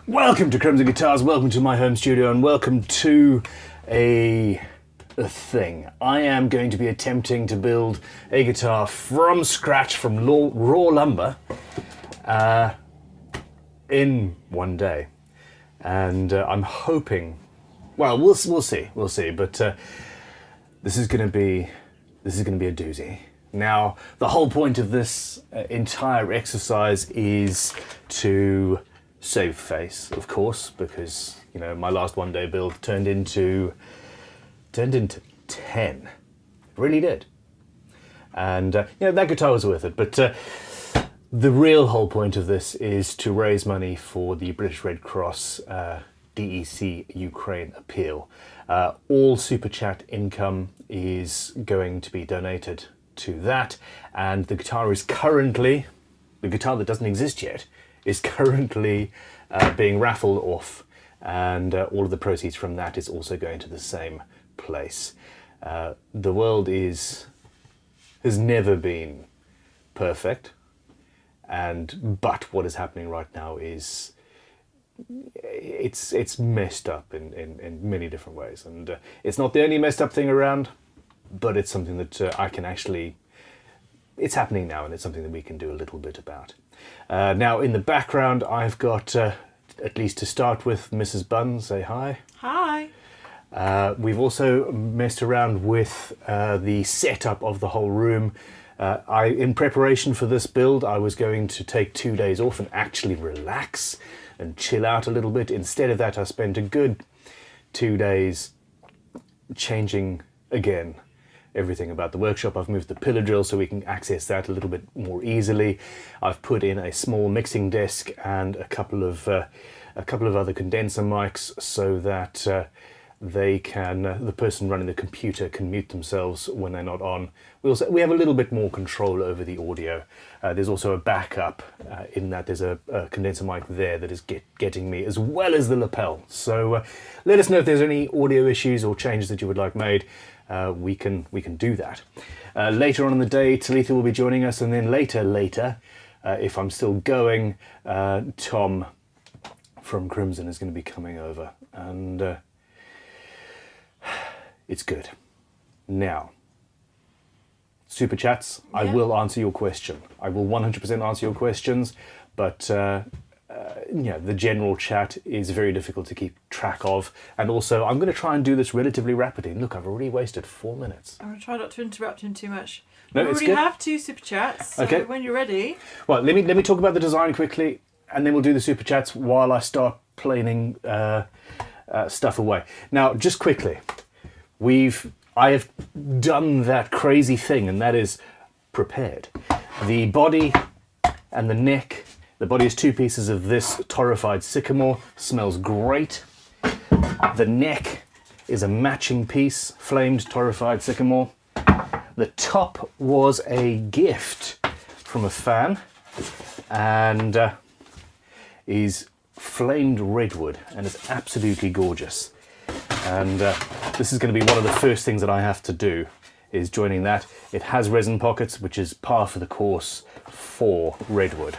Welcome to Crimson Guitars, welcome to my home studio, and welcome to a thing. I am going to be attempting to build a guitar from scratch, from raw lumber, in one day. And I'm hoping, well, we'll see, but this is going to be a doozy. Now, the whole point of this entire exercise is to save face, of course, because, you know, my last one day build turned into 10. It really did. And, you know, that guitar was worth it. But the real whole point of this is to raise money for the British Red Cross DEC Ukraine appeal. All Super Chat income is going to be donated to that. And the guitar is currently, the guitar that doesn't exist yet, is currently being raffled off, and all of the proceeds from that is also going to the same place. The world has never been perfect, but what is happening right now is it's messed up in many different ways, and it's not the only messed up thing around, but it's something that I can actually, it's happening now, and it's something that we can do a little bit about. Now, in the background, I've got, at least to start with, Mrs. Bunn. Say hi. Hi. We've also messed around with the setup of the whole room. In preparation for this build, I was going to take 2 days off and actually relax and chill out a little bit. Instead of that, I spent a good 2 days changing again everything about the workshop. I've moved the pillar drill so we can access that a little bit more easily. I've put in a small mixing desk and a couple of other condenser mics so that the person running the computer can mute themselves when they're not on. We have a little bit more control over the audio. There's also a backup in that there's a condenser mic there that is getting me, as well as the lapel. So let us know if there's any audio issues or changes that you would like made. We can do that. Later on in the day, Talitha will be joining us, and then later, if I'm still going, Tom from Crimson is going to be coming over, and it's good. Now, Super Chats, yeah. I will answer your question. I will 100% answer your questions, but yeah, the general chat is very difficult to keep track of, and also I'm going to try and do this relatively rapidly. Look, I've already wasted 4 minutes. I'm going to try not to interrupt him too much. No, we already have 2 super chats, so okay. When you're ready. Well, let me talk about the design quickly, and then we'll do the super chats while I start planing stuff away. Now, just quickly, I have done that crazy thing, and that is prepared. The body and the neck. The body is 2 pieces of this torrified sycamore, smells great. The neck is a matching piece, flamed torrified sycamore. The top was a gift from a fan, and is flamed redwood, and it's absolutely gorgeous. And this is going to be one of the first things that I have to do, is joining that. It has resin pockets, which is par for the course for redwood.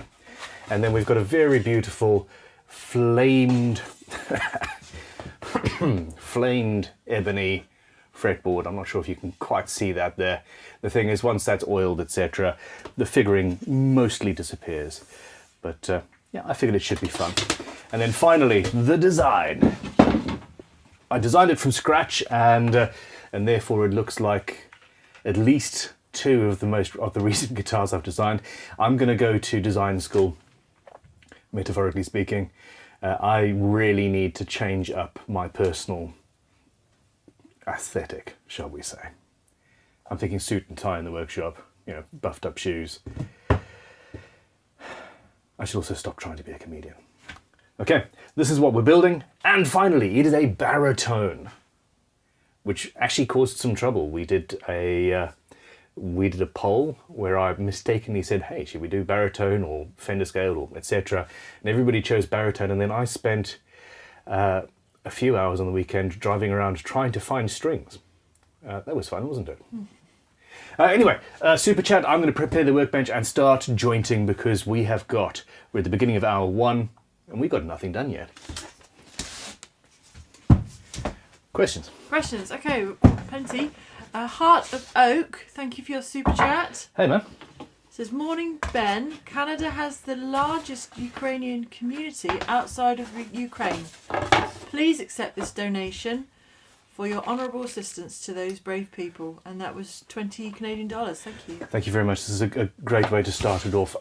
And then we've got a very beautiful flamed flamed ebony fretboard. I'm not sure if you can quite see that there. The thing is, once that's oiled, etc., the figuring mostly disappears. But yeah, I figured it should be fun. And then finally, the design. I designed it from scratch, and therefore it looks like at least 2 of the recent guitars I've designed. I'm going to go to design school. Metaphorically speaking, I really need to change up my personal aesthetic, shall we say. I'm thinking suit and tie in the workshop, you know, buffed up shoes. I should also stop trying to be a comedian. Okay, this is what we're building, and finally, it is a baritone, which actually caused some trouble. We did a poll where I mistakenly said, hey, should we do baritone or Fender scale or etc., and everybody chose baritone, and then I spent a few hours on the weekend driving around trying to find strings. That was fun, wasn't it? Anyway, Super Chat, I'm going to prepare the workbench and start jointing, because we're at the beginning of hour 1. And we got nothing done yet. Questions? Questions. Okay, plenty. Heart of Oak, thank you for your super chat. Hey, man. Says, morning Ben, Canada has the largest Ukrainian community outside of Ukraine. Please accept this donation for your honourable assistance to those brave people. And that was $20 Canadian. Thank you. Thank you very much. This is a great way to start it off.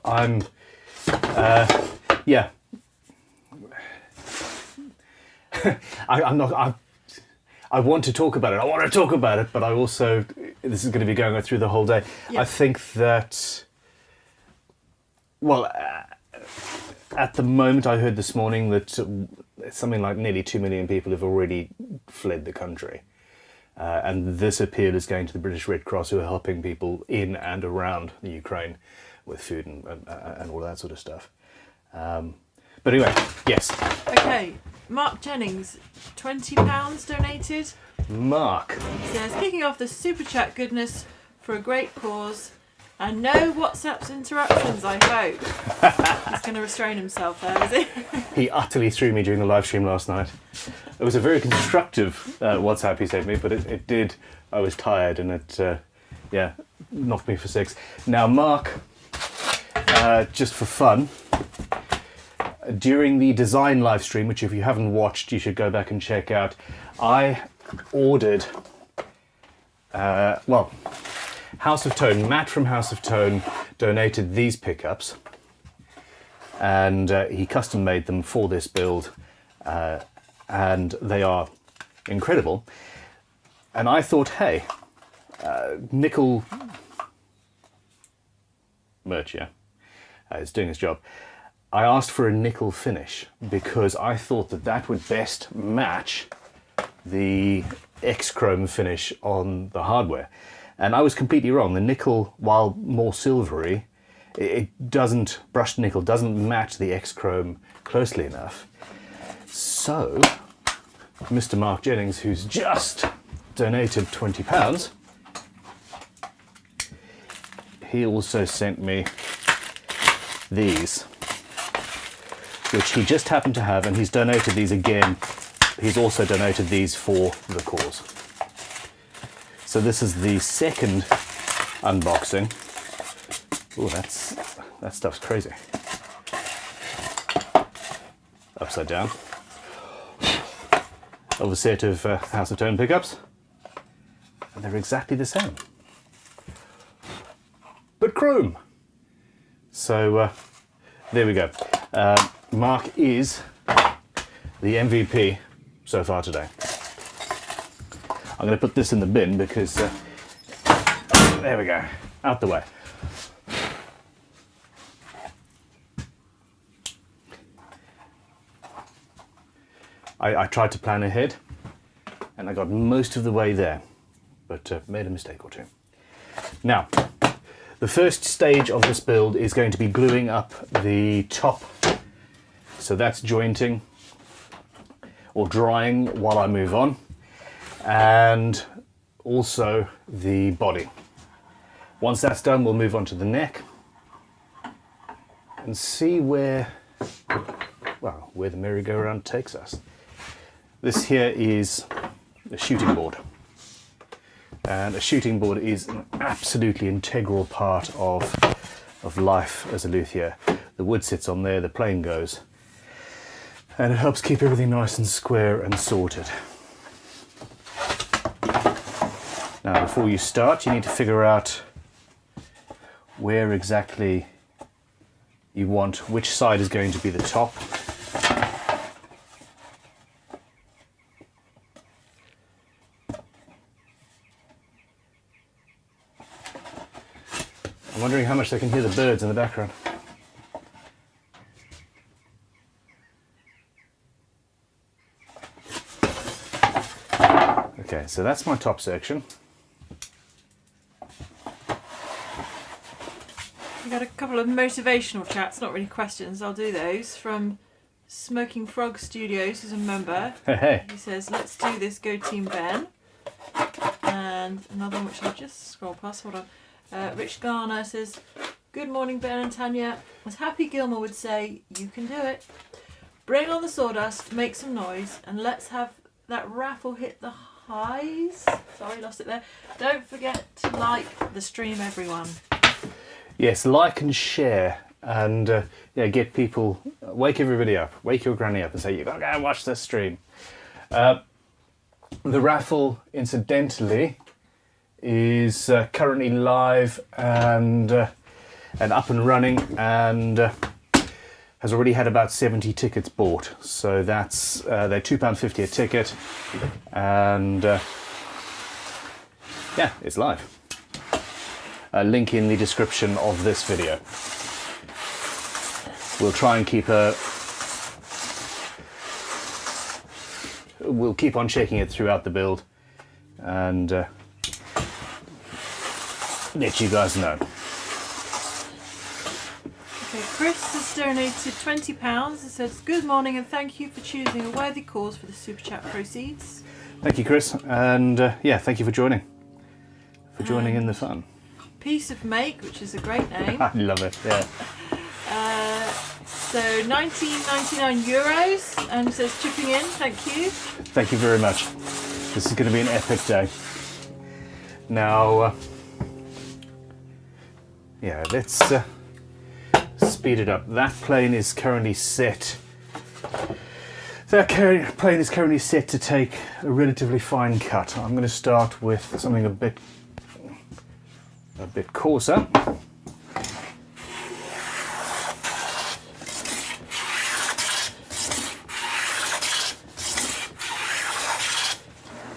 Yeah. I want to talk about it. But I also, this is going to be going through the whole day. Yeah. I think that, well, at the moment, I heard this morning that something like nearly 2 million people have already fled the country. And this appeal is going to the British Red Cross, who are helping people in and around the Ukraine with food and all that sort of stuff. But anyway, yes. Okay, Mark Jennings, £20 donated. Mark. He says, kicking off the super chat goodness for a great cause. And no WhatsApp's interruptions, I hope. He's going to restrain himself there, is he? He utterly threw me during the live stream last night. It was a very constructive WhatsApp he sent me, but it did. I was tired and it, knocked me for 6. Now, Mark, just for fun, during the design live stream, which if you haven't watched, you should go back and check out, I ordered, House of Tone, Matt from House of Tone donated these pickups, and he custom made them for this build, and they are incredible. And I thought, hey, nickel merch, yeah, it's doing its job. I asked for a nickel finish because I thought that would best match the X-chrome finish on the hardware. And I was completely wrong. The nickel, while more silvery, brushed nickel doesn't match the X-chrome closely enough. So, Mr. Mark Jennings, who's just donated £20, he also sent me these, which he just happened to have, and he's donated these again. He's also donated these for the cause. So this is the second unboxing. Oh, that stuff's crazy. Upside down. Of a set of House of Tone pickups. And they're exactly the same. But chrome. So there we go. Mark is the MVP so far today. I'm going to put this in the bin because, there we go, out the way. I tried to plan ahead and I got most of the way there, but made a mistake or two. Now, the first stage of this build is going to be gluing up the top. So that's jointing or drying while I move on. And also the body. Once that's done, we'll move on to the neck and see where the merry-go-round takes us. This here is a shooting board. And a shooting board is an absolutely integral part of life as a luthier. The wood sits on there, the plane goes, and it helps keep everything nice and square and sorted. Now, before you start, you need to figure out where exactly you want, which side is going to be the top. I'm wondering how much they can hear the birds in the background. Okay, so that's my top section. We got a couple of motivational chats, not really questions. I'll do those from Smoking Frog Studios, who's a member. Hey. He says, "Let's do this, go Team Ben." And another one which I'll just scroll past. Hold on. Rich Garner says, "Good morning, Ben and Tanya. As Happy Gilmore would say, you can do it. Bring on the sawdust, make some noise, and let's have that raffle hit the highs. Sorry, lost it there. Don't forget to like the stream, everyone. Yes, like and share, and yeah, get people, wake everybody up, wake your granny up and say, you gotta go and watch this stream. The raffle, incidentally, is currently live and up and running, and has already had about 70 tickets bought. So that's they're £2.50 a ticket, and yeah, it's live. Link in the description of this video. We'll try and keep we'll keep on checking it throughout the build, and let you guys know. Okay, Chris has donated £20. It says, good morning and thank you for choosing a worthy cause for the Super Chat proceeds. Thank you, Chris, and yeah, thank you for joining in the fun. Piece of Make, which is a great name. I love it, yeah. So €19.99, and it says chipping in, thank you. Thank you very much. This is going to be an epic day. Now, yeah, let's speed it up. That plane is currently set. Plane is currently set to take a relatively fine cut. I'm going to start with something a bit coarser.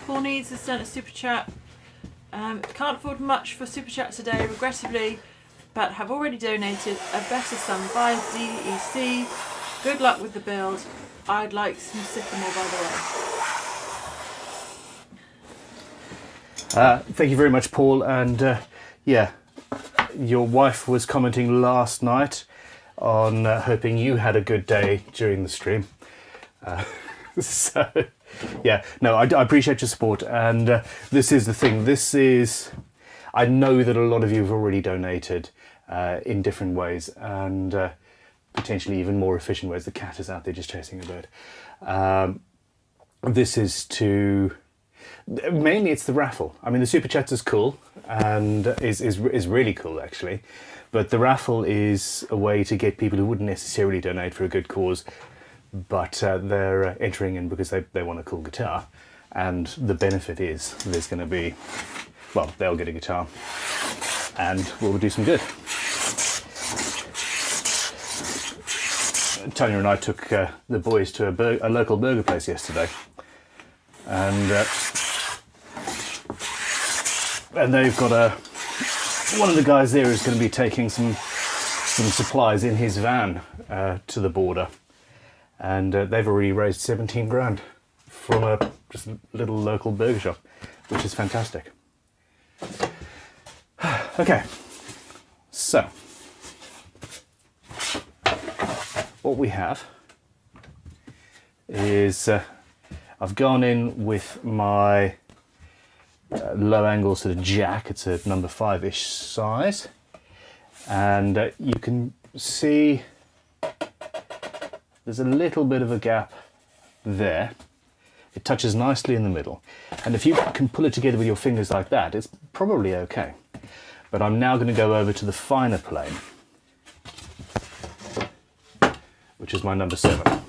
Paul needs to send a super chat. Can't afford much for super chat today, regrettably, but have already donated a better sum via DEC. Good luck with the build. I'd like some sycamore, by the way. Thank you very much, Paul, and yeah, your wife was commenting last night on hoping you had a good day during the stream. So, yeah, no, I appreciate your support, and this is the thing. I know that a lot of you have already donated in different ways, and potentially even more efficient ways. The cat is out there just chasing a bird. This is to... Mainly it's the raffle. I mean, the super chats is cool, and is really cool, actually. But the raffle is a way to get people who wouldn't necessarily donate for a good cause, but they're entering in because they want a cool guitar. And the benefit is there's going to be, well, they'll get a guitar and we'll do some good. Tanya and I took the boys to a local burger place yesterday, and they've got one of the guys there is going to be taking some supplies in his van to the border, and they've already raised 17 grand from a just little local burger shop, which is fantastic. Okay, so what we have is I've gone in with my low angle sort of jack. It's a number 5-ish size, and you can see there's a little bit of a gap there. It touches nicely in the middle, and if you can pull it together with your fingers like that, it's probably okay. But I'm now going to go over to the finer plane, which is my number 7.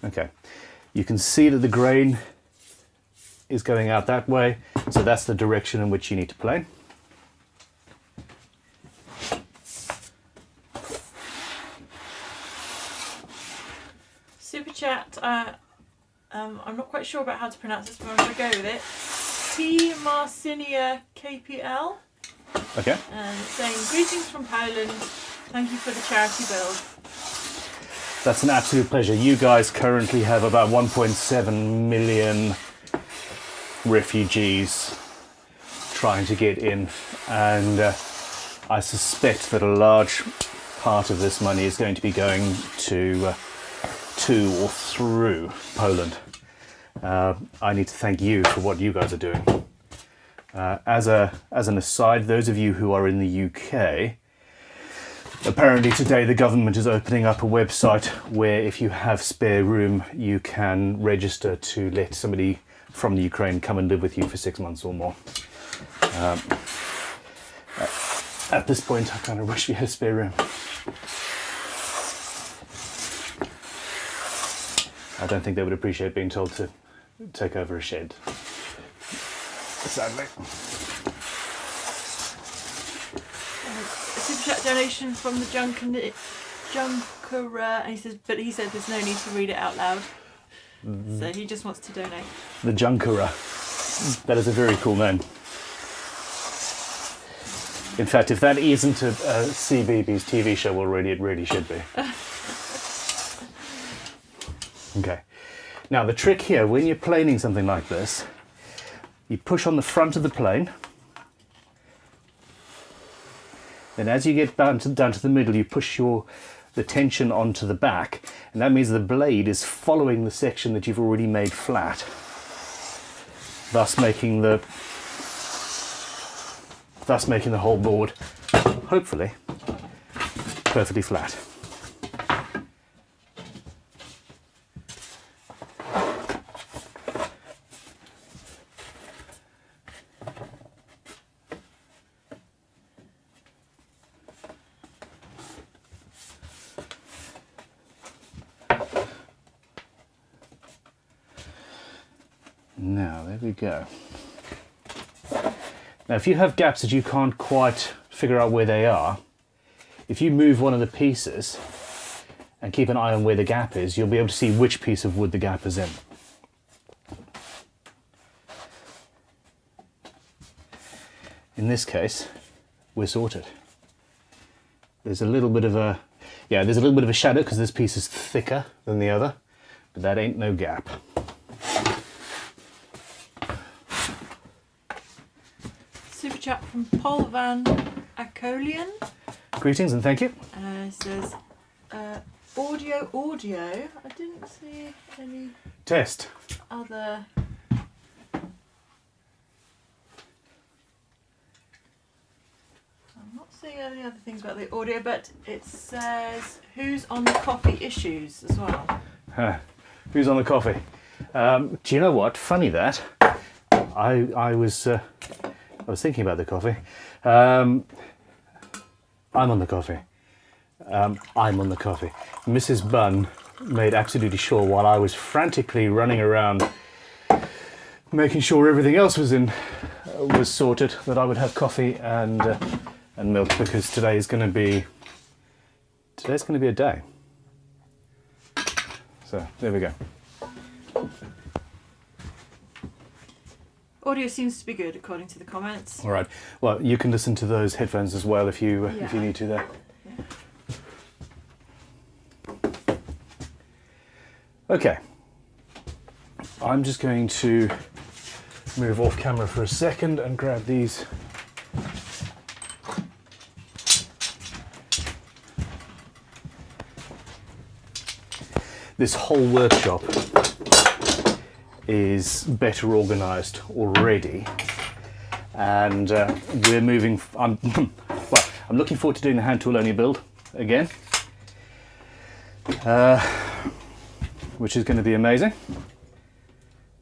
Okay, you can see that the grain is going out that way, so that's the direction in which you need to plane. Super chat, I'm not quite sure about how to pronounce this, but I'm going to go with it. T. Marcinia KPL. Okay. And saying, greetings from Poland. Thank you for the charity build. That's an absolute pleasure. You guys currently have about 1.7 million refugees trying to get in, and I suspect that a large part of this money is going to be going to or through Poland. I need to thank you for what you guys are doing. As an aside, those of you who are in the UK, apparently today the government is opening up a website where if you have spare room, you can register to let somebody from the Ukraine come and live with you for 6 months or more. At this point, I kind of wish we had spare room. I don't think they would appreciate being told to take over a shed, sadly. A super chat donation from the Junker, and he said there's no need to read it out loud. So he just wants to donate. The Junkerer. That is a very cool name. In fact, if that isn't a CBeebies TV show already, it really should be. Okay. Now the trick here, when you're planing something like this, you push on the front of the plane. Then as you get down to the middle, you push the tension onto the back, and that means the blade is following the section that you've already made flat, thus making the whole board, hopefully, perfectly flat. Now, there we go. Now, if you have gaps that you can't quite figure out where they are, if you move one of the pieces and keep an eye on where the gap is, you'll be able to see which piece of wood the gap is in. In this case, we're sorted. There's a little bit of a, there's a little bit of a shadow because this piece is thicker than the other, but that ain't no gap. Super chat from Paul Van Acolian. Greetings and thank you. It says, audio. I didn't see any Test. other. I'm not seeing any other things about the audio, but it says who's on the coffee issues as well. Who's on the coffee? Do you know what? Funny that. I was thinking about the coffee. I'm on the coffee. I'm on the coffee. Mrs. Bunn made absolutely sure while I was frantically running around making sure everything else was sorted that I would have coffee and milk, because today's going to be a day. So there we go. Audio seems to be good according to the comments. All right. Well, you can listen to those headphones as well if you need to there. Yeah. Okay. I'm just going to move off camera for a second and grab these. This whole workshop is better organised already, and we're moving. I'm looking forward to doing the hand tool only build again, which is going to be amazing.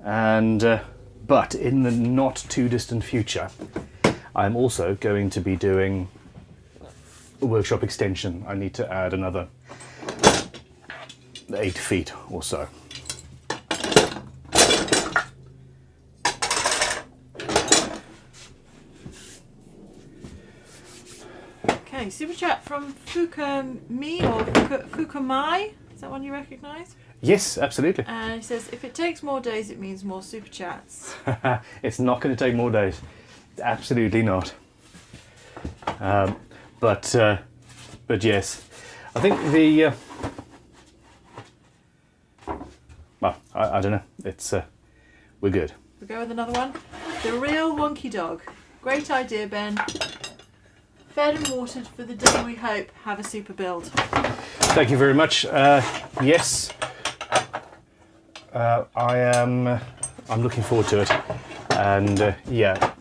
And but in the not too distant future, I'm also going to be doing a workshop extension. I need to add another 8 feet or so. Okay, super chat from Fukami or Fukamai. Is that one you recognise? Yes, absolutely. And he says, if it takes more days, it means more super chats. It's not going to take more days. Absolutely not. But yes, I think the. Well, I don't know. It's we're good. We'll go with another one. The Real Wonky Dog. Great idea, Ben. Fed and watered for the day we hope. Have a super build. Thank you very much. Yes, I'm looking forward to it, and yeah,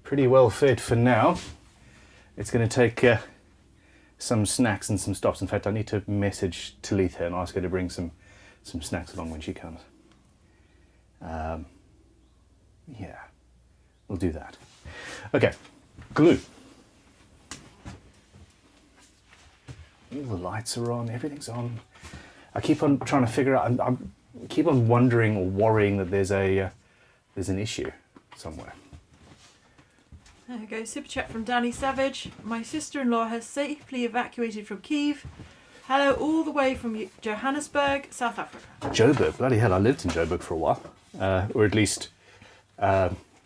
pretty well fed for now. It's going to take some snacks and some stops. In fact, I need to message Talitha and ask her to bring some snacks along when she comes. Yeah, we'll do that. Okay, glue. All the lights are on, everything's on. I keep on trying to figure out, I keep on wondering or worrying that there's an issue somewhere. There we go, super chat from Danny Savage. My sister-in-law has safely evacuated from Kyiv. Hello all the way from Johannesburg, South Africa. Joburg, bloody hell, I lived in Joburg for a while. Or at least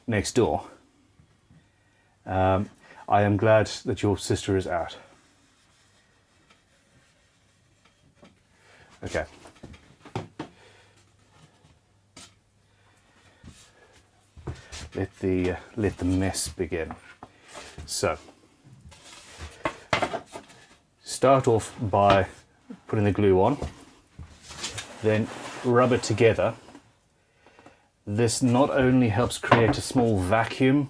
next door. I am glad that your sister is out. Okay. Let the mess begin. So, start off by putting the glue on, then rub it together. This not only helps create a small vacuum,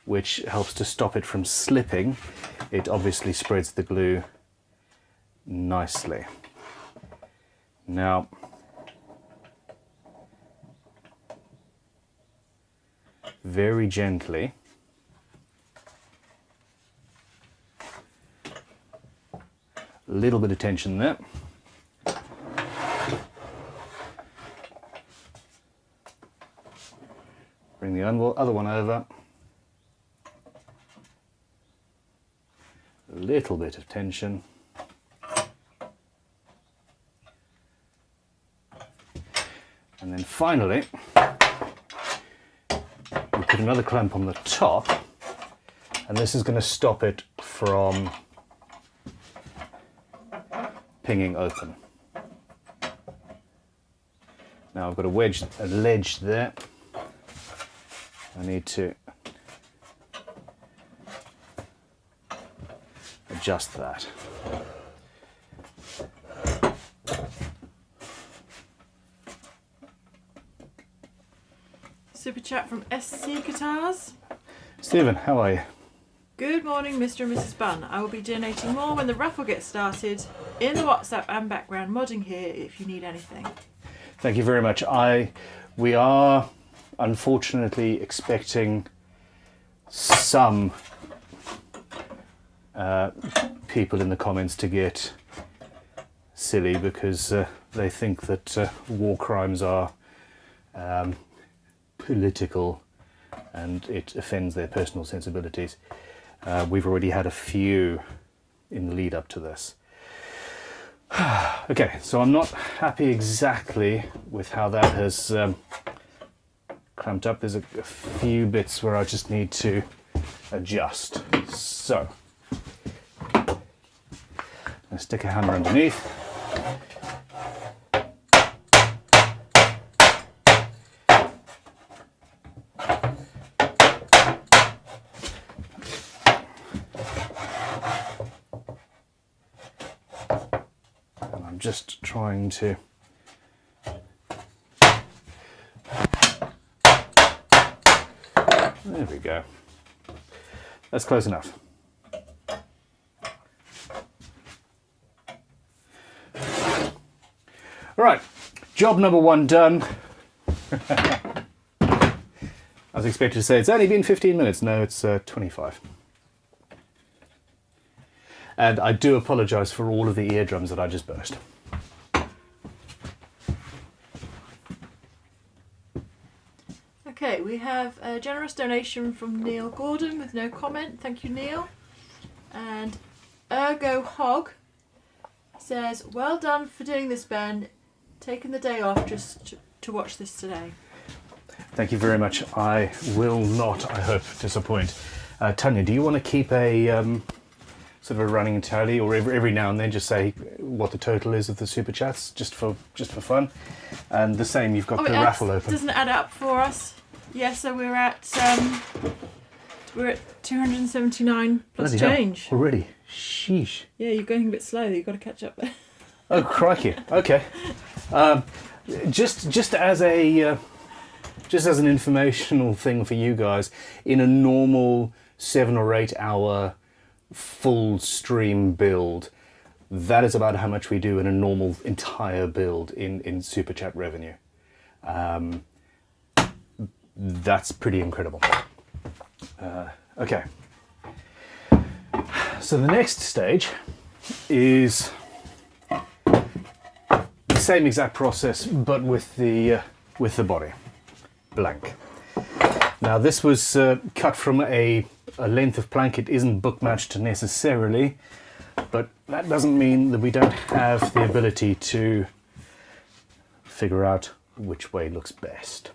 which helps to stop it from slipping, it obviously spreads the glue nicely. Now, very gently, a little bit of tension there. Bring the other one over. A little bit of tension. And then finally, we put another clamp on the top, and this is going to stop it from pinging open. Now I've got a ledge there. I need to adjust that. Super chat from SC Guitars. Stephen, how are you? Good morning, Mr. and Mrs. Bunn. I will be donating more when the raffle gets started in the WhatsApp and background modding here if you need anything. Thank you very much. We are unfortunately expecting some people in the comments to get silly because they think that war crimes are political and it offends their personal sensibilities. We've already had a few in the lead up to this. Okay, so I'm not happy exactly with how that has clamped up. There's a few bits where I just need to adjust. So, I'll stick a hammer underneath. Just trying to there we go. That's close enough. All right, job number one done. I was expected to say it's only been 15 minutes. No, it's 25. And I do apologise for all of the eardrums that I just burst. Okay, we have a generous donation from Neil Gordon with no comment. Thank you, Neil. And Ergo Hog says, well done for doing this, Ben. Taking the day off just to watch this today. Thank you very much. I will not, I hope, disappoint. Tanya, do you want to keep a sort of a running tally, or every now and then just say what the total is of the super chats, just for fun? And the same, you've got the raffle open. Doesn't add up for us. Yeah, so we're at 279 plus Bloody change. Hell. Already? Sheesh. Yeah, you're going a bit slow. You've got to catch up there. Oh crikey! Okay. Just as a just as an informational thing for you guys, in a normal 7 or 8 hour full stream build, that is about how much we do in a normal entire build in Super Chat revenue. That's pretty incredible. Okay. So the next stage is the same exact process, but with the body blank. Now this was cut from a length of plank. It isn't book matched necessarily, but that doesn't mean that we don't have the ability to figure out which way looks best.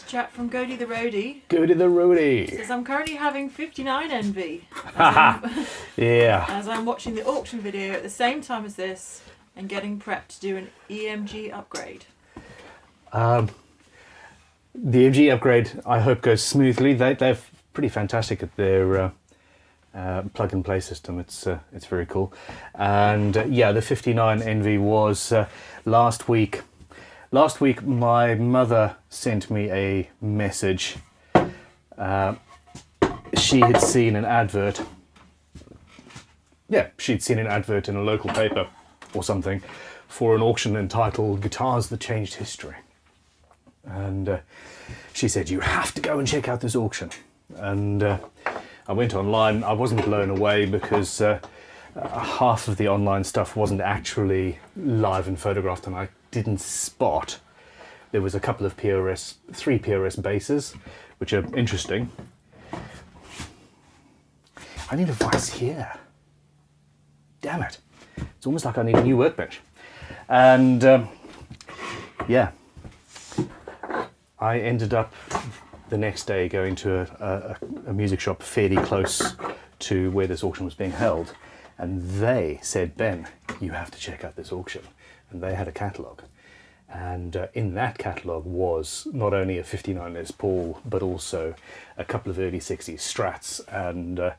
Chat from Gody the Roadie. Go to the roadie. Says, I'm currently having 59 envy. Yeah. As I'm watching the auction video at the same time as this and getting prepped to do an EMG upgrade. The EMG upgrade, I hope, goes smoothly. They're pretty fantastic at their plug-and-play system. It's very cool. And yeah, the 59 envy was last week. Last week, my mother sent me a message. She had seen an advert. Yeah, she'd seen an advert in a local paper or something for an auction entitled Guitars That Changed History. And she said, you have to go and check out this auction. And I went online. I wasn't blown away because half of the online stuff wasn't actually live and photographed, and I didn't spot. There was a couple of three PRS bases, which are interesting. I need a vice here. Damn it. It's almost like I need a new workbench. And yeah, I ended up the next day going to a music shop fairly close to where this auction was being held. And they said, Ben, you have to check out this auction. And they had a catalogue. And in that catalogue was not only a 59 Les Paul, but also a couple of early 60s Strats and an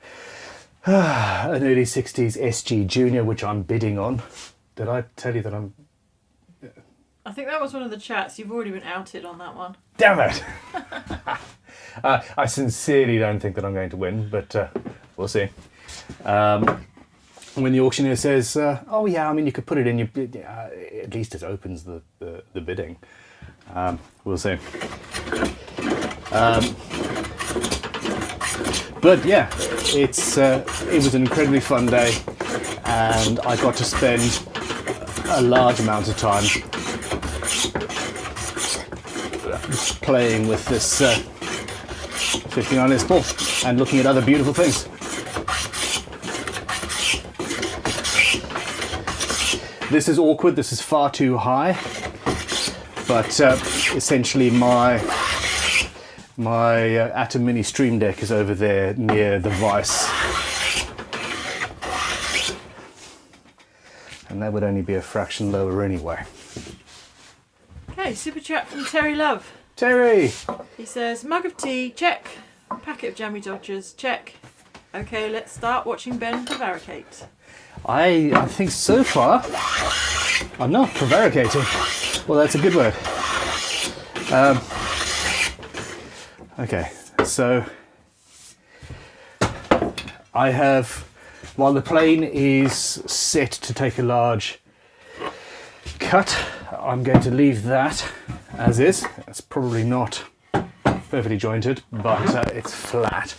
early 60s SG Junior, which I'm bidding on. Did I tell you that I'm... I think that was one of the chats. You've already been outed on that one. Damn it! I sincerely don't think that I'm going to win, but we'll see. When the auctioneer says, oh yeah, I mean, you could put it in, at least it opens the bidding. We'll see. But yeah, it was an incredibly fun day, and I got to spend a large amount of time playing with this 59 Les Paul and looking at other beautiful things. This is awkward, this is far too high, but essentially my ATEM Mini Stream Deck is over there near the vice. And that would only be a fraction lower anyway. Okay, super chat from Terry Love. Terry! He says, mug of tea, check. Packet of jammy dodgers, check. Okay, let's start watching Ben prevaricate. I think so far I'm not prevaricating. Well, that's a good word. Okay, so I have, while the plane is set to take a large cut, I'm going to leave that as is. It's probably not perfectly jointed, but it's flat.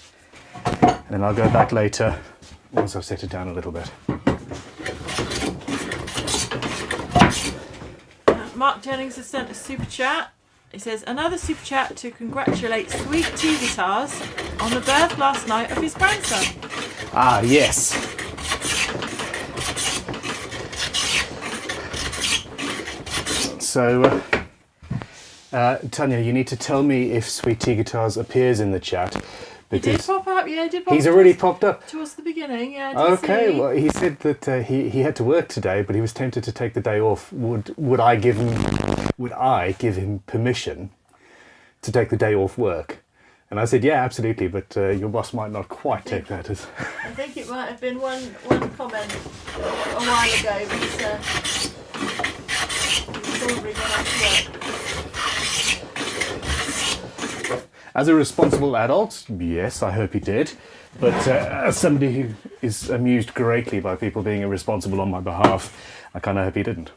And then I'll go back later once I've set it down a little bit. Mark Jennings has sent a super chat. He says, another super chat to congratulate Sweet Tea Guitars on the birth last night of his grandson. Ah, yes. So, Tanya, you need to tell me if Sweet Tea Guitars appears in the chat. He did pop up, yeah, he did pop up. He's already popped up. Towards the beginning, yeah. Okay, well, he said that he had to work today, but he was tempted to take the day off. Would I give him would I give him permission to take the day off work? And I said, yeah, absolutely, but your boss might not quite take that as... I think it might have been one comment a while ago, but he's probably gone off work. As a responsible adult, yes, I hope he did. But as somebody who is amused greatly by people being irresponsible on my behalf, I kind of hope he didn't.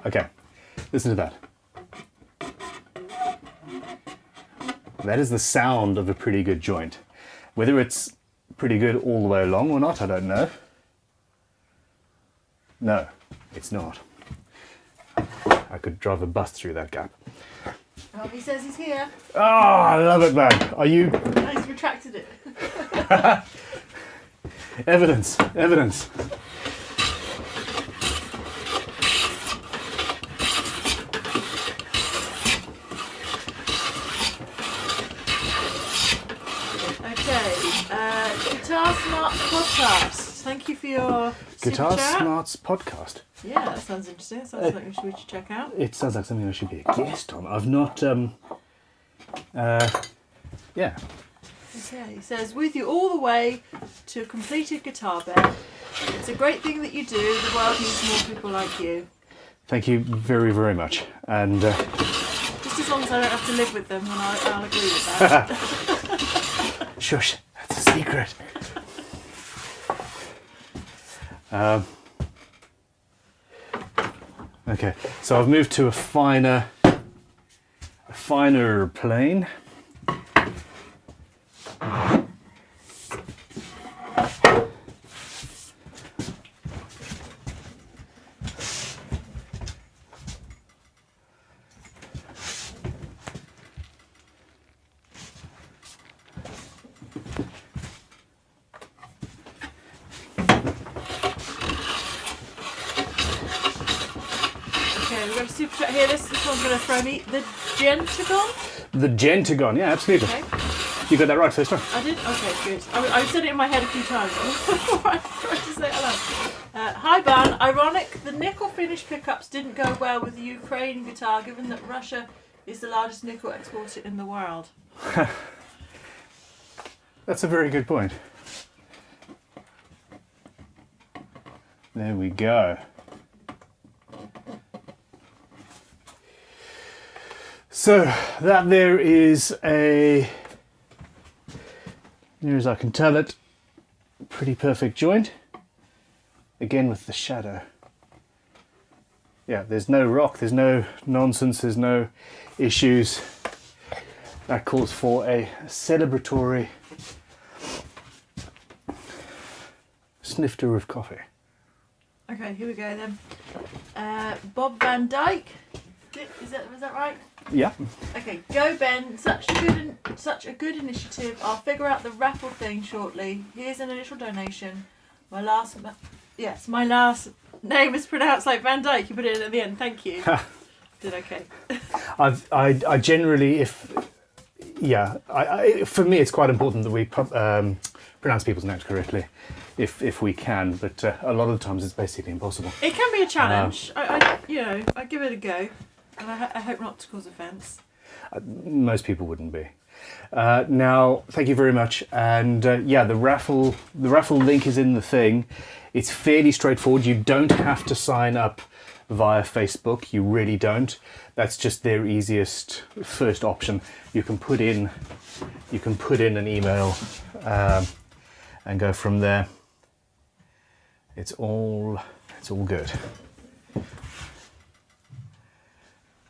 Okay, listen to that. That is the sound of a pretty good joint. Whether it's pretty good all the way along or not, I don't know. No, it's not. I could drive a bus through that gap. Oh, he says he's here. Oh, I love it, man. Are you... Oh, he's retracted it. Evidence, evidence. Guitar Smarts Podcast. Thank you for your Guitar super chat. Smarts Podcast. Yeah, that sounds interesting. That sounds like we should check out. It sounds like something I should be a guest on. I've not, yeah. Okay, he says, with you all the way to a completed guitar bed. It's a great thing that you do. The world needs more people like you. Thank you very, very much. And just as long as I don't have to live with them, then I'll agree with that. shush, that's a secret. Okay, so I've moved to a finer plane. We've got a super chat here. This one's going to throw me. The Gentagon? The Gentagon, yeah, absolutely. Okay. You got that right first time. I did? Okay, good. I said it in my head a few times. I tried to say it aloud. Hi, Ban. Ironic, the nickel finish pickups didn't go well with the Ukraine guitar, given that Russia is the largest nickel exporter in the world. That's a very good point. There we go. So that there is a, near as I can tell it, pretty perfect joint. Again with the shadow. Yeah, there's no rock, there's no nonsense, there's no issues. That calls for a celebratory snifter of coffee. Okay, here we go then. Bob Van Dyke. Was that right? Yeah. Okay, go Ben. Such a good initiative. I'll figure out the raffle thing shortly. Here's an initial donation. My last name is pronounced like Van Dyke. You put it in at the end. Thank you. Did okay. I generally, for me it's quite important that we pronounce people's names correctly, if we can. But a lot of the times it's basically impossible. It can be a challenge. I give it a go. And I hope not to cause offence. Most people wouldn't be. Now, thank you very much. And the raffle link is in the thing. It's fairly straightforward. You don't have to sign up via Facebook. You really don't. That's just their easiest first option. You can put in an email and go from there. It's all good.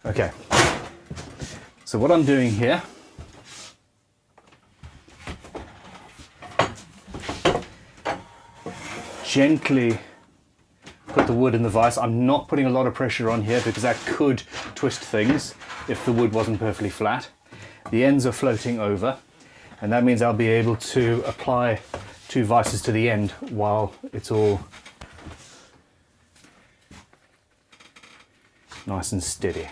Okay, so what I'm doing here, gently put the wood in the vise. I'm not putting a lot of pressure on here because that could twist things if the wood wasn't perfectly flat. The ends are floating over, and that means I'll be able to apply 2 vices to the end while it's all nice and steady.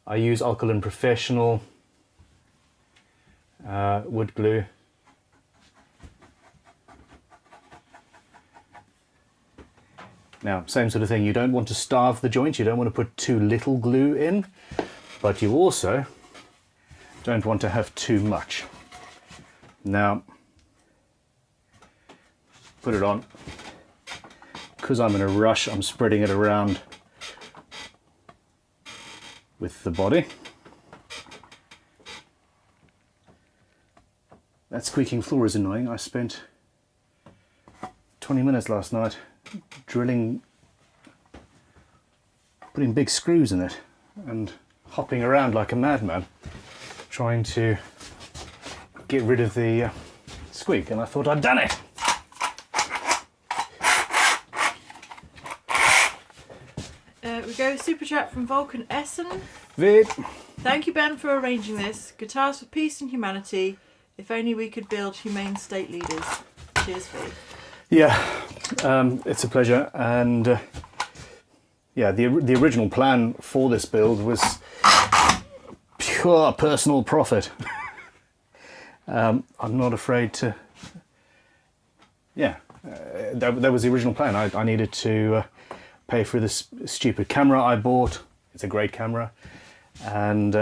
I use Alkaline Professional wood glue. Now, same sort of thing, you don't want to starve the joint, you don't want to put too little glue in, but you also don't want to have too much. Now, put it on. Because I'm in a rush, I'm spreading it around with the body. That squeaking floor is annoying. I spent 20 minutes last night drilling, putting big screws in it and hopping around like a madman trying to get rid of the squeak, and I thought I'd done it. We go super chat from Vulcan Essen. Vid. Thank you, Ben, for arranging this. Guitars for peace and humanity. If only we could build humane state leaders. Cheers, V. Yeah, it's a pleasure. And yeah, the original plan for this build was pure personal profit. I'm not afraid to. Yeah, that was the original plan. I needed to pay for this stupid camera I bought. It's a great camera, and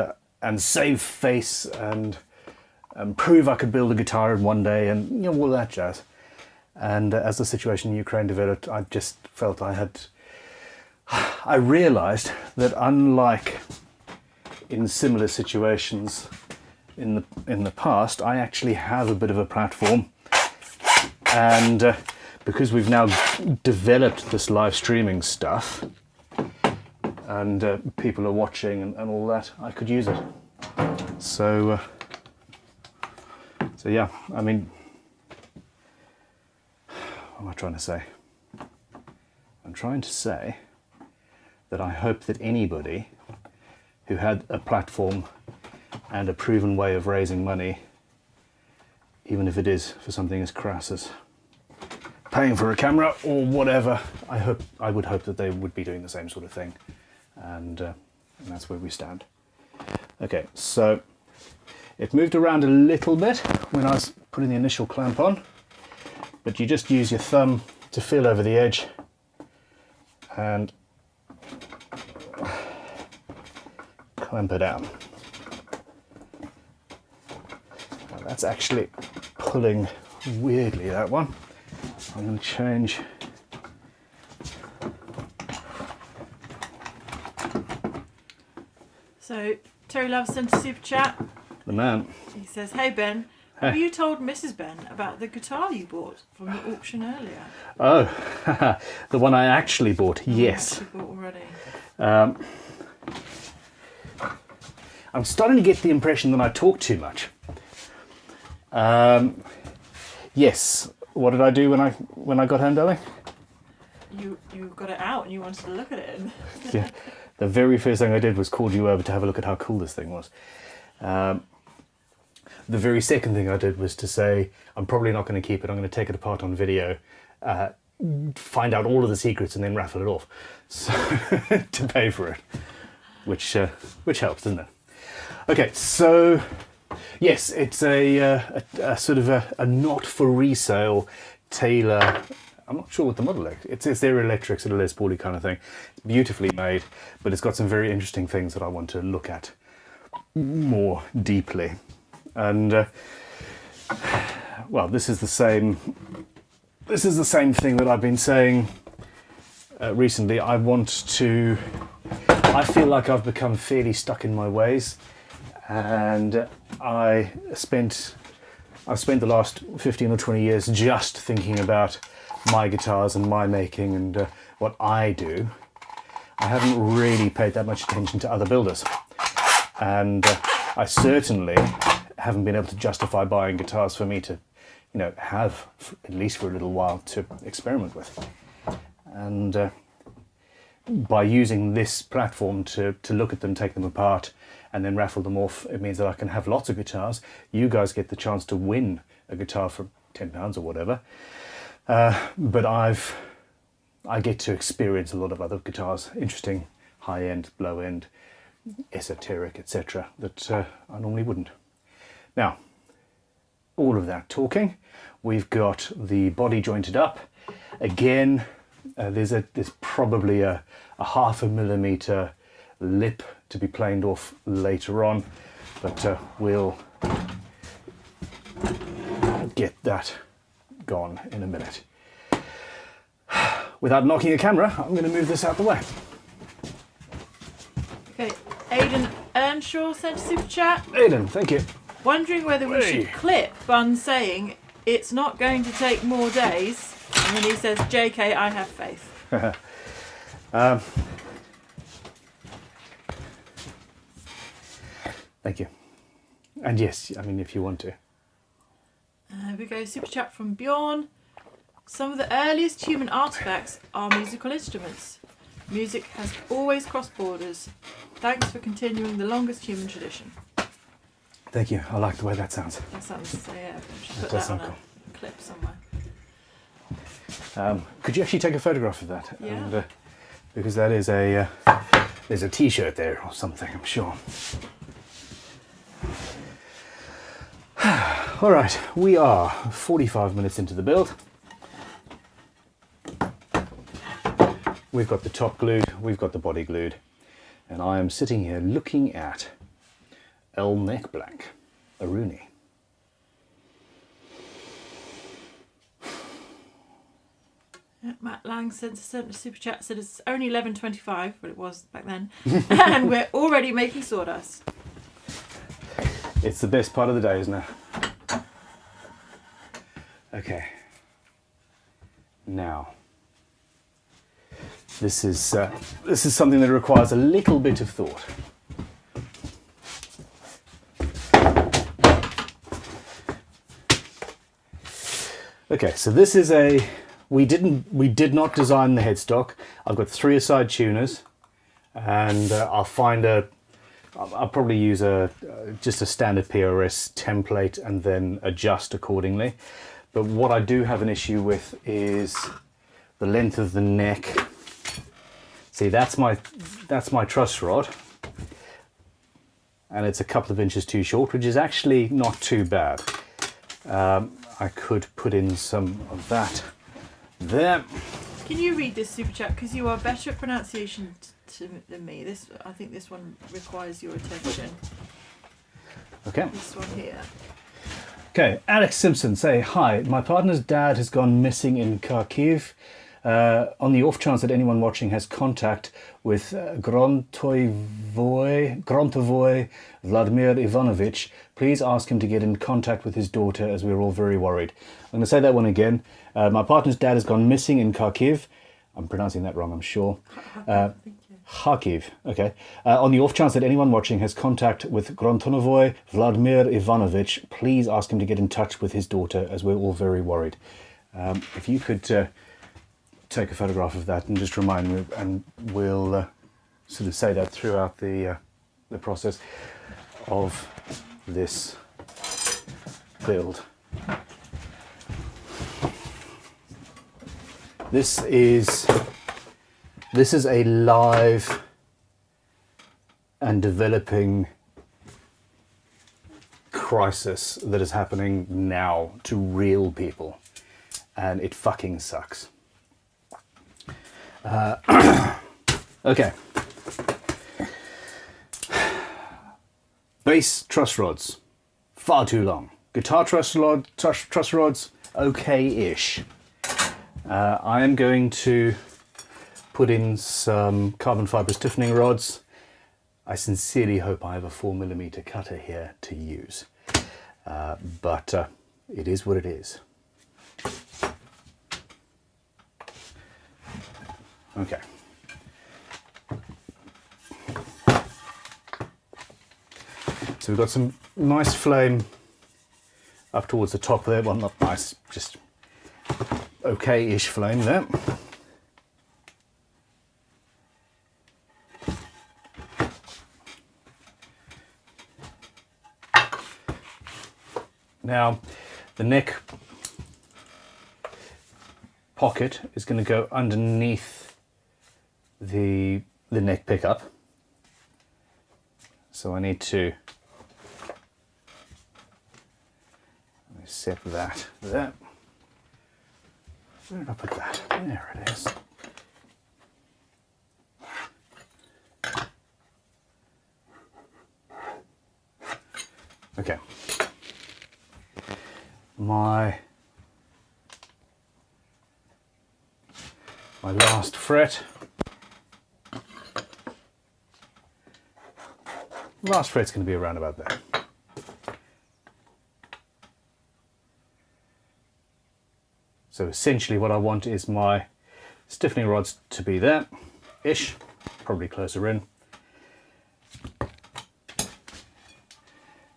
save face and prove I could build a guitar in one day, and you know, all that jazz. And as the situation in Ukraine developed, I just felt I realized that unlike in similar situations in the past, I actually have a bit of a platform, and because we've now developed this live streaming stuff and people are watching and all that, I could use it. So yeah, I mean, what am I trying to say? I'm trying to say that I hope that anybody who had a platform and a proven way of raising money, even if it is for something as crass as paying for a camera or whatever, I would hope that they would be doing the same sort of thing, and that's where we stand. Okay, so it moved around a little bit when I was putting the initial clamp on, but you just use your thumb to feel over the edge and clamp it down. Now that's actually pulling weirdly, that one. I'm going to change. So Terry Love sent a super chat. The man. He says, "Hey Ben, have you told Mrs. Ben about the guitar you bought from the auction earlier?" Oh, the one I actually bought. Yes. You bought already. I'm starting to get the impression that I talk too much. Yes. What did I do when I got home, darling? You got it out and you wanted to look at it. Yeah. The very first thing I did was call you over to have a look at how cool this thing was. The very second thing I did was to say, I'm probably not going to keep it. I'm going to take it apart on video, find out all of the secrets, and then raffle it off, so to pay for it, which helps, doesn't it? Okay, so yes, it's a sort of a not for resale Taylor. I'm not sure what the model is. It's their electric sort of Les Pauly kind of thing. It's beautifully made, but it's got some very interesting things that I want to look at more deeply. And well, this is the same thing that I've been saying recently. I feel like I've become fairly stuck in my ways, and I've spent the last 15 or 20 years just thinking about my guitars and my making and what I do. I haven't really paid that much attention to other builders, and I certainly haven't been able to justify buying guitars for me to, you know, have at least for a little while to experiment with. And by using this platform to look at them, take them apart, and then raffle them off, it means that I can have lots of guitars. You guys get the chance to win a guitar for £10 or whatever. But I get to experience a lot of other guitars, interesting, high-end, low-end, esoteric, etc., that I normally wouldn't. Now, all of that talking, we've got the body jointed up. Again, There's probably a 0.5 millimeter lip to be planed off later on, but we'll get that gone in a minute. Without knocking a camera, I'm going to move this out the way. Okay, Aidan Earnshaw sent a super chat. Aidan, thank you. Wondering whether we should clip Bun saying it's not going to take more days, and then he says, JK, I have faith. Thank you. And yes, I mean, if you want to. Here we go, super chat from Bjorn. Some of the earliest human artifacts are musical instruments. Music has always crossed borders. Thanks for continuing the longest human tradition. Thank you. I like the way that sounds. That sounds, yeah, we should That put does that on sound a clip somewhere. Could you actually take a photograph of that? Yeah. And, because that is there's a t-shirt there or something, I'm sure. All right, we are 45 minutes into the build. We've got the top glued, we've got the body glued, and I am sitting here looking at L neck blank, a Rooney. Yeah, Matt Lang sent a super chat, said it's only 11:25, but it was back then, and we're already making sawdust. It's the best part of the day, isn't it? Okay. Now, this is something that requires a little bit of thought. Okay, so this is we did not design the headstock. I've got 3 aside tuners, and I'll probably use just a standard PRS template and then adjust accordingly. But what I do have an issue with is the length of the neck. See, that's my truss rod, and it's a couple of inches too short, which is actually not too bad. I could put in some of that there. Can you read this super chat, because you are better at pronunciation than me? I think this one requires your attention. Okay. This one here. Okay, Alex Simpson, say hi. My partner's dad has gone missing in Kharkiv. On the off chance that anyone watching has contact with Grontovoy Vladimir Ivanovich, please ask him to get in contact with his daughter, as we're all very worried. I'm going to say that one again. My partner's dad has gone missing in Kharkiv. I'm pronouncing that wrong, I'm sure. Kharkiv, okay. On the off chance that anyone watching has contact with Grontonovoy Vladimir Ivanovich, please ask him to get in touch with his daughter, as we're all very worried. If you could take a photograph of that and just remind me, and we'll sort of say that throughout the process of this build. This is a live and developing crisis that is happening now to real people, and it fucking sucks. Okay. Base truss rods, far too long. Guitar truss rods, okay-ish. I am going to put in some carbon fibre stiffening rods. I sincerely hope I have a 4mm cutter here to use, but it is what it is. Okay. So we've got some nice flame up towards the top there. Well, not nice, just okay-ish flame there. Now, the neck pocket is going to go underneath the neck pickup. So I need to set that there. Where did I put that? There it is. Okay. My last fret. Last fret's going to be around about there. So essentially what I want is my stiffening rods to be there-ish, probably closer in.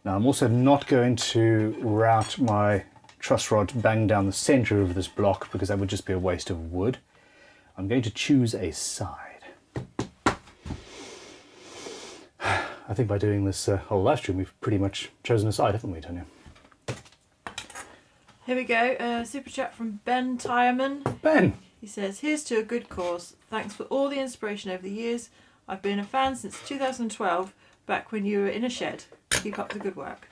Now I'm also not going to route my truss rod bang down the center of this block because that would just be a waste of wood. I'm going to choose a side. I think by doing this whole live stream we've pretty much chosen a side, haven't we, Tanya? Here we go, super chat from Ben Tyerman. Ben! He says, here's to a good cause. Thanks for all the inspiration over the years. I've been a fan since 2012, back when you were in a shed. Keep up the good work.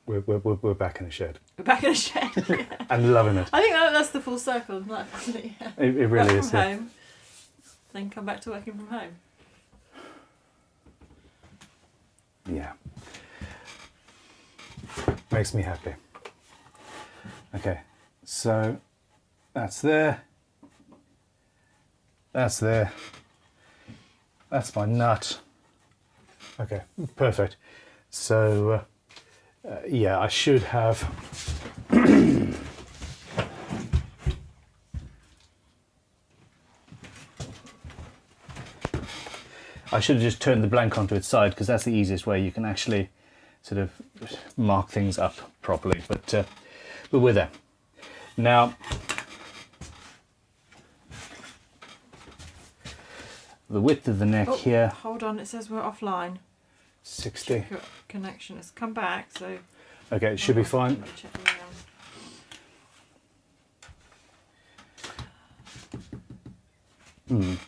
We're back in a shed. We're back in a shed. Yeah. And loving it. I think that's the full circle of life, isn't it? Yeah. It really Work is. from Yeah. home, then come back to working from home. Yeah. Makes me happy. Okay, so that's there. That's there. That's my nut. Okay, perfect. So, yeah, I should have... I should have just turned the blank onto its side because that's the easiest way you can actually sort of mark things up properly, but we're there. Now, the width of the neck here... Hold on, it says we're offline. 60. Check your connection has come back, so... Okay, it should be fine. Let me check the,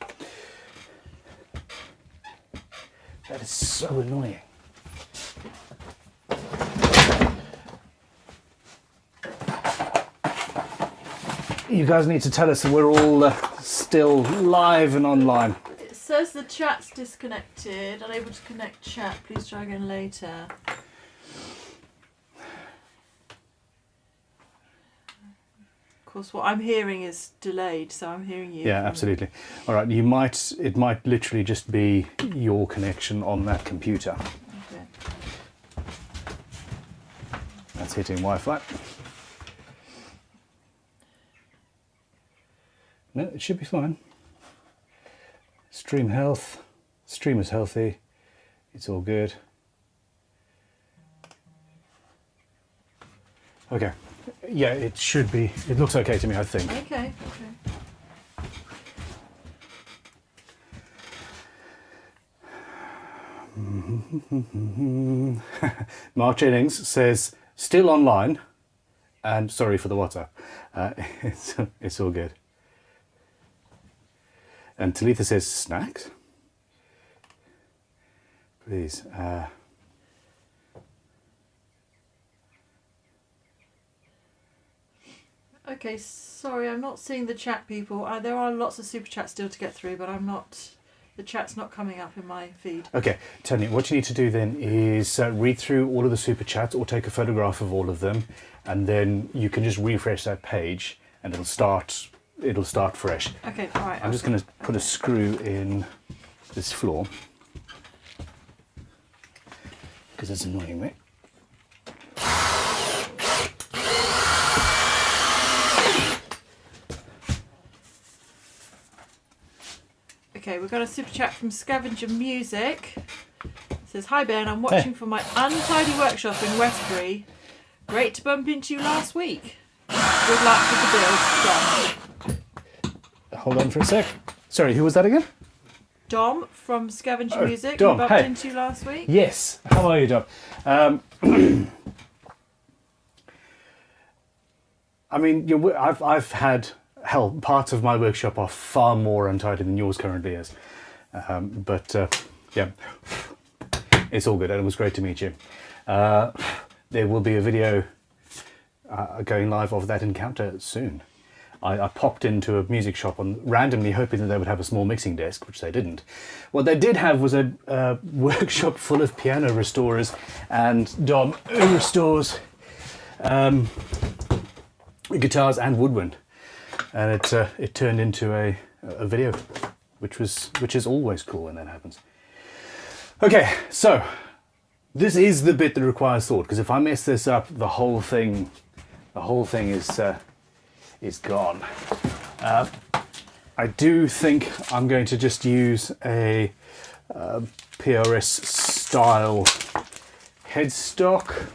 That is so annoying. You guys need to tell us that we're all still live and online. It says the chat's disconnected. Unable to connect chat. Please try again later. Of course, what I'm hearing is delayed, so I'm hearing you. Yeah, absolutely. All right, it might literally just be your connection on that computer. Okay. That's hitting Wi-Fi. No, it should be fine. Stream health. Stream is healthy. It's all good. Okay. Yeah, it should be. It looks okay to me, I think. Okay, okay. Mark Jennings says, still online, and sorry for the WhatsApp. It's all good. And Talitha says, snacks? Please. Okay, sorry, I'm not seeing the chat, people. There are lots of super chats still to get through, but I'm not. The chat's not coming up in my feed. Okay, Tanya, what you need to do then is read through all of the super chats or take a photograph of all of them, and then you can just refresh that page and it'll start fresh. Okay, all right. I'm just going to put a screw in this floor because it's annoying me. Okay, we've got a super chat from Scavenger Music. It says, hi Ben, I'm watching from my untidy workshop in Westbury. Great to bump into you last week. Good luck with the build, Dom. Hold on for a sec. Sorry, who was that again? Dom from Scavenger Music. Dom, we bumped hey. into you last week. Yes. How are you, Dom? I mean, I've had... Hell, parts of my workshop are far more untidy than yours currently is. Yeah, it's all good and it was great to meet you. There will be a video going live of that encounter soon. I popped into a music shop randomly hoping that they would have a small mixing desk, which they didn't. What they did have was a workshop full of piano restorers, and Dom restores guitars and woodwind, and it turned into a video, which is always cool when that happens. Okay, so this is the bit that requires thought, because if I mess this up, the whole thing is gone. I do think I'm going to just use a PRS style headstock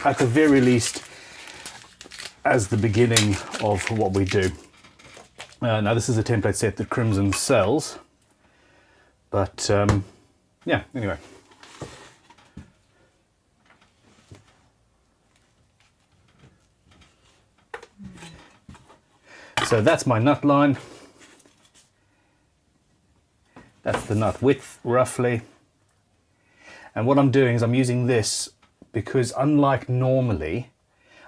at the very least as the beginning of what we do. Now this is a template set that Crimson sells, but yeah, anyway. So that's my nut line. That's the nut width, roughly. And what I'm doing is I'm using this because, unlike normally,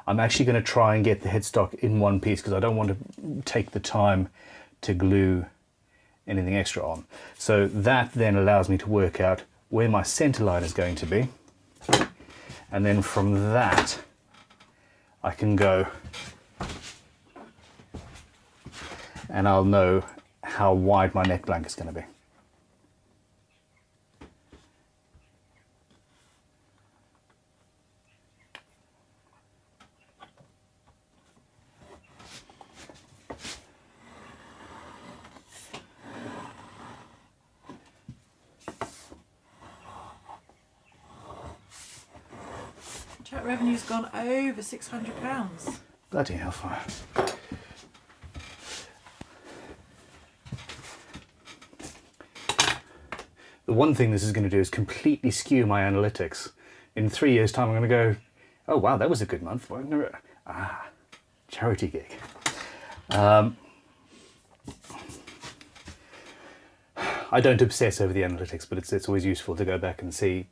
I'm actually going to try and get the headstock in one piece because I don't want to take the time to glue anything extra on. So that then allows me to work out where my center line is going to be. And then from that, I can go and I'll know how wide my neck blanket is going to be. Chat revenue's gone over £600. Bloody hellfire. The one thing this is going to do is completely skew my analytics. In 3 years' time, I'm going to go, oh wow, that was a good month. Charity gig. I don't obsess over the analytics, but it's always useful to go back and see.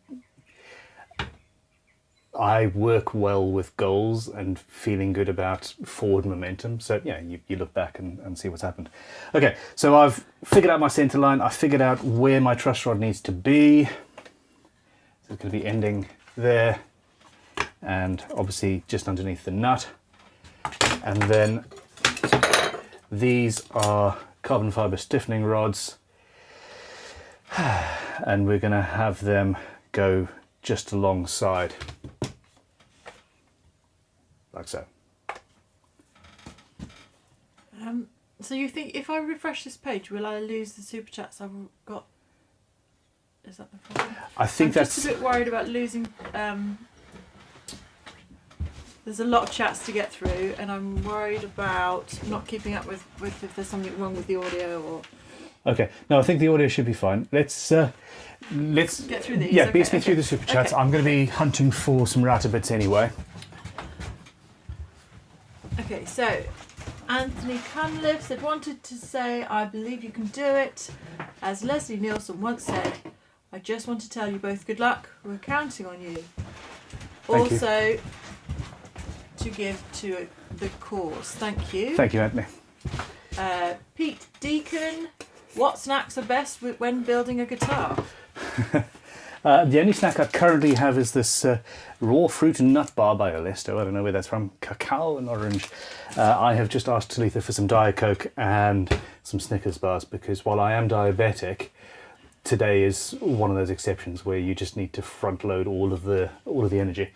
I work well with goals and feeling good about forward momentum. So yeah, you look back and see what's happened. Okay, so I've figured out my center line. I figured out where my truss rod needs to be. So it's going to be ending there and obviously just underneath the nut. And then these are carbon fiber stiffening rods. And we're going to have them go just alongside. Like so. So you think if I refresh this page, will I lose the super chats I've got? Is that the problem? I think I'm that's just a bit worried about losing. There's a lot of chats to get through, and I'm worried about not keeping up with if there's something wrong with the audio or. Okay. No, I think the audio should be fine. Let's get through these. Yeah, okay, beats me through the super chats. Okay. I'm going to be hunting for some router bits anyway. Okay, so Anthony Cunliffe said, wanted to say, I believe you can do it. As Leslie Nielsen once said, I just want to tell you both good luck. We're counting on you. Thank also, you. To give to the cause. Thank you. Thank you, Anthony. Pete Deacon, what snacks are best when building a guitar? The only snack I currently have is this raw fruit and nut bar by Olesto. I don't know where that's from. Cacao and orange. I have just asked Talitha for some Diet Coke and some Snickers bars because while I am diabetic, today is one of those exceptions where you just need to front load all of the energy.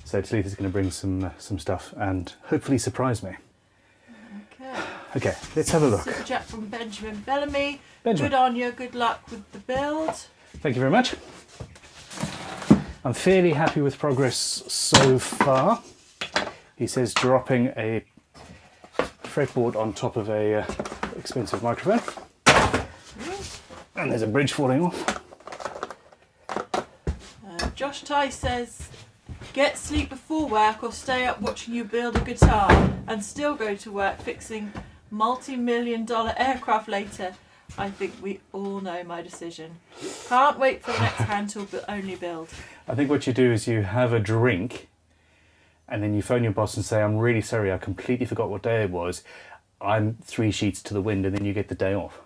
So Talitha's going to bring some stuff and hopefully surprise me. Okay. Okay, let's have a look. Super chat from Benjamin Bellamy. Benjamin. Good on you. Good luck with the build. Thank you very much. I'm fairly happy with progress so far. He says dropping a fretboard on top of a expensive microphone. And there's a bridge falling off. Josh Ty says, get sleep before work or stay up watching you build a guitar and still go to work fixing multi-million-dollar aircraft later. I think we all know my decision. Can't wait for the next hand tool, but only build. I think what you do is you have a drink and then you phone your boss and say, I'm really sorry, I completely forgot what day it was. I'm 3 sheets to the wind, and then you get the day off.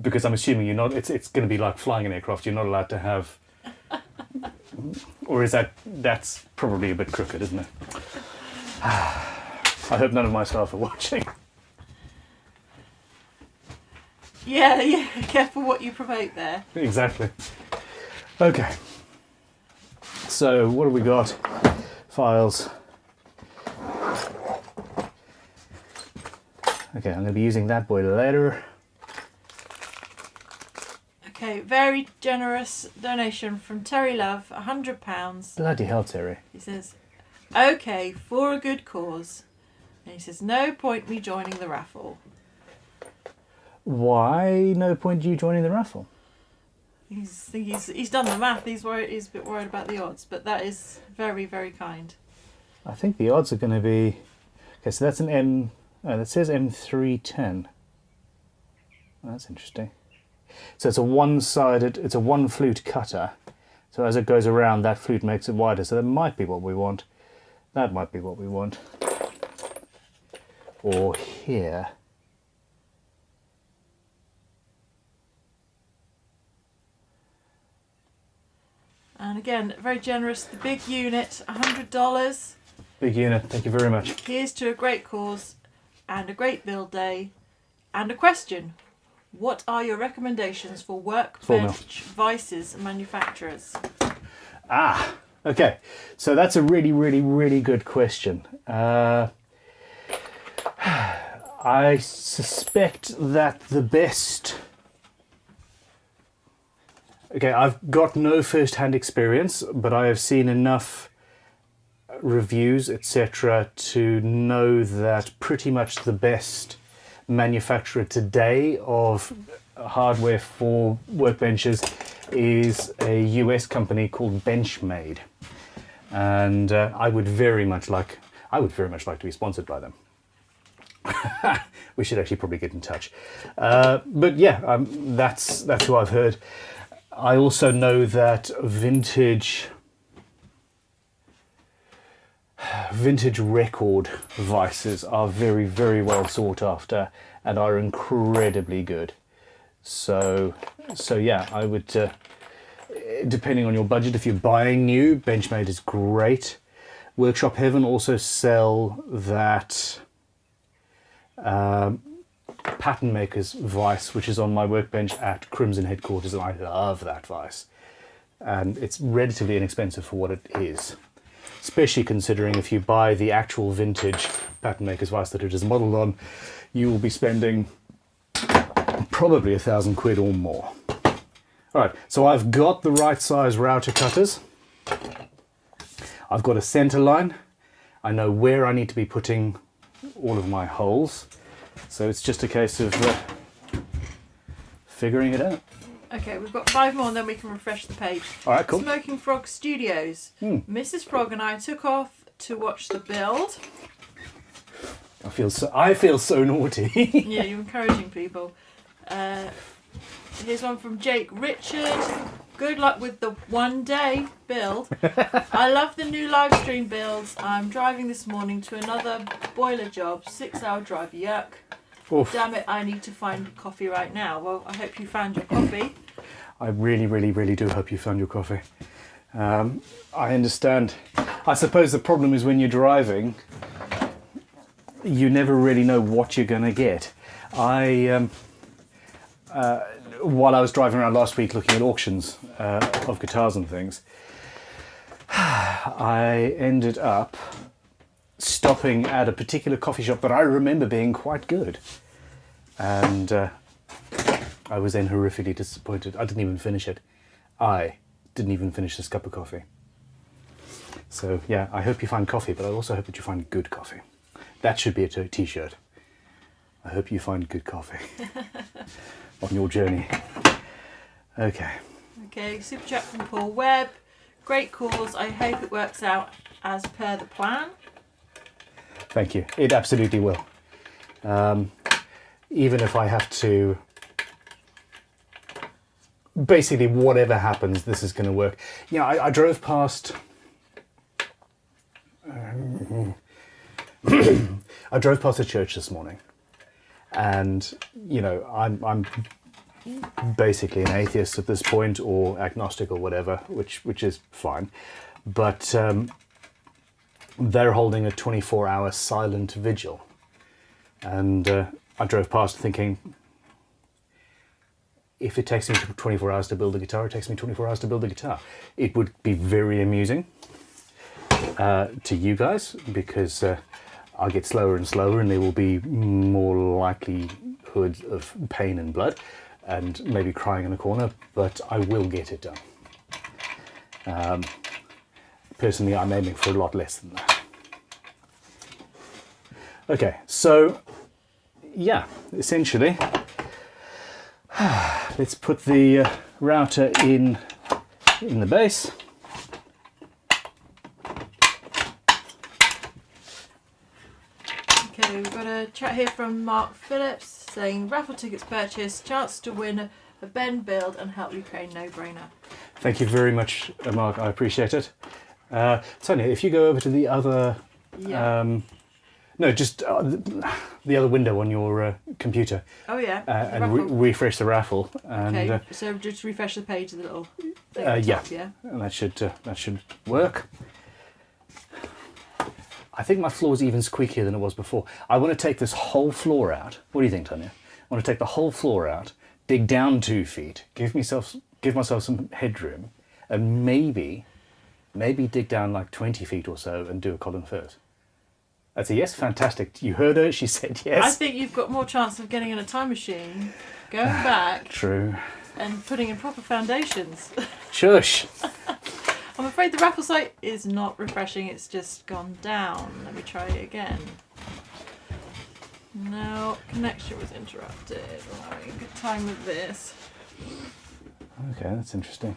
Because I'm assuming you're not, it's going to be like flying an aircraft, you're not allowed to have, or is that's probably a bit crooked, isn't it? I hope none of my staff are watching. Yeah, careful what you provoke there. Exactly. Okay. So, what have we got? Files. Okay, I'm going to be using that boy later. Okay, very generous donation from Terry Love, £100. Bloody hell, Terry. He says, okay, for a good cause. And he says, no point me joining the raffle. Why no point you joining the raffle? He's done the math. He's a bit worried about the odds, but that is very, very kind. I think the odds are going to be... Okay, so that's an M... Oh, that says M310. Oh, that's interesting. So it's a one-sided, it's a one-flute cutter. So as it goes around, that flute makes it wider. So that might be what we want. That might be what we want. Or here. And again, very generous. The big unit, $100. Big unit, thank you very much. Here's to a great cause and a great build day. And a question. What are your recommendations for workbench vices manufacturers? Ah, okay. So that's a really, really, really good question. I suspect that the best... Okay, I've got no first-hand experience, but I have seen enough reviews, etc., to know that pretty much the best manufacturer today of hardware for workbenches is a US company called Benchmade, and I would very much like to be sponsored by them. We should actually probably get in touch, but yeah, that's who I've heard. I also know that vintage record vices are very, very well sought after and are incredibly good. So yeah, I would, depending on your budget, if you're buying new, Benchmade is great. Workshop Heaven also sell that pattern maker's vice, which is on my workbench at Crimson headquarters, and I love that vice. And it's relatively inexpensive for what it is. Especially considering if you buy the actual vintage pattern maker's vice that it is modelled on, you will be spending probably £1,000 or more. Alright, so I've got the right size router cutters. I've got a centre line. I know where I need to be putting all of my holes. So it's just a case of figuring it out. Okay, we've got 5 more and then we can refresh the page. All right, cool. Smoking Frog Studios. Mrs. Frog and I took off to watch the build. I feel so naughty. Yeah, you're encouraging people. Here's one from Jake Richard. Good luck with the one-day build. I love the new live stream builds. I'm driving this morning to another boiler job. 6-hour drive. Yuck. Oof. Damn it, I need to find coffee right now. Well, I hope you found your coffee. I really, really, really do hope you found your coffee. I understand. I suppose the problem is when you're driving, you never really know what you're going to get. While I was driving around last week looking at auctions of guitars and things, I ended up stopping at a particular coffee shop that I remember being quite good. And I was then horrifically disappointed. I didn't even finish it. I didn't even finish this cup of coffee. So yeah, I hope you find coffee, but I also hope that you find good coffee. That should be a t-shirt. I hope you find good coffee on your journey. Okay. Okay, super chat from Paul Webb. Great cause. I hope it works out as per the plan. Thank you. It absolutely will. Even if I have to... Basically, whatever happens, this is going to work. Yeah, I drove past I drove past a church this morning, and you know, I'm basically an atheist at this point, or agnostic, or whatever, which is fine. But they're holding a 24-hour silent vigil, and I drove past thinking, if it takes me 24 hours to build a guitar, it takes me 24 hours to build a guitar. It would be very amusing to you guys, because I'll get slower and slower, and there will be more likelihood of pain and blood, and maybe crying in a corner, but I will get it done. Personally, I'm aiming for a lot less than that. Okay, so yeah, essentially, let's put the router in the base. Okay, we've got a chat here from Mark Phillips saying raffle tickets purchased, chance to win a Ben build and help Ukraine, no brainer. Thank you very much, Mark. I appreciate it. Sonia, if you go over to the other, no, just the other window on your computer. Oh yeah. And refresh the raffle. And, okay. So just refresh the page, the little thing yeah. top, yeah. And that should work. I think my floor is even squeakier than it was before. I want to take this whole floor out. What do you think, Tanya? I want to take the whole floor out, dig down 2 feet, give myself some headroom, and maybe dig down like 20 feet or so and do a column first. That's a yes. Fantastic. You heard her. She said yes. I think you've got more chance of getting in a time machine, going back. True. And putting in proper foundations. Shush. I'm afraid the raffle site is not refreshing. It's just gone down. Let me try it again. No, connection was interrupted. Oh, having a good time with this. Okay, that's interesting.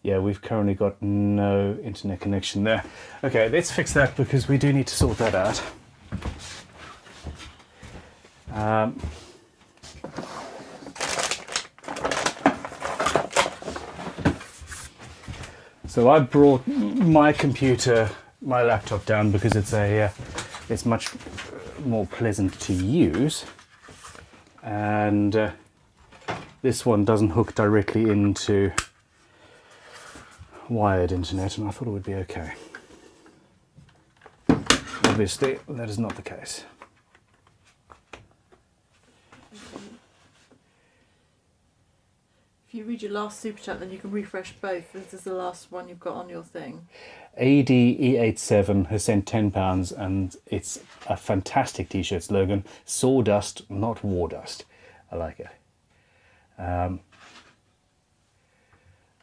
Yeah, we've currently got no internet connection there. Okay, let's fix that, because we do need to sort that out. So I brought my laptop down because it's much more pleasant to use, and this one doesn't hook directly into wired internet, and I thought it would be okay. Obviously, that is not the case. If you read your last super chat, then you can refresh both. This is the last one you've got on your thing. ADE87 has sent £10, and it's a fantastic t-shirt slogan. Sawdust, not war dust. I like it.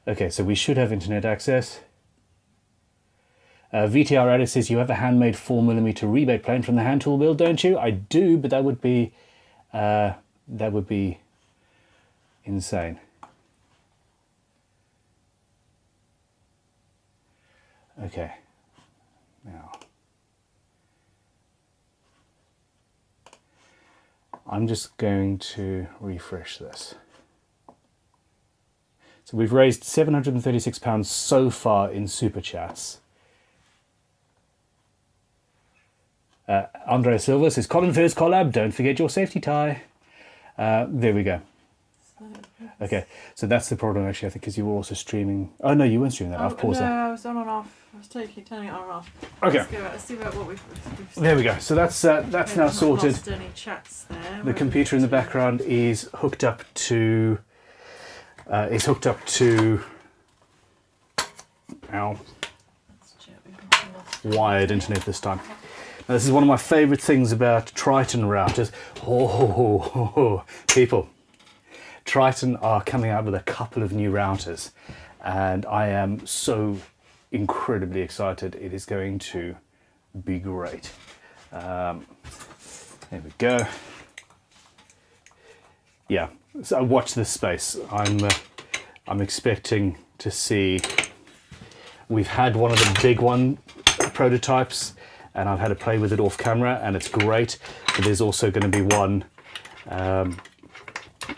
Okay, so we should have internet access. VTR Edit says, you have a handmade 4mm rebate plane from the hand tool build, don't you? I do, but that would be insane. Okay, now I'm just going to refresh this. So we've raised £736 so far in super chats. Andrea Silva says, Colin first collab, don't forget your safety tie. There we go. Okay, so that's the problem actually, I think, because you were also streaming. Oh no, you weren't streaming that. I've paused that. No, I was on and off. I was turning it on and off. Okay. Let's see what we've there we go. So that's now sorted. Lost any chats there. The computer in the background is hooked up to. Wired internet this time. Now, this is one of my favourite things about Triton routers. People. Triton are coming out with a couple of new routers, and I am so incredibly excited. It is going to be great. There we go. Yeah, so watch this space. I'm expecting to see. We've had one of the big prototypes, and I've had to play with it off camera, and it's great. But there's also going to be one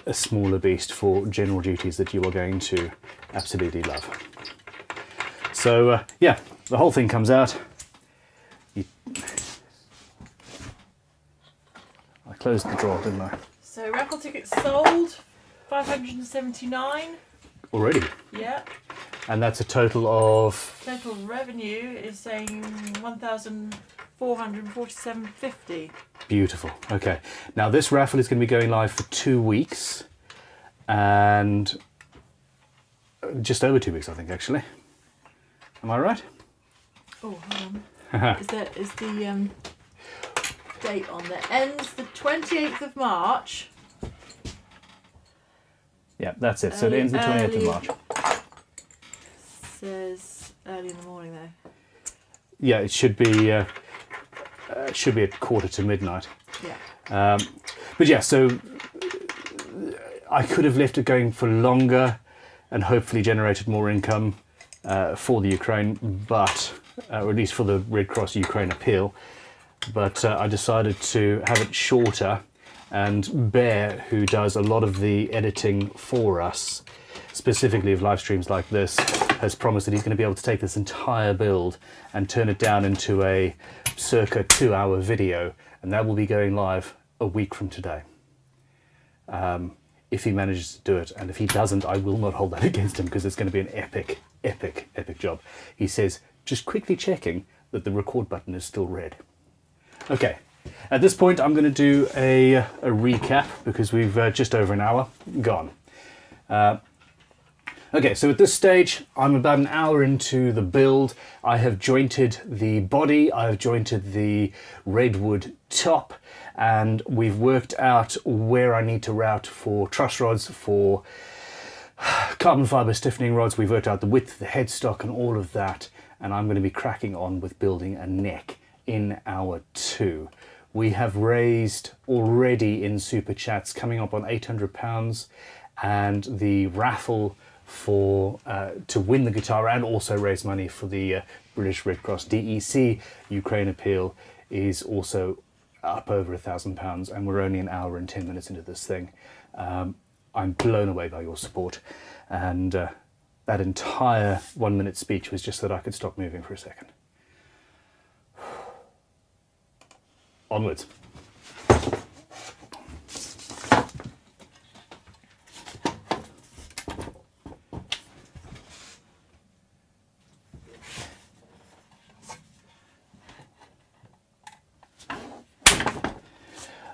a smaller beast for general duties that you are going to absolutely love. So yeah, the whole thing comes out. I closed the drawer, didn't I? So raffle tickets sold, 579. Already? Yeah. And that's a total of... Total revenue is saying 1,447.50. Beautiful. Okay. Now this raffle is going to be going live for 2 weeks. And just over 2 weeks, I think, actually. Am I right? Oh, hold on. is the date on there? Ends the 28th of March. Yeah, that's it. So it ends the 28th of March. Says early in the morning though. Yeah, it should be at 1:45 Yeah. but yeah, so I could have left it going for longer and hopefully generated more income for the Ukraine, but or at least for the Red Cross Ukraine appeal. But I decided to have it shorter, and Bear, who does a lot of the editing for us, specifically of live streams like this, has promised that he's going to be able to take this entire build and turn it down into a circa 2-hour video, and that will be going live a week from today. If he manages to do it, and if he doesn't, I will not hold that against him, because it's going to be an epic, epic, epic job. He says, just quickly checking that the record button is still red. Okay, at this point I'm going to do a recap, because we've just over an hour gone. Okay, so at this stage, I'm about an hour into the build. I have jointed the body, I have jointed the redwood top, and we've worked out where I need to route for truss rods, for carbon fibre stiffening rods. We've worked out the width, the headstock, and all of that, and I'm going to be cracking on with building a neck in hour 2. We have raised already in Super Chats coming up on £800, and the raffle for to win the guitar and also raise money for the British Red Cross DEC Ukraine appeal is also up over £1,000, and we're only an hour and 10 minutes into this thing. I'm blown away by your support, and that entire 1-minute speech was just so that I could stop moving for a second. Onwards.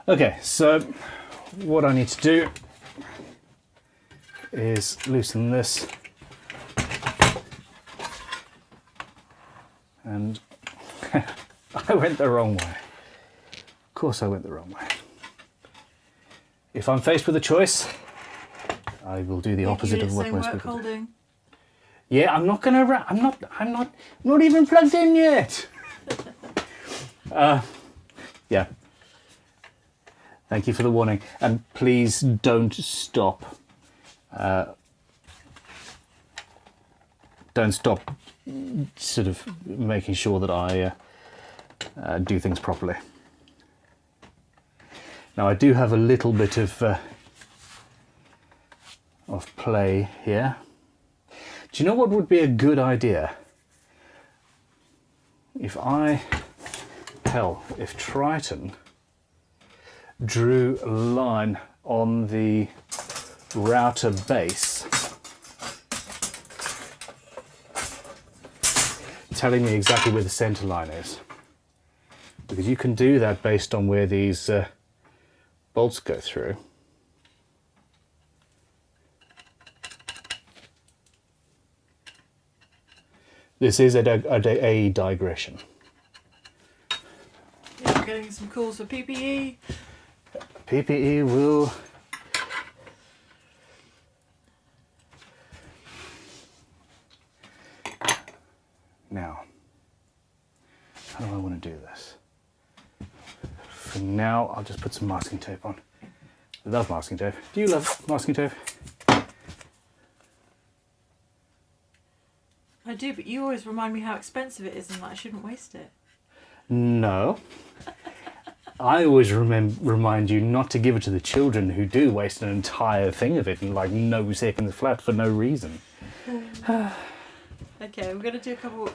Okay, so what I need to do is loosen this, and I went the wrong way. Of course I went the wrong way. If I'm faced with a choice, I will do the opposite of what most people do. Yeah, I'm not gonna. I'm not even plugged in yet. Yeah. Thank you for the warning, and please don't stop. Don't stop. Sort of making sure that I do things properly. Now I do have a little bit of play here. Do you know what would be a good idea? If Triton drew a line on the router base telling me exactly where the center line is, because you can do that based on where these bolts go through. This is a digression. Yeah, we're getting some calls for PPE. PPE will... Now, how do I want to do this? For now, I'll just put some masking tape on. I love masking tape. Do you love masking tape? I do, but you always remind me how expensive it is and that I shouldn't waste it. No. I always remind you not to give it to the children who do waste an entire thing of it in like no seconds flat for no reason. Okay, we're going to do a couple.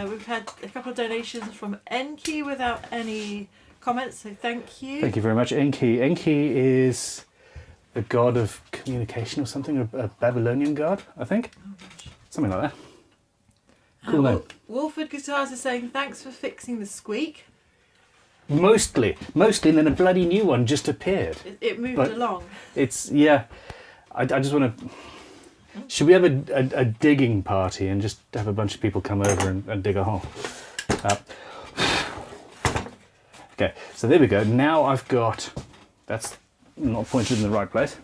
We've had a couple of donations from Enki without any comments, so thank you. Thank you very much, Enki. Enki is the god of communication or something, a Babylonian god, I think. Oh, gosh. Something like that. Cool name. Wolford Guitars is saying thanks for fixing the squeak. Mostly, and then a bloody new one just appeared. It moved But along. It's, yeah, I just want to... Should we have a digging party and just have a bunch of people come over and dig a hole? Okay, so there we go. Now I've got... That's not pointed in the right place.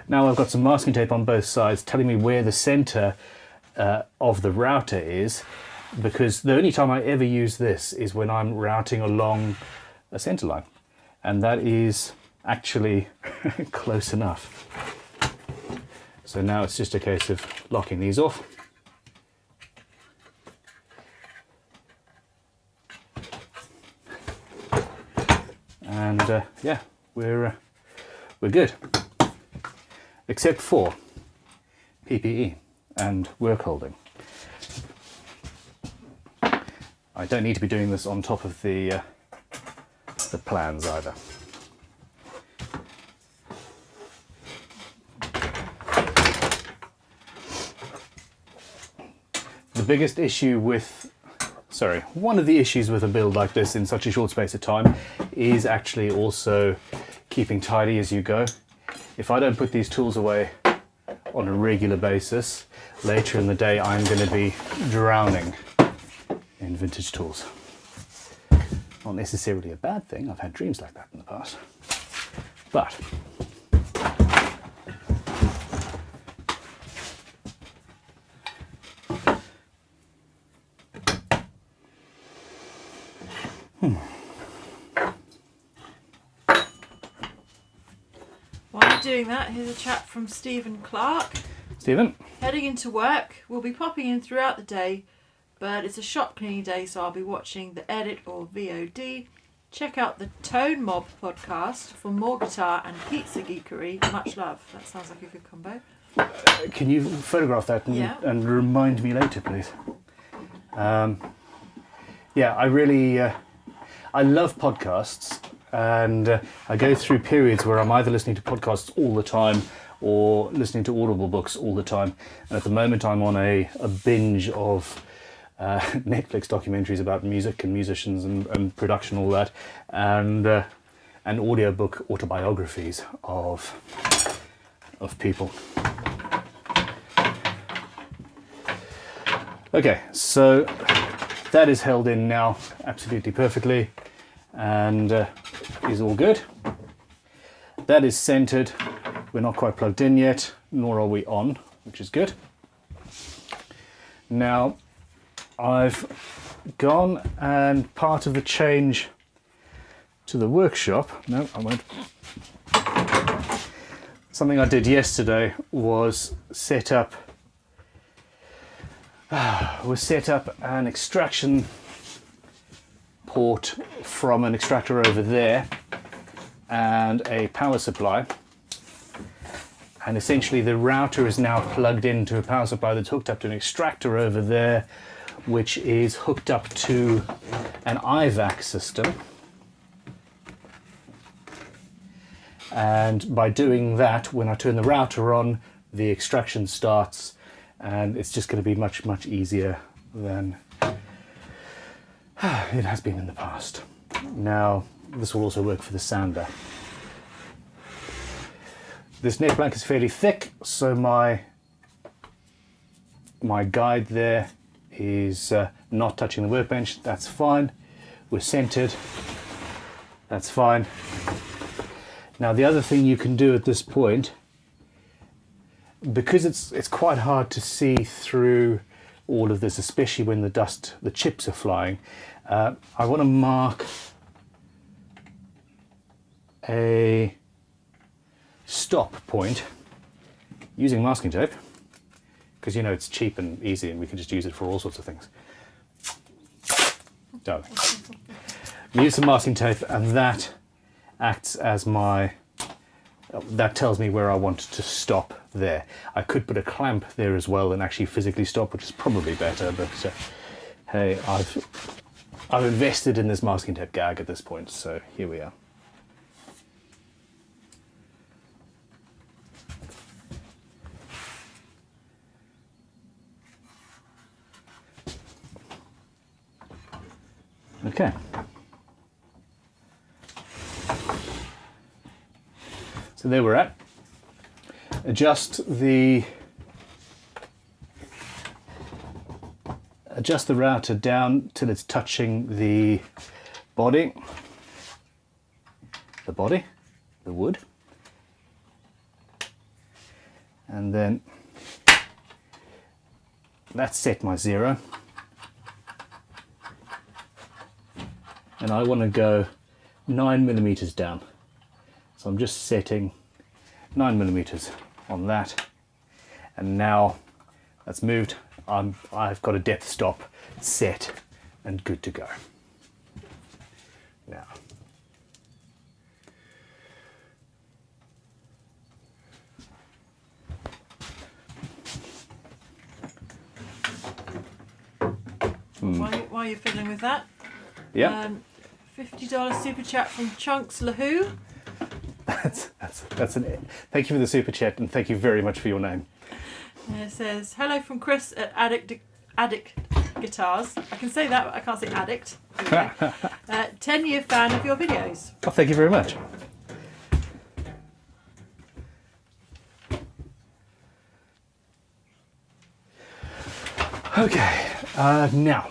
Now I've got some masking tape on both sides telling me where the center of the router is, because the only time I ever use this is when I'm routing along a center line, and that is actually close enough. So now it's just a case of locking these off. And yeah, we're good, except for PPE and work holding. I don't need to be doing this on top of the plans either. The biggest issue with, one of the issues with a build like this in such a short space of time is actually also keeping tidy as you go. If I don't put these tools away on a regular basis, later in the day I'm going to be drowning in vintage tools. Not necessarily a bad thing, I've had dreams like that in the past. But While you're doing that, here's a chat from Stephen Clark. Stephen? Heading into work, we'll be popping in throughout the day, but it's a shop cleaning day, so I'll be watching the edit or VOD. Check out the Tone Mob podcast for more guitar and pizza geekery. Much love. That sounds like a good combo. Can you photograph that and remind me later, please? Yeah, I really, I love podcasts, and I go through periods where I'm either listening to podcasts all the time or listening to Audible books all the time. And at the moment I'm on a binge of Netflix documentaries about music and musicians and production, all that, and audiobook autobiographies of people. Okay, so that is held in now absolutely perfectly and is all good. That is centered. We're not quite plugged in yet, nor are we on, which is good. Now, I've gone and part of the change to the workshop, no, I won't. Something I did yesterday was set up an extraction port from an extractor over there and a power supply. And essentially the router is now plugged into a power supply that's hooked up to an extractor over there, which is hooked up to an IVAC system. And by doing that, when I turn the router on, the extraction starts, and it's just going to be much, much easier than it has been in the past. Now, this will also work for the sander. This net blank is fairly thick, so my guide there is not touching the workbench. That's fine. We're centered. That's fine. Now the other thing you can do at this point, because it's quite hard to see through all of this, especially when the chips are flying, I want to mark a stop point using masking tape, because you know it's cheap and easy, and we can just use it for all sorts of things. Darling. Use some masking tape, and that acts as my. That tells me where I want to stop there. I could put a clamp there as well and actually physically stop, which is probably better. But hey, I've invested in this masking tape gag at this point, so here we are. Okay. So there we're at. Adjust the router down till it's touching the body, the wood, and then that's set my 0. And I want to go 9mm down. So I'm just setting 9mm on that. And now that's moved. I've got a depth stop set and good to go. Now. While you're fiddling with that, yeah. $50 super chat from Chunks Lahoo. That's an. Thank you for the super chat, and thank you very much for your name. It says hello from Chris at Addict Guitars. I can say that, but I can't say Addict. 10-year fan of your videos. Oh, thank you very much. Okay, now.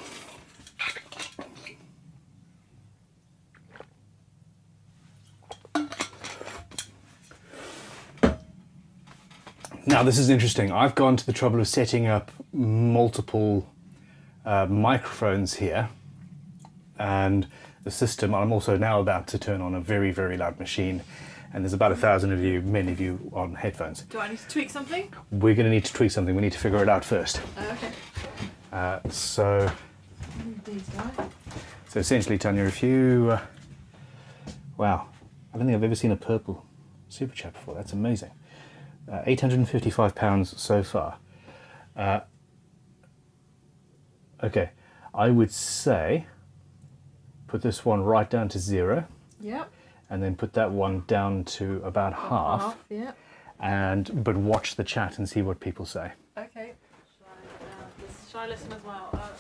Now this is interesting. I've gone to the trouble of setting up multiple microphones here, and the system. I'm also now about to turn on a very, very loud machine, and there's about 1,000 of you, many of you, on headphones. Do I need to tweak something? We're going to need to tweak something. We need to figure it out first. Okay. So These guys. essentially, Tanya, if you, wow, I don't think I've ever seen a purple super chat before. That's amazing. £855 so far. Okay, I would say put this one right down to 0. Yep. And then put that one down to about half. Yeah. But watch the chat and see what people say. Okay. Shall I listen as well? Well,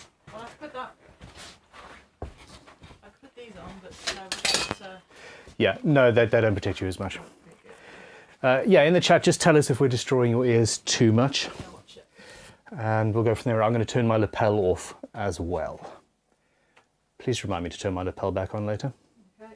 I put that. I put these on, but no, Yeah, no, they don't protect you as much. Yeah, in the chat, just tell us if we're destroying your ears too much. And we'll go from there. I'm going to turn my lapel off as well. Please remind me to turn my lapel back on later. Okay.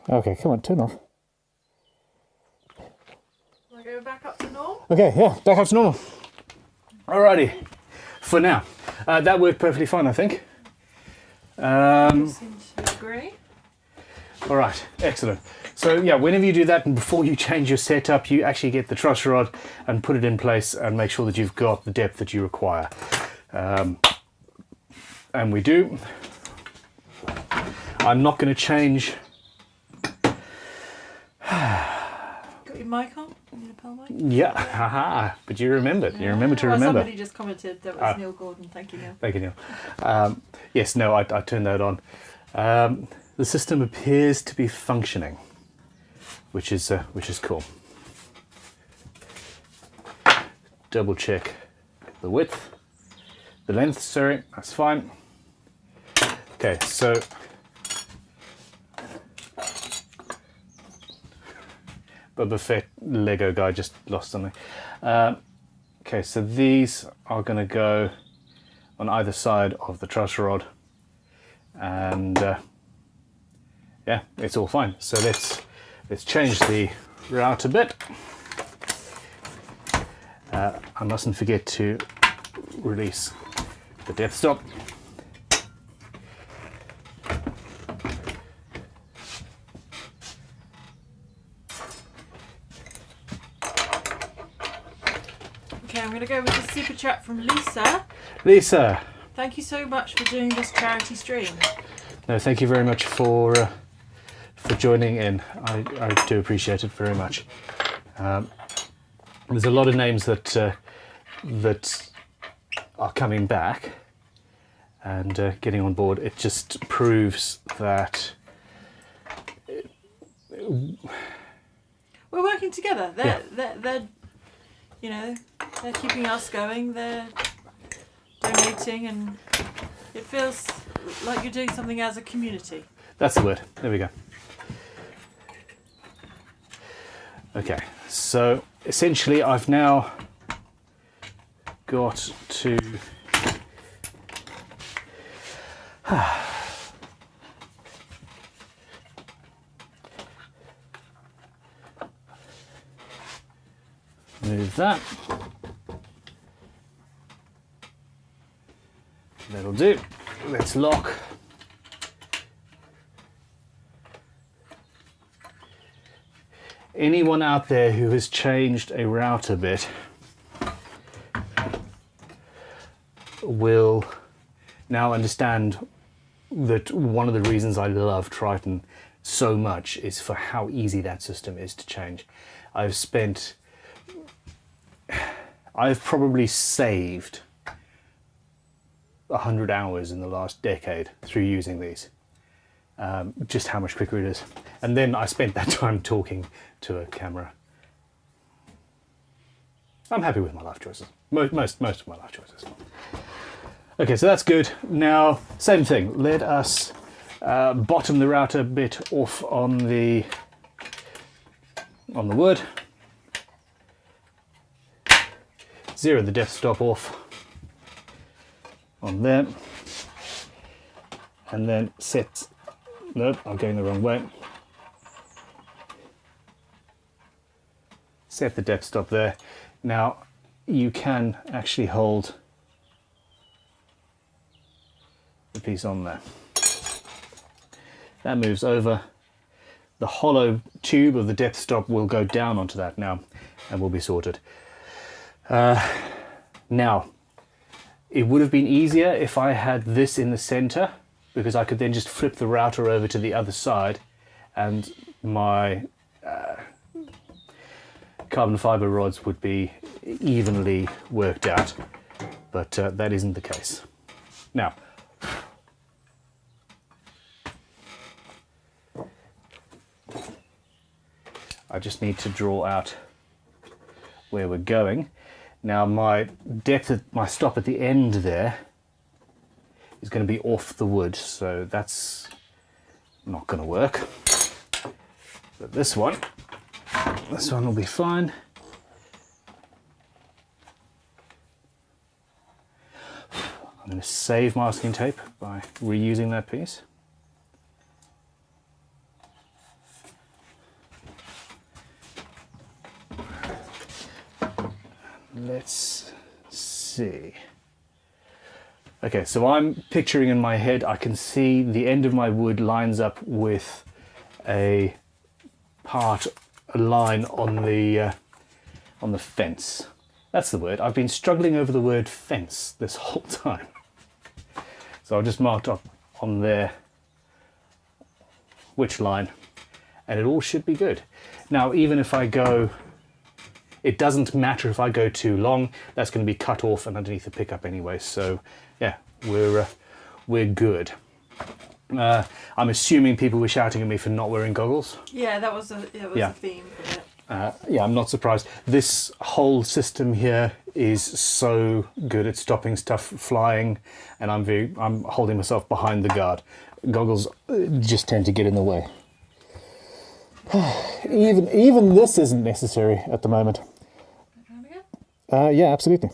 Okay, come on, turn off. Will I go back up to normal? Okay, yeah, back up to normal. Alrighty, for now. That worked perfectly fine, I think. Seem to agree. Alright, excellent. So yeah, whenever you do that and before you change your setup, you actually get the truss rod and put it in place and make sure that you've got the depth that you require. And we do. I'm not going to change. Got your mic on? You need a lapel mic? Yeah, haha, but you remembered. You remember to Well, remember. somebody just commented that was Neil Gordon. Thank you, Neil. Thank you, Neil. Yes, no, I turned that on. The system appears to be functioning, which is cool. Double check the width, the length. Sorry, that's fine. Okay, so Boba Fett Lego guy just lost something. Okay, so these are going to go on either side of the truss rod, and yeah, it's all fine. So let's change the route a bit. I mustn't forget to release the depth stop. Okay, I'm going to go with the super chat from Lisa. Lisa. Thank you so much for doing this charity stream. No, thank you very much for joining in. I do appreciate it very much. There's a lot of names that that are coming back and getting on board. It just proves that we're working together. They're you know, they're keeping us going. They're donating, and it feels like you're doing something as a community. That's the word. There we go. Okay, so essentially I've now got to move that. That'll do. Let's lock. Anyone out there who has changed a route a bit will now understand that one of the reasons I love Triton so much is for how easy that system is to change. I've probably saved 100 hours in the last decade through using these. Just how much quicker it is. And then I spent that time talking to a camera. I'm happy with my life choices. Most of my life choices. Okay, so that's good. Now, same thing. Let us bottom the router bit off on the wood. Zero the depth stop off on there. And then set. Nope, I'm going the wrong way. Set the depth stop there. Now you can actually hold the piece on there. That moves over. The hollow tube of the depth stop will go down onto that now and will be sorted. Now, it would have been easier if I had this in the center, because I could then just flip the router over to the other side and my carbon fiber rods would be evenly worked out, but that isn't the case. Now, I just need to draw out where we're going. Now my depth at my stop at the end there is going to be off the wood, so that's not going to work. But this one will be fine. I'm going to save masking tape by reusing that piece. let's see. Okay, so I'm picturing in my head, I can see the end of my wood lines up with a line on the fence. That's the word. I've been struggling over the word fence this whole time. So I've just marked up on there which line, and it all should be good. Now, even if I go, it doesn't matter if I go too long, that's going to be cut off and underneath the pickup anyway. So yeah, we're good. I'm assuming people were shouting at me for not wearing goggles. Yeah, that was a theme for it. Yeah, I'm not surprised. This whole system here is so good at stopping stuff flying, and I'm holding myself behind the guard. Goggles just tend to get in the way. Even this isn't necessary at the moment. Yeah, absolutely.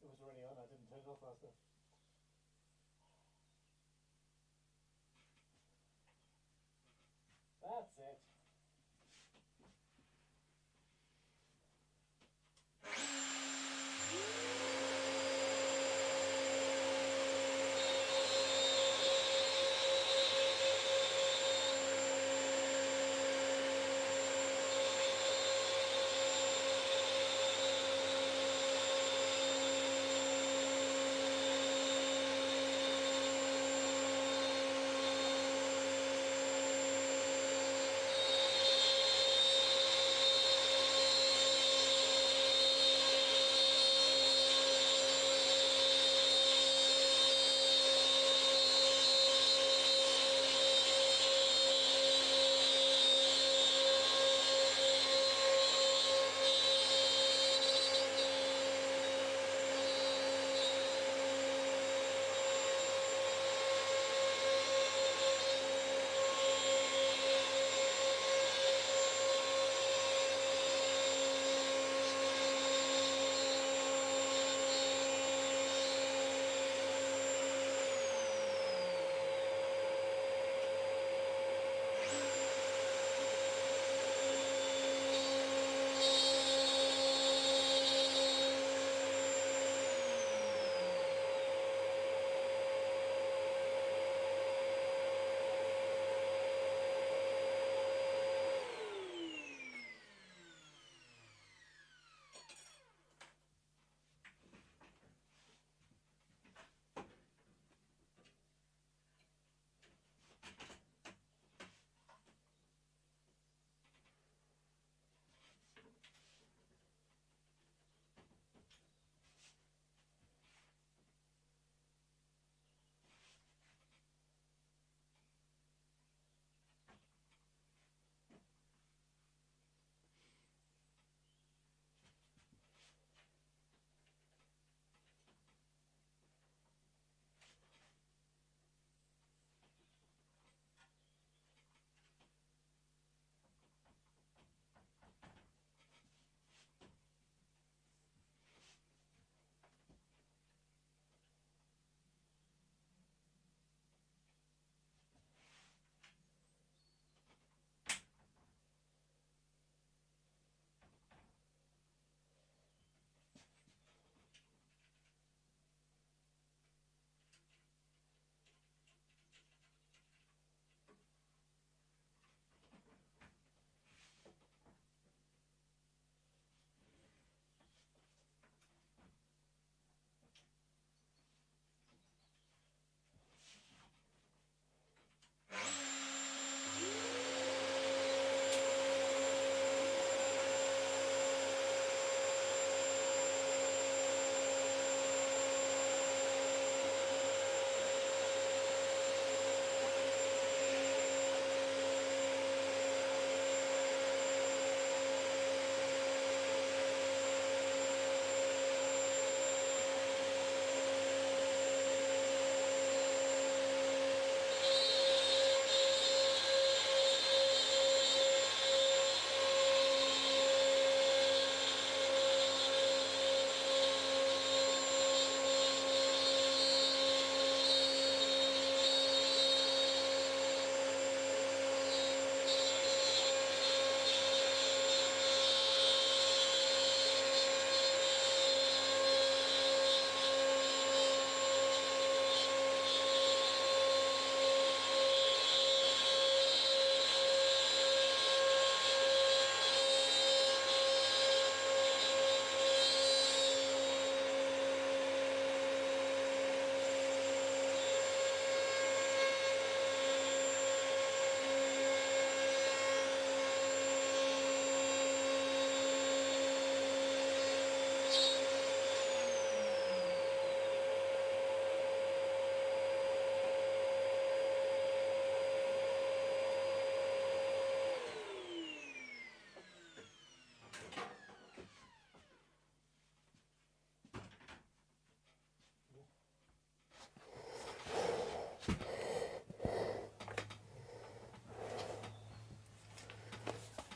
It was already on, I didn't turn it off last time. That's it.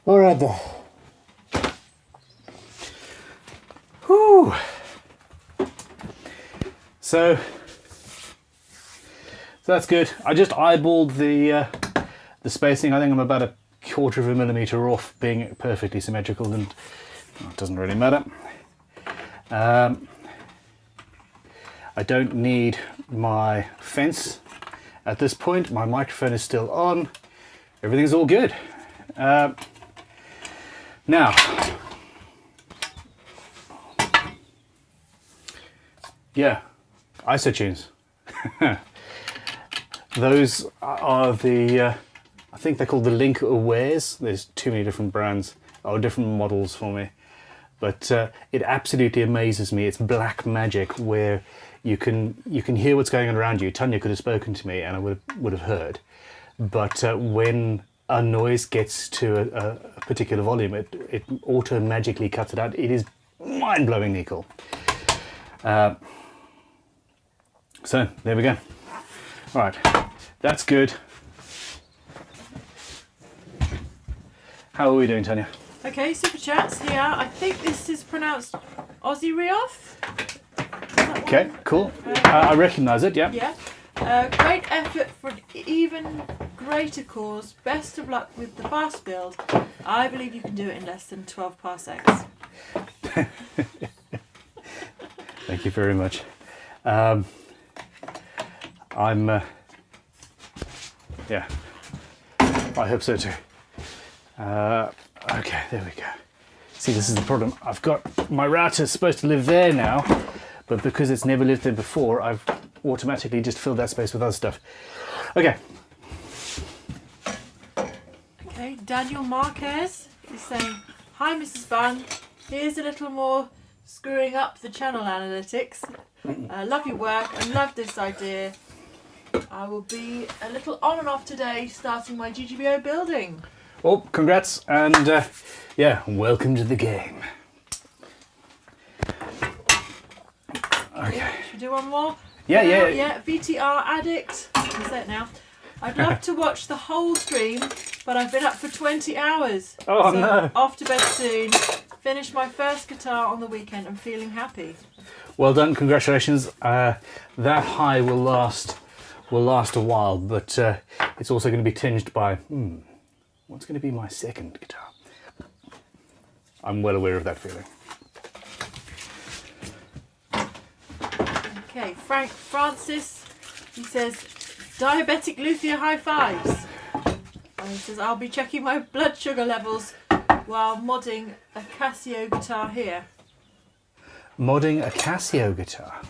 All right then. Whew. So that's good. I just eyeballed the spacing. I think I'm about 1/4 of a millimeter off being perfectly symmetrical, and well, it doesn't really matter. I don't need my fence at this point. My microphone is still on. Everything's all good. Now, yeah, ISO tunes. Those are the, I think they're called the Link Awares. There's too many different brands, or different models for me. But it absolutely amazes me. It's Blackmagic, where you can hear what's going on around you. Tanya could have spoken to me and I would have heard. But when a noise gets to a particular volume, it auto magically cuts it out. It is mind-blowingly cool. So there we go. All right, that's good. How are we doing, Tanya? Okay, super chats here. I think this is pronounced Aussie Rioth. Okay, cool. I recognise it, yeah. Yeah. Great effort for an even greater cause. Best of luck with the fast build. I believe you can do it in less than 12 parsecs. Thank you very much. Yeah, I hope so too. Okay, there we go. See, this is the problem. I've got, my router's supposed to live there now, but because it's never lived there before, I've automatically just filled that space with other stuff. Okay. Okay, Daniel Marquez is saying, hi Mrs. Bunn, here's a little more screwing up the channel analytics. Love your work and love this idea. I will be a little on and off today, starting my GGBO building. Well, congrats, and yeah, welcome to the game. Okay. Should we do one more? Yeah, yeah. Yeah, VTR Addict. I'll say it now. I'd love to watch the whole stream, but I've been up for 20 hours. Oh, so no. Off to bed soon. Finished my first guitar on the weekend and feeling happy. Well done, congratulations. That high will last a while, but it's also going to be tinged by, what's going to be my second guitar? I'm well aware of that feeling. Okay, Frank Francis, he says, diabetic luthier high fives. And he says, I'll be checking my blood sugar levels while modding a Casio guitar here. Modding a Casio guitar?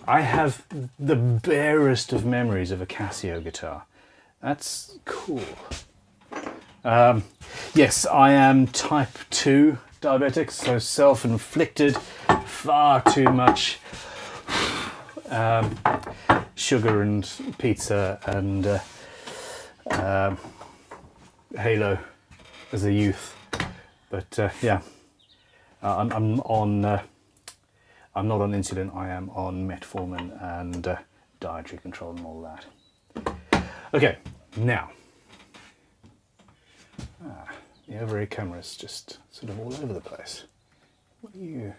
I have the barest of memories of a Casio guitar. That's cool. Yes, I am type 2 diabetic, so self-inflicted, far too much sugar and pizza and Halo as a youth. But yeah, I'm not on insulin. I am on metformin and dietary control and all that. Okay, now the overhead camera is just sort of all over the place. What are you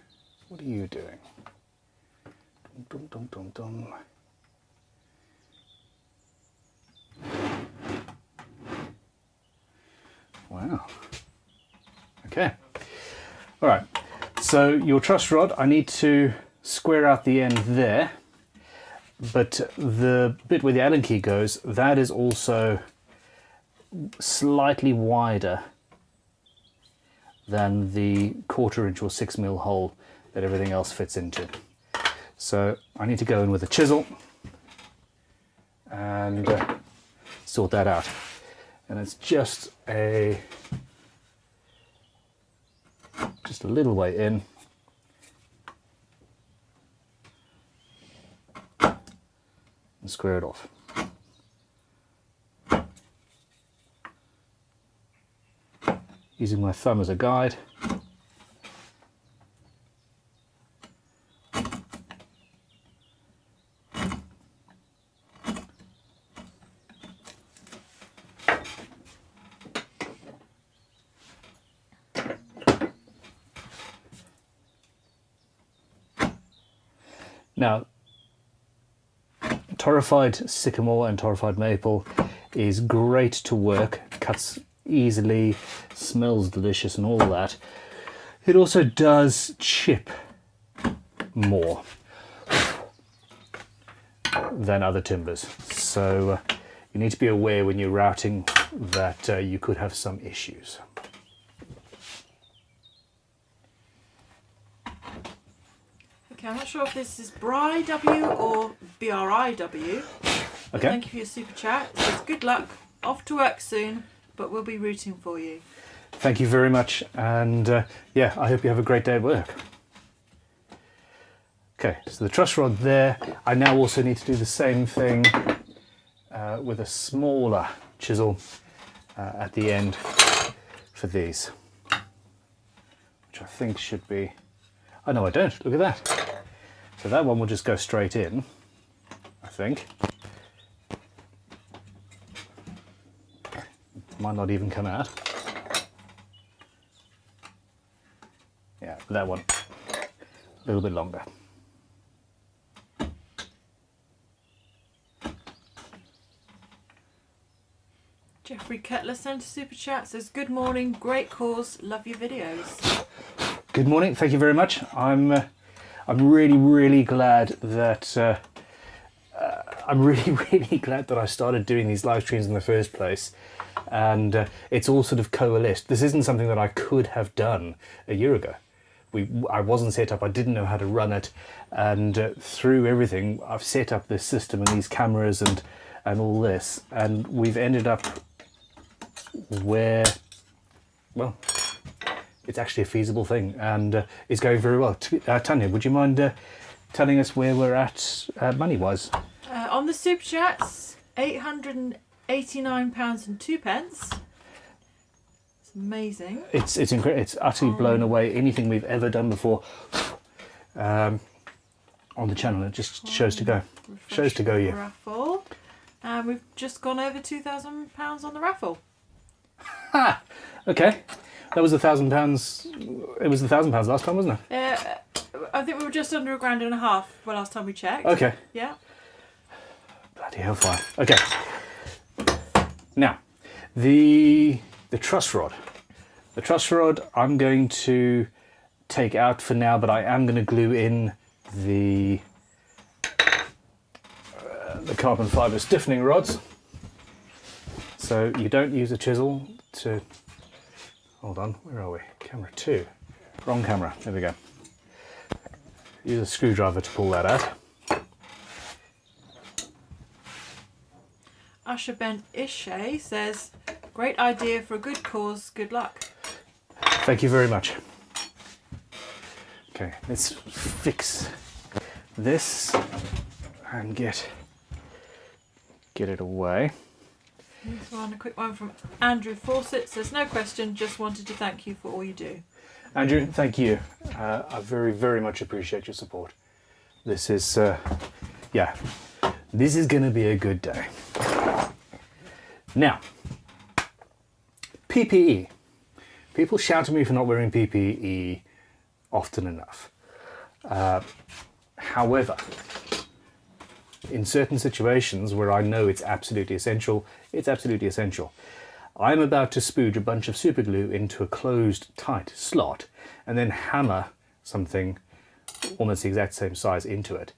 doing? Dum, dum, dum, dum, dum. Wow. Okay. All right. So your truss rod, I need to square out the end there, but the bit where the Allen key goes, that is also slightly wider than the 1/4 inch or 6mm hole that everything else fits into. So I need to go in with a chisel and sort that out. And it's just a little way in. And square it off. Using my thumb as a guide. Now, torrefied sycamore and torrefied maple is great to work, cuts easily, smells delicious and all that. It also does chip more than other timbers, so you need to be aware when you're routing that you could have some issues. Okay, I'm not sure if this is BRIW or BRIW. Okay. Thank you for your super chat. It says good luck, off to work soon, but we'll be rooting for you. Thank you very much, and yeah, I hope you have a great day at work. Okay, so the truss rod there. I now also need to do the same thing with a smaller chisel at the end for these, which I think should be... Oh no, I don't. Look at that. So that one will just go straight in, I think. Might not even come out. Yeah, but that one a little bit longer. Jeffrey Kettler sent a super chat, says good morning, great cause, love your videos. Good morning, thank you very much. I'm really glad that really glad that I started doing these live streams in the first place, and it's all sort of coalesced. This isn't something that I could have done a year ago. I wasn't set up, I didn't know how to run it, and through everything I've set up this system and these cameras and all this, and we've ended up where, well, it's actually a feasible thing, and it's going very well. Tanya, would you mind telling us where we're at money-wise? On the super chats, £889 and 2 pence. It's amazing. It's incredible. It's utterly blown away anything we've ever done before on the channel. It just shows to go. Shows to go, yeah. Raffle, and we've just gone over £2,000 on the raffle. Ha! Okay, that was £1,000. It was £1,000 last time, wasn't it? I think we were just under £1.5 grand last time we checked. Okay. Yeah. Bloody hellfire. Okay. Now, the truss rod. The truss rod I'm going to take out for now, but I am going to glue in the carbon fibre stiffening rods. So you don't use a chisel to... Hold on, where are we? Camera 2. Wrong camera. There we go. Use a screwdriver to pull that out. Usher Ben Ishay says, great idea for a good cause, good luck. Thank you very much. Okay, let's fix this and get it away. This one, a quick one from Andrew Fawcett, says, no question, just wanted to thank you for all you do. Andrew, thank you. I very much appreciate your support. This is, yeah, this is going to be a good day. Now, PPE. People shout at me for not wearing PPE often enough. However, in certain situations where I know it's absolutely essential, it's absolutely essential. I'm about to spooge a bunch of super glue into a closed, tight slot and then hammer something almost the exact same size into it.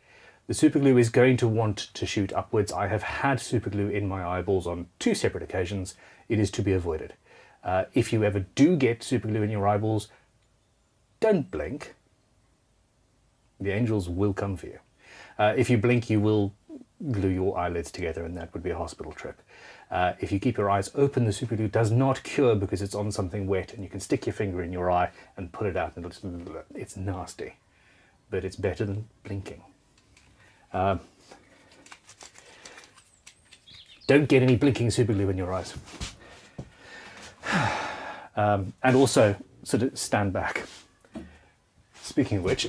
The super glue is going to want to shoot upwards. I have had super glue in my eyeballs on 2 separate occasions. It is to be avoided. If you ever do get super glue in your eyeballs, don't blink. The angels will come for you. If you blink, you will glue your eyelids together, and that would be a hospital trip. If you keep your eyes open, the super glue does not cure because it's on something wet, and you can stick your finger in your eye and pull it out, and it's nasty. But it's better than blinking. Don't get any blinking super glue in your eyes. And also, sort of stand back. Speaking of which,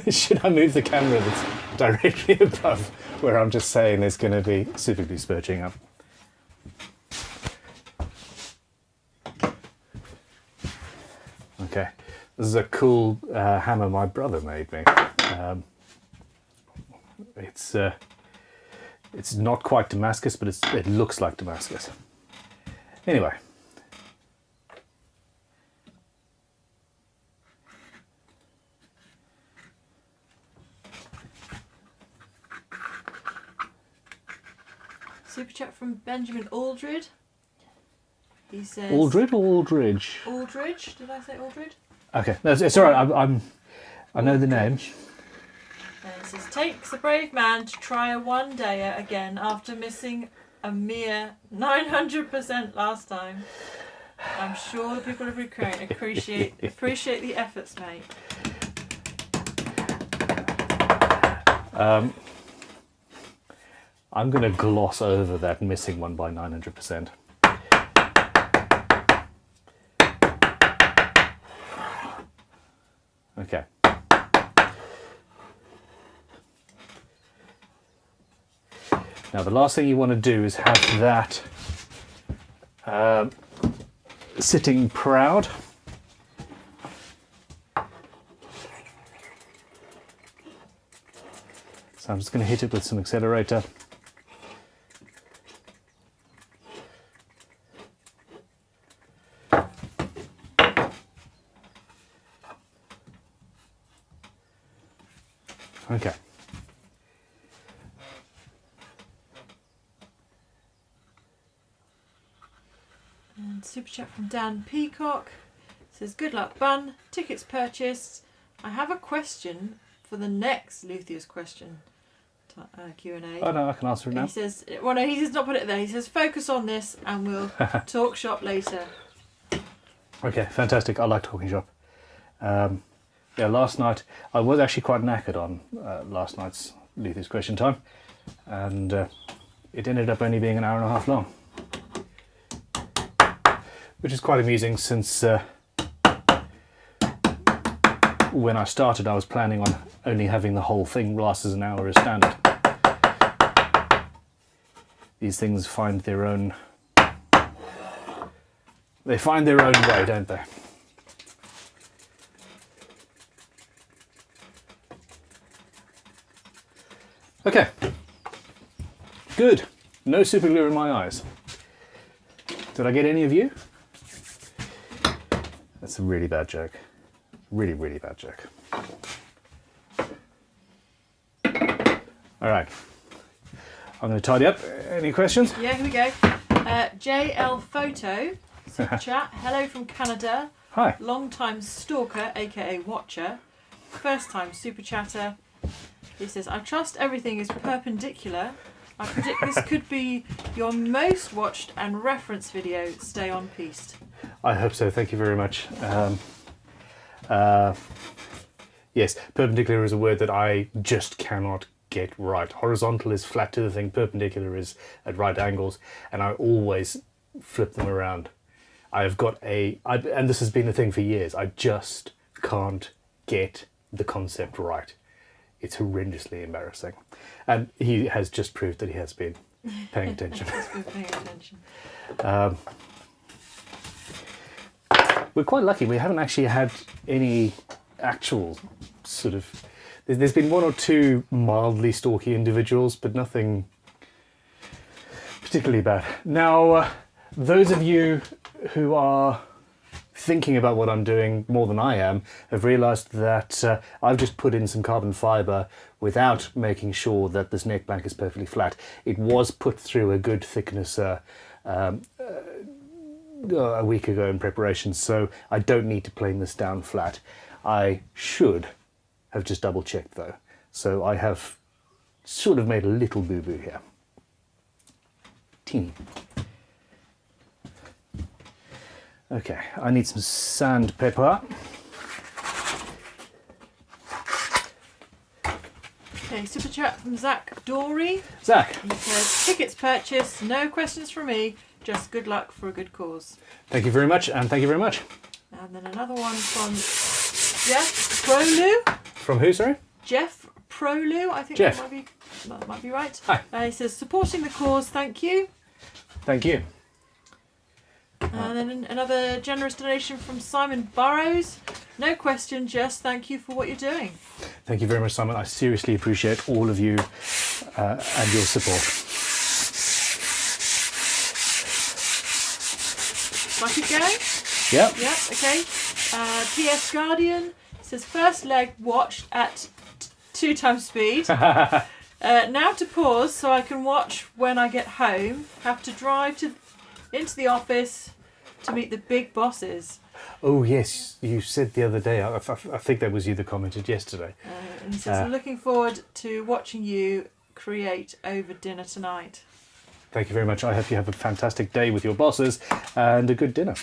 should I move the camera that's directly above where I'm just saying there's going to be super glue spurting up? Okay, this is a cool hammer my brother made me. It's not quite Damascus, but it looks like Damascus. Anyway. Super chat from Benjamin Aldred. He says Aldred or Aldridge? Aldridge. Did I say Aldred? Okay, no, it's all right. I know the name. And it says, takes a brave man to try a one-dayer again after missing a mere 900% last time. I'm sure the people of Ukraine appreciate the efforts, mate. I'm going to gloss over that missing one by 900%. Okay. Now the last thing you want to do is have that sitting proud. So I'm just going to hit it with some accelerator. Okay. And super chat from Dan Peacock says, good luck, Bun. Tickets purchased. I have a question for the next Luthier's question Q&A. Oh no, I can answer it now. He says, well no, he does not put it there. He says, focus on this and we'll talk shop later. Okay, fantastic. I like talking shop. Yeah, last night I was actually quite knackered on last night's Luthier's question time, and it ended up only being an hour and a half long, which is quite amusing since when I started I was planning on only having the whole thing last as an hour as standard. These things find their own way, don't they? Okay, good. No super glue in my eyes. Did I get any of you? That's a really bad joke. Really, really bad joke. All right, I'm going to tidy up. Any questions? Yeah, here we go. JL Photo, super chat. Hello from Canada. Hi. Long time stalker, aka watcher. First time super chatter. He says, I trust everything is perpendicular. I predict this could be your most watched and referenced video. Stay on piste. I hope so. Thank you very much. Yes, perpendicular is a word that I just cannot get right. Horizontal is flat to the thing, perpendicular is at right angles, and I always flip them around. I've got and this has been a thing for years, I just can't get the concept right. It's horrendously embarrassing. And he has just proved that he has been paying attention. He's been paying attention. We're quite lucky. We haven't actually had any actual sort of... There's been one or two mildly stalky individuals, but nothing particularly bad. Now, those of you who are thinking about what I'm doing more than I am have realised that I've just put in some carbon fibre without making sure that this neck blank is perfectly flat. It was put through a good thicknesser a week ago in preparation, so I don't need to plane this down flat. I should have just double checked though, so I have sort of made a little boo-boo here. Teeny. Okay, I need some sandpaper. Okay, super chat from Zach Dory. Zach. He says, tickets purchased, no questions from me, just good luck for a good cause. Thank you very much, and thank you very much. And then another one from Jeff Prolu. From who, sorry? Jeff Prolu, I think Jeff. that might be right. Hi. He says, supporting the cause, thank you. Thank you. And then another generous donation from Simon Burrows. No question, just thank you for what you're doing. Thank you very much, Simon. I seriously appreciate all of you and your support. Shall I keep going? Yep. Yep, okay. PS Guardian says first leg watched at 2 times speed. Now to pause so I can watch when I get home. Have to drive into the office to meet the big bosses. Oh yes, you said the other day. I think that was you that commented yesterday. And he says, looking forward to watching you create over dinner tonight. Thank you very much. I hope you have a fantastic day with your bosses and a good dinner.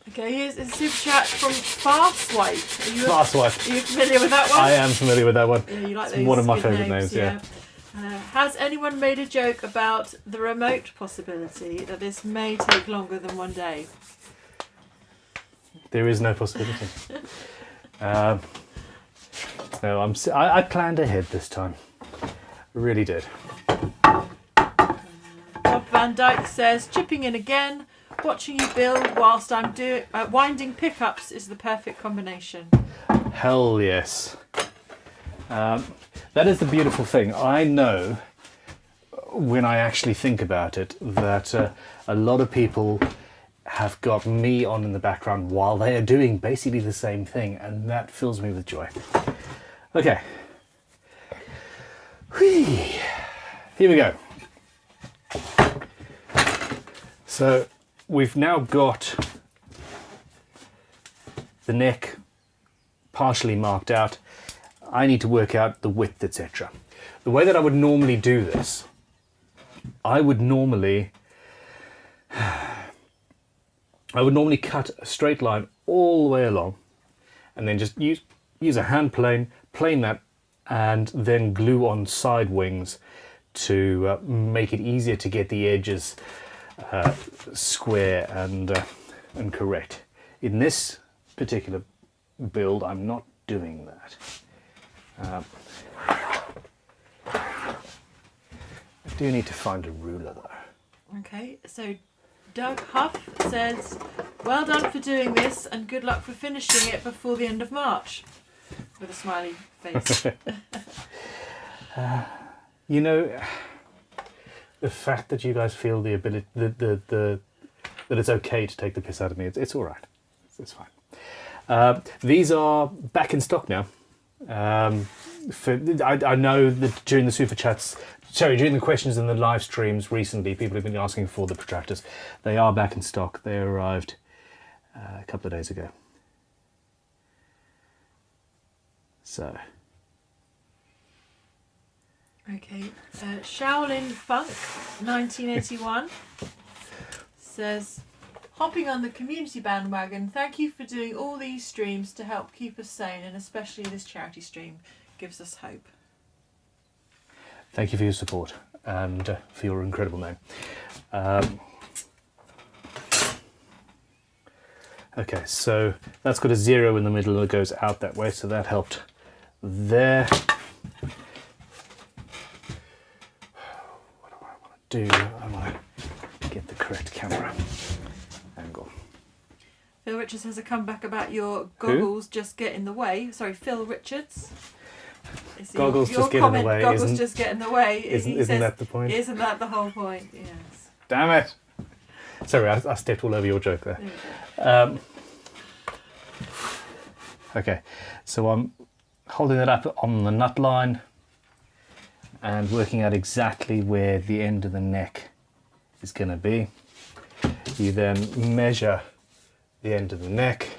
Okay, here's a super chat from Farswipe. Farswipe. Are you familiar with that one? I am familiar with that one. Yeah, you like It's those one of my good favourite names, yeah. Has anyone made a joke about the remote possibility that this may take longer than 1 day? There is no possibility. No, I planned ahead this time. I really did. Bob Van Dyke says, chipping in again. Watching you build whilst I'm winding pickups is the perfect combination. Hell yes. That is the beautiful thing. I know when I actually think about it that a lot of people have got me on in the background while they are doing basically the same thing, and that fills me with joy. Okay. Whee. Here we go. So we've now got the neck partially marked out. I need to work out the width, etc. The way that I would normally do this, I would normally cut a straight line all the way along and then just use a hand plane, plane that, and then glue on side wings to make it easier to get the edges square and correct. In this particular build, I'm not doing that. I do need to find a ruler though. Okay, so Doug Huff says, well done for doing this and good luck for finishing it before the end of March. With a smiley face. You know, the fact that you guys feel the ability, that it's okay to take the piss out of me, it's all right. It's fine. These are back in stock now. I know that during the super chats, during the questions in the live streams recently, people have been asking for the protractors. They are back in stock. They arrived a couple of days ago. So. Okay, Shaolin Funk 1981 says, hopping on the community bandwagon, thank you for doing all these streams to help keep us sane, and especially this charity stream gives us hope. Thank you for your support and for your incredible name. Okay, so that's got a 0 in the middle that goes out that way, so that helped there. What do I want to do? I want to get the correct camera angle. Phil Richards has a comeback about your goggles just get in the way. Sorry, Phil Richards. Goggles just get in the way. Goggles just get in the way. Isn't that the point? Isn't that the whole point? Yes. Damn it! Sorry, I stepped all over your joke there. Okay, so I'm holding it up on the nut line and working out exactly where the end of the neck is going to be. You then measure the end of the neck.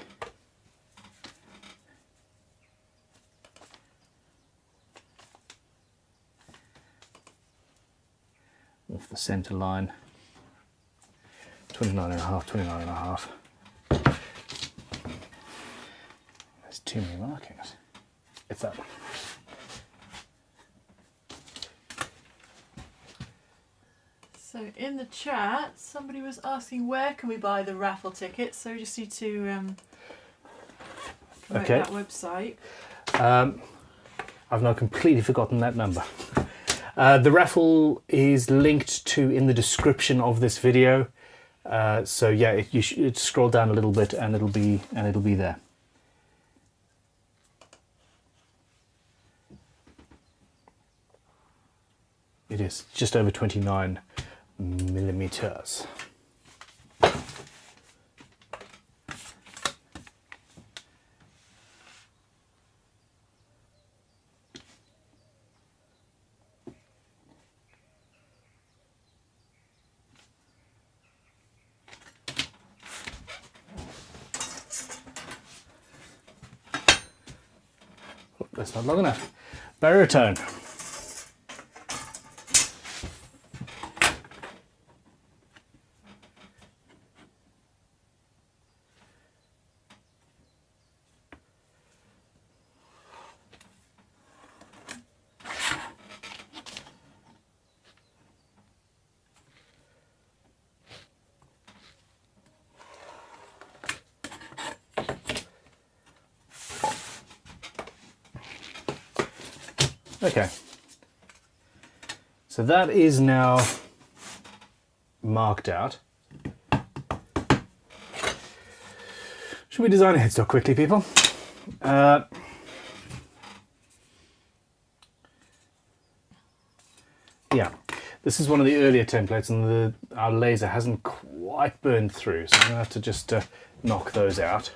Off the center line, 29.5, 29.5. There's too many markings. It's that one. So in the chat, somebody was asking where can we buy the raffle tickets. So we just need to promote that website. I've now completely forgotten that number. The raffle is linked to in the description of this video. So yeah, you should scroll down a little bit and it'll be there. It is just over 29 millimeters. Oh, that's not long enough. Baritone. Okay, so that is now marked out. Should we design a headstock quickly, people? Yeah, this is one of the earlier templates and our laser hasn't quite burned through, so I'm going to have to just knock those out.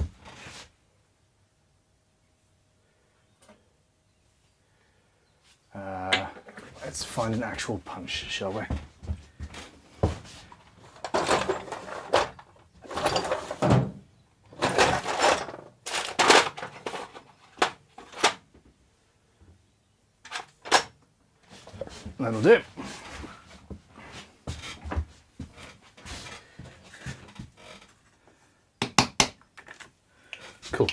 Let's find an actual punch, shall we? That'll do. Cool.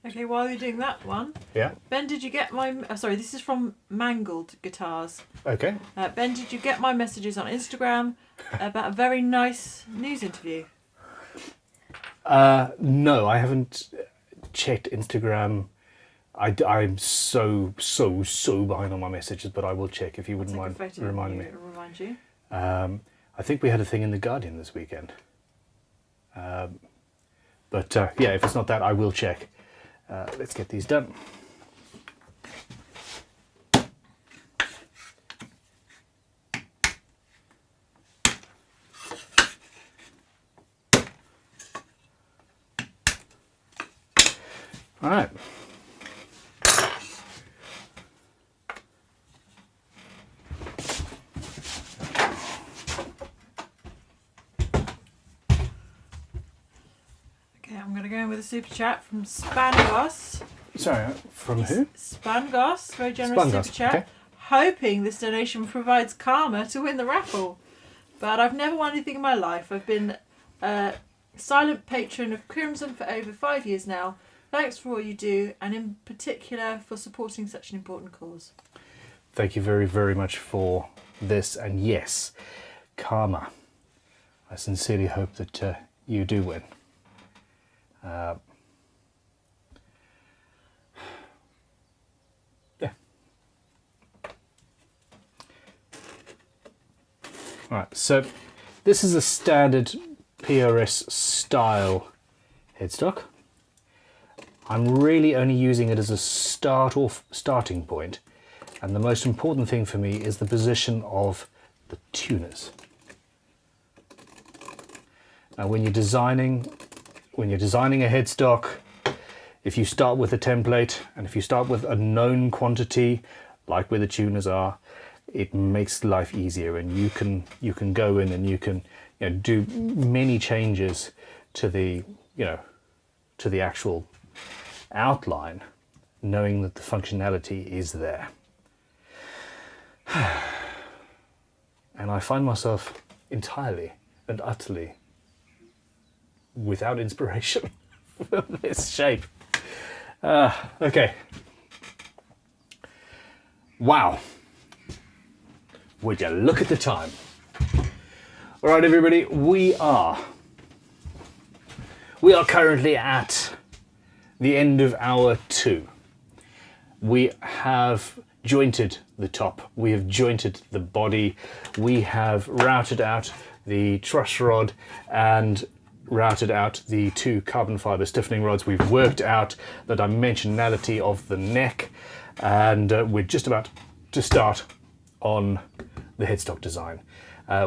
Okay, while you're doing that one, Yeah. Ben, did you get my... sorry, this is from Mangled Guitars. Okay. Ben, did you get my messages on Instagram about a very nice news interview? No, I haven't checked Instagram. I'm so behind on my messages, but I will check if you wouldn't mind reminding me. Remind you. I think we had a thing in The Guardian this weekend. But yeah, if it's not that, I will check. Let's get these done. All right. Okay, I'm going to go in with a super chat from Spangos. Sorry, from who? Spangos, very generous Spangos, super chat. okay. Hoping this donation provides karma to win the raffle. But I've never won anything in my life. I've been a silent patron of Crimson for over 5 years now. Thanks for all you do, and in particular for supporting such an important cause. Thank you very, very much for this. And yes, karma. I sincerely hope that you do win. Yeah. Right, so this is a standard PRS style headstock. I'm really only using it as a starting point, and the most important thing for me is the position of the tuners. Now, when you're designing a headstock, if you start with a template and if you start with a known quantity, like where the tuners are, it makes life easier, and you can go in and you can do many changes to the to the actual outline, knowing that the functionality is there. And I find myself entirely and utterly without inspiration for this shape. Okay. Wow. Would you look at the time? All right, everybody, we are currently at the end of hour 2. We have jointed the top, we have jointed the body, we have routed out the truss rod and routed out the 2 carbon fiber stiffening rods. We've worked out the dimensionality of the neck, and we're just about to start on the headstock design.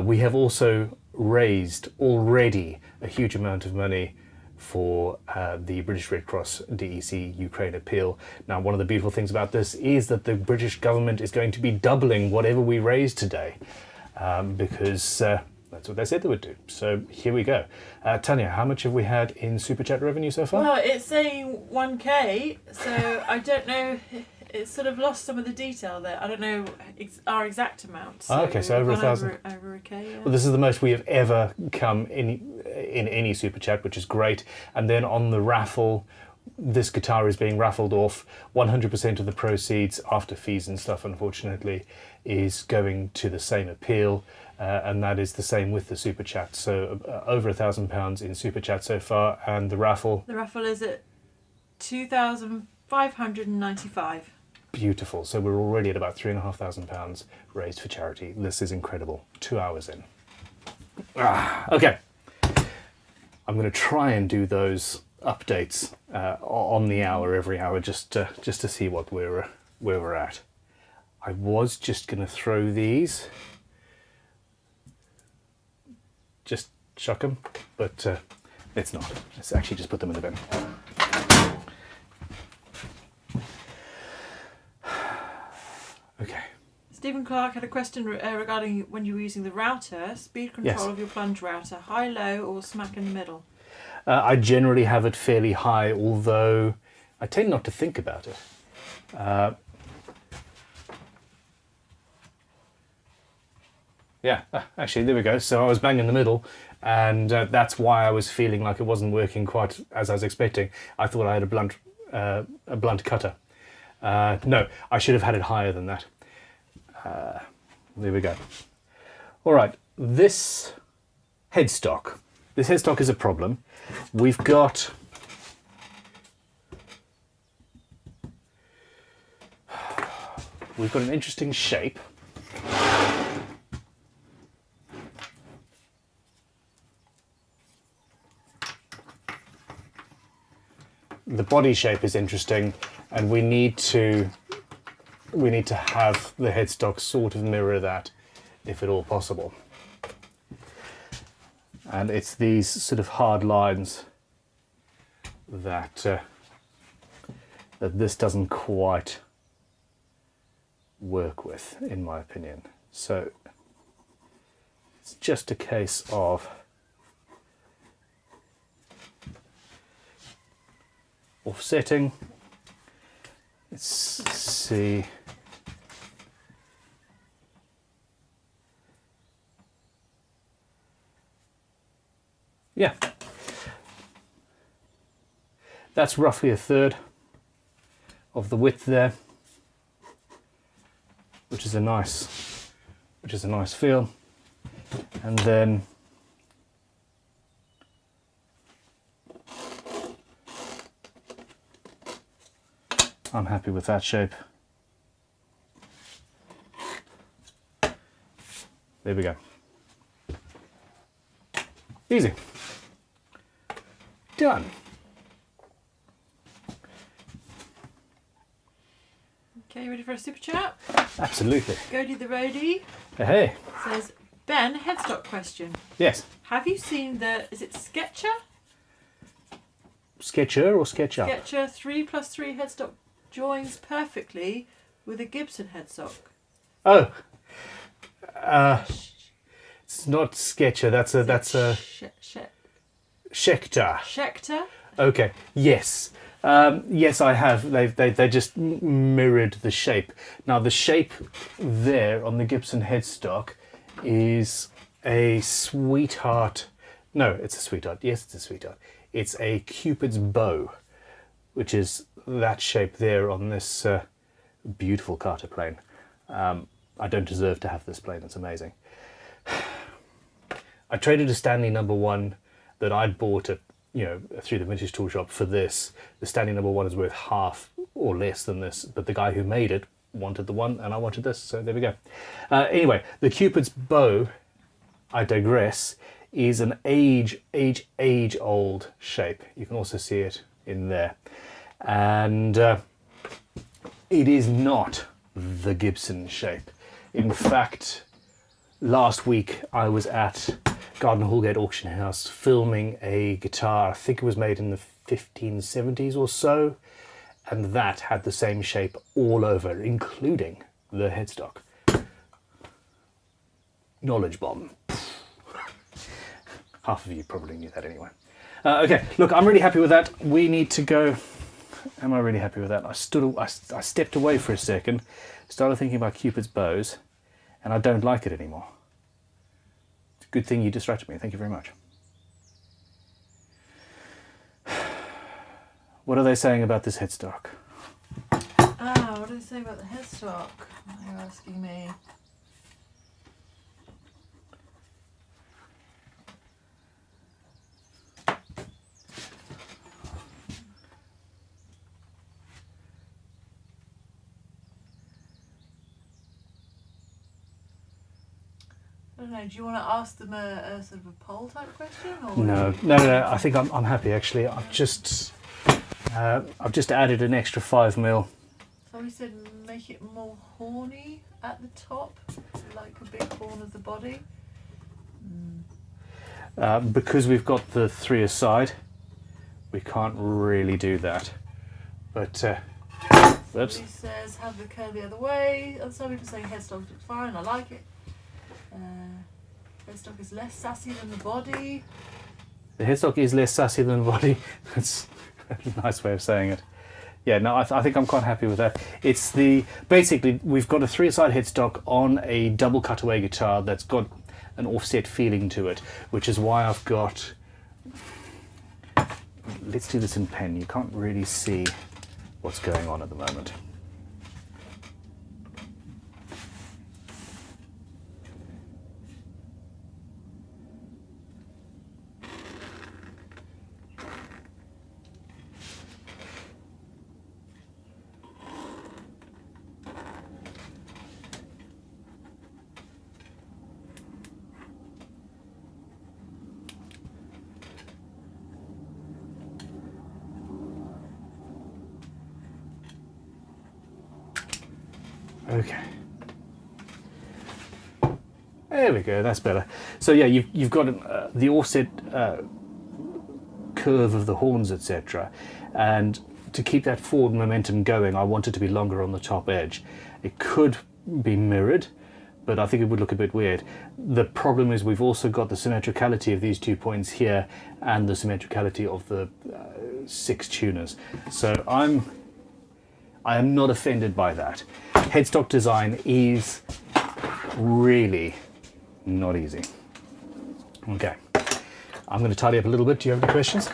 We have also raised already a huge amount of money for the British Red Cross DEC Ukraine appeal. Now, one of the beautiful things about this is that the British government is going to be doubling whatever we raise today, because that's what they said they would do. So here we go. Tanya, how much have we had in Super Chat revenue so far? Well, it's saying 1k, so I don't know. It's sort of lost some of the detail there. I don't know our exact amount. So okay, so over 1,000. Over a K, yeah. Well, this is the most we have ever come in any Super Chat, which is great. And then on the raffle, this guitar is being raffled off. 100% of the proceeds, after fees and stuff, unfortunately, is going to the same appeal. And that is the same with the Super Chat. So over £1,000 in Super Chat so far. And the raffle? The raffle is at 2,595. Beautiful. So we're already at about £3,500 raised for charity. This is incredible. 2 hours in. Okay. I'm going to try and do those updates on the hour every hour, just to see what where we're at. I was just going to throw these, just chuck them, but it's not. Let's actually just put them in the bin. Okay. Stephen Clark had a question regarding when you were using the router, speed control of your plunge router, high, low, or smack in the middle? I generally have it fairly high, although I tend not to think about it. Yeah, actually, there we go. So I was bang in the middle, and that's why I was feeling like it wasn't working quite as I was expecting. I thought I had a blunt cutter. No, I should have had it higher than that. There we go. All right, this headstock is a problem. We've got an interesting shape. The body shape is interesting, and we need to have the headstock sort of mirror that, if at all possible. And it's these sort of hard lines that that this doesn't quite work with, in my opinion. So it's just a case of offsetting. Let's see. Yeah, that's roughly a third of the width there, which is a nice feel. And then I'm happy with that shape. There we go. Easy. Done. Okay, ready for a super chat? Absolutely. Gody the Roadie Hey. says, Ben, headstock question. Yes. Have you seen is it Sketcher? Sketcher or SketchUp? Sketcher 3+3 headstock joins perfectly with a Gibson headstock. Oh. It's not Sketcher, that's a Schecter. Schecter? Okay, yes. Yes, I have. They just mirrored the shape. Now, the shape there on the Gibson headstock is a sweetheart. No, it's a sweetheart. Yes, it's a sweetheart. It's a Cupid's bow, which is that shape there on this beautiful Carter plane. I don't deserve to have this plane. It's amazing. I traded a Stanley #1 that I'd bought at you know, through the vintage tool shop for this. The standing number one is worth half or less than this, but the guy who made it wanted the one and I wanted this, so there we go. Anyway, the Cupid's bow, I digress, is an age old shape. You can also see it in there. And it is not the Gibson shape. In fact, last week I was at Garden Hallgate Auction House filming a guitar, I think it was made in the 1570s or so, and that had the same shape all over, including the headstock. Knowledge bomb. Half of you probably knew that anyway. Okay, look, I'm really happy with that. We need to go. Am I really happy with that? I stepped away for a second, started thinking about Cupid's bows, and I don't like it anymore. It's a good thing you distracted me. Thank you very much. What are they saying about this headstock? What are they saying about the headstock? You're asking me. I don't know, do you want to ask them a sort of a poll type question? Or No. I think I'm happy actually. I've just added an extra 5mm. Somebody said make it more horny at the top, like a big horn of the body. Because we've got the 3 aside, we can't really do that. But whoops. Somebody says have the curve the other way. Some people saying headstock looks fine. I like it. Headstock is less sassy than the body. The headstock is less sassy than the body. That's a nice way of saying it. Yeah, no, I think I'm quite happy with that. It's basically we've got a 3-aside headstock on a double cutaway guitar that's got an offset feeling to it, which is why I've got. Let's do this in pen. You can't really see what's going on at the moment. Okay. There we go, that's better. So yeah, you've got the offset curve of the horns, etc. And to keep that forward momentum going, I want it to be longer on the top edge. It could be mirrored, but I think it would look a bit weird. The problem is we've also got the symmetricality of these 2 points here and the symmetricality of the 6 tuners. So I am not offended by that. Headstock design is really not easy. Okay, I'm going to tidy up a little bit. Do you have any questions?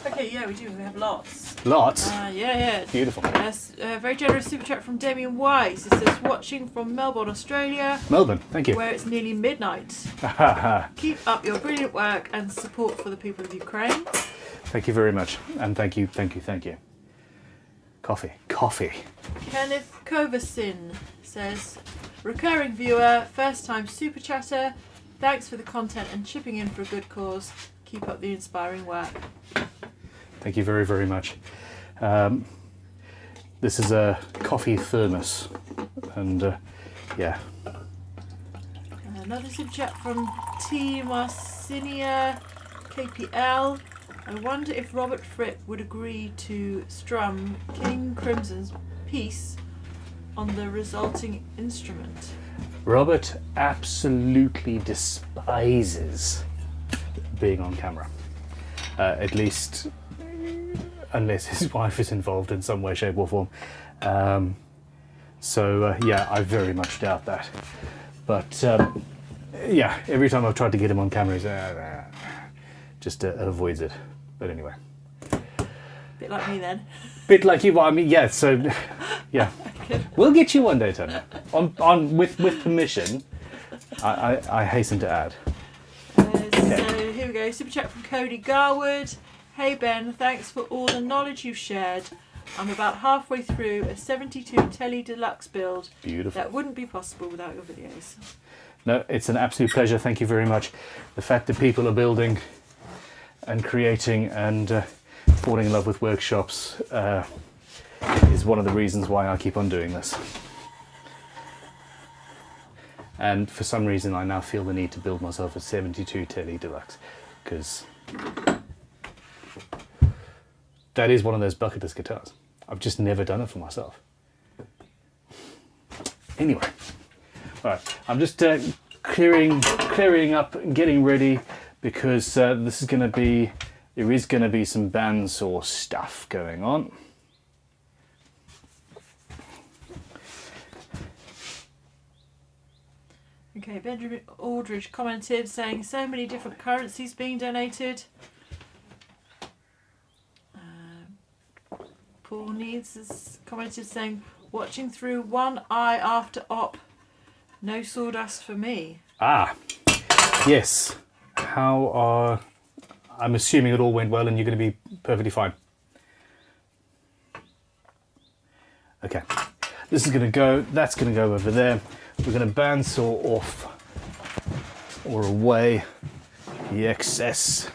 Okay, yeah, we do. We have lots. Lots? Yeah. Beautiful. Yes, very generous super chat from Damien Wise. It says, watching from Melbourne, Australia. Melbourne, thank you. Where it's nearly midnight. Keep up your brilliant work and support for the people of Ukraine. Thank you very much. And thank you. Coffee. Kenneth Kovasin says, recurring viewer, first time super chatter. Thanks for the content and chipping in for a good cause. Keep up the inspiring work. Thank you very, very much. This is a coffee thermos, and yeah. Another super chat from T. Marcinia KPL. I wonder if Robert Fripp would agree to strum King Crimson's piece on the resulting instrument. Robert absolutely despises being on camera. At least, unless his wife is involved in some way, shape or form. Yeah, I very much doubt that. But yeah, every time I've tried to get him on camera, he's just avoids it. But anyway. Bit like me then. Bit like you, I mean, yeah, so, yeah. We'll get you one day, Tony. With permission, I hasten to add. So here we go, super chat from Cody Garwood. Hey Ben, thanks for all the knowledge you've shared. I'm about halfway through a 72 Tele Deluxe build. Beautiful. That wouldn't be possible without your videos. No, it's an absolute pleasure. Thank you very much. The fact that people are building and creating and falling in love with workshops is one of the reasons why I keep on doing this. And for some reason I now feel the need to build myself a 72 Tele Deluxe, because that is one of those bucket list guitars. I've just never done it for myself. Anyway, all right, I'm just clearing up and getting ready, because this is going to be, there is going to be some bandsaw stuff going on. Okay, Benjamin Aldridge commented saying so many different currencies being donated. Paul Needs has commented saying, watching through one eye after op, no sawdust for me. Ah, yes. How are... I'm assuming it all went well and you're going to be perfectly fine. Okay, this is going to go, that's going to go over there. We're going to bandsaw off or away the excess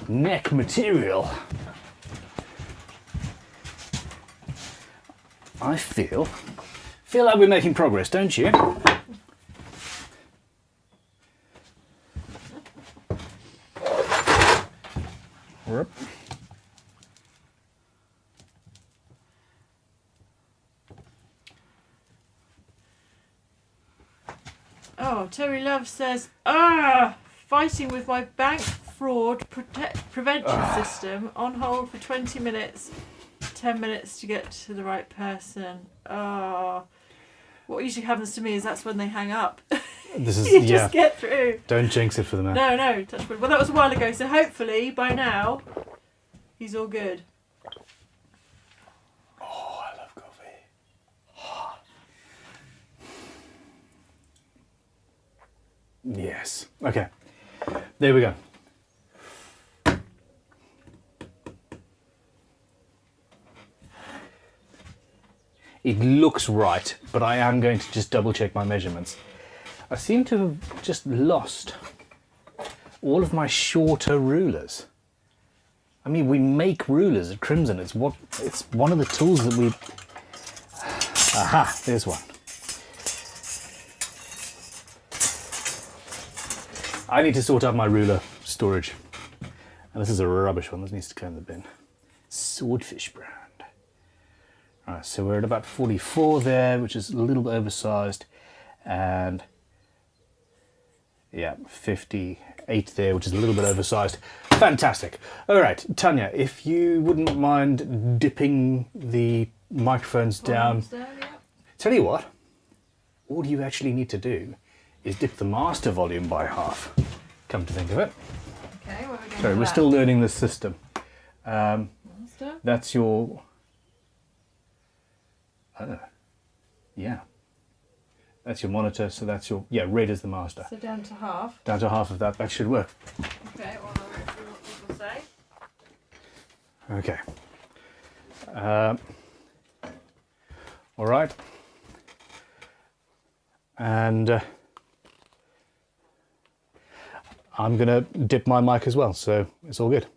neck material. I feel like we're making progress, don't you? Whoop. Oh, Terry Love says, fighting with my bank fraud prevention system on hold for 20 minutes. 10 minutes to get to the right person. Oh, what usually happens to me is that's when they hang up. This is you just get through. Don't jinx it for the man. No, touch wood. Well, that was a while ago, so hopefully by now he's all good. Oh, I love coffee. Yes. Okay. There we go. It looks right, but I am going to just double check my measurements. I seem to have just lost all of my shorter rulers. I mean, we make rulers at Crimson. It's one of the tools that we... Aha, there's one. I need to sort out my ruler storage. And this is a rubbish one. This needs to go in the bin. Swordfish brand. Alright, so we're at about 44 there, which is a little bit oversized, and yeah, 58 there, which is a little bit oversized. Fantastic. Alright, Tanya, if you wouldn't mind dipping the microphones down. Tell you what, all you actually need to do is dip the master volume by half, come to think of it. Okay, what are we doing? Sorry, we're still learning this system. Master? That's your... yeah, that's your monitor, so that's your, yeah, red is the master. So down to half. Down to half of that, that should work. Okay, well, I'll see what people say. Okay. All right. And I'm going to dip my mic as well, so it's all good.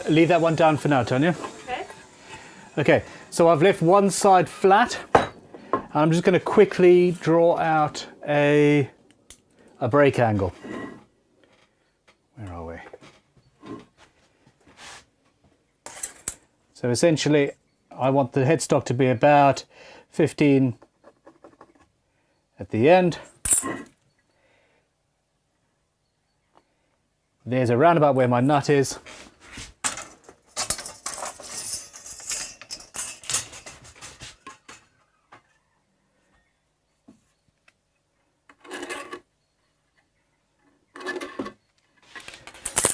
leave that one down for now, Tanya. Okay. Okay, so I've left one side flat. I'm just going to quickly draw out a break angle. Where are we? So essentially, I want the headstock to be about 15 at the end. There's around about where my nut is.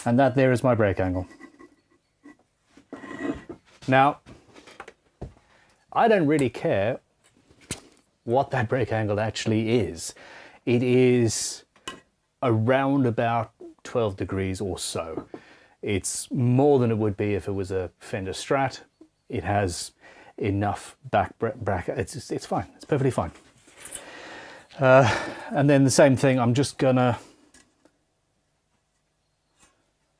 And that there is my break angle. Now, I don't really care what that break angle actually is. It is around about 12 degrees or so. It's more than it would be if it was a Fender Strat. It has enough back bracket. It's fine. It's perfectly fine. And then the same thing, I'm just gonna,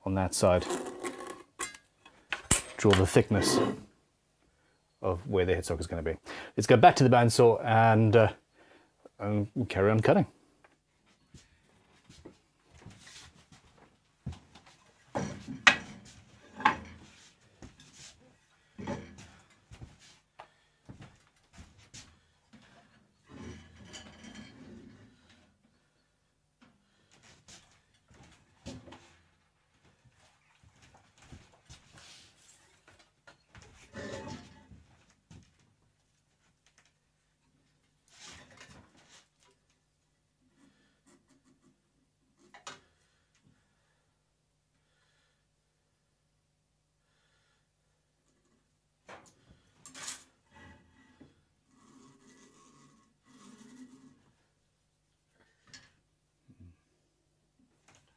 on that side, draw the thickness of where the headstock is going to be. Let's go back to the bandsaw and carry on cutting.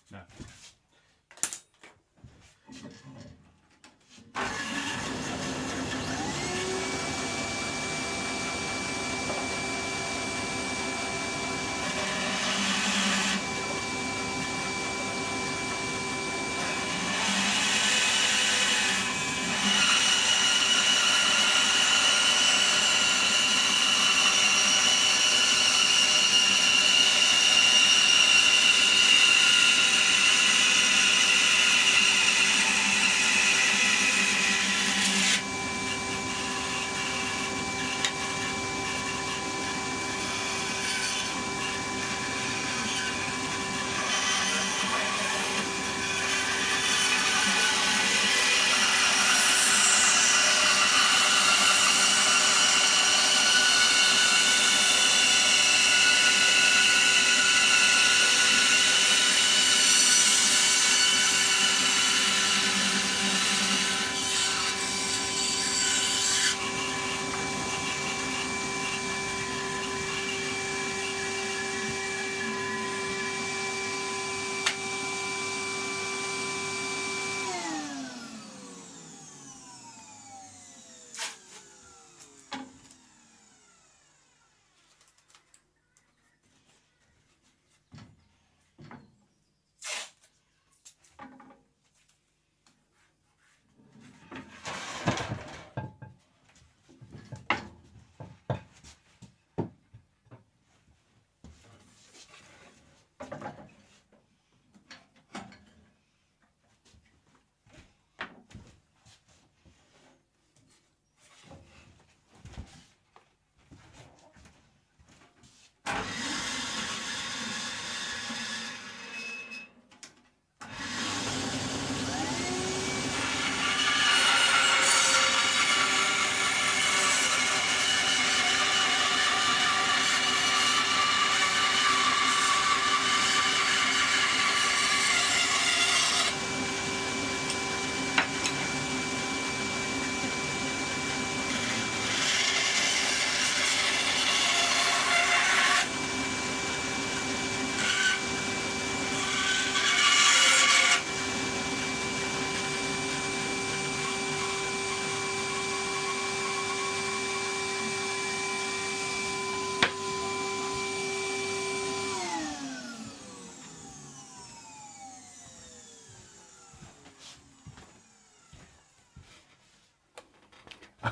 No.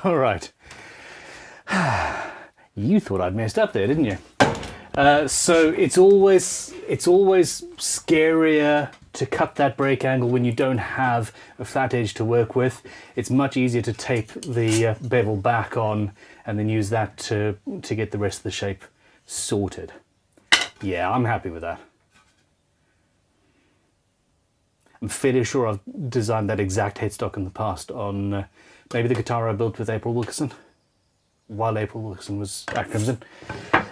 All right. You thought I'd messed up there, didn't you? So it's always scarier to cut that break angle when you don't have a flat edge to work with. It's much easier to tape the bevel back on and then use that to get the rest of the shape sorted. Yeah, I'm happy with that. I'm fairly sure I've designed that exact headstock in the past on maybe the guitar I built with April Wilkerson, while April Wilkerson was at Crimson.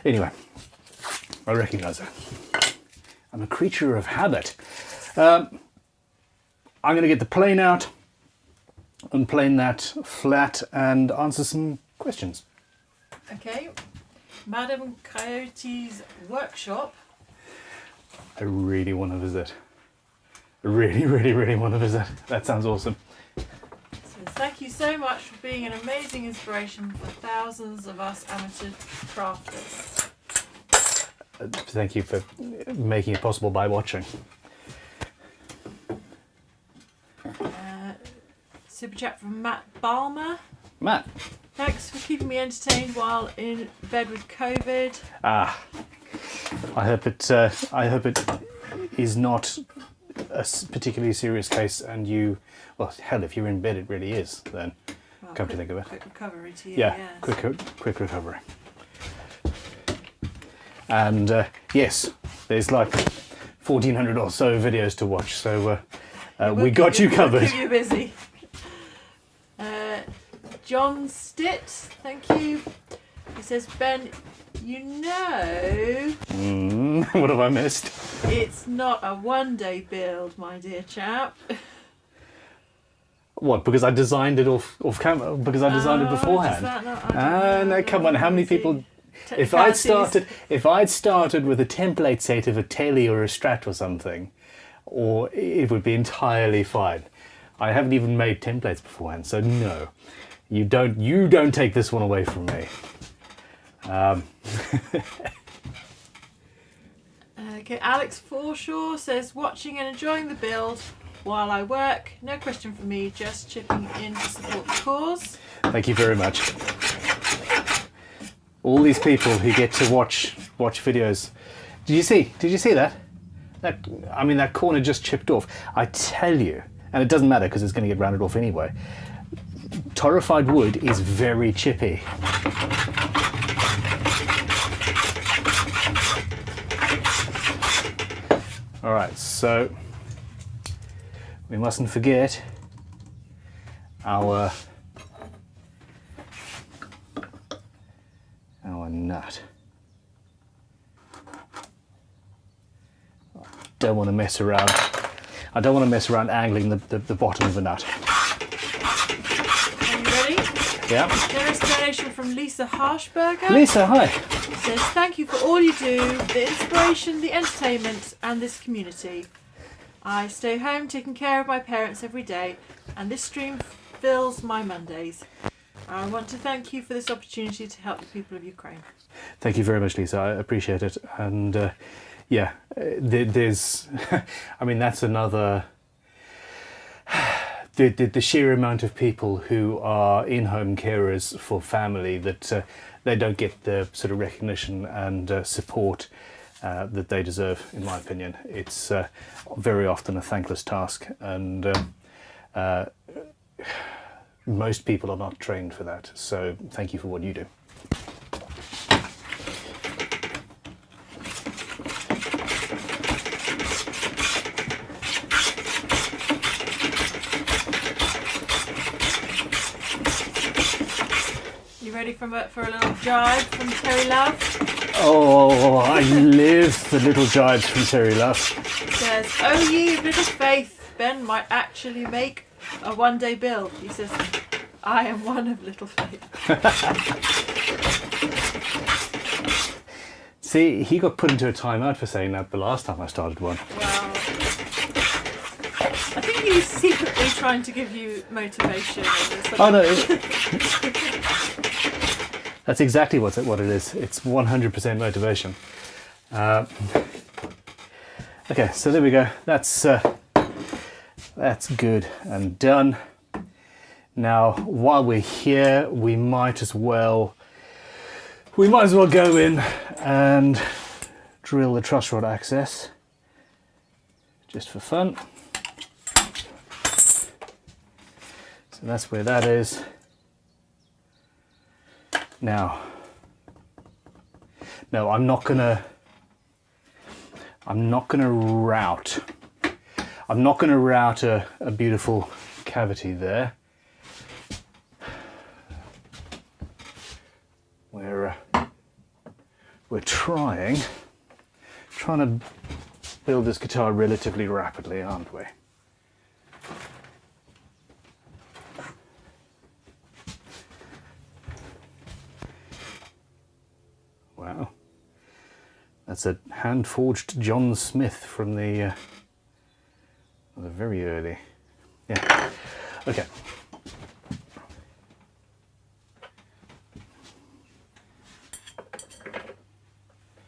Anyway, I recognise her. I'm a creature of habit. I'm going to get the plane out and plane that flat and answer some questions. Okay. Madam Coyote's workshop. I really want to visit. I really want to visit. That sounds awesome. So thank you so much for being an amazing inspiration for thousands of us amateur crafters. Thank you for making it possible by watching. Super chat from Matt Balmer. Matt. Thanks for keeping me entertained while in bed with COVID. I hope it is not a particularly serious case, and you, well, hell, if you're in bed, it really is. Then, Well, come to think of it. Quick recovery to you. Yeah, yes. quick recovery. And yes, there's like 1,400 or so videos to watch, so we got you covered. Keep you busy. John Stitt, thank you. He says, Ben, you know... What have I missed? It's not a one-day build, my dear chap. What, because I designed it off camera? Because I designed it beforehand? No, come on, how many people... If I'd started with a template set of a Tele or a Strat or something, or it would be entirely fine. I haven't even made templates beforehand, so no. You don't take this one away from me. Okay, Alex Forshaw says, watching and enjoying the build while I work. No question from me, just chipping in to support the cause. Thank you very much. All these people who get to watch videos. Did you see that? That corner just chipped off. I tell you, and it doesn't matter because it's going to get rounded off anyway. Torrified wood is very chippy. All right, so we mustn't forget our nut. Don't want to mess around. I don't want to mess around angling the bottom of the nut. Are you ready? Yeah. There is a donation from Lisa Harshberger. Lisa, hi. It says, thank you for all you do, the inspiration, the entertainment, and this community. I stay home taking care of my parents every day, and this stream fills my Mondays. I want to thank you for this opportunity to help the people of Ukraine. Thank you very much, Lisa. I appreciate it. And yeah, there's, I mean, that's another, the sheer amount of people who are in-home carers for family that they don't get the sort of recognition and support that they deserve, in my opinion. It's very often a thankless task, and most people are not trained for that. So thank you for what you do. Ready for a little jibe from Terry Love? Oh, I live for little jibes from Terry Love. It says, oh ye of little faith, Ben might actually make a one-day build. He says, I am one of little faith. See, he got put into a timeout for saying that the last time I started one. Well, I think he's secretly trying to give you motivation. Oh no. That's exactly what it is. It's 100% motivation. Okay, so there we go. That's good and done. Now, while we're here, we might as well go in and drill the truss rod access, just for fun. So that's where that is. Now, no, I'm not gonna route a beautiful cavity there. We're trying to build this guitar relatively rapidly, aren't we? Wow, that's a hand-forged John Smith from the very early. Yeah. Okay.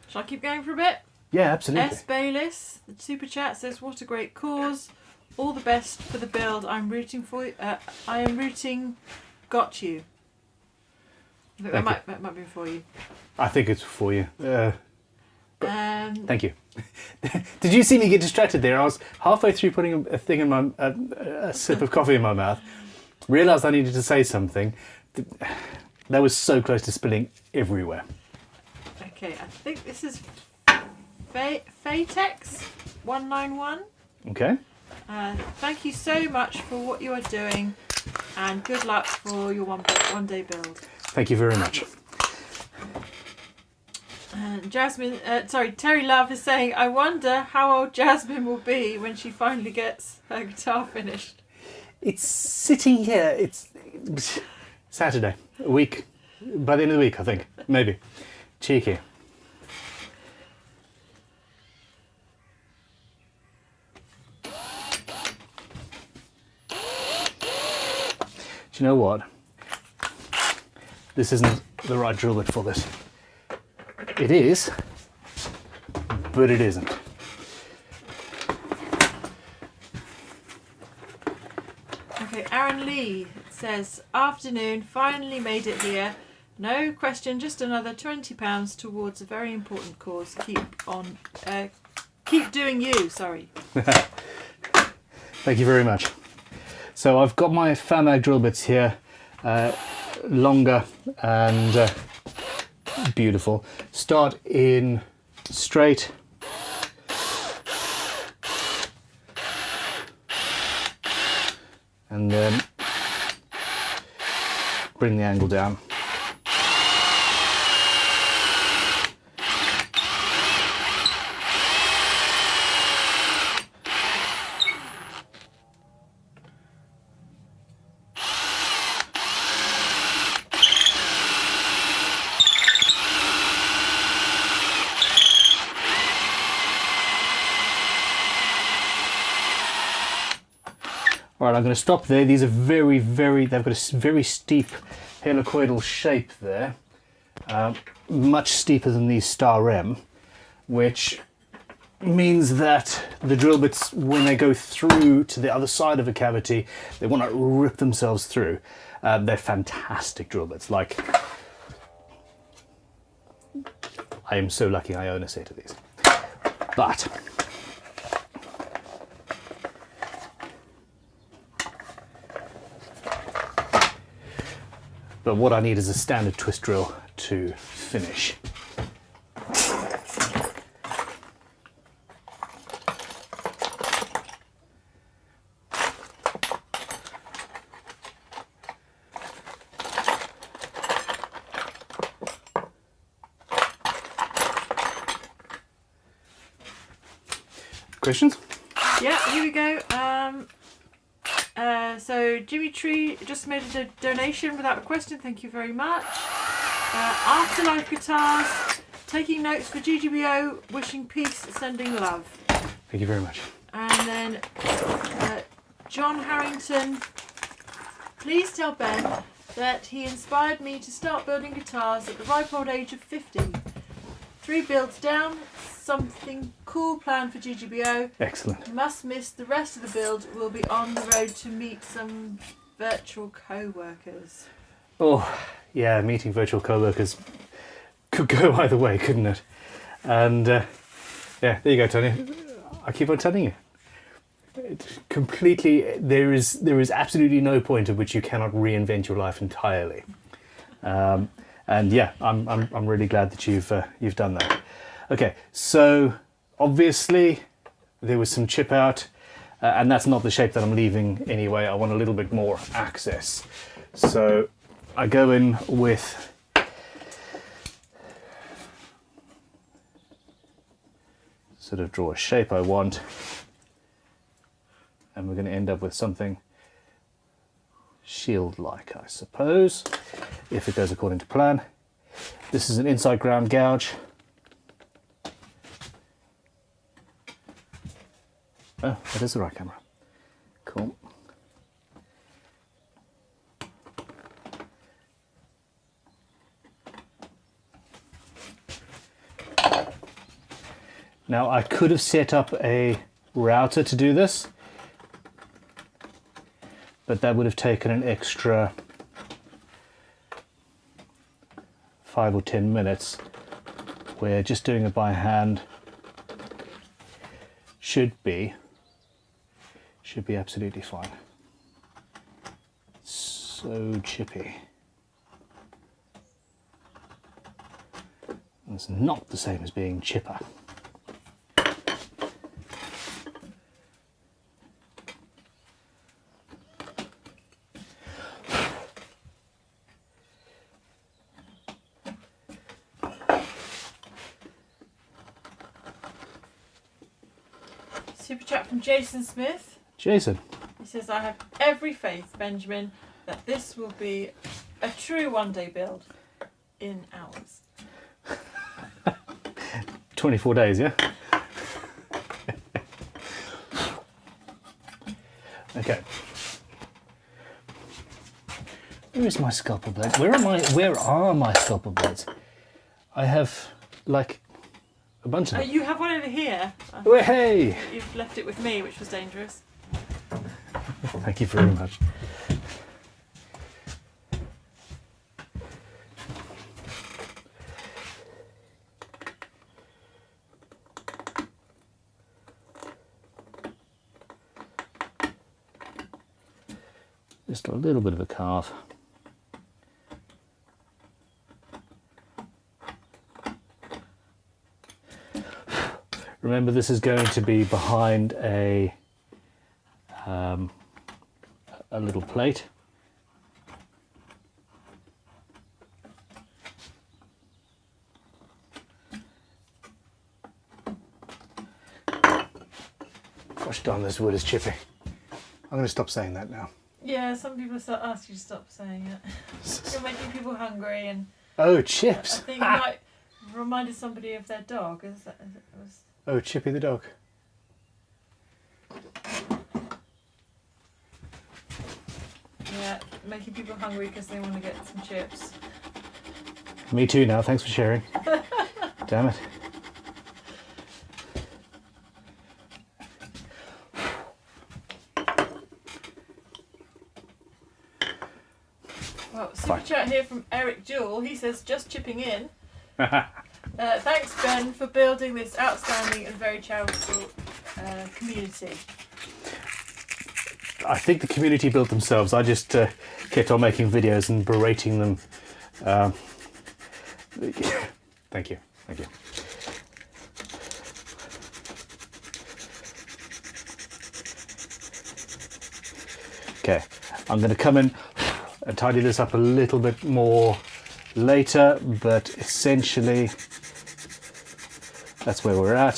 Shall I keep going for a bit? Yeah, absolutely. S. Bayliss, the super chat says, "What a great cause! All the best for the build. I'm rooting for you. I am rooting. Got you." I think that might be for you. I think it's for you. Thank you. Did you see me get distracted there? I was halfway through putting a thing in my a sip of coffee in my mouth. Realised I needed to say something. That was so close to spilling everywhere. Okay, I think this is Fatex 191. Okay. Thank you so much for what you are doing, and good luck for your one day build. Thank you very much. Terry Love is saying, "I wonder how old Jasmine will be when she finally gets her guitar finished." It's sitting here. It's Saturday, a week. By the end of the week, I think. Maybe. Cheeky. Do you know what? This isn't the right drill bit for this. It is, but it isn't. Okay, Aaron Lee says, "Afternoon, finally made it here. No question, just another £20 towards a very important cause. Keep doing you." Sorry. Thank you very much. So I've got my Famag drill bits here, longer and beautiful. Start in straight. And then bring the angle down. Alright, I'm going to stop there. These are they've got a very steep helicoidal shape there. Much steeper than these Star M, which means that the drill bits, when they go through to the other side of a cavity, they want to rip themselves through. They're fantastic drill bits. Like, I am so lucky I own a set of these. But what I need is a standard twist drill to finish. Questions? Yeah, here we go. So Jimmy Tree just made a donation without a question. Thank you very much. Afterlife Guitars, taking notes for GGBO, wishing peace, sending love. Thank you very much. And then John Harrington, please tell Ben that he inspired me to start building guitars at the ripe old age of 50. 3 builds down, something cool planned for GGBO. Excellent. Must miss the rest of the build. We'll be on the road to meet some virtual co-workers. Oh, yeah, meeting virtual co-workers could go either way, couldn't it? And yeah, there you go, Tony. I keep on telling you. There is absolutely no point at which you cannot reinvent your life entirely. And yeah, I'm really glad that you've done that. Okay, so obviously there was some chip out, and that's not the shape that I'm leaving anyway. I want a little bit more access, so I go in with sort of draw a shape I want, and we're going to end up with something shield-like, I suppose, if it goes according to plan. This is an inside ground gouge. Oh, that is the right camera. Cool. Now I could have set up a router to do this, but that would have taken an extra 5 or 10 minutes, where just doing it by hand should be absolutely fine. So chippy. It's not the same as being chipper. Super chat from Jason Smith. Jason. He says, I have every faith, Benjamin, that this will be a true one-day build in hours. 24 days, yeah? Okay. Where is my scalpel blade? Where are my scalpel blades? I have like a bunch of them. You have one over here. Oh, hey! You've left it with me, which was dangerous. Thank you very much. Just a little bit of a carve. Remember, this is going to be behind a little plate. Gosh darn, this wood is chippy. I'm going to stop saying that now. Yeah, some people start asking you to stop saying it. You're making people hungry, and oh, chips! I think you might reminded somebody of their dog. Oh, Chippy the dog. Yeah, making people hungry because they want to get some chips. Me too now, thanks for sharing. Damn it. Well, super chat here from Eric Jewell. He says, just chipping in. Thanks, Ben, for building this outstanding and very charitable community. I think the community built themselves. I just kept on making videos and berating them. Thank you. Thank you. Okay, I'm going to come in and tidy this up a little bit more later, but essentially that's where we're at.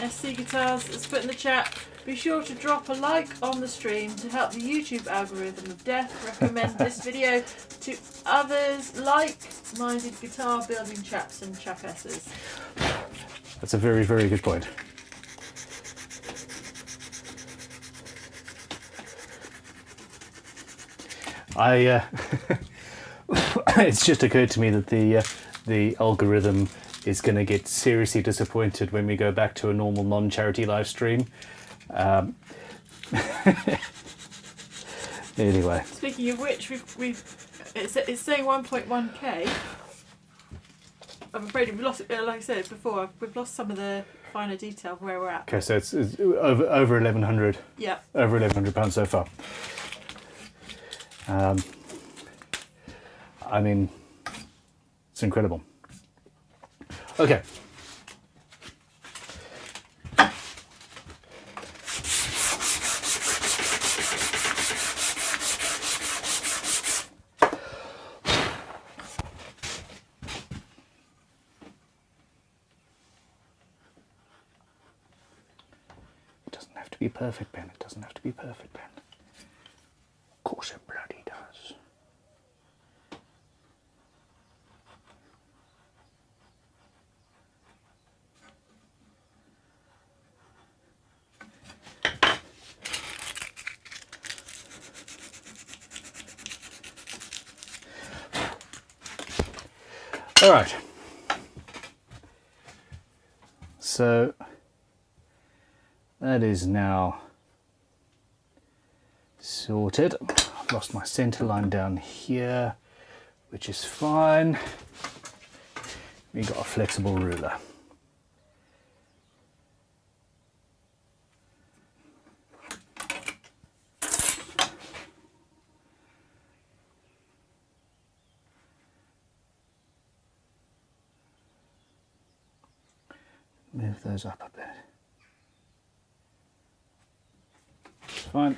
SC Guitars has put in the chat, be sure to drop a like on the stream to help the YouTube algorithm of death recommend this video to others like-minded guitar building chaps and chapesses. That's a very, very good point. It's just occurred to me that the algorithm is going to get seriously disappointed when we go back to a normal non-charity live stream. Anyway. Speaking of which, it's saying 1.1k. I'm afraid we've lost it. Like I said before, we've lost some of the finer detail of where we're at. Okay, so it's over 1,100. Yeah. Over £1,100 so far. I mean, it's incredible. Okay. It doesn't have to be perfect, Ben. It doesn't have to be perfect, Ben. Of course it bloody does. All right. So that is now sorted. I've lost my center line down here, which is fine. We've got a flexible ruler. Move those up a bit. It's fine.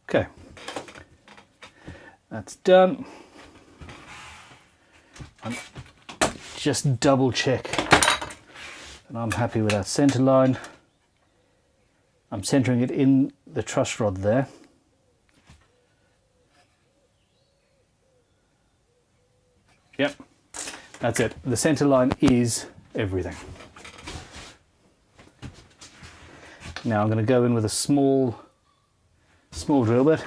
Okay, that's done. And just double check that I'm happy with that center line. I'm centering it in the truss rod there. Yep, that's it. The center line is everything. Now I'm going to go in with a small drill bit.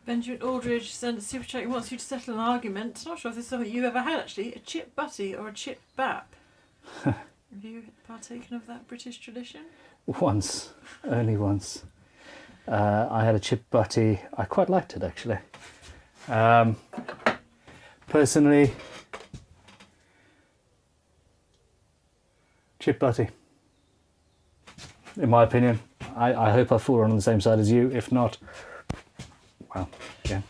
Benjamin Aldridge sent a super chat. He wants you to settle an argument. Not sure if this is something you've ever had actually. A chip butty or a chip bap? Have you partaken of that British tradition? Once, only once. I had a chip butty. I quite liked it actually. Personally, chip butty. In my opinion, I hope I fall on the same side as you. If not, well, yeah.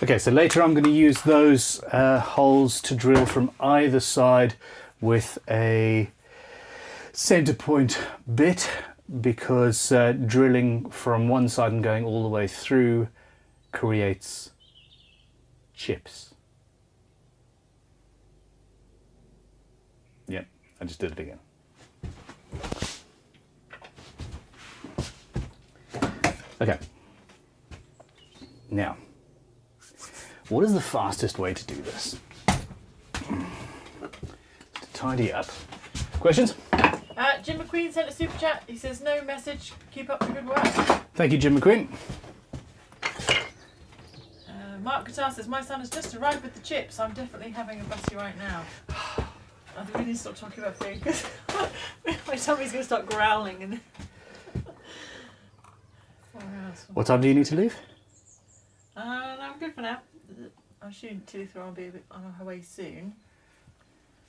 Okay, so later I'm going to use those holes to drill from either side with a center point bit, because drilling from one side and going all the way through creates chips. Yep, I just did it again. Okay, now, what is the fastest way to do this? To tidy up. Questions? Jim McQueen sent a super chat. He says, no message, keep up the good work. Thank you, Jim McQueen. Mark Guitar says, my son has just arrived with the chips. I'm definitely having a butty right now. I think we need to stop talking about food because my tummy's going to start growling. And What time do you need to leave? no, I'm good for now. I'm shooting 2 through. I'll be a bit on her way soon.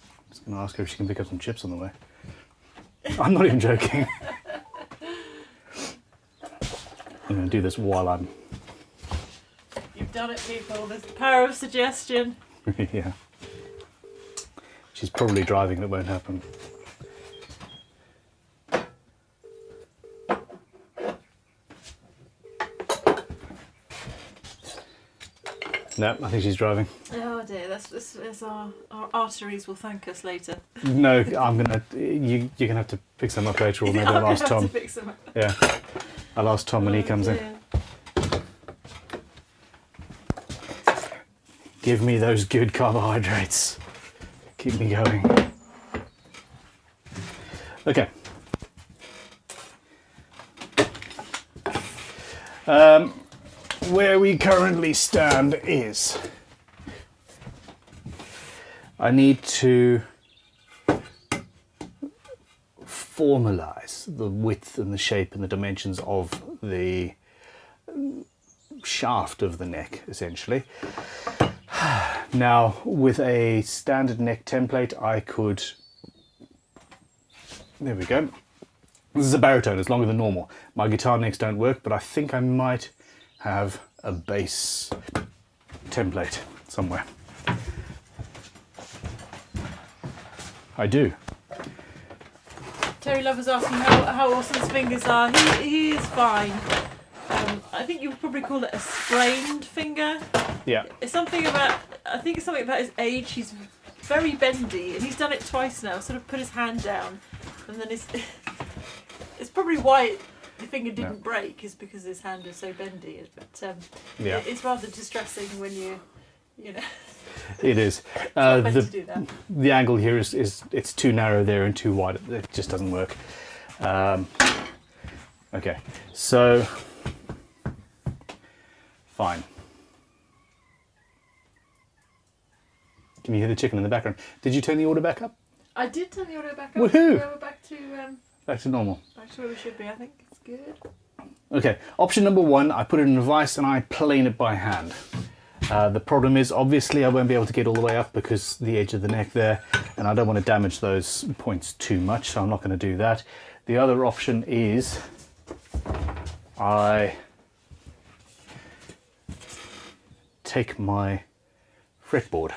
I was going to ask her if she can pick up some chips on the way. I'm not even joking. I'm going to do this while I'm... You've done it, people. There's the power of suggestion. Yeah. She's probably driving, and it won't happen. No, I think she's driving. Oh dear, this our arteries will thank us later. No, I'm gonna. You're gonna have to fix them up later, or maybe I'll ask Tom. To fix them up. Yeah, I'll ask Tom when he comes in. Give me those good carbohydrates. Keep me going. Okay. Where we currently stand is I need to formalize the width and the shape and the dimensions of the shaft of the neck, essentially. Now, with a standard neck template, I could... There we go. This is a baritone, it's longer than normal. My guitar necks don't work, but I think I might have a bass template somewhere. I do. Terry Lover's asking how Austin's fingers are. He is fine. I think you would probably call it a sprained finger. Yeah. It's something about, I think it's something about his age. He's very bendy, and he's done it twice now. Sort of put his hand down, and then it's probably why the finger didn't break, is because his hand is so bendy. But yeah, it's rather distressing when you know. It is. To do that. The angle here is it's too narrow there and too wide. It just doesn't work. Okay, so fine. Can you hear the chicken in the background? Did you turn the order back up? I did turn the audio back up. Woohoo! Yeah, we're back to normal. back to where we should be. I think it's good. Okay, option number one, I put it in a vise and I plane it by hand. The problem is, obviously, I won't be able to get all the way up because the edge of the neck there, and I don't want to damage those points too much, so I'm not going to do that. The other option is I take my fretboard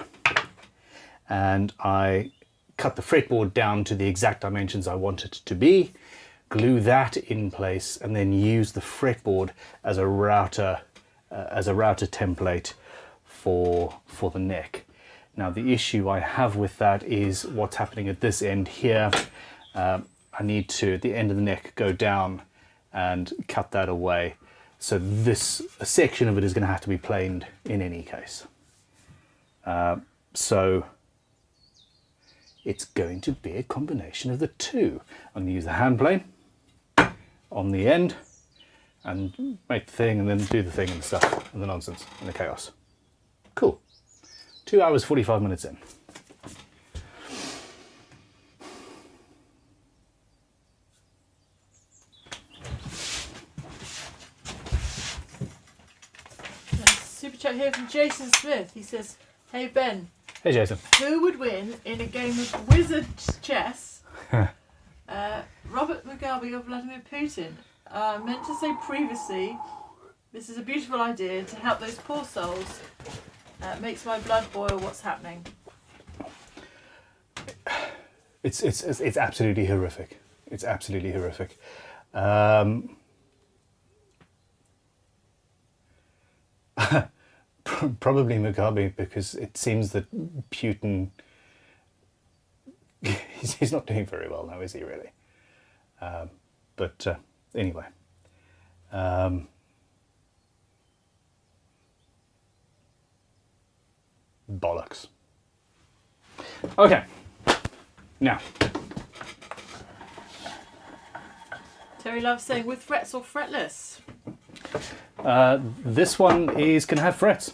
and I cut the fretboard down to the exact dimensions I want it to be, glue that in place, and then use the fretboard as a router template for the neck. Now the issue I have with that is what's happening at this end here. I need to, at the end of the neck, go down and cut that away. So a section of it is going to have to be planed in any case. So it's going to be a combination of the two. I'm going to use the hand plane on the end and make the thing and then do the thing and stuff and the nonsense and the chaos. Cool. 2 hours 45 minutes in. Super chat here from Jason Smith. He says, "Hey Ben, Hey Jason. who would win in a game of wizard chess? Robert Mugabe or Vladimir Putin?" Meant to say previously, this is a beautiful idea to help those poor souls. Makes my blood boil. What's happening? It's absolutely horrific. It's absolutely horrific. Probably Mugabe, because it seems that Putin, he's not doing very well now, is he really? But anyway. Bollocks. Okay. Now. Terry Love saying, with frets or fretless? This one is going to have frets.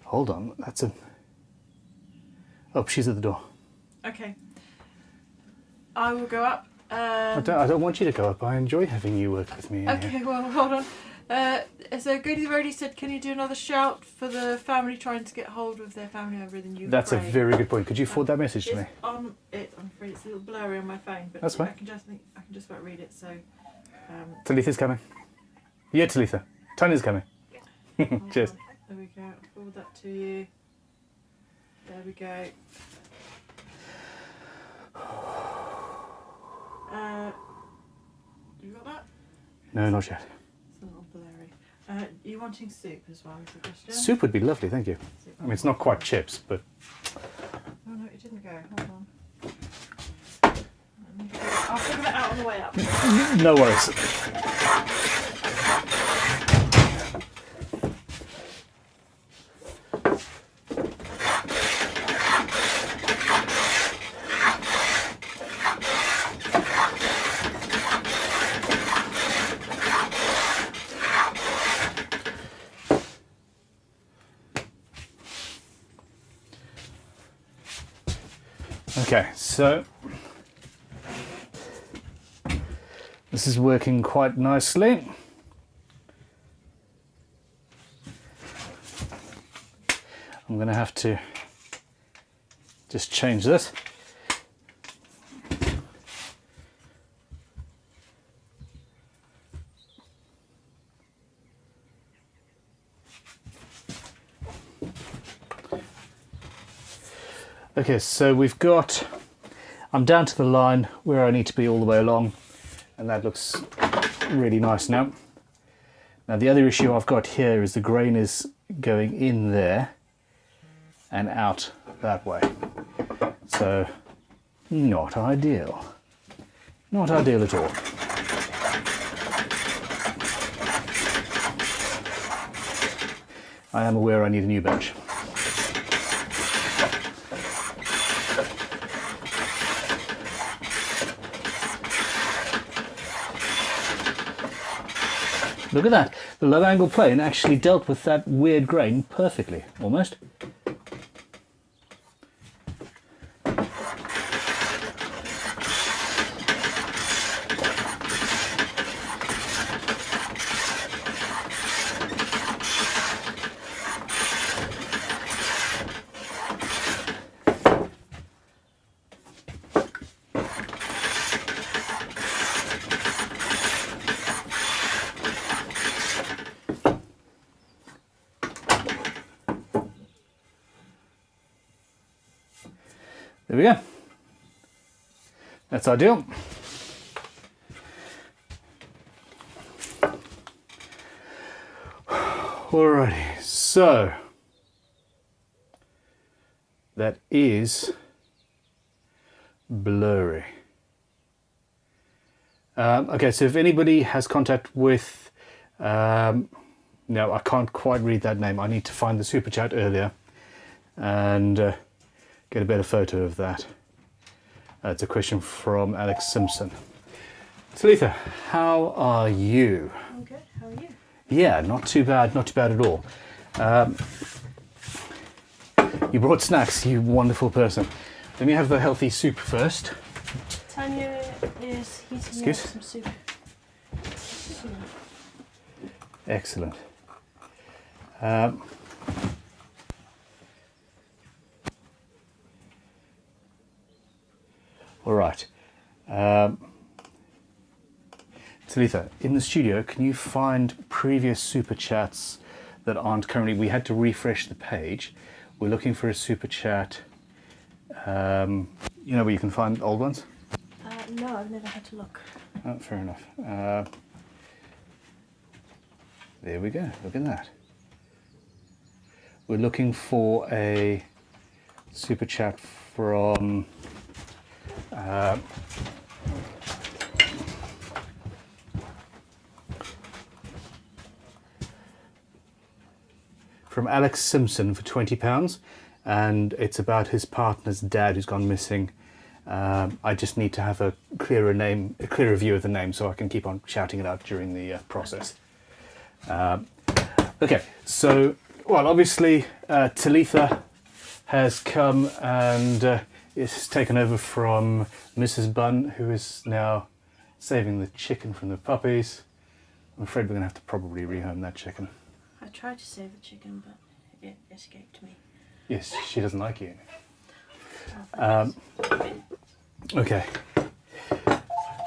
Hold on, that's a... Oh, she's at the door. Okay. I will go up. I don't want you to go up. I enjoy having you work with me. Okay, well, hold on. So Goody the Roadie said, can you do another shout for the family trying to get hold of their family member in Ukraine? That's a very good point. Could you forward that message to me? I'm afraid it's a little blurry on my phone, but that's fine. I can just about read it. So. Talitha's coming. Yeah, Talitha. Tanya's coming. Cheers. There we go. I'll forward that to you. There we go. You got that? No, not yet. It's a little blurry. You wanting soup as well, is the question? Soup would be lovely, thank you. I mean, it's not quite chips, but... Oh no, it didn't go. Hold on. I'll figure it out on the way up. No worries. Okay, so this is working quite nicely. I'm going to have to just change this. Okay, so we've got, I'm down to the line where I need to be all the way along, and that looks really nice now. Now the other issue I've got here is the grain is going in there and out that way. So not ideal. Not ideal at all. I am aware I need a new bench. Look at that. The low angle plane actually dealt with that weird grain perfectly, almost. There we go. That's ideal. Alrighty, so that is blurry. Okay, so if anybody has contact with, no, I can't quite read that name. I need to find the super chat earlier and get a better photo of that. It's a question from Alex Simpson. Talitha, how are you? I'm good. How are you? Yeah, not too bad. Not too bad at all. You brought snacks, you wonderful person. Let me have the healthy soup first. Tanya is heating up some soup. Excellent. All right. Talitha, in the studio, can you find previous super chats that aren't currently... We had to refresh the page. We're looking for a super chat. You know where you can find old ones? No, I've never had to look. Oh, fair enough. There we go. Look at that. We're looking for a super chat from... from Alex Simpson for £20, and it's about his partner's dad who's gone missing. I just need to have a clearer view of the name so I can keep on shouting it out during the process. Okay, so well, obviously, Talitha has come and is taken over from Mrs. Bunn, who is now saving the chicken from the puppies. I'm afraid we're going to have to probably rehome that chicken. I tried to save the chicken, but it escaped me. Yes, she doesn't like you. Oh, Okay.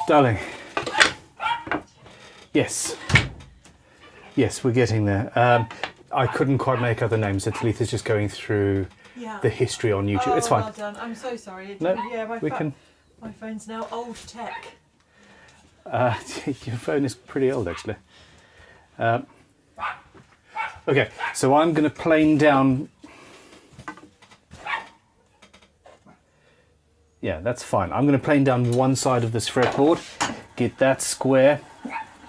Darling. Yes. Yes, we're getting there. I couldn't quite make out the names, so Talitha's just going through the history on YouTube. Oh, it's fine. Well done. I'm so sorry. No, yeah, my phone's now old tech. Your phone is pretty old, actually. Okay, so I'm going to plane down. Yeah, that's fine. I'm going to plane down one side of this fretboard, get that square,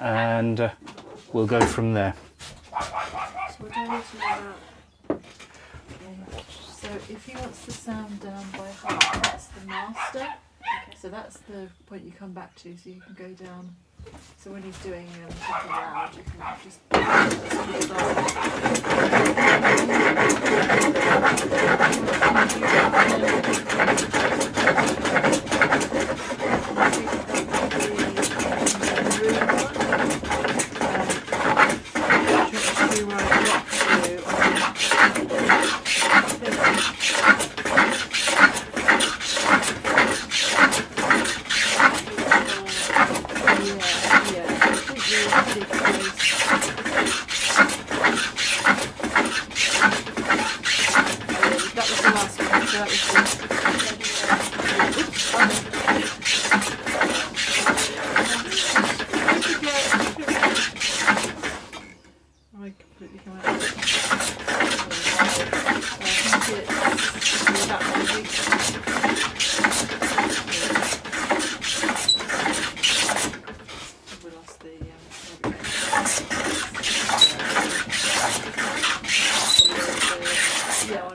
and we'll go from there. So we're doing this about... So if he wants the sound down by half, that's the master. Okay. So that's the point you come back to, so you can go down. So when he's doing something loud, you can just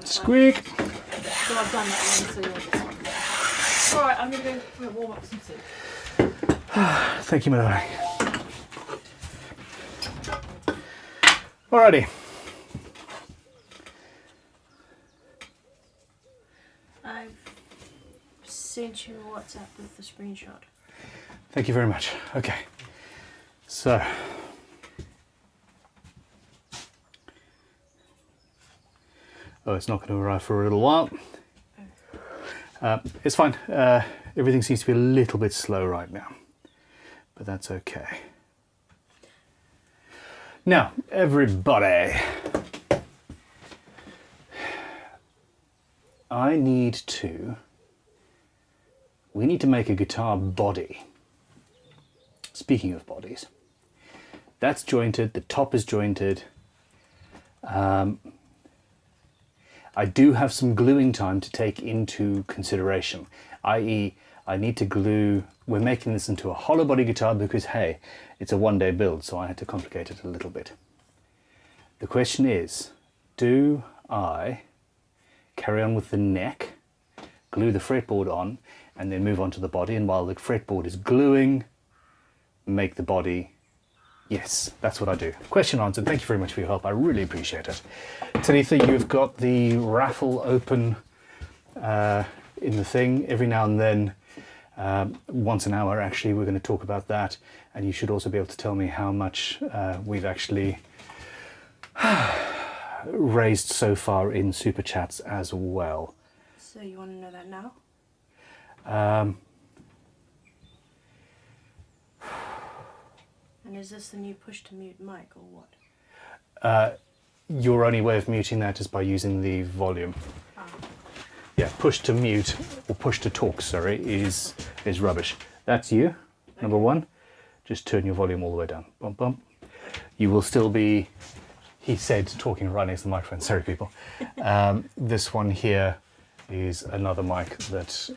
Squeak! So I've done that one, so you're this one. Alright, I'm going to go warm up some soup. Thank you, my darling. Alrighty. I've sent you a WhatsApp with the screenshot. Thank you very much. Okay. So. Oh, it's not going to arrive for a little while. It's fine. Everything seems to be a little bit slow right now, but that's okay. Now, everybody, we need to make a guitar body. Speaking of bodies, that's jointed, the top is jointed. I do have some gluing time to take into consideration, i.e. I need to glue, we're making this into a hollow body guitar because, hey, it's a one-day build, so I had to complicate it a little bit. The question is, do I carry on with the neck, glue the fretboard on, and then move on to the body, and while the fretboard is gluing, make the body? Yes, that's what I do. Question answered. Thank you very much for your help. I really appreciate it. Talitha, you've got the raffle open in the thing every now and then. Once an hour, actually, we're going to talk about that. And you should also be able to tell me how much we've actually raised so far in Super Chats as well. So you want to know that now? And is this the new push to mute mic or what? Your only way of muting that is by using the volume. Ah. Yeah, push to mute, or push to talk, sorry, is rubbish. That's you, number one. Just turn your volume all the way down. Bump, bump. You will still be, he said, talking right next to the microphone. Sorry, people. This one here is another mic that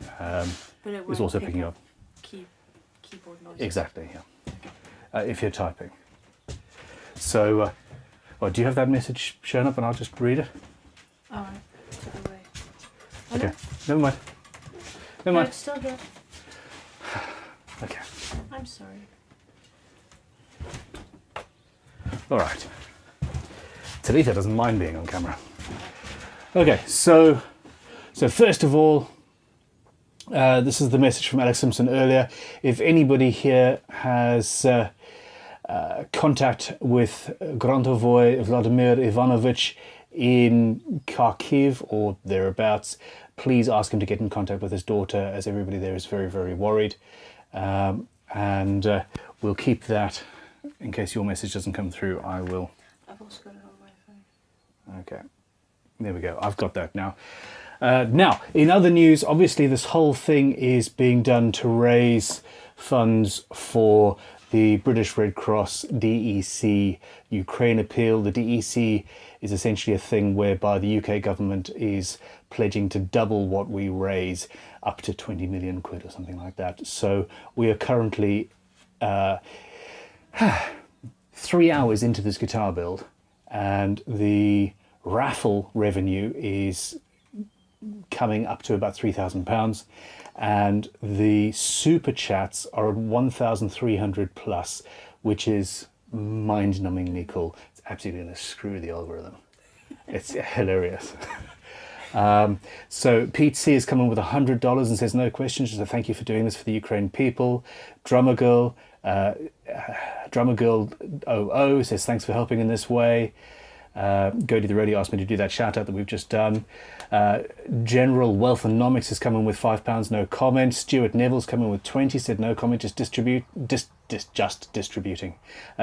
is also picking up. Keyboard noise. Exactly, yeah. If you're typing. So, well, do you have that message shown up and I'll just read it? Alright, took it away. Okay, never mind. Never No, mind. it's still here. Okay. I'm sorry. All right. Talitha doesn't mind being on camera. Okay, so first of all, this is the message from Alex Simpson earlier. If anybody here has contact with Grantovoy Vladimir Ivanovich in Kharkiv or thereabouts, please ask him to get in contact with his daughter, as everybody there is very, very worried. And we'll keep that in case your message doesn't come through. I've also got it on my phone. Okay, there we go. I've got that now. Now, in other news, obviously this whole thing is being done to raise funds for the British Red Cross DEC Ukraine appeal. The DEC is essentially a thing whereby the UK government is pledging to double what we raise, up to 20 million quid or something like that. So we are currently 3 hours into this guitar build, and the raffle revenue is coming up to about £3,000, and the super chats are at 1,300 plus, which is mind-numbingly cool. It's absolutely going to screw the algorithm. It's hilarious. So Pete C is coming with $100 and says no questions, just a thank you for doing this for the Ukraine people. Drummer Girl 00 says thanks for helping in this way. Go to the radio asked me to do that shout out that we've just done. General Wealthonomics is coming with £5, no comment. Stuart Neville's coming with 20, said no comment, just distributing,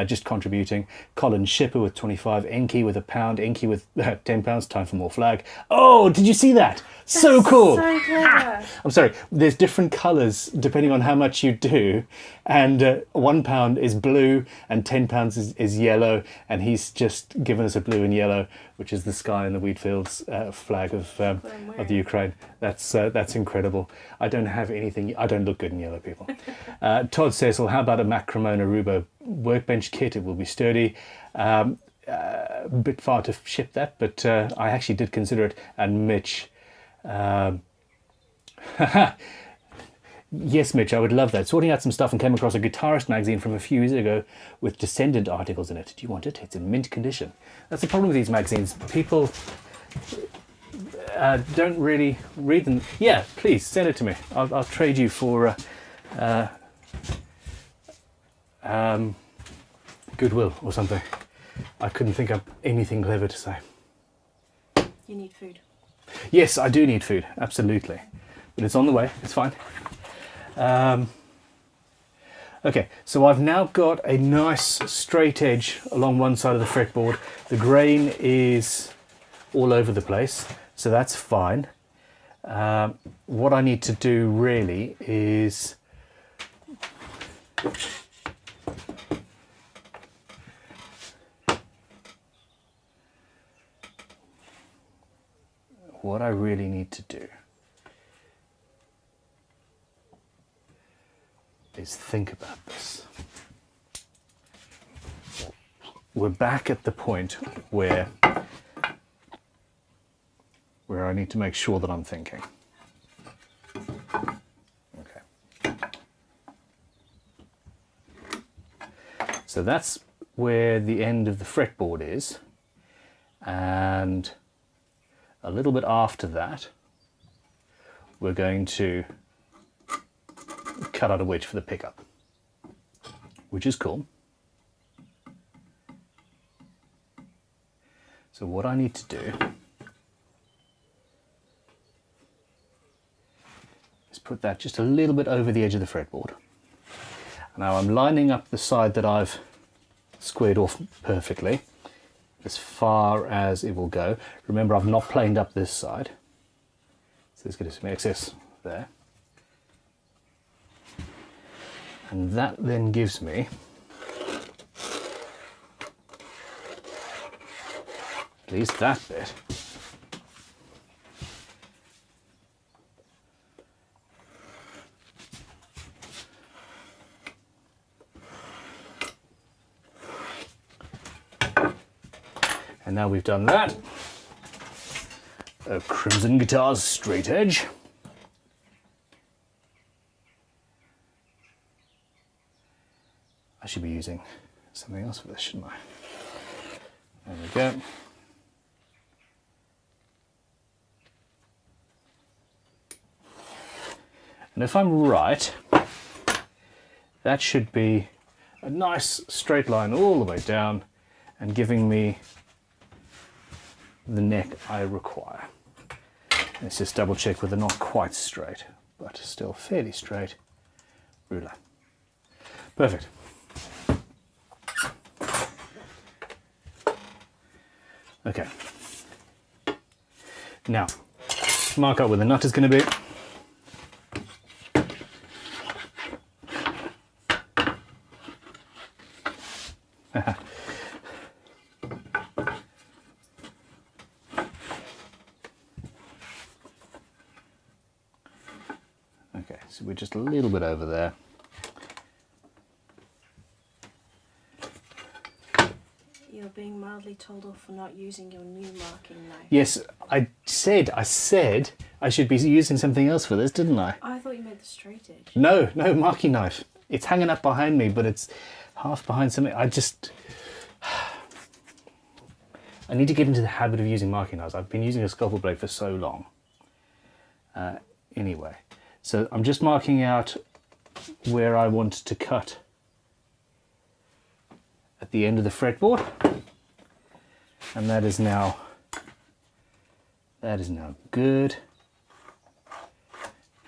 just contributing. Colin Shipper with 25, Enki with £1, Enki with £10, time for more flag. Oh, did you see that? So cool. So clever. I'm sorry, there's different colours depending on how much you do, and £1 is blue and £10 is yellow, and he's just given us a blue and yellow, which is the sky and the wheat fields flag of the Ukraine. That's incredible. I don't have anything, I don't look good in yellow, people. Todd says, well, how about a Mac Cremona Rubo workbench kit? It will be sturdy. A bit far to ship that, but I actually did consider it. And Mitch, yes, Mitch, I would love that. Sorting out some stuff and came across a guitarist magazine from a few years ago with Descendant articles in it. Do you want it? It's in mint condition. That's the problem with these magazines. People don't really read them. Yeah, please send it to me. I'll trade you for goodwill or something. I couldn't think of anything clever to say. You need food. Yes, I do need food, absolutely. But it's on the way, it's fine. Okay, so I've now got a nice straight edge along one side of the fretboard. The grain is all over the place, so that's fine. What I need to do really is what I really need to do is think about this. We're back at the point where I need to make sure that I'm thinking. Okay. So that's where the end of the fretboard is, and a little bit after that, we're going to cut out a wedge for the pickup, which is cool. So what I need to do is put that just a little bit over the edge of the fretboard. Now I'm lining up the side that I've squared off perfectly, as far as it will go. Remember, I've not planed up this side, so there's going to be some excess there. And that then gives me at least that bit. And now we've done that, a Crimson Guitars straight edge. I should be using something else for this, shouldn't I? There we go. And if I'm right, that should be a nice straight line all the way down and giving me the neck I require. Let's just double check with a not quite straight, but still fairly straight ruler. Perfect. Okay. Now, mark out where the nut is going to be. Okay, so we're just a little bit over there. You're being mildly told off for not using your new marking knife. Yes, I said I should be using something else for this, didn't I? I thought you meant the straight edge. No, marking knife. It's hanging up behind me, but it's half behind something. I need to get into the habit of using marking knives. I've been using a scalpel blade for so long. Anyway, so I'm just marking out where I want to cut at the end of the fretboard, and that is now good.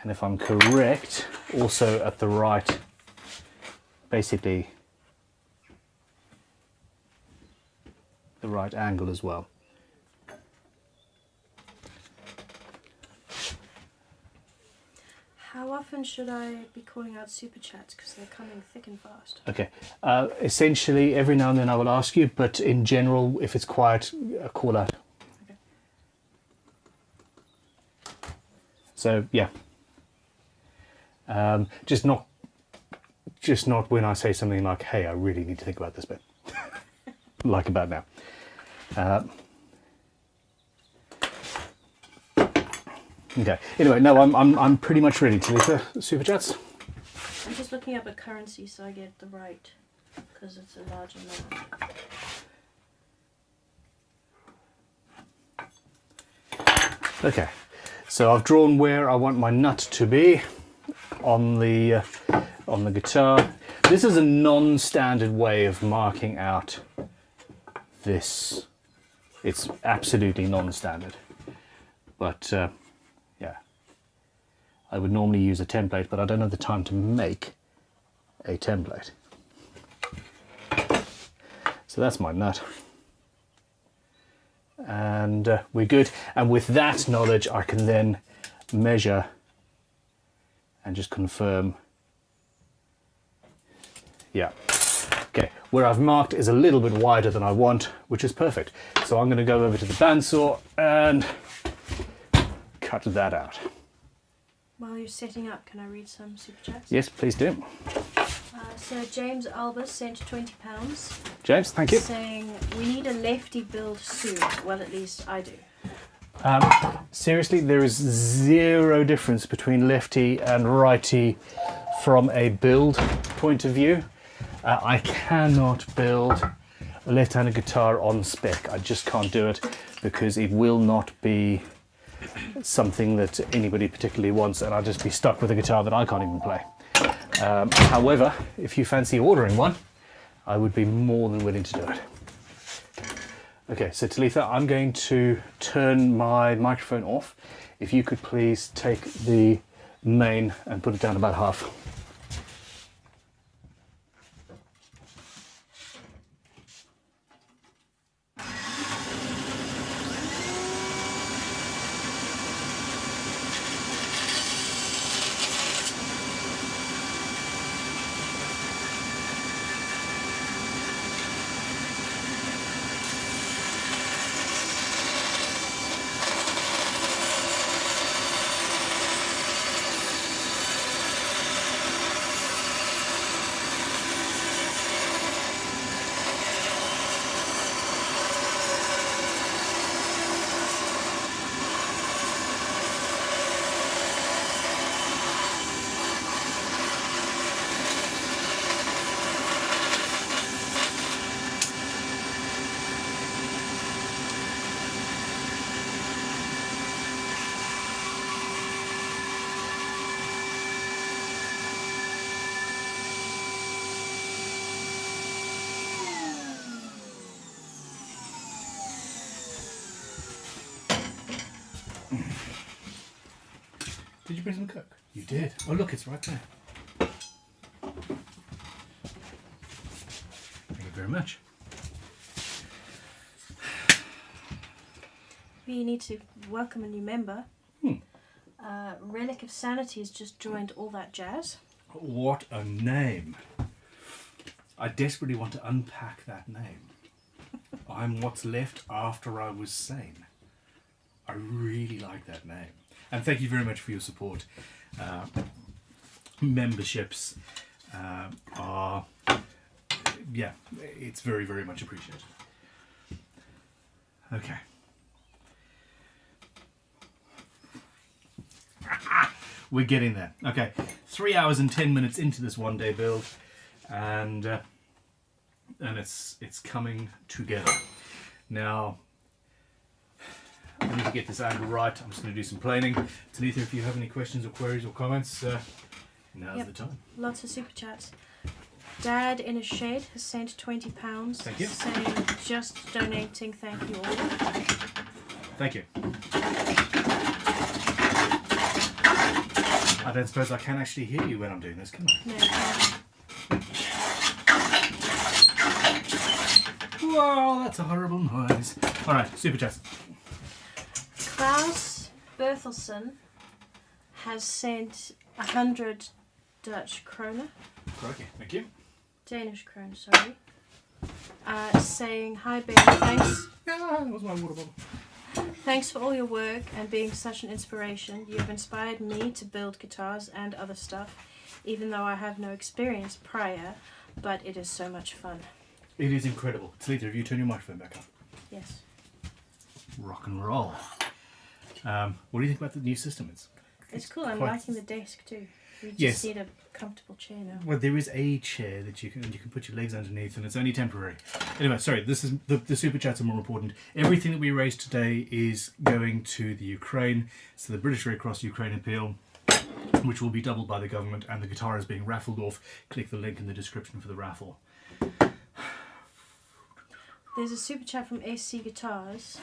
And if I'm correct, also at the right, basically the right angle as well. How often should I be calling out super chats, because they're coming thick and fast? Okay, essentially every now and then I will ask you, but in general, if it's quiet, call out. Okay. So yeah, just not when I say something like, "Hey, I really need to think about this bit," like about now. Okay. Anyway, no, I'm pretty much ready to leave the super chats. I'm just looking up a currency so I get the right, because it's a large amount. Okay, so I've drawn where I want my nut to be on the guitar. This is a non-standard way of marking out this. It's absolutely non-standard, but yeah, I would normally use a template, but I don't have the time to make a template. So that's my nut. And we're good. And with that knowledge, I can then measure and just confirm. Yeah. Okay, where I've marked is a little bit wider than I want, which is perfect. So I'm going to go over to the bandsaw and cut that out. While you're setting up, can I read some super chats? Yes, please do. So James Albus sent £20. James, thank you. Saying, we need a lefty build soon. Well, at least I do. Seriously, there is zero difference between lefty and righty from a build point of view. I cannot build a left-handed guitar on spec. I just can't do it because it will not be something that anybody particularly wants, and I'll just be stuck with a guitar that I can't even play. However, if you fancy ordering one, I would be more than willing to do it. Okay, so Talitha, I'm going to turn my microphone off. If you could please take the main and put it down about half. Did you bring some Coke? You did. Oh look, it's right there. Thank you very much. We need to welcome a new member. Relic of Sanity has just joined All That Jazz. What a name. I desperately want to unpack that name. I'm what's left after I was sane. I really like that name. And thank you very much for your support. Memberships are, yeah, it's very, very much appreciated. Okay. We're getting there. Okay, 3 hours and 10 minutes into this one-day build, and it's coming together. Now, I need to get this angle right. I'm just going to do some planing. Talitha, if you have any questions or queries or comments, now's the time. Lots of super chats. Dad in a Shade has sent £20. Thank you. Saying just donating, thank you all. Thank you. I don't suppose I can actually hear you when I'm doing this, can I? No, Whoa, that's a horrible noise. Alright, super chats. Klaus Berthelsen has sent 100 Dutch kroner. Okay, thank you. Danish krone, sorry. Saying, hi Ben, thanks. Ah, that was my water bottle. Thanks for all your work and being such an inspiration. You have inspired me to build guitars and other stuff, even though I have no experience prior, but it is so much fun. It is incredible. Talitha, have you turned your microphone back up? Yes. Rock and roll. What do you think about the new system? It's cool. I'm quite- liking the desk too. We just Yes. need a comfortable chair now. Well, there is a chair that you can put your legs underneath, and it's only temporary. Anyway, sorry. This is the super chats are more important. Everything that we raised today is going to the Ukraine. So the British Red Cross Ukraine appeal, which will be doubled by the government, and the guitar is being raffled off. Click the link in the description for the raffle. There's a super chat from SC Guitars,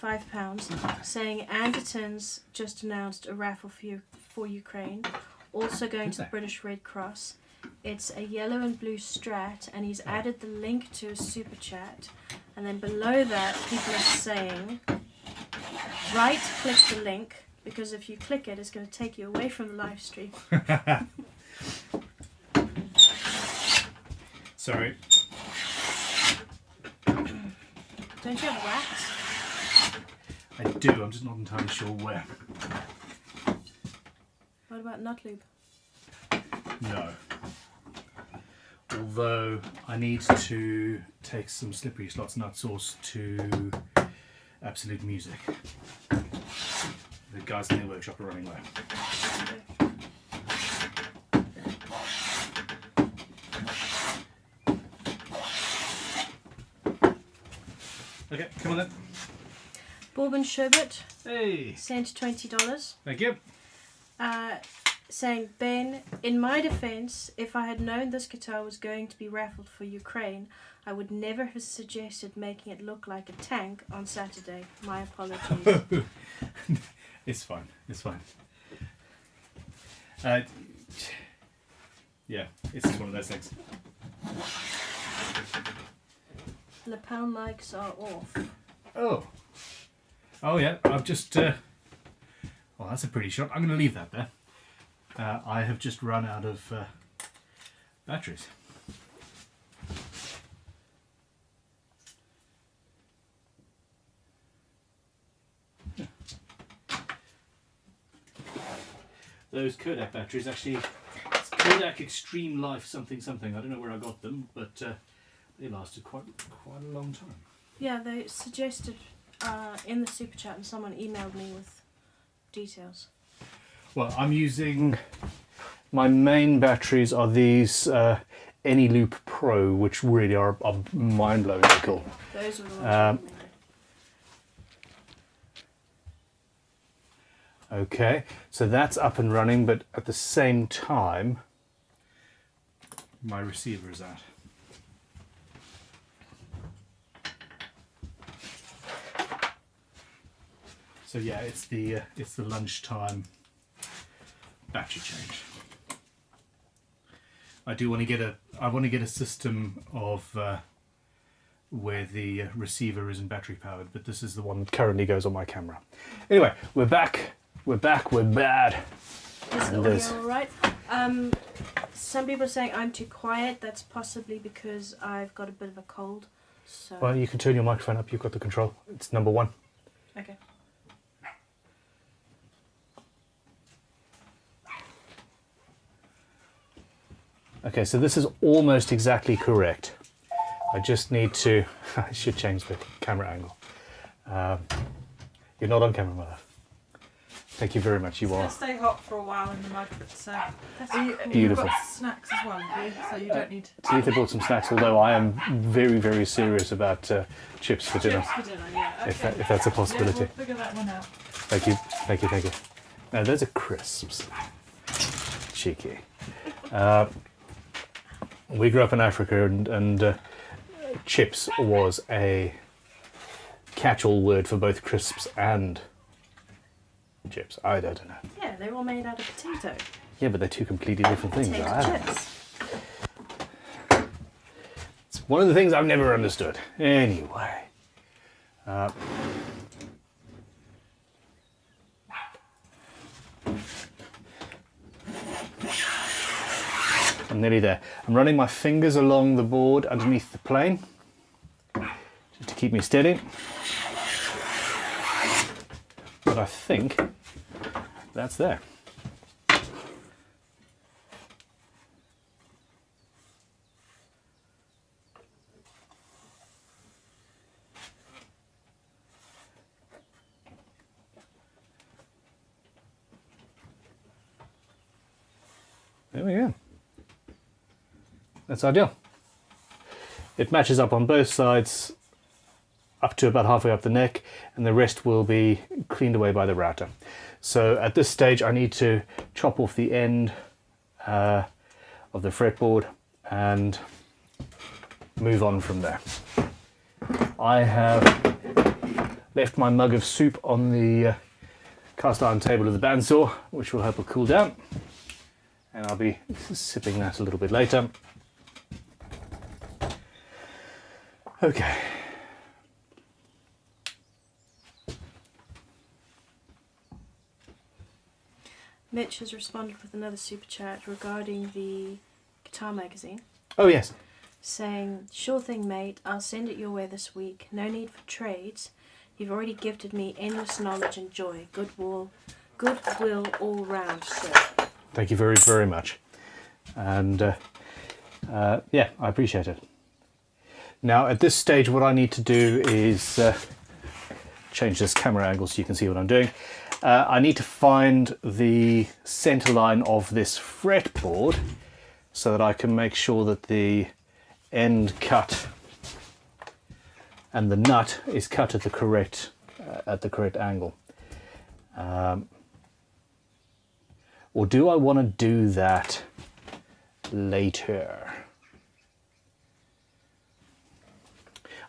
£5, saying Anderton's just announced a raffle for Ukraine, also going to the British Red Cross. It's a yellow and blue Strat, and he's added the link to a super chat. And then below that, people are saying, right click the link, because if you click it, it's going to take you away from the live stream. Sorry. Don't you have wax? I do. I'm just not entirely sure where. What about nut lube? No. Although I need to take some Slippery Slots nut sauce to Absolute Music. The guys in the workshop are running low. Okay, come on then. Bourbon Sherbet Hey, sent $20. thank you. Saying, Ben, in my defense, if I had known this guitar was going to be raffled for Ukraine, I would never have suggested making it look like a tank on Saturday. My apologies. It's fine. It's fine. Yeah, it's just one of those things. Lapel mics are off. Oh. Oh yeah, I've just... well, that's a pretty shot. I'm going to leave that there. I have just run out of batteries. Yeah. Those Kodak batteries actually... It's Kodak Extreme Life something something. I don't know where I got them, but they lasted quite a long time. Yeah, they suggested in the super chat, and someone emailed me with details. Well, I'm using... My main batteries are these Anyloop Pro, which really are mind-blowing cool. Those are the ones I recommended. Okay, so that's up and running, but at the same time, My receiver is out. So yeah, it's the lunchtime battery change. I do want to get a system of where the receiver isn't battery powered, but this is the one that Currently goes on my camera. Anyway, we're back. We're back. We're bad. Is the And there's- audio alright? Some people are saying I'm too quiet. That's possibly because I've got a bit of a cold. So Well, you can turn your microphone up. You've got the control. It's number 1. okay. Okay, so this is almost exactly correct. I just need to... I should change the camera angle. You're not on camera, my love. Thank you very much. You It's are. going to stay hot for a while in the mug, but you've Beautiful. got snacks as well, have you? So you don't need Talitha bought some snacks, although I am very, very serious about chips for dinner, chips for dinner. Yeah, if, okay. if that's a Yeah, possibility. we'll figure that one out. Thank you, thank you, thank you. Now, those are crisps. Cheeky. We grew up in Africa, and chips was a catch-all word for both crisps and chips. I don't know. Yeah, they're all made out of potato. Yeah, but they're two completely different things. Potato I don't know. chips. It's one of the things I've never understood. Anyway. I'm nearly there. I'm running my fingers along the board underneath the plane just to keep me steady. But I think that's there. There we go. That's ideal. It matches up on both sides up to about halfway up the neck, and the rest will be cleaned away by the router. So at this stage I need to chop off the end of the fretboard and move on from there. I have left my mug of soup on the cast iron table of the bandsaw, which will help it cool down, and I'll be sipping that a little bit later. Okay. Mitch has responded with another super chat regarding the guitar magazine, Oh yes. saying, "Sure thing, mate. I'll send it your way this week. No need for trades. You've already gifted me endless knowledge and joy. Goodwill all round, sir." Thank you very, very much. And yeah, I appreciate it. Now, at this stage, what I need to do is change this camera angle so you can see what I'm doing. I need to find the center line of this fretboard so that I can make sure that the end cut and the nut is cut at the correct angle. Or do I want to do that later?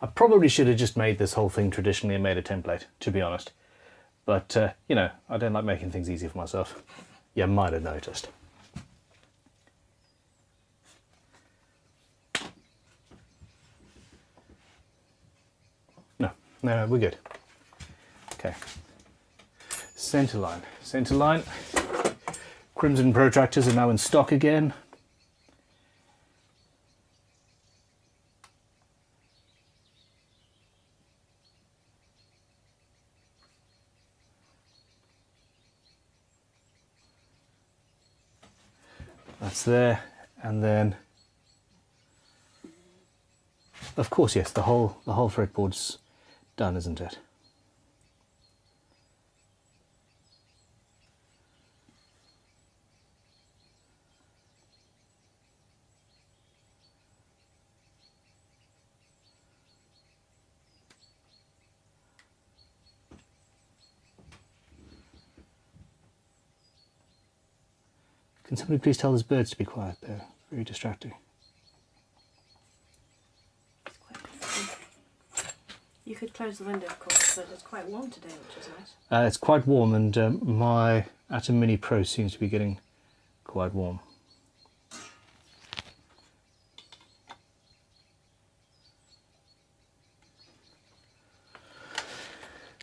I probably should have just made this whole thing traditionally and made a template, to be honest. But, you know, I don't like making things easy for myself. You might have noticed. No, we're good. Okay. Center line. Center line. Crimson protractors are now in stock again. That's there, and then, of course, yes, the whole fretboard's done, isn't it? Can somebody please tell those birds to be quiet? They're very distracting. It's quite comfy. You could close the window, of course, but it's quite warm today, which is nice. It's quite warm, and my ATEM Mini Pro seems to be getting quite warm.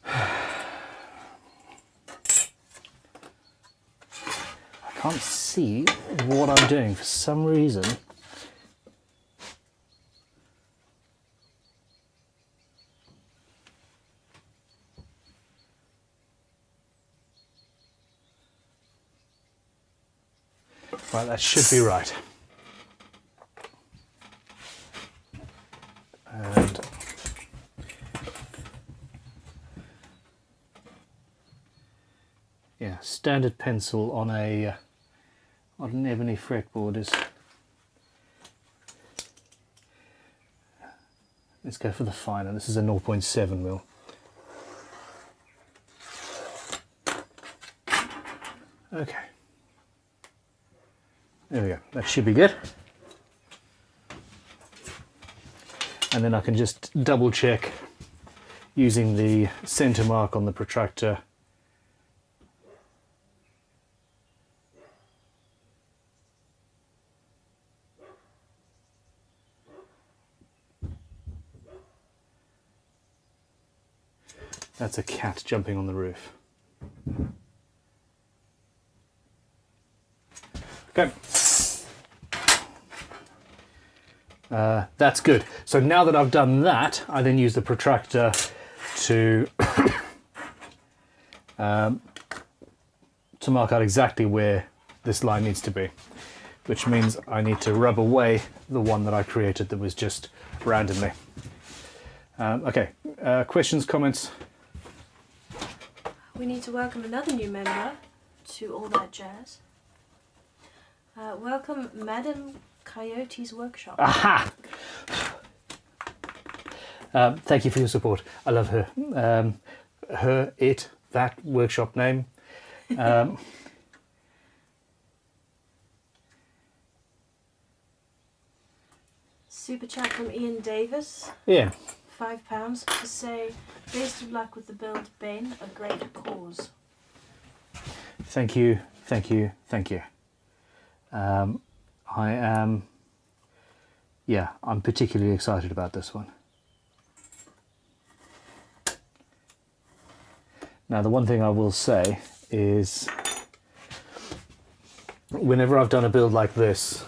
I can't see what I'm doing for some reason. Right, that should be right. And yeah, standard pencil on an ebony fretboard is. Let's go for the finer. This is a 0.7 mil. Okay. There we go, that should be good. And then I can just double check using the center mark on the protractor. That's a cat jumping on the roof. Okay. That's good. So now that I've done that, I then use the protractor to to mark out exactly where this line needs to be, which means I need to rub away the one that I created that was just randomly. Okay, questions, comments? We need to welcome another new member to All That Jazz. Welcome Madam Coyote's Workshop. Aha! Thank you for your support. I love her. That workshop name. Super chat from Ian Davis. Yeah. £5 to say, best of luck with the build, Ben. A great cause. Thank you, thank you, thank you. I am, yeah, I'm particularly excited about this one. Now, the one thing I will say is, whenever I've done a build like this,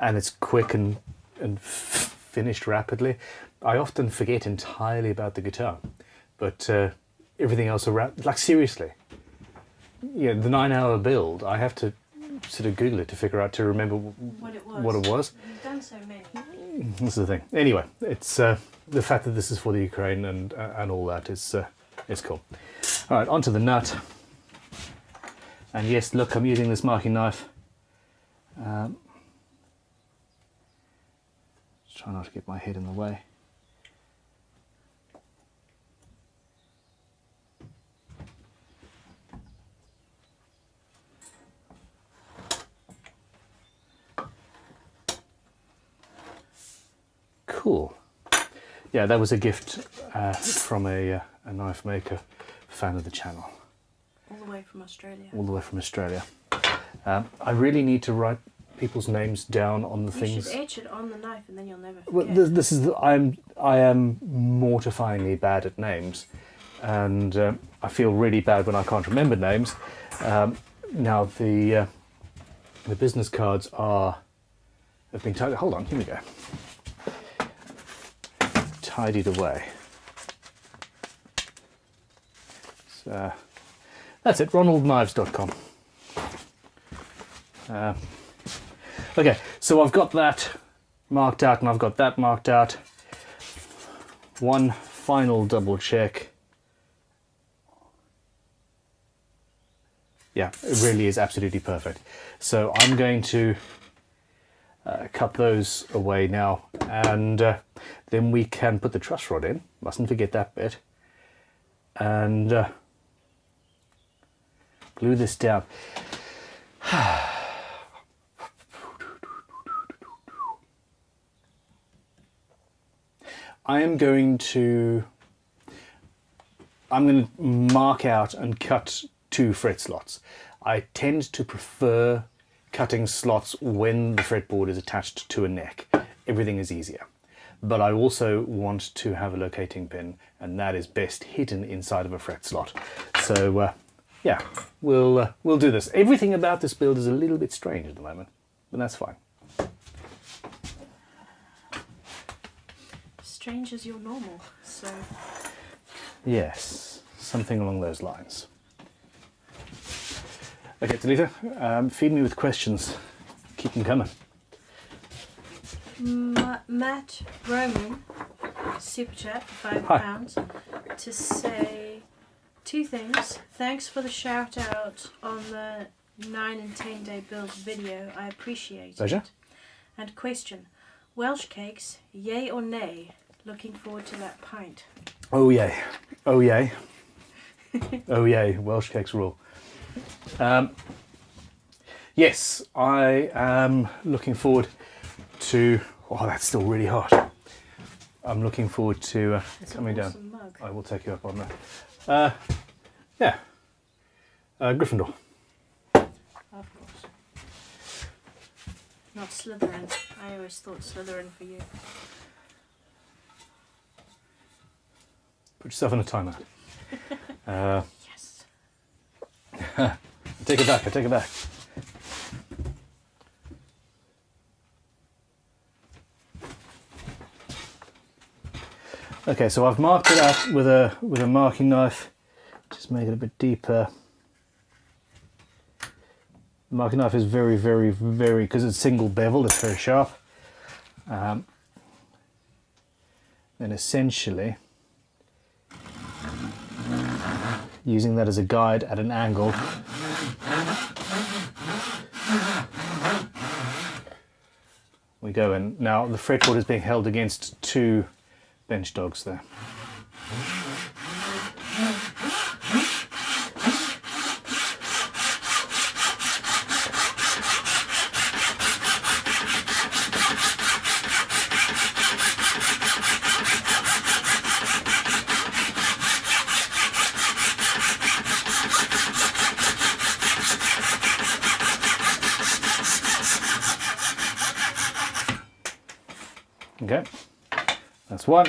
and it's quick and finished rapidly, I often forget entirely about the guitar. But everything else around, like seriously, yeah, the 9-hour build, I have to sort of Google it to figure out, to remember what it was. You've done so many. This is the thing. Anyway, it's the fact that this is for the Ukraine and all that is cool. All right, onto the nut. And yes, look, I'm using this marking knife. Just try not to get my head in the way. Cool. Yeah, that was a gift from a knife maker, fan of the channel. All the way from Australia. All the way from Australia. I really need to write people's names down on the things. You should etch it on the knife and then you'll never forget. Well, this is I am mortifyingly bad at names, and I feel really bad when I can't remember names. Now the business cards have been tidied. Hold on, here we go. Tidied away. So that's it. RonaldKnives.com. Okay, so I've got that marked out and I've got that marked out. One final double check. Yeah, it really is absolutely perfect. So I'm going to cut those away now, and then we can put the truss rod in. Mustn't forget that bit. And glue this down. I'm going to mark out and cut 2 fret slots. I tend to prefer cutting slots when the fretboard is attached to a neck. Everything is easier. But I also want to have a locating pin, and that is best hidden inside of a fret slot. So yeah, we'll do this. Everything about this build is a little bit strange at the moment, but that's fine. Strange as your normal, so... Yes, something along those lines. Okay, Talitha, feed me with questions. Keep them coming. Matt Roman, super chat for £5, to say 2 things. Thanks for the shout out on the 9 and 10 day build video. I appreciate Pleasure. it. And question, Welsh cakes, yay or nay? Looking forward to that pint. Oh yay, oh yay, oh yay, Welsh cakes rule. Yes, I am looking forward to, oh that's still really hot. I'm looking forward to coming down. Mug. I will take you up on that. Yeah, Gryffindor. Of course. Not Slytherin. I always thought Slytherin for you. Put yourself on a timer. Yes. I take it back, I take it back. Okay, so I've marked it out with a marking knife. Just make it a bit deeper. The marking knife is very, because it's single bevel, it's very sharp. Then essentially, using that as a guide at an angle. We go in. Now the fretboard is being held against 2 bench dogs there. Okay, that's one.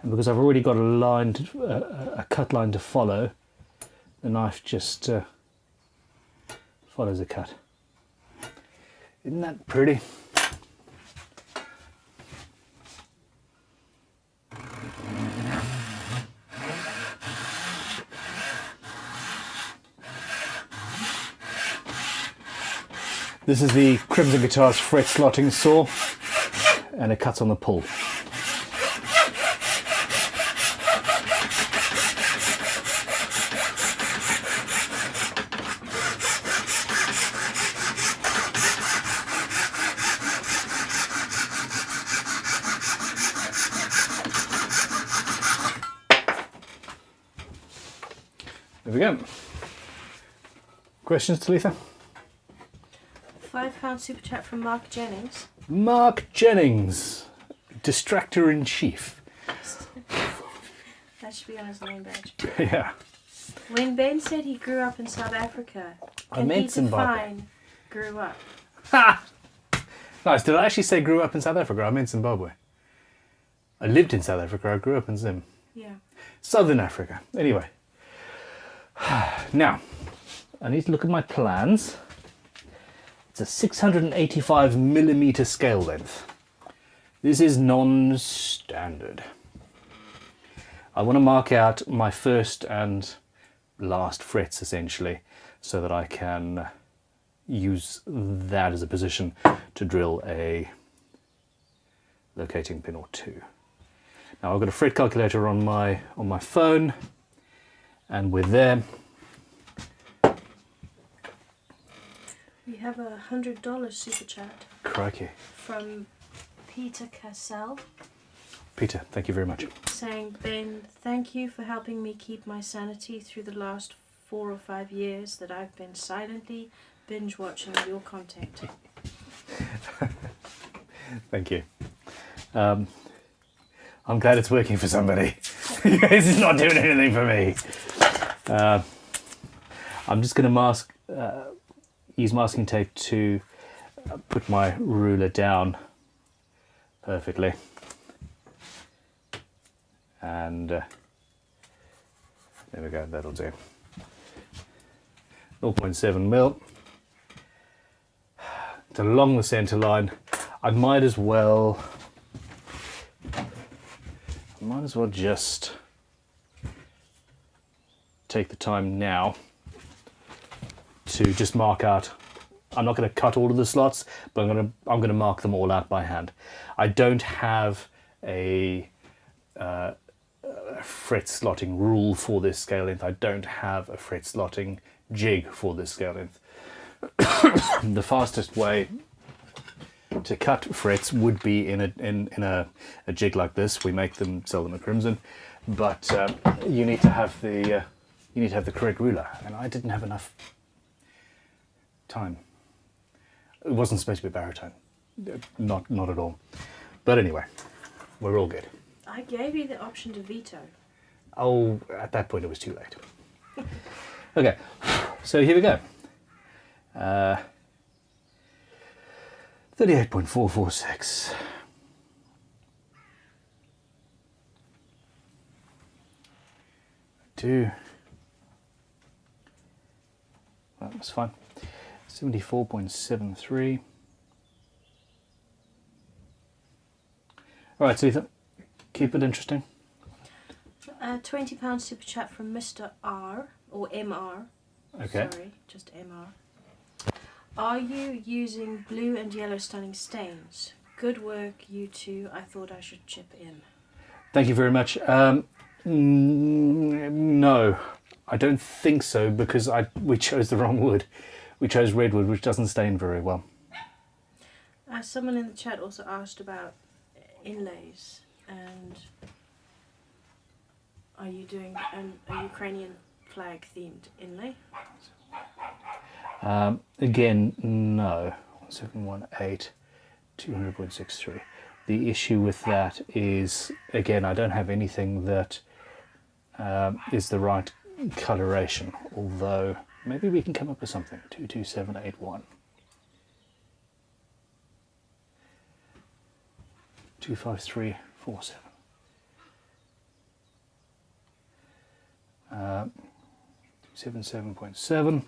And because I've already got a line, a cut line to follow, the knife just follows the cut. Isn't that pretty? This is the Crimson Guitars fret slotting saw, and it cuts on the pull. There we go. Questions, Talitha? £5 super chat from Mark Jennings. Mark Jennings, distractor in chief. That should be on his name badge. Yeah. When Ben said he grew up in South Africa, I can meant he Zimbabwe. define grew up? Ha! Nice. Did I actually say grew up in South Africa? I meant Zimbabwe. I lived in South Africa. I grew up in Zim. Yeah. Southern Africa. Anyway. Now, I need to look at my plans. It's a 685mm scale length. This is non-standard. I want to mark out my first and last frets essentially, so that I can use that as a position to drill a locating pin or 2. Now I've got a fret calculator on my phone, and with there We have a $100 super chat crikey. from Peter Cassell Peter, thank you very much. saying, Ben, thank you for helping me keep my sanity through the last 4 or 5 years that I've been silently binge watching your content. Thank you. I'm glad it's working for somebody. This is not doing anything for me. I'm just going to use masking tape to put my ruler down perfectly. And there we go, that'll do. 0.7 mil. It's along the center line. I might as well just take the time now to just mark out. I'm not going to cut all of the slots, but I'm going to mark them all out by hand. I don't have a fret slotting rule for this scale length. I don't have a fret slotting jig for this scale length. The fastest way to cut frets would be in a jig like this. We make them, sell them at Crimson, but you need to have the correct ruler, and I didn't have enough time. It wasn't supposed to be baritone, not at all. But anyway, we're all good. I gave you the option to veto. Oh, at that point it was too late. Okay, so here we go. 38.446. That was fine. 74.73. All right, so Ethan, keep it interesting. £20 super chat from Mr. R, or MR. Okay. Sorry, just MR. Are you using blue and yellow stunning stains? Good work, you two. I thought I should chip in. Thank you very much. No, I don't think so, because we chose the wrong wood. We chose redwood, which doesn't stain very well. Someone in the chat also asked about inlays, and are you doing a Ukrainian flag themed inlay? Again, no. 718 200.63. The issue with that is, again, I don't have anything that is the right coloration, although maybe we can come up with something. 22781. 25347. 277.7.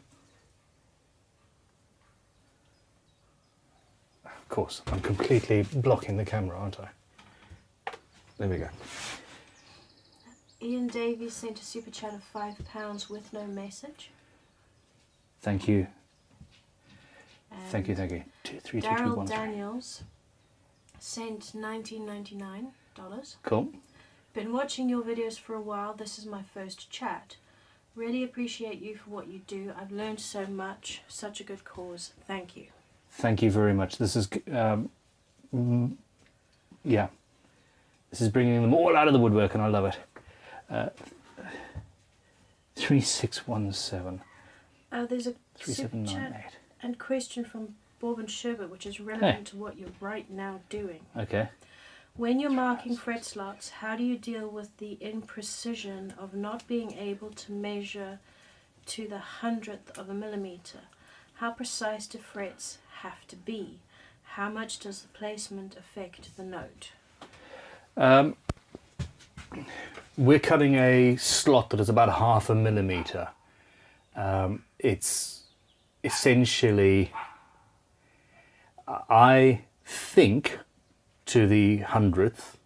Of course, I'm completely blocking the camera, aren't I? There we go. Ian Davies sent a super chat of £5 with no message. Thank you. And Thank you. Daryl 23213. Daniels sent $19.99. Cool. Been watching your videos for a while. This is my first chat. Really appreciate you for what you do. I've learned so much. Such a good cause. Thank you. Thank you very much. This is, yeah, this is bringing them all out of the woodwork, and I love it. 3617. There's a super 3798. chat and question from Bob and Sherbert, which is relevant to what you're right now doing. Okay. When you're marking fret slots, how do you deal with the imprecision of not being able to measure to the 100th of a millimeter? How precise do frets have to be? How much does the placement affect the note? We're cutting a slot that is about 0.5 millimeter. It's essentially, I think, to the 100th,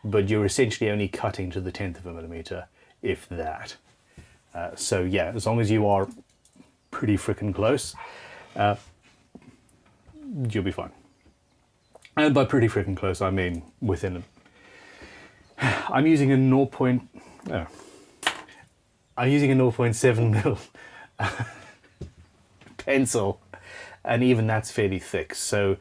but you're essentially only cutting to the 10th of a millimeter, if that. So yeah, as long as you are pretty frickin' close, you'll be fine. And by pretty frickin' close, I mean within. I'm using a 0.7 mil pencil, and even that's fairly thick. So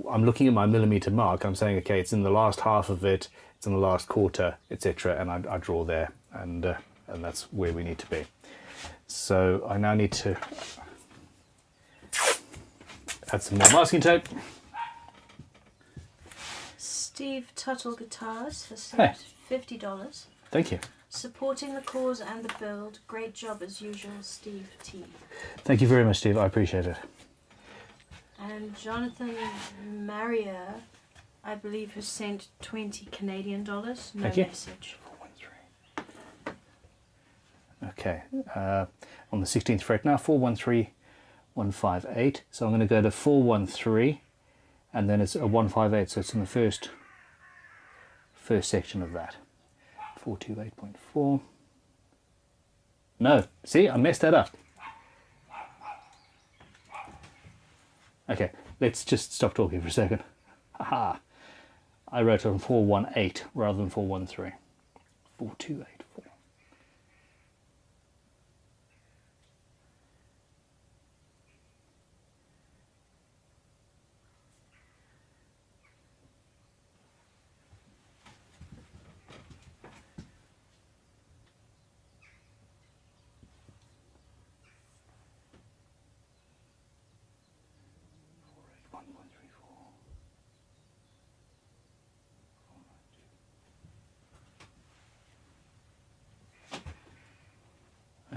I'm looking at my millimeter mark. I'm saying, okay, it's in the last half of it, it's in the last quarter, etc. And I draw there, and that's where we need to be. So I now need to add some more masking tape. Steve Tuttle Guitars has sent $50. Thank you. Supporting the cause and the build. Great job as usual, Steve T. Thank you very much, Steve. I appreciate it. And Jonathan Maria, I believe, has sent 20 Canadian dollars. No Thank you. message. 413. Okay. On the 16th fret now, 413158. So I'm going to go to 413, and then it's a 158. So it's in the first section of that. 428.4. No, see, I messed that up. Okay, let's just stop talking for a second. Haha. I wrote on 418 rather than 413. 4284.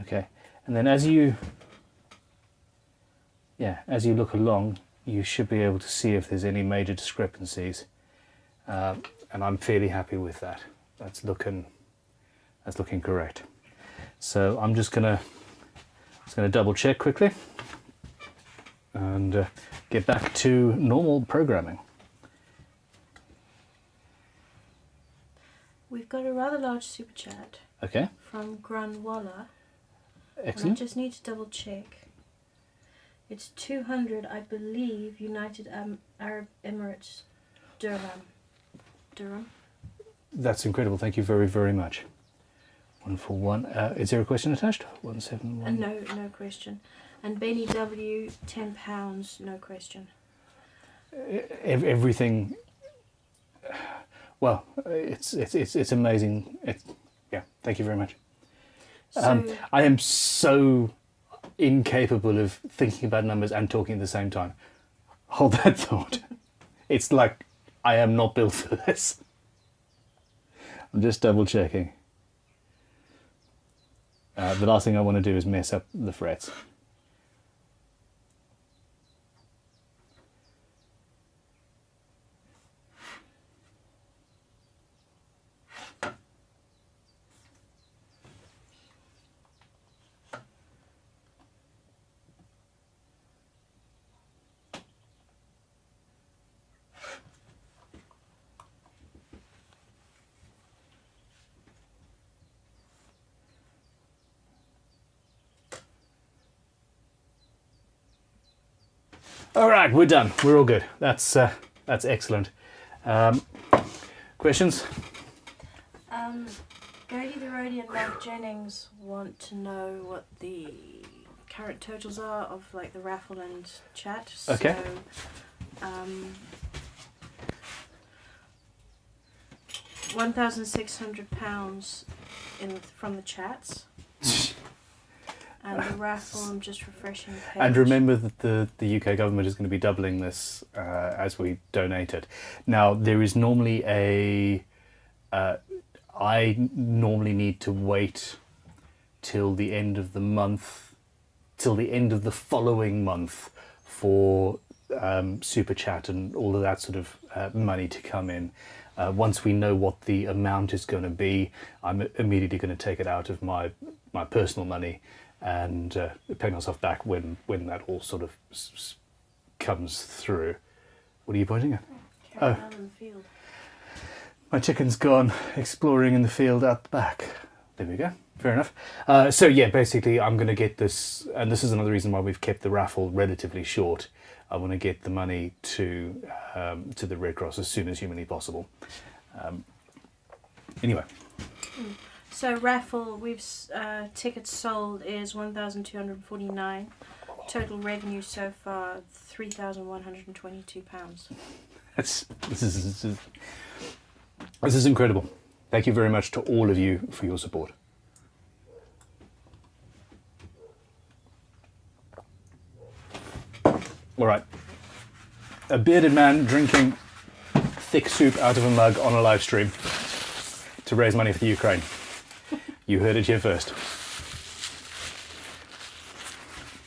Okay, and then as you look along, you should be able to see if there's any major discrepancies, and I'm fairly happy with that. That's looking correct. So I'm just gonna double check quickly and get back to normal programming. We've got a rather large super chat Okay, from Grunwalla. And I excellent. just need to double check. It's 200, I believe, United Arab Emirates dirham. That's incredible. Thank you very, very much. 141. Is there a question attached? 171. No question. And Benny W, £10, no question. Everything. Well, it's amazing. Yeah. Thank you very much. So, I am so incapable of thinking about numbers and talking at the same time. Hold that thought. It's like I am not built for this. I'm just double checking. The last thing I want to do is mess up the frets. All right, we're done. We're all good. That's excellent. Questions? Gertie the Roadie and Mark Jennings want to know what the current totals are of like the raffle and chat. Okay. So, £1,600 from the chats. And the raffle, I'm just refreshing the page. And remember that the UK government is going to be doubling this as we donate it. Now, there is normally I normally need to wait till the end of the month, till the end of the following month for Super Chat and all of that sort of money to come in. Once we know what the amount is going to be, I'm immediately going to take it out of my personal money and pay myself back when that all sort of comes through. What are you pointing at? Carry on in the field. My chicken's gone exploring in the field out the back. There we go. Fair enough. So yeah, basically I'm going to get this, and this is another reason why we've kept the raffle relatively short. I want to get the money to the Red Cross as soon as humanly possible. Anyway. So raffle, we've tickets sold is 1,249. Total revenue so far £3,122. This is incredible. Thank you very much to all of you for your support. All right. A bearded man drinking thick soup out of a mug on a live stream to raise money for the Ukraine. You heard it here first.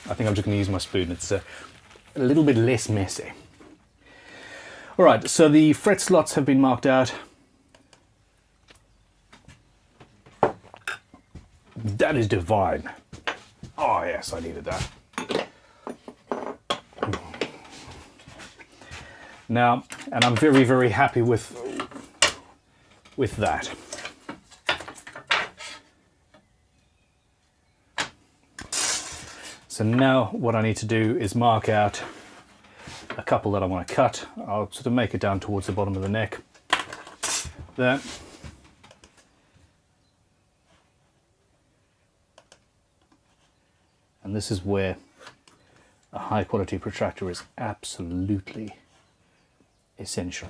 I think I'm just going to use my spoon. It's a little bit less messy. All right, so the fret slots have been marked out. That is divine. Oh yes, I needed that. Now, and I'm very, very happy with that. So now what I need to do is mark out a couple that I want to cut. I'll sort of make it down towards the bottom of the neck. There. And this is where a high quality protractor is absolutely essential.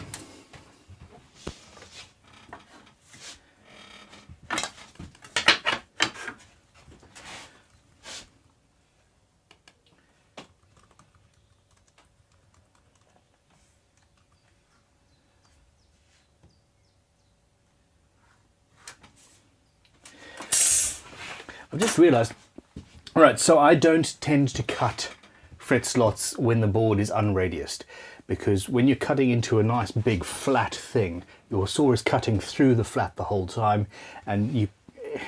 I've just realized, all right, so I don't tend to cut fret slots when the board is unradiused, because when you're cutting into a nice big flat thing, your saw is cutting through the flat the whole time, and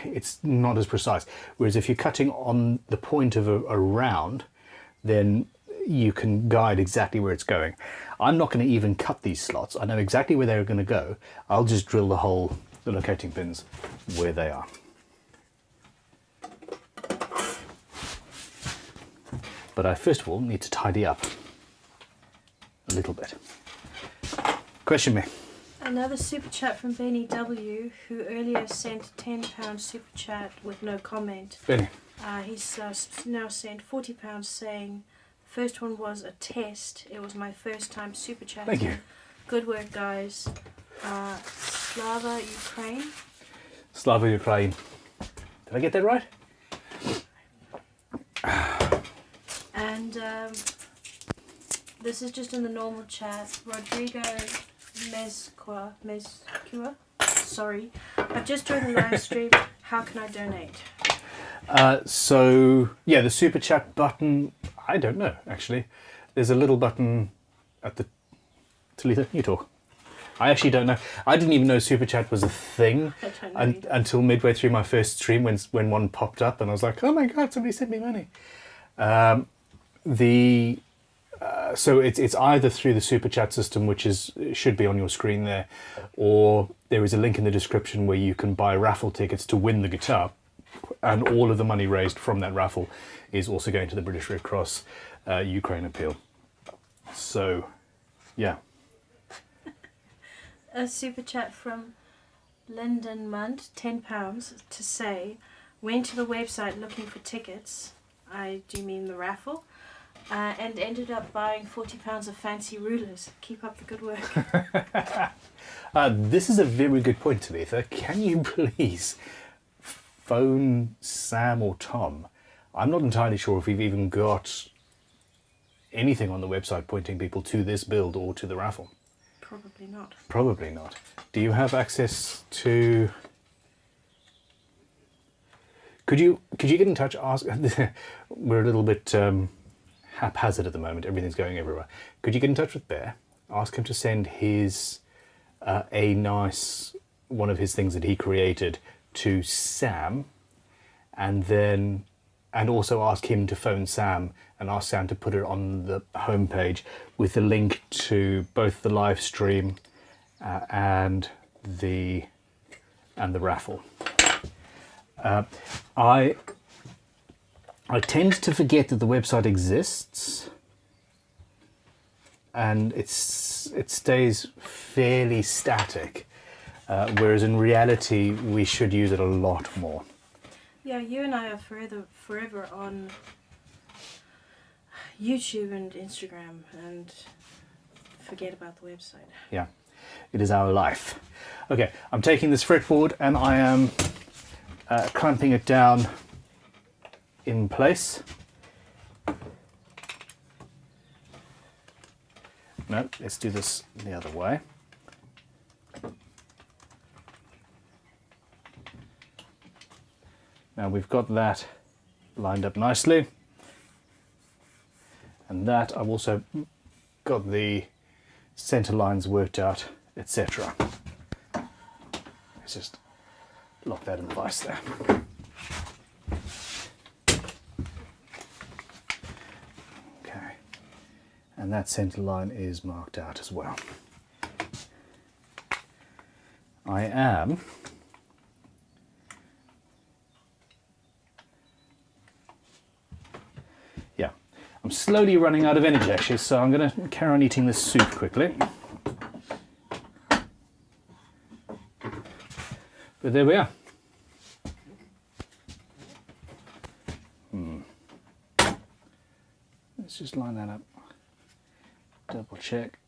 it's not as precise. Whereas if you're cutting on the point of a round, then you can guide exactly where it's going. I'm not going to even cut these slots. I know exactly where they're going to go. I'll just drill the hole, the locating pins, where they are. But I first of all need to tidy up a little bit. Question me. Another super chat from Benny W, who earlier sent a £10 super chat with no comment. Benny. He's now sent £40 saying, the first one was a test. It was my first time super chatting. Thank you. Good work, guys. Slava Ukraine. Slava Ukraine. Did I get that right? And this is just in the normal chat. Rodrigo Mezcua. Sorry. I've just joined the live stream. How can I donate? So, yeah, the super chat button, I don't know, actually. There's a little button at the... Talitha, you talk. I actually don't know. I didn't even know super chat was a thing until midway through my first stream when one popped up, and I was like, oh my god, somebody sent me money. So it's either through the super chat system, which should be on your screen there, or there is a link in the description where you can buy raffle tickets to win the guitar, and all of the money raised from that raffle is also going to the British Red Cross Ukraine appeal. So, yeah. A super chat from Lyndon Munt, £10, to say, went to the website looking for tickets. I do mean the raffle, and ended up buying £40 of fancy rulers. Keep up the good work. This is a very good point, Talitha. Can you please phone Sam or Tom? I'm not entirely sure if we've even got anything on the website pointing people to this build or to the raffle. Probably not. Probably not. Do you have access to... Could you get in touch? Ask. We're a little bit haphazard at the moment. Everything's going everywhere. Could you get in touch with Bear? Ask him to send his one of his things that he created to Sam, and also ask him to phone Sam and ask Sam to put it on the homepage with a link to both the live stream and the raffle. I tend to forget that the website exists, and it stays fairly static, whereas in reality we should use it a lot more. Yeah, you and I are forever on YouTube and Instagram and forget about the website. Yeah, it is our life. Okay, I'm taking this fretboard and I am clamping it down in place. No, let's do this the other way. Now we've got that lined up nicely. And that I've also got the center lines worked out, etc. Let's just lock that in the vise there. Okay, and that center line is marked out as well. I am I'm slowly running out of energy actually, so I'm going to carry on eating this soup quickly. But there we are. Let's just line that up. Double check.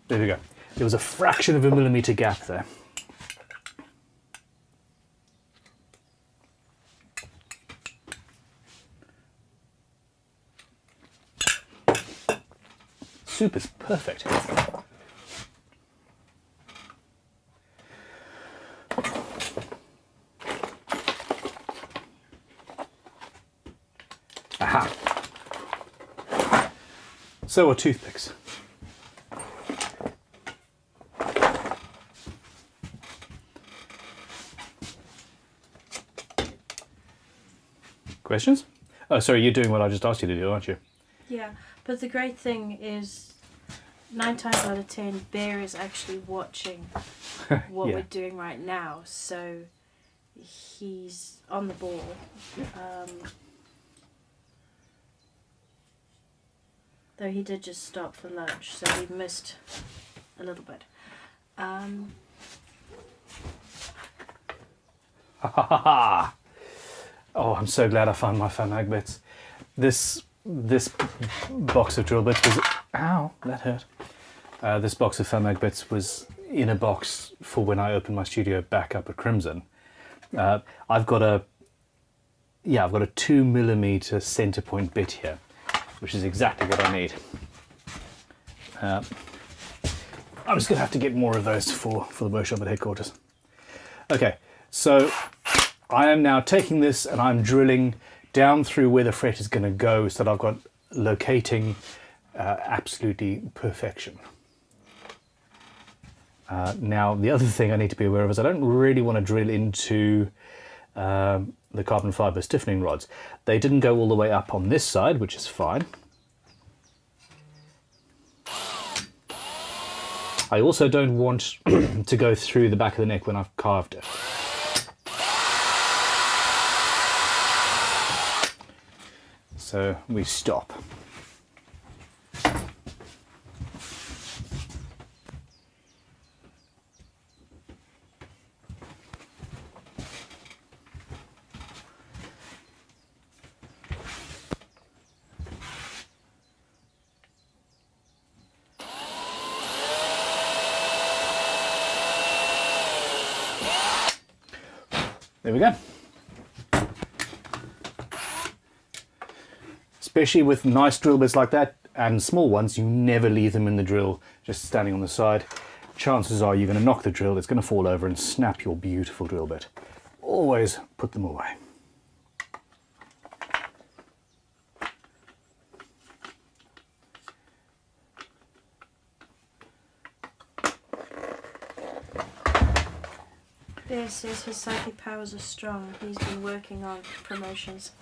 There we go. There was a fraction of a millimeter gap there. Soup is perfect. Aha. So are toothpicks. Questions? Oh, sorry, you're doing what I just asked you to do, aren't you? Yeah, but the great thing is 9 times out of 10, Bear is actually watching what Yeah. we're doing right now, so he's on the ball. Though he did just stop for lunch, so he missed a little bit. Oh, I'm so glad I found my Famag bits. This box of drill bits was... Ow, that hurt. This box of Famag bits was in a box for when I opened my studio back up at Crimson. I've got a 2mm center point bit here, which is exactly what I need. I'm just going to have to get more of those for the workshop at headquarters. Okay, so I am now taking this and I'm drilling down through where the fret is going to go so that I've got locating absolutely perfection. Now the other thing I need to be aware of is I don't really want to drill into the carbon fibre stiffening rods. They didn't go all the way up on this side, which is fine. I also don't want to go through the back of the neck when I've carved it. So we stop. There we go. Especially with nice drill bits like that and small ones, you never leave them in the drill just standing on the side. Chances are you're going to knock the drill, it's going to fall over and snap your beautiful drill bit. Always put them away. Bear says his psychic powers are strong. He's been working on promotions.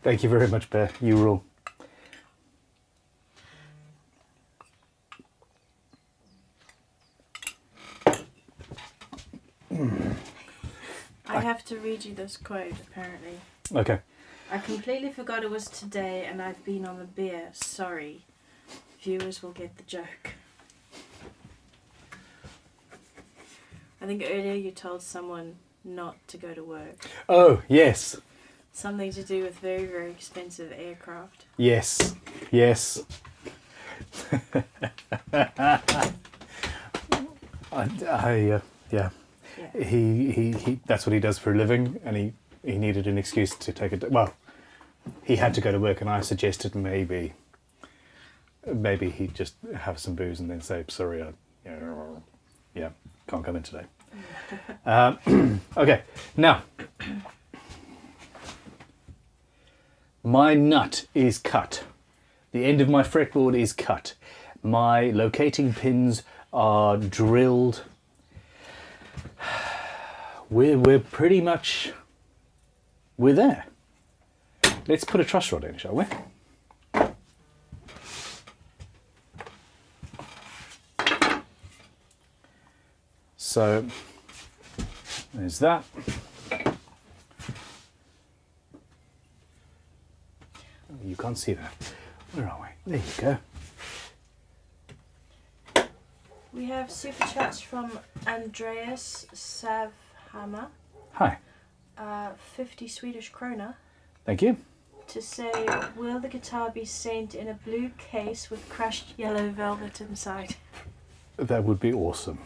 Thank you very much, Bear. You rule. I have to read you this quote, apparently. Okay. I completely forgot it was today and I've been on the beer. Sorry. Viewers will get the joke. I think earlier you told someone not to go to work. Oh, yes. Something to do with very, very expensive aircraft. Yes. Yes. Yeah. Yeah. He that's what he does for a living, and he needed an excuse to take it. Well, he had to go to work, and I suggested maybe he'd just have some booze and then say, sorry, yeah, can't come in today. Yeah. Okay, now my nut is cut. The end of my fretboard is cut. My locating pins are drilled. We're pretty much, we're there. Let's put a truss rod in, shall we? So there's that. You can't see that. Where are we? There you go. We have super chats from Andreas Savhammer, Hi. 50 Swedish krona, Thank you. to say, will the guitar be sent in a blue case with crushed yellow velvet inside? That would be awesome.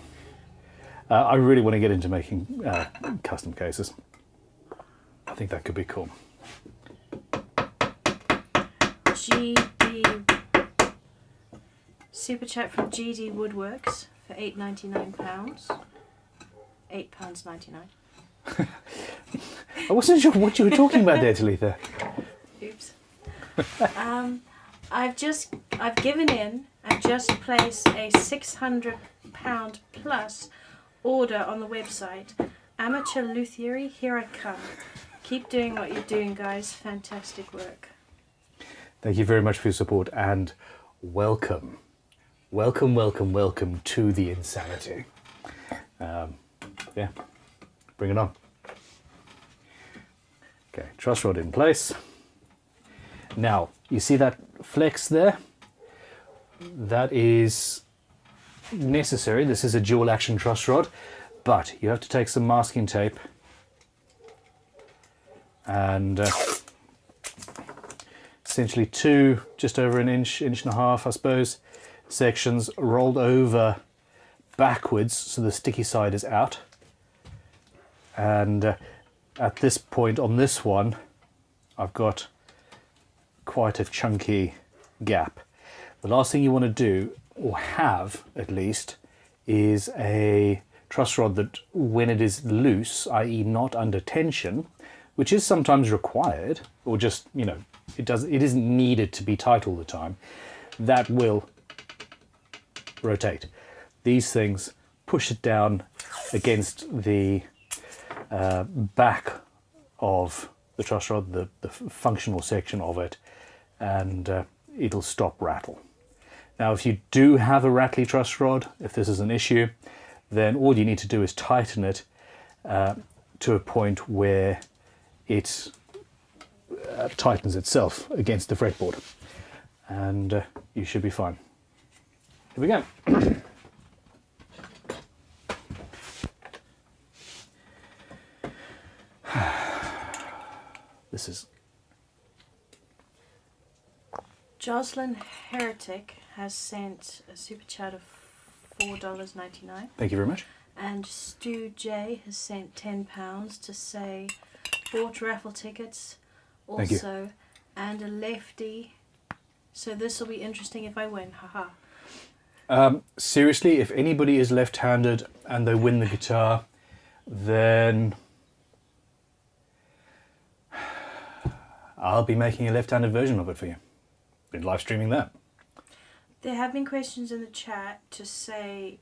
I really want to get into making custom cases. I think that could be cool. GD super chat from GD Woodworks for £8.99. £8.99. I wasn't sure what you were talking about there, Talitha. Oops. I've given in and just placed a £600 plus order on the website. Amateur luthiery, here I come. Keep doing what you're doing, guys. Fantastic work. Thank you very much for your support and welcome. Welcome, welcome, welcome to the insanity. Yeah, bring it on. Okay, truss rod in place. Now, you see that flex there? That is necessary. This is a dual action truss rod, but you have to take some masking tape and essentially two, just over an inch, inch and a half, I suppose, sections rolled over backwards so the sticky side is out. And at this point on this one, I've got quite a chunky gap. The last thing you want to do, or have at least, is a truss rod that when it is loose, i.e. not under tension, which is sometimes required, or just, you know, it isn't needed to be tight all the time, that will rotate. These things push it down against the back of the truss rod, the functional section of it, and it'll stop rattle. Now, if you do have a rattly truss rod, if this is an issue, then all you need to do is tighten it to a point where it tightens itself against the fretboard, and you should be fine. Here we go. This is Jocelyn Heretic has sent a super chat of $4.99. Thank you very much. And Stu J has sent £10 to say, bought raffle tickets Thank you. also, and a lefty. So this will be interesting if I win, haha. Seriously, if anybody is left-handed and they win the guitar, then I'll be making a left-handed version of it for you. Been live streaming that. There have been questions in the chat to say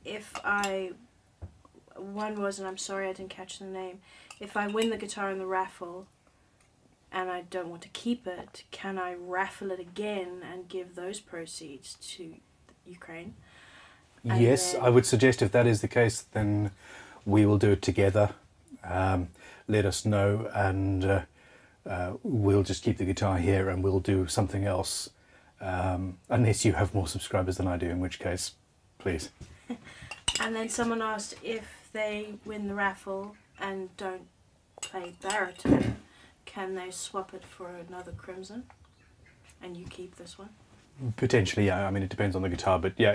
if one was, and I'm sorry I didn't catch the name, if I win the guitar in the raffle and I don't want to keep it, can I raffle it again and give those proceeds to Ukraine? And Yes, then- I would suggest if that is the case, then we will do it together. Let us know, and we'll just keep the guitar here and we'll do something else. Unless you have more subscribers than I do, in which case, please. And then someone asked if they win the raffle and don't play baritone, can they swap it for another crimson and you keep this one? Potentially, yeah. I mean, it depends on the guitar, but yeah,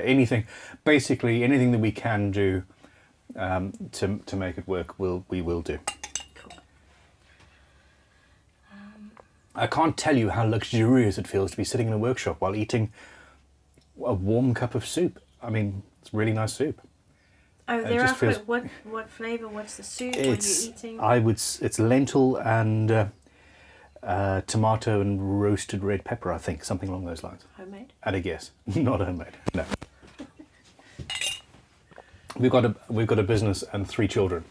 basically anything that we can do to make it work, we will do. Cool. I can't tell you how luxurious it feels to be sitting in a workshop while eating a warm cup of soup. I mean, it's really nice soup. Oh, It they're just after feels- what flavour? What's the soup? What are you It's eating? it's lentil and tomato and roasted red pepper, I think, something along those lines. Homemade. At a guess, not homemade. No. We've got a business and 3 children.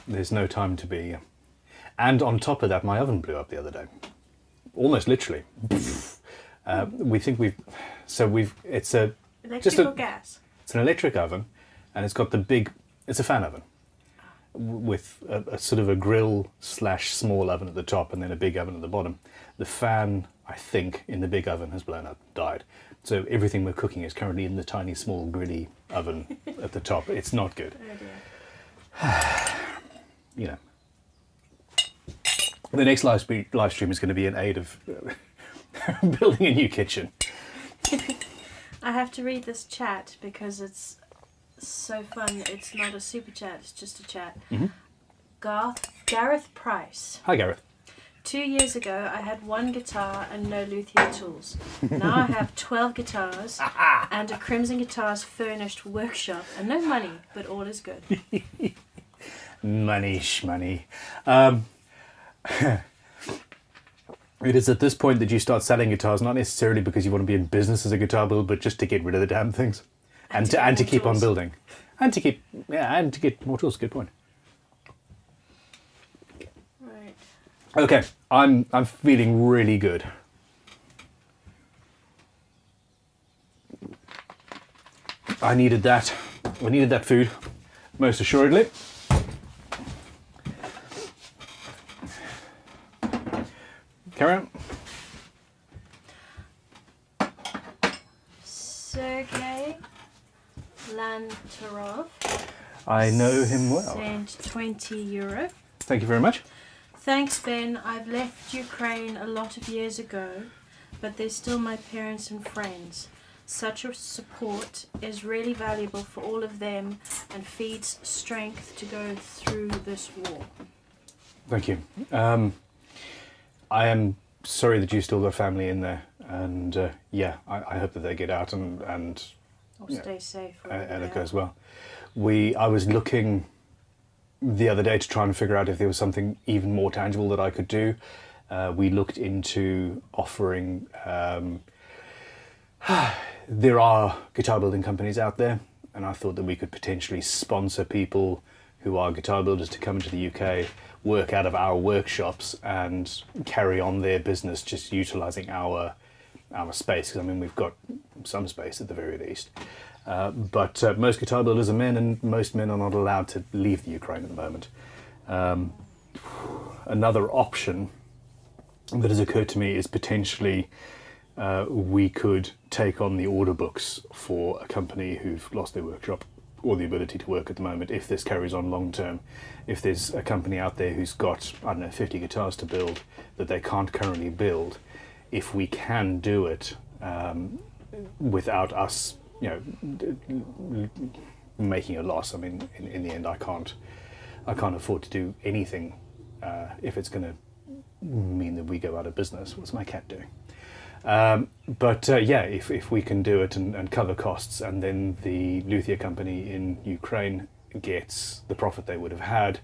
There's no time to be. And on top of that, my oven blew up the other day, almost literally. We think it's a Electrical gas. it's an electric oven, and it's got it's a fan oven with a sort of a grill / small oven at the top and then a big oven at the bottom. The fan, I think, in the big oven has blown up, died. So everything we're cooking is currently in the tiny, small, grilly oven at the top. It's not good. Oh dear. You know. The next live stream is going to be in aid of building a new kitchen. I have to read this chat because it's so fun. It's not a super chat, it's just a chat. Gareth Price. Hi, Gareth. 2 years ago, I had 1 guitar and no luthier tools. Now I have 12 guitars and a Crimson Guitars furnished workshop and no money, but all is good. Money shmoney. It is at this point that you start selling guitars, not necessarily because you want to be in business as a guitar builder, but just to get rid of the damn things, and to keep on building, and to get more tools. Good point. Right. Okay, I'm feeling really good. I needed that. We needed that food, most assuredly. Carry on. Sergey Lantarov I know him well. sent €20. Thank you very much. Thanks, Ben. I've left Ukraine a lot of years ago, but they're still my parents and friends. Such a support is really valuable for all of them and feeds strength to go through this war. Thank you. I am sorry that you still got family in there, and I hope that they get out and Or stay safe. and it goes well. I was looking the other day to try and figure out if there was something even more tangible that I could do. We looked into offering. There are guitar building companies out there, and I thought that we could potentially sponsor people who are guitar builders to come into the UK, work out of our workshops, and carry on their business just utilising our space. Because I mean, we've got some space at the very least. But most guitar builders are men, and most men are not allowed to leave the Ukraine at the moment. Another option that has occurred to me is potentially we could take on the order books for a company who've lost their workshop or the ability to work at the moment if this carries on long term. If there's a company out there who's got, 50 guitars to build that they can't currently build, if we can do it without us, making a loss. I mean, in the end, I can't afford to do anything if it's going to mean that we go out of business. What's my cat doing? If we can do it and cover costs, and then the luthier company in Ukraine gets the profit they would have had,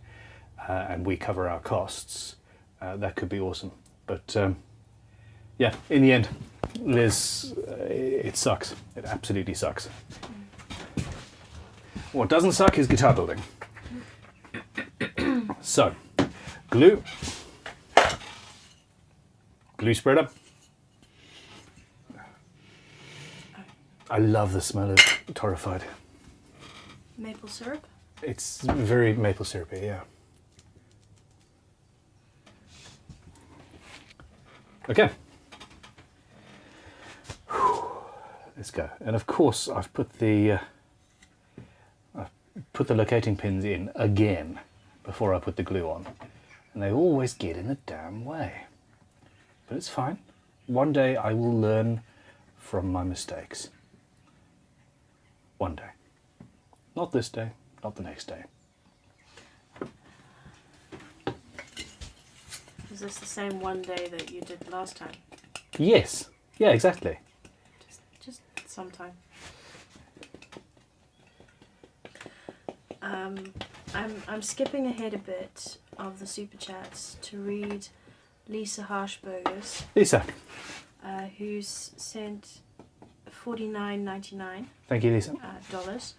and we cover our costs, that could be awesome. But in the end, Liz, it sucks. It absolutely sucks. What doesn't suck is guitar building. So, glue spreader. I love the smell of Torrified. Maple syrup? It's very maple syrupy, yeah. Okay. Let's go. And of course, I've put the locating pins in again before I put the glue on, and they always get in the damn way. But it's fine. One day I will learn from my mistakes. One day. Not this day, not the next day. Is this the same one day that you did last time? Yes. Yeah, exactly. Just sometime. I'm skipping ahead a bit of the super chats to read Lisa Harshberger's, Lisa. who's sent $49.99. Thank you, Lisa. Dollars.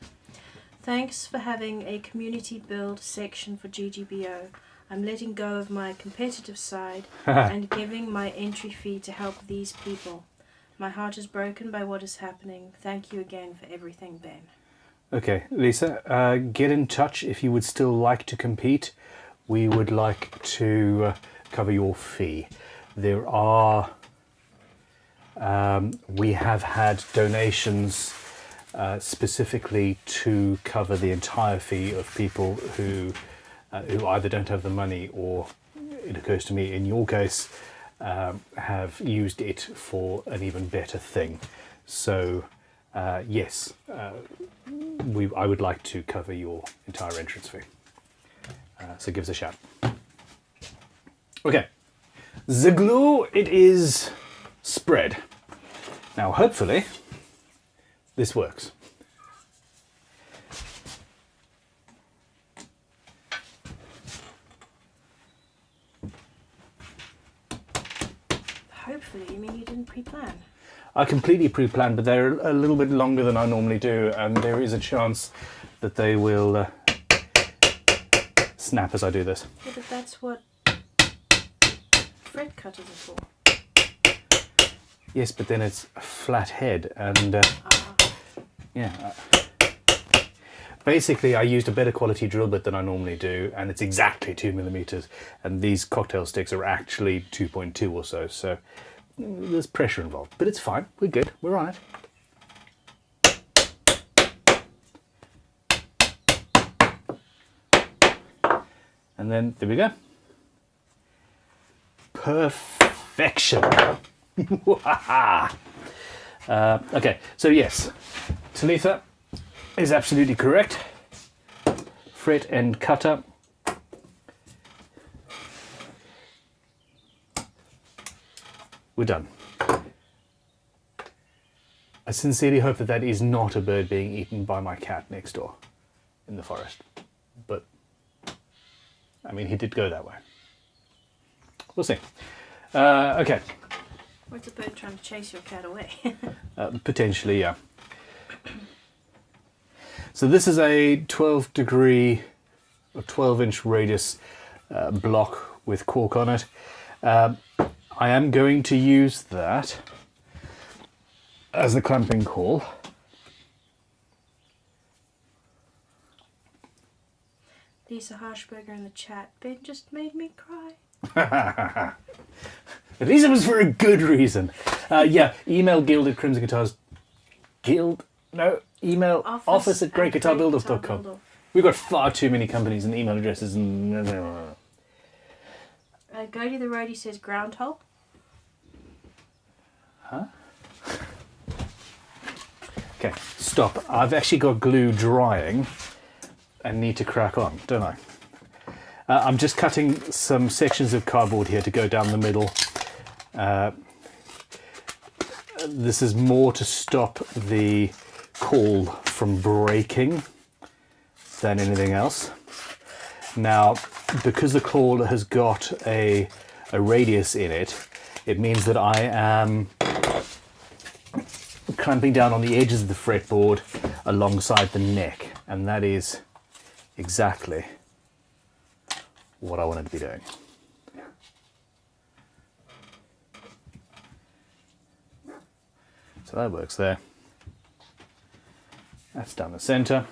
Thanks for having a community build section for GGBO. I'm letting go of my competitive side and giving my entry fee to help these people. My heart is broken by what is happening. Thank you again for everything, Ben. Okay, Lisa, get in touch if you would still like to compete. We would like to cover your fee. There are, we have had donations specifically to cover the entire fee of people who either don't have the money or, it occurs to me in your case, have used it for an even better thing. So yes, I would like to cover your entire entrance fee. So give us a shout. Okay, the glue, it is spread. Now hopefully this works. Hopefully, you mean you didn't pre-plan? I completely pre-planned, but they're a little bit longer than I normally do, and there is a chance that they will snap as I do this. Yeah, but that's what fret cutters are for. Yes, but then it's a flat head, and yeah. Basically, I used a better quality drill bit than I normally do, and it's exactly 2mm, and these cocktail sticks are actually 2.2 or so, so there's pressure involved. But it's fine, we're good, we're on it. And then, there we go. Perfection. Okay, so yes, Talitha is absolutely correct. Fret and cutter. We're done. I sincerely hope that that is not a bird being eaten by my cat next door in the forest. But, I mean, he did go that way. We'll see. Okay. Or it's a bird trying to chase your cat away. Potentially, yeah. So this is a 12-degree or 12-inch radius block with cork on it. I am going to use that as the clamping caul. Lisa Harshberger in the chat. Ben just made me cry. At least it was for a good reason. Yeah, email guild@crimsonguitars. Email office at greatguitarbuildoff.com. We've got far too many companies and email addresses. And Gody the Roadie says groundhog. huh? Okay, stop. I've actually got glue drying and need to crack on, don't I? I'm just cutting some sections of cardboard here to go down the middle. This is more to stop the caul from breaking than anything else. Now, because the caul has got a radius in it, it means that I am clamping down on the edges of the fretboard alongside the neck, and that is exactly what I wanted to be doing. So that works there. That's down the center.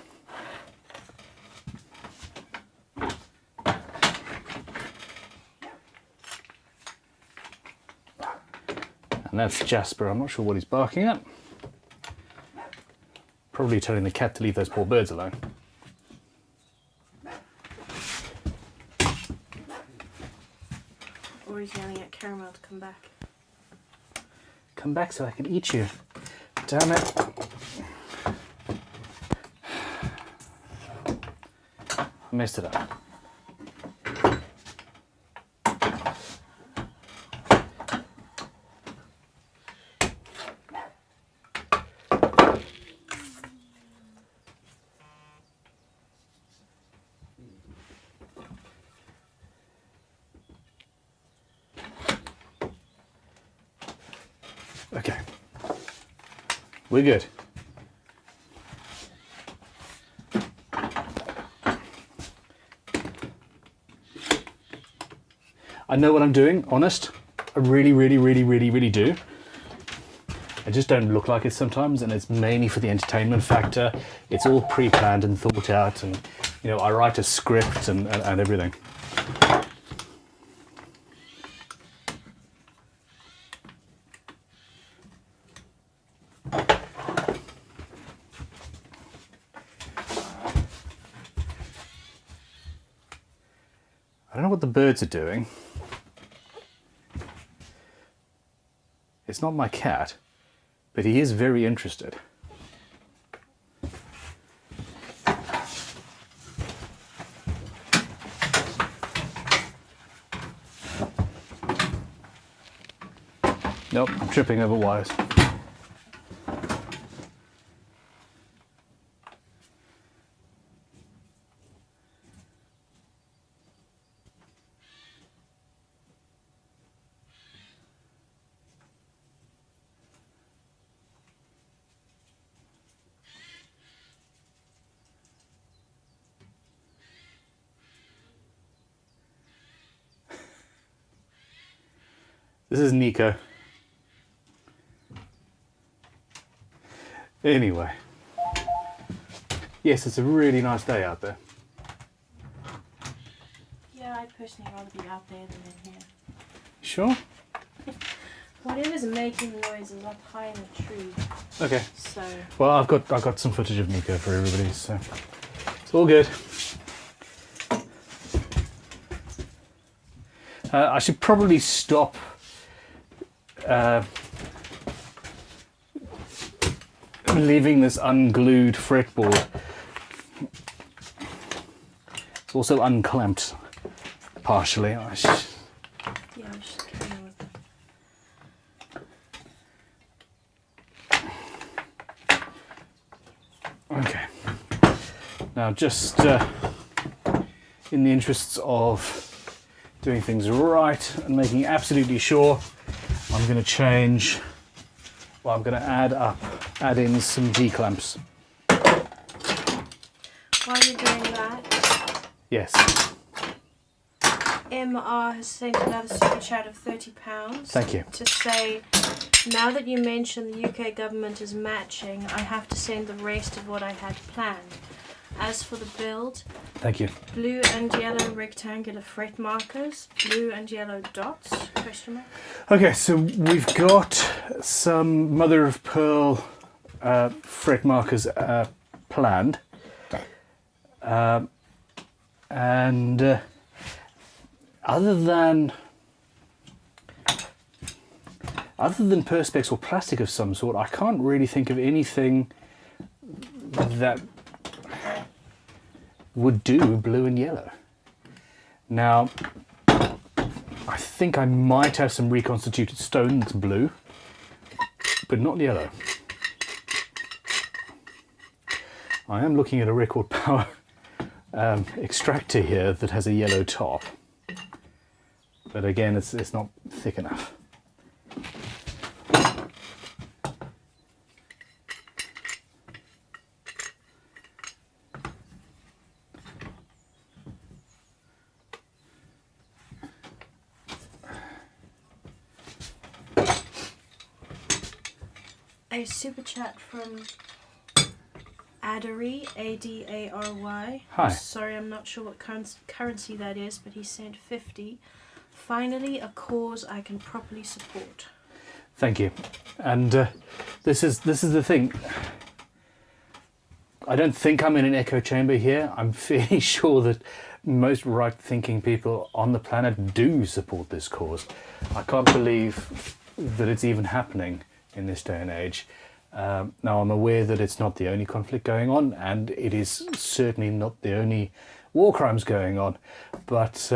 And that's Jasper. I'm not sure what he's barking at. Probably telling the cat to leave those poor birds alone. Or he's yelling at Caramel to come back. Come back so I can eat you. Damn it. I messed it up. We're good. I know what I'm doing, honest. I really do. I just don't look like it sometimes, and it's mainly for the entertainment factor. It's all pre-planned and thought out, and you know, I write a script and everything. I don't know what the birds are doing. It's not my cat, but he is very interested. Nope, I'm tripping over wires. This is Nico. Anyway. Yes, it's a really nice day out there. Yeah, I'd personally rather be out there than in here. Sure? Whatever's making noise is up high in a tree. Okay. So Well, I've got some footage of Nico for everybody, so it's all good. I should probably stop leaving this unglued fretboard. It's also unclamped partially. yeah, I'm just kidding with it. Okay. Now, just in the interests of doing things right and making absolutely sure, I'm going to change. Well, I'm going to add in some D-clamps. While you're doing that, Yes. MR has sent another super chat of £30 Thank you. to say, now that you mentioned the UK government is matching, I have to send the rest of what I had planned. As for the build, Thank you. blue and yellow rectangular fret markers, blue and yellow dots, question mark. Okay, so we've got some mother of pearl fret markers planned. And other than perspex or plastic of some sort, I can't really think of anything that would do blue and yellow. Now, I think I might have some reconstituted stone that's blue, but not yellow. I am looking at a record power extractor here that has a yellow top, but again, it's not thick enough. A super chat from Adary, A-D-A-R-Y. Hi. Sorry, I'm not sure what currency that is, but he sent 50. Finally, a cause I can properly support. Thank you. And this is the thing. I don't think I'm in an echo chamber here. I'm fairly sure that most right-thinking people on the planet do support this cause. I can't believe that it's even happening in this day and age. Now, I'm aware that it's not the only conflict going on, and it is certainly not the only war crimes going on, but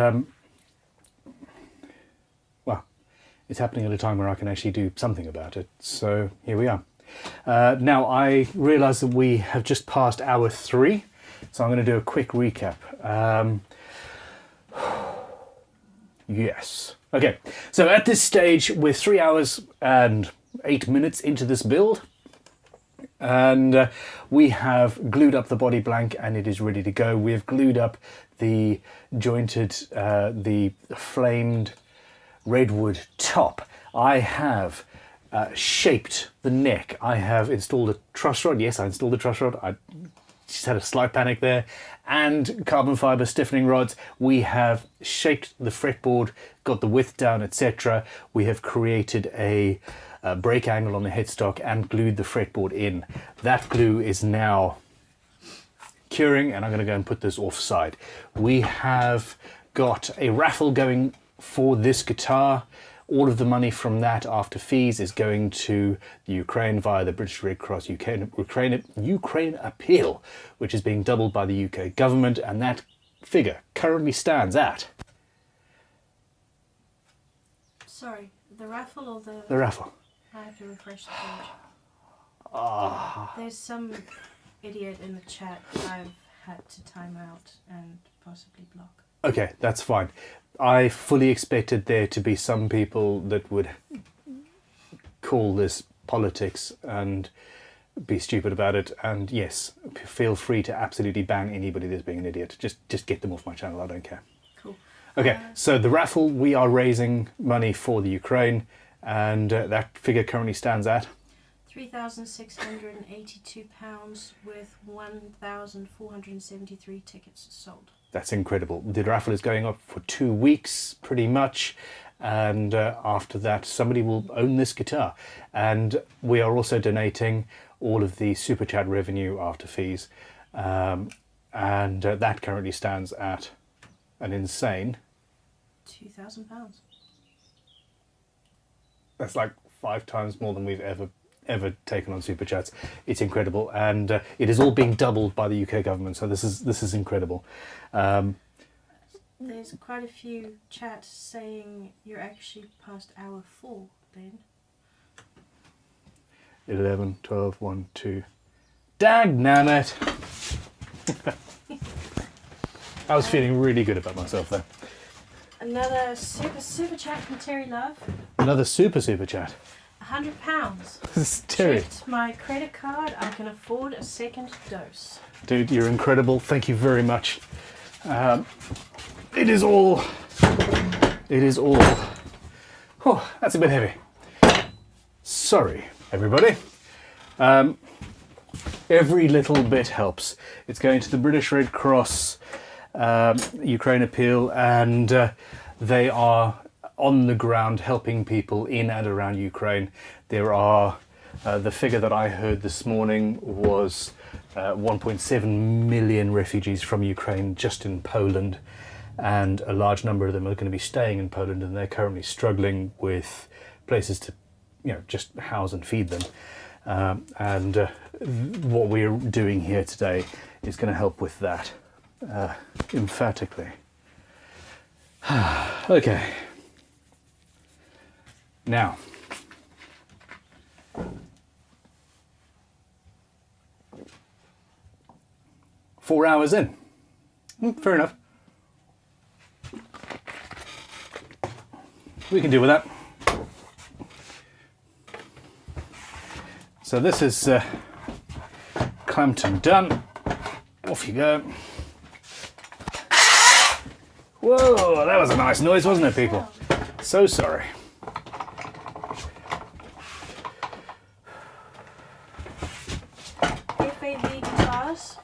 well, it's happening at a time where I can actually do something about it, so here we are. Now, I realise that we have just passed hour 3, so I'm going to do a quick recap. Yes. Okay, so at this stage, we're 3 hours and 8 minutes into this build. And we have glued up the body blank and it is ready to go. We have glued up the jointed, the flamed redwood top. I have shaped the neck. I have installed a truss rod. Yes, I installed a truss rod. I just had a slight panic there. And carbon fiber stiffening rods. We have shaped the fretboard, got the width down, etc. We have created a break angle on the headstock and glued the fretboard in. That glue is now curing, and I'm going to go and put this offside. We have got a raffle going for this guitar. All of the money from that after fees is going to the Ukraine via the British Red Cross Ukraine appeal, which is being doubled by the UK government, and that figure currently stands at... Sorry, the raffle or the... The raffle. I have to refresh the page. Ah. There's some idiot in the chat I've had to time out and possibly block. Okay, that's fine. I fully expected there to be some people that would call this politics and be stupid about it. And yes, feel free to absolutely bang anybody that's being an idiot. Just get them off my channel. I don't care. Cool. Okay, so the raffle, we are raising money for the Ukraine, and that figure currently stands at £3,682 with 1,473 tickets sold. That's incredible. The raffle is going up for 2 weeks, pretty much, and after that, somebody will own this guitar. And we are also donating all of the super chat revenue after fees, and that currently stands at an insane £2,000. That's like 5 times more than we've ever taken on super chats. It's incredible, and it is all being doubled by the UK government. So this is incredible. There's quite a few chats saying you're actually past hour 4, Ben. 11, 12, 1, 2. Dagnammit! I was feeling really good about myself there. Another super chat from Terry Love. Another super chat. £100. This is Terry. Checked my credit card. I can afford a second dose. Dude, you're incredible. Thank you very much. It is all. Oh, that's a bit heavy. Sorry, everybody. Every little bit helps. It's going to the British Red Cross Ukraine appeal, and they are on the ground helping people in and around Ukraine. There are, the figure that I heard this morning was 1.7 million refugees from Ukraine just in Poland, and a large number of them are going to be staying in Poland, and they're currently struggling with places to, just house and feed them. And what we're doing here today is going to help with that, emphatically. Okay. Now, four hours in. Fair enough. We can deal with that. So this is clamped and done. Off you go. Whoa, that was a nice noise, wasn't it, people? So sorry. FAV guitars,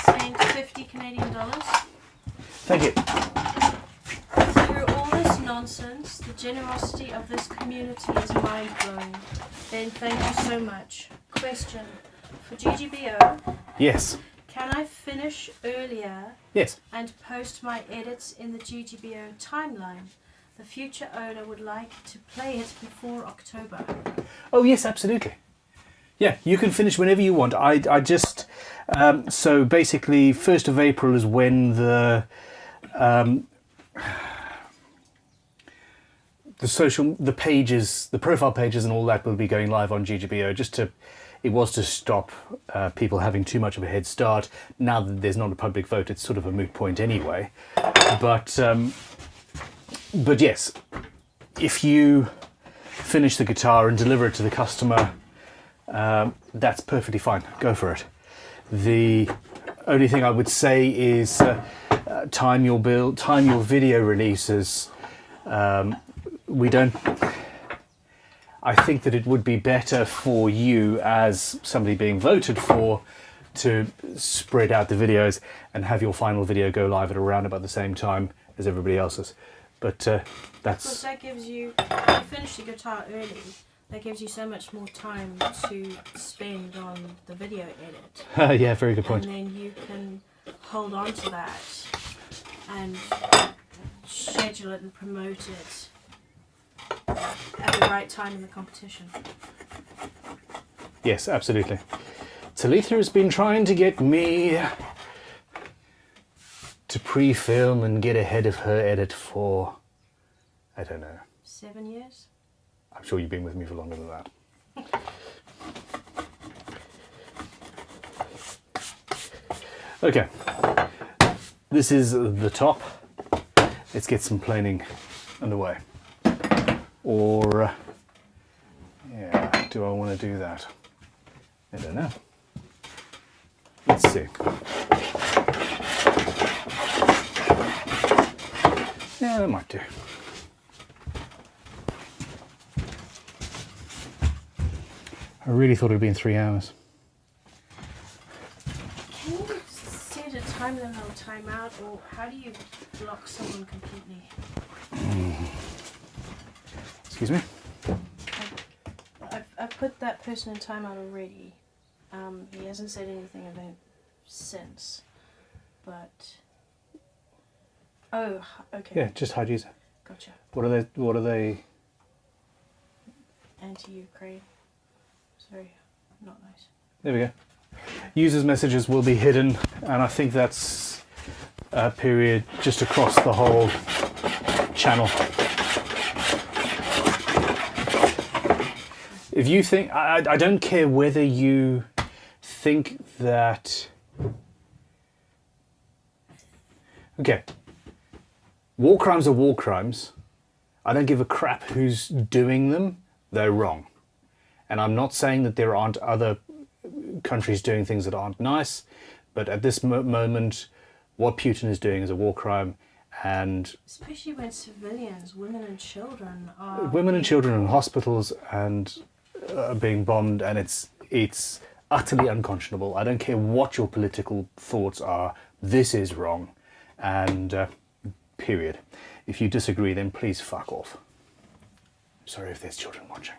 saying $50 Canadian. Thank you. Through all this nonsense, the generosity of this community is mind-blowing. Ben, thank you so much. Question for GGBO. Yes. Can I finish earlier Yes. and post my edits in the GGBO timeline? The future owner would like to play it before October. Oh yes, absolutely. Yeah, you can finish whenever you want. I just so basically 1st of April is when the pages, the profile pages and all that will be going live on GGBO. It was to stop people having too much of a head start. Now that there's not a public vote, it's sort of a moot point anyway. But yes, if you finish the guitar and deliver it to the customer that's perfectly fine. Go for it. The only thing I would say is time your video releases. We don't. I think that it would be better for you as somebody being voted for to spread out the videos and have your final video go live at around about the same time as everybody else's. But that's. Because that gives you, if you finish the guitar early, that gives you so much more time to spend on the video edit. Yeah, very good point. And then you can hold on to that and schedule it and promote it at the right time in the competition. Yes, absolutely. Talitha has been trying to get me to pre-film and get ahead of her edit for, I don't know. 7 years? I'm sure you've been with me for longer than that. Okay, this is the top. Let's get some planing underway. Or, yeah, do I want to do that? I don't know. Let's see. Yeah, that might do. I really thought it would be in 3 hours. Can you set a time limit or time out, or how do you block someone completely? Excuse me? I've put that person in timeout already. He hasn't said anything about it since, but oh, okay. Yeah, just hide user. Gotcha. What are they? Anti-Ukraine. Sorry, not nice. There we go. Users' messages will be hidden, and I think that's a period just across the whole channel. If you think, I don't care whether you think that, okay, war crimes are war crimes. I don't give a crap who's doing them, they're wrong. And I'm not saying that there aren't other countries doing things that aren't nice, but at this moment, what Putin is doing is a war crime, and especially when civilians, women and children are in hospitals and are being bombed, and it's utterly unconscionable. I don't care what your political thoughts are. This is wrong, and period. If you disagree, then please fuck off. Sorry if there's children watching.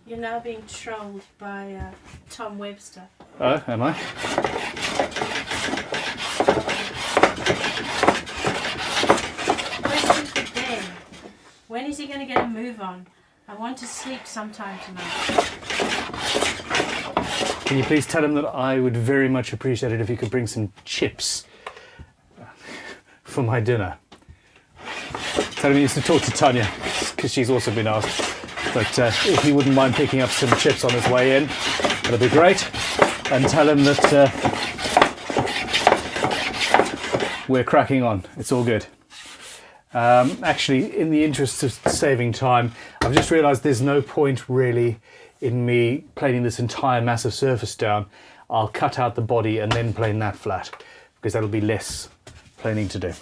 You're now being trolled by Tom Webster. Oh, am I? Question for Ben. When is he going to get a move on? I want to sleep sometime tonight. Can you please tell him that I would very much appreciate it if you could bring some chips for my dinner. Tell him he needs to talk to Tanya, because she's also been asked. But if he wouldn't mind picking up some chips on his way in, that'd be great. And tell him that we're cracking on. It's all good. Actually, in the interest of saving time, I've just realised there's no point really in me planing this entire massive surface down. I'll cut out the body and then plane that flat, because that'll be less planing to do.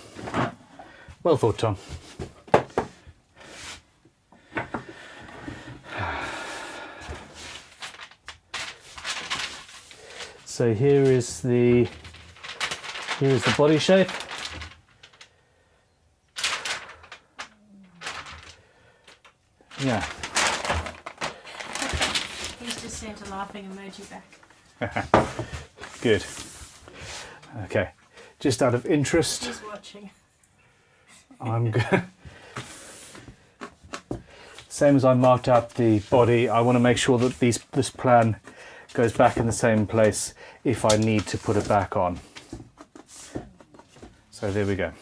Well thought, Tom. So here is the body shape. Yeah. He's just sent a laughing emoji back. Good. Okay. Just out of interest, He's watching. I'm good. Same as I marked out the body, I want to make sure that this plan goes back in the same place if I need to put it back on. So there we go.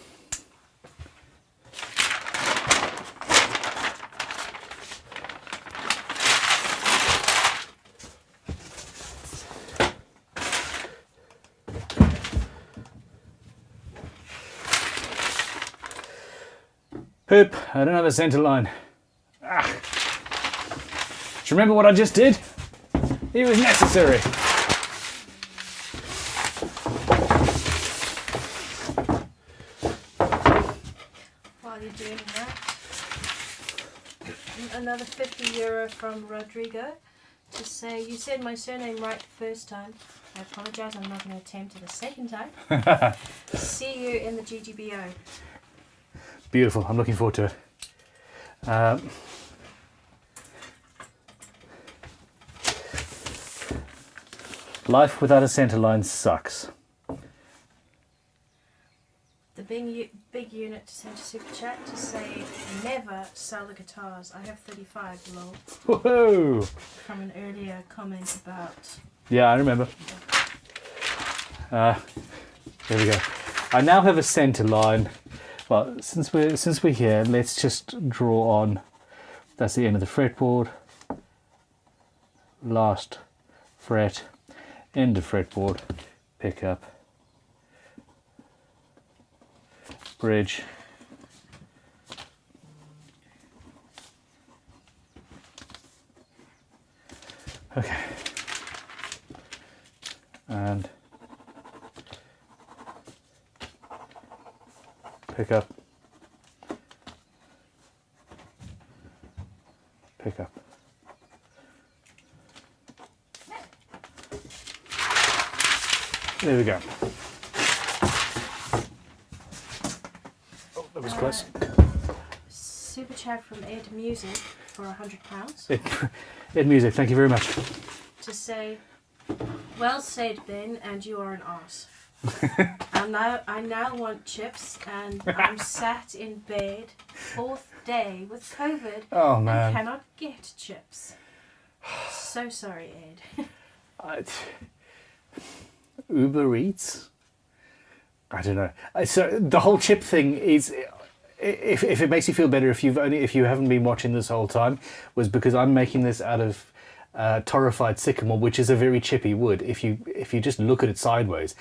Hoop, I don't have a centre line. Ah. Do you remember what I just did? It was necessary. While you're doing that, another €50 from Rodrigo to say, you said my surname right the first time. I apologise, I'm not going to attempt it a second time. See you in the GGBO. Beautiful, I'm looking forward to it. Life without a centre line sucks. The big unit to send a super chat to say, never sell the guitars. I have 35, lol. Woohoo! From an earlier comment about... Yeah, I remember. There we go. I now have a centre line. Well, since we're here, let's just draw on. That's the end of the fretboard. Last fret, end of fretboard, pick up, bridge, okay, and pick up, pick up. There we go. Oh, that was close. Super chat from Ed Music for £100 Ed Music, thank you very much. to say, well said, Ben, and you are an arse. I now want chips, and I'm sat in bed, 4th day with COVID, Oh man. and cannot get chips. So sorry, Ed. Uber Eats? I don't know. So the whole chip thing is, if it makes you feel better, if you haven't been watching this whole time, was because I'm making this out of torrefied sycamore, which is a very chippy wood. If you just look at it sideways,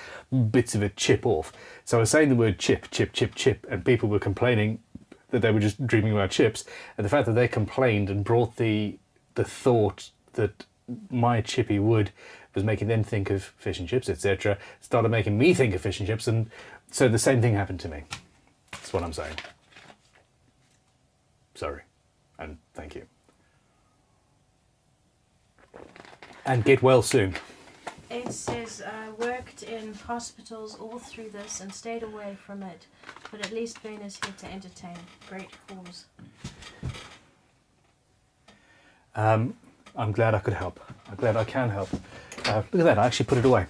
bits of it chip off. So I was saying the word chip, chip, chip, chip, and people were complaining that they were just dreaming about chips. And the fact that they complained and brought the thought that my chippy wood was making them think of fish and chips, etc., started making me think of fish and chips, and so the same thing happened to me. That's what I'm saying. Sorry, and thank you. And get well soon. Ed says, I worked in hospitals all through this and stayed away from it, but at least Ben is here to entertain. Great cause. I'm glad I could help. I'm glad I can help. Look at that, I actually put it away.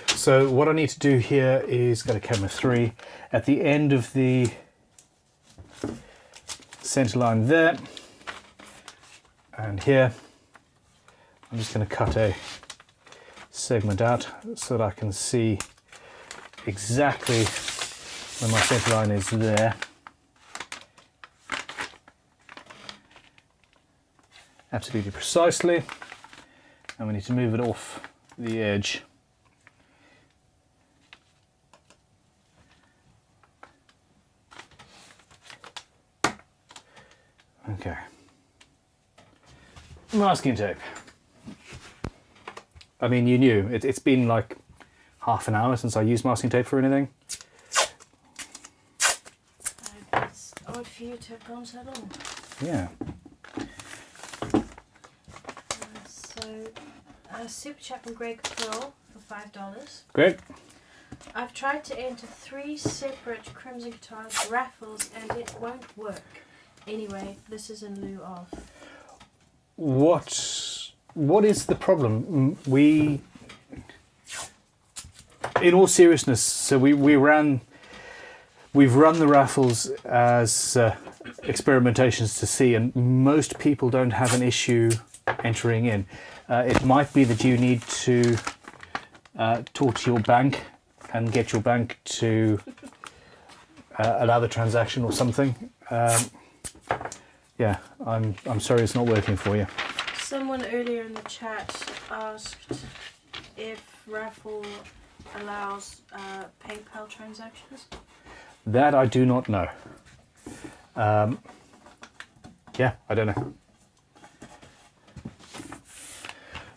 So what I need to do here is go to camera 3. At the end of the center line there, and here, I'm just going to cut a segment out so that I can see exactly where my center line is there. Absolutely precisely, and we need to move it off the edge. Okay. Masking tape. I mean, you knew, it's been like half an hour since I used masking tape for anything. It's odd for you to have gone so long. Yeah. Super chat from Greg Pearl for $5. Great. I've tried to enter 3 separate Crimson Guitars raffles and it won't work. Anyway, this is in lieu of. What is the problem? In all seriousness, so we've run the raffles as experimentations to see, and most people don't have an issue entering in. It might be that you need to talk to your bank and get your bank to allow the transaction or something. Yeah, I'm sorry it's not working for you. Someone earlier in the chat asked if raffle allows PayPal transactions. That I do not know. Yeah, I don't know.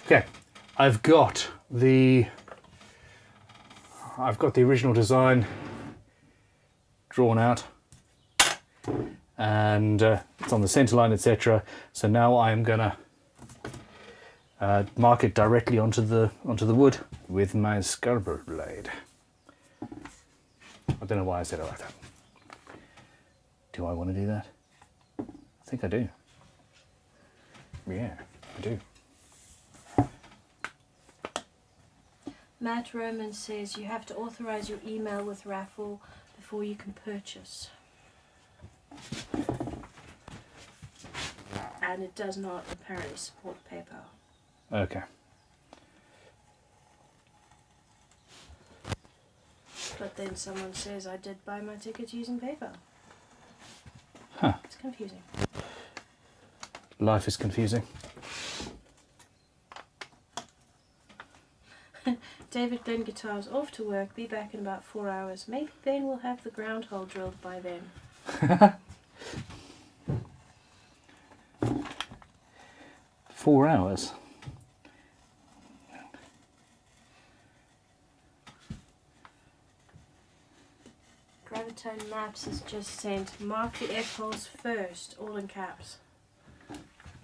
Okay, I've got the original design drawn out, and it's on the center line, etc. So now I'm gonna mark it directly onto the wood with my Scarborough blade. I don't know why I said it like that. Do I want to do that? I think I do. Yeah, I do. Matt Roman says you have to authorize your email with raffle before you can purchase. And it does not apparently support PayPal. Okay. But then someone says I did buy my tickets using PayPal. Huh. It's confusing. Life is confusing. David Glenn Guitars off to work, be back in about 4 hours. Maybe Ben will have the ground hole drilled by then. 4 hours. Gravitone Maps has just sent mark the F-holes first, all in caps.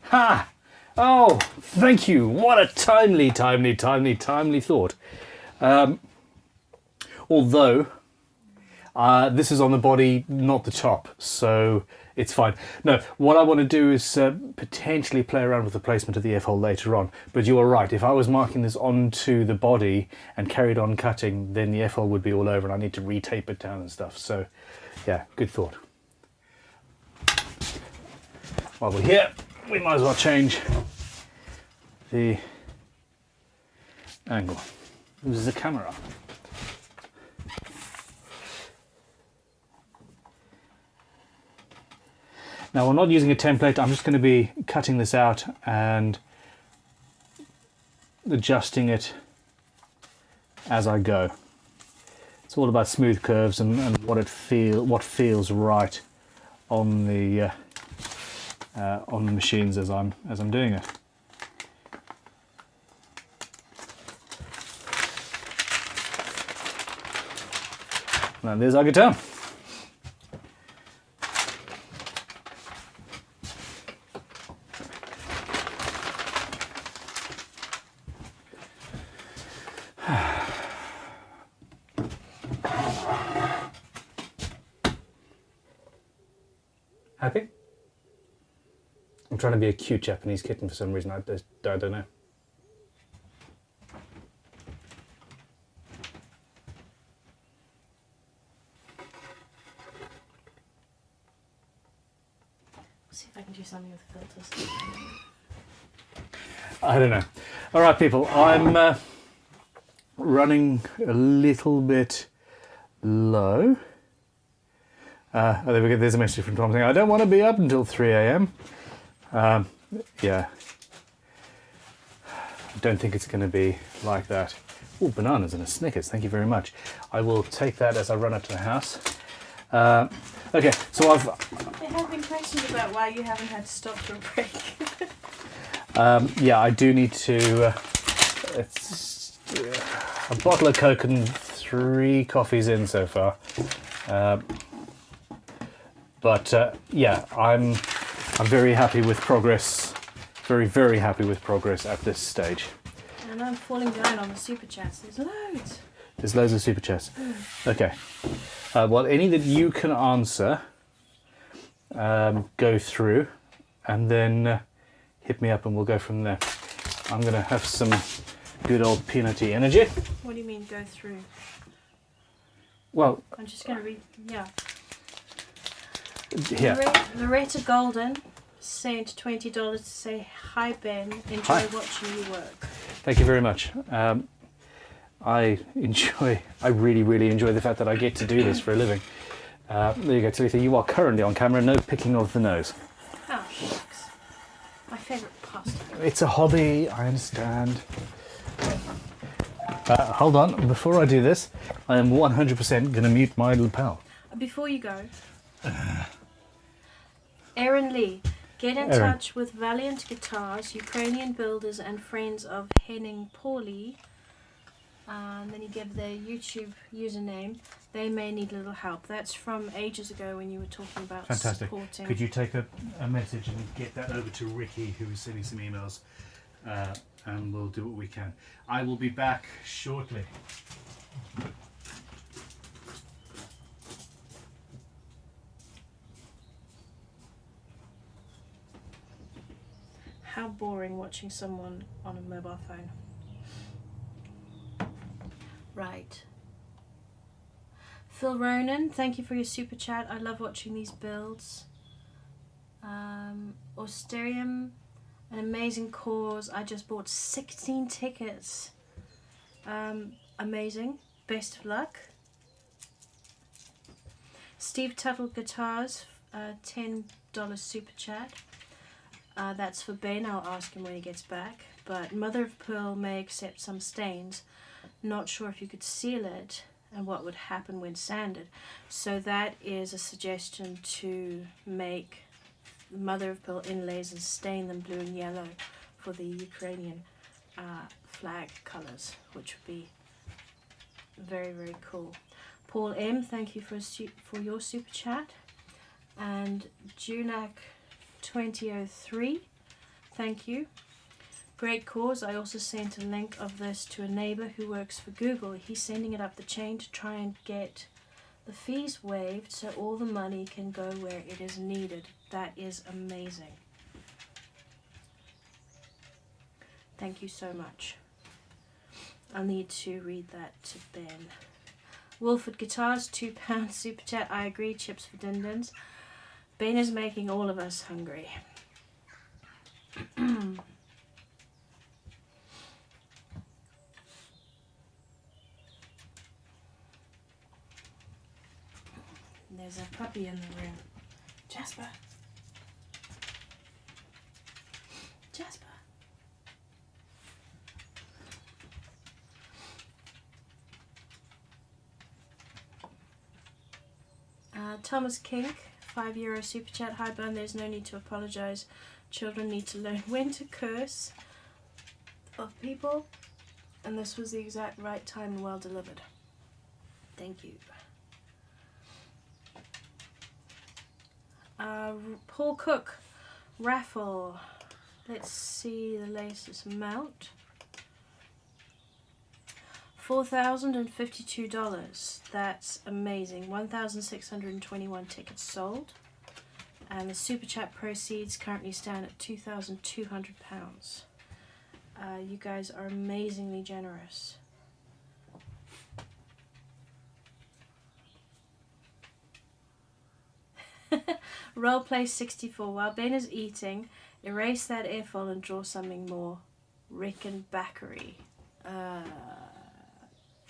Ha! Oh, thank you. What a timely thought. Although, this is on the body, not the top, so it's fine. No, what I want to do is potentially play around with the placement of the F-hole later on. But you are right, if I was marking this onto the body and carried on cutting, then the F-hole would be all over and I need to retape it down and stuff. So, yeah, good thought. While we're here, we might as well change the angle. This is the camera. Now we're not using a template, I'm just going to be cutting this out and adjusting it as I go. It's all about smooth curves and what feels right on the machines as I'm doing it. And there's our guitar. Happy? I'm trying to be a cute Japanese kitten for some reason. I don't know. See if I can do something with filters. I don't know. All right, people. I'm running a little bit low. There we go. There's a message from Tom saying, I don't want to be up until 3 a.m. Yeah. I don't think it's going to be like that. Oh, bananas and a Snickers. Thank you very much. I will take that as I run up to the house. Okay, so There have been questions about why you haven't had to stop for a break. yeah, I do need to... it's a bottle of Coke and 3 coffees in so far. But yeah, I'm very happy with progress. Very happy with progress at this stage. And I'm falling down on the super chats. There's loads. There's loads of super chats. Okay. Well, any that you can answer, go through, and then hit me up and we'll go from there. I'm going to have some good old peanutty energy. What do you mean go through? Well, I'm just going to read, yeah. here. Loretta Golden sent $20 to say, hi Ben, enjoy Hi. watching you work. Thank you very much. I really enjoy the fact that I get to do this for a living. There you go, Talitha. You are currently on camera. No picking of the nose. Oh, shucks. My favourite pastime. It's a hobby, I understand. Hold on, before I do this, I am 100% going to mute my lapel. Before you go, Aaron Lee. Get in Aaron. touch with Valiant Guitars, Ukrainian builders and friends of Henning Pauly. And then you give their YouTube username. They may need a little help. That's from ages ago when you were talking about Fantastic. supporting. Could you take a message and get that over to Ricky, who is sending some emails, and we'll do what we can. I will be back shortly. How boring watching someone on a mobile phone. Right. Phil Ronan, thank you for your super chat. I love watching these builds. Austerium, an amazing cause. I just bought 16 tickets. Amazing. Best of luck. Steve Tuttle Guitars, $10 super chat. That's for Ben. I'll ask him when he gets back. But Mother of Pearl may accept some stains. Not sure if you could seal it and what would happen when sanded. So that is a suggestion to make Mother of Pearl inlays and stain them blue and yellow for the Ukrainian flag colours, which would be very, very cool. Paul M, thank you for your super chat. And Junak 2003, thank you. Great cause. I also sent a link of this to a neighbour who works for Google. He's sending it up the chain to try and get the fees waived so all the money can go where it is needed. That is amazing. Thank you so much. I'll need to read that to Ben. Wolford Guitars, £2 super chat. I agree, chips for din-dins. Ben is making all of us hungry. There's a puppy in the room. Jasper. Jasper. Thomas Kink, €5 super chat. Hi Bun, there's no need to apologise. Children need to learn when to curse of people, and this was the exact right time and well delivered. Thank you. Paul Cook, raffle. Let's see the latest amount. $4,052. That's amazing. 1,621 tickets sold. And the super chat proceeds currently stand at £2,200. You guys are amazingly generous. Roleplay 64. While Ben is eating, erase that airfoil and draw something more Rickenbackery.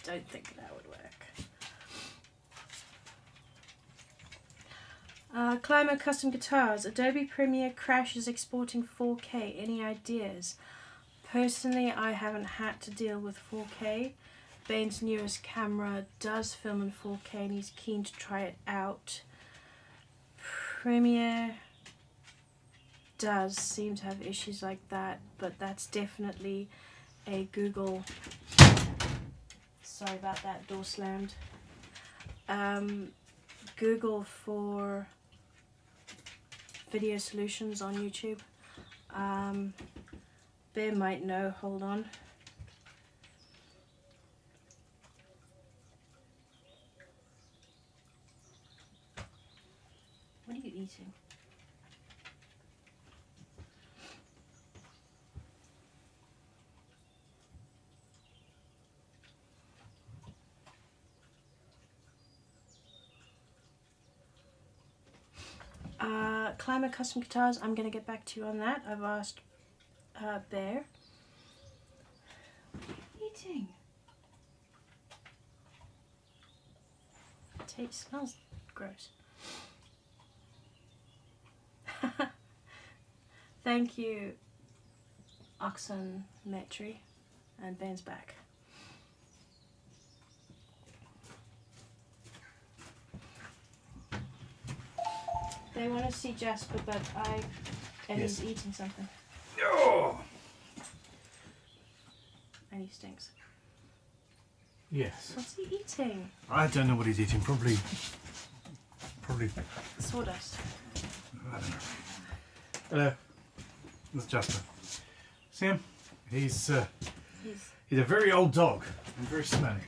Don't think that would work. Climo Custom Guitars. Adobe Premiere crashes exporting 4K. Any ideas? Personally, I haven't had to deal with 4K. Ben's newest camera does film in 4K and he's keen to try it out. Premiere does seem to have issues like that, but that's definitely a Google. Sorry about that, door slammed. Google for video solutions on YouTube. Bear might know, hold on. What are you eating? Climate Custom Guitars, I'm going to get back to you on that. I've asked Bear. What are you eating? It smells gross. Thank you, Oxenmetry, and Ben's back. They want to see Jasper, but Yes. he's eating something. Oh! And he stinks. Yes. What's he eating? I don't know what he's eating. Probably. Sawdust. I don't know. Hello. That's Jasper. See him? He's a very old dog and very smelly.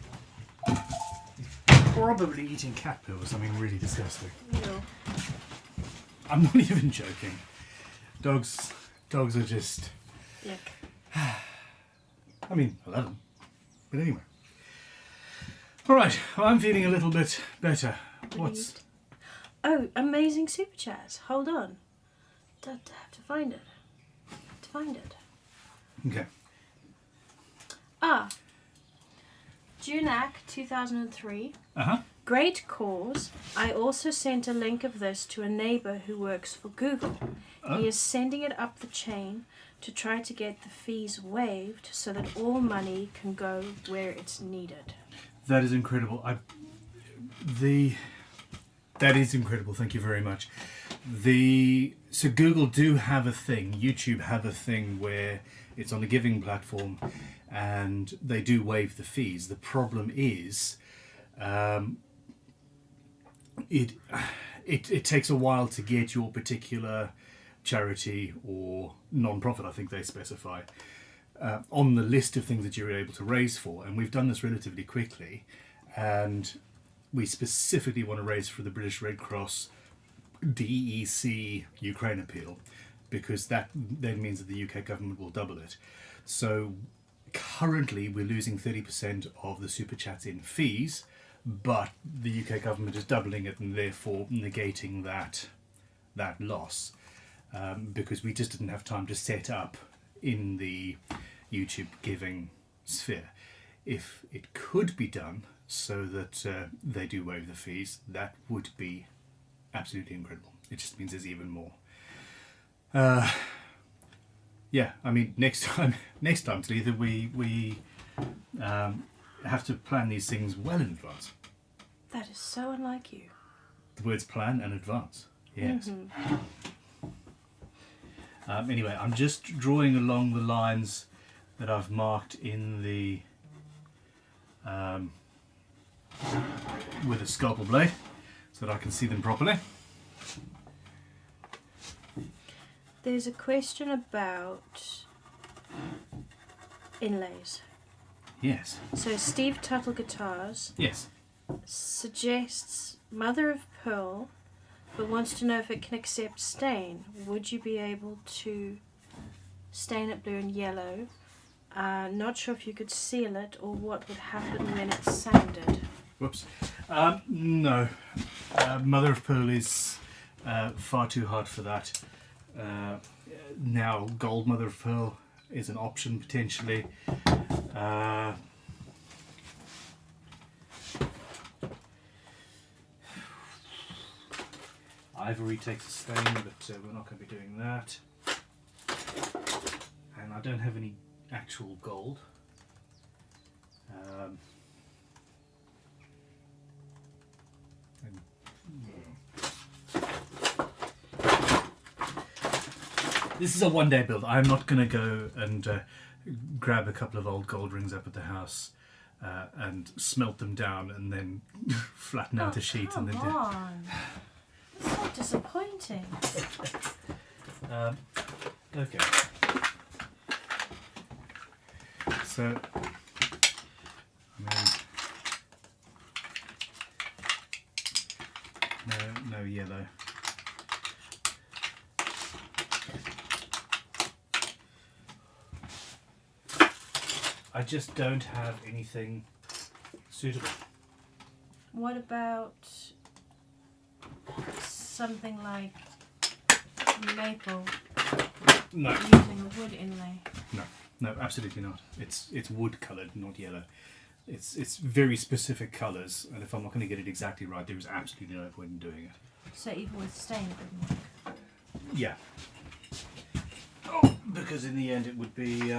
He's probably eating cat poo or something really disgusting. No. I'm not even joking. Dogs are just. Yuck. I mean, I love them. But anyway. Alright, well, I'm feeling a little bit better. What's. Oh, amazing super chat. Hold on. I have to find it. Okay. Junak 2003. Uh-huh. Great cause. I also sent a link of this to a neighbour who works for Google. Oh. He is sending it up the chain to try to get the fees waived so that all money can go where it's needed. That is incredible. That is incredible. Thank you very much. So Google do have a thing. YouTube have a thing where it's on a giving platform, and they do waive the fees. The problem is, it takes a while to get your particular charity or non-profit, I think they specify, on the list of things that you're able to raise for. And we've done this relatively quickly, and we specifically want to raise for the British Red Cross DEC Ukraine appeal, because that then means that the UK government will double it. So currently we're losing 30% of the super chats in fees, but the UK government is doubling it and therefore negating that loss, because we just didn't have time to set up in the YouTube giving sphere. If it could be done so that they do waive the fees, that would be absolutely incredible. It just means there's even more. Yeah, I mean, next time, Talitha, we have to plan these things well in advance. That is so unlike you. The words plan and advance. Yes. Anyway, I'm just drawing along the lines that I've marked in the with a scalpel blade, so that I can see them properly. There's a question about inlays. Yes. So Steve Tuttle Guitars Yes. suggests mother of pearl, but wants to know if it can accept stain. Would you be able to stain it blue and yellow? Not sure if you could seal it or what would happen when it's sanded. Whoops. No. Mother of pearl is far too hard for that. Now gold mother of pearl is an option potentially. Ivory takes a stain, but we're not going to be doing that. And I don't have any actual gold. This is a one-day build. I'm not going to go and grab a couple of old gold rings up at the house and smelt them down and then flatten out a sheet and then do. Come on. That's so disappointing. Okay. So, I mean, no yellow. I just don't have anything suitable. What about something like maple No, using a wood inlay? no, absolutely not. It's wood coloured, not yellow. It's very specific colours, and if I'm not going to get it exactly right, there is absolutely no point in doing it. So even with stain it wouldn't work. Yeah. Oh, because in the end it would be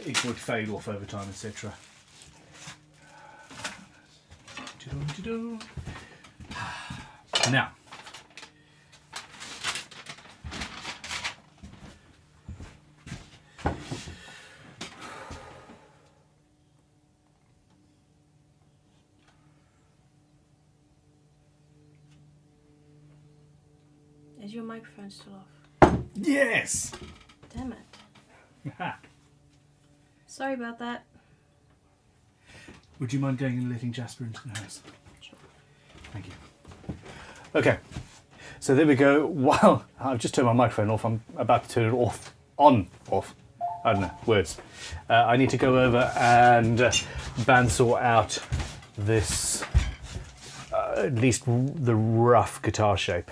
it would fade off over time, etc. Now, Is your microphone still off? yes! Damn it. Sorry about that. Would you mind going and letting Jasper into the house? Sure. Thank you. Okay, so there we go. Wow, I've just turned my microphone off. I'm about to turn it off. Off. I don't know, words. I need to go over and bandsaw out this, at least the rough guitar shape.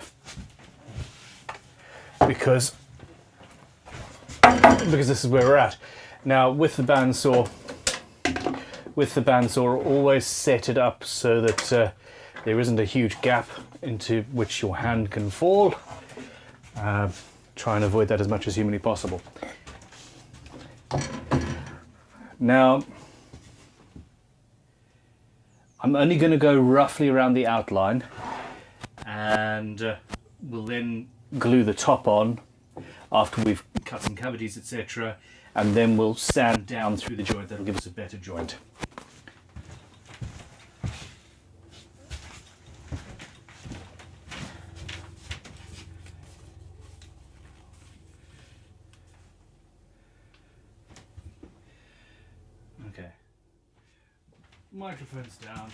Because this is where we're at. Now with the bandsaw, always set it up so that there isn't a huge gap into which your hand can fall. Try and avoid that as much as humanly possible. Now, I'm only going to go roughly around the outline, and we'll then glue the top on after we've cut some cavities, etc., and then we'll sand down through the joint. That'll give us a better joint. Okay, microphone's down.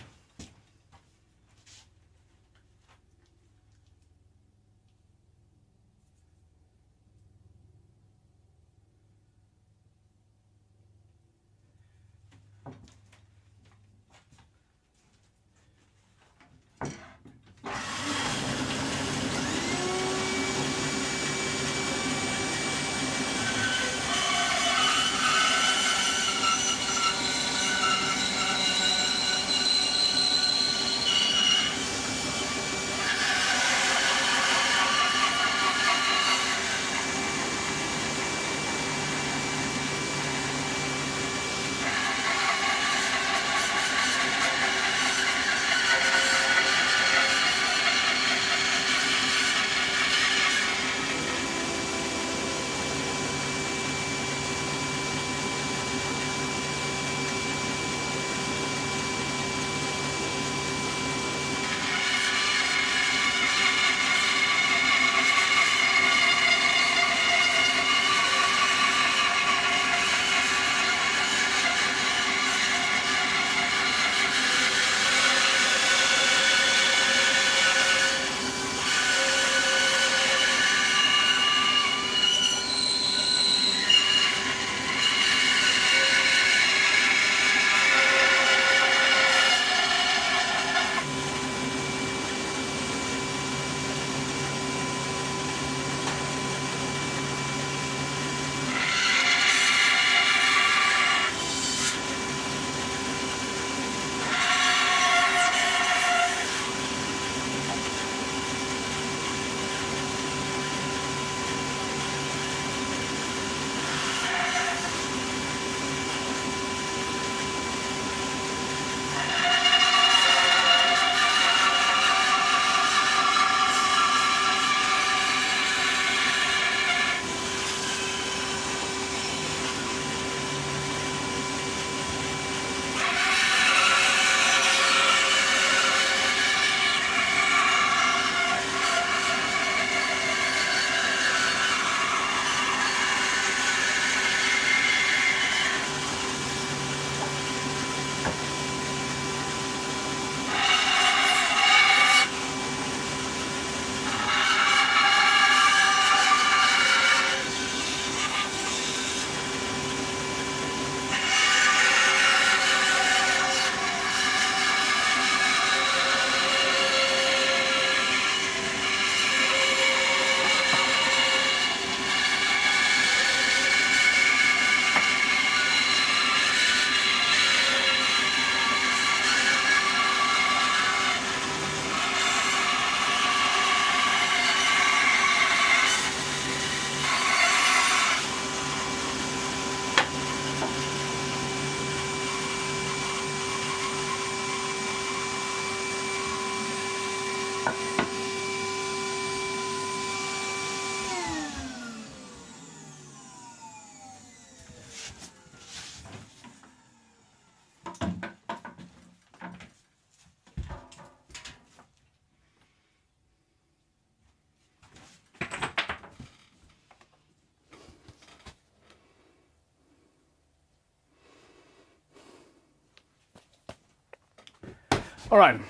All right.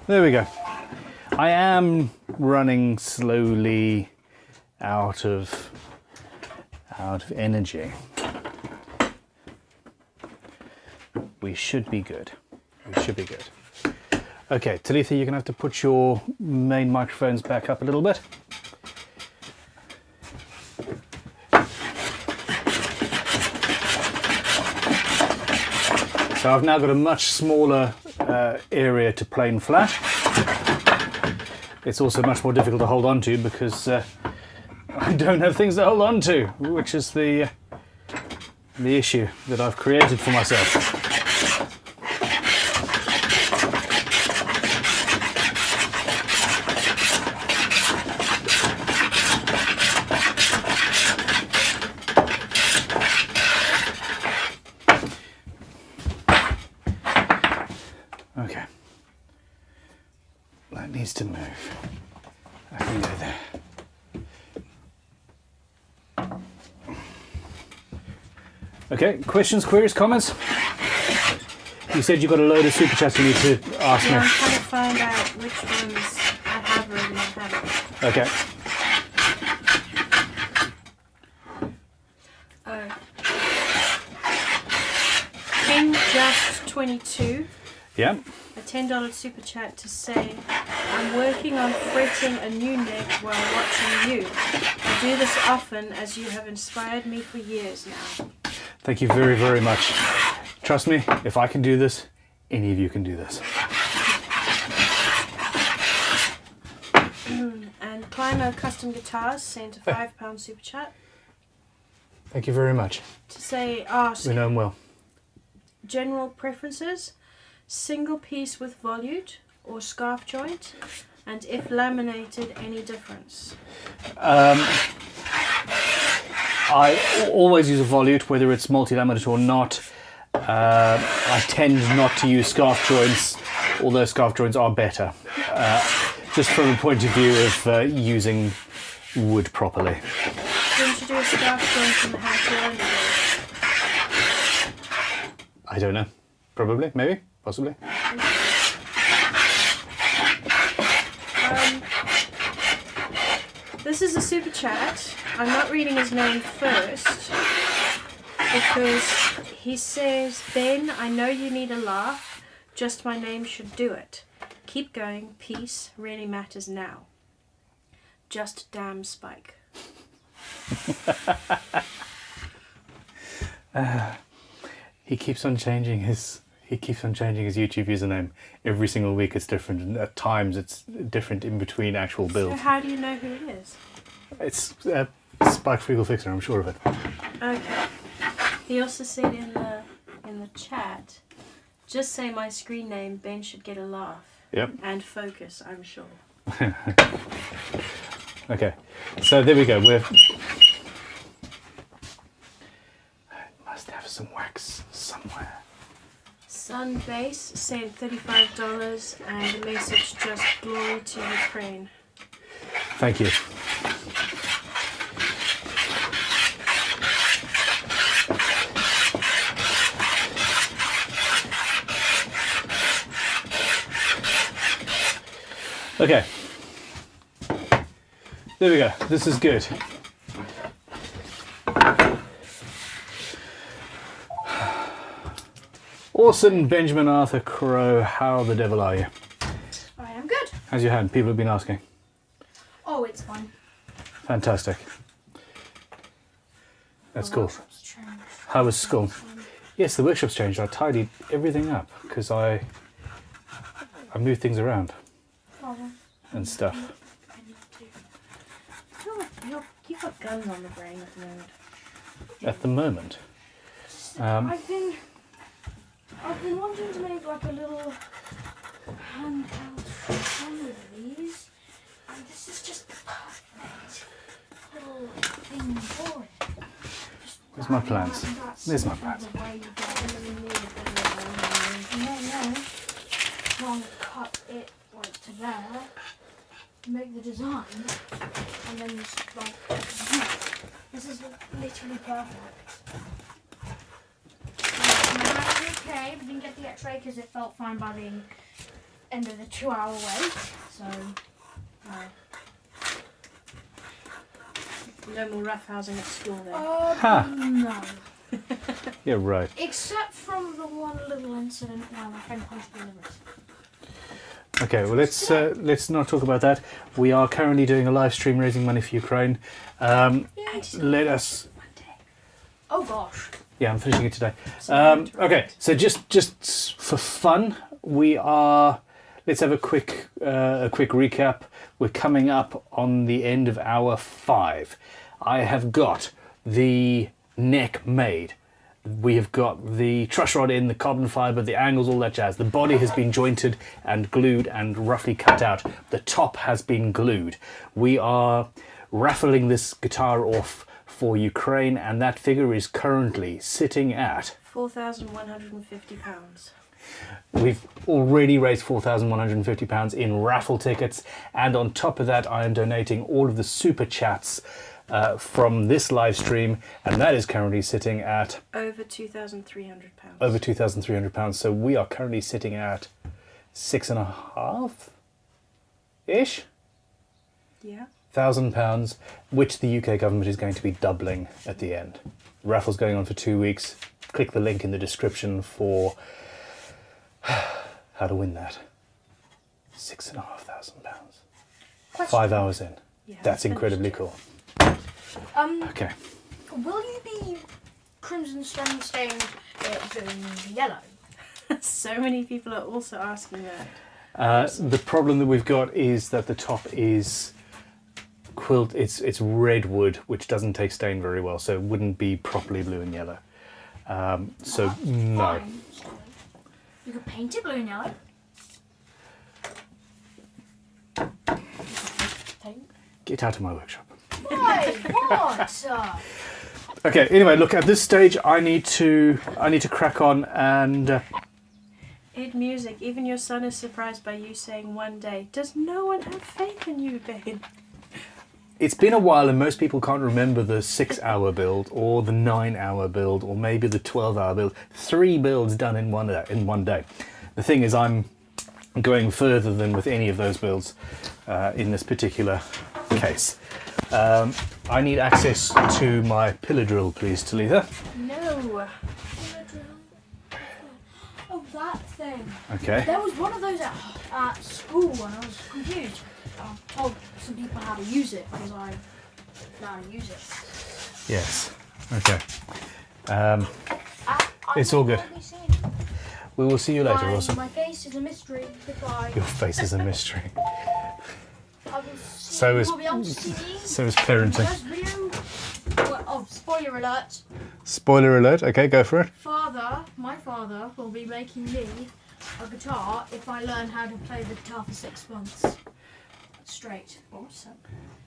There we go. I am running slowly out of energy. We should be good. We should be good. Okay, Talitha, you're gonna have to put your main microphones back up a little bit. So I've now got a much smaller area to plane flat. It's also much more difficult to hold on to because I don't have things to hold on to, which is the issue that I've created for myself. Okay, that needs to move. I can go there. Okay, questions, queries, comments? You said you got a load of super chats you need to ask me. Yeah, I'm trying to find out which ones I have already and haven't. Okay. King Just 22. Yeah. A $10 super chat to say, I'm working on fretting a new neck while watching you. I do this often as you have inspired me for years now. Thank you very, very much. Trust me, if I can do this, any of you can do this. And Climo Custom Guitars sent a £5 super chat Thank you very much. to say, ask We know him well. general preferences, single piece with volute or scarf joint, and if laminated, any difference. I always use a volute, whether it's multi-laminate or not. I tend not to use scarf joints, although scarf joints are better. Just from a point of view of using wood properly. Couldn't you do a scarf joint in the hat or I don't know. Probably, maybe, possibly. This is a super chat. I'm not reading his name first because he says, Ben, I know you need a laugh. Just my name should do it. Keep going. Peace really matters now. Just damn Spike. He keeps on changing his YouTube username every single week. It's different, and at times it's different in between actual So builds. how do you know who it is? It's Spike Freagle Fixer, I'm sure of it. Okay. He also said in the chat, just say my screen name, Ben should get a laugh. Yep. And focus, I'm sure. Okay, so there we go. I must have some wax somewhere. Sunbase sent $35 and a message just glory to Ukraine. Thank you. Okay. There we go. This is good. Awesome, Benjamin Arthur Crow. How the devil are you? I am good. How's your hand? People have been asking. Oh, it's fine. Fantastic. That's cool. How was school? Yes, the workshop's changed. I tidied everything up because I moved things around and stuff. You've got guns on the brain at the moment. At the moment. I've been wanting to make like a little handheld one of these, and this is just the perfect little thing for it. There's my plans. There's my plans. No. Trying to cut it like to there, make the design, and then just like this is literally perfect. okay, but didn't get the X-ray because it felt fine by the end of the 2-hour wait. So, No more roughhousing at school then. no. Yeah, right. Except from the one little incident where my friend punched me in the wrist. Okay, well let's not talk about that. We are currently doing a live stream raising money for Ukraine. Let us. Oh gosh. Yeah, I'm finishing it today. Okay, so just for fun, let's have a quick recap. We're coming up on the end of hour 5. I have got the neck made. We have got the truss rod in, the carbon fibre, the angles, all that jazz. The body has been jointed and glued and roughly cut out. The top has been glued. We are raffling this guitar off for Ukraine, and that figure is currently sitting at £4,150. We've already raised £4,150 in raffle tickets, and on top of that I am donating all of the super chats from this live stream, and that is currently sitting at Over £2,300. over £2,300. So we are currently sitting at 6.5 ish Yeah. £1,000, which the UK government is going to be doubling at the end. The raffle's going on for 2 weeks. Click the link in the description for how to win that. £6,500. 5 hours in. Yeah, That's incredibly cool. Okay. Will you be crimson stained doing yellow? So many people are also asking that. The problem that we've got is that the top is quilt. It's redwood, which doesn't take stain very well, so it wouldn't be properly blue and yellow. So no. Fine. You could paint it blue and yellow. Paint. Get out of my workshop. Why? What? Okay. Anyway, look, at this stage, I need to crack on and. Id Music, even your son is surprised by you saying one day. Does no one have faith in you, babe? It's been a while, and most people can't remember the 6-hour build, or the 9-hour build, or maybe the 12-hour build. 3 builds done in one day. The thing is, I'm going further than with any of those builds in this particular case. I need access to my pillar drill, please, Talitha. No. Oh, that thing. Okay. There was one of those at school and I was confused. I told some people how to use it because I know how to use it. Yes. Okay. It's all good. We will see you later, Wilson. My face is a mystery. Goodbye. Your face is a mystery. I will see, So is you will be able to see me. so is parenting. First video. Oh, spoiler alert. Spoiler alert. Okay, go for it. My father will be making me a guitar if I learn how to play the guitar for 6 months straight. Awesome.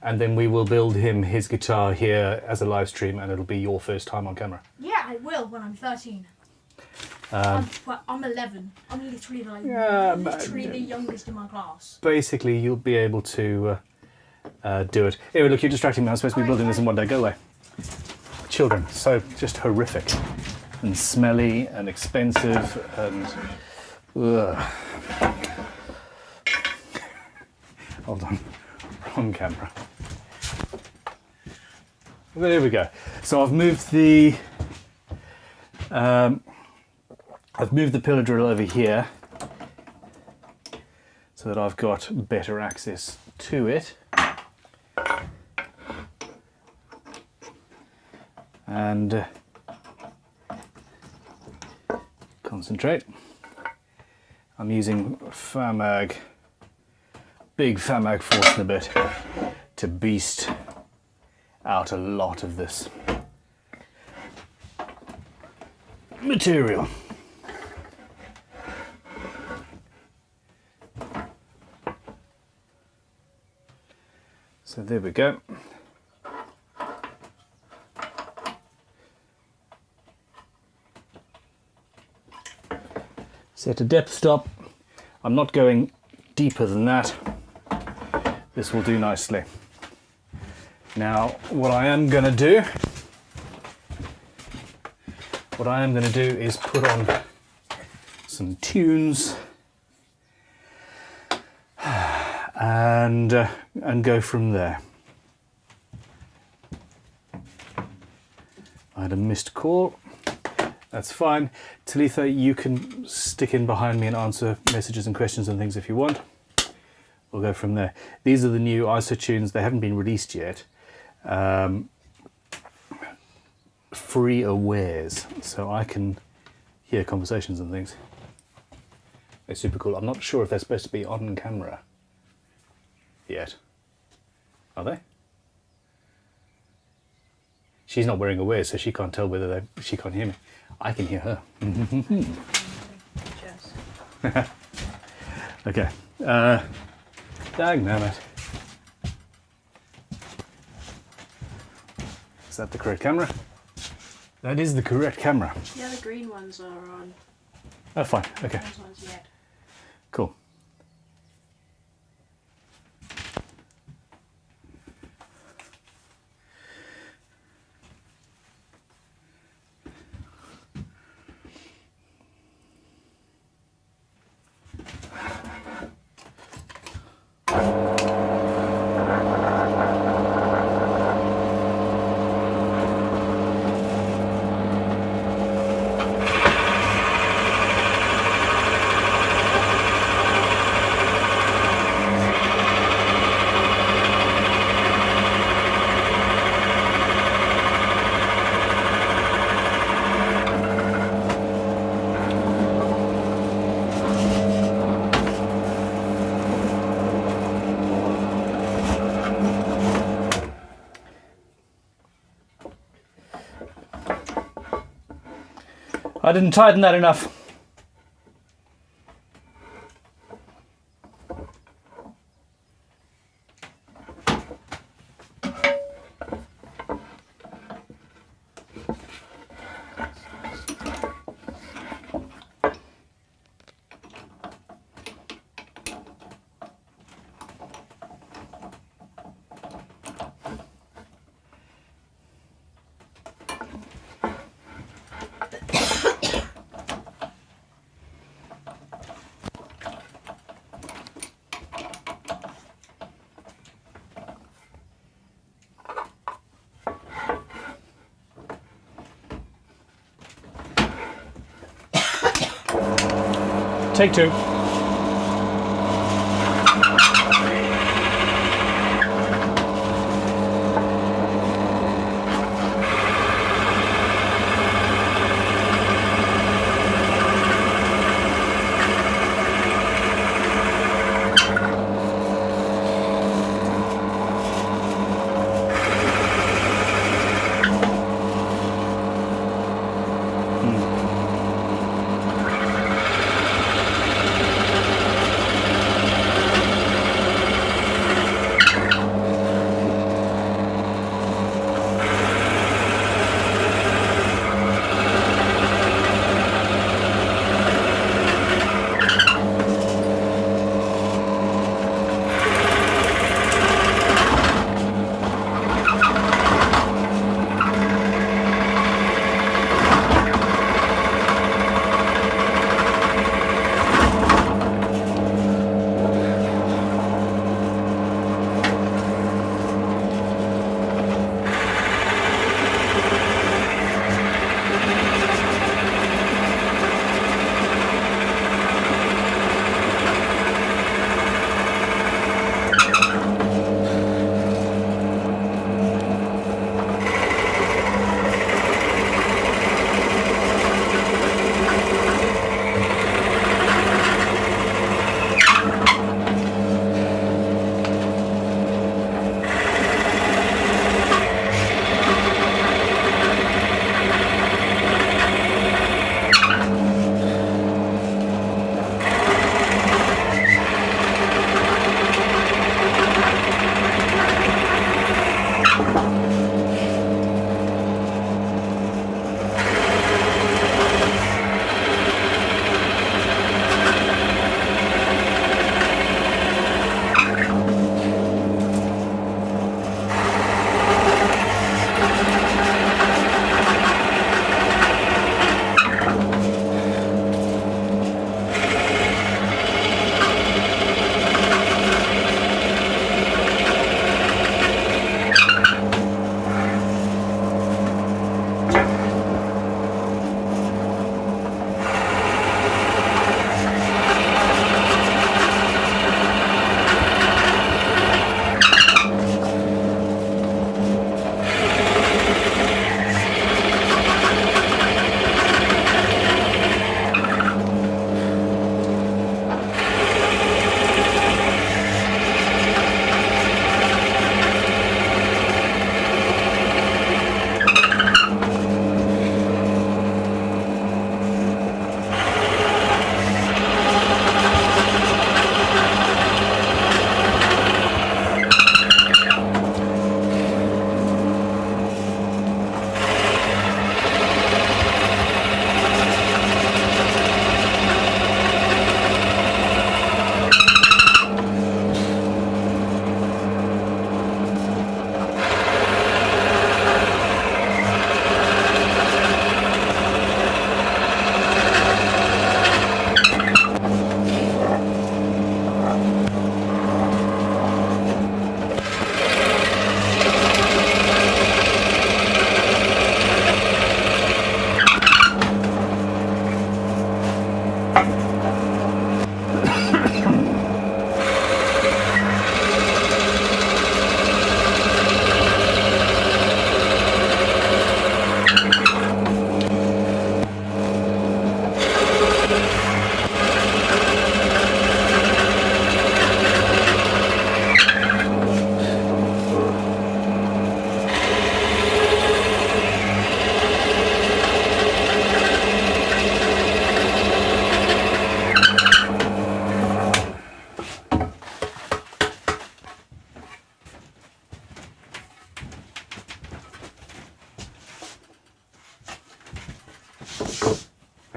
And then we will build him his guitar here as a live stream, and it'll be your first time on camera. Yeah, I will when I'm 13. I'm 11. I'm literally the youngest in my class. Basically, you'll be able to do it. Anyway, look, you're distracting me. I'm supposed to be building this in one day. Go away. Children, so just horrific and smelly and expensive and. Ugh. Hold on, wrong camera. There we go. So I've moved the pillar drill over here so that I've got better access to it. And concentrate. I'm using big Famag force bit to beast out a lot of this material. So there we go. Set a depth stop. I'm not going deeper than that. This will do nicely. Now, what I am going to do is put on some tunes, and go from there. I had a missed call. That's fine. Talitha, you can stick in behind me and answer messages and questions and things if you want. We'll go from there. These are the new ISO tunes. They haven't been released yet. Free awares, so I can hear conversations and things. They're super cool. I'm not sure if they're supposed to be on camera yet. Are they? She's not wearing a wear, so she can't tell whether she can't hear me. I can hear her. Okay. Dagnammit. Is that the correct camera? That is the correct camera. Yeah, the green ones are on. Oh, fine. Okay. Those ones yet. Cool. I didn't tighten that enough. Take two.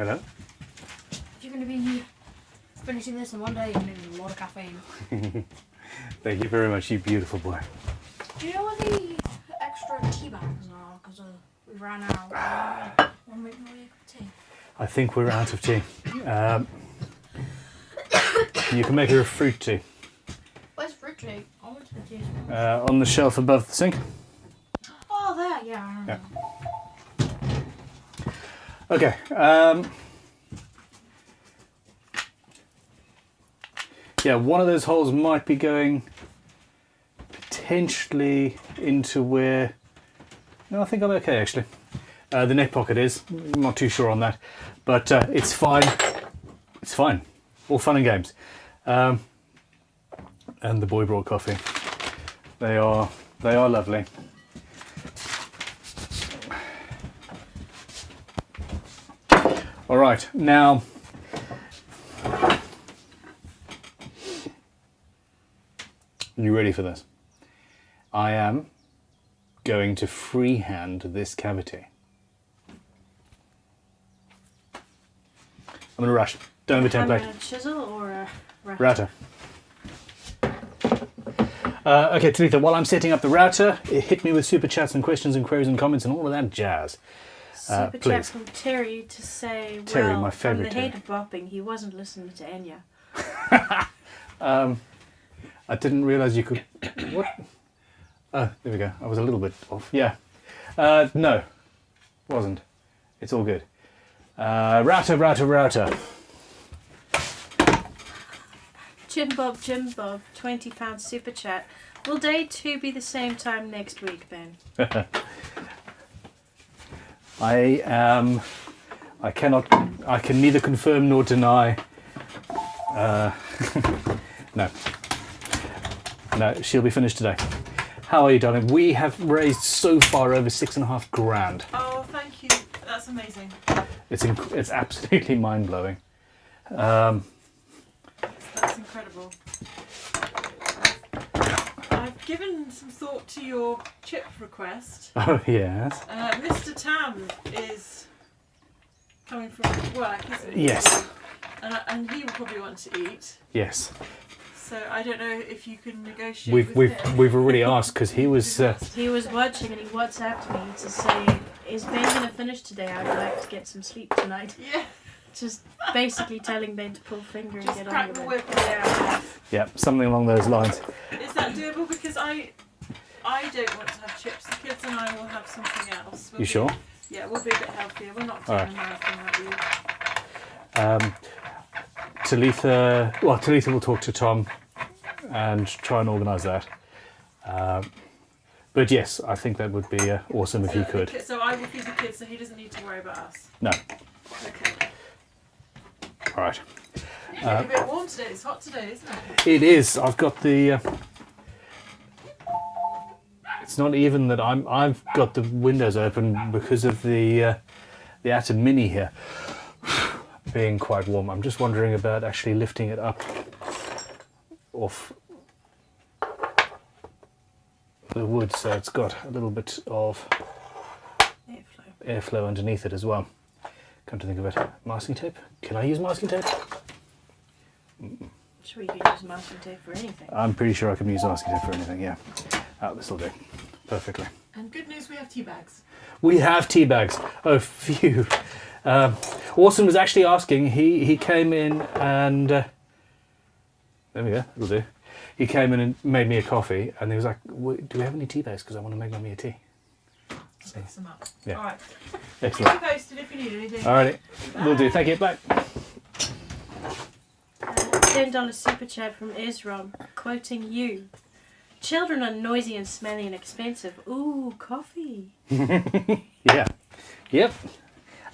Hello. You're going to be finishing this in one day and need a lot of caffeine. Thank you very much, you beautiful boy. Do you know where the extra tea bags are? Because we ran out. Want to make more a cup of tea? I think we're out of tea. You can make her a fruit tea. Where's fruit tea? I want to tea. On the shelf above the sink. Oh, there, yeah. I remember. Okay. Yeah, one of those holes might be going potentially into where... No, I think I'm okay actually. The neck pocket is. I'm not too sure on that. But it's fine. It's fine. All fun and games. And the boy brought coffee. They are lovely. All right, now you ready for this? I am going to freehand this cavity. I'm gonna rush. Don't have a template. A chisel or a router. Okay, Talitha, while I'm setting up the router, hit me with super chats and questions and queries and comments and all of that jazz. Super please. chat from Terry to say, Terry, well, my from favourite the hate of bopping, he wasn't listening to Enya. I didn't realise you could... What? Oh, there we go. I was a little bit off. Yeah. No, wasn't. It's all good. Router. Jim Bob, £20 super chat. Will day 2 be the same time next week, Ben? I can neither confirm nor deny. No, she'll be finished today. How are you, darling? We have raised so far over $6.5 grand. Oh, thank you. That's amazing. It's absolutely mind blowing. That's incredible. I've given some thought to your chip request. Oh yes. Mr. Tam is coming from work, isn't he? Yes. And he will probably want to eat. Yes. So I don't know if you can negotiate with him. We've already asked because he was. He was watching and he WhatsApped me to say, is Ben going to finish today? I'd like to get some sleep tonight. Yeah. Just basically telling Ben to pull finger and Just get crack on the with whip. it. Yeah. Yeah, something along those lines. Is that doable? Because I don't want to have chips. The kids and I will have something else. You sure? Yeah, we'll be a bit healthier. We're not doing a marathon like you. Talitha will talk to Tom and try and organise that. But yes, I think that would be awesome if he could. So I will feed the kids so he doesn't need to worry about us. No. Okay. All right. It's a bit warm today. It's hot today, isn't it? It is. I've got the... it's not even that I've got the windows open because of the ATEM Mini here being quite warm. I'm just wondering about actually lifting it up off the wood so it's got a little bit of airflow underneath it as well. Come to think of it, masking tape. Can I use masking tape? Sure, you can use masking tape for anything. I'm pretty sure I can use masking tape for anything, yeah. This will do. Perfectly. And good news, we have tea bags. We have tea bags. Oh, phew. Orson was actually asking, he came in and... there we go, it'll do. He came in and made me a coffee and he was like, do we have any tea bags? Because I want to make Mummy a tea. I'll pick some up. Yeah. All right. Excellent. Keep you posted if you need anything. Alrighty, will do. Thank you. Bye. $10 super chat from Ezra, quoting you. Children are noisy and smelly and expensive. Ooh, coffee. Yeah. Yep.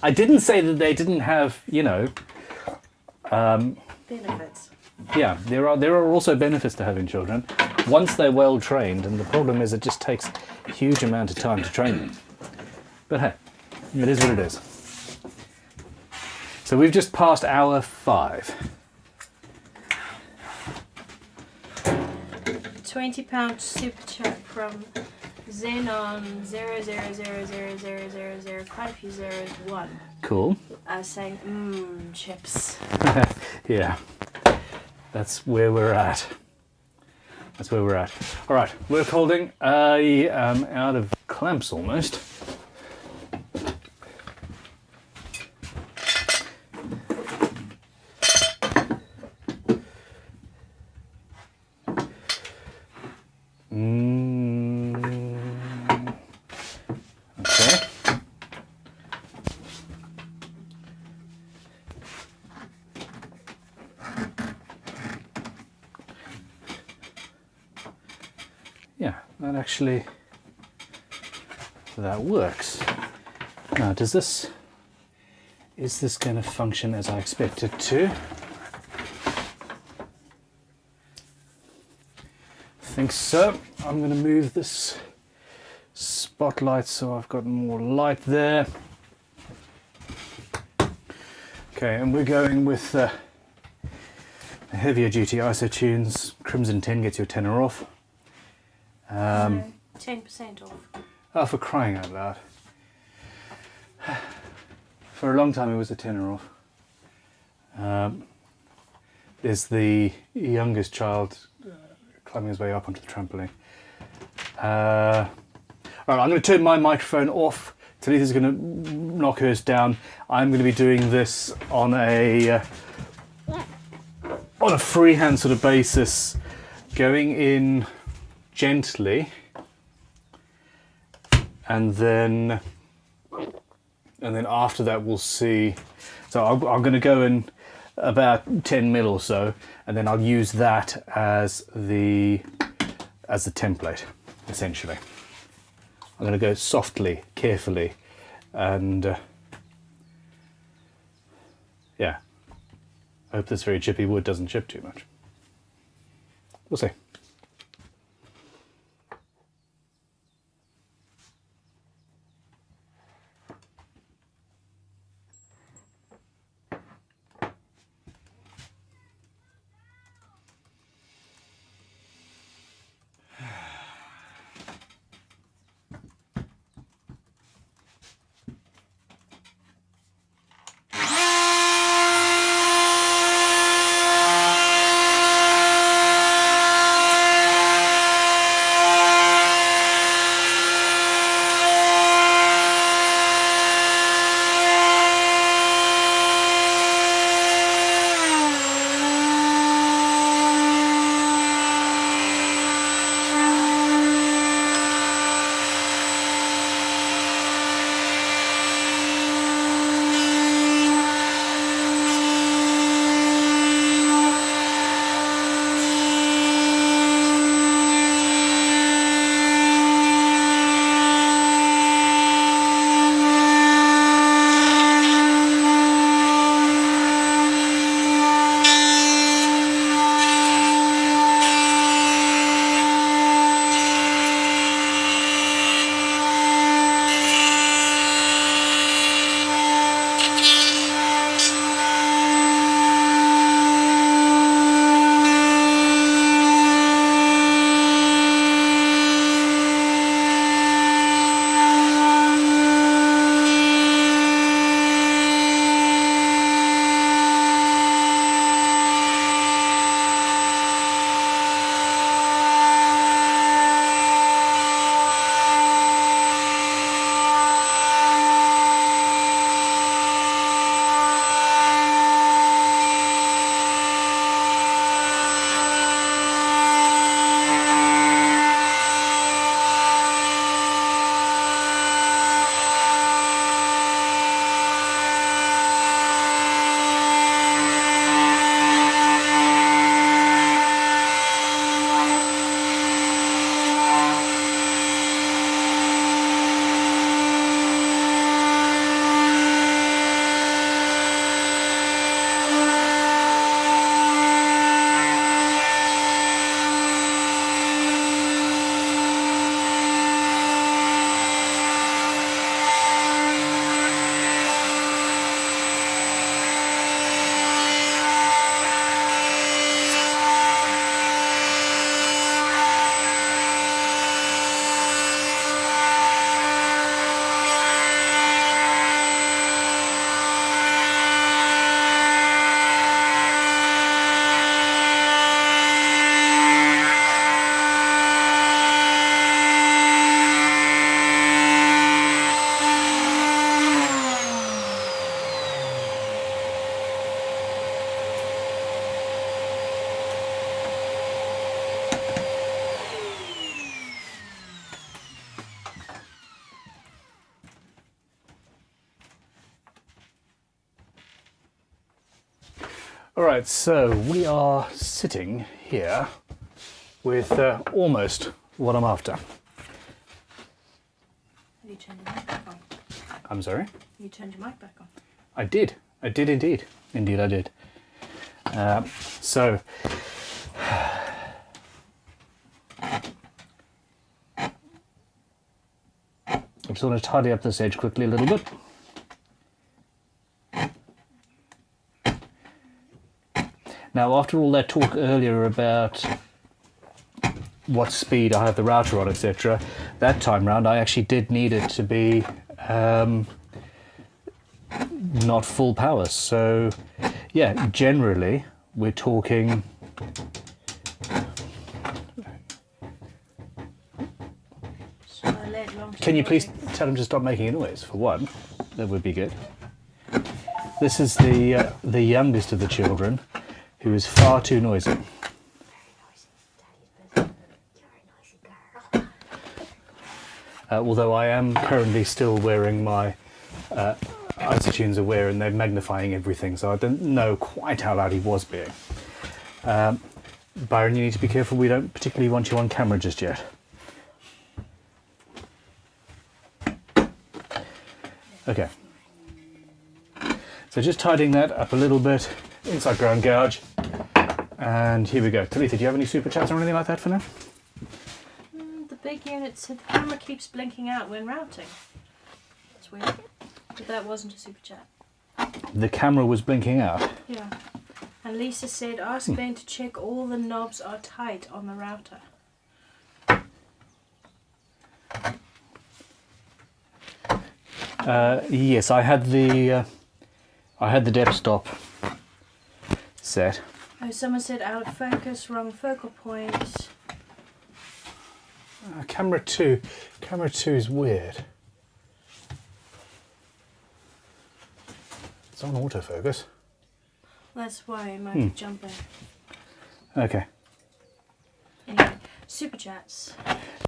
I didn't say that they didn't have, Benefits. yeah, there are also benefits to having children once they're well trained, and the problem is it just takes a huge amount of time to train them. But hey, it is what it is. So we've just passed hour 5. £20 super chat from Xenon 000000501. Cool. I was saying, chips. Yeah, that's where we're at. That's where we're at. All right, work holding. I am out of clamps almost. Okay. Yeah, that works. Now, is this going to function as I expect it to? I think so. I'm going to move this spotlight so I've got more light there. Okay, and we're going with the heavier duty ISO tunes. Crimson 10 gets you a tenner off. 10% off. Oh, for crying out loud. For a long time it was a tenner off. There's the youngest child climbing his way up onto the trampoline. Right, I'm going to turn my microphone off. Talitha's going to knock hers down. I'm going to be doing this on a freehand sort of basis, going in gently, and then after that we'll see. So I'm going to go in about 10 mil or so, and then I'll use that as the template, essentially. I'm going to go softly, carefully, and yeah, I hope this very chippy wood doesn't chip too much. We'll see. All right, so we are sitting here with almost what I'm after. Have you turned your mic back on? I'm sorry? You turned your mic back on. I did indeed. Indeed I did. So, I'm just going to tidy up this edge quickly a little bit. Now, after all that talk earlier about what speed I have the router on, etc., that time round I actually did need it to be not full power. So, yeah, generally we're talking So I let long Can you please tell him to stop making a noise, for one? That would be good. This is the youngest of the children, who is far too noisy. Although I am currently still wearing my isotunes aware and they're magnifying everything, so I don't know quite how loud he was being. Byron, you need to be careful, we don't particularly want you on camera just yet. Okay. So just tidying that up a little bit, inside ground gouge, and here we go. Talitha, do you have any super chats or anything like that for now? The big unit said the camera keeps blinking out when routing. That's weird. But that wasn't a super chat. The camera was blinking out. Yeah. And Lisa said, ask Ben to check all the knobs are tight on the router. Yes, I had the depth stop set. Oh, someone said out of focus, wrong focal point. Camera 2 is weird. It's on autofocus. That's why it might be jumping. Okay. Anyway, super chats.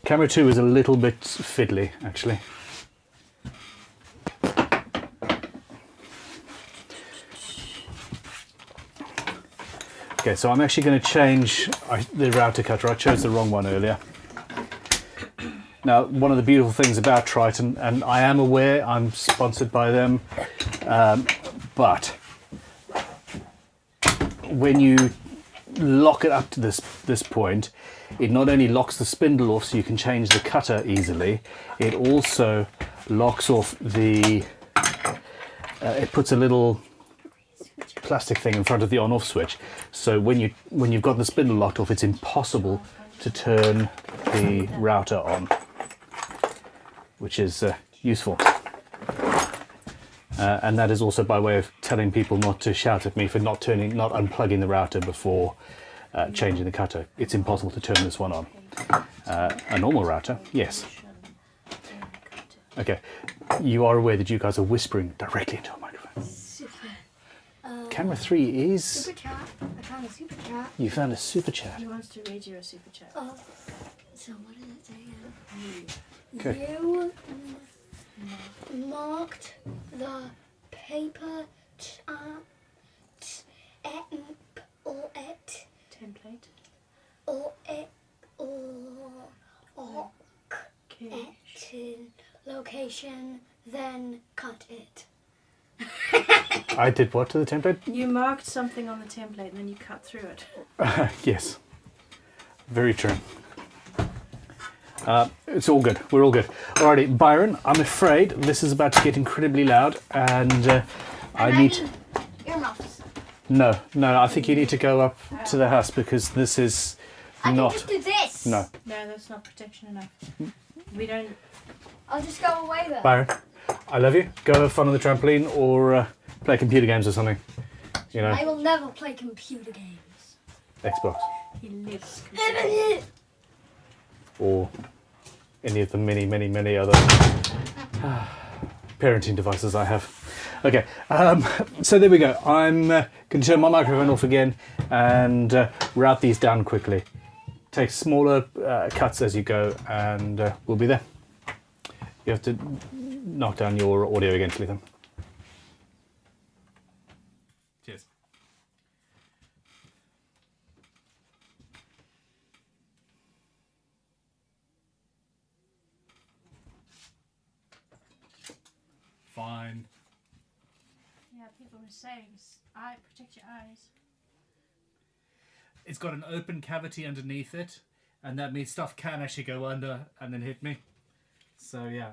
Camera 2 is a little bit fiddly, actually. Okay, so I'm actually going to change the router cutter. I chose the wrong one earlier. Now, one of the beautiful things about Triton, and I am aware I'm sponsored by them, but when you lock it up to this point, it not only locks the spindle off so you can change the cutter easily, it also locks off the, it puts a little plastic thing in front of the on-off switch, so when you've got the spindle locked off, it's impossible to turn the router on, which is useful. And that is also by way of telling people not to shout at me for not unplugging the router before changing the cutter. It's impossible to turn this one on. A normal router, yes. Okay, you are aware that you guys are whispering directly into a microphone. Camera 3 is... Super chat. I found a super chat. You found a super chat. He wants to read you a super chat. Oh. So what did it say? Okay. You marked the paper or it Template. or it or Okay. it in location, then cut it. I did what to the template? You marked something on the template and then you cut through it. Yes. Very true. It's all good. We're all good. Alrighty, Byron, I'm afraid this is about to get incredibly loud and I need... Earmuffs. No, I think you need to go up to the house because this is I not... can just do this. No. No, that's not protection enough. We don't... I'll just go away then. Byron, I love you. Go have fun on the trampoline or play computer games or something. You know, I will never play computer games. Xbox. He lives. Or any of the many other parenting devices I have. Okay, so there we go. I'm going to turn my microphone off again and route these down quickly. Take smaller cuts as you go and we'll be there. You have to knock down your audio again, Lethan. Cheers. fine. Yeah, people were saying, protect your eyes. It's got an open cavity underneath it, and that means stuff can actually go under and then hit me. So yeah.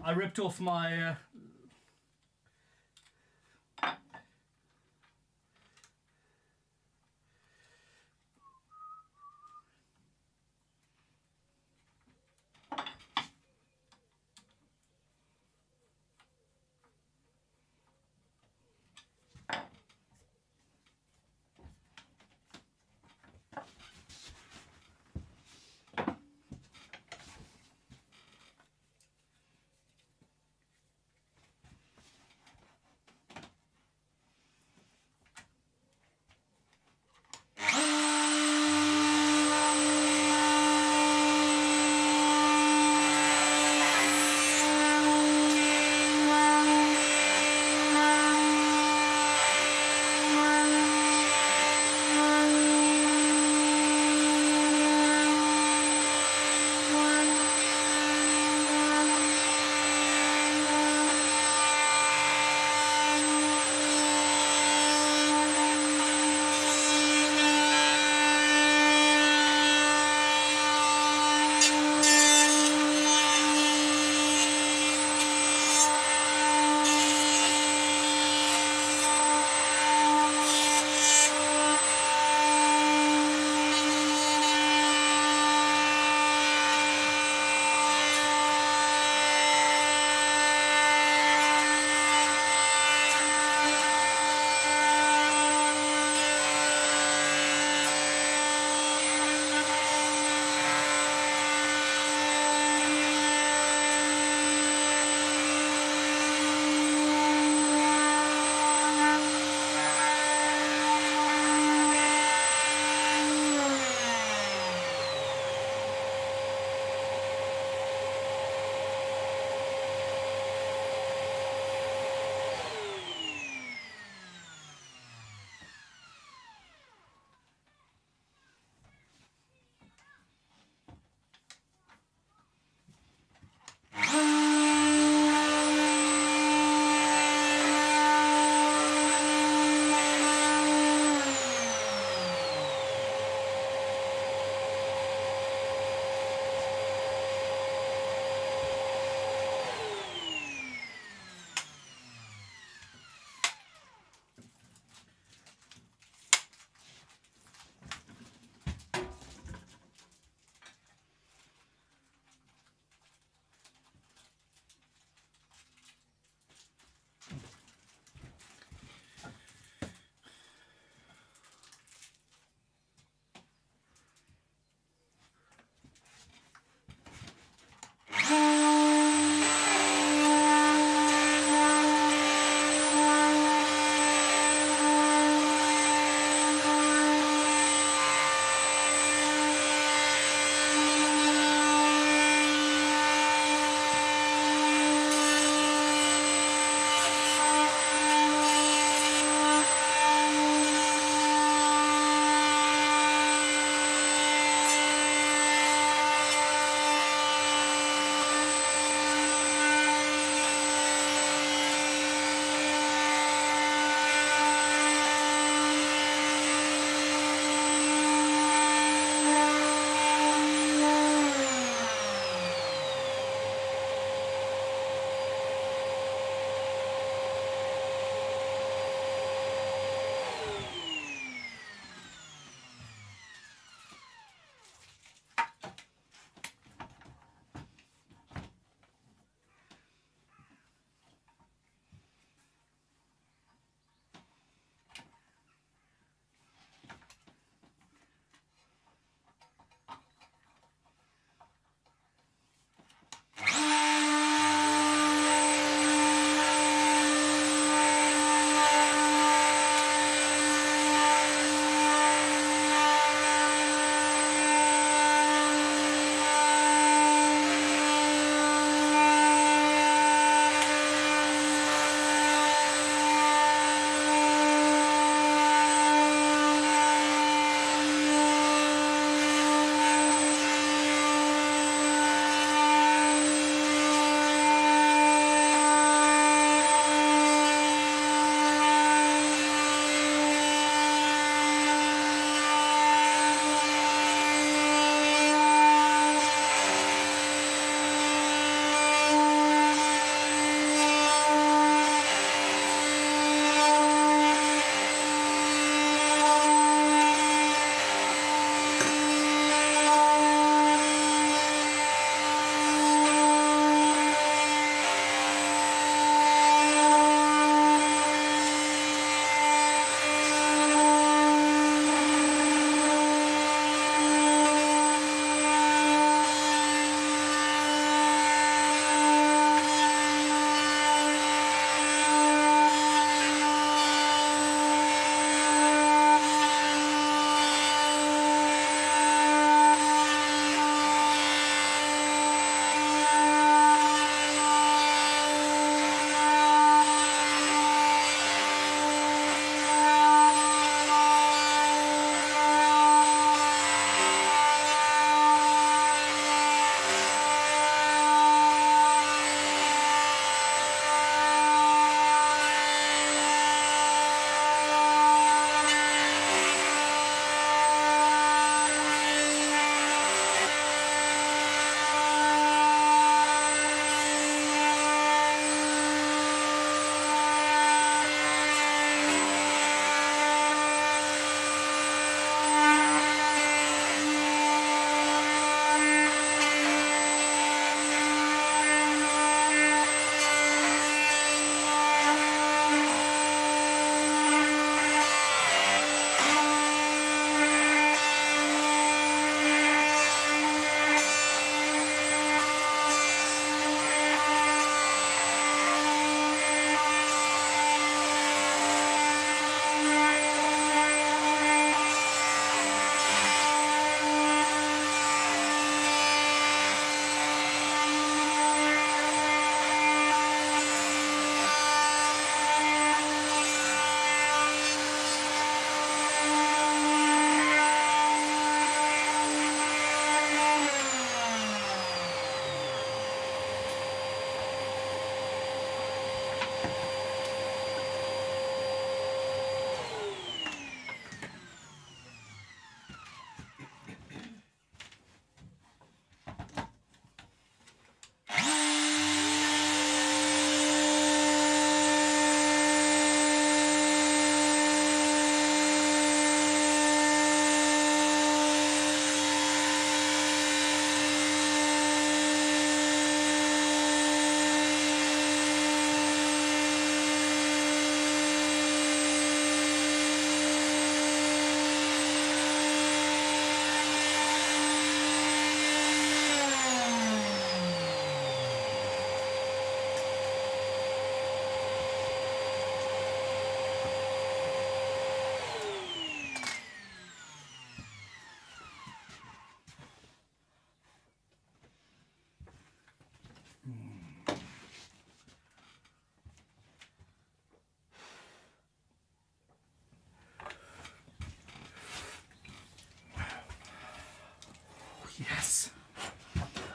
I ripped off my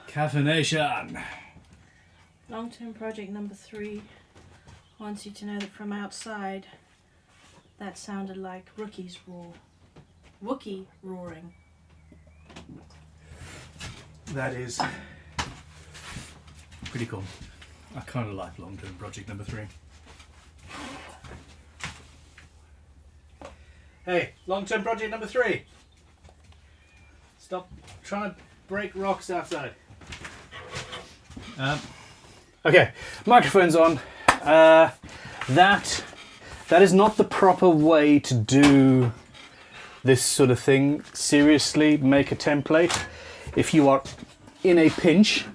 Caffeination. Long-term project number 3 wants you to know that from outside, that sounded like rookies roar. Wookie roaring. That is pretty cool. I kind of like long-term project number 3. Hey, long-term project number 3. Stop trying to break rocks outside. Okay, microphone's on. That is not the proper way to do this sort of thing. Seriously, make a template. If you are in a pinch,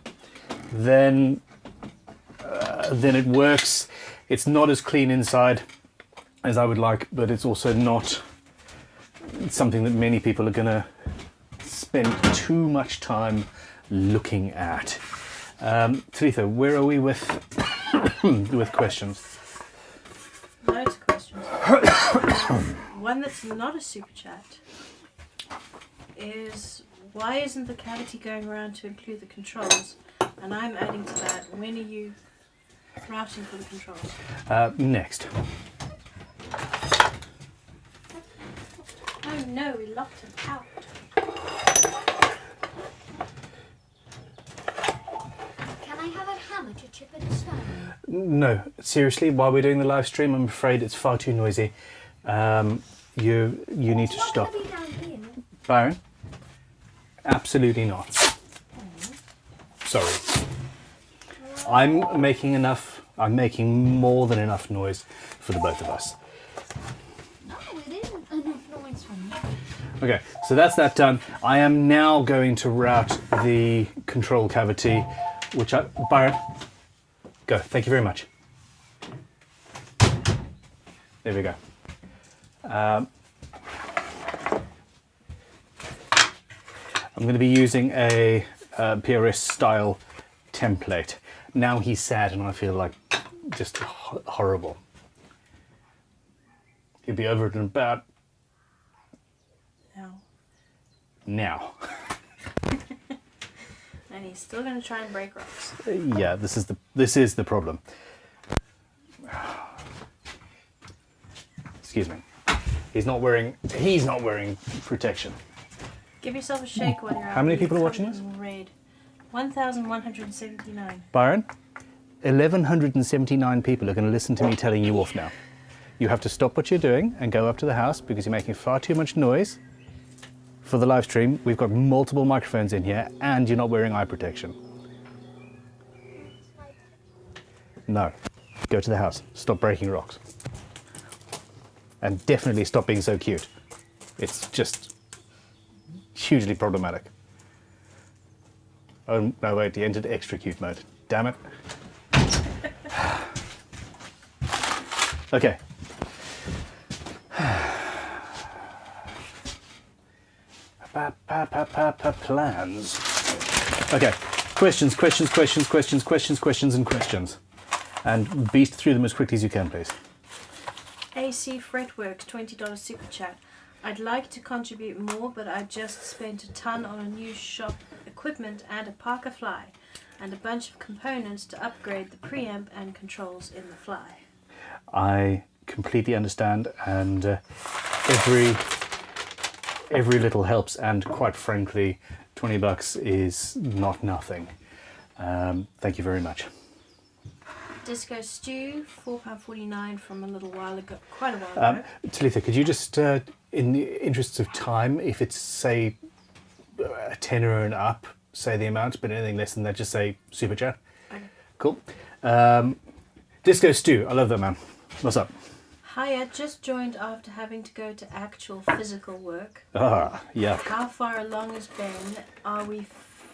then it works. It's not as clean inside as I would like, but it's also not something that many people are going to spend too much time looking at. Talitha, where are we with with questions? Loads of questions. One that's not a super chat is, why isn't the cavity going around to include the controls? And I'm adding to that, when are you routing for the controls? Next. Oh no, we locked him out. Can I have a hammer to chip at a stone? No, seriously, while we're doing the live stream, I'm afraid it's far too noisy. You need to stop. It's not gonna be down here. Byron? Absolutely not. Sorry. I'm making more than enough noise for the both of us. No, it isn't enough noise for me. Okay, so that's that done. I am now going to route the control cavity, which Byron, go. Thank you very much. There we go. I'm going to be using a PRS style template. Now he's sad and I feel like just horrible. He'll be over it in about now. And he's still going to try and break rocks. Yeah, this is the problem. Excuse me. He's not wearing protection. Give yourself a shake while you're out. How many people are watching this? Raid. 1,179. Byron, 1,179 people are going to listen to me telling you off now. You have to stop what you're doing and go up to the house because you're making far too much noise for the live stream. We've got multiple microphones in here and you're not wearing eye protection. No. Go to the house. Stop breaking rocks. And definitely stop being so cute. It's just hugely problematic. Oh, no, wait, he entered extra cute mode. Damn it. Okay. Plans. Okay. Questions, and questions. And beast through them as quickly as you can, please. AC Fretworks, $20 super chat. I'd like to contribute more, but I just spent a ton on a new shop equipment and a Parker Fly and a bunch of components to upgrade the preamp and controls in the Fly. I completely understand, and every little helps, and quite frankly, $20 is not nothing. Thank you very much. Disco Stew, £4.49 from a little while ago, quite a while ago. Talitha, could you just, in the interests of time, if it's, say, a tenner and up, say the amount, but anything less than that, just say super chat. Okay. Cool. Disco Stew, I love that, man. What's up? Hiya, just joined after having to go to actual physical work. Ah, yeah. How far along is Ben? Are we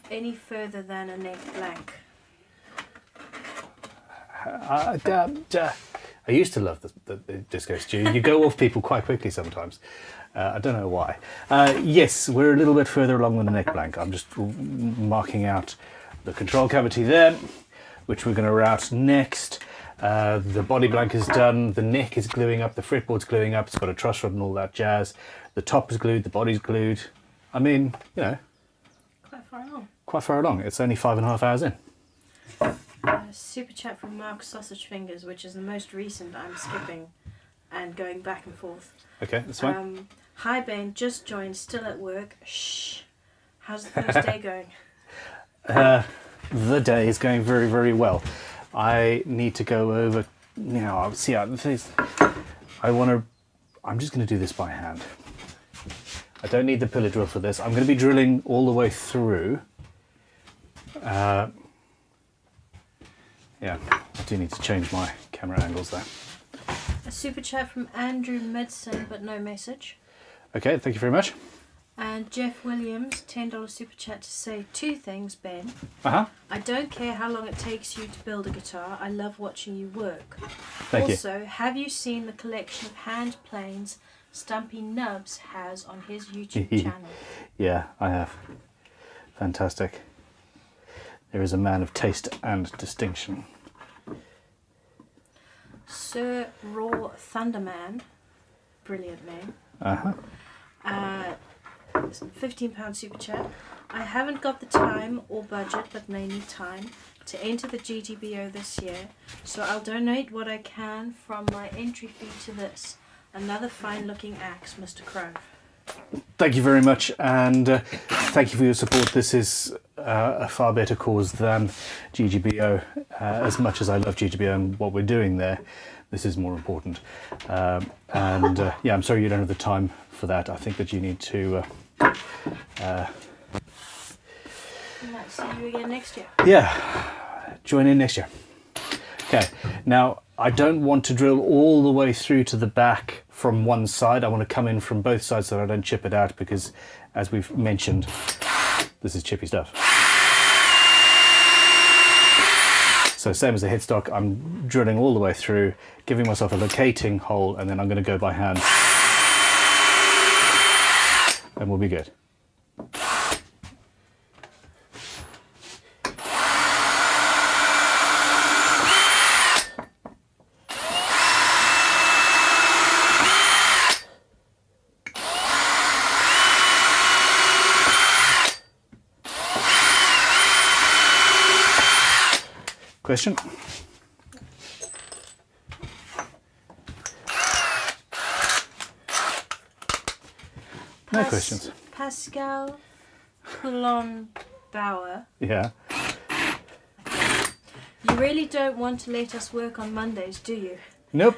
any further than a neck blank? I used to love the Disco Stew. You go off people quite quickly sometimes. I don't know why. Yes, we're a little bit further along than a neck blank. I'm just marking out the control cavity there, which we're going to route next. The body blank is done. The neck is gluing up. The fretboard's gluing up. It's got a truss rod and all that jazz. The top is glued. The body's glued. I mean, you know. Quite far along. quite far along. It's only 5.5 hours in. Super chat from Mark Sausage Fingers, which is the most recent. I'm skipping and going back and forth. Okay, that's fine. Hi Ben, just joined, still at work. Shh. How's the first day going? The day is going very, very well. I need to go over now. See, the thing is, I'm just going to do this by hand. I don't need the pillar drill for this. I'm going to be drilling all the way through. Yeah, I do need to change my camera angles there. A super chat from Andrew Medson, but no message. Okay, thank you very much. And Jeff Williams, $10 super chat to say 2 things, Ben. Uh-huh. I don't care how long it takes you to build a guitar. I love watching you work. Thank you. Also, have you seen the collection of hand planes Stumpy Nubs has on his YouTube channel? Yeah, I have. Fantastic. There is a man of taste and distinction. Sir Raw Thunderman, brilliant name. Uh-huh. £15 super chat. I haven't got the time or budget, but may need time to enter the GGBO this year, so I'll donate what I can from my entry fee to this. Another fine looking axe, Mr. Crow. Thank you very much, and thank you for your support. This is a far better cause than GGBO. As much as I love GGBO and what we're doing there, this is more important. Yeah, I'm sorry you don't have the time for that. I think that you need to... Might see you again next year. yeah, join in next year. Okay, now I don't want to drill all the way through to the back from one side. I want to come in from both sides so that I don't chip it out, because as we've mentioned, this is chippy stuff. So same as the headstock, I'm drilling all the way through, giving myself a locating hole, and then I'm going to go by hand. And we'll be good. Question? No questions. Pascal Bauer. Yeah. You really don't want to let us work on Mondays, do you? Nope.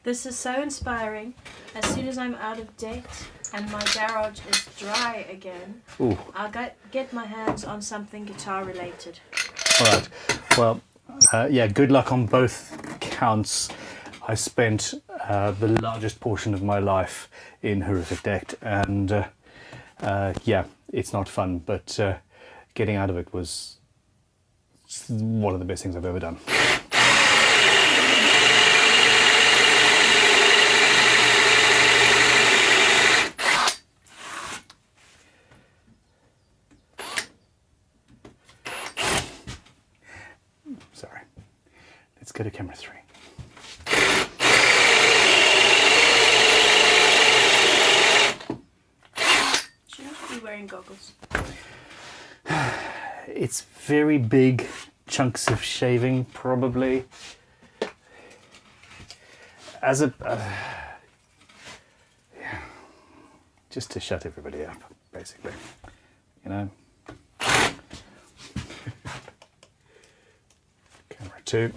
This is so inspiring. As soon as I'm out of debt and my garage is dry again, Ooh. I'll get my hands on something guitar related. All right. Well, yeah, good luck on both counts. I spent the largest portion of my life in horrific debt, and yeah, it's not fun, but getting out of it was one of the best things I've ever done. Sorry. Let's go to camera 3. Shouldn't you be wearing goggles? It's very big chunks of shaving, probably. As a... yeah, just to shut everybody up, basically. You know? Camera 2.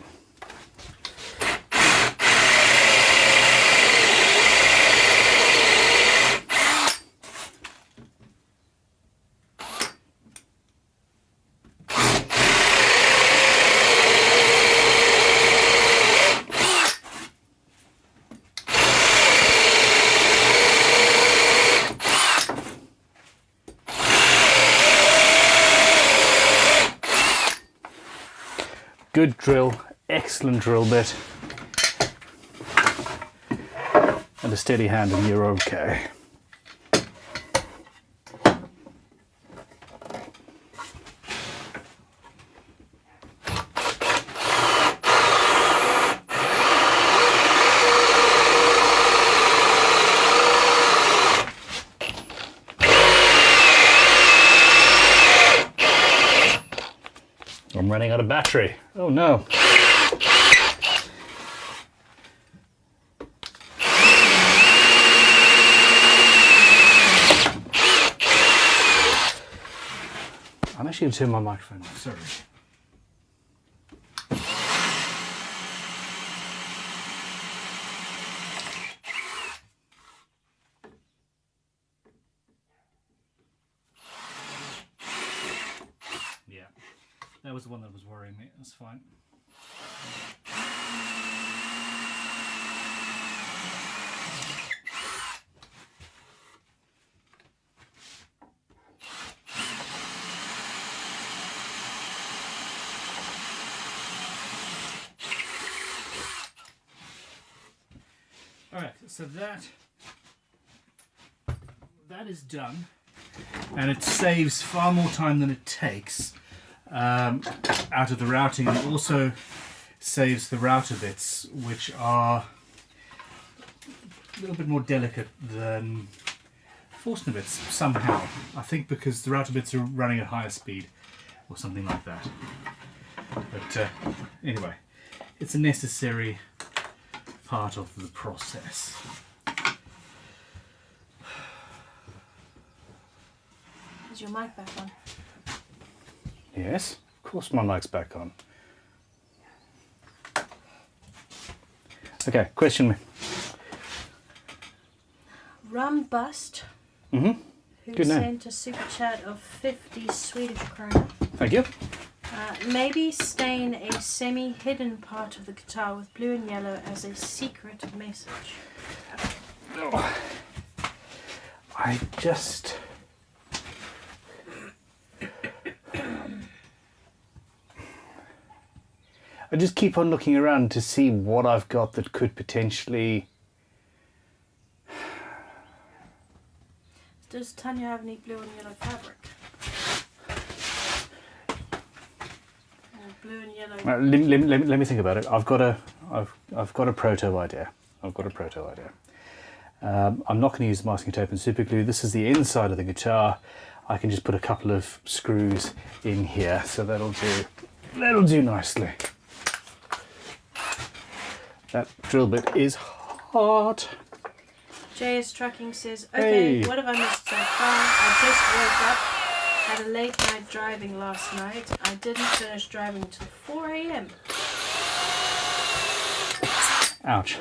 Good drill, excellent drill bit, and a steady hand and you're okay. I'm running out of battery. Oh no. I'm actually going to turn my microphone off, sorry. Yeah, that was the one that was worrying me, that's fine. Alright, so that is done, and it saves far more time than it takes out of the routing, and also saves the router bits, which are a little bit more delicate than Forstner bits somehow. I think because the router bits are running at higher speed or something like that. But anyway, it's a necessary part of the process. Is your mic back on? Yes, of course my mic's back on. Okay, question me. Rum Bust, Mm-hmm. who Good name. sent a super chat of 50 Swedish krona. Thank you. Maybe stain a semi-hidden part of the guitar with blue and yellow as a secret message. Oh, I just... I just keep on looking around to see what I've got that could potentially... Does Tanya have any blue and yellow fabric? Or blue and yellow... Let me think about it. I've got a proto idea. I'm not going to use the masking tape and super glue. This is the inside of the guitar. I can just put a couple of screws in here, so that'll do nicely. That drill bit is hard. JS Trucking says, okay, Hey. what have I missed so far? I just woke up, had a late night driving last night. I didn't finish driving until 4 a.m. Ouch.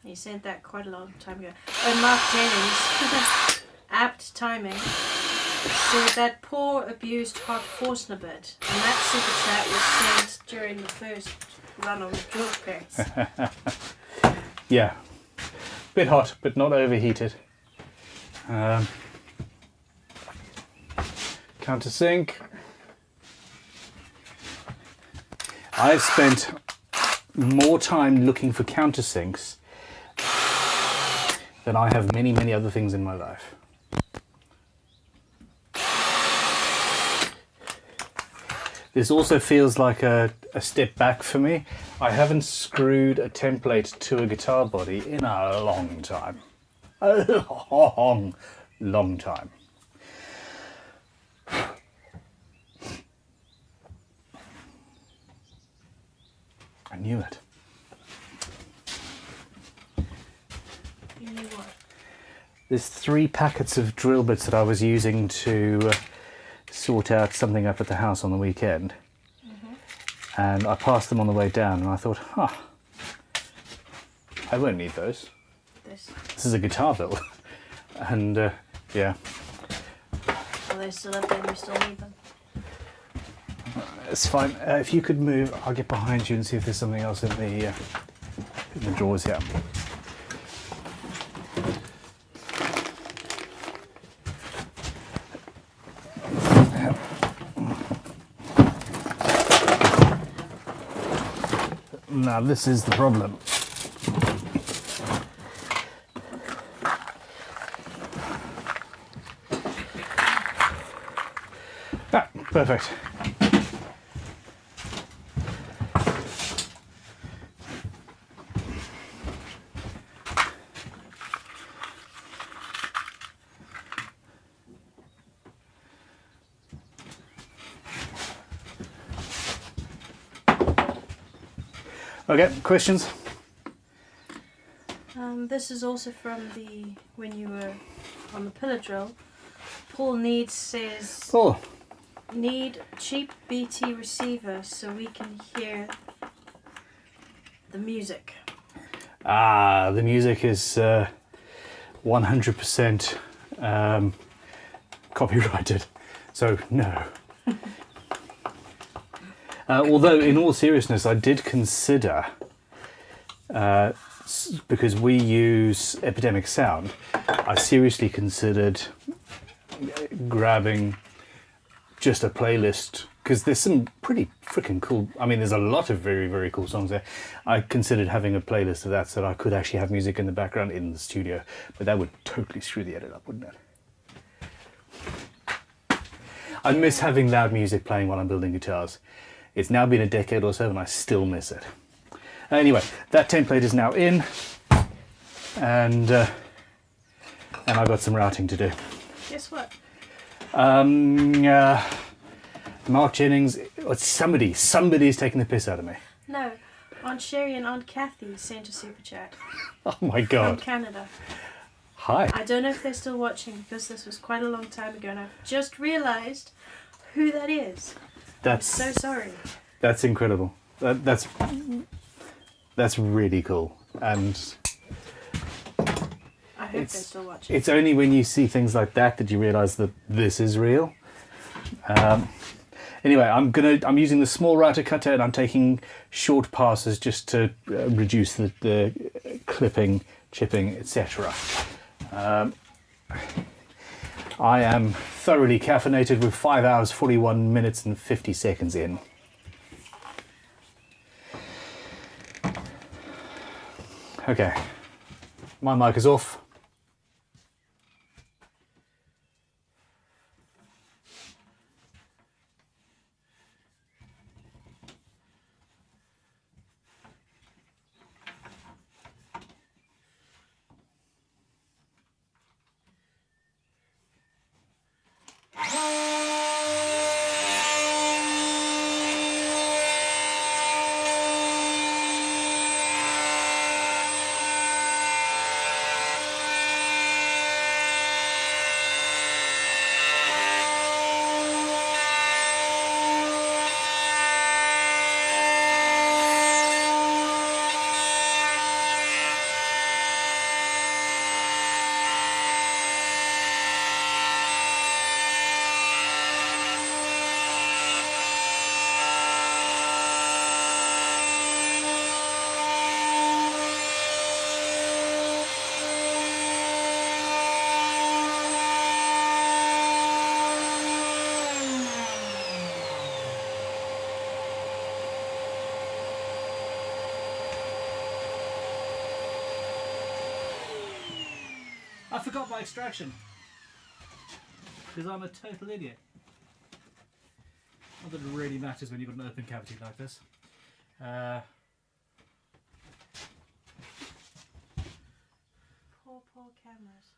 He sent that quite a long time ago. Oh, Mark Jennings, apt timing, said that poor abused hot Forstner bit, and that super chat was sent during the first run on the drill press. Yeah. Bit hot, but not overheated. Countersink. I've spent more time looking for countersinks than I have many, many other things in my life. This also feels like a step back for me. I haven't screwed a template to a guitar body in a long time. A long, long time. I knew it. You knew what? There's 3 packets of drill bits that I was using to sort out something up at the house on the weekend. And I passed them on the way down and I thought, I won't need those. This is a guitar build. And yeah. Well, they're still up there and you still need them. It's fine. If you could move, I'll get behind you and see if there's something else in the drawers here. Now this is the problem. Ah, perfect. Okay, questions? This is also from when you were on the pillar drill. Paul Needs says, Paul. need cheap BT receiver so we can hear the music. The music is 100% copyrighted, so no. Although, in all seriousness, I did consider, because we use Epidemic Sound, I seriously considered grabbing just a playlist, because there's some pretty freaking cool, I mean, there's a lot of very, very cool songs there. I considered having a playlist of that so that I could actually have music in the background in the studio, but that would totally screw the edit up, wouldn't it? I miss having loud music playing while I'm building guitars. It's now been a decade or so and I still miss it. Anyway, that template is now in, and I've got some routing to do. Guess what? Mark Jennings, somebody's taking the piss out of me. No, Aunt Sherry and Aunt Kathy sent a super chat Oh my from god. Canada. Hi. I don't know if they're still watching because this was quite a long time ago and I've just realised who that is. That's I'm so sorry. That's incredible. That's really cool. And I hope they're still watching. it's only when you see things like that that you realise that this is real. Anyway, I'm using the small router cutter and I'm taking short passes just to reduce the clipping, chipping, etc. I am thoroughly caffeinated with 5 hours, 41 minutes and 50 seconds in. Okay, my mic is off. I forgot my extraction. Because I'm a total idiot. Not that it really matters when you've got an open cavity like this. Poor cameras.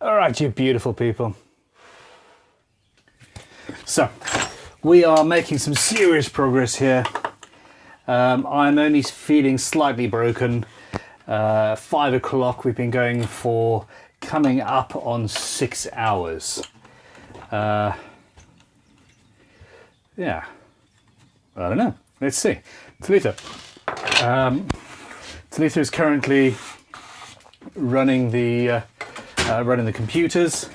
All right, you beautiful people. So, we are making some serious progress here. I'm only feeling slightly broken. 5 o'clock, we've been going for coming up on 6 hours. Yeah, I don't know. Let's see. Talitha. Talitha is currently running the computers.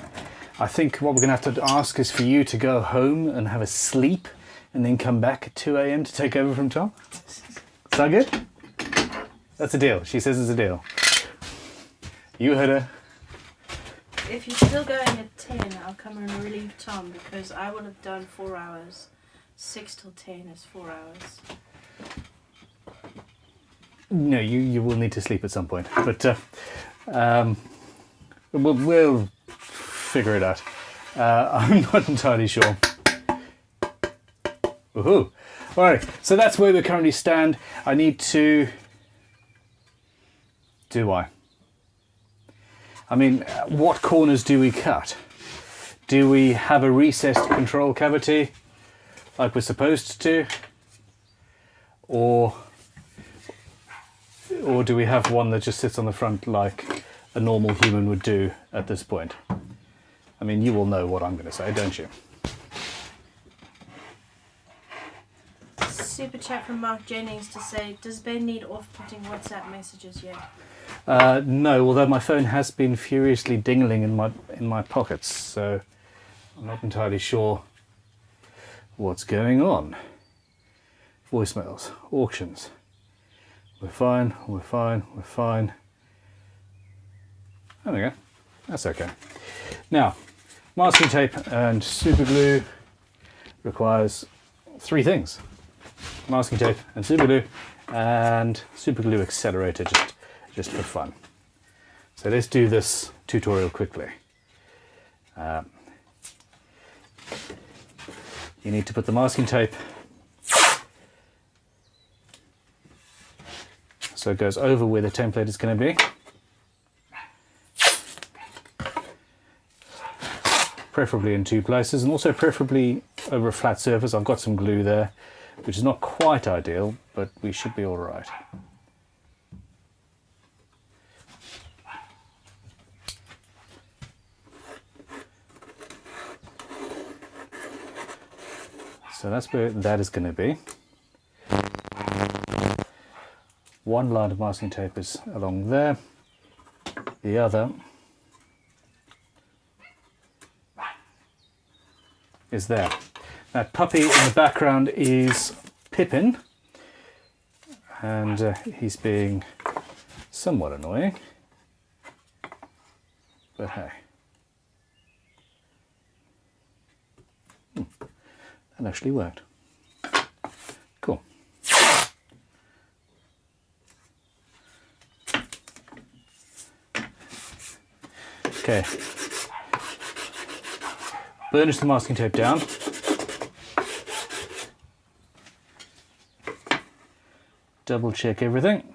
I think what we're going to have to ask is for you to go home and have a sleep and then come back at 2 a.m. to take over from Tom. Is that good? That's a deal. She says it's a deal. You heard her. If you're still going at 10, I'll come and relieve Tom because I will have done 4 hours. 6 till 10 is 4 hours. No, you will need to sleep at some point, but we'll figure it out. I'm not entirely sure. Woohoo! All right, so that's where we currently stand. I need to. Do I? I mean, what corners do we cut? Do we have a recessed control cavity like we're supposed to? Or do we have one that just sits on the front like a normal human would do at this point? I mean, you will know what I'm going to say, don't you? Super chat from Mark Jennings to say, does Ben need off-putting WhatsApp messages yet? No, although my phone has been furiously dingling in my pockets, so I'm not entirely sure what's going on. Voicemails, auctions. We're fine, we're fine, we're fine. There we go. That's okay. Now, masking tape and super glue requires 3 things. Masking tape and super glue accelerator just for fun. So let's do this tutorial quickly. You need to put the masking tape so it goes over where the template is going to be. Preferably in 2 places, and also preferably over a flat surface. I've got some glue there, which is not quite ideal, but we should be all right. So that's where that is going to be. One line of masking tape is along there. The other is there. That puppy in the background is Pippin, and he's being somewhat annoying, but hey. That actually worked. Cool. Okay. Burnish the masking tape down. Double check everything.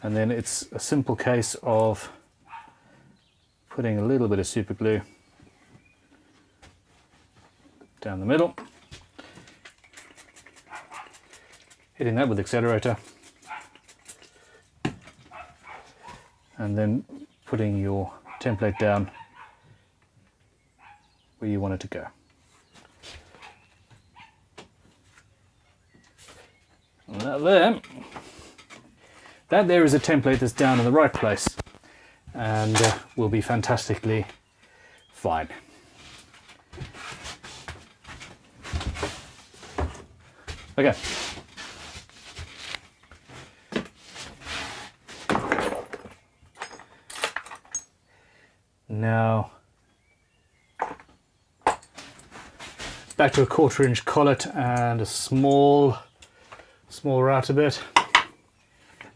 And then it's a simple case of putting a little bit of super glue down the middle, hitting that with the accelerator, and then putting your template down where you want it to go. And that there is a template that's down in the right place, and will be fantastically fine. Okay. Now, back to a 1/4 inch collet and a small router bit.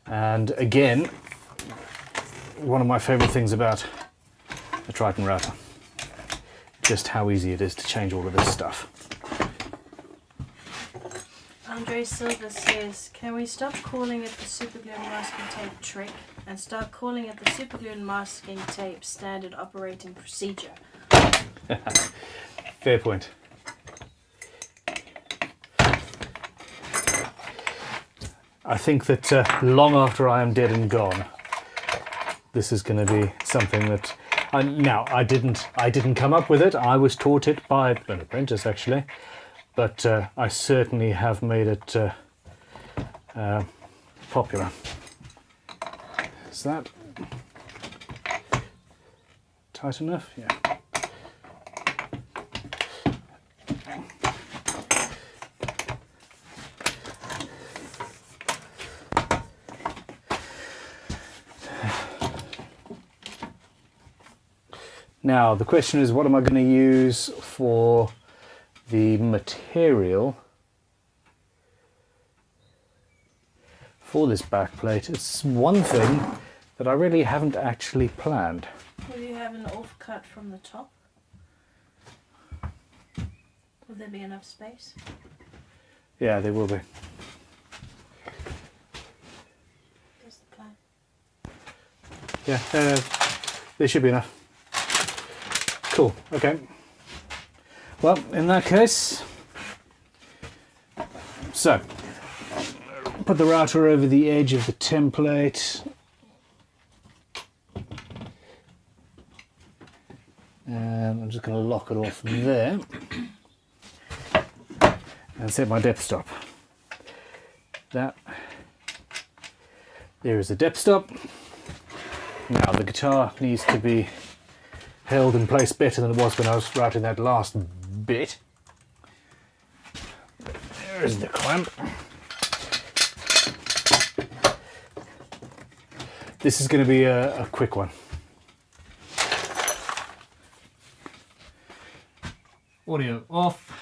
And again, one of my favorite things about the Triton router, just how easy it is to change all of this stuff. Andre Silva says, can we stop calling it the super glue masking tape trick? and start calling it the superglue and masking tape standard operating procedure. Fair point. I think that long after I am dead and gone, this is going to be something that now I didn't come up with it. I was taught it by an apprentice actually, but I certainly have made it popular. Is that tight enough? Yeah. Now the question is, what am I going to use for the material for this backplate? It's one thing that I really haven't actually planned. Will you have an offcut from the top? Will there be enough space? Yeah, there will be. That's the plan. Yeah, there should be enough. Cool, okay. Well, in that case, so put the router over the edge of the template. And I'm just going to lock it off there and set my depth stop. There is the depth stop. Now the guitar needs to be held in place better than it was when I was routing that last bit. There's the clamp. This is going to be a quick one. Audio off.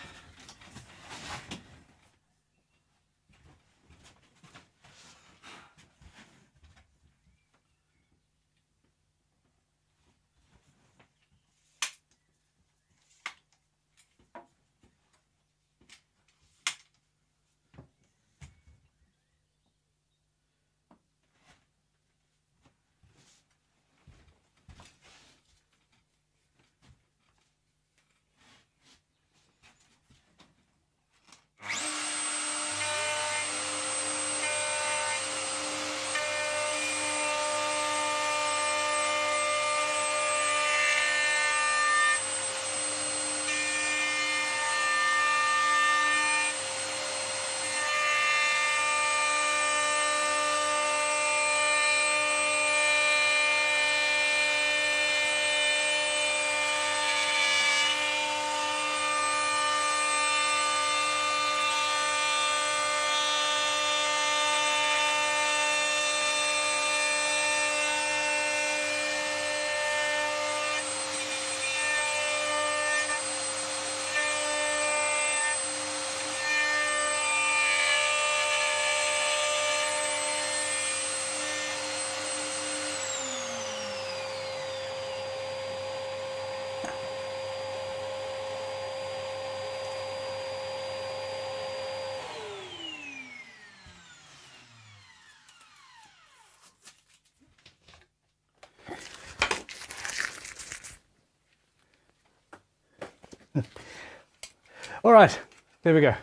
All right, there we go.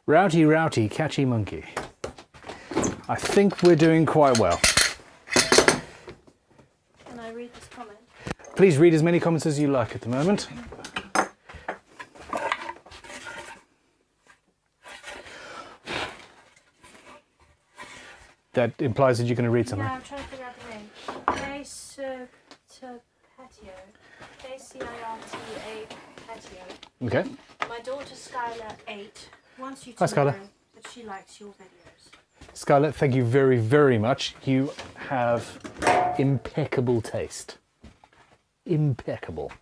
Rowdy, catchy monkey. I think we're doing quite well. Can I read this comment? Please read as many comments as you like at the moment. That implies that you're going to read something. Yeah, I'm trying to figure out the name. Patio. KCIRTA Patio. Okay. My daughter Skylar 8 wants you Hi, to Skylar. know that she likes your videos. Scarlett, thank you very, very much. You have impeccable taste. Impeccable.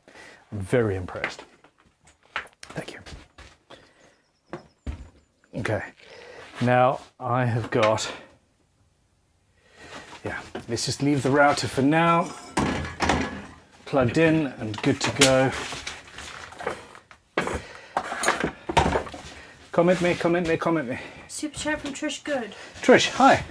I'm very impressed. Thank you. Okay. Now I have got... Yeah, let's just leave the router for now. Plugged in and good to go. Comment me. Super chat from Trish Good. Trish, hi.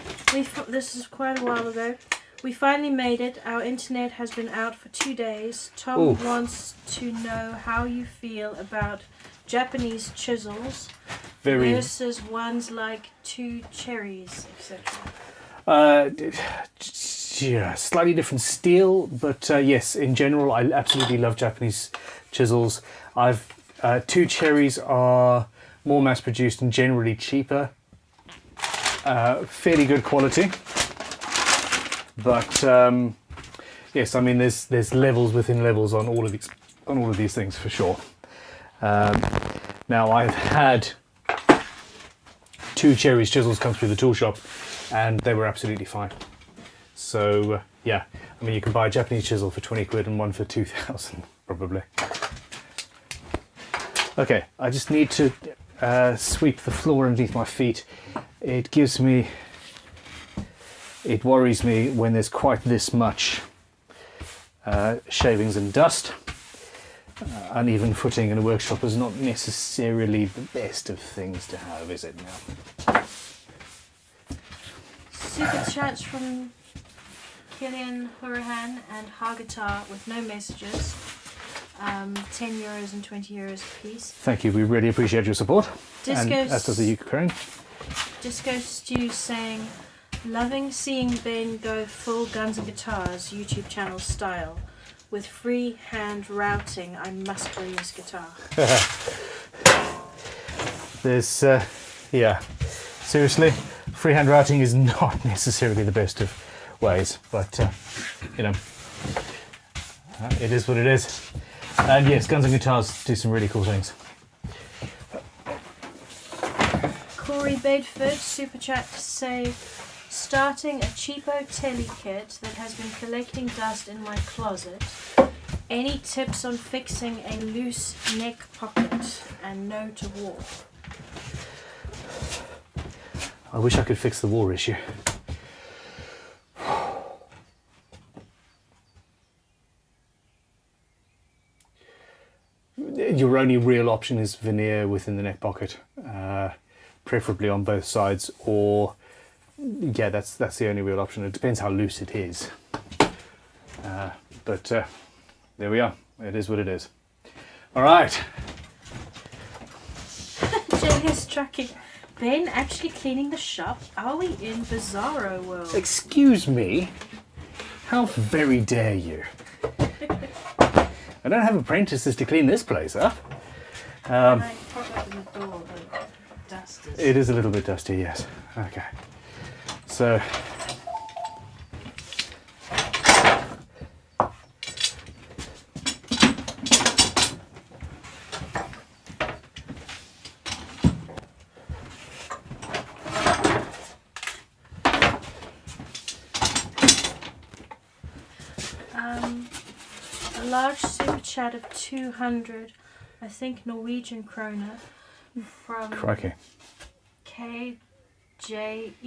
This is quite a while ago. We finally made it. Our internet has been out for 2 days. Tom Ooh. wants to know how you feel about Japanese chisels Very. versus ones like two cherries, etc. Yeah, slightly different steel, but yes, in general, I absolutely love Japanese chisels. Two cherries are more mass-produced and generally cheaper. Fairly good quality, but yes, I mean there's levels within levels on all of these things for sure. Now I've had two cherries chisels come through the tool shop, and they were absolutely fine. So yeah, I mean you can buy a Japanese chisel for 20 quid and one for 2,000 probably. Okay, I just need to sweep the floor underneath my feet. It worries me when there's quite this much shavings and dust. Uneven footing in a workshop is not necessarily the best of things to have, is it now? Super chats from Killian Hurahan and Hagatar with no messages. 10 euros and 20 euros a piece. Thank you, we really appreciate your support. Disco And as does the Ukraine. Disco Stew saying, loving seeing Ben go full guns and guitars YouTube channel style. With freehand routing, I must play this guitar. There's, yeah, seriously, freehand routing is not necessarily the best of ways, but, you know, it is what it is. And yes, guns and guitars do some really cool things. Corey Bedford, super chat to say, starting a cheapo telly kit that has been collecting dust in my closet. Any tips on fixing a loose neck pocket and no to war? I wish I could fix the war issue. Your only real option is veneer within the neck pocket, preferably on both sides, or yeah, that's the only real option. It depends how loose it is, but there we are. It is what it is. All right. JS tracking. Ben actually cleaning the shop? Are we in Bizarro world? Excuse me. How very dare you? I don't have apprentices to clean this place up. Can I pop open the door? The dust is... It is a little bit dusty, yes. Okay. So, a large super chat of 200, I think Norwegian kroner, from crikey. KJELLOVE.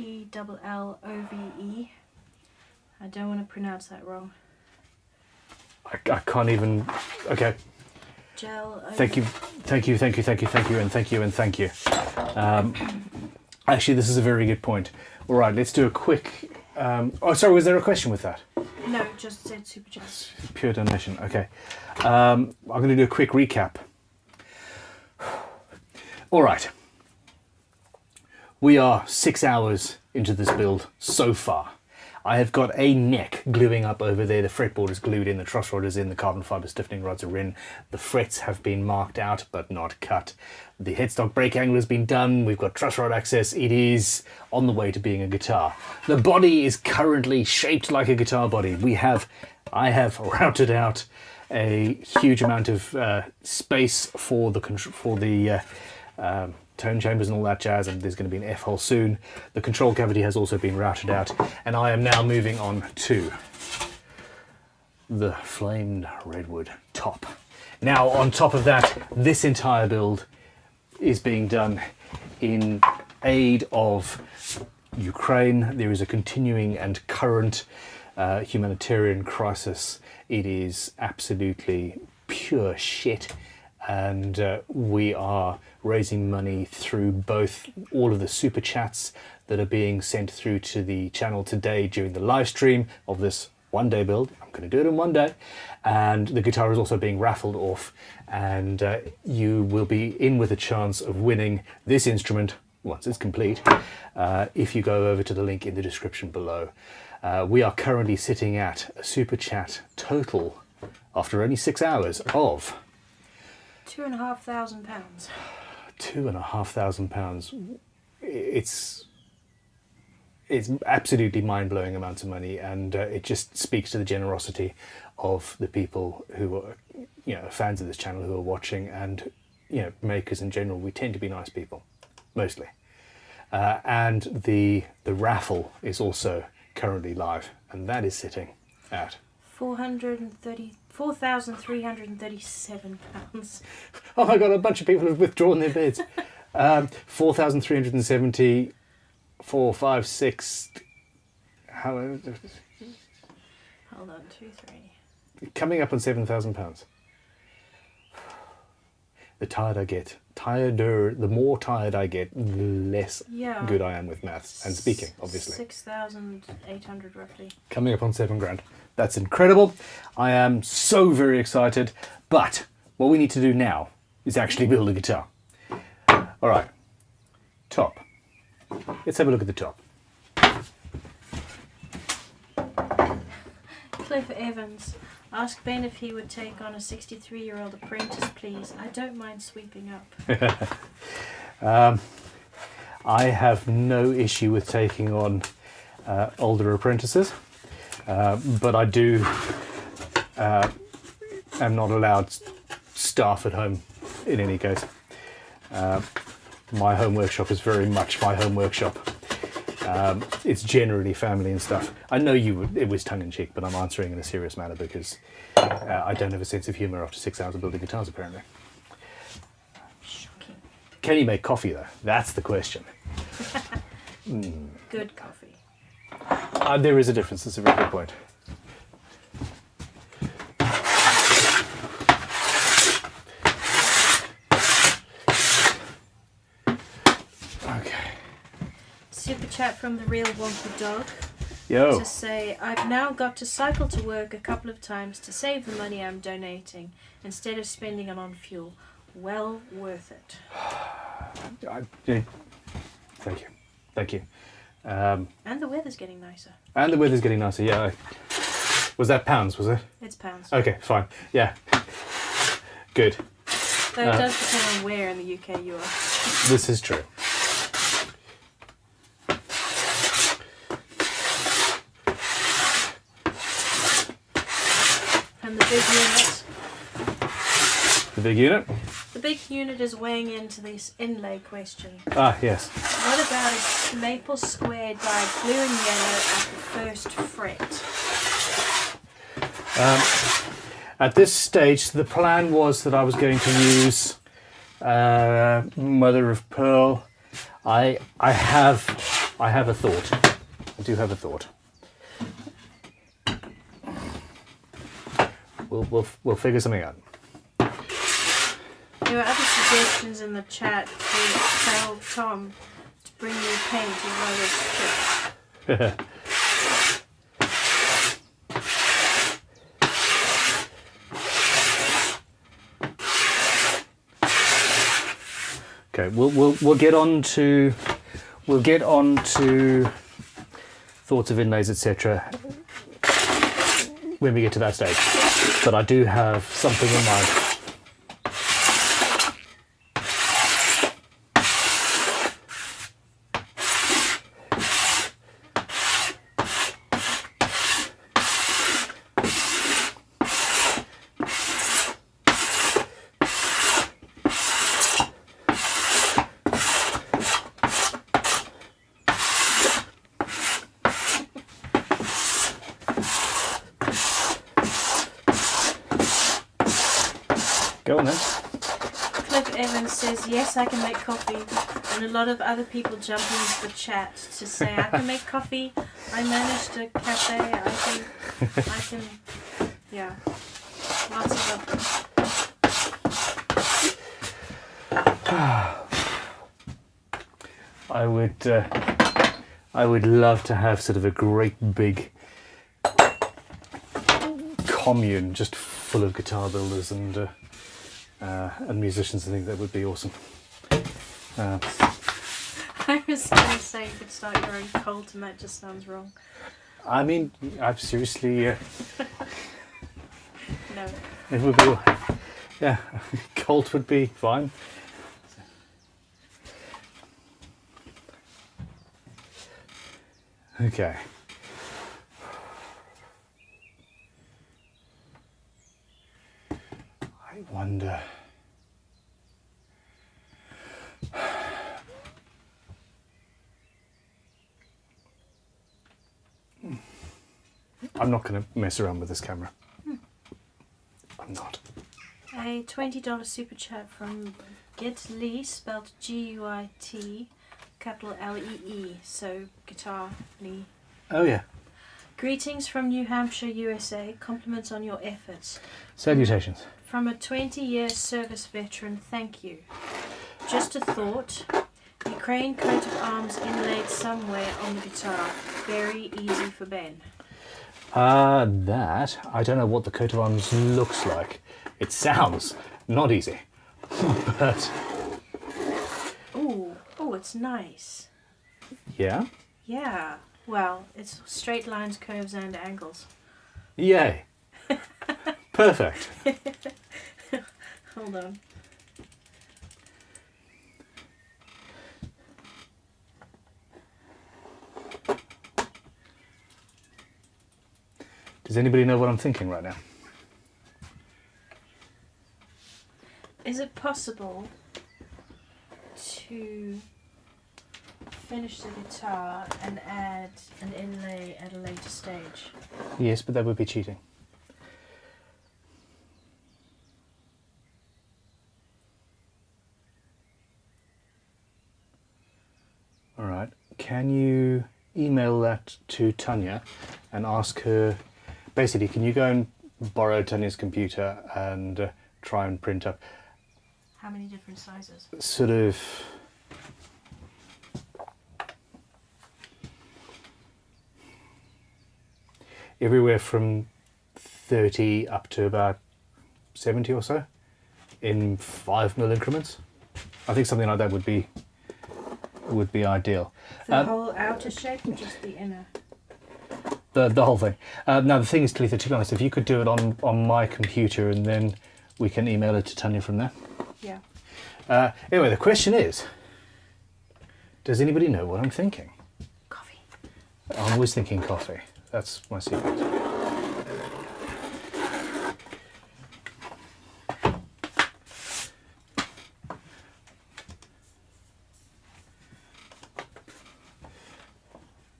I don't want to pronounce that wrong. I can't even. Okay. Thank you, and thank you. Actually, this is a very good point. All right, let's do a quick. Oh, sorry, was there a question with that? No, just said super chat. Pure donation. Okay. I'm going to do a quick recap. All right. We are 6 hours into this build so far. I have got a neck gluing up over there. The fretboard is glued in, the truss rod is in, the carbon fibre stiffening rods are in. The frets have been marked out but not cut. The headstock brake angle has been done. We've got truss rod access. It is on the way to being a guitar. The body is currently shaped like a guitar body. I have routed out a huge amount of space for the tone chambers and all that jazz, and there's going to be an F-hole soon. The control cavity has also been routed out, and I am now moving on to the flamed redwood top. Now, on top of that, this entire build is being done in aid of Ukraine. There is a continuing and current humanitarian crisis. It is absolutely pure shit. and we are raising money through both all of the super chats that are being sent through to the channel today during the live stream of this one-day build. I'm going to do it in one day, and the guitar is also being raffled off, and you will be in with a chance of winning this instrument once it's complete if you go over to the link in the description below. We are currently sitting at a super chat total after only 6 hours of £2,500. £2,500. It's absolutely mind-blowing amounts of money, and it just speaks to the generosity of the people who are, you know, fans of this channel, who are watching, and, you know, makers in general. We tend to be nice people, mostly. And the raffle is also currently live, and that is sitting at £4,337. oh my god, a bunch of people have withdrawn their bids. 4,370, 4, 5, 6. How? Hold on, 2, 3. Coming up on £7,000. The the more tired I get, the less good I am with maths and speaking, obviously. 6,800 roughly. Coming up on £7,000. That's incredible. I am so very excited. But what we need to do now is actually build a guitar. All right. Top. Let's have a look at the top. Cliff Evans. Ask Ben if he would take on a 63-year-old apprentice, please. I don't mind sweeping up. I have no issue with taking on older apprentices, but I do am not allowed staff at home in any case. My home workshop is very much my home workshop. It's generally family and stuff. I know it was tongue-in-cheek, but I'm answering in a serious manner because I don't have a sense of humour after 6 hours of building guitars, apparently. Shocking. Can you make coffee, though? That's the question. Good coffee. There is a difference. That's a very good point. Super chat from the real wonky dog. Yo. To say, I've now got to cycle to work a couple of times to save the money I'm donating instead of spending it on fuel. Well worth it. Thank you. Thank you. And the weather's getting nicer. And the weather's getting nicer, yeah. Was that pounds, was it? It's pounds. Okay, fine. Yeah. Good. Though it does depend on where in the UK you are. This is true. And the big unit. The big unit? The big unit is weighing into this inlay question. Ah, yes. What about a maple square dyed blue and yellow at the first fret? At this stage, the plan was that I was going to use Mother of Pearl. I have a thought. I do have a thought. We'll figure something out. There were other suggestions in the chat to tell Tom to bring you paint as well as chips. Okay, we'll get on to thoughts of inlays, etc. when we get to that stage. But I do have something in mind. Go on then. Cliff Evans says, yes, I can make coffee. And a lot of other people jump into the chat to say, I can make coffee. I managed a cafe. I can, yeah. Lots of them. I would love to have sort of a great big commune just full of guitar builders and musicians. I think that would be awesome. I was going to say you could start your own cult, and that just sounds wrong. I mean, I've seriously. No. It would be. Yeah, cult would be fine. Okay. I wonder. I'm not going to mess around with this camera. I'm not. A $20 super chat from Git Lee, spelled G-U-I-T, capital L-E-E, so guitar Lee. Oh yeah. Greetings from New Hampshire, USA. Compliments on your efforts. Salutations. From a 20-year service veteran, thank you. Just a thought. Ukraine coat of arms inlaid somewhere on the guitar. Very easy for Ben. That, I don't know what the coat of arms looks like. It sounds not easy, but... Ooh, oh, it's nice. Yeah? Yeah, well, it's straight lines, curves, and angles. Yay. Perfect. Hold on. Does anybody know what I'm thinking right now? Is it possible to finish the guitar and add an inlay at a later stage? Yes, but that would be cheating. All right. Can you email that to Tanya and ask her, basically, can you go and borrow Tanya's computer and try and print up How many different sizes? sort of everywhere from 30 up to about 70 or so in 5mm increments? I think something like that would be ideal. The whole outer shape or just the inner? The whole thing. Now the thing is, Talitha, to be honest, if you could do it on my computer and then we can email it to Tanya from there. Yeah. Anyway, the question is, does anybody know what I'm thinking? Coffee. I'm always thinking coffee. That's my secret.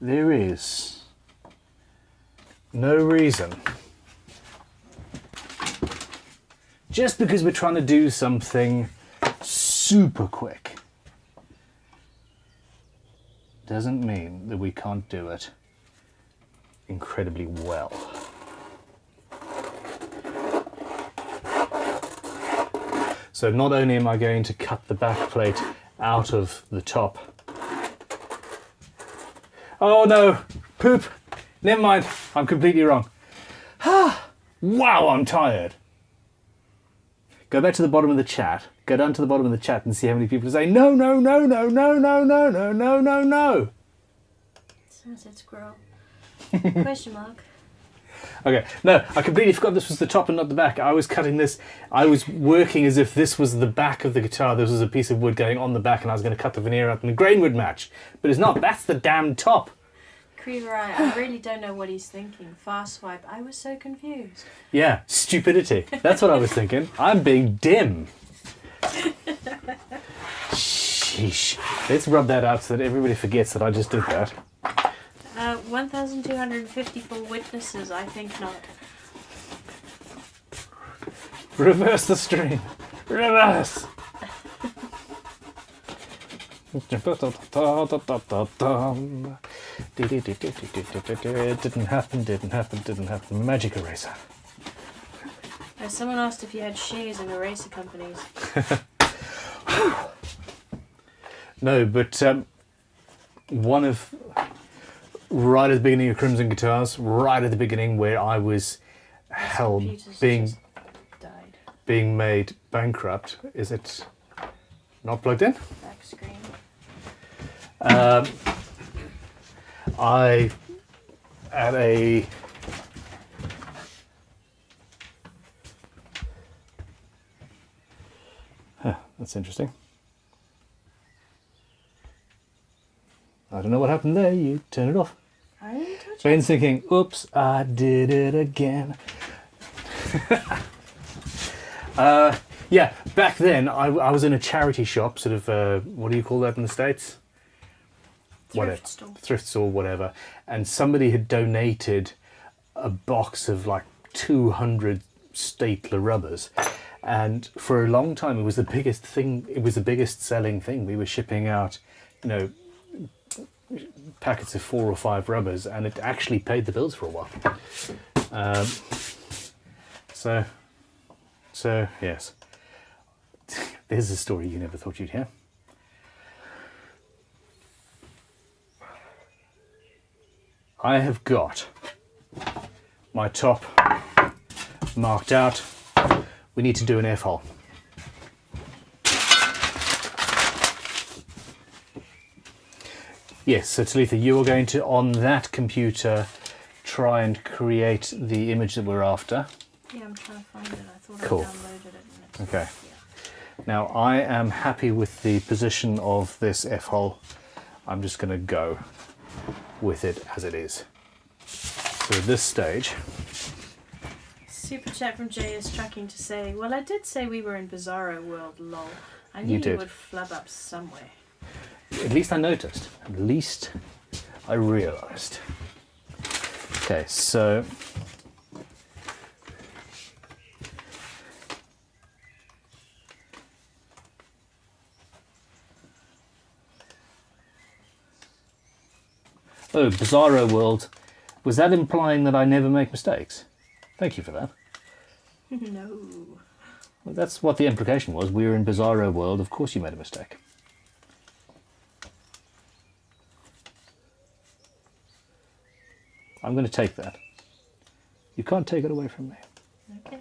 There is no reason, just because we're trying to do something super quick, doesn't mean that we can't do it incredibly well. So not only am I going to cut the back plate out of the top. Oh no, poop. Never mind, I'm completely wrong. Wow, I'm tired. Go back to the bottom of the chat. Go down to the bottom of the chat and see how many people say no, no, no, no, no, no, no, no, no, no, no. Sunset squirrel. Question mark. Okay, no, I completely forgot this was the top and not the back. I was cutting this, I was working as if this was the back of the guitar. This was a piece of wood going on the back and I was going to cut the veneer out and the grain would match. But it's not, that's the damn top. Creever Eye, I really don't know what he's thinking. Fast swipe, I was so confused. Yeah, stupidity. That's what I was thinking. I'm being dim. Sheesh. Let's rub that out so that everybody forgets that I just did that. 1,254 witnesses, I think not. Reverse the stream. Reverse. It didn't happen. Magic eraser. Someone asked if you had shares in eraser companies. No, but one of right at the beginning of Crimson Guitars, right at the beginning where I was held Computer's being just died. being made bankrupt. Is it not plugged in? Back screen. I at a that's interesting. I don't know what happened there. You turn it off. I didn't touch it. Ben's thinking, oops, I did it again. Yeah, back then I was in a charity shop, sort of, what do you call that in the States? Thrift store. Thrift store, whatever. And somebody had donated a box of like 200 stapler rubbers. And for a long time, it was the biggest thing, it was the biggest selling thing. We were shipping out, you know, packets of 4 or 5 rubbers, and it actually paid the bills for a while. So yes, there's a story you never thought you'd hear. I have got my top marked out. We need to do an F-hole. Yes, so Talitha, you are going to, on that computer, try and create the image that we're after. Yeah, I'm trying to find it. I thought Cool. I downloaded it. And it's Okay. Yeah. Now, I am happy with the position of this F-hole. I'm just going to go with it as it is. So at this stage, Super chat from Jay is tracking to say, well, I did say we were in Bizarro World, lol. I knew You you did. would flub up somewhere. at least I noticed. At least I realized. Okay, so oh, Bizarro World. Was that implying that I never make mistakes? Thank you for that. No. Well, that's what the implication was. We were in Bizarro World. Of course you made a mistake. I'm going to take that. You can't take it away from me. Okay.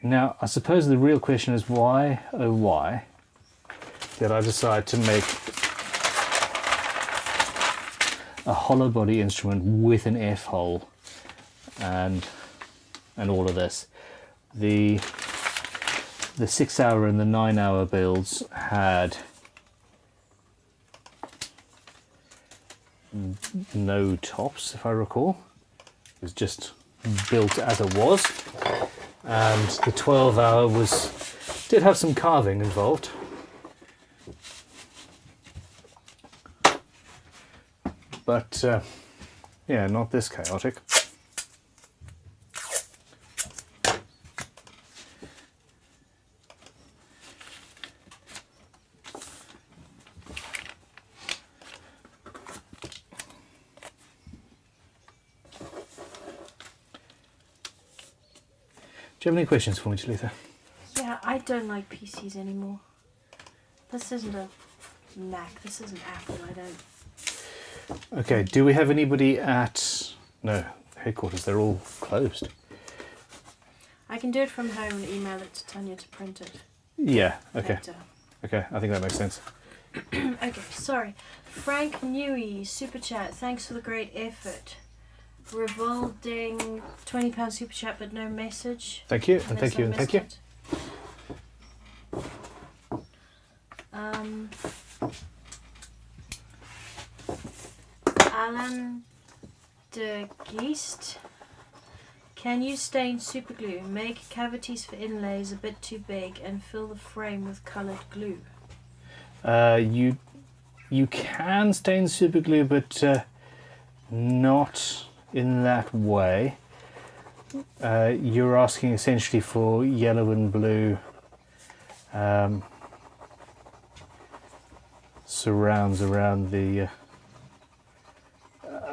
Now, I suppose the real question is why, oh why, did I decide to make a hollow body instrument with an F-hole and all of this. The 6 hour and the 9 hour builds had no tops, if I recall. It was just built as it was. And the 12 hour did have some carving involved. But yeah, not this chaotic. Do you have any questions for me, Talitha? Yeah, I don't like PCs anymore. This isn't a Mac. This isn't Apple. I don't. Okay, do we have anybody at... No, headquarters, they're all closed. I can do it from home and email it to Tanya to print it. Yeah, okay. Later. Okay, I think that makes sense. Okay, sorry. Frank Newey, super chat. Thanks for the great effort. Revolving £20 super chat, but no message. Thank you, and Unless thank you, I and thank missed you. Alan de Geest. Can you stain super glue? Make cavities for inlays a bit too big and fill the frame with coloured glue. You can stain super glue, but not in that way. You're asking essentially for yellow and blue surrounds around the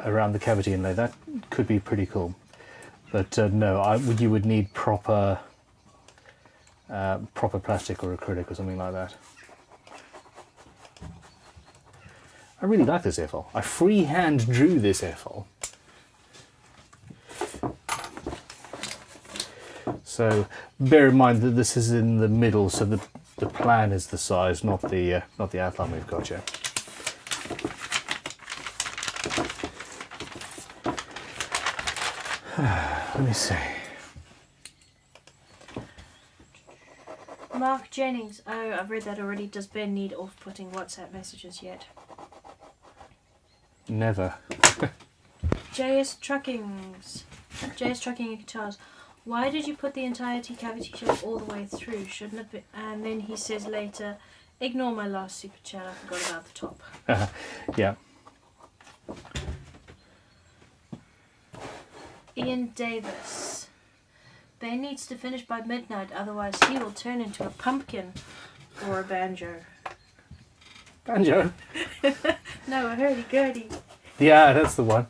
around the cavity inlay. That could be pretty cool. But no, you would need proper plastic or acrylic or something like that. I really like this airfoil. I freehand drew this airfoil. So bear in mind that this is in the middle, so the plan is the size, not the outline we've got yet. Let me see. Mark Jennings. Oh, I've read that already. Does Ben need off-putting WhatsApp messages yet? Never. JS Trucking and Guitars. Why did you put the entire T-cavity shelf all the way through? Shouldn't have been. And then he says later, ignore my last super chat. I forgot about the top. Yeah. Ian Davis. Ben needs to finish by midnight, otherwise he will turn into a pumpkin or a banjo. Banjo? No, a hurdy-gurdy. Yeah, that's the one.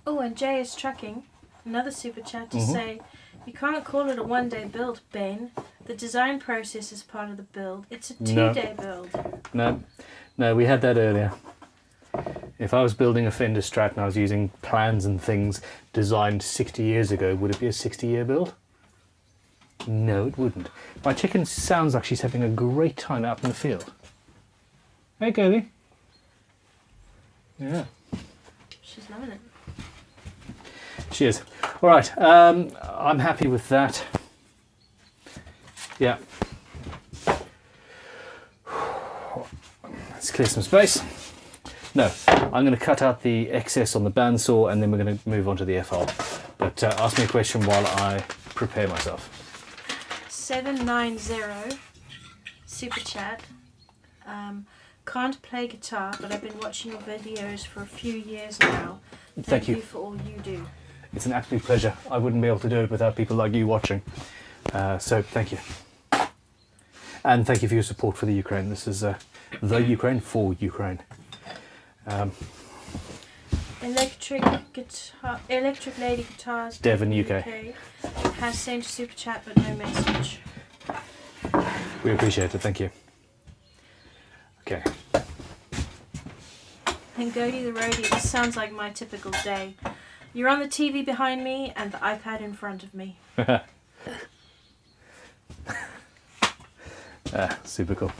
Oh, and JS Trucking, another super chat to say, you can't call it a one-day build, Ben. The design process is part of the build. It's a two-day build. No, we had that earlier. If I was building a Fender Strat and I was using plans and things designed 60 years ago, would it be a 60-year build? No, it wouldn't. My chicken sounds like she's having a great time out in the field. Hey, Girlie. Yeah. She's loving it. She is. All right, I'm happy with that. Yeah. Let's clear some space. No, I'm going to cut out the excess on the bandsaw and then we're going to move on to the F-hole. But ask me a question while I prepare myself. 790 super chat. Can't play guitar, but I've been watching your videos for a few years now. Thank you for all you do. It's an absolute pleasure. I wouldn't be able to do it without people like you watching. So thank you. And thank you for your support for the Ukraine. This is the Ukraine for Ukraine. Electric Lady Guitars Devon, UK. Has sent a super chat but no message. We appreciate it. Thank you. Okay. And Gody the Roadie, this sounds like my typical day. You're on the TV behind me and the iPad in front of me. Super cool.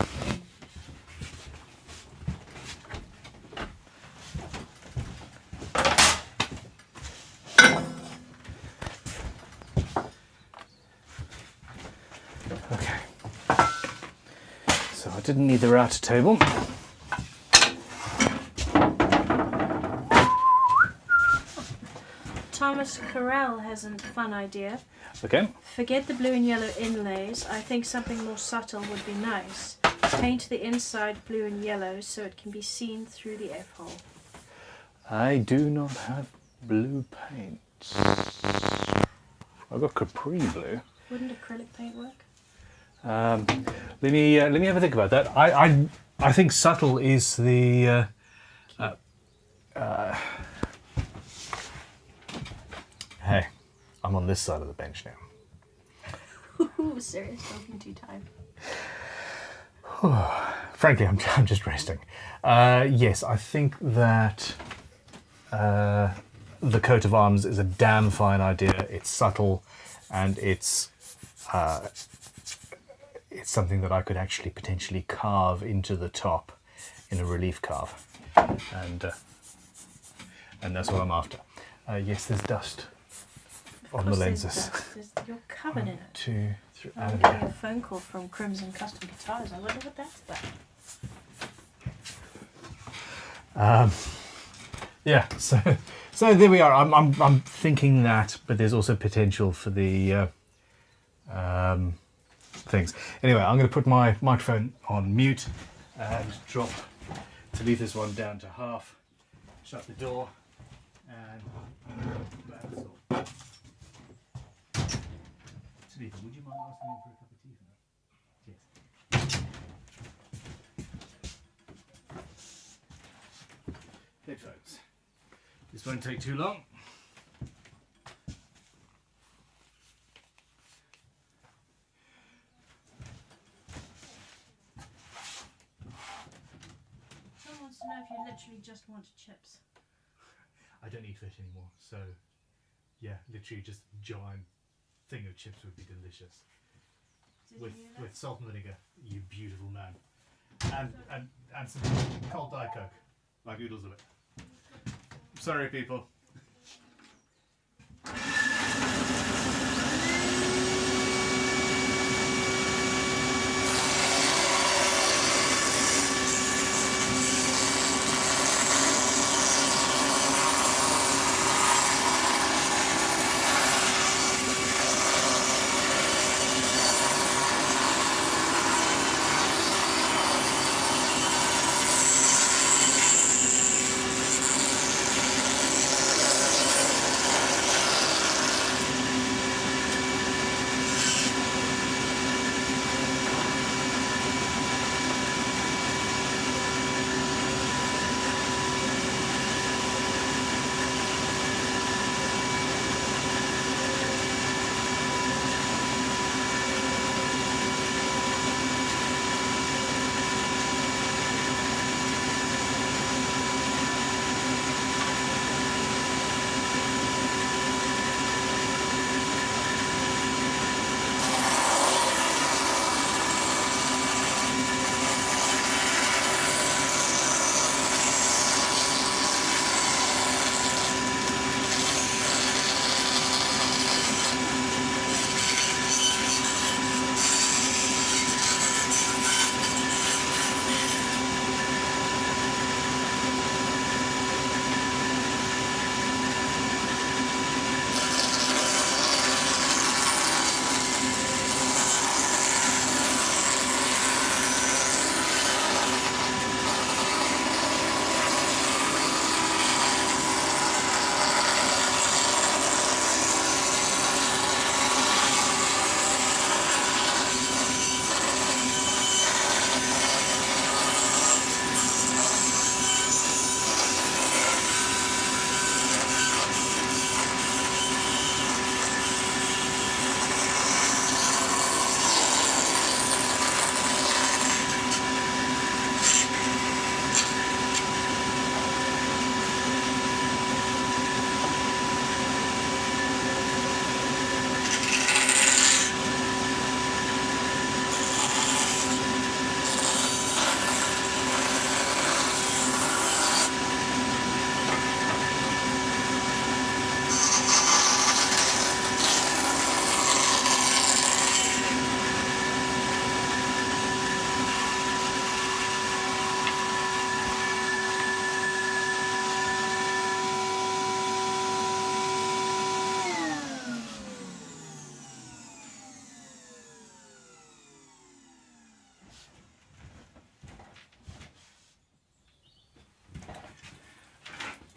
Okay. So I didn't need the router table. Thomas Carell has a fun idea. Okay. Forget the blue and yellow inlays. I think something more subtle would be nice. Paint the inside blue and yellow so it can be seen through the F-hole. I do not have blue paint. I've got Capri blue. Wouldn't acrylic paint work? Let me have a think about that. I think subtle is the hey, I'm on this side of the bench now. Ooh, serious talking to time. Frankly, I'm just resting. Yes, I think that the coat of arms is a damn fine idea. It's subtle, and it's something that I could actually potentially carve into the top in a relief carve, and that's what I'm after. Yes, there's dust on the lenses. You're covered in it. 2, 3. I'm getting a phone call from Crimson Custom Guitars. I wonder what that's about. Yeah, so there we are. I'm thinking that, but there's also potential for the things. Anyway, I'm going to put my microphone on mute and to leave this one down to half. Shut the door and that's all. Lisa, would you mind asking him for a cup of tea for me? Yes. Headphones. This won't take too long. Someone wants to know if you literally just wanted chips. I don't eat fish anymore, so yeah, literally just a giant thing of chips would be delicious. With salt and vinegar, you beautiful man. And some cold Diet Coke, like oodles of it. Sorry, people.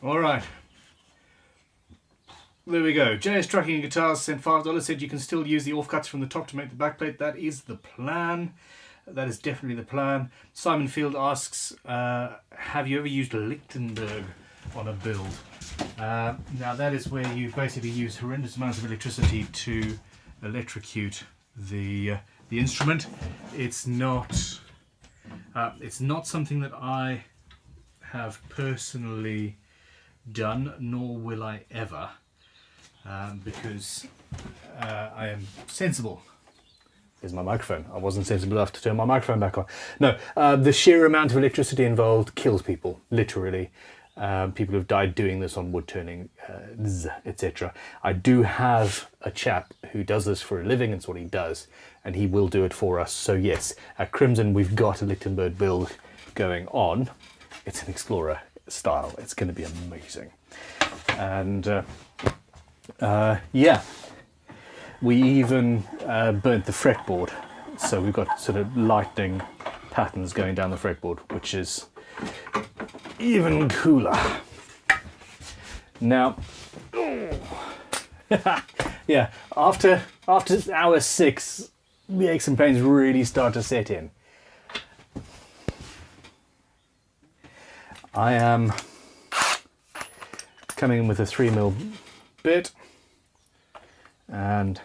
Alright. There we go. JS Trucking and Guitars sent $5, said you can still use the offcuts from the top to make the backplate. That is the plan. That is definitely the plan. Simon Field asks, have you ever used Lichtenberg on a build? Now that is where you basically use horrendous amounts of electricity to electrocute the instrument. It's not something that I have personally done, nor will I ever, because I am sensible. There's my microphone. I wasn't sensible enough to turn my microphone back on. No, the sheer amount of electricity involved kills people, literally. People have died doing this on wood turning, etc. I do have a chap who does this for a living. It's what he does, and he will do it for us. So yes, at Crimson we've got a Lichtenberg build going on. It's an Explorer style. It's going to be amazing. And yeah, we even burnt the fretboard, so we've got sort of lightning patterns going down the fretboard, which is even cooler. Now, Yeah, after hour 6, the aches and pains really start to set in. I am coming in with a 3mm bit and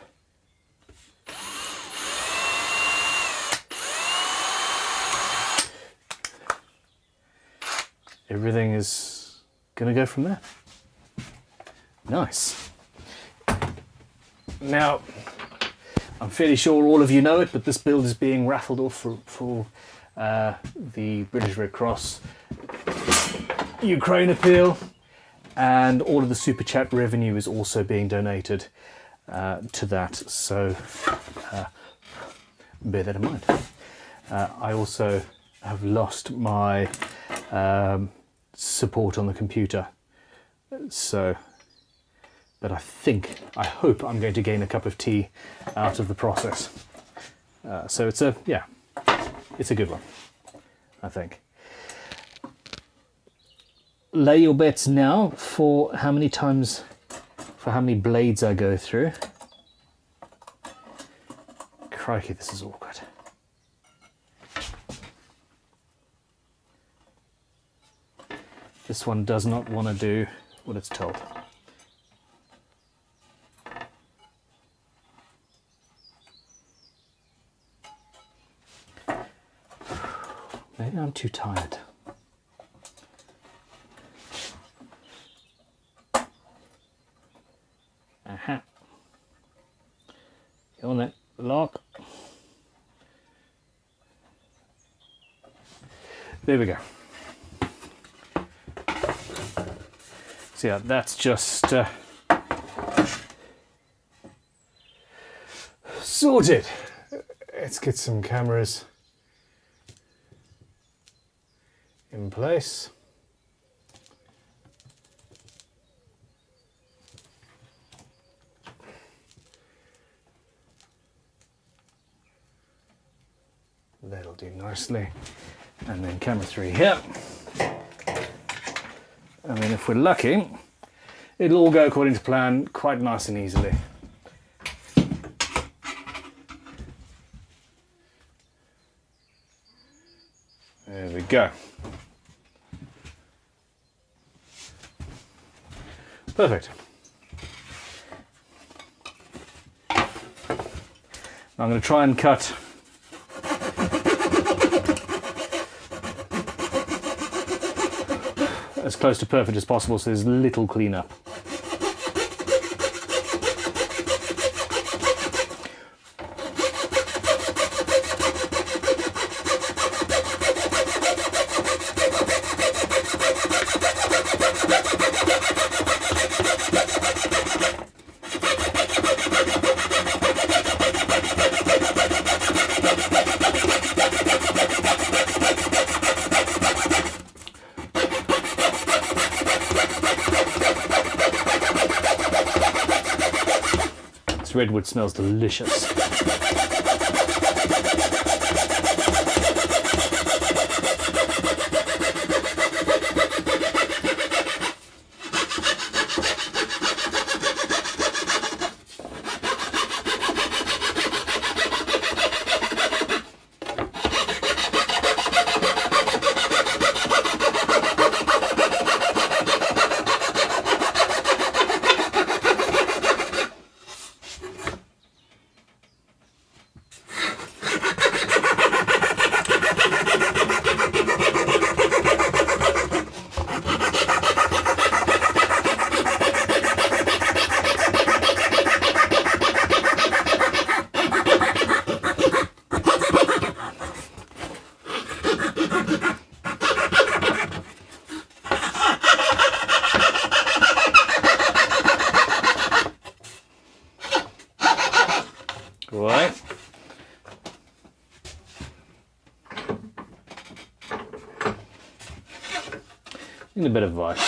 everything is going to go from there. Nice. Now, I'm fairly sure all of you know it, but this build is being raffled off for the British Red Cross Ukraine appeal, and all of the Super Chat revenue is also being donated to that, so bear that in mind. I also have lost my support on the computer, so but I hope I'm going to gain a cup of tea out of the process. So it's a good one, I think. Lay your bets now for how many blades I go through. Crikey, this is awkward. This one does not want to do what it's told. Maybe I'm too tired. Aha. Go on then, lock. There we go. So yeah, that's just sorted. Let's get some cameras in place. That'll do nicely. And then camera 3 here. And then if we're lucky, it'll all go according to plan quite nice and easily. There we go. Perfect. I'm going to try and cut as close to perfect as possible so there's little cleanup. Redwood smells delicious. Right. Need a bit of ice.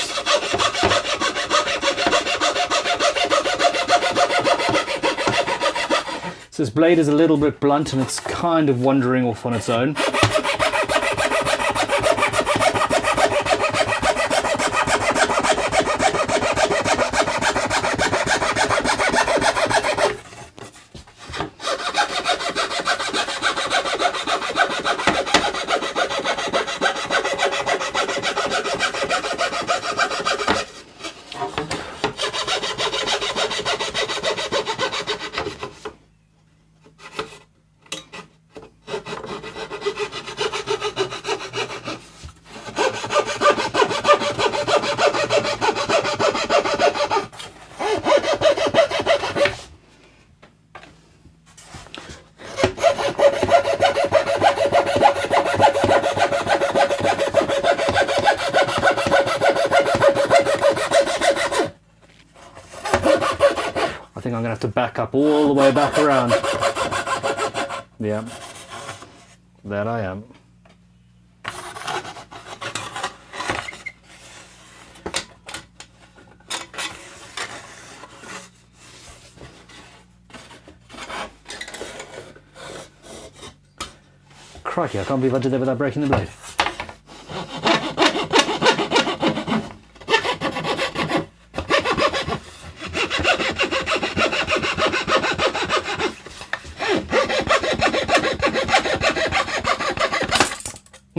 So this blade is a little bit blunt and it's kind of wandering off on its own. I'm gonna have to back up all the way back around. Yeah, that I am. Crikey, I can't believe I did that without breaking the blade.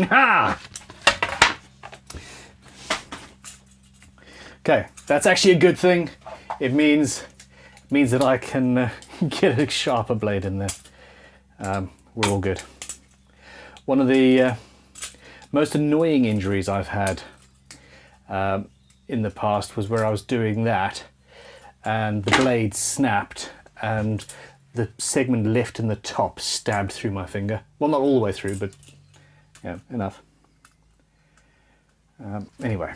Ha! Okay, that's actually a good thing. It means that I can get a sharper blade in there. We're all good. One of the most annoying injuries I've had in the past was where I was doing that and the blade snapped and the segment left in the top stabbed through my finger. Well, not all the way through, but yeah, enough. Anyway.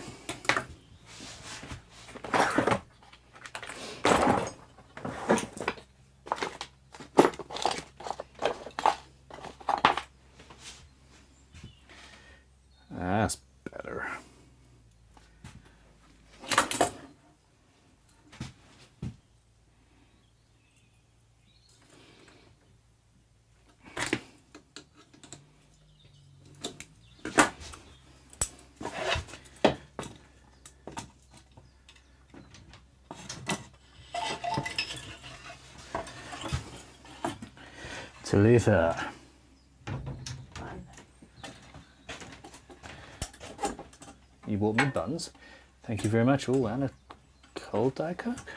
That's better. Talitha. You bought me buns. Thank you very much. Oh, and a cold Diet Coke.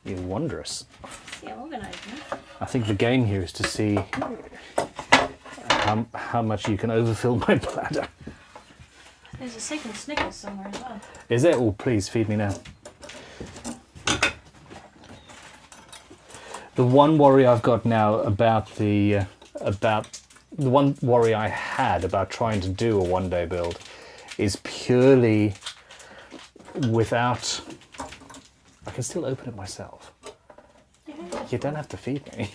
You're wondrous. Yeah, organised. I think the game here is to see how much you can overfill my bladder. There's a second Snickers somewhere as well. Is there? Oh, please feed me now. The one worry I've got now about the one worry I had about trying to do a one-day build is purely without. I can still open it myself. You don't have to feed me.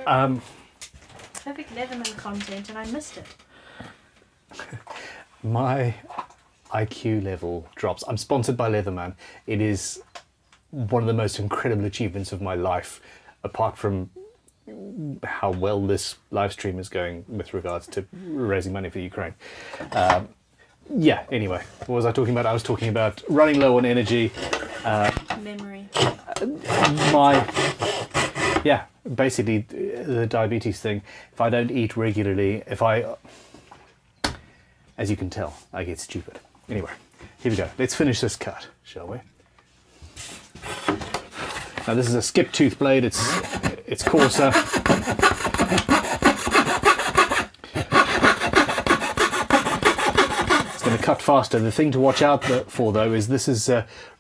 And perfect Leatherman content, and I missed it. My IQ level drops. I'm sponsored by Leatherman. It is one of the most incredible achievements of my life, apart from how well this live stream is going with regards to raising money for Ukraine. Yeah, anyway, what was I talking about? I was talking about running low on energy. Memory. Yeah, basically the diabetes thing. If I don't eat regularly, as you can tell, I get stupid. Anyway, here we go. Let's finish this cut, shall we? Now this is a skip tooth blade. It's coarser. It's going to cut faster. The thing to watch out for though is this is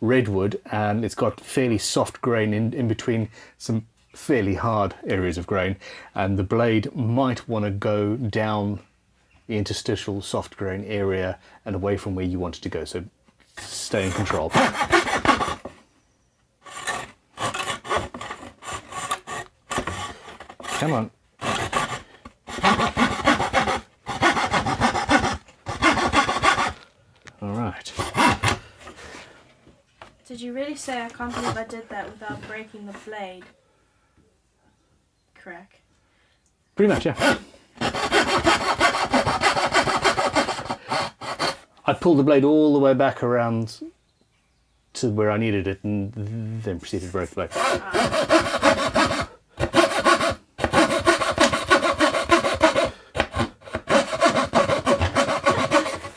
redwood and it's got fairly soft grain in between some fairly hard areas of grain, and the blade might want to go down the interstitial soft grain area and away from where you want it to go, so stay in control. Come on. All right. Did you really say I can't believe I did that without breaking the blade? Crack. Pretty much, yeah. I pulled the blade all the way back around to where I needed it and then proceeded to break the blade.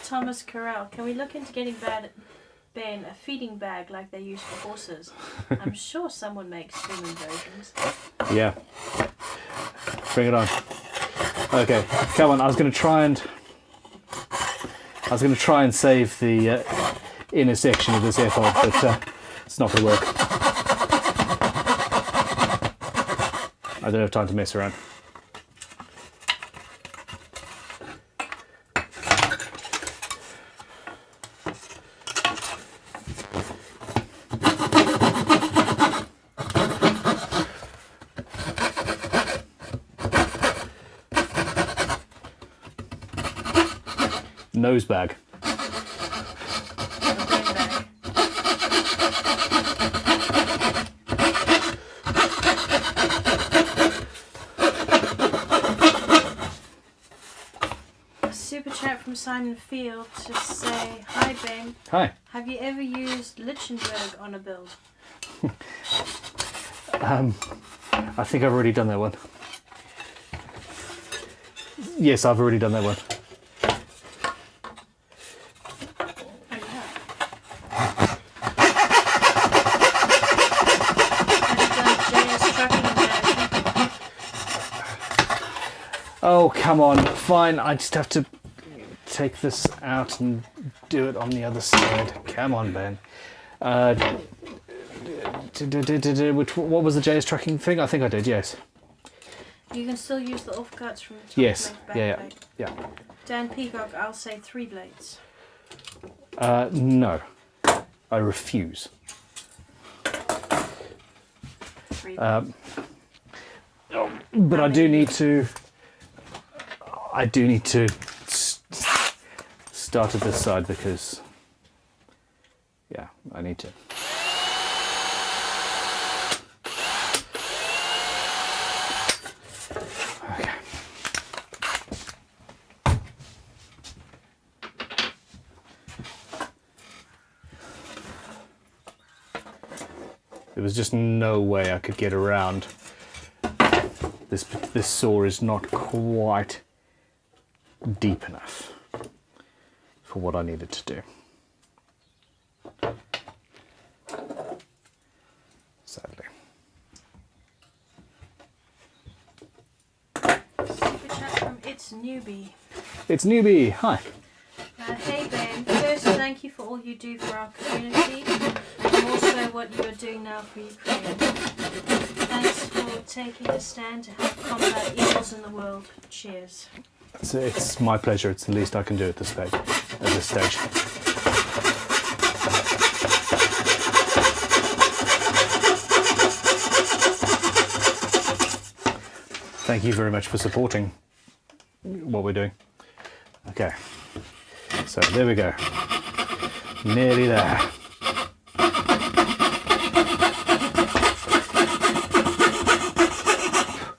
Thomas Corral, can we look into getting Ben a feeding bag like they use for horses? I'm sure someone makes human versions. Yeah. Bring it on. Okay, come on. I was going to try and save the inner section of this AirPod, but it's not going to work. I don't have time to mess around. Nose bag. Super chat from Simon Field to say, hi Ben, Hi. have you ever used Lichtenberg on a build? I think I've already done that one. Yes, I've already done that one. Oh, you have. Have you done JS trucking version? Oh, come on. Fine, I just have to take this out and do it on the other side. Come on, Ben. What was the JS tracking thing? I think I did, yes. You can still use the offcuts from the top Yes, left yeah. backplate. Dan Peacock, I'll say 3 blades. No. I refuse. 3 blades. But I do need to... start at this side because... Yeah, I need to. Okay. There was just no way I could get around. This saw is not quite deep enough for what I needed to do. Sadly. Super chat from It's Newbie. It's Newbie. Hi. Hey Ben, first thank you for all you do for our community and also what you are doing now for Ukraine. Thanks for taking a stand to help combat evils in the world. Cheers. It's my pleasure. It's the least I can do at this stage. Thank you very much for supporting what we're doing. Okay, so there we go. Nearly there.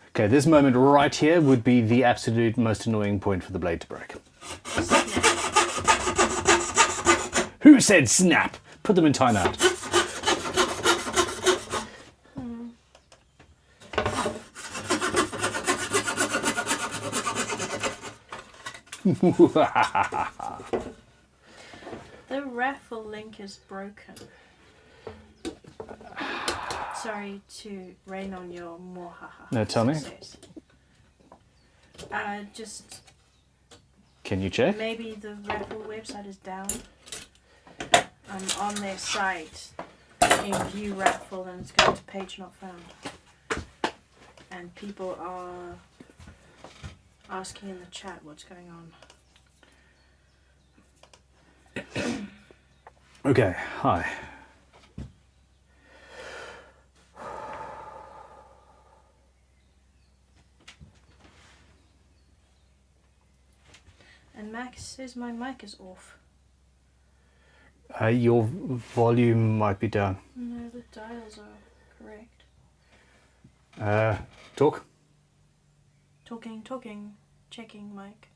Okay, this moment right here would be the absolute most annoying point for the blade to break. Who said snap? Put them in timeout. The raffle link is broken. Sorry to rain on your mohaha. No, tell me. success. Just Can you check? maybe the raffle website is down. I'm on their site in view raffle and it's going to page not found. And people are asking in the chat what's going on. Okay, hi. And Max says my mic is off. Your volume might be down. No, the dials are correct. Talk? Talking, checking mic.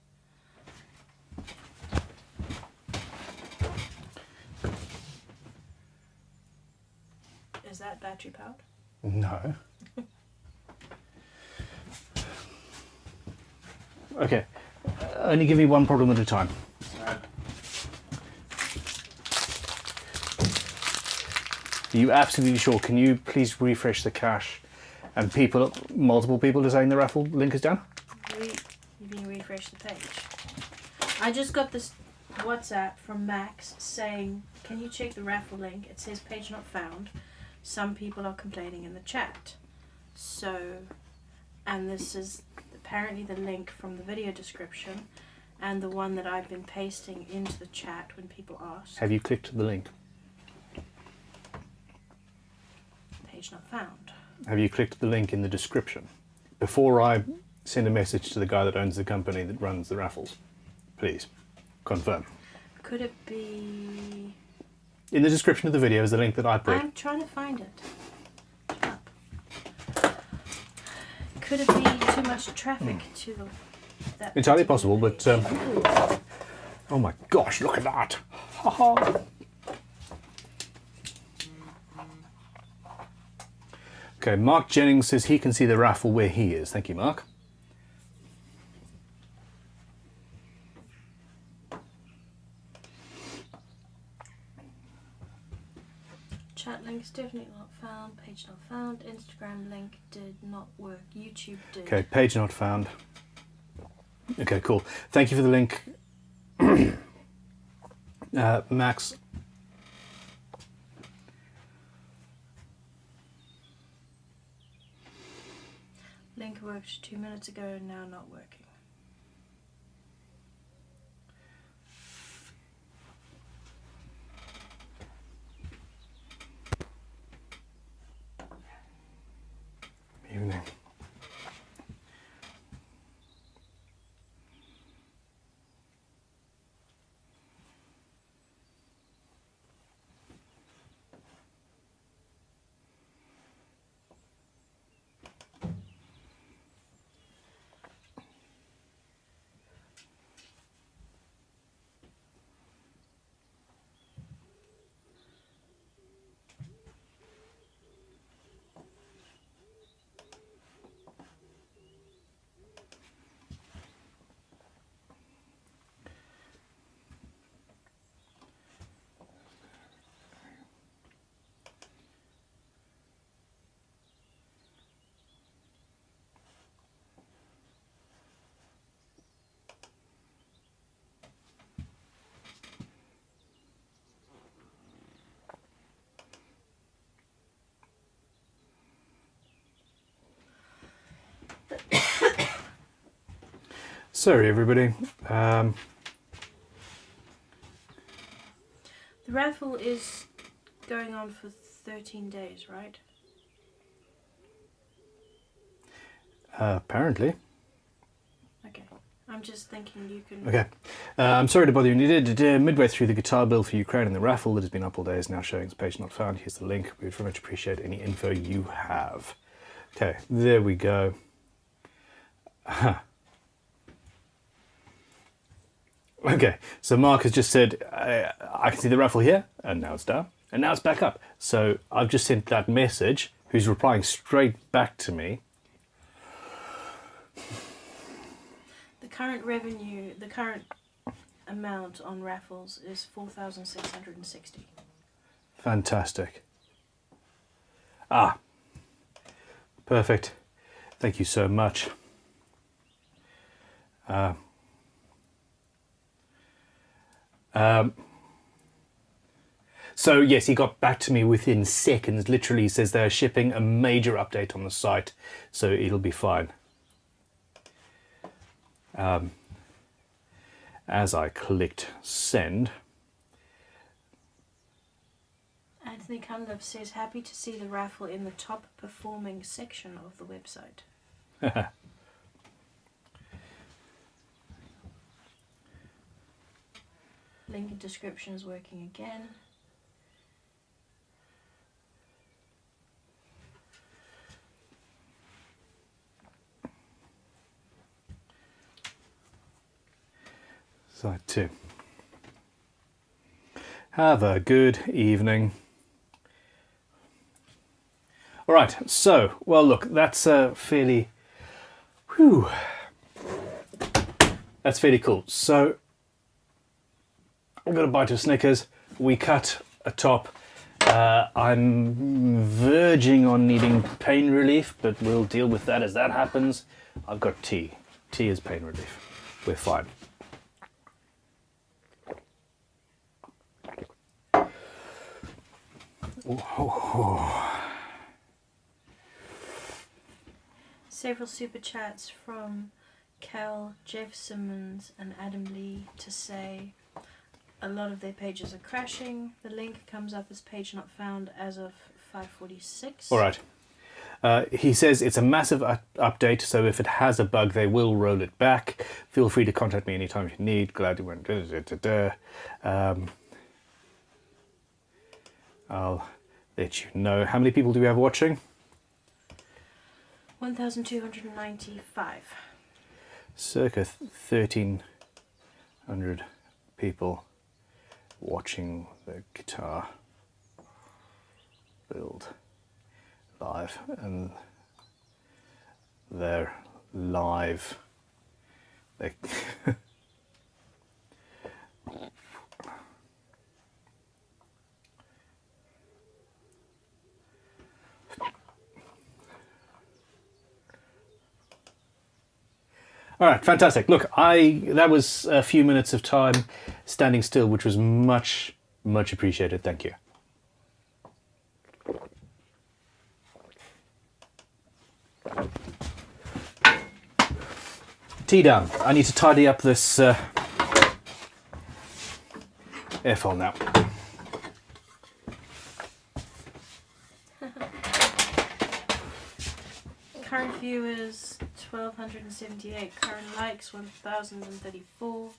Is that battery powered? No. Okay, only give me one problem at a time. Sorry. Are you absolutely sure? Can you please refresh the cache? And multiple people are saying the raffle link is down? You mean refresh the page? I just got this WhatsApp from Max saying, can you check the raffle link? It says page not found. Some people are complaining in the chat. So, and this is apparently the link from the video description and the one that I've been pasting into the chat when people ask. Have you clicked the link? Page not found. Have you clicked the link in the description? Before I send a message to the guy that owns the company that runs the raffles, please, confirm. Could it be... In the description of the video is the link that I put. I'm trying to find it. Could it be too much traffic to the... That Entirely particular possible, but page? oh my gosh, look at that! Haha. Okay, Mark Jennings says he can see the raffle where he is. Thank you, Mark. Chat links definitely not found. Page not found. Instagram link did not work. YouTube did. Okay, page not found. Okay, cool. Thank you for the link, Max. Link worked 2 minutes ago, now not working. Evening. Sorry, everybody. The raffle is going on for 13 days, right? Apparently. Okay. I'm just thinking you can... Okay. I'm sorry to bother you. Midway through the guitar build for Ukraine and the raffle that has been up all day is now showing its page not found. Here's the link. We would very much appreciate any info you have. Okay, there we go. Okay, so Mark has just said, I can see the raffle here, and now it's down, and now it's back up. So I've just sent that message, who's replying straight back to me. The current revenue, the current amount on raffles is 4,660. Fantastic. Ah, perfect. Thank you so much. So yes, he got back to me within seconds. Literally says they're shipping a major update on the site, so it'll be fine. As I clicked send. Anthony Cunliffe says, happy to see the raffle in the top performing section of the website. Link in description is working again. Side 2. Have a good evening. All right, so, well, look, that's fairly, whew, that's fairly cool. So, I've got a bite of Snickers. We cut a top. I'm verging on needing pain relief, but we'll deal with that as that happens. I've got tea. Tea is pain relief. We're fine. Several super chats from Cal, Jeff Simmons and Adam Lee to say a lot of their pages are crashing. The link comes up as page not found as of 5:46. All right. He says it's a massive update, so if it has a bug, they will roll it back. Feel free to contact me anytime if you need. Glad you went. I'll let you know. How many people do we have watching? 1,295. Circa 1,300 people watching the guitar build live, and they're live. They All right, fantastic. Look, that was a few minutes of time standing still, which was much, much appreciated. Thank you. Tea down. I need to tidy up this airfoil now. Current viewers 1,278. Current likes 1,034.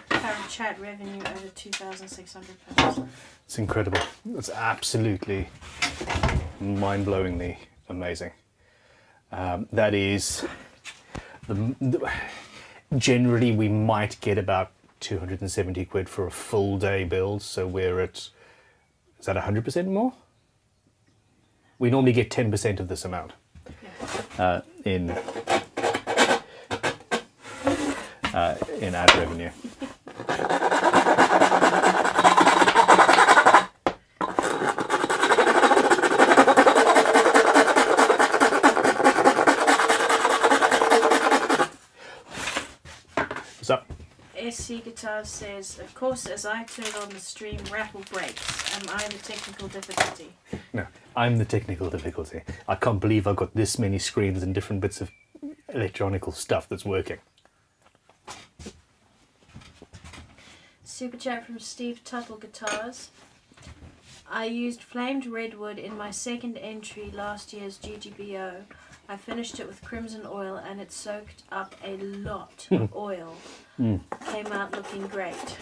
Current chat revenue over £2,600. It's incredible. It's absolutely mind-blowingly amazing. That is generally we might get about 270 quid for a full day build, so we're at, is that 100% more? We normally get 10% of this amount in ad revenue. What's up? SC Guitars says, of course, as I turn on the stream, raffle breaks. Am I the technical difficulty? No, I'm the technical difficulty. I can't believe I've got this many screens and different bits of electronical stuff that's working. Super chat from Steve Tuttle Guitars. I used flamed redwood in my second entry last year's GGBO. I finished it with crimson oil and it soaked up a lot of oil. Came out looking great.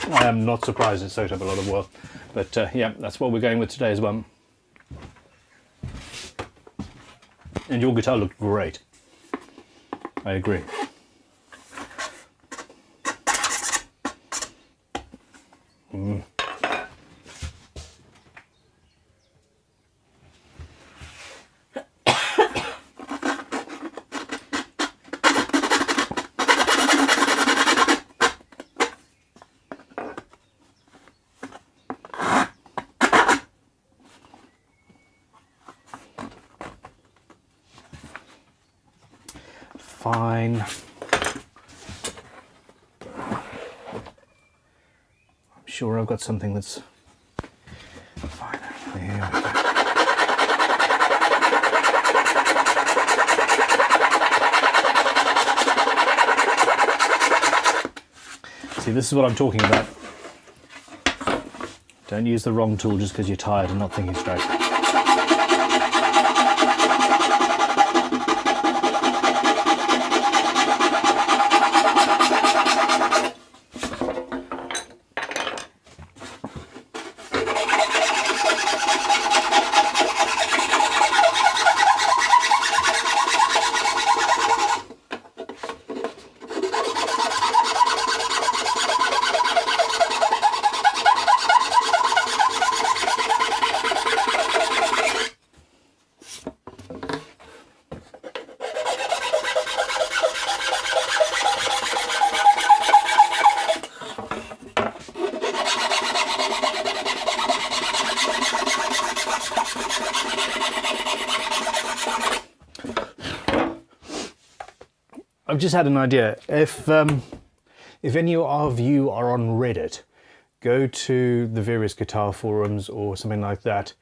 I am not surprised it soaked up a lot of oil, but yeah, that's what we're going with today as well. And your guitar looked great. I agree. Fine. I'm sure I've got something that's fine. There we go. See, this is what I'm talking about. Don't use the wrong tool just because you're tired and not thinking straight. I've just had an idea. If any of you are on Reddit, go to the various guitar forums or something like that,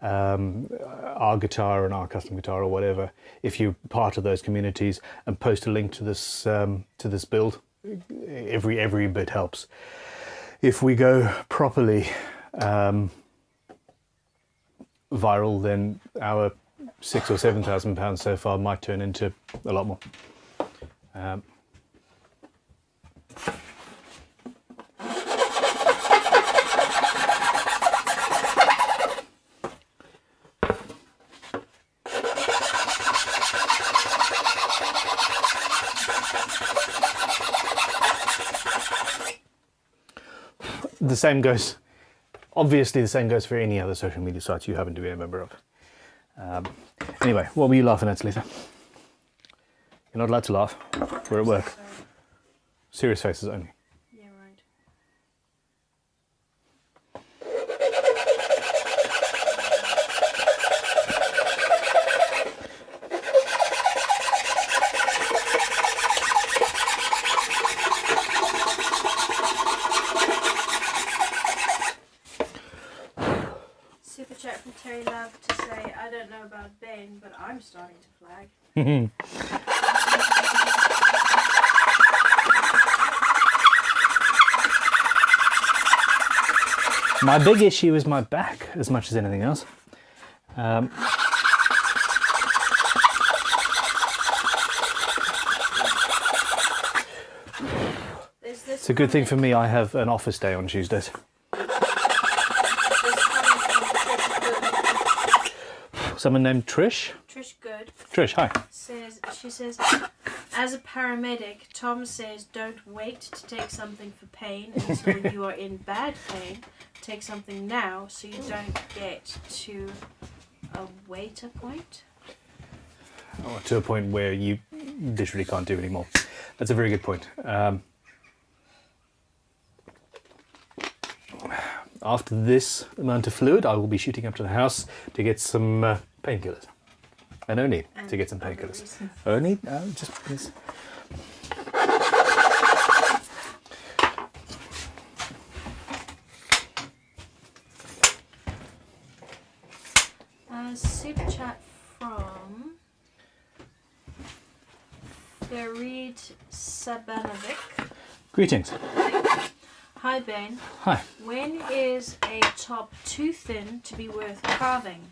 our guitar and our custom guitar or whatever, if you're part of those communities, and post a link to this build. Every bit helps. If we go properly viral, then our £6,000 or £7,000 so far might turn into a lot more. The same goes, obviously the same goes for any other social media sites you happen to be a member of. Anyway, what were you laughing at, Lisa? You're not allowed to laugh. We're at work. Sorry. Serious faces only. Yeah, right. Super chat from Terry Love to say, I don't know about Ben, but I'm starting to flag. My big issue is my back as much as anything else. It's a good thing for me I have an office day on Tuesdays. Someone named Trish? Trish Good Trish, hi. she says, as a paramedic, Tom says don't wait to take something for pain until you are in bad pain. Take something now so you don't get to a waiter point. Or to a point where you literally can't do anymore. That's a very good point. After this amount of fluid, I will be shooting up to the house to get some painkillers. And only to get some painkillers. Only? Just because. Super chat from Farid Sabanovic. Greetings. Hi Ben. Hi. When is a top too thin to be worth carving?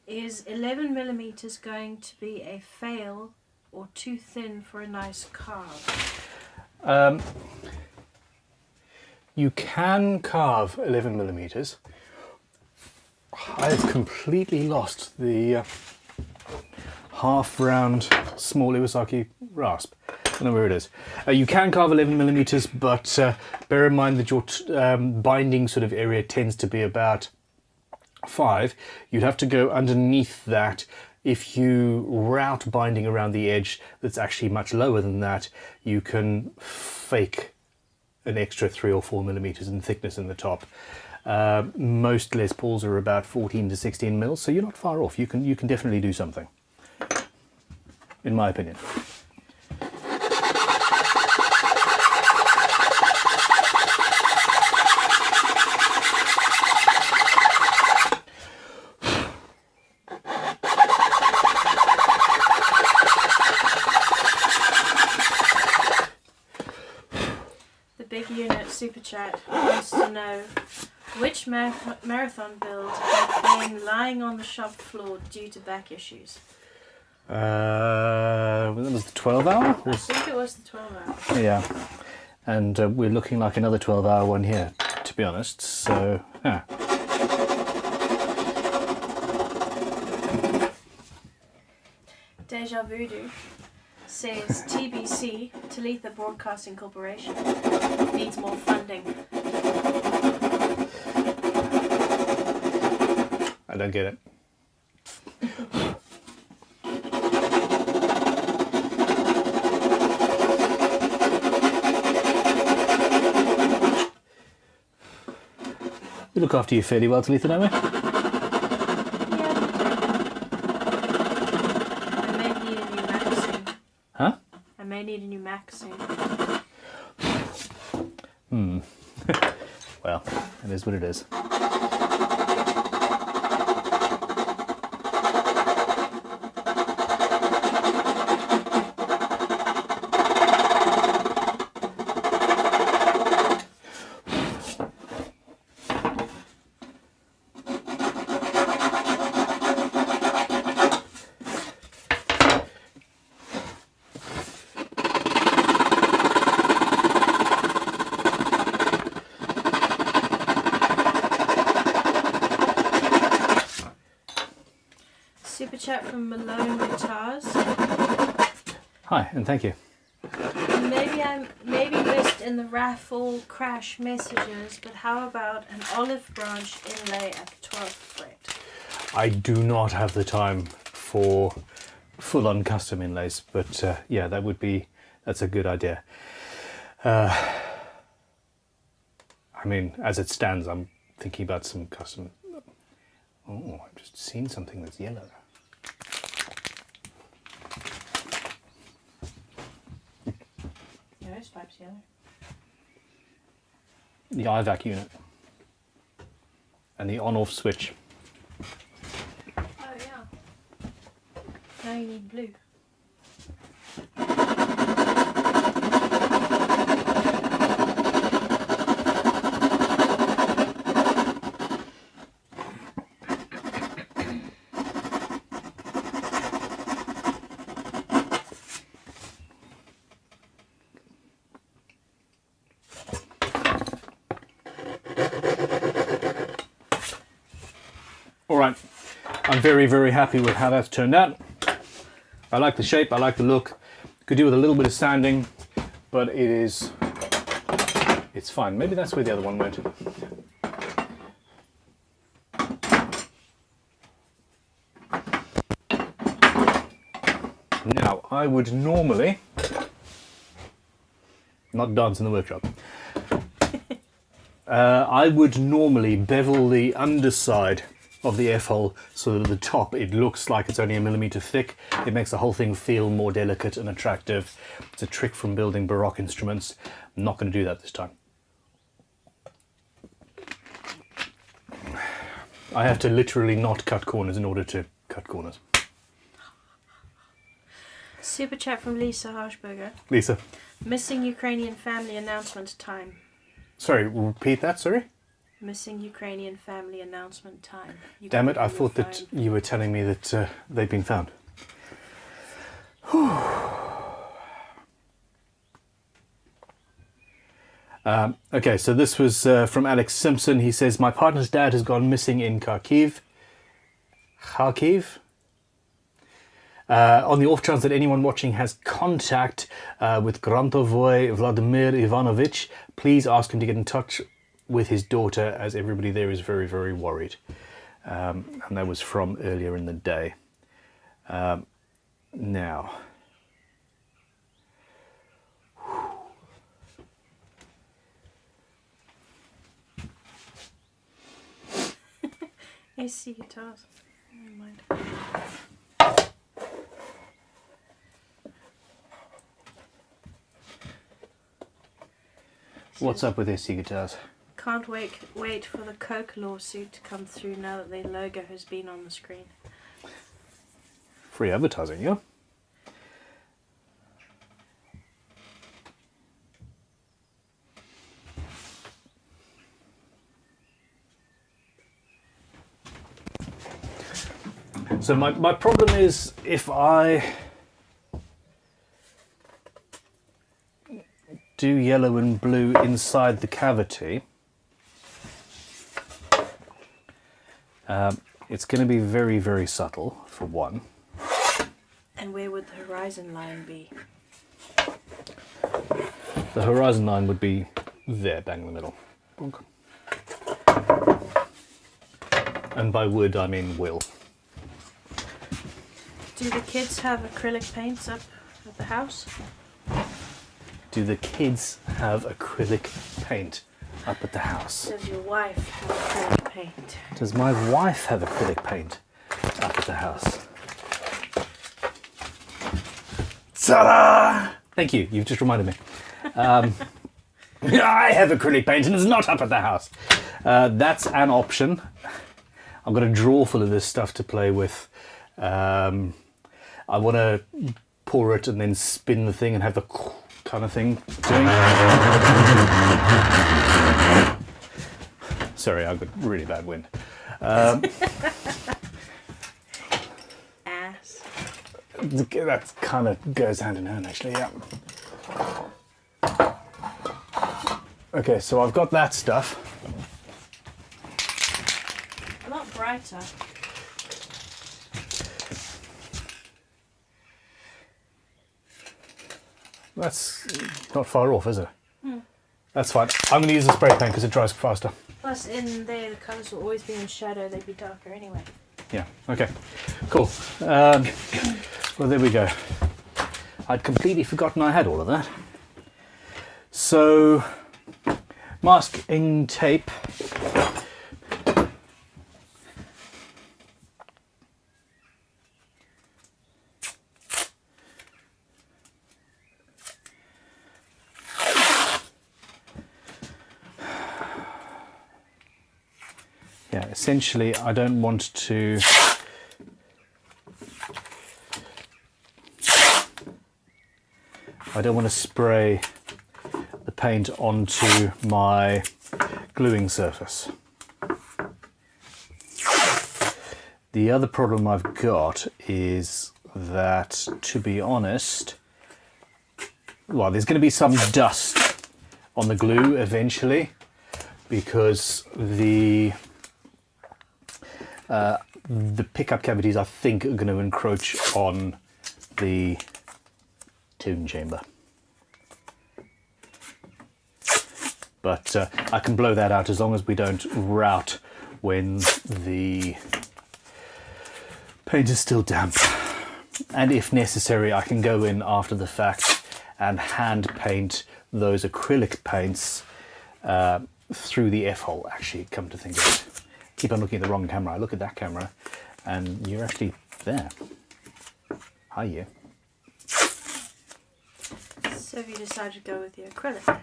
Is 11mm going to be a fail or too thin for a nice carve? You can carve 11mm. I've completely lost the half round small Iwasaki rasp. I don't know where it is. You can carve 11mm, but bear in mind that your binding sort of area tends to be about 5. You'd have to go underneath that. If you route binding around the edge that's actually much lower than that, you can fake an extra 3 or 4mm in thickness in the top. Most Les Pauls are about 14 to 16 mils, so you're not far off. You can definitely do something, in my opinion. The big unit super chat wants to know which marathon build has been lying on the shop floor due to back issues. That was the 12-hour? I think it was the 12-hour. Yeah, and we're looking like another 12-hour one here, to be honest, so, yeah. Deja Voodoo says TBC, Talitha Broadcasting Corporation, needs more funding. I don't get it. We look after you fairly well, Talitha, don't we? I may need a new Mac soon. Huh? I may need a new Mac soon. Well, it is what it is. chat from Malone Guitars. Hi, and thank you. Maybe I missed in the raffle crash messages, but how about an olive branch inlay at the 12th fret? I do not have the time for full-on custom inlays, but yeah, that's a good idea. I mean, as it stands, I'm thinking about some custom. Oh, I've just seen something that's yellow. Yeah, this pipe's yellow. The IVAC unit and the on-off switch. Oh yeah. Now you need blue. All right, I'm very, very happy with how that's turned out. I like the shape, I like the look. Could do with a little bit of sanding, but it's fine. Maybe that's where the other one went. Now, I would normally not dance in the workshop. I would normally bevel the underside of the F-hole so that at the top it looks like it's only 1 millimeter thick. It makes the whole thing feel more delicate and attractive. It's a trick from building Baroque instruments. I'm not going to do that this time. I have to literally not cut corners in order to cut corners. Super chat from Lisa Harshberger. Lisa, Missing Ukrainian family announcement time. sorry, repeat that, sorry? Missing Ukrainian family announcement time. Damn it, I thought that you were telling me that they'd been found. Okay, so this was from Alex Simpson. He says, my partner's dad has gone missing in Kharkiv. On the off chance that anyone watching has contact with Grantovoy Vladimir Ivanovich, please ask him to get in touch with his daughter, as everybody there is very, very worried. And that was from earlier in the day. Now, AC guitars. Never mind. what's up with SC guitars? Can't wait for the Coke lawsuit to come through now that their logo has been on the screen. Free advertising, yeah? So my problem is if I do yellow and blue inside the cavity, it's going to be very, very subtle, for one. And where would the horizon line be? The horizon line would be there, bang in the middle. Bonk. And by would, I mean will. Do the kids have acrylic paints up at the house? Do the kids have acrylic paint up at the house? Does your wife have acrylic paint? Does my wife have acrylic paint up at the house? Ta-da! Thank you, you've just reminded me. I have acrylic paint and it's not up at the house. That's an option. I've got a drawer full of this stuff to play with. I want to pour it and then spin the thing and have the kind of thing doing. Sorry, I've got really bad wind. Ass. That kind of goes hand in hand, actually, yeah. Okay, so I've got that stuff. A lot brighter. That's not far off, is it? That's fine. I'm going to use the spray paint because it dries faster. Plus, in there, the colours will always be in shadow. They'd be darker anyway. Yeah, okay. Cool. Well, there we go. I'd completely forgotten I had all of that. So, masking tape. Yeah, essentially I don't want to spray the paint onto my gluing surface. The other problem I've got is that, to be honest, well, there's going to be some dust on the glue eventually because the pickup cavities, I think, are going to encroach on the tune chamber. But I can blow that out as long as we don't rout when the paint is still damp. And if necessary, I can go in after the fact and hand paint those acrylic paints through the F-hole, actually, come to think of it. Keep on looking at the wrong camera. I look at that camera and you're actually there. Hi, you. So have you decided to go with the acrylic?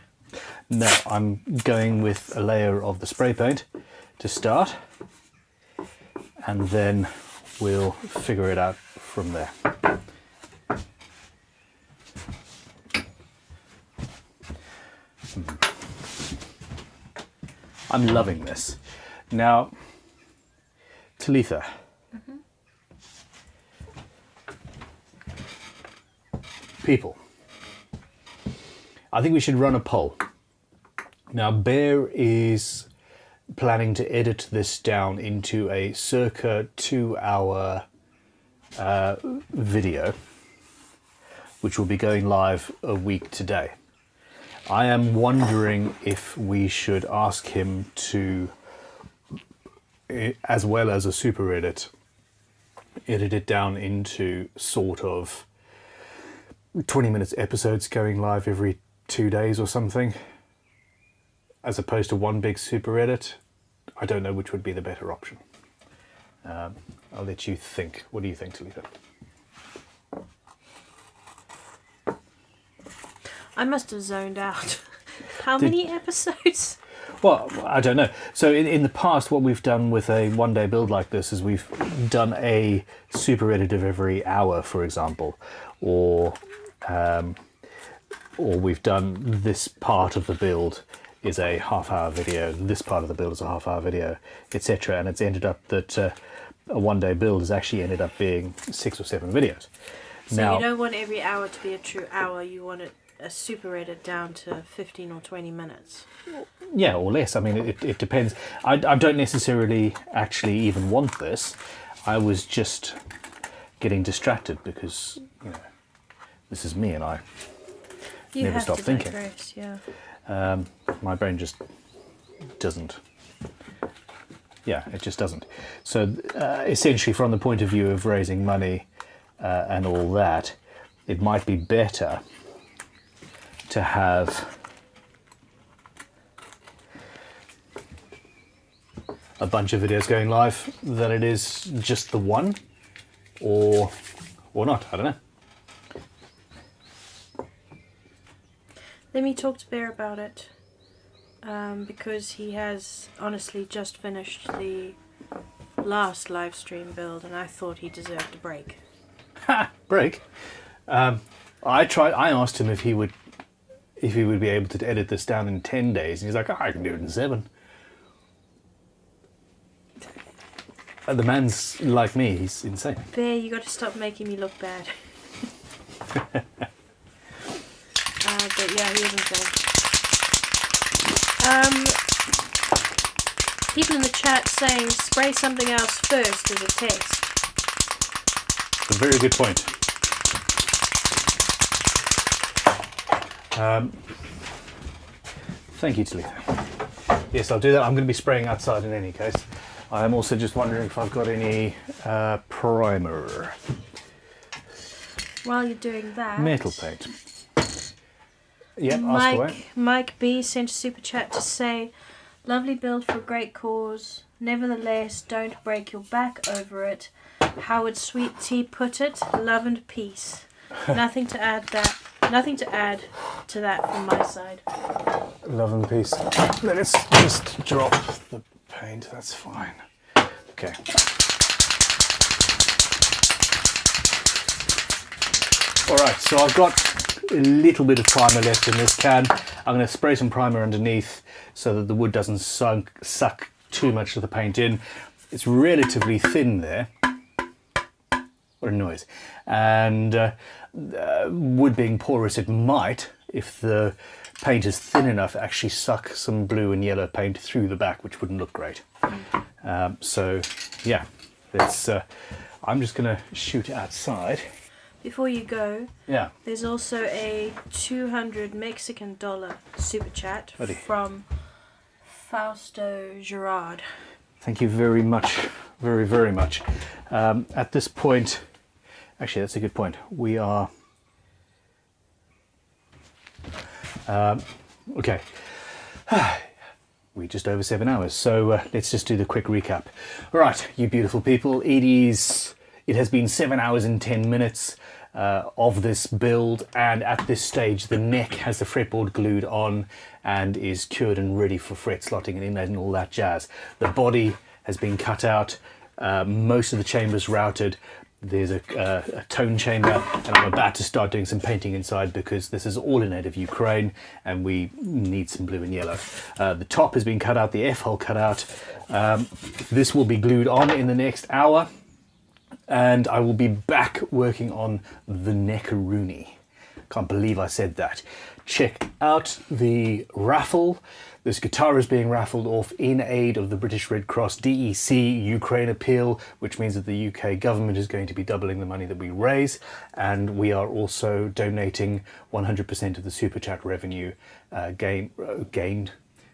No, I'm going with a layer of the spray paint to start, and then we'll figure it out from there. I'm loving this. Now, Talitha. People. I think we should run a poll. Now, Bear is planning to edit this down into a circa 2-hour video, which will be going live a week today. I am wondering if we should ask him to, as well as a super edit it down into sort of 20 minutes episodes going live every 2 days or something, as opposed to one big super edit. I don't know which would be the better option. I'll let you think. What do you think, Talitha? I must have zoned out. How many episodes? Well, I don't know. So in the past, what we've done with a one-day build like this is we've done a super edit of every hour, for example, or we've done this part of the build is a half-hour video, this part of the build is a half-hour video, etc. And it's ended up that a one-day build has actually ended up being 6 or 7 videos. So now, you don't want every hour to be a true hour, you want a super edit down to 15 or 20 minutes. yeah, or less. I mean, it depends. I don't necessarily actually even want this. I was just getting distracted because, you know, this is me and I You never have stop to thinking. digress, yeah. My brain just doesn't. Yeah, it just doesn't. So essentially, from the point of view of raising money and all that, it might be better to have a bunch of videos going live than it is just the one, or not. I don't know. Let me talk to Bear about it, because he has honestly just finished the last live stream build, and I thought he deserved a break. Ha! Break. I asked him if he would be able to edit this down in 10 days, and he's like, oh, I can do it in 7. The man's like me, he's insane. Bear, you got to stop making me look bad. But yeah, he is insane. People in the chat saying spray something else first as a test. A very good point. Thank you, Talitha. Yes, I'll do that. I'm going to be spraying outside in any case. I'm also just wondering if I've got any primer. While you're doing that, Metal paint. Yep, ask away. Mike B sent a super chat to say, lovely build for a great cause. Nevertheless, don't break your back over it. How would Sweet Tea put it? Love and peace. Nothing to add to that from my side. Love and peace. Let's just drop the paint. That's fine. Okay. All right. So I've got a little bit of primer left in this can. I'm going to spray some primer underneath so that the wood doesn't suck too much of the paint in. It's relatively thin there. What a noise. And wood being porous, it might, if the paint is thin enough, actually suck some blue and yellow paint through the back, which wouldn't look great. So yeah, it's, I'm just going to shoot outside. Before you go, Yeah. there's also a $200 Mexican super chat Buddy. from Fausto Gerard. Thank you very much. Very, very much. At this point, actually, that's a good point. We are... okay. We're just over 7 hours, so let's just do the quick recap. All right, you beautiful people. It has been 7 hours and 10 minutes of this build, and at this stage the neck has the fretboard glued on and is cured and ready for fret slotting and inlay and all that jazz. The body has been cut out, most of the chambers routed. There's a tone chamber, and I'm about to start doing some painting inside because this is all in native Ukraine and we need some blue and yellow. The top has been cut out, the F-hole cut out. This will be glued on in the next hour, and I will be back working on the neckaroonie. Can't believe I said that. Check out the raffle. This guitar is being raffled off in aid of the British Red Cross DEC Ukraine appeal, which means that the UK government is going to be doubling the money that we raise, and we are also donating 100% of the super chat revenue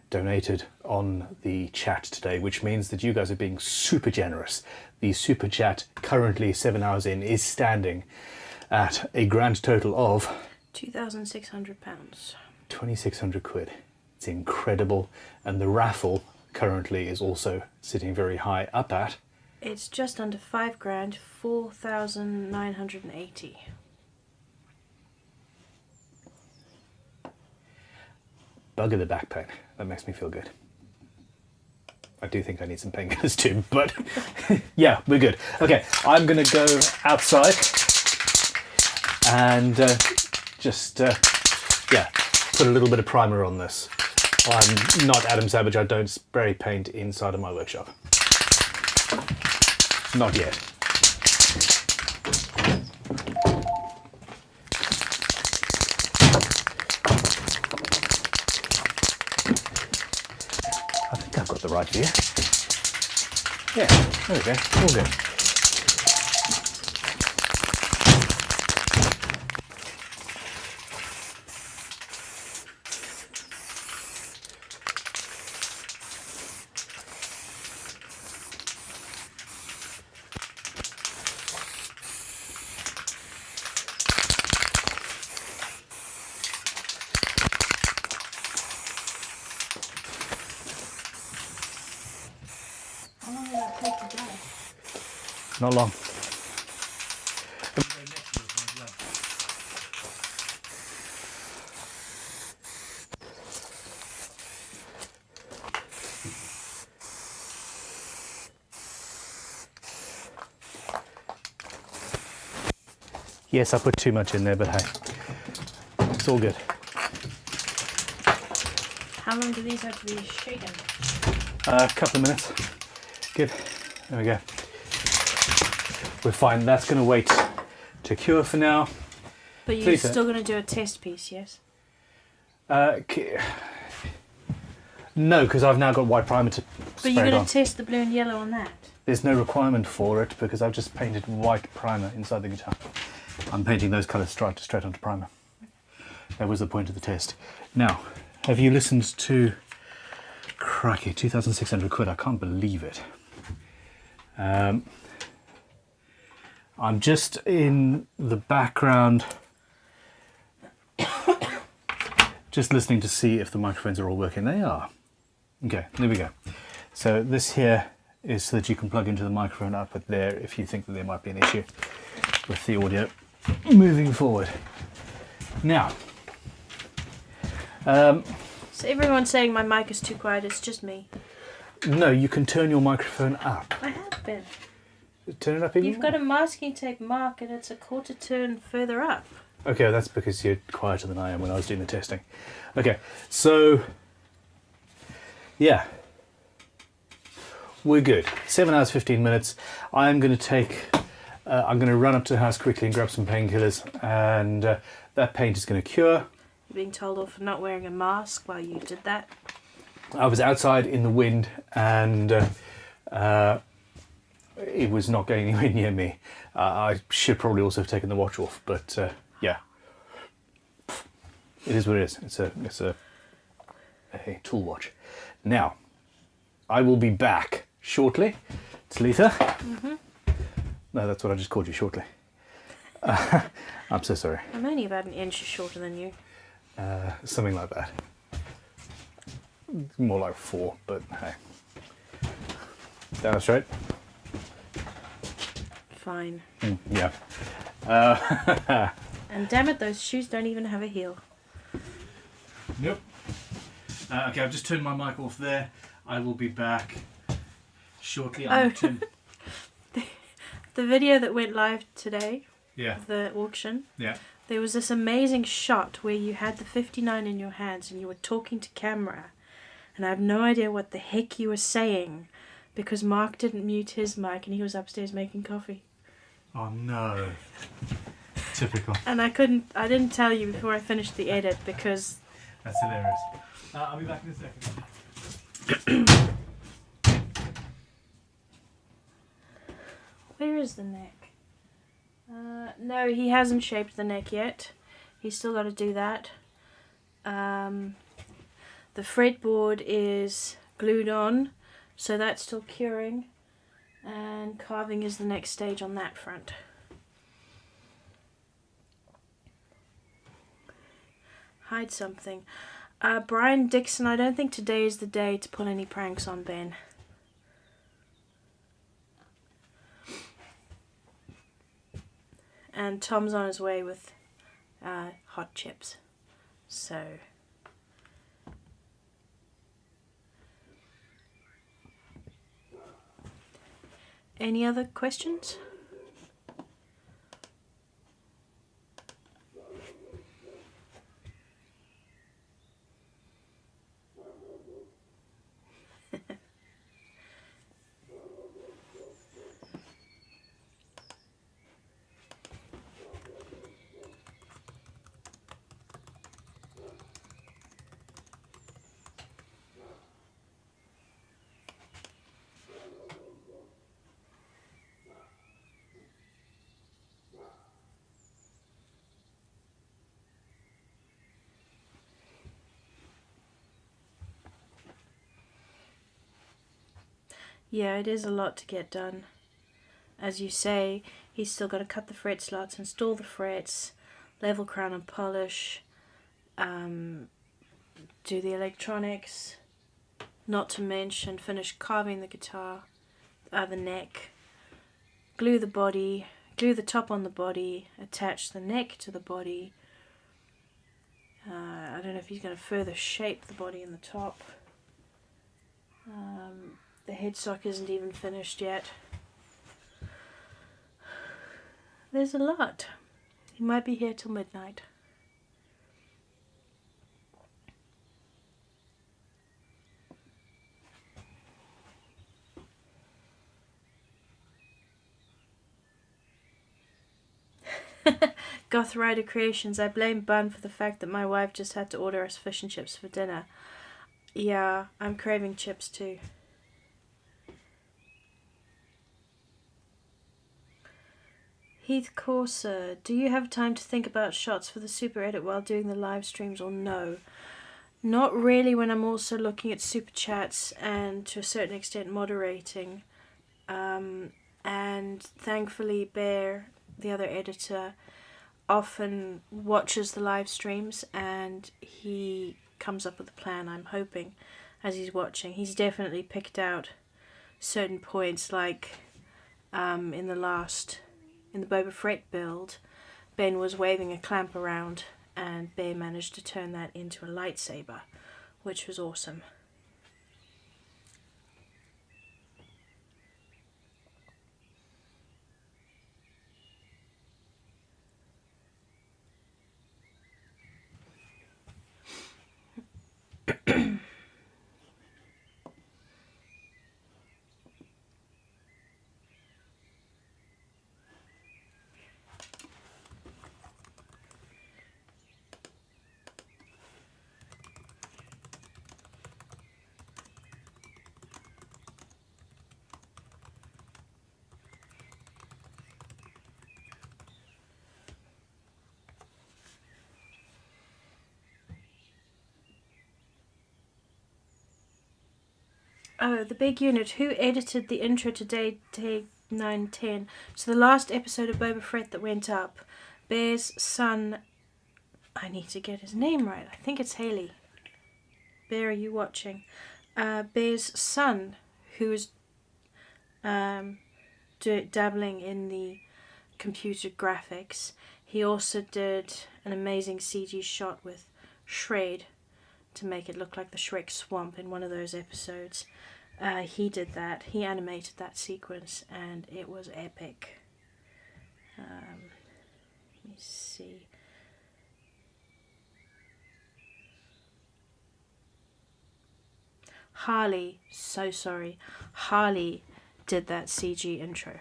donated on the chat today, which means that you guys are being super generous. The super chat, currently 7 hours in, is standing at a grand total of £2,600. 2,600 quid. It's incredible. And the raffle currently is also sitting very high up at... It's just under £5,000, 4,980. Bugger the back pain. That makes me feel good. I do think I need some painkillers too, but yeah, we're good. Okay, I'm gonna go outside and yeah, put a little bit of primer on this. I'm not Adam Savage, I don't spray paint inside of my workshop. Not yet. I think I've got the right view. Yeah, there we go, all good. How long will that take to dry? Not long. Yes, I put too much in there, but hey, it's all good. How long do these have to be shaken? A couple of minutes. Good. There we go. We're fine. That's going to wait to cure for now. But you're Please, still going to do a test piece, yes? No, because I've now got white primer to But spray you're it going on. to test the blue and yellow on that? There's no requirement for it because I've just painted white primer inside the guitar. I'm painting those colours straight onto primer. That was the point of the test. Now, have you listened to... Crikey, 2,600 quid, I can't believe it. I'm just in the background, just listening to see if the microphones are all working. They are. Okay, there we go. So this here is so that you can plug into the microphone up at there if you think that there might be an issue with the audio moving forward. Now, So everyone's saying my mic is too quiet, it's just me. No, you can turn your microphone up. I have been. Turn it up even You've got a masking tape mark and it's a quarter turn further up. Okay, that's because you're quieter than I am when I was doing the testing. Okay, so yeah, we're good. 7 hours 15 minutes. I'm going to run up to the house quickly and grab some painkillers, and that paint is going to cure. You're being told off for not wearing a mask while you did that. I was outside in the wind, and it was not going anywhere near me. I should probably also have taken the watch off, but yeah, it is what it is. It's a tool watch. Now, I will be back shortly. Talitha. No, that's what I just called you, shortly. I'm so sorry. I'm only about an inch shorter than you. Something like that. More like 4, but hey. Down the straight. Fine. Yeah. And damn it, those shoes don't even have a heel. Nope. Okay, I've just turned my mic off there. I will be back shortly. The video that went live today, Yeah, of the auction, yeah. there was this amazing shot where you had the 59 in your hands and you were talking to camera. And I have no idea what the heck you were saying because Mark didn't mute his mic and he was upstairs making coffee. Oh no. Typical. And I didn't tell you before I finished the edit because... That's hilarious. I'll be back in a second. Where is the neck? No, he hasn't shaped the neck yet. He's still got to do that. The fretboard is glued on, so that's still curing. And carving is the next stage on that front. Hide something. Brian Dixon, I don't think today is the day to pull any pranks on Ben. And Tom's on his way with hot chips. So... Any other questions? Yeah, it is a lot to get done. As you say, he's still got to cut the fret slots, install the frets, level crown and polish, do the electronics, not to mention finish carving the guitar, the neck, glue the body, glue the top on the body, attach the neck to the body. I don't know if he's going to further shape the body in the top. The headstock isn't even finished yet. There's a lot. He might be here till midnight. Goth Rider Creations, I blame Bun for the fact that my wife just had to order us fish and chips for dinner. Yeah, I'm craving chips too. Heath Corser, do you have time to think about shots for the super edit while doing the live streams or no? Not really, when I'm also looking at super chats and to a certain extent moderating. And thankfully Bear, the other editor, often watches the live streams and he comes up with a plan, I'm hoping, as he's watching. He's definitely picked out certain points, like in the Boba Fett build, Ben was waving a clamp around and Bear managed to turn that into a lightsaber, which was awesome. Oh, the big unit. Who edited the intro to day 910? So the last episode of Boba Fett that went up, Bear's son, I need to get his name right. I think it's Haley. Bear, are you watching? Bear's son, who is dabbling in the computer graphics. He also did an amazing CG shot with Shred to make it look like the Shrek swamp in one of those episodes. He did that. He animated that sequence and it was epic. Let me see. Harley, so sorry. Harley did that CG intro.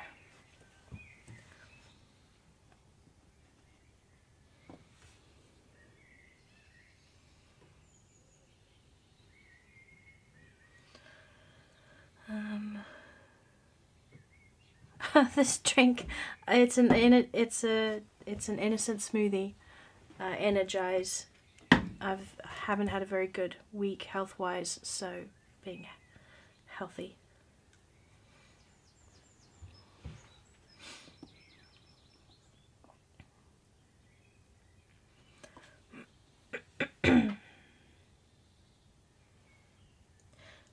This drink, it's an innocent smoothie. Energize. Haven't had a very good week health wise, so being healthy.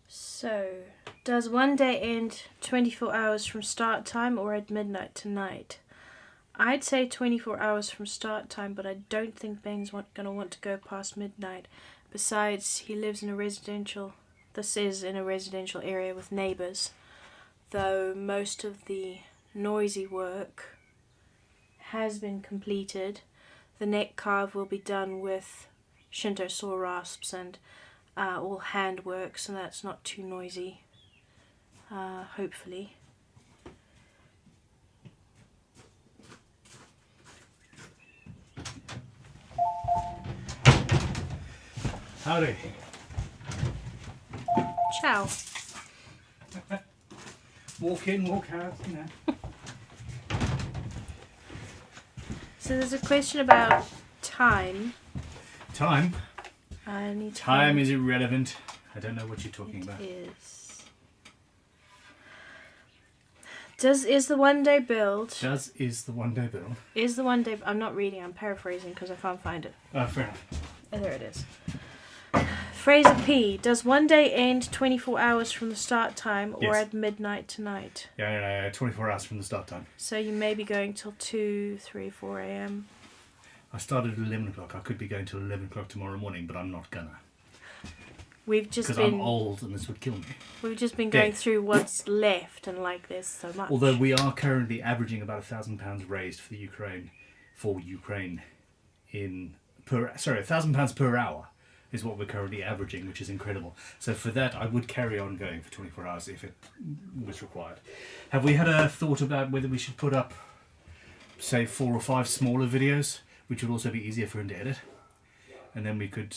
So, does one day end 24 hours from start time or at midnight tonight? I'd say 24 hours from start time, but I don't think Ben's going to want to go past midnight. Besides, he lives in a residential... This is in a residential area with neighbours, though most of the noisy work has been completed. The neck carve will be done with Shinto saw rasps and all handwork, so that's not too noisy, hopefully. Howdy. Ciao. Walk in, walk out, you know. So there's a question about time. Time? I need to Time is irrelevant. I don't know what you're talking about. Is the one day build? Is the one day build? Is the one day? I'm not reading. I'm paraphrasing because I can't find it. Oh, fair enough. Oh, there it is. Fraser P. Does one day end 24 hours from the start time or Yes. at midnight tonight? Yeah, 24 hours from the start time. So you may be going till 2, 3, 4 a.m. I started at 11 o'clock. I could be going till 11 o'clock tomorrow morning, but I'm not gonna. We've just Because been I'm old and this would kill me. we've just been going Dead. through what's left, and like there's so much. Although we are currently averaging about £1,000 raised for Ukraine in £1,000 per hour is what we're currently averaging, which is incredible. So for that, I would carry on going for 24 hours if it was required. Have we had a thought about whether we should put up, say, 4 or 5 smaller videos, which would also be easier for him to edit, and then we could...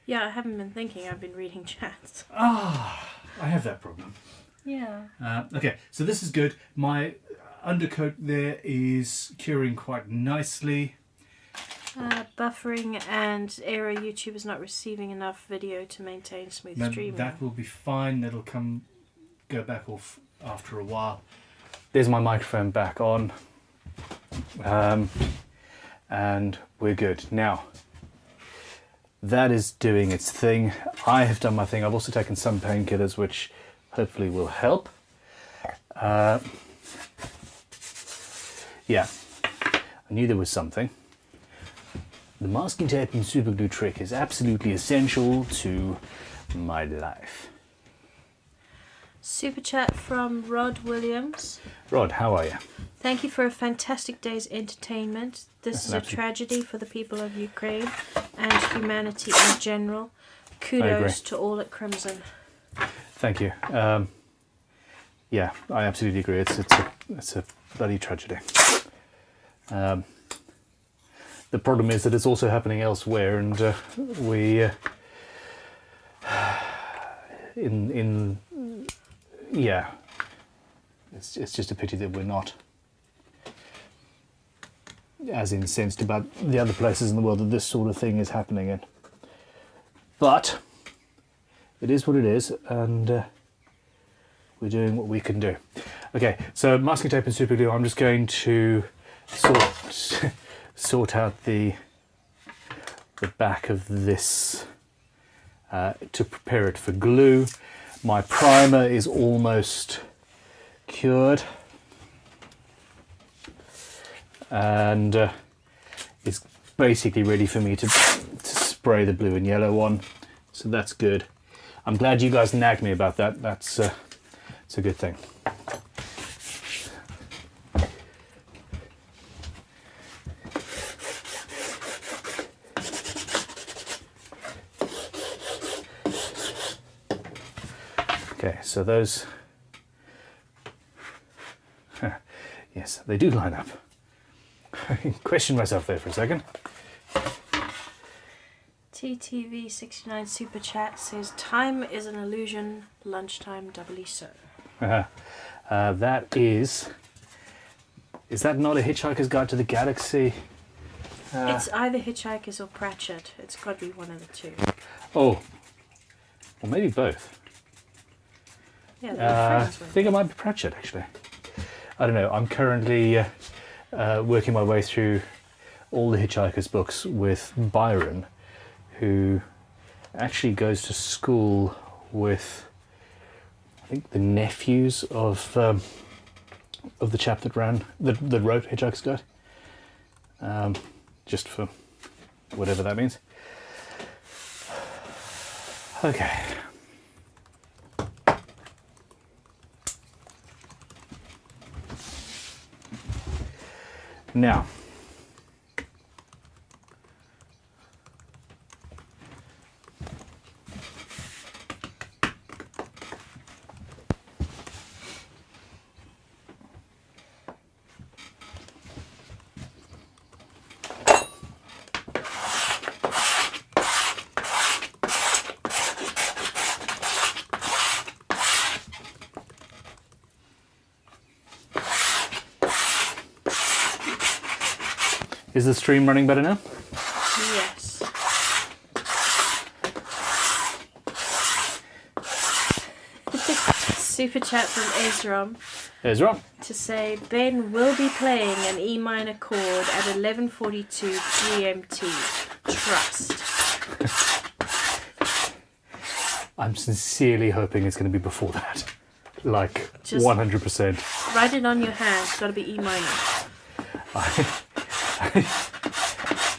Yeah, I haven't been thinking. I've been reading chats. I have that problem. Yeah. Okay, so this is good. undercoat there is curing quite nicely. Buffering and error. YouTube is not receiving enough video to maintain smooth Now, streaming. that will be fine. That'll go back off after a while. There's my microphone back on. And we're good. Now, that is doing its thing. I have done my thing. I've also taken some painkillers, which hopefully will help. Yeah, I knew there was something. The masking tape and super glue trick is absolutely essential to my life. Super chat from Rod Williams. Rod, how are you? Thank you for a fantastic day's entertainment. This is a tragedy for the people of Ukraine and humanity in general. Kudos to all at Crimson. Thank you. Yeah, I absolutely agree. It's a bloody tragedy. The problem is that it's also happening elsewhere, and yeah, it's just a pity that we're not as incensed about the other places in the world that this sort of thing is happening in. But it is what it is, and we're doing what we can do. Okay, so masking tape and super glue. I'm just going to sort out the back of this to prepare it for glue. My primer is almost cured, and it's basically ready for me to spray the blue and yellow on, so that's good. I'm glad you guys nagged me about that. It's a good thing. Okay, so those, yes, they do line up. I questioned myself there for a second. TTV69 Super Chat says, time is an illusion, lunchtime doubly so. That is that not a Hitchhiker's Guide to the Galaxy? It's either Hitchhikers or Pratchett. It's got to be one of the two. Oh, or maybe both. Yeah, they're I friends with. think it might be Pratchett, actually. I don't know. I'm currently working my way through all the Hitchhiker's books with Byron, who actually goes to school with, I think, the nephews of the chap that wrote Hitchhiker's Guide. Just for whatever that means. Okay. Now, is the stream running better now? Yes. Super chat from Ezram Ezra. to say Ben will be playing an E minor chord at 11:42 GMT. Trust. I'm sincerely hoping it's going to be before that. Like, Just 100%. Write it on your hand. It's got to be E minor.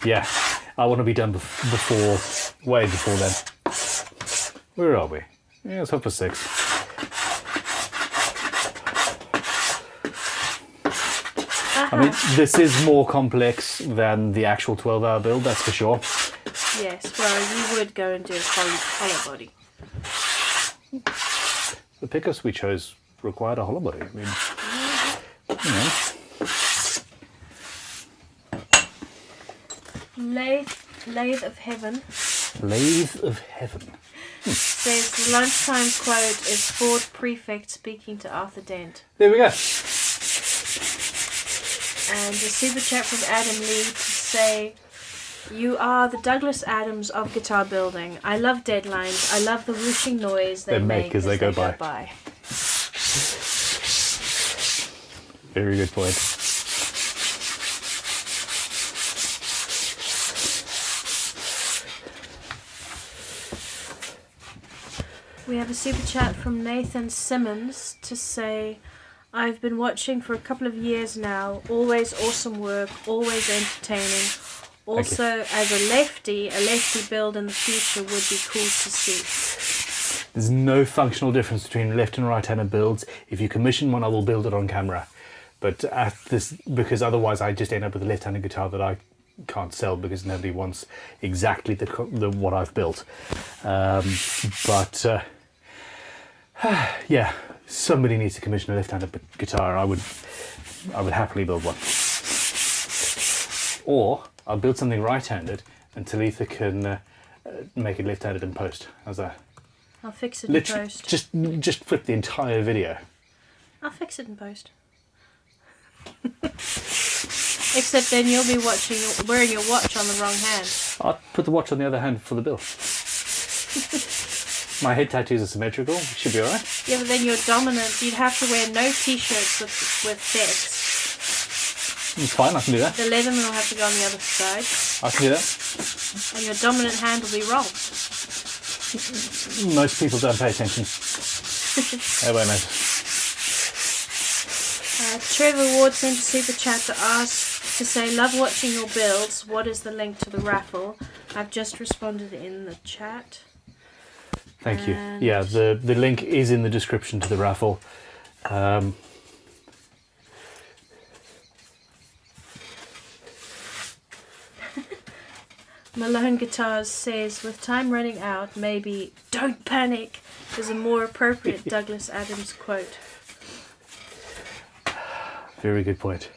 Yeah, I want to be done way before then. Where are we? Yeah, let's hope for 6. I mean, this is more complex than the actual 12-hour build, that's for sure. Yes, well, you would go and do a hollow body. The pickups we chose required a hollow body. I mean, you know. Lathe of Heaven Lathe of Heaven. says the lunchtime quote is Ford Prefect speaking to Arthur Dent. There we go. And a super chat from Adam Lee to say, you are the Douglas Adams of guitar building. I love deadlines. I love the whooshing noise they make as they go by. Very good point. We have a super chat from Nathan Simmons to say, I've been watching for a couple of years now. Always awesome work, always entertaining. Also, as a lefty build in the future would be cool to see. There's no functional difference between left and right-handed builds. If you commission one, I will build it on camera. But at this, because otherwise I just end up with a left-handed guitar that I can't sell because nobody wants exactly the what I've built. Yeah, somebody needs to commission a left-handed guitar. I would happily build one. Or I'll build something right-handed and Talitha can make it left-handed in post. How's that? I'll fix it in post. Just flip the entire video. I'll fix it in post. Except then you'll be wearing your watch on the wrong hand. I'll put the watch on the other hand for the bill. My head tattoos are symmetrical. Should be alright. Yeah, but then you're dominant. You'd have to wear no t-shirts with text. It's fine, I can do that. The Leatherman will have to go on the other side. I can do that. And your dominant hand will be rolled. Most people don't pay attention. Oh, wait a minute. Trevor Ward sent a super chat to say, love watching your builds. What is the link to the raffle? I've just responded in the chat. Thank you. Yeah, the link is in the description to the raffle. Malone Guitars says, with time running out, maybe "Don't panic" is a more appropriate Douglas Adams quote. Very good point.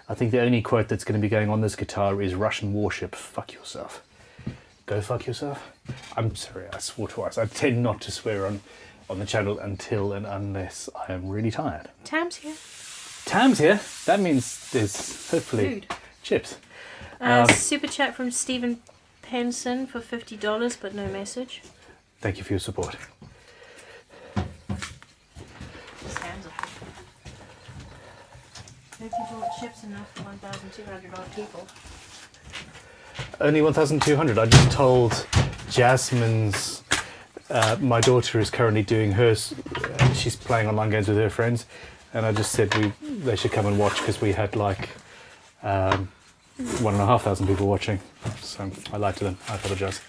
I think the only quote that's going to be going on this guitar is Russian warship, fuck yourself. Go fuck yourself? I'm sorry, I swore twice. I tend not to swear on the channel until and unless I am really tired. Tam's here. Tam's here? That means there's hopefully food. Chips. Super chat from Stephen Penson for $50, but no message. Thank you for your support. Sam's up. Hope you bought chips enough for 1,200 odd people. Only 1,200. I just told Jasmine's, my daughter is currently doing hers, she's playing online games with her friends, and I just said they should come and watch because we had like 1,500 people watching. So I lied to them. I apologise.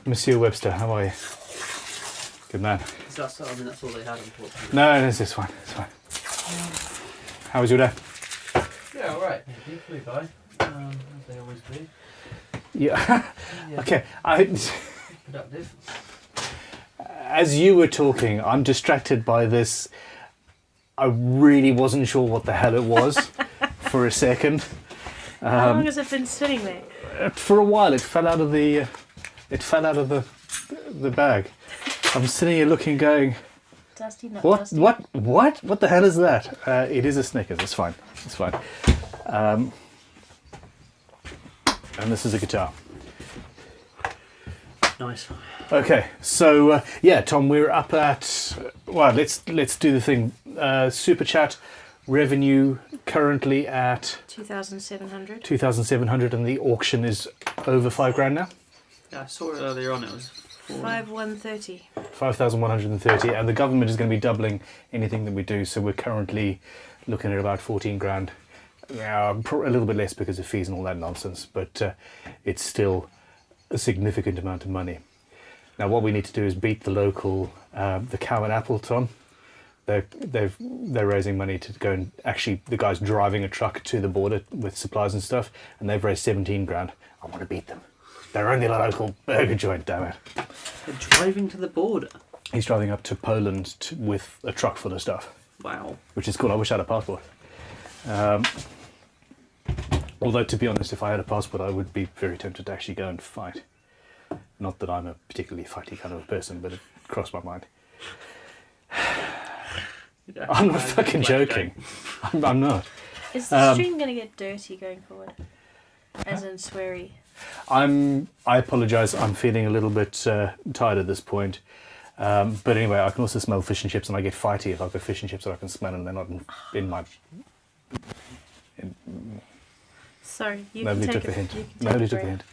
Monsieur Webster, how are you? Good man. That's all they had, unfortunately. No, it's fine. It's fine. How was your day? Yeah, alright. Thank you. Flew by, as they always do. Yeah. Yeah. Okay. Productive. As you were talking, I'm distracted by this. I really wasn't sure what the hell it was for a second. How long has it been sitting there? For a while, it fell out of the bag. I'm sitting here looking, going, Dusty, not what? dusty. What the hell is that? It is a Snickers. It's fine. It's fine. And this is a guitar. Nice. Okay, so yeah, Tom, we're up at, well, let's do the thing. Super chat revenue currently at 2,700. 2,700, and the auction is over $5,000 now. Yeah, I saw it earlier on. It was 5,130. 5,130, and the government is going to be doubling anything that we do. So we're currently looking at about $14,000. Now, a little bit less because of fees and all that nonsense, but it's still a significant amount of money. Now, what we need to do is beat the local, the Cow and Apple, Tom. They're raising money to go and actually, the guy's driving a truck to the border with supplies and stuff, and they've raised $17,000. I want to beat them. They're only a local burger joint, damn it. They're driving to the border. He's driving up to Poland with a truck full of stuff. Wow. Which is cool. I wish I had a passport. Although, to be honest, if I had a passport, I would be very tempted to actually go and fight. Not that I'm a particularly fighty kind of person, but it crossed my mind. Yeah. I'm not I'm fucking just like joking. I'm not. Is the stream going to get dirty going forward? As in sweary? I apologise. I'm feeling a little bit tired at this point. But anyway, I can also smell fish and chips, and I get fighty if I've got fish and chips that I can smell, and they're not in my. Sorry, you Nobody can took take the it. hint. Nobody took the hint.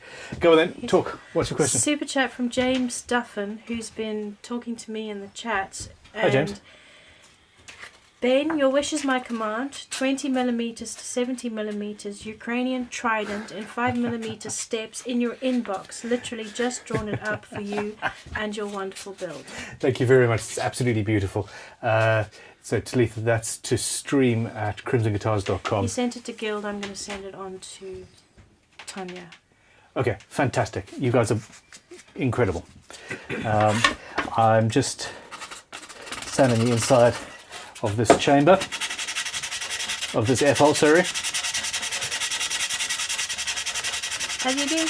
Go on then. Talk. What's your question? Super chat from James Duffin, who's been talking to me in the chat. Hi, James. Ben, your wish is my command. 20mm to 70mm Ukrainian trident in 5mm steps in your inbox. Literally just drawn it up for you and your wonderful build. Thank you very much. It's absolutely beautiful. So Talitha, that's to stream at crimsonguitars.com. He sent it to Guild. I'm going to send it on to Tanya. Okay, fantastic. You guys are incredible. I'm just standing the inside of this chamber, of this F-hole, sorry. Have you been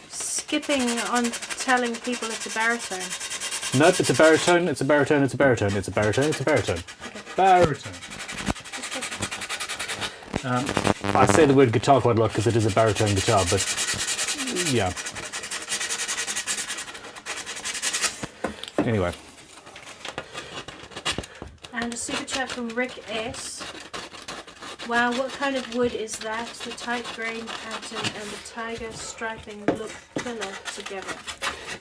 skipping on telling people it's a baritone? Nope, it's a baritone, it's a baritone, it's a baritone, it's a baritone, it's a baritone. Baritone. I say the word guitar quite a lot because it is a baritone guitar, but yeah. Anyway. And a super chat from Rick S. Wow, what kind of wood is that? The tight grain pattern and the tiger striping look killer together.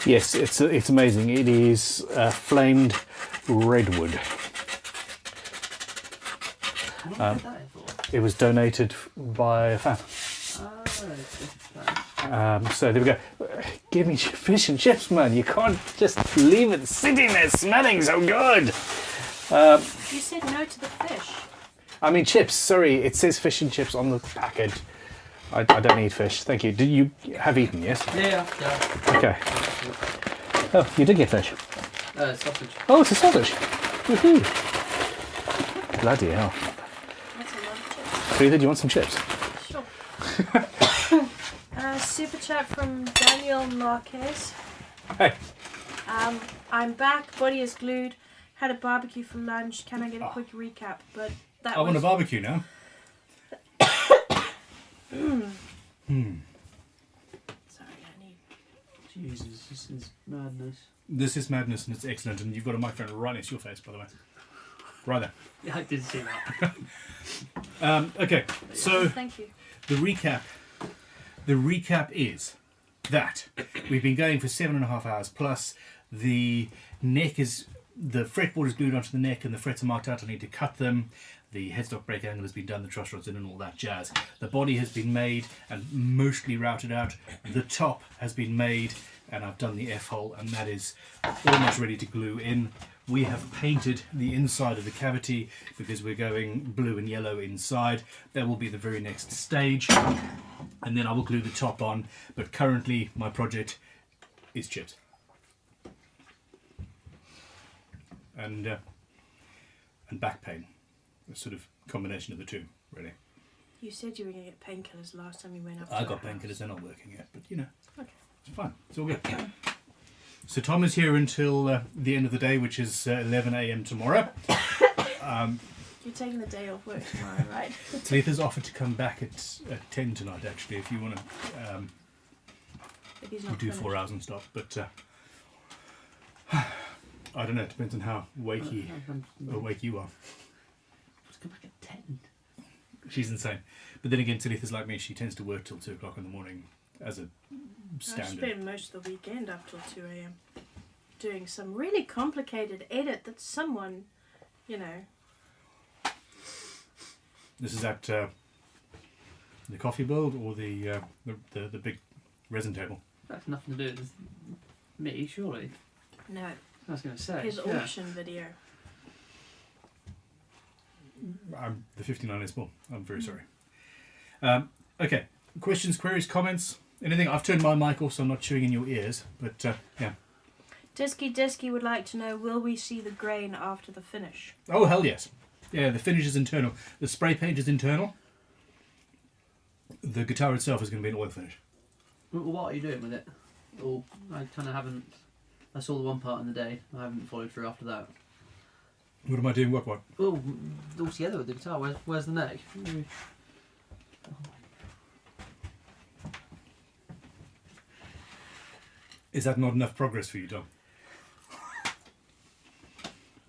Yes, it's amazing. It is flamed redwood. What was that for? It was donated by a fan. Oh, it's So there we go. Give me fish and chips, man. You can't just leave it sitting there smelling so good. You said no to the fish. I mean chips, sorry. It says fish and chips on the package. I don't eat fish. Thank you. Did you have eaten, yes? yeah. Okay. Oh, you did get fish. Sausage. Oh, it's a sausage. Woohoo. Bloody hell. That's a lot of chips. Frida, do you want some chips? Sure. Super chat from Daniel Marquez. Hey. I'm back. Body is glued. Had a barbecue for lunch. Can I get a quick recap? But that I was want a barbecue now. Sorry, I need. Jesus, this is madness. This is madness and it's excellent, and you've got a microphone right next to your face, by the way. Right there. Yeah, I did see that. Okay, so Thank you. the recap is that we've been going for 7.5 hours plus. The fretboard is glued onto the neck and the frets are marked out. I need to cut them. The headstock break angle has been done, the truss rod's in and all that jazz. The body has been made and mostly routed out. The top has been made and I've done the F-hole, and that is almost ready to glue in. We have painted the inside of the cavity because we're going blue and yellow inside. That will be the very next stage, and then I will glue the top on. But currently my project is chips. And back pain. A sort of combination of the two, really. You said you were going to get painkillers last time you went up. I to got the house. painkillers, they're not working yet, but you know, Okay. it's fine. It's all good. So Tom is here until the end of the day, which is 11 a.m. tomorrow. You're taking the day off work tomorrow, right? Talitha's offered to come back at 10 tonight, actually, if you want to If he's do not 4 finished. hours and stuff. But I don't know. It depends on how wakey you are. Let's come back at 10. She's insane. But then again, Talitha's like me. She tends to work till 2 o'clock in the morning as a I standard. spent most of the weekend up till 2 a.m. doing some really complicated edit that someone, you know. This is at the coffee build or the big resin table. That's nothing to do with me, surely. No, I was going to say. his yeah. auction video. I'm the 59 is small. I'm very sorry. Okay. Questions, queries, comments, anything? I've turned my mic off, so I'm not chewing in your ears. But yeah. Disky would like to know, will we see the grain after the finish? Oh hell yes. Yeah, the finish is internal. The spray paint is internal. The guitar itself is going to be an oil finish. Well, what are you doing with it? Or I kind of haven't. I saw the one part in the day. I haven't followed through after that. What am I doing? What? Oh, all together with the guitar. Where's the neck? Is that not enough progress for you, Tom?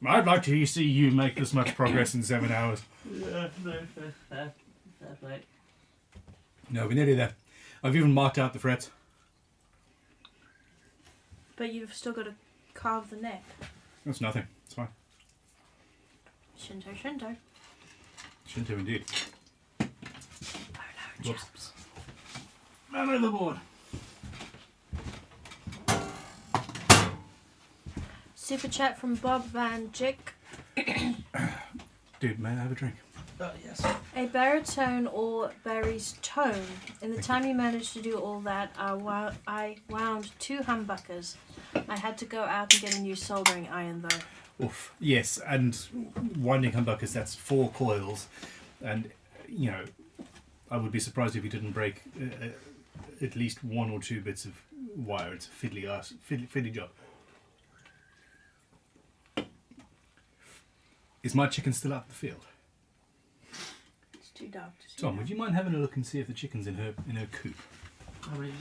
I'd like to see you make this much progress in 7 hours. Yeah, no, fair play. No, we're nearly there. I've even marked out the frets. But you've still got to carve the neck. That's nothing. It's fine. Shinto, Shinto. Shinto indeed. Oh no, Whoops. chaps. Man overboard. Super chat from Bob Van Jick. Dude, may I have a drink? Yes. A baritone or Barry's tone. In the time you managed to do all that, I wound 2 humbuckers. I had to go out and get a new soldering iron though. Oof. Yes, and winding humbuckers, that's 4 coils. And, you know, I would be surprised if you didn't break at least 1 or 2 bits of wire. It's a fiddly job. Is my chicken still out in the field? It's too dark to see. Tom, would you mind having a look and see if the chicken's in her coop? How many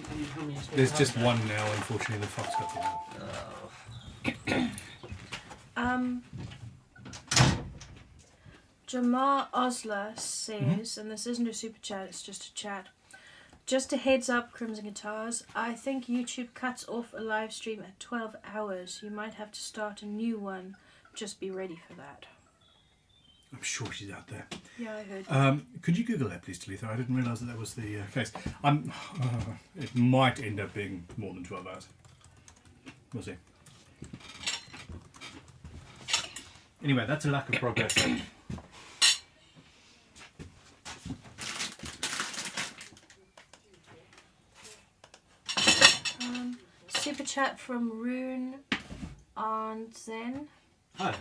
There's just one now, unfortunately. The fox got it out. Jamar Osler says, and this isn't a super chat, it's just a chat. Just a heads up, Crimson Guitars. I think YouTube cuts off a live stream at 12 hours. You might have to start a new one. Just be ready for that. I'm sure she's out there. Yeah, I heard. Could you Google that, please, Talitha? I didn't realise that was the case. It might end up being more than 12 hours. We'll see. Anyway, that's a lack of progress. Super chat from Rune on Zen. Hi.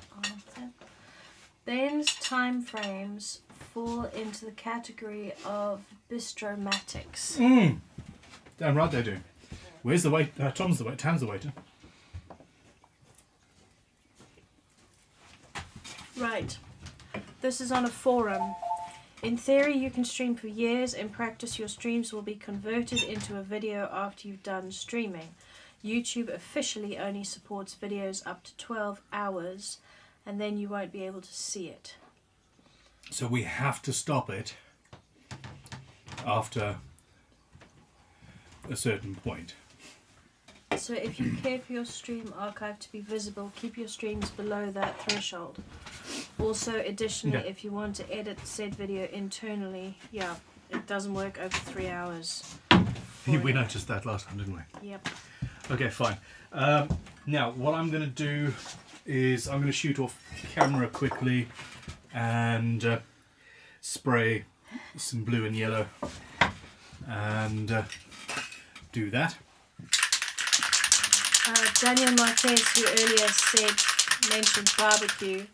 Ben's time frames fall into the category of bistromatics. Damn right they do. Where's the wait? Tom's the wait. Tam's the waiter. Right. This is on a forum. In theory, you can stream for years. In practice, your streams will be converted into a video after you've done streaming. YouTube officially only supports videos up to 12 hours, and then you won't be able to see it. So we have to stop it after a certain point. So if you care for your stream archive to be visible, keep your streams below that threshold. Also, additionally, if you want to edit said video internally, it doesn't work over 3 hours. We noticed that last time, didn't we? Yep. Okay, fine. Now, what I'm going to do is I'm going to shoot off camera quickly and spray some blue and yellow and do that. Daniel Marquez, who earlier mentioned barbecue,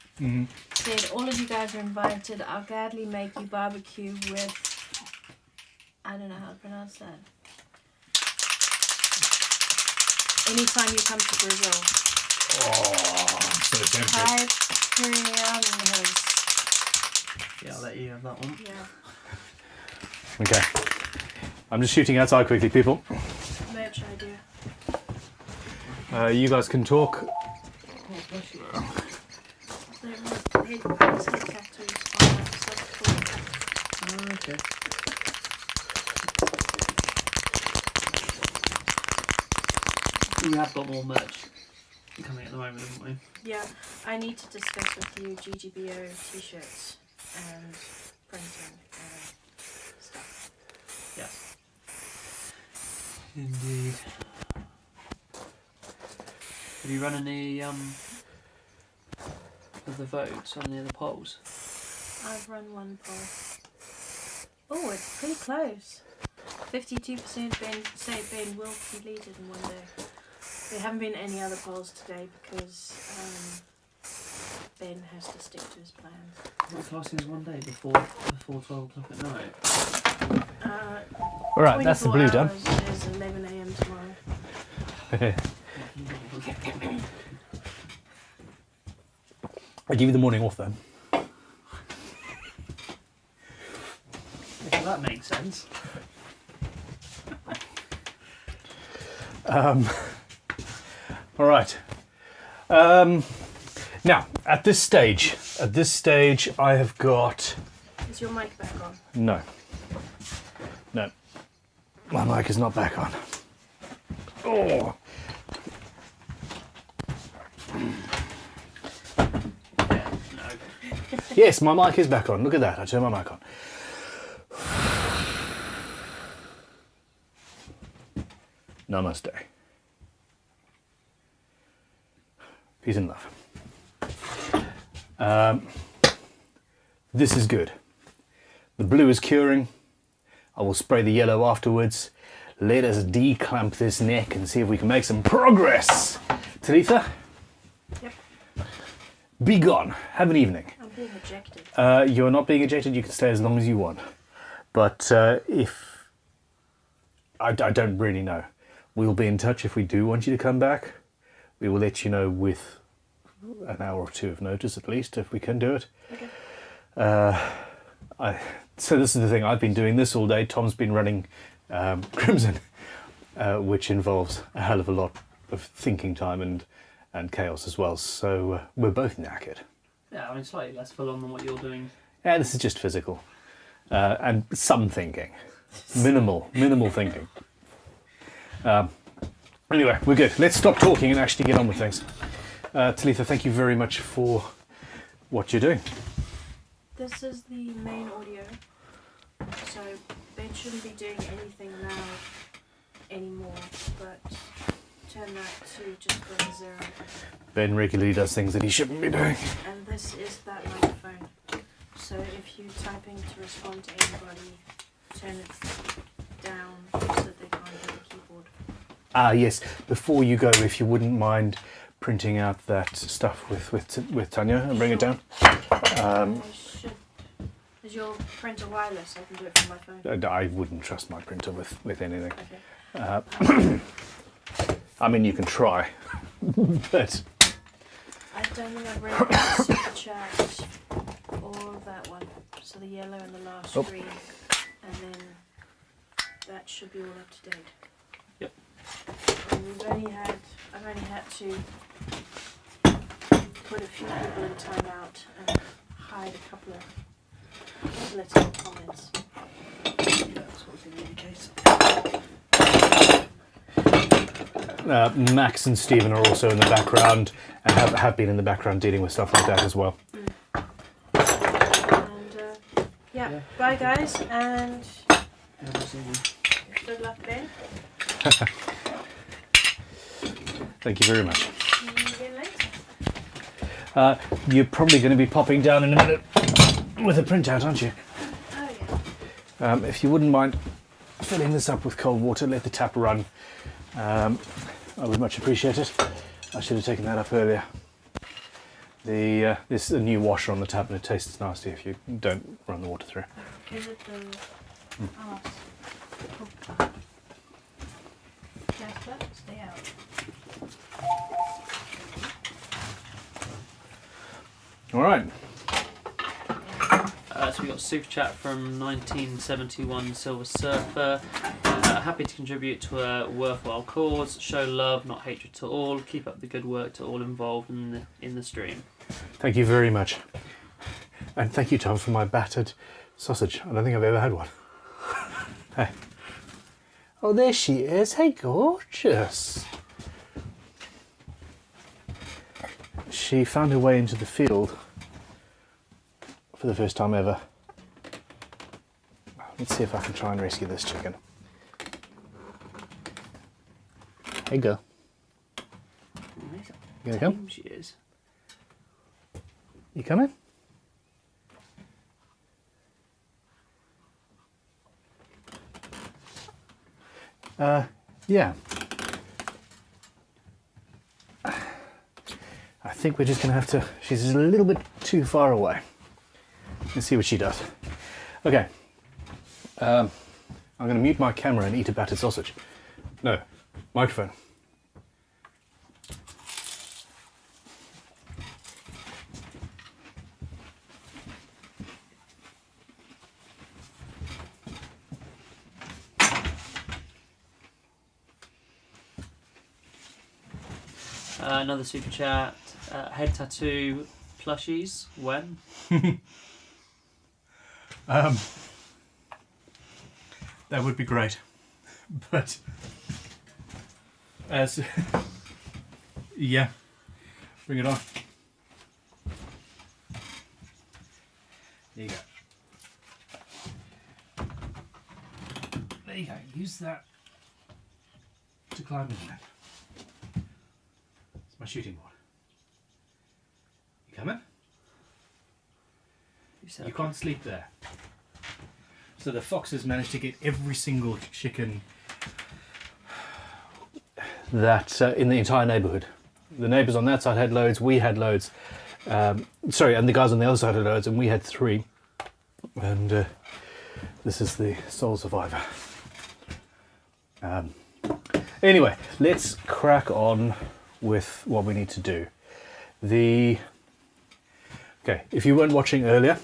said, all of you guys are invited. I'll gladly make you barbecue with, I don't know how to pronounce that. Anytime you come to Brazil. Oh, I'm so tempted. Yeah, I'll let you have that one. Yeah. Okay. I'm just shooting outside quickly, people. Merch idea. You guys can talk. Okay. We have got more merch coming at the moment, haven't we? Yeah, I need to discuss with you GGBO t-shirts and printing and stuff. Yes. Indeed. Have you run any of the votes on the other polls? I've run one poll. Oh, it's pretty close. 52% say Ben will complete it in one day. There haven't been any other polls today because Ben has to stick to his plans. What class is one day before 12 o'clock at night? Alright, that's the blue 24 done. hours is 11 AM tomorrow. I give you the morning off then. If that makes sense. All right. Now, at this stage, I have got... Is your mic back on? No. No. My mic is not back on. Oh. Yeah, no. Yes, my mic is back on. Look at that. I turned my mic on. Namaste. Peace and love. This is good. The blue is curing. I will spray the yellow afterwards. Let us declamp this neck and see if we can make some progress. Talitha? Yep. Be gone. Have an evening. I'm being ejected. You're not being ejected. You can stay as long as you want. But if... I don't really know. We'll be in touch if we do want you to come back. We will let you know with an hour or two of notice at least, if we can do it. Okay. So this is the thing, I've been doing this all day. Tom's been running Crimson, which involves a hell of a lot of thinking time and chaos as well. So we're both knackered. Yeah, I mean, slightly less full on than what you're doing. Yeah, this is just physical. And some thinking. Minimal thinking. Anyway, we're good. Let's stop talking and actually get on with things. Talitha, thank you very much for what you're doing. This is the main audio, so Ben shouldn't be doing anything loud anymore, but turn that to just go to 0. Ben regularly does things that he shouldn't be doing. And this is that microphone. So if you're typing to respond to anybody, turn it down so that they can't hear the keyboard. Ah, yes. Before you go, if you wouldn't mind printing out that stuff with Tanya and bring it down. Is your printer wireless? I can do it from my phone. I wouldn't trust my printer with anything. Okay. I mean, you can try, but I don't think I've read the super chat or that one. So the yellow and the last screen, and then that should be all up to date. Yep. And I've only had to put a few people in timeout and hide a couple of political comments. That's what's in the case. Max and Stephen are also in the background and have been in the background dealing with stuff like that as well. And yeah, bye guys, and good luck, Ben. Thank you very much. See you again later. You're probably going to be popping down in a minute with a printout, aren't you? Oh yeah. If you wouldn't mind filling this up with cold water, let the tap run. I would much appreciate it. I should have taken that up earlier. This is a new washer on the tap and it tastes nasty if you don't run the water through. Is it the arse? Jasper, stay out. All right. So we got super chat from 1971 Silver Surfer. Happy to contribute to a worthwhile cause. Show love, not hatred to all. Keep up the good work to all involved in the stream. Thank you very much. And thank you, Tom, for my battered sausage. I don't think I've ever had one. Hey. Oh, there she is. Hey, gorgeous. She found her way into the field for the first time ever. Let's see if I can try and rescue this chicken. Hey, girl. You gonna come? She is. You coming? Yeah. I think we're just gonna have to, she's a little bit too far away. Let's see what she does. Okay. I'm gonna mute my camera and eat a battered sausage. No, microphone. Another super chat. Head tattoo plushies. When? That would be great, but as yeah, bring it on. There you go. There you go. Use that to climb in there. It's my shooting board. You coming? You can't sleep there. So the foxes managed to get every single chicken that in the entire neighbourhood. The neighbours on that side had loads, we had loads. Sorry, and the guys on the other side had loads, and we had 3. And this is the sole survivor. Anyway, let's crack on with what we need to do. Okay, if you weren't watching earlier,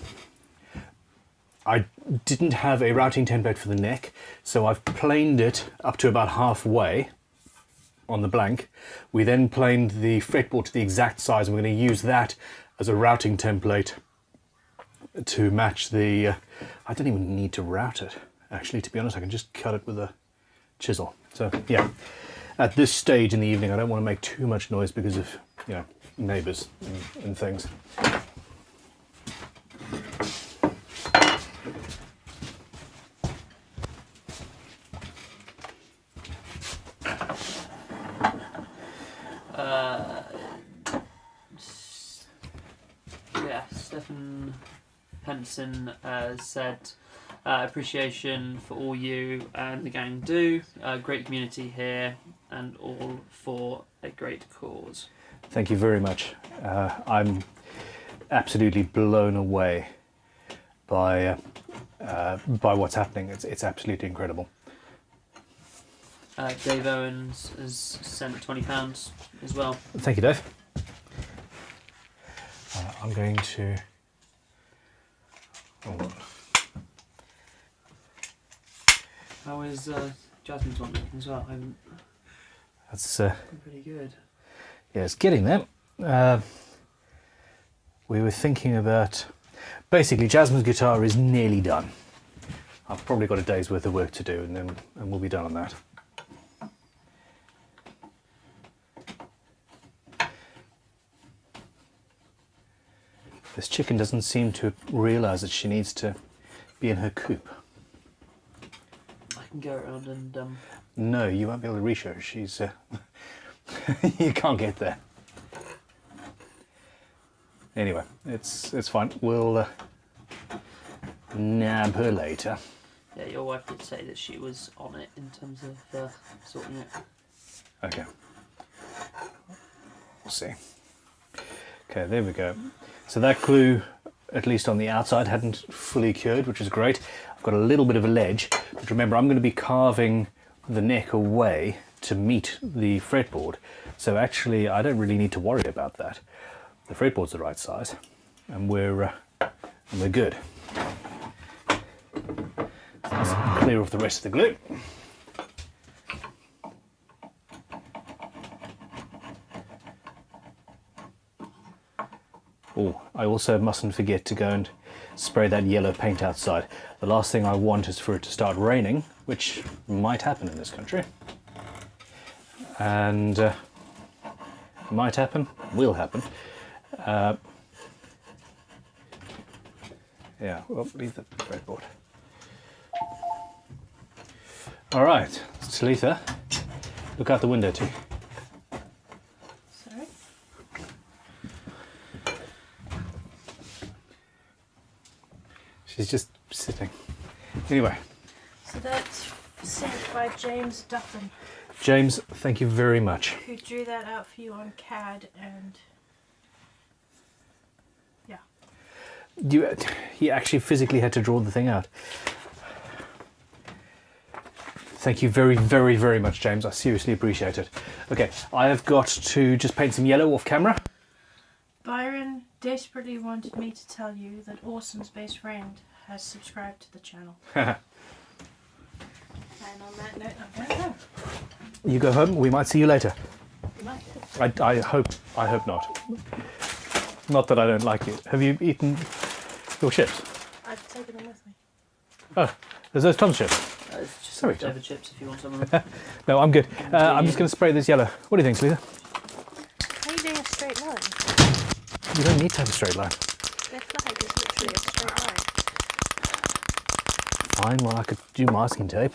I didn't have a routing template for the neck, so I've planed it up to about halfway on the blank. We then planed the fretboard to the exact size, and we're going to use that as a routing template to match the... I don't even need to route it, actually, to be honest. I can just cut it with a chisel. So, yeah, at this stage in the evening, I don't want to make too much noise because of, you know, neighbours and things. Stephen Henson said, appreciation for all you and the gang do. Great community here and all for a great cause. Thank you very much. I'm absolutely blown away by what's happening. It's absolutely incredible. Dave Owens has sent £20 as well. Thank you, Dave. I'm going to... Oh. How is Jasmine's one looking as well? That's pretty good. yeah, it's getting there. We were thinking about... Basically, Jasmine's guitar is nearly done. I've probably got a day's worth of work to do, and we'll be done on that. This chicken doesn't seem to realise that she needs to be in her coop. I can go around and... No, you won't be able to reach her. She's... you can't get there. Anyway, it's fine. We'll nab her later. Yeah, your wife did say that she was on it in terms of sorting it. Okay. We'll see. Okay, there we go. So that glue, at least on the outside, hadn't fully cured, which is great. I've got a little bit of a ledge, but remember, I'm going to be carving the neck away to meet the fretboard. So actually, I don't really need to worry about that. The fretboard's the right size, and we're good. So let's clear off the rest of the glue. Oh, I also mustn't forget to go and spray that yellow paint outside. The last thing I want is for it to start raining, which might happen in this country. And might happen, will happen. Yeah, well, leave the fretboard. All right, Talitha, look out the window too. Sorry? She's just sitting. Anyway. So that's sent by James Duffin, James, thank you very much. who drew that out for you on CAD, and yeah. He actually physically had to draw the thing out. Thank you very, very, very much, James. I seriously appreciate it. Okay, I have got to just paint some yellow off camera. Byron desperately wanted me to tell you that Awesome's best friend has subscribed to the channel. And on that note, I'm going home. You go home, we might see you later. Good night. I hope not. Not that I don't like it. Have you eaten your chips? I've taken them with me. Oh, there's those Tom's chips. It's just Sorry, leftover chips if you want some of them. No, I'm good. I'm just going to spray this yellow. What do you think, Salita? How are you doing a straight line? You don't need to have a straight line. Their flag is literally a straight line. Fine, well, I could do masking tape.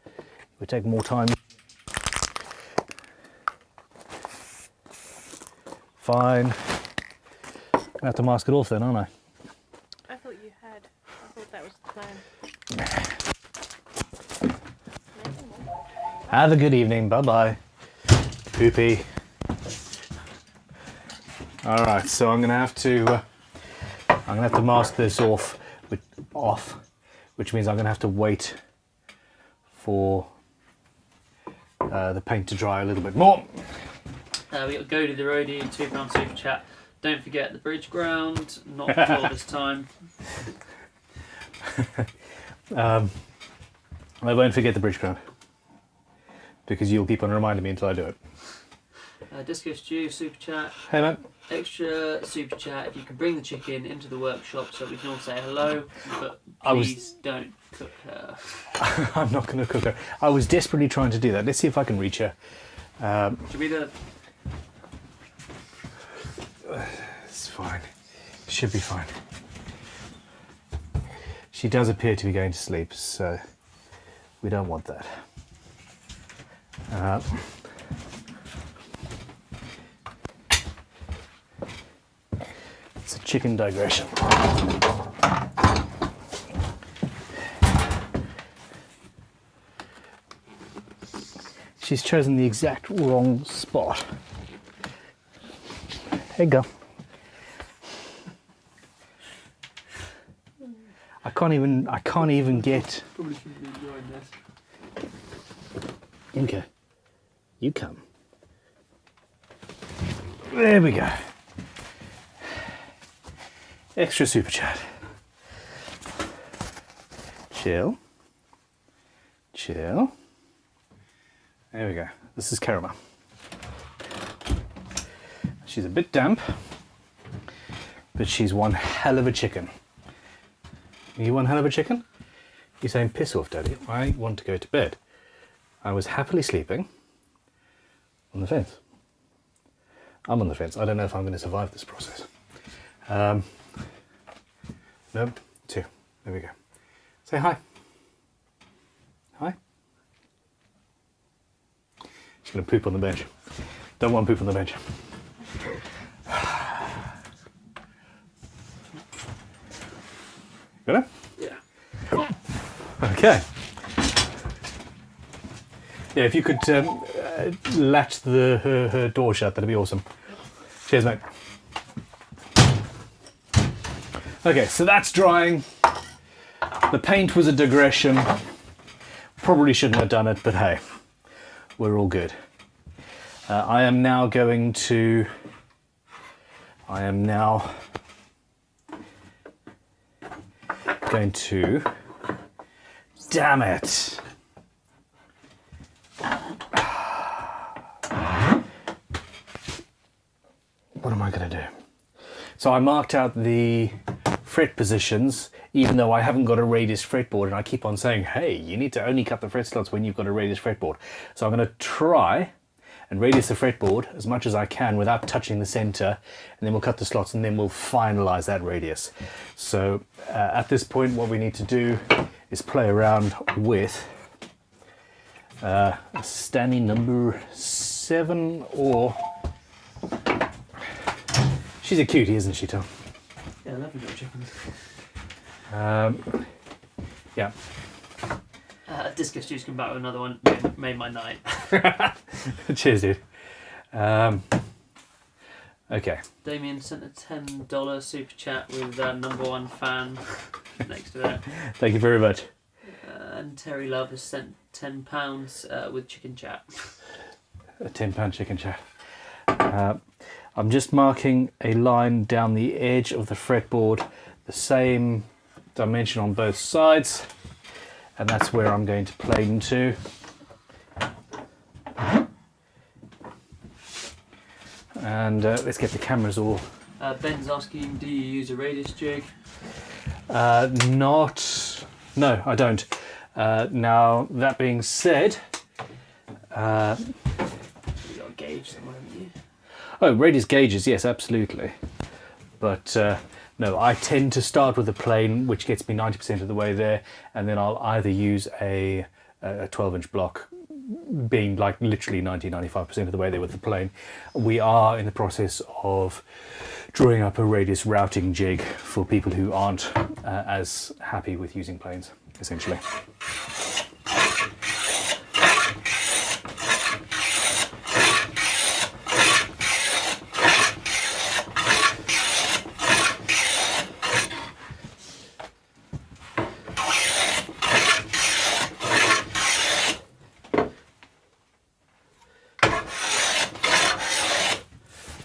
It would take more time. Fine. I have to mask it off then, aren't I? I thought you had. I thought that was the plan. Have a good evening. Bye-bye. Poopy. All right, so I'm gonna have to mask this off, which means I'm gonna have to wait for the paint to dry a little bit more. We got Go to the Roadie, £2 super chat. Don't forget the bridge ground, not before this time. I won't forget the bridge ground because you'll keep on reminding me until I do it. Disco Stew super chat. Hey man. Extra super chat if you can bring the chicken into the workshop so we can all say hello, but I was- please don't cook her. I'm not going to cook her. I was desperately trying to do that. Let's see if I can reach her. Should we do It's fine. Should be fine. She does appear to be going to sleep, so we don't want that. It's a chicken digression. She's chosen the exact wrong spot. Hey, go. I can't even get. Probably shouldn't be enjoying this. Okay, you come. There we go. Extra super chat. Chill. Chill. There we go. This is caramel. She's a bit damp, but she's one hell of a chicken. Are you one hell of a chicken? You're saying piss off, Daddy. I want to go to bed. I was happily sleeping on the fence. I'm on the fence. I don't know if I'm going to survive this process. Nope. 2. There we go. Say hi. Hi. She's going to poop on the bench. Don't want poop on the bench. Got it? Yeah. Okay. Yeah, if you could latch her door shut, that'd be awesome. Cheers, mate. Okay, so that's drying. The paint was a digression. Probably shouldn't have done it, but hey, we're all good. I am now going to. Damn it. What am I going to do? So I marked out the fret positions, even though I haven't got a radius fretboard, and I keep on saying, hey, you need to only cut the fret slots when you've got a radius fretboard. So I'm going to try and radius the fretboard as much as I can without touching the center, and then we'll cut the slots and then we'll finalize that radius. So at this point, what we need to do is play around with standing number 7, or she's a cutie, isn't she, Tom? Yeah, I love little chickens. Yeah. Disco Stew's come back with another one. Made my night. Cheers, dude. Okay. Damien sent a $10 super chat with #1 fan next to it. Thank you very much. And Terry Love has sent £10 with chicken chat. A £10 chicken chat. I'm just marking a line down the edge of the fretboard, the same dimension on both sides, and that's where I'm going to plane to. And let's get the cameras all. Ben's asking, do you use a radius jig? No, I don't. Now, that being said, You got a gauge somewhere, haven't you? oh, radius gauges, yes, absolutely. But no, I tend to start with a plane, which gets me 90% of the way there, and then I'll either use a 12-inch block, being like literally 90-95% of the way there with the plane. We are in the process of drawing up a radius routing jig for people who aren't as happy with using planes, essentially.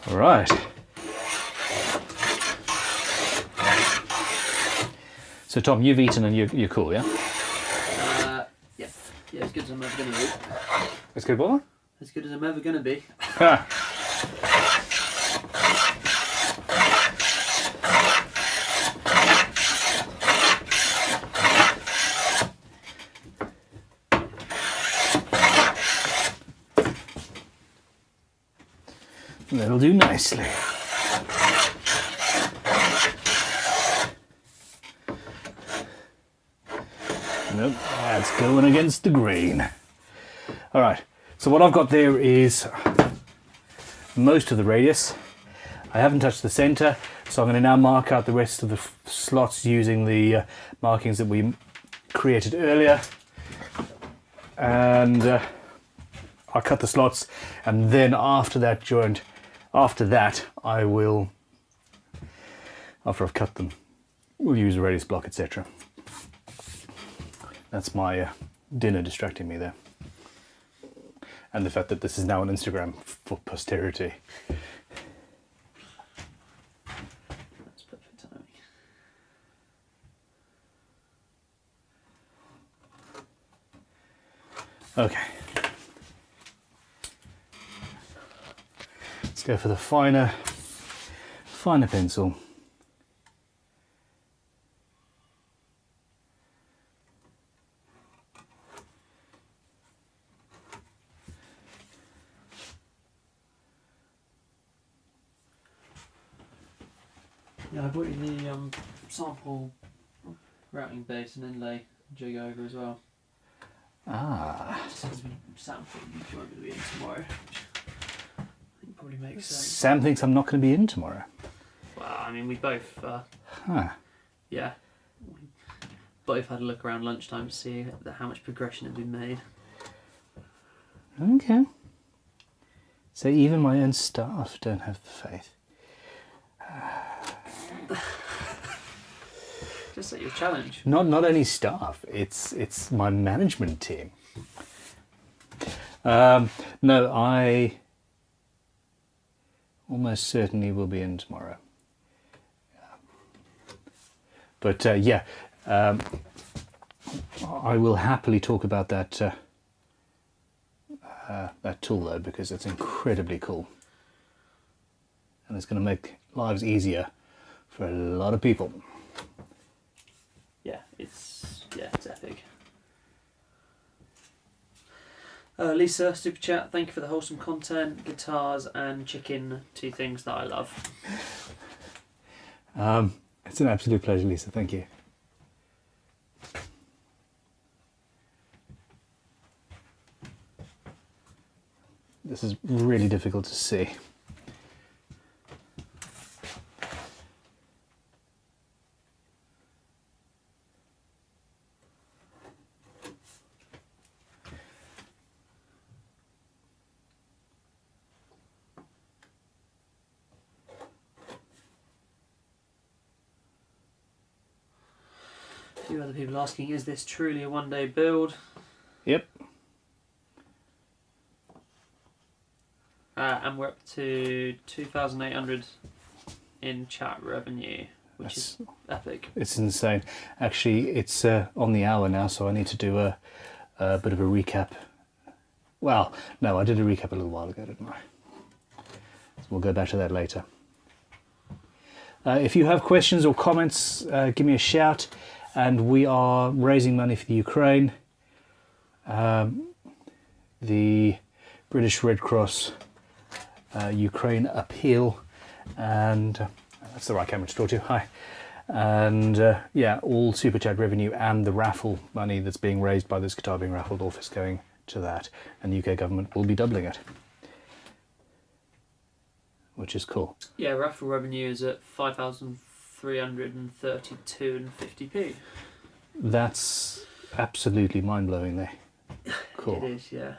All right. So Tom, you've eaten and you're cool, yeah? Yeah. Yeah, as good as I'm ever going to be. That's good, what? As good as I'm ever going to be. That'll do nicely. Nope, that's going against the grain. All right, so what I've got there is most of the radius. I haven't touched the center, so I'm going to now mark out the rest of the slots using the markings that we created earlier. And I'll cut the slots, and then after that joint, after that I will, after I've cut them, we'll use a radius block, etc. That's my dinner distracting me there. And the fact that this is now on Instagram for posterity. That's perfect timing. Okay. Let's go for the finer pencil. Yeah, I brought you the sample routing base and inlay jig over as well. Ah. Just because Sam thought you weren't going to be in tomorrow, which I think probably makes sense. Sam thinks I'm not going to be in tomorrow. Well, I mean, we both, Huh. yeah, we both had a look around lunchtime to see how much progression had been made. Okay. So even my own staff don't have the faith. Just like your challenge. Not only staff, it's my management team. No, I almost certainly will be in tomorrow. But yeah, I will happily talk about that that tool though, because it's incredibly cool, and it's going to make lives easier for a lot of people. Yeah, it's epic. Lisa, super chat. Thank you for the wholesome content, guitars and chicken, two things that I love. It's an absolute pleasure, Lisa. Thank you. This is really difficult to see. A few other people asking, is this truly a one-day build? Yep. And we're up to 2,800 in chat revenue, which is epic. It's insane. Actually, it's on the hour now, so I need to do a bit of a recap. Well, no, I did a recap a little while ago, didn't I? we'll go back to that later. If you have questions or comments, give me a shout. And we are raising money for the Ukraine. The British Red Cross Ukraine appeal, and that's the right camera to talk to. Hi. And yeah, all Super Chat revenue and the raffle money that's being raised by this guitar being raffled off is going to that, and the UK government will be doubling it, which is cool. Yeah, raffle revenue is at 5,332.50p. That's absolutely mind-blowing there. Cool. It is, yeah.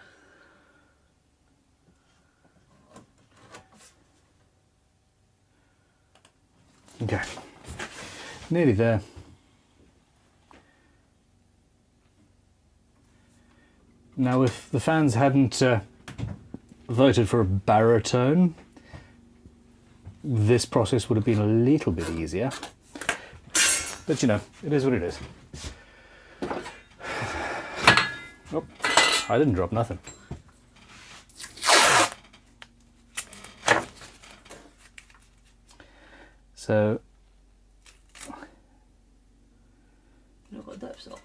Okay, nearly there. Now, if the fans hadn't voted for a baritone, this process would have been a little bit easier. But you know, it is what it is. Oh, I didn't drop nothing. So You've not got a depth stop.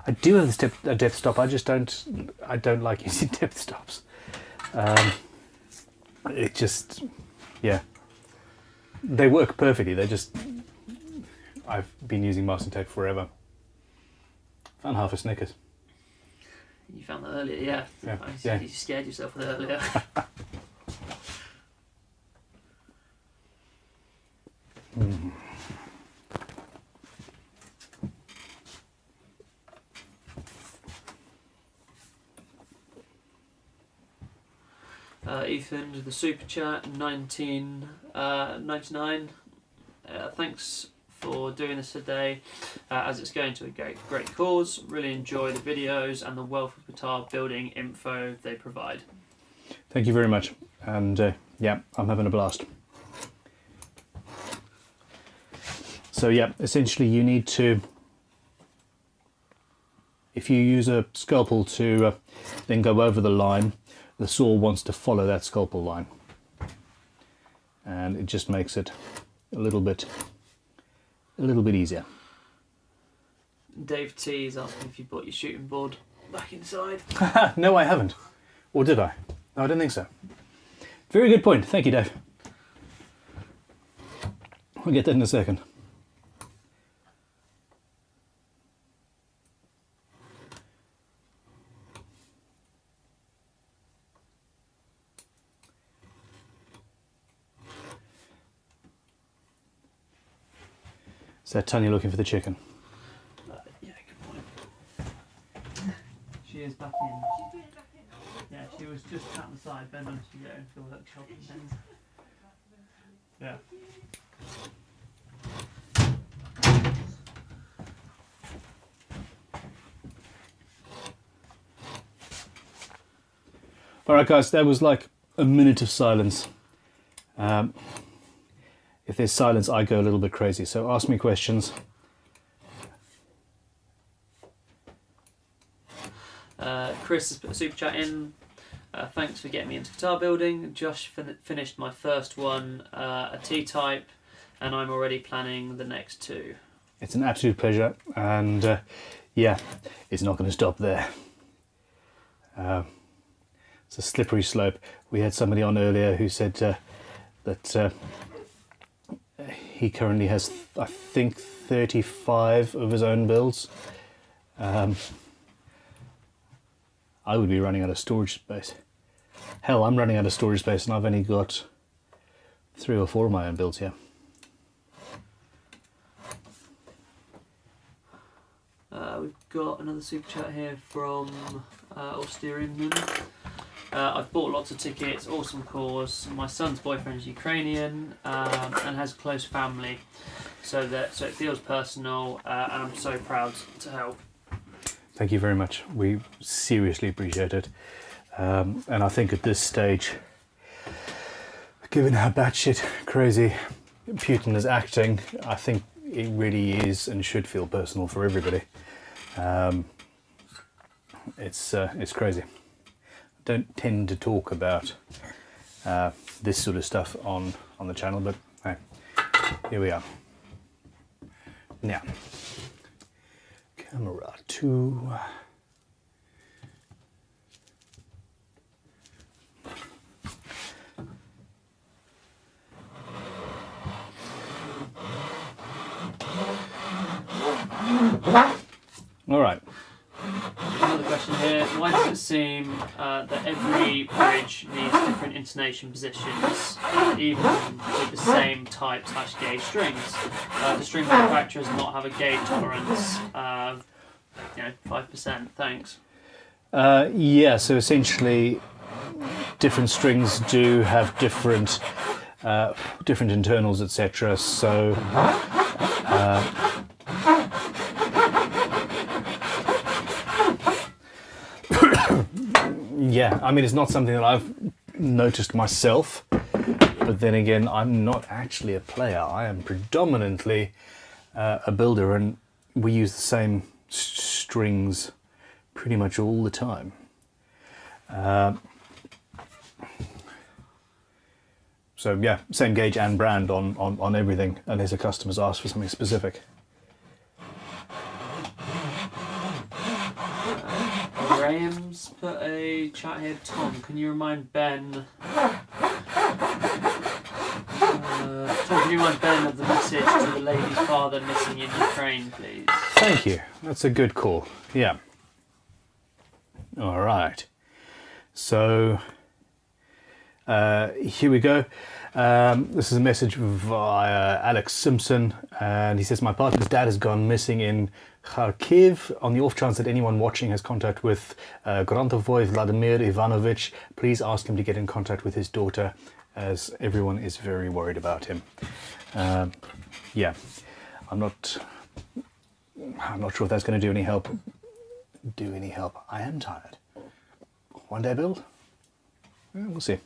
I do have a depth stop. I just don't. I don't like using depth stops. It just, yeah, they work perfectly. They just. I've been using masking tape forever. Found half a Snickers. You found that earlier, yeah. Yeah. You scared yourself with it earlier. Ethan, the super chat, 1999. Thanks for doing this today, as it's going to a great cause. Really enjoy the videos and the wealth of guitar building info they provide. Thank you very much, and yeah, I'm having a blast. So yeah, essentially you need to, if you use a scalpel to then go over the line, the saw wants to follow that scalpel line, and it just makes it a little bit easier. Dave T is asking if you brought your shooting board back inside. No, I haven't. Or did I? No, I don't think so. Very good point. Thank you, Dave. I'll get that in a second. Is that Tanya looking for the chicken? Yeah, good point. She is back in. Yeah, she was just at the side, bend onto you and feel like chopping things. Yeah. Alright guys, that was like a minute of silence. If there's silence, I go a little bit crazy, so ask me questions. Chris has put a super chat in. Thanks for getting me into guitar building. Josh finished my first one, a T-type, and I'm already planning the next two. It's an absolute pleasure, and yeah, it's not going to stop there. It's a slippery slope. We had somebody on earlier who said that he currently has, I think, 35 of his own builds. I would be running out of storage space. Hell, I'm running out of storage space and I've only got 3 or 4 of my own builds here. We've got another super chat here from Austerian. I've bought lots of tickets, awesome cause. My son's boyfriend is Ukrainian and has a close family, so it feels personal, and I'm so proud to help. Thank you very much. We seriously appreciate it. And I think at this stage, given how batshit crazy Putin is acting, I think it really is and should feel personal for everybody. It's crazy. I don't tend to talk about this sort of stuff on the channel, but hey, here we are. Now, camera 2. All right. Another question here. Why does it seem that every bridge needs different intonation positions, even with the same type/gauge strings? Do string manufacturers not have a gauge tolerance of 5%? Thanks. Yeah, so essentially different strings do have different internals, etc. So yeah, I mean, it's not something that I've noticed myself, but then again, I'm not actually a player. I am predominantly a builder, and we use the same strings pretty much all the time. So yeah, same gauge and brand on everything, unless a customer's asked for something specific. Graham's put a chat here. Tom, can you remind Ben? Tom, can you remind Ben of the message to the lady's father missing in Ukraine, please? Thank you. That's a good call. Yeah. All right. So here we go. This is a message via Alex Simpson, and he says, my partner's dad has gone missing in Kharkiv. On the off chance that anyone watching has contact with Grantovoy Vladimir Ivanovich, please ask him to get in contact with his daughter, as everyone is very worried about him. Yeah, I'm not sure if that's going to do any help. I am tired. One day build? We'll see.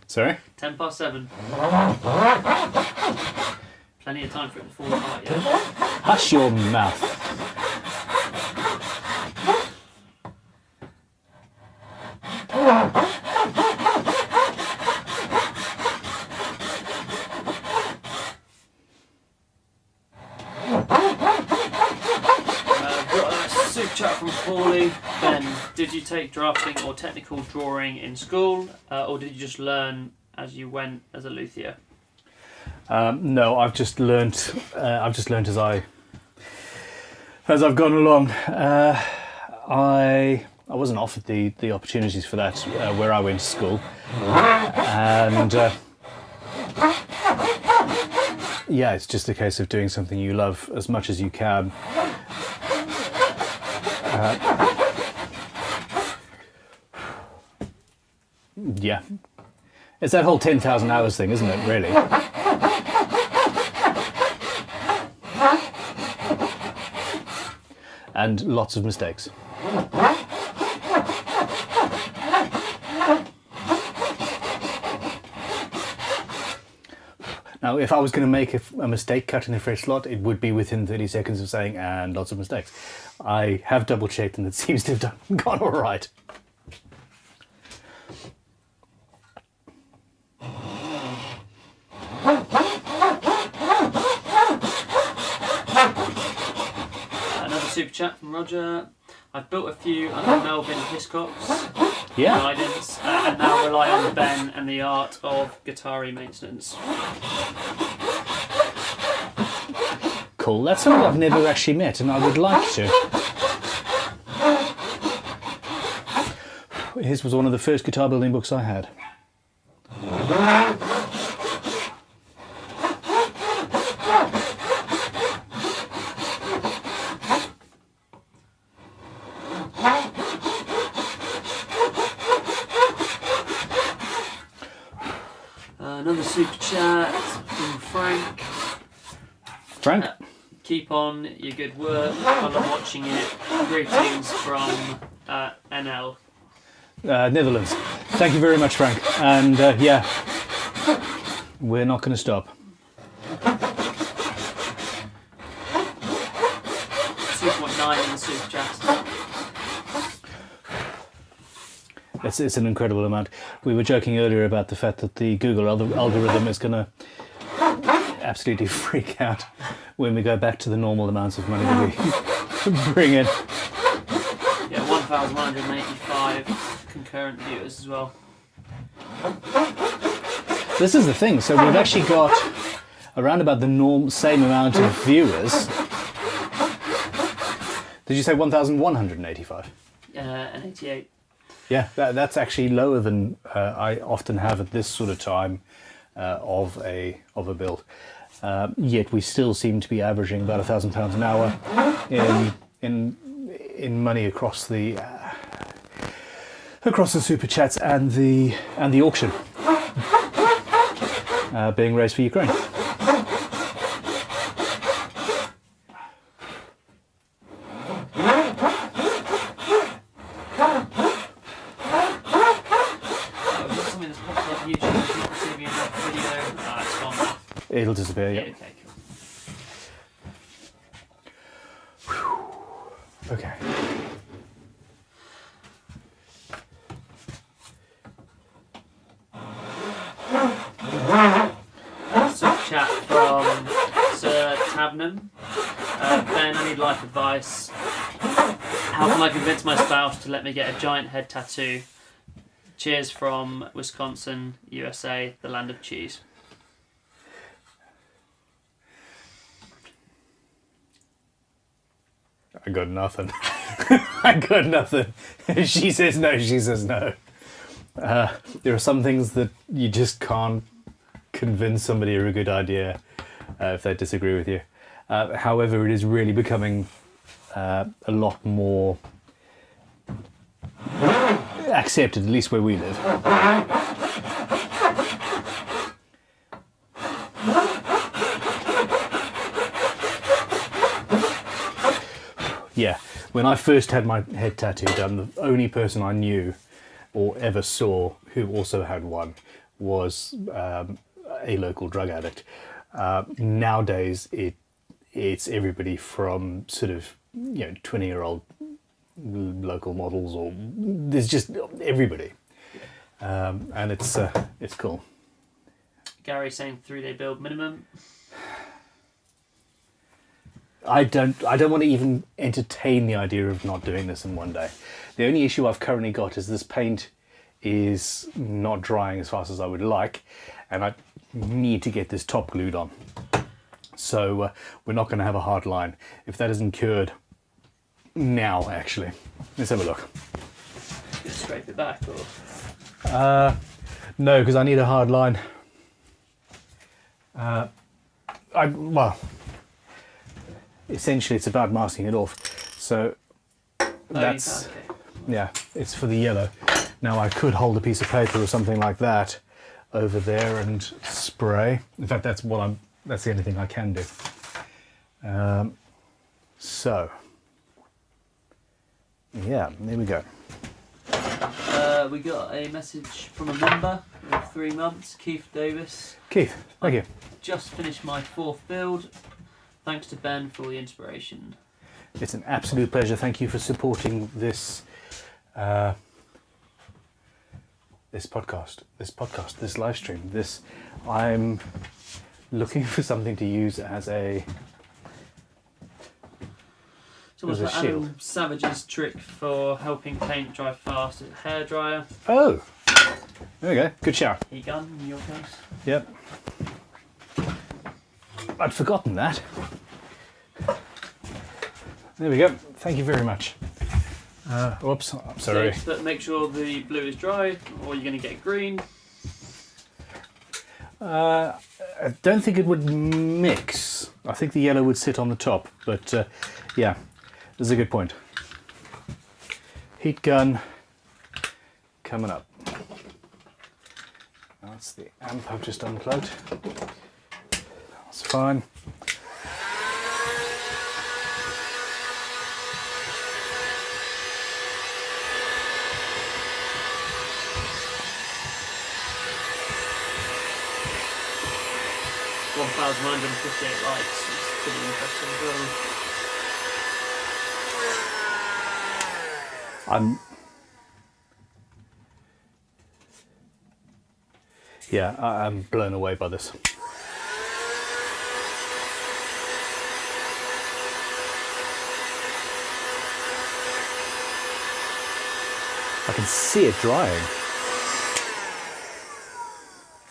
Sorry? 7:10. Plenty of time for it to fall apart, yeah? Hush your mouth. Super chat from Paulie. Ben, did you take drafting or technical drawing in school, or did you just learn as you went as a luthier? No, I've just learnt. As I've gone along. I wasn't offered the opportunities for that where I went to school, and yeah, it's just a case of doing something you love as much as you can. Yeah, it's that whole 10,000 hours thing, isn't it, really? And lots of mistakes. Now, if I was going to make a mistake cutting the fresh slot, it would be within 30 seconds of saying, and lots of mistakes. I have double checked and it seems to have gone all right. Another super chat from Roger. I've built a few under Melvin Hiscock's guidance, and now rely on Ben and the art of guitar maintenance. Cool. That's something I've never actually met, and I would like to. His was one of the first guitar building books I had. Another super chat from Frank. Frank? Keep on your good work. I love watching it. Greetings from NL. Netherlands. Thank you very much, Frank. And yeah, we're not going to stop. 2.9 in the super chat. It's an incredible amount. We were joking earlier about the fact that the Google algorithm is going to absolutely freak out when we go back to the normal amounts of money that we bring in. Yeah, 1,185 concurrent viewers as well. This is the thing. So we've actually got around about the same amount of viewers. Did you say 1,185? And 88. Yeah, that's actually lower than I often have at this sort of time of a build. Yet we still seem to be averaging about £1,000 an hour in money across the super chats and the auction being raised for Ukraine. It'll disappear, yeah. Okay, cool. Okay. Super chat from Sir Tabnam. Ben, I need life advice. How can I convince my spouse to let me get a giant head tattoo? Cheers from Wisconsin, USA, the land of cheese. I got nothing. I got nothing. If she says no, she says no. There are some things that you just can't convince somebody are a good idea if they disagree with you. However, it is really becoming a lot more accepted, at least where we live. Yeah, when I first had my head tattoo done, the only person I knew or ever saw who also had one was a local drug addict. Nowadays, it's everybody from sort of 20-year-old local models, or there's just everybody, and it's cool. Gary saying 3-day build minimum. I don't want to even entertain the idea of not doing this in one day. The only issue I've currently got is this paint is not drying as fast as I would like, and I need to get this top glued on. So we're not going to have a hard line. If that isn't cured now, actually. Let's have a look. You scrape it back, or? No, because I need a hard line. Essentially it's about masking it off. So that's, okay. yeah, it's for the yellow. Now I could hold a piece of paper or something like that over there and spray. In fact, that's the only thing I can do. So, yeah, there we go. We got a message from a member of 3 months, Keith Davis. Keith, thank you. Just finished my 4th build. Thanks to Ben for all the inspiration. It's an absolute pleasure. Thank you for supporting this this live stream. I'm looking for something to use as a It's almost like shield. Adam Savage's trick for helping paint dry fast. It's a hairdryer. Oh, there we go. Good shout. Heat gun in your case. Yep. I'd forgotten that. There we go. Thank you very much. Whoops, I'm sorry. So, make sure the blue is dry, or you're going to get green. I don't think it would mix. I think the yellow would sit on the top, but yeah, this is a good point. Heat gun coming up. That's the amp I've just unplugged. That's fine. $1,958 likes. It's pretty impressive as well. Yeah, I'm blown away by this. I can see it drying.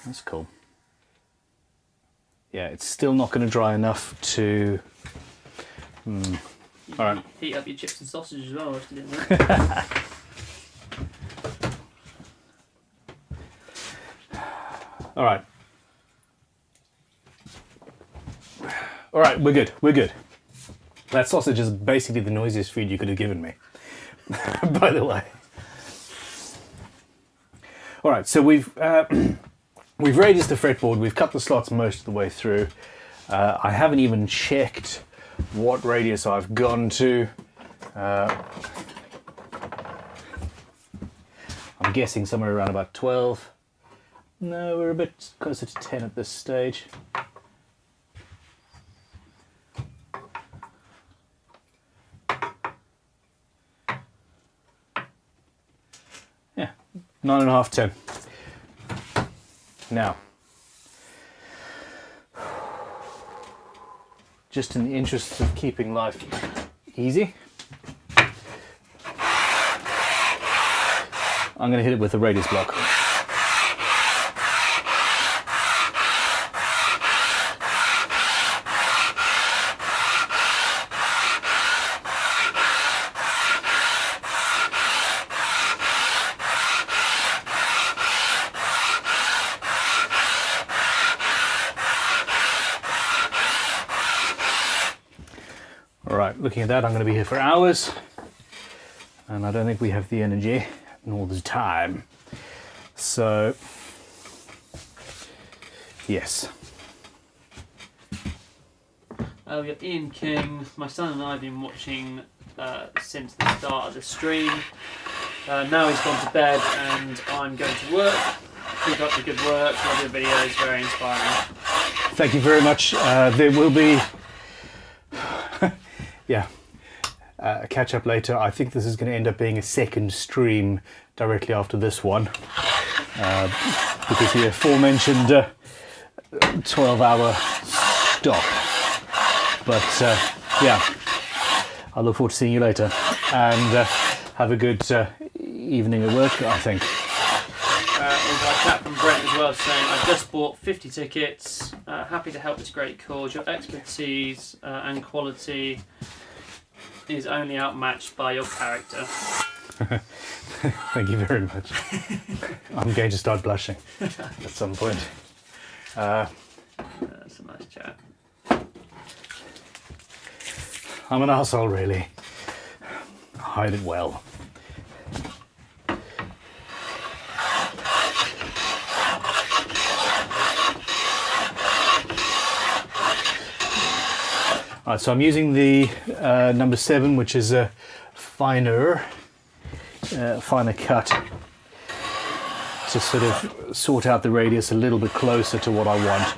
That's cool. Yeah, it's still not going to dry enough to... All right. Heat up your chips and sausage as well if you didn't know. All right. All right, we're good. We're good. That sausage is basically the noisiest food you could have given me, by the way. All right, so we've radiused the fretboard. We've cut the slots most of the way through. I haven't even checked what radius I've gone to. I'm guessing somewhere around about 12. No, we're a bit closer to 10 at this stage. Yeah, 9.5, 10. Now, just in the interest of keeping life easy, I'm going to hit it with a radius block. Alright, looking at that, I'm going to be here for hours, and I don't think we have the energy nor the time. So, yes. We have Ian King. My son and I have been watching since the start of the stream. Now he's gone to bed and I'm going to work. Keep up the good work. Love your videos, very inspiring. Thank you very much. There will be a catch up later. I think this is going to end up being a second stream directly after this one, because the aforementioned 12-hour stop. But yeah, I look forward to seeing you later, and have a good evening at work, I think. We've got a chat from Brent as well saying, I just bought 50 tickets, happy to help this great cause. Your expertise and quality is only outmatched by your character. Thank you very much. I'm going to start blushing at some point. That's a nice chat. I'm an arsehole, really. I hide it well. Alright, so I'm using the number 7, which is a finer cut, to sort of sort out the radius a little bit closer to what I want.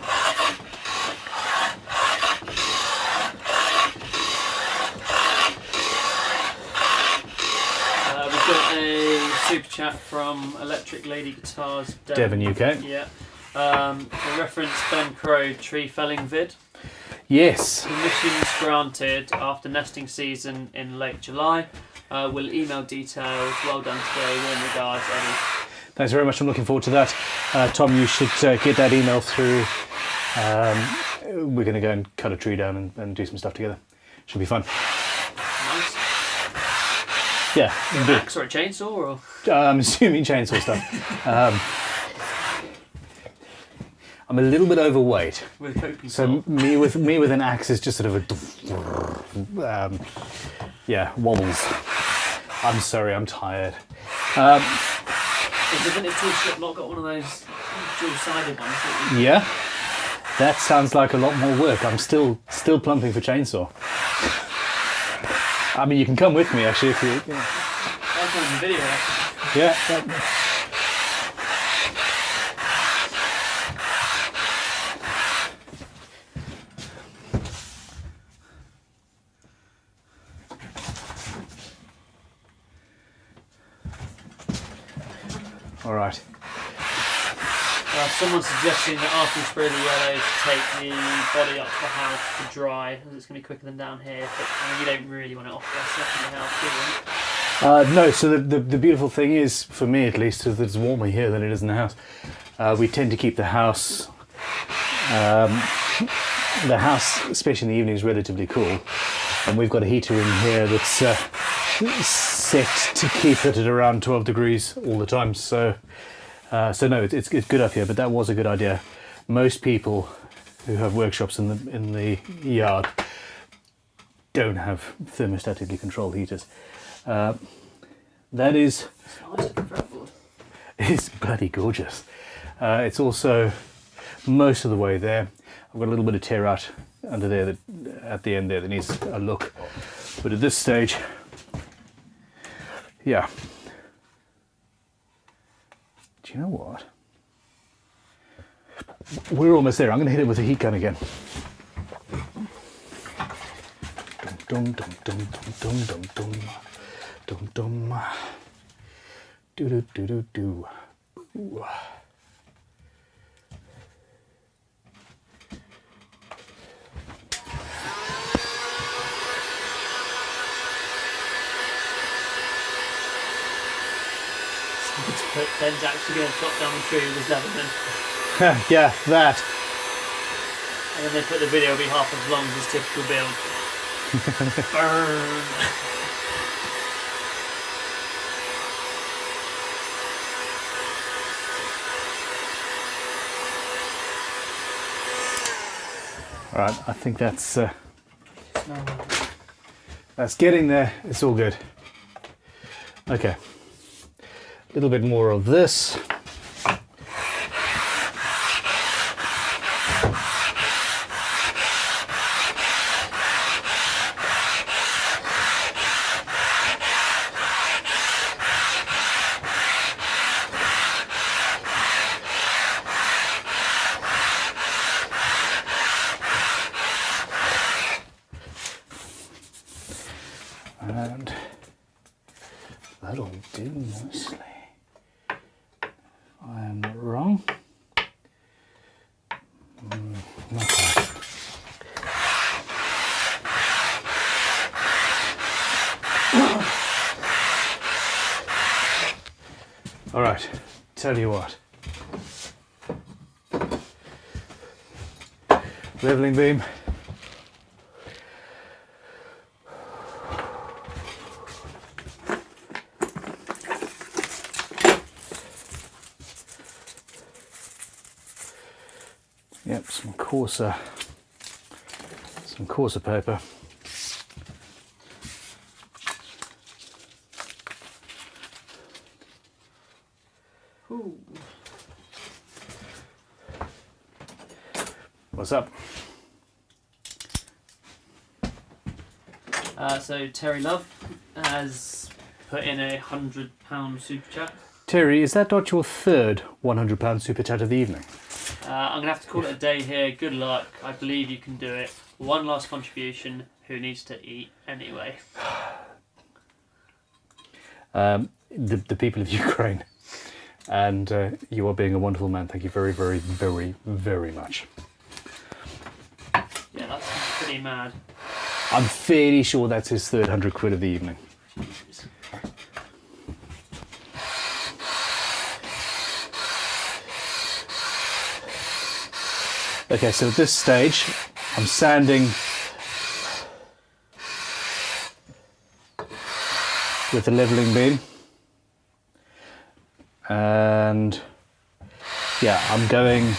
We've got a super chat from Electric Lady Guitars, Devon, UK. Yeah. To reference Ben Crow tree felling vid. Yes. Permissions granted after nesting season in late July. We'll email details. Well done today. Warm regards, Eddie. Thanks very much. I'm looking forward to that. Tom, you should get that email through. We're going to go and cut a tree down and do some stuff together. Should be fun. Nice. Yeah. An axe or a chainsaw? Or? I'm assuming chainsaw stuff. I'm a little bit overweight, so me with an axe is just sort of a wobbles. I'm sorry, I'm tired. Is the vintage tool strip not got one of those dual-sided ones? Yeah, that sounds like a lot more work. I'm still plumping for chainsaw. I mean, you can come with me actually if you. I'll come in the video. Yeah. All right. Someone's suggesting that after you spray the yellow, to take the body up to the house to dry, as it's going to be quicker than down here. But I mean, you don't really want it off gas up in the house, do you? No, so the beautiful thing is, for me at least, is that it's warmer here than it is in the house. We tend to keep the house, especially in the evenings, relatively cool. And we've got a heater in here that's set to keep it at around 12 degrees all the time. So no, it's good up here, but that was a good idea. Most people who have workshops in the yard don't have thermostatically controlled heaters. That is, It's nice with the fretboard. it's bloody gorgeous. It's also most of the way there. I've got a little bit of tear out under there that at the end there that needs a look, but at this stage, yeah. Do you know what? We're almost there. I'm going to hit it with a heat gun again. Dum dum dum dum dum dum dum dum dum. Do do do do do. Ooh. Ben's actually going to chop down the tree with his Leatherman. Yeah, that. And then they put the video will be half as long as his typical build. Burn! All right, I think that's getting there. It's all good. Okay. A little bit more of this. And that'll do nicely. I am not wrong. Not quite. All right, tell you what. Leveling beam. Yep, some coarser paper. Ooh. What's up? So Terry Love has put in £100 super chat. Terry, is that not your third £100 super chat of the evening? I'm going to have to call it a day here. Good luck. I believe you can do it. One last contribution. Who needs to eat anyway? The people of Ukraine. And you are being a wonderful man. Thank you very, very, very, very much. Yeah, that's pretty mad. I'm fairly sure that's his third 100 quid of the evening. Jesus. Okay, so at this stage, I'm sanding with the leveling beam. And yeah, I'm going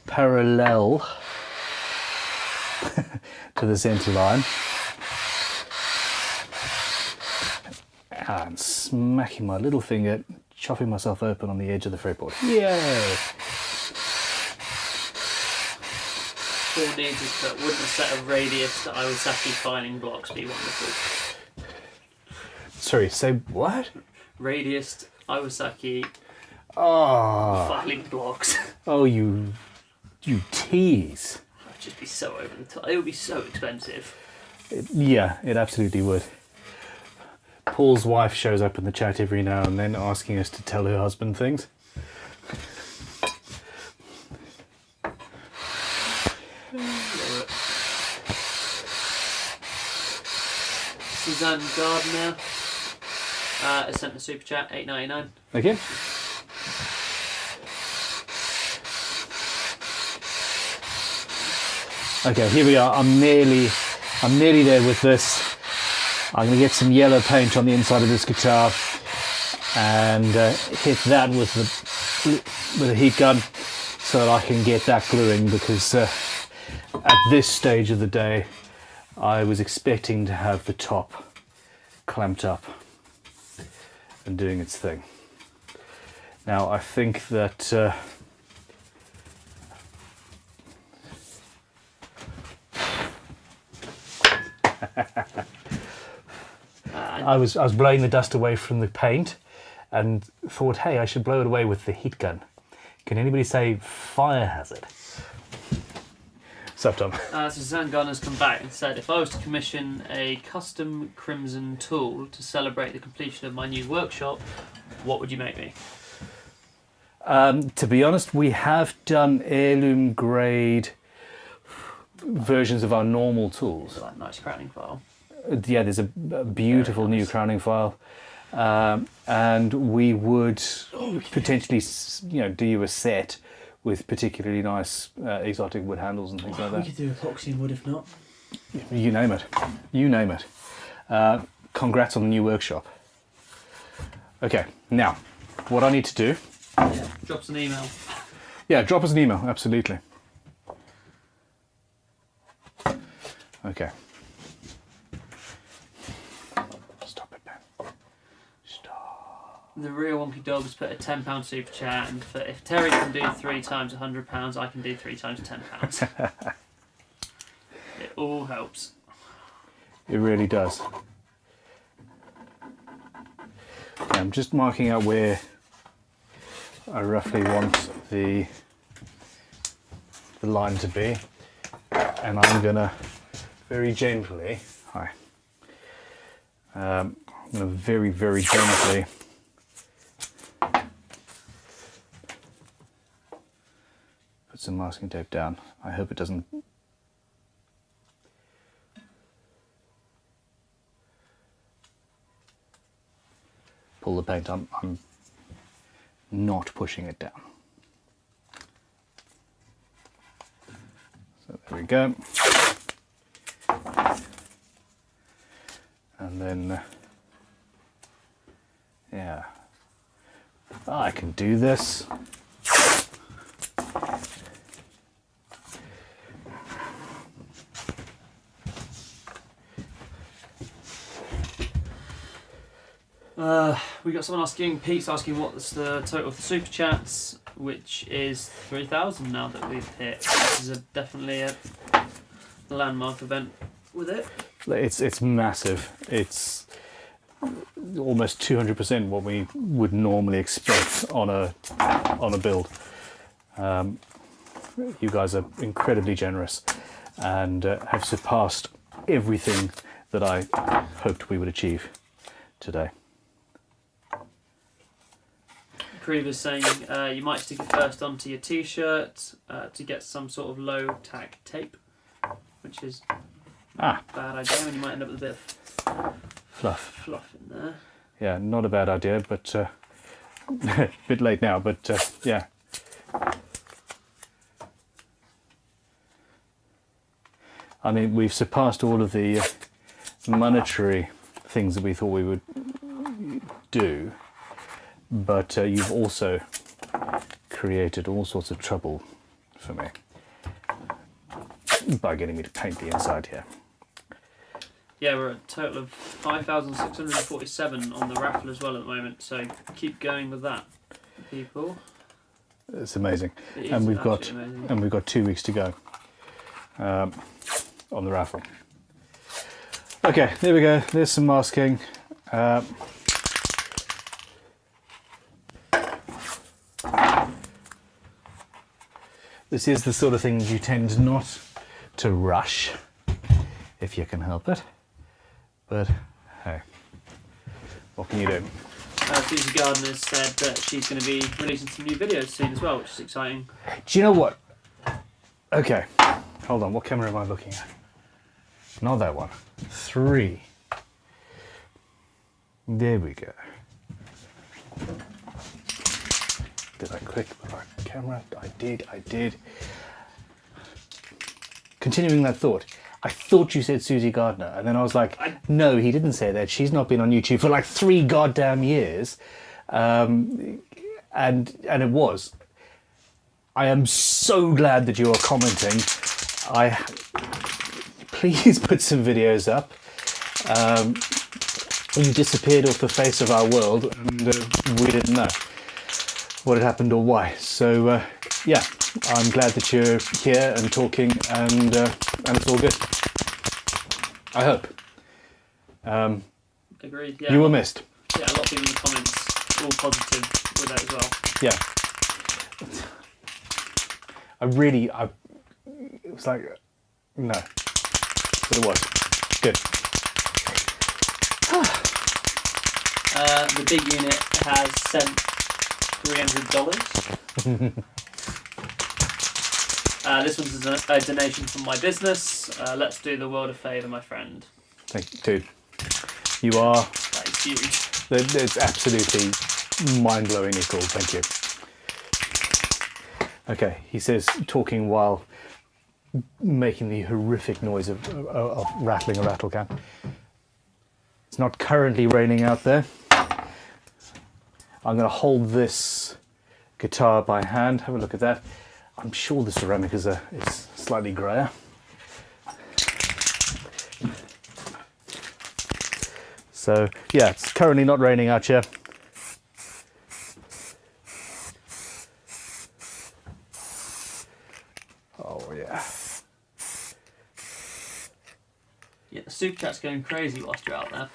parallel to the center line and smacking my little finger, chopping myself open on the edge of the fretboard. Yay! All needs is put, wouldn't a set of radius that Iwasaki filing blocks be wonderful? Sorry, say what? Radius Iwasaki Oh, filing blocks. oh, you tease. It would just be so over the top. It would be so expensive. Yeah, it absolutely would. Paul's wife shows up in the chat every now and then asking us to tell her husband things. Suzanne Gardner has sent the super chat, $8.99. Okay. Okay, here we are. I'm nearly there with this. I'm going to get some yellow paint on the inside of this guitar and hit that with a heat gun so that I can get that gluing, because at this stage of the day I was expecting to have the top clamped up and doing its thing. Now I think that I was blowing the dust away from the paint and thought, hey, I should blow it away with the heat gun. Can anybody say fire hazard? What's up, Tom? Suzanne Gardner's come back and said, if I was to commission a custom crimson tool to celebrate the completion of my new workshop, what would you make me? To be honest, we have done heirloom grade versions of our normal tools. Like nice crowning file. Yeah, there's a beautiful new crowning file, and we would potentially, do you a set with particularly nice exotic wood handles and things like that. We could do epoxy and wood if not. You name it. You name it. Congrats on the new workshop. Okay, now what I need to do. Yeah, drop us an email. Yeah, drop us an email. Absolutely. Okay. Stop it, Ben. Stop. The real wonky dog has put a £10 super chat, and if Terry can do 3 times £100, I can do 3 times £10. It all helps. It really does. Okay, I'm just marking out where I roughly want the line to be, and I'm gonna very gently, I'm gonna very, very gently put some masking tape down. I hope it doesn't pull the paint. I'm not pushing it down. So there we go. And then, yeah, I can do this. We got someone asking, Pete's asking what's the total of the super chats, which is 3,000 now that we've hit. This is definitely a landmark event with it. It's massive. It's almost 200% what we would normally expect on a build. You guys are incredibly generous and have surpassed everything that I hoped we would achieve today. Creve is saying you might stick it first onto your t-shirt to get some sort of low tack tape, which is a bad idea, and you might end up with a bit of fluff in there. Yeah, not a bad idea, but a bit late now, but yeah. I mean, we've surpassed all of the monetary things that we thought we would do, but you've also created all sorts of trouble for me by getting me to paint the inside here. Yeah, we're at a total of 5,647 on the raffle as well at the moment, so keep going with that, people. It's amazing. It is and we've amazing. got 2 weeks to go on the raffle. Okay, there we go. There's some masking. This is the sort of thing you tend not to rush if you can help it. But hey, what can you do? Susie Gardner has said that she's going to be releasing some new videos soon as well, which is exciting. Do you know what? Okay, hold on. What camera am I looking at? Not that one. 3. There we go. Did I click the right camera? I did. Continuing that thought, I thought you said Susie Gardner, and then I was like, no, he didn't say that. She's not been on YouTube for like 3 goddamn years. And it was. I am so glad that you are commenting. Please put some videos up. You disappeared off the face of our world, and we didn't know what had happened or why. So yeah, I'm glad that you're here and talking, and it's all good. I hope. Agreed. Yeah. You were missed. Yeah, a lot of people in the comments all positive with that as well. Yeah. It was like, no, but it was good. The big unit has sent $300. This one's a donation from my business. Let's do the world a favour, my friend. Thank you, dude. You are. That is huge. It's absolutely mind-blowingly cool. Thank you. Okay, he says talking while making the horrific noise of rattling a rattle can. It's not currently raining out there. I'm going to hold this guitar by hand. Have a look at that. I'm sure the ceramic is it's slightly grayer. So yeah, it's currently not raining out here. Oh yeah. Yeah, the super chat's going crazy whilst you're out there.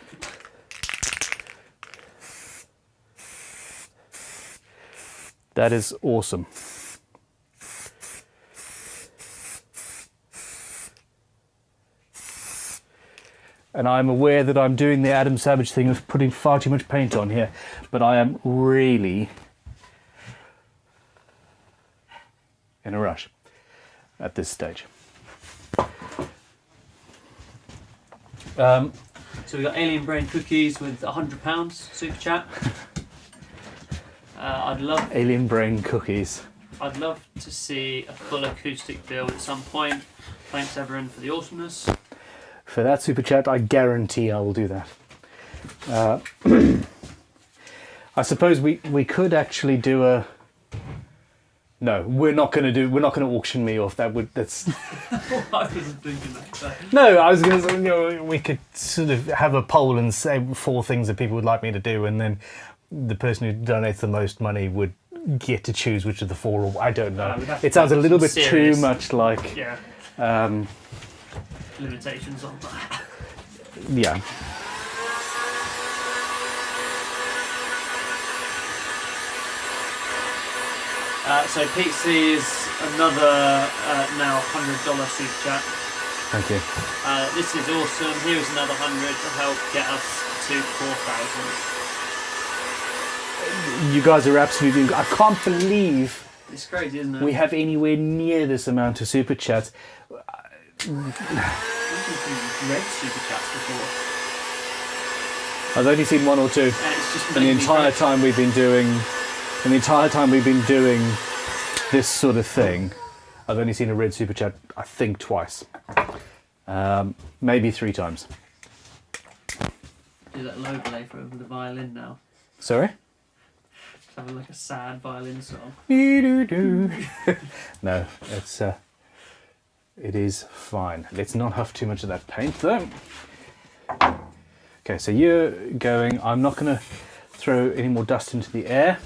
That is awesome. And I'm aware that I'm doing the Adam Savage thing of putting far too much paint on here, but I am really in a rush at this stage. So we've got Alien Brain Cookies with £100 super chat. Alien Brain Cookies. I'd love to see a full acoustic build at some point. Thanks everyone for the awesomeness. For that super chat, I guarantee I will do that. I suppose we could actually do a. No, we're not going to auction me off. That's. I wasn't thinking that. No, I was going to. We could sort of have a poll and say 4 things that people would like me to do, and then the person who donates the most money would get to choose which of the 4. Or I don't know. It sounds a little bit too much like. Yeah. Limitations on that. Yeah. So Pete C is another now $100 super chat. Thank you. This is awesome. Here's another 100 to help get us to 4,000. You guys are absolutely. I can't believe It's crazy, isn't it? we have anywhere near this amount of super chats. Read super chats before. I've only seen 1 or 2. And it's just And the entire time we've been doing this sort of thing, I've only seen a red super chat, I think, twice. Maybe 3 times. Do that low play for the violin now. Sorry? Having like a sad violin song. No, it is fine. Let's not huff too much of that paint though. Okay, so you're going. I'm not going to throw any more dust into the air.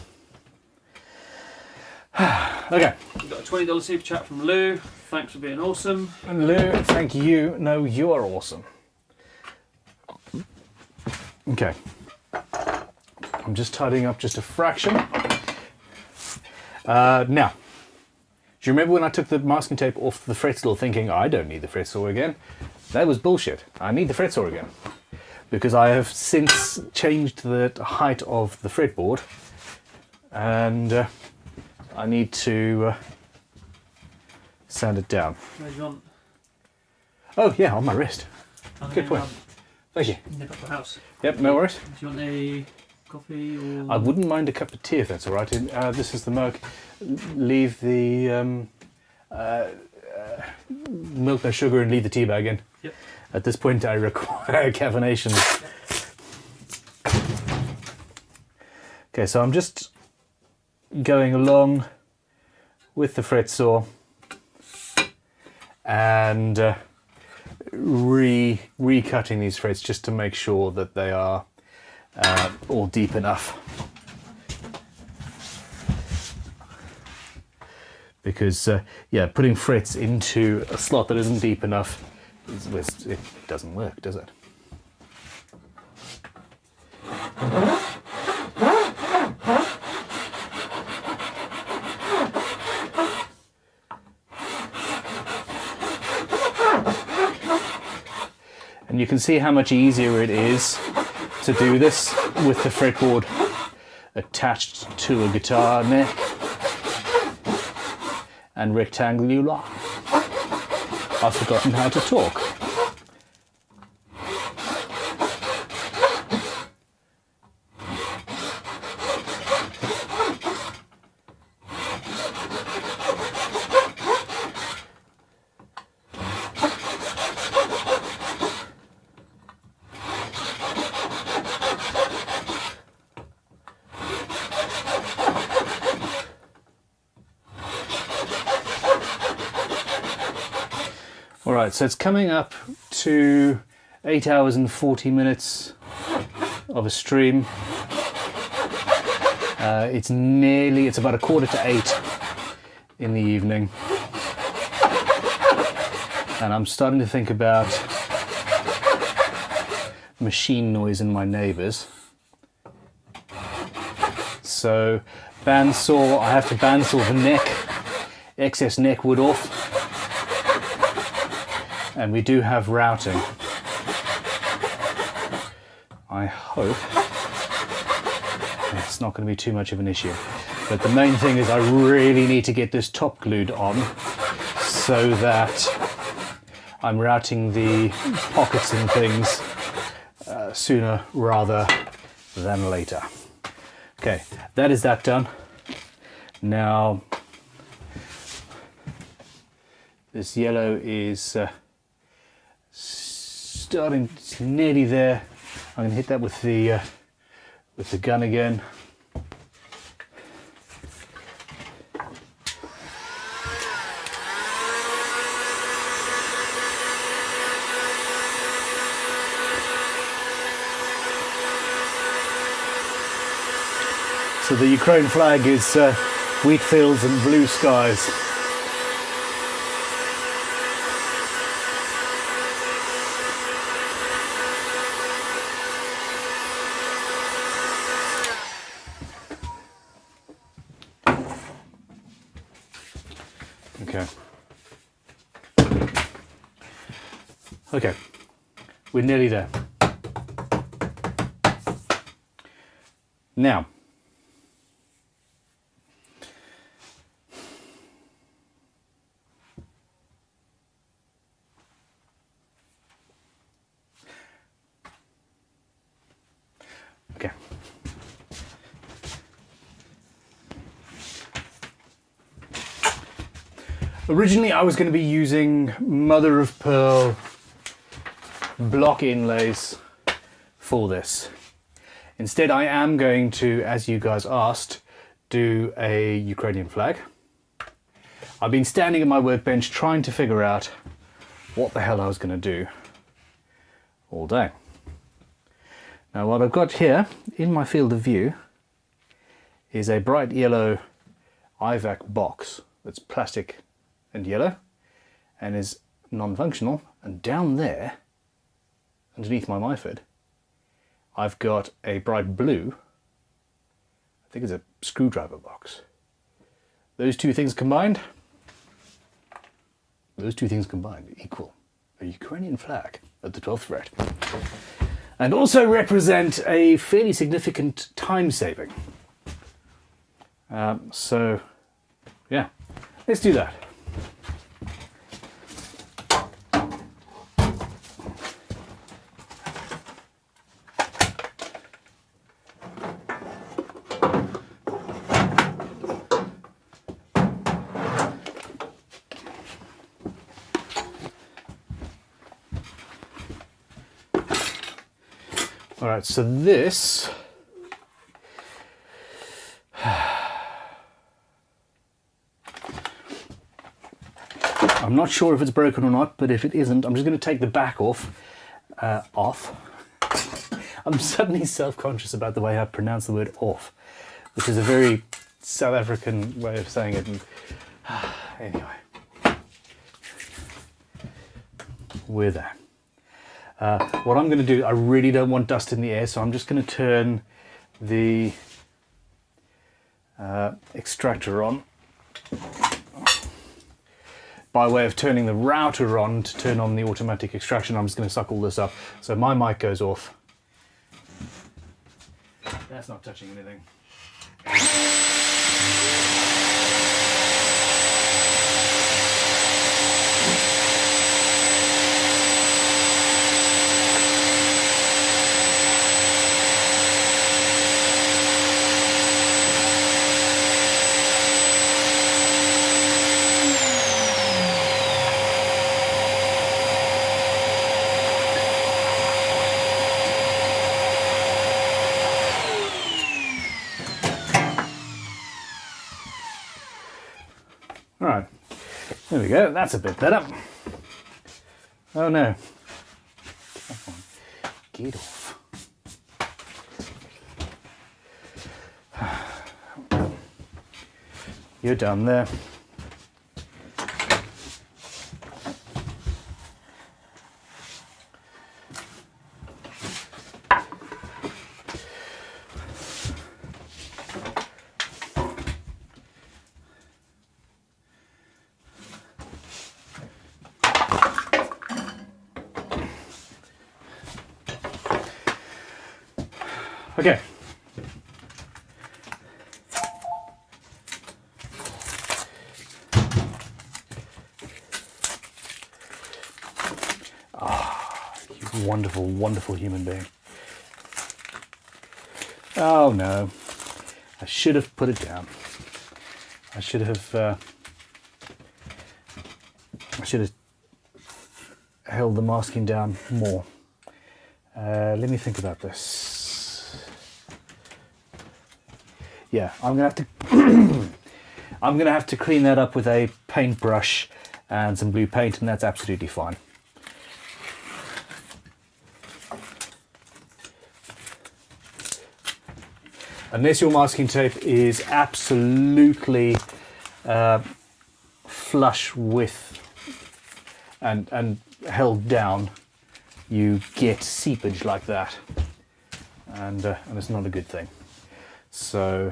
Okay. We've got a $20 super chat from Lou. Thanks for being awesome. And Lou, thank you. No, you are awesome. Okay. I'm just tidying up just a fraction. Now, do you remember when I took the masking tape off the fret saw thinking, I don't need the fret saw again? That was bullshit. I need the fret saw again. Because I have since changed the height of the fretboard. And I need to sand it down. Where's your... Oh yeah, on my wrist. Good point. Thank you. Nip up the house. Yep, no worries. Do you want a coffee or? I wouldn't mind a cup of tea if that's all right. This is the mug. Leave the milk, no sugar, and leave the tea bag in. Yep. At this point, I require caffeination. Okay, so I'm just going along with the fret saw and recutting these frets just to make sure that they are all deep enough. Because yeah, putting frets into a slot that isn't deep enough, it doesn't work, does it? And you can see how much easier it is to do this with the fretboard attached to a guitar neck and rectangular. I've forgotten how to talk. Alright, so it's coming up to 8 hours and 40 minutes of a stream. It's about 7:45 in the evening. And I'm starting to think about machine noise in my neighbours. So bandsaw, I have to bandsaw the neck, excess neck wood off. And we do have routing. I hope it's not going to be too much of an issue. But the main thing is I really need to get this top glued on so that I'm routing the pockets and things sooner rather than later. Okay, that is that done. Now, this yellow is starting, it's nearly there. I'm going to hit that with the gun again. So the Ukraine flag is wheat fields and blue skies. Okay, we're nearly there. Now, okay. Originally, I was going to be using mother of pearl block inlays for this. Instead, I am going to, as you guys asked, do a Ukrainian flag. I've been standing at my workbench trying to figure out what the hell I was going to do all day. Now, what I've got here in my field of view is a bright yellow IVAC box that's plastic and yellow and is non-functional, and down there underneath my Myford I've got a bright blue, I think it's a screwdriver box. Those two things combined equal a Ukrainian flag at the 12th fret, and also represent a fairly significant time saving. So yeah, let's do that. All right, so this, I'm not sure if it's broken or not, but if it isn't, I'm just going to take the back off. I'm suddenly self-conscious about the way I pronounce the word off, which is a very South African way of saying it. And, anyway, we're there. What I'm going to do, I really don't want dust in the air, so I'm just going to turn the extractor on by way of turning the router on to turn on the automatic extraction. I'm just going to suck all this up. So my mic goes off. That's not touching anything. Right, there we go, that's a bit better. Oh no. Come on, get off. You're done there. Okay. Ah, you wonderful, wonderful human being. Oh no, I should have put it down. I should have held the masking down more. Let me think about this. Yeah, I'm gonna have to I'm gonna have to clean that up with a paintbrush and some blue paint, and that's absolutely fine. Unless your masking tape is absolutely flush with and held down, you get seepage like that, and it's not a good thing. So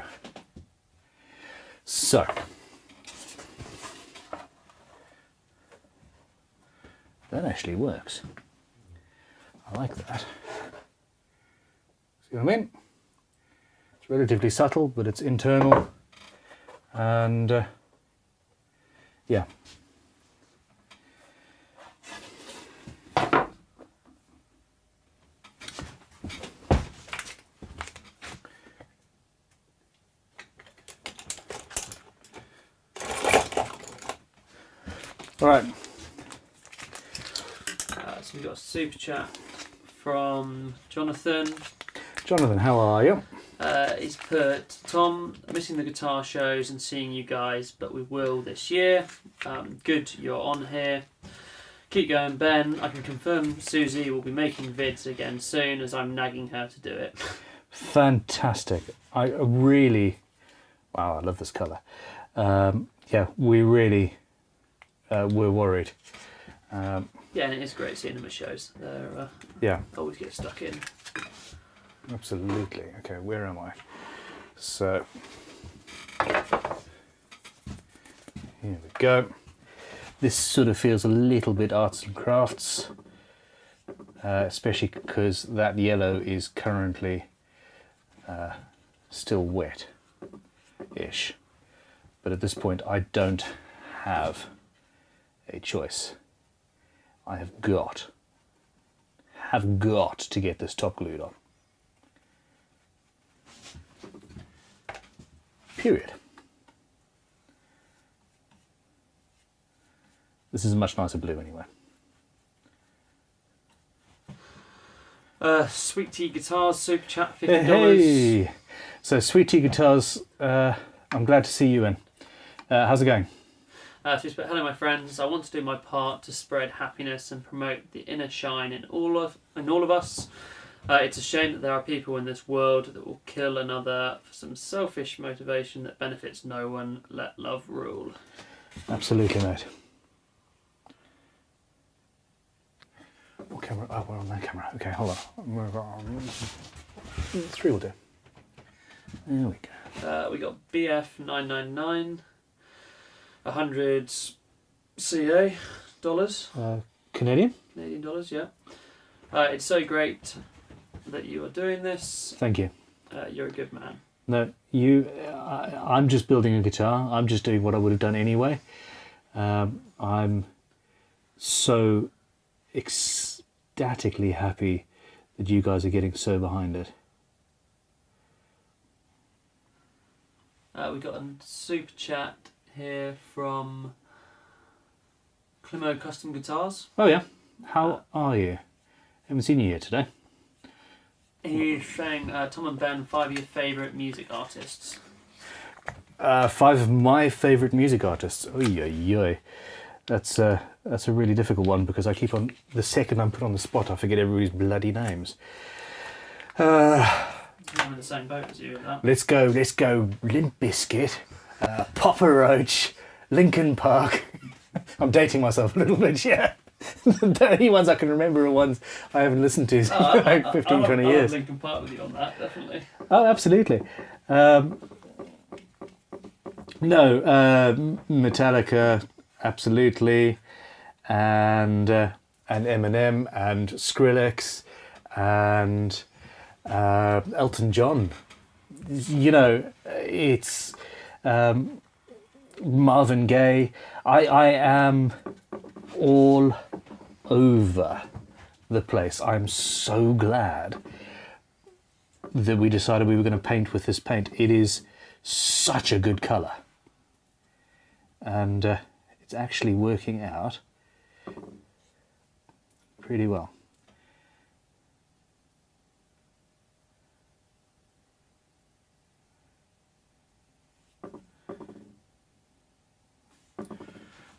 that actually works. I like that. See what I mean? It's relatively subtle, but it's internal, and yeah. All right. So we've got a super chat from Jonathan. Jonathan, how are you? He's put, Tom, missing the guitar shows and seeing you guys, but we will this year. Good you're on here. Keep going, Ben. I can confirm Susie will be making vids again soon, as I'm nagging her to do it. Fantastic. I really, wow, I love this colour. Yeah, we really were worried. Yeah, and it is great seeing them at shows. They're Yeah, always get stuck in. absolutely. Okay, where am I? So, here we go. This sort of feels a little bit arts and crafts, especially because that yellow is currently still wet-ish. But at this point, I don't have a choice. I have got to get this top glued on. Period. This is a much nicer blue anyway. Sweet Tea Guitars Super Chat $50. Hey! So, Sweet Tea Guitars, I'm glad to see you in. How's it going? Hello, my friends. I want to do my part to spread happiness and promote the inner shine in all of us. It's a shame that there are people in this world that will kill another for some selfish motivation that benefits no one. Let love rule. Absolutely, mate. What camera? Oh, we're on that camera. Okay, hold on. 3 will do. There we go. We got BF999, 100 CA dollars. Canadian? Canadian dollars, yeah. It's so great that you are doing this. Thank you. You're a good man. No, I'm just building a guitar. I'm just doing what I would have done anyway. I'm so ecstatically happy that you guys are getting so behind it. We got a super chat here from Climo Custom Guitars. Oh yeah, how are you? Haven't seen you here today. He's saying Tom and Ben, 5 of your favourite music artists. 5 of my favourite music artists. Oy, oy, oy. That's a really difficult one because I keep on, the second I'm put on the spot, I forget everybody's bloody names. I'm in the same boat as you with that. Let's go. Limp Bizkit, Papa Roach, Linkin Park. I'm dating myself a little bit, yeah. The only ones I can remember are ones I haven't listened to for like 15, 20 years. I'll Linkin Park with you on that, definitely. Oh, absolutely. Metallica, absolutely, and Eminem and Skrillex and Elton John. You know, it's Marvin Gaye. I am all over the place. I'm so glad that we decided we were going to paint with this paint. It is such a good colour, and it's actually working out pretty well.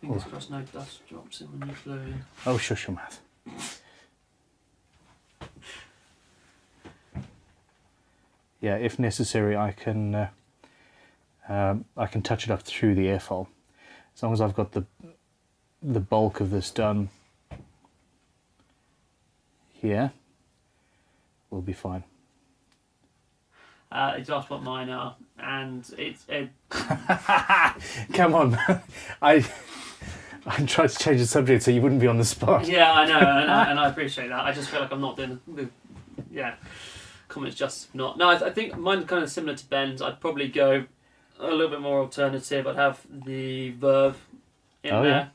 Fingers crossed no dust drops in when you blow in. Oh, shush your mouth. Yeah, if necessary, I can touch it up through the airfoil. As long as I've got the bulk of this done here, we'll be fine. He's asked what mine are, and it's Come on, I tried to change the subject so you wouldn't be on the spot. yeah, I know, and I appreciate that. I just feel like I'm not doing the comments just not. No, I think mine's kind of similar to Ben's. I'd probably go a little bit more alternative. I'd have the Verve in there. Yeah.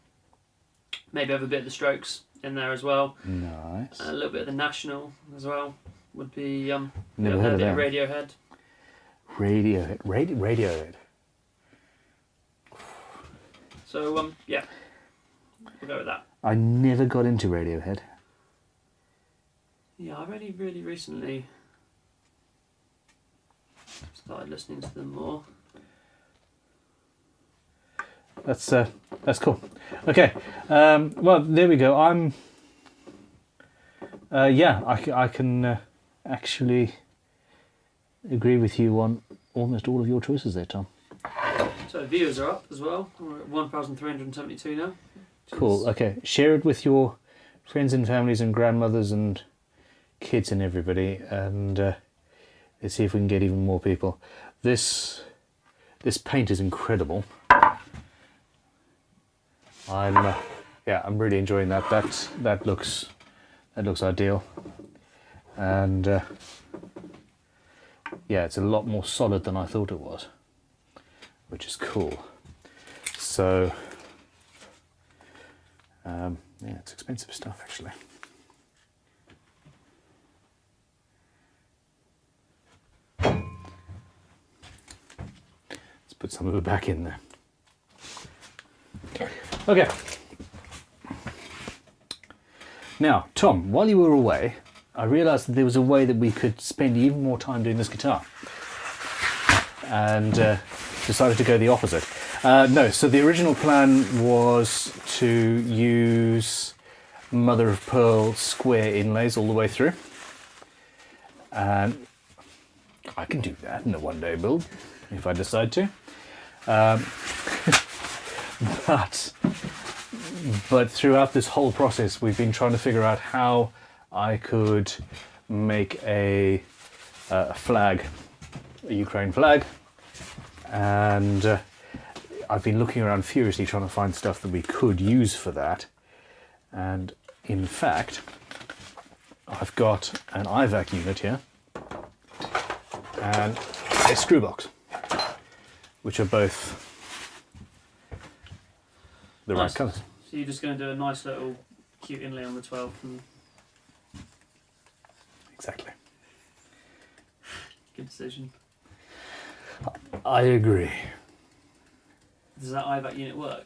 Maybe have a bit of the Strokes in there as well. Nice. A little bit of the National as well would be Never heard of a that. bit of Radiohead. Radiohead. So yeah, we'll go with that. I never got into Radiohead. Yeah, I've only really recently started listening to them more. That's cool. Okay, well there we go. I can actually agree with you on almost all of your choices there, Tom. So viewers are up as well. We're at 1,372 now. Cool. Okay, share it with your friends and families and grandmothers and kids and everybody, and let's see if we can get even more people. This paint is incredible. I'm really enjoying that. That looks ideal, and yeah, it's a lot more solid than I thought it was, which is cool. So yeah, it's expensive stuff actually. Let's put some of it back in there. Okay. Now, Tom, while you were away, I realised that there was a way that we could spend even more time doing this guitar, and decided to go the opposite. No, so the original plan was to use mother of pearl square inlays all the way through, and I can do that in a one-day build if I decide to. But throughout this whole process, we've been trying to figure out how I could make a flag, a Ukraine flag, and I've been looking around furiously trying to find stuff that we could use for that. And in fact, I've got an IVAC unit here and a screw box, which are both the right colours. So you're just going to do a nice little cute inlay on the 12th. And... Exactly. Good decision. I agree. Does that IVAC unit work?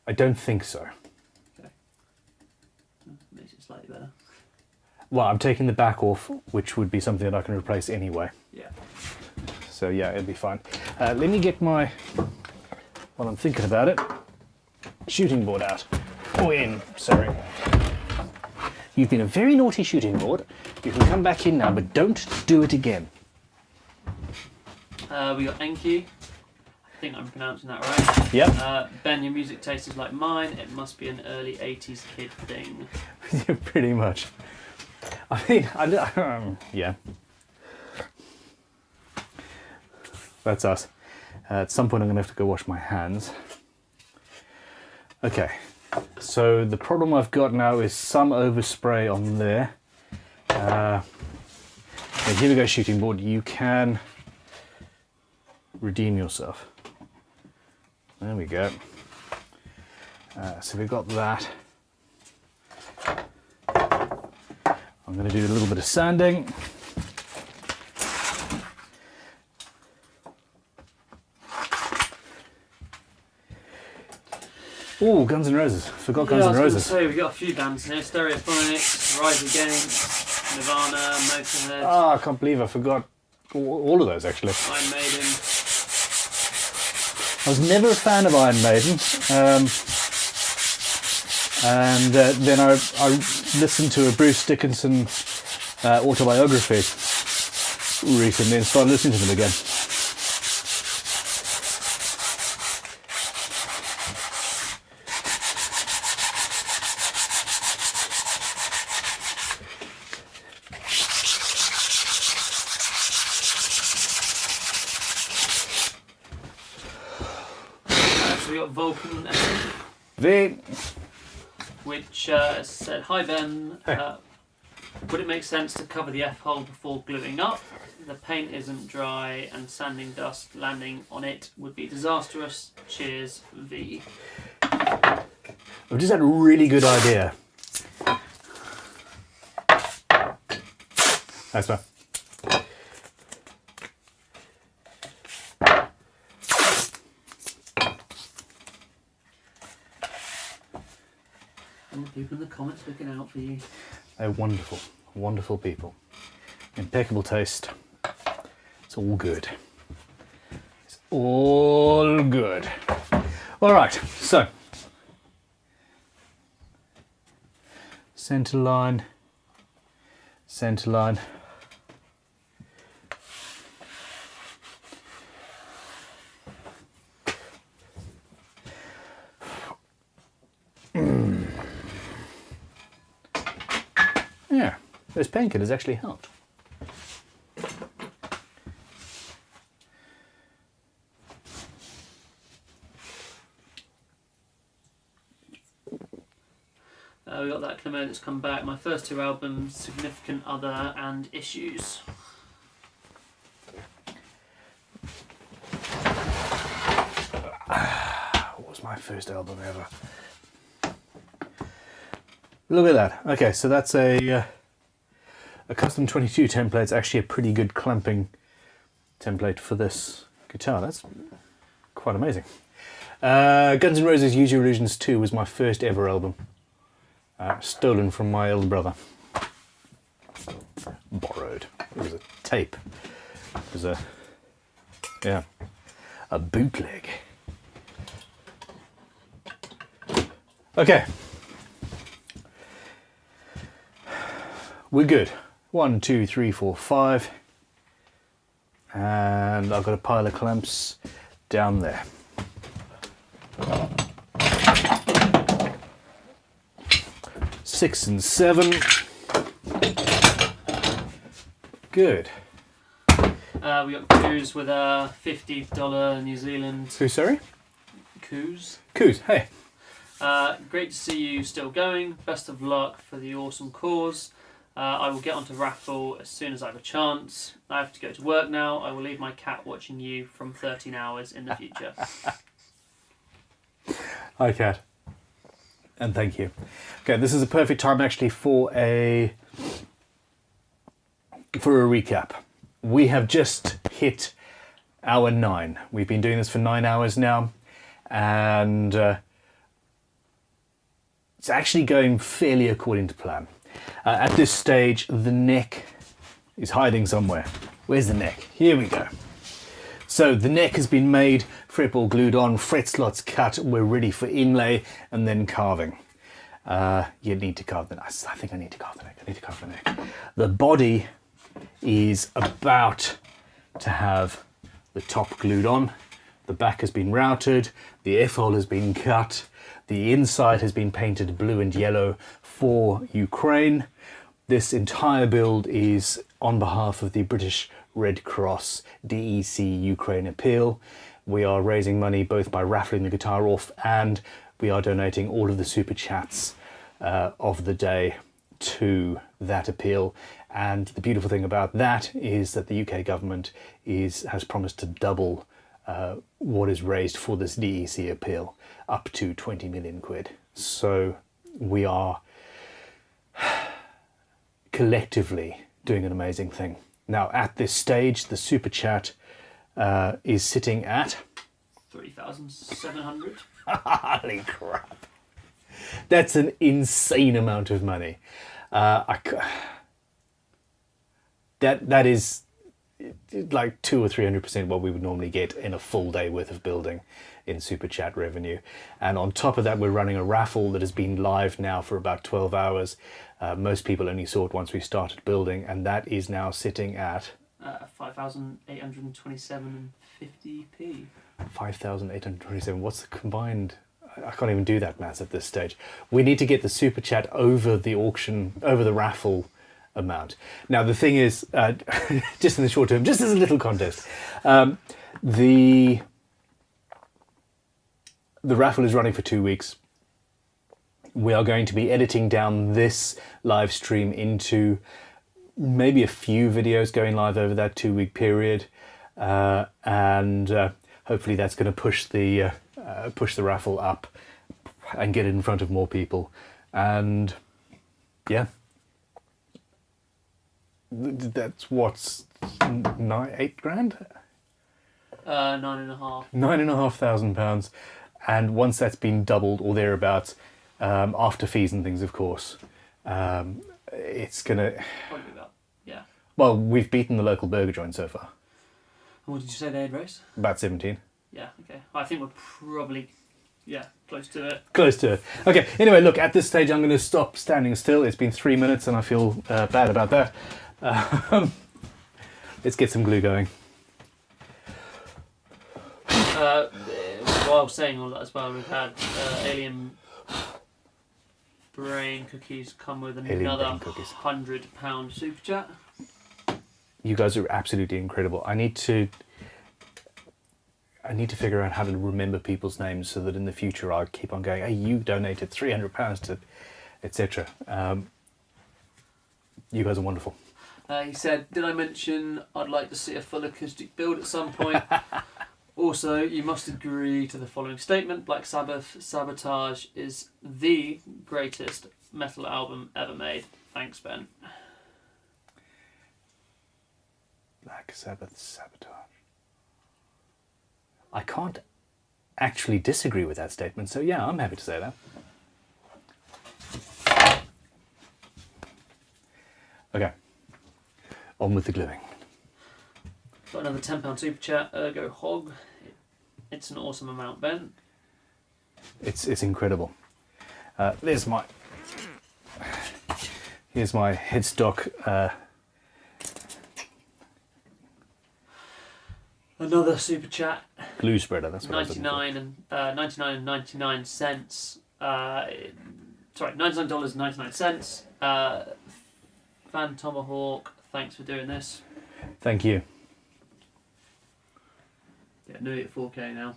I don't think so. Okay. Makes it slightly better. Well, I'm taking the back off, which would be something that I can replace anyway. Yeah. So yeah, it'll be fine. Let me get my, while I'm thinking about it, shooting board out. Oh, in, sorry. You've been a very naughty shooting board. You can come back in now, but don't do it again. We got Enki. I think I'm pronouncing that right. Yep. Ben, your music taste is like mine. It must be an early 80s kid thing. Pretty much. I mean, yeah. That's us. At some point I'm going to have to go wash my hands. Okay, so the problem I've got now is some overspray on there. And here we go, shooting board. You can redeem yourself. There we go. So we've got that. I'm going to do a little bit of sanding. Oh, Guns N' Roses. Forgot Guns N' Roses. So we've got a few bands here. Stereophonics, Rise Against, Nirvana, Motorhead. Ah, I can't believe I forgot all of those actually. Iron Maiden. I was never a fan of Iron Maiden. And then I listened to a Bruce Dickinson autobiography recently and started listening to them again. So we got Vulcan, V. which said, "Hi Ben, would it make sense to cover the F-hole before gluing up? The paint isn't dry and sanding dust landing on it would be disastrous. Cheers, V." I've just had a really good idea. Thanks, man. And the people in the comments looking out for you. They're wonderful, wonderful people. Impeccable taste. It's all good. It's all good. All right, so centre line, centre line. Yeah, those painkillers actually helped. We got that Clement that's come back. My first two albums, Significant Other and Issues. What was my first album ever? Look at that. Okay, so that's a custom 22 template. It's actually a pretty good clamping template for this guitar. That's quite amazing. Guns N' Roses Use Your Illusions 2 was my first ever album. Stolen from my elder brother. borrowed. It was a tape. It was a bootleg. Okay. We're good. 1, 2, 3, 4, 5. And I've got a pile of clamps down there. Six and 7. Good. We got Coos with a $50 New Zealand. Who, sorry? Coos. Coos, hey. Great to see you still going. Best of luck for the awesome cause. I will get onto raffle as soon as I have a chance. I have to go to work now. I will leave my cat watching you from 13 hours in the future. Hi, Cat. And thank you. Okay, this is a perfect time actually for a recap. We have just hit hour 9. We've been doing this for 9 hours now, and it's actually going fairly according to plan. At this stage, the neck is hiding somewhere. Where's the neck? Here we go. So the neck has been made, fretboard glued on, fret slots cut, we're ready for inlay and then carving. You need to carve the neck. I think I need to carve the neck. The body is about to have the top glued on. The back has been routed, the F-hole has been cut, the inside has been painted blue and yellow for Ukraine. This entire build is on behalf of the British Red Cross DEC Ukraine appeal. We are raising money both by raffling the guitar off, and we are donating all of the super chats of the day to that appeal. And the beautiful thing about that is that the UK government has promised to double what is raised for this DEC appeal, up to 20 million quid. So we are collectively doing an amazing thing. Now at this stage, the super chat is sitting at 3,700. Holy crap. That's an insane amount of money. That is like 200 or 300% what we would normally get in a full day worth of building in super chat revenue. And on top of that, we're running a raffle that has been live now for about 12 hours. Most people only saw it once we started building, and that is now sitting at 5,827.50p. 5,827. What's the combined? I can't even do that maths at this stage. We need to get the super chat over the auction, over the raffle amount. Now the thing is, just in the short term, just as a little contest, the raffle is running for 2 weeks. We are going to be editing down this live stream into maybe a few videos going live over that 2 week period, and hopefully that's going to push the raffle up and get it in front of more people. And yeah, that's what's 8 grand? 9.5. £9,500, and once that's been doubled or thereabouts, after fees and things, of course, it's gonna Probably about, yeah. Well, we've beaten the local burger joint so far. What did you say they had raised? About 17. Yeah, okay. I think we're probably, close to it. Close to it. Okay, anyway, look, at this stage I'm going to stop standing still. It's been 3 minutes and I feel bad about that. Let's get some glue going. While saying all that as well, we've had Alien Brain cookies come with another £100 super chat. You guys are absolutely incredible. I need to figure out how to remember people's names so that in the future I keep on going, hey, you donated £300 to, etc. You guys are wonderful. He said, did I mention I'd like to see a full acoustic build at some point? Also, you must agree to the following statement. Black Sabbath Sabotage is the greatest metal album ever made. Thanks, Ben. Black Sabbath Sabotage. I can't actually disagree with that statement, so yeah, I'm happy to say that. Okay. On with the gluing. Got another £10 super chat, Ergo Hog. It's an awesome amount, Ben. It's incredible. Here's my headstock. Another super chat. Glue spreader. That's what 99 and 99 and 99 cents. Sorry, $99.99. Fan Tomahawk, thanks for doing this. Thank you. Yeah, nearly at 4K now.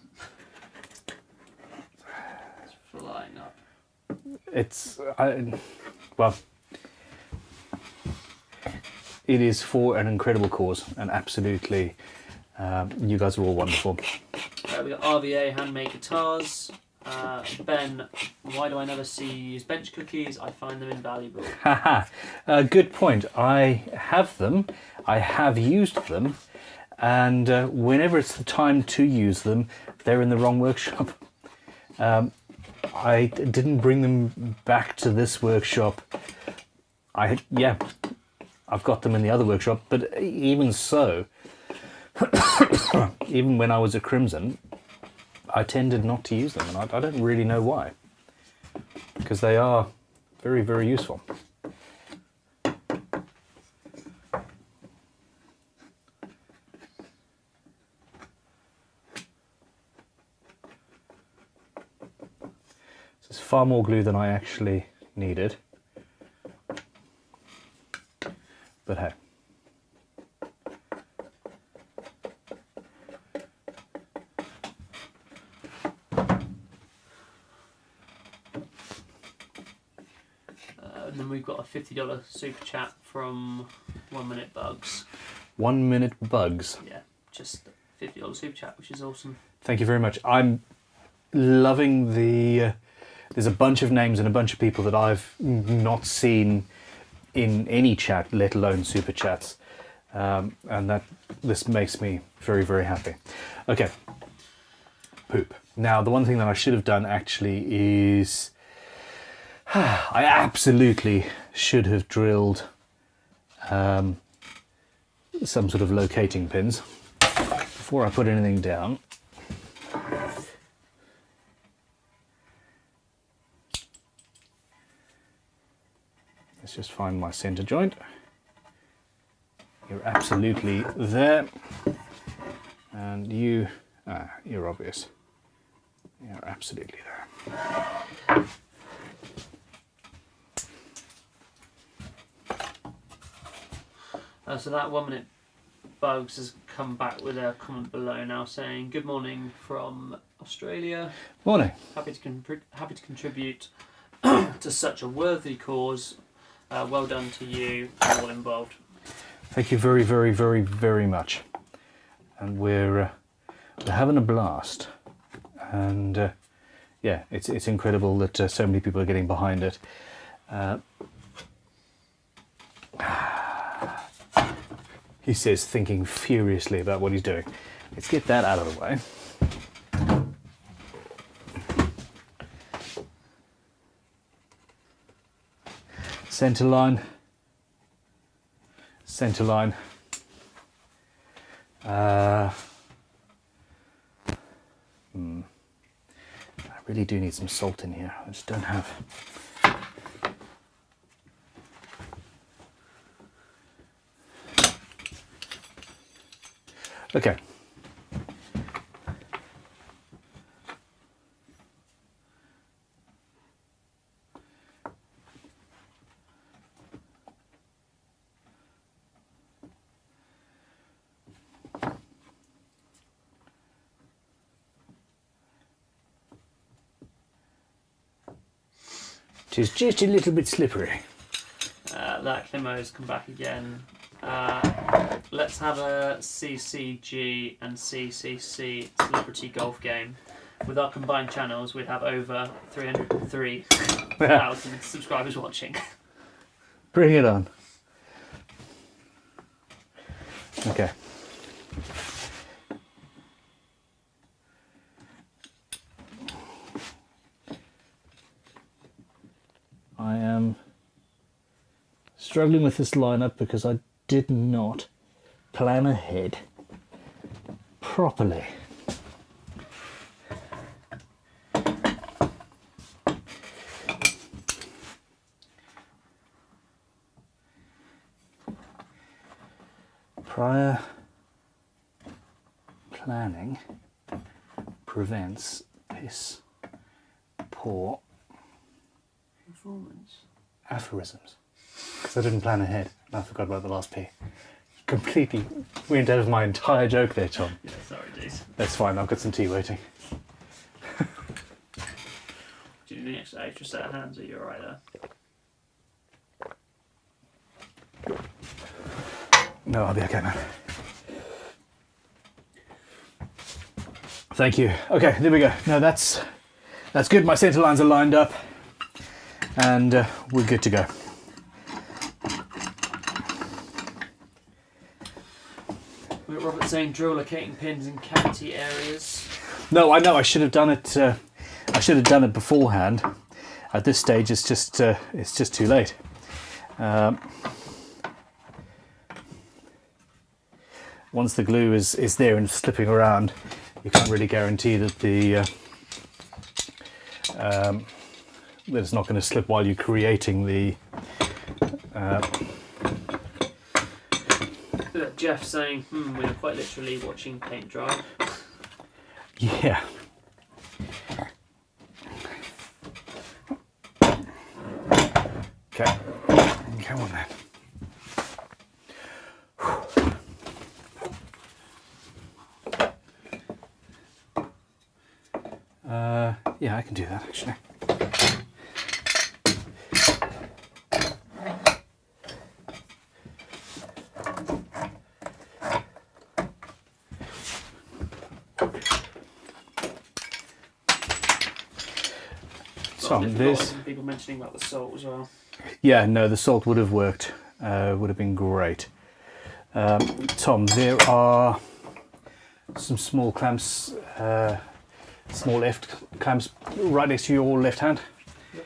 It's flying up. It's well, it is for an incredible cause, and absolutely, you guys are all wonderful. We got RVA handmade guitars. Ben, why do I never see you use bench cookies? I find them invaluable. Haha, good point. I have them. I have used them, and whenever it's the time to use them, they're in the wrong workshop. I didn't bring them back to this workshop. I've got them in the other workshop, but even so, even when I was at Crimson, I tended not to use them, and I don't really know why, because they are very, very useful. This is far more glue than I actually needed, but hey. And then we've got a $50 super chat from 1 Minute Bugs. 1 Minute Bugs. Yeah, just $50 super chat, which is awesome. Thank you very much. I'm loving the... there's a bunch of names and a bunch of people that I've not seen in any chat, let alone super chats. And this makes me very, very happy. Okay. Poop. Now, the one thing that I should have done actually is... I absolutely should have drilled some sort of locating pins before I put anything down. Let's just find my center joint. You're absolutely there. And you're obvious. You're absolutely there. So that 1 Minute Bugs has come back with a comment below now saying, "Good morning from Australia. Morning. Happy to contribute to such a worthy cause. Well done to you and all involved." Thank you very, very, very, very much. And we're having a blast. And yeah, it's incredible that so many people are getting behind it. He says, thinking furiously about what he's doing. Let's get that out of the way. Center line. Center line. I really do need some salt in here. I just don't have. Okay. It is just a little bit slippery. That Climo's come back again. Let's have a CCG and CCC celebrity golf game. With our combined channels, we'd have over 303,000 subscribers watching. Bring it on. Okay. I am struggling with this lineup because I did not plan ahead properly. Prior planning prevents piss poor Performance. aphorisms. Because I didn't plan ahead and I forgot about the last P. Completely went out of my entire joke there, Tom. Yeah, sorry, Jace. That's fine, I've got some tea waiting. Do you need an extra set of hands? Are you alright there? No, I'll be okay, man. Thank you. Okay, there we go. No, that's good. My center lines are lined up, and we're good to go. We've got Robert saying drill locating pins in cavity areas. No, I know. I should have done it. I should have done it beforehand. At this stage, it's just too late. Once the glue is there and slipping around, you can't really guarantee that that it's not going to slip while you're creating the. Jeff saying, we are quite literally watching paint dry. Yeah. Okay. Come on then. Yeah, I can do that actually. Tom, there's people mentioning about the salt as well. Yeah, no, the salt would have worked. Would have been great. Tom, there are some small clamps, small F clamps right next to your left hand. Yep.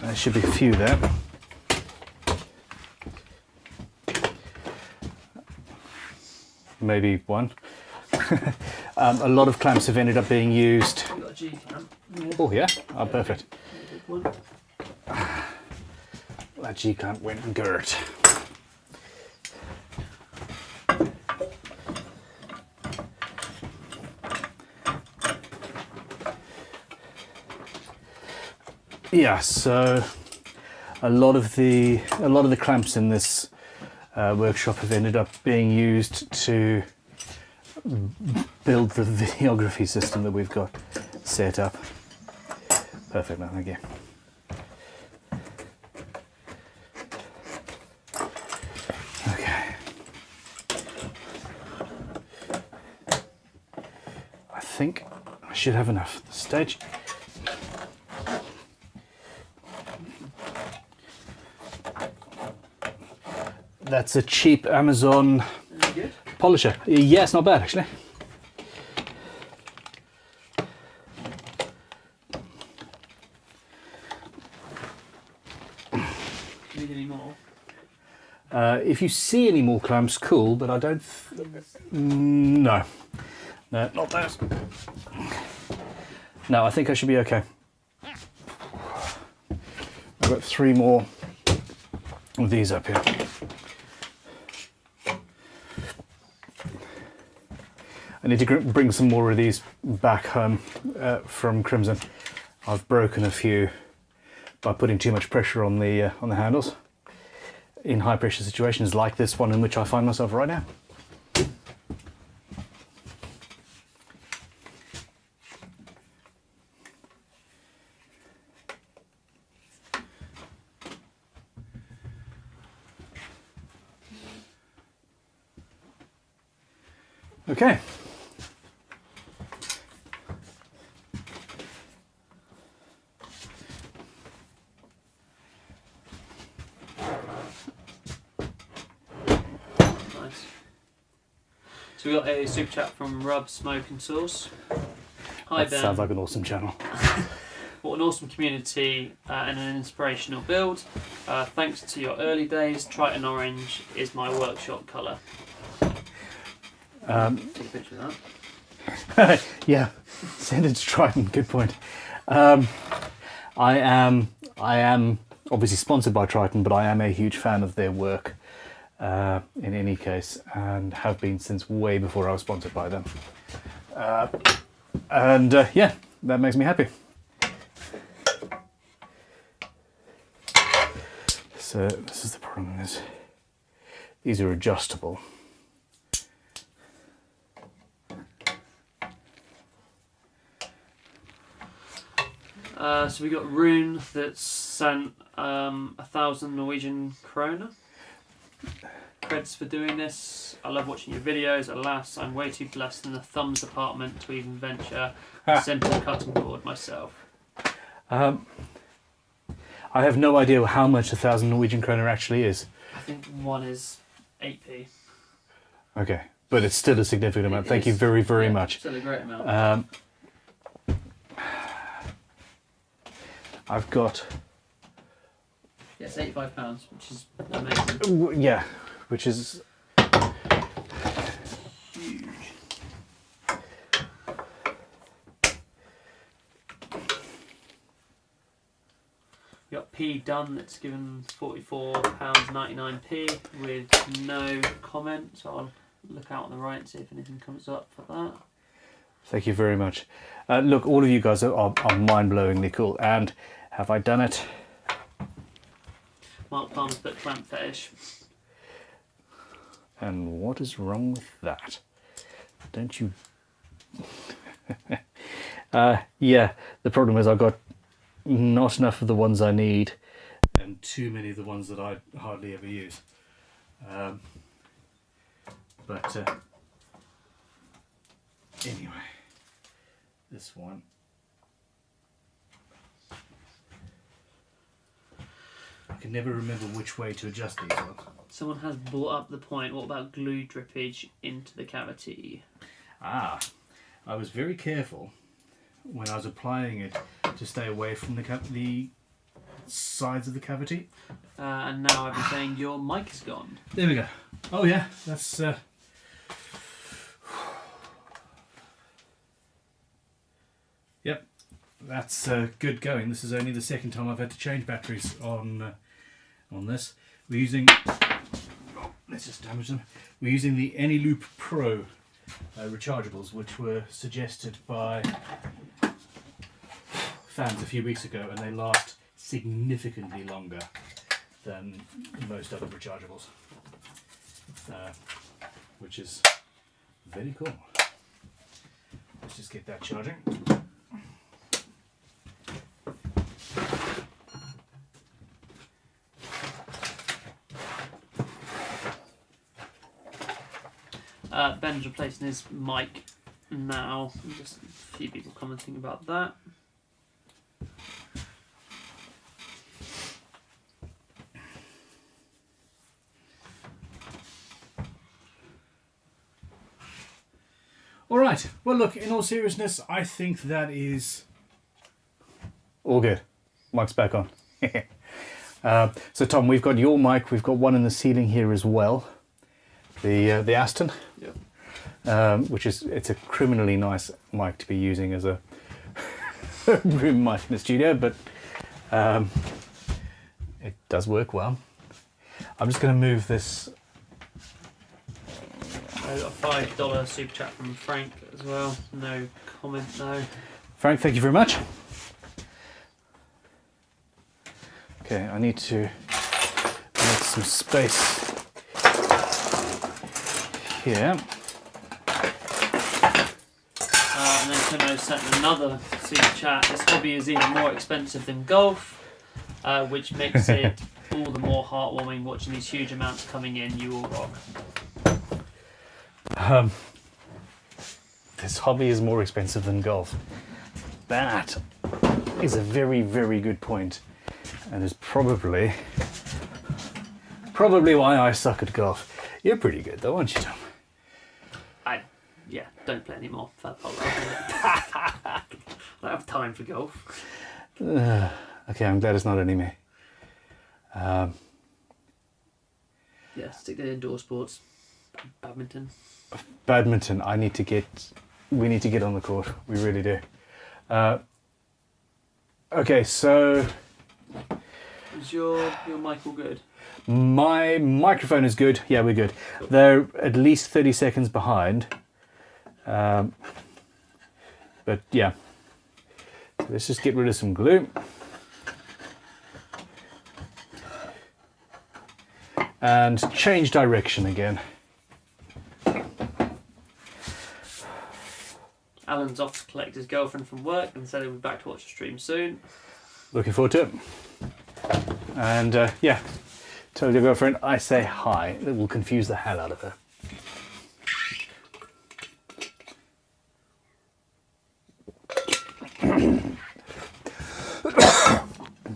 There should be a few there. Maybe one. A lot of clamps have ended up being used. We've got a G clamp. Oh yeah, oh perfect. Big one. That G clamp went girt. Yeah, so a lot of the clamps in this workshop have ended up being used to build the videography system that we've got set up. Perfect, no, thank you. Okay. I think I should have enough at this stage. That's a cheap Amazon Good. polisher. Yeah, it's not bad actually. Need any more? If you see any more clamps, cool, but I don't. No, not those. No, I think I should be okay. I've got 3 more of these up here. I need to bring some more of these back home from Crimson. I've broken a few by putting too much pressure on the handles in high pressure situations like this one in which I find myself right now. Okay. Nice. So we got a super chat from Rub Smoke and Sauce. Hi That Ben. sounds like an awesome channel. What support an awesome community and an inspirational build. Thanks to your early days, Triton Orange is my workshop colour. Take a picture of that. Yeah, send it to Triton. Good point. I am obviously sponsored by Triton, but I am a huge fan of their work in any case, and have been since way before I was sponsored by them. Yeah, that makes me happy. So this is the problem: is these are adjustable. So we got Rune that's sent 1,000 Norwegian kroner. Creds for doing this. I love watching your videos. Alas, I'm way too blessed in the thumbs department to even venture a simple cutting board myself. I have no idea how much 1,000 Norwegian kroner actually is. I think one is 8p. Okay, but it's still a significant amount. Thank you very, very much. Still a great amount. I've got... Yes, £85, which is amazing. Yeah, which is... Huge. We got P done that's given £44.99p with no comment, so I'll look out on the right and see if anything comes up for that. Thank you very much. Look, all of you guys are mind-blowingly cool. And have I done it? Mark Palmer's book Clamp Fetish. And what is wrong with that? Don't you... yeah, the problem is I've got not enough of the ones I need And too many of the ones that I hardly ever use. Anyway, this one. I can never remember which way to adjust these ones. Someone has brought up the point, what about glue drippage into the cavity? I was very careful when I was applying it to stay away from the sides of the cavity. And now I've been saying your mic is gone. There we go. Oh yeah, that's... Yep, that's good going. This is only the second time I've had to change batteries on this. We're using... Oh, let's just damage them. We're using the AnyLoop Pro rechargeables, which were suggested by fans a few weeks ago, and they last significantly longer than most other rechargeables, which is very cool. Let's just get that charging. Ben's replacing his mic now. Just a few people commenting about that. All right. Well, look, in all seriousness, I think that is... all good. Mic's back on. So Tom, we've got your mic. We've got one in the ceiling here as well. The Aston. Yep. Which is, it's a criminally nice mic to be using as a room mic in the studio, but it does work well. I'm just going to move this. I got a $5 super chat from Frank as well. No comment though. Frank, thank you very much. Okay, I need to make some space here. And then Timo sent another super chat. This hobby is even more expensive than golf, which makes it all the more heartwarming watching these huge amounts coming in. You all rock. This hobby is more expensive than golf. That is a very, very good point, and is probably why I suck at golf. You're pretty good though, aren't you, Tom? Yeah, don't play anymore. I don't have time for golf. Okay, I'm glad it's not only me. Yeah, stick to indoor sports. Badminton. Badminton, we need to get on the court. We really do. Okay, so Is your mic all good? my microphone is good. Yeah, we're good. They're at least 30 seconds behind. But yeah. So let's just get rid of some glue. And change direction again. Alan's off to collect his girlfriend from work and said he'll be back to watch the stream soon. Looking forward to it. And yeah, tell your girlfriend I say hi. It will confuse the hell out of her.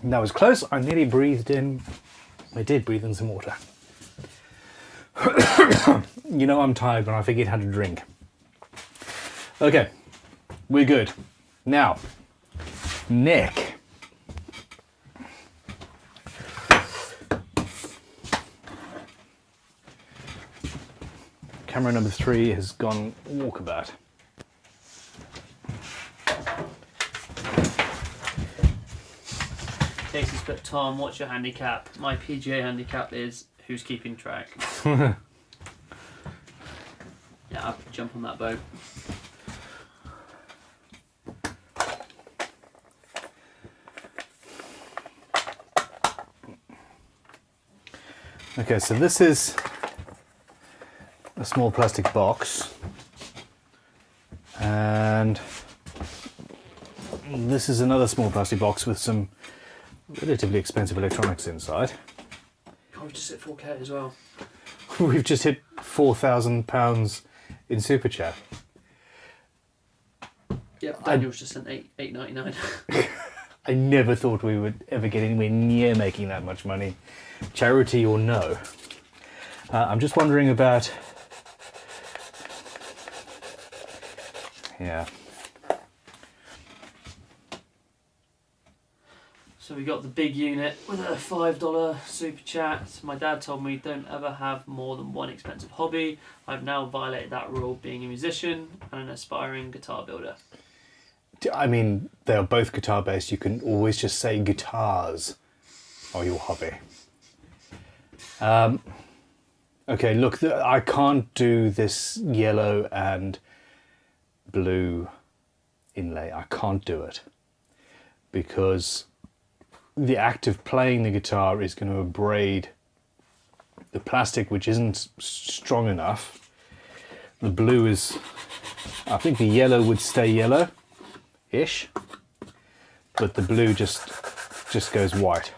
That was close. I nearly breathed in. I did breathe in some water. You know I'm tired when I forget how to drink. Okay, we're good. Now, neck. Camera number 3 has gone walkabout. Casey's put, Tom, what's your handicap? My PGA handicap is who's keeping track. Yeah, I'll jump on that boat. Okay, so this is a small plastic box, and this is another small plastic box with some relatively expensive electronics inside. Oh, we just hit 4K as well. We've just hit £4,000 in Super Chat. Yep, Daniel's just sent $8.99. I never thought we would ever get anywhere near making that much money, charity or no. I'm just wondering about... Yeah. So we got the big unit with a $5 super chat. My dad told me don't ever have more than one expensive hobby. I've now violated that rule, being a musician and an aspiring guitar builder. I mean, they are both guitar based. You can always just say guitars are your hobby. Okay, look, I can't do this yellow and blue inlay. I can't do it because the act of playing the guitar is going to abrade the plastic, which isn't strong enough. The blue is, I think the yellow would stay yellow-ish, but the blue just goes white.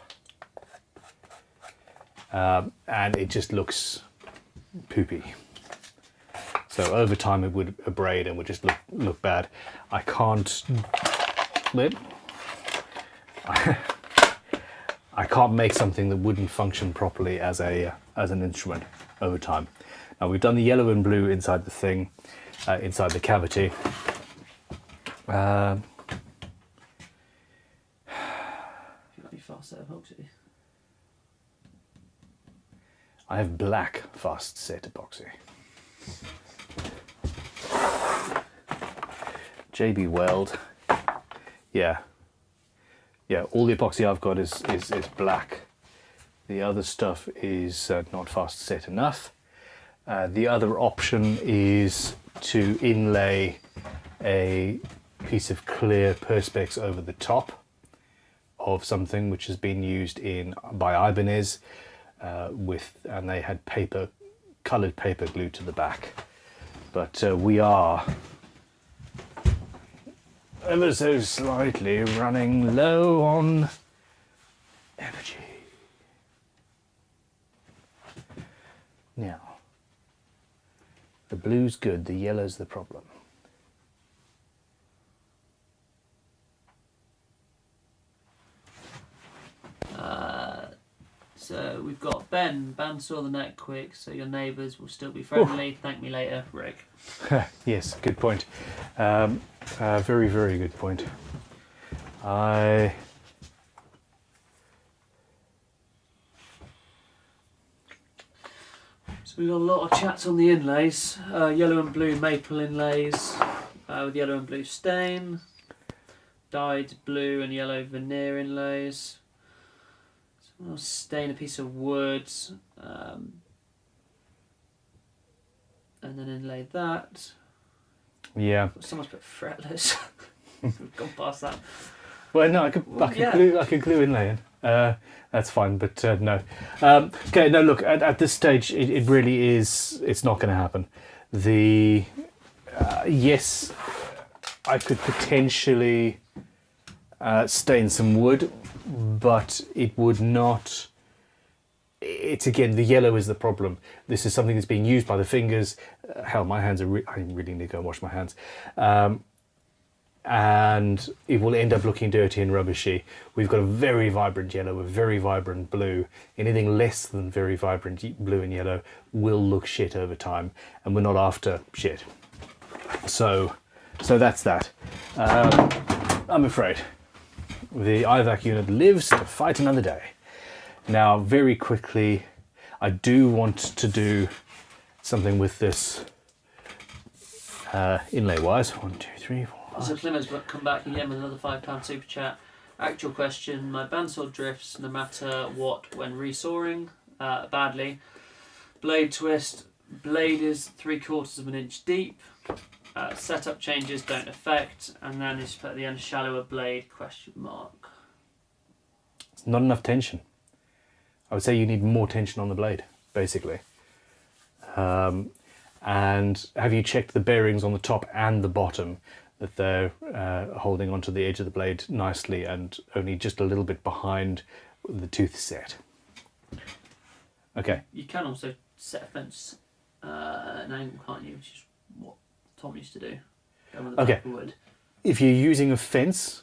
And it just looks poopy. So over time it would abrade and would just look bad. I can't I can't make something that wouldn't function properly as an instrument over time. Now we've done the yellow and blue inside the thing, inside the cavity. You got any fast set epoxy? I have black fast set epoxy. JB Weld. Yeah, all the epoxy I've got is black. The other stuff is not fast set enough. The other option is to inlay a piece of clear perspex over the top of something which has been used by Ibanez and they had coloured paper glued to the back. But we are ever so slightly running low on energy. Now, the blue's good, the yellow's the problem. So we've got Ben. Bandsaw the neck quick so your neighbours will still be friendly. Thank me later, Rick. Yes, good point. Very, very good point. I So we've got a lot of chats on the inlays. Yellow and blue maple inlays with yellow and blue stain. Dyed blue and yellow veneer inlays. Someone else stain a piece of wood. And then inlay that. Yeah. Someone's put fretless. We've gone past that. Well, no, I could glue inlay in. That's fine, but no. Okay, no. Look, at this stage, it really is. It's not going to happen. Yes, I could potentially stain some wood, but it would not. It's again, the yellow is the problem. This is something that's being used by the fingers. Hell, my hands are. I really need to go and wash my hands. And it will end up looking dirty and rubbishy. We've got a very vibrant yellow, a very vibrant blue. Anything less than very vibrant blue and yellow will look shit over time, and we're not after shit. So that's that. I'm afraid the IVAC unit lives to fight another day. Now, very quickly, I do want to do something with this inlay-wise. 1, 2, 3, 4. So Plymouth's come back again with another £5 super chat. Actual question: my bandsaw drifts no matter what when resawing badly. Blade twist. Blade is 3/4 of an inch deep. Setup changes don't affect, and then he's put at the end shallower blade ? It's not enough tension. I would say you need more tension on the blade, basically. And have you checked the bearings on the top and the bottom, that they're holding onto the edge of the blade nicely and only just a little bit behind the tooth set? Okay. You can also set a fence an angle, can't you? Which is what Tom used to do. Go with the Okay. back of wood. If you're using a fence,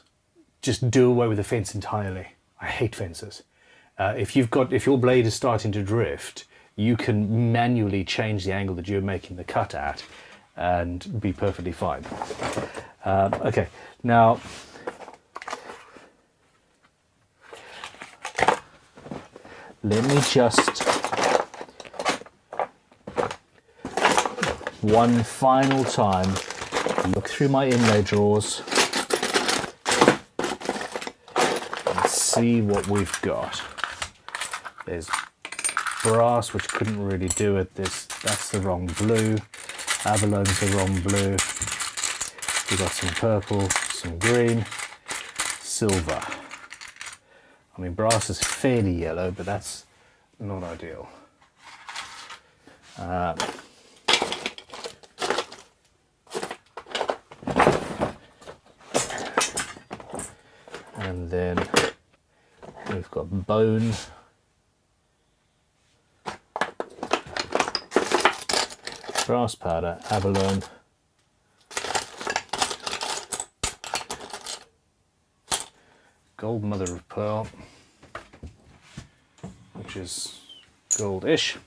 just do away with the fence entirely. I hate fences. If your blade is starting to drift, you can manually change the angle that you're making the cut at and be perfectly fine. Okay, now let me just one final time look through my inlay drawers and see what we've got. There's brass, which couldn't really do it. That's the wrong blue. Avalone's the wrong blue. We've got some purple, some green, silver. I mean, brass is fairly yellow, but that's not ideal. And then we've got bone. Brass powder, abalone, gold mother of pearl, which is goldish.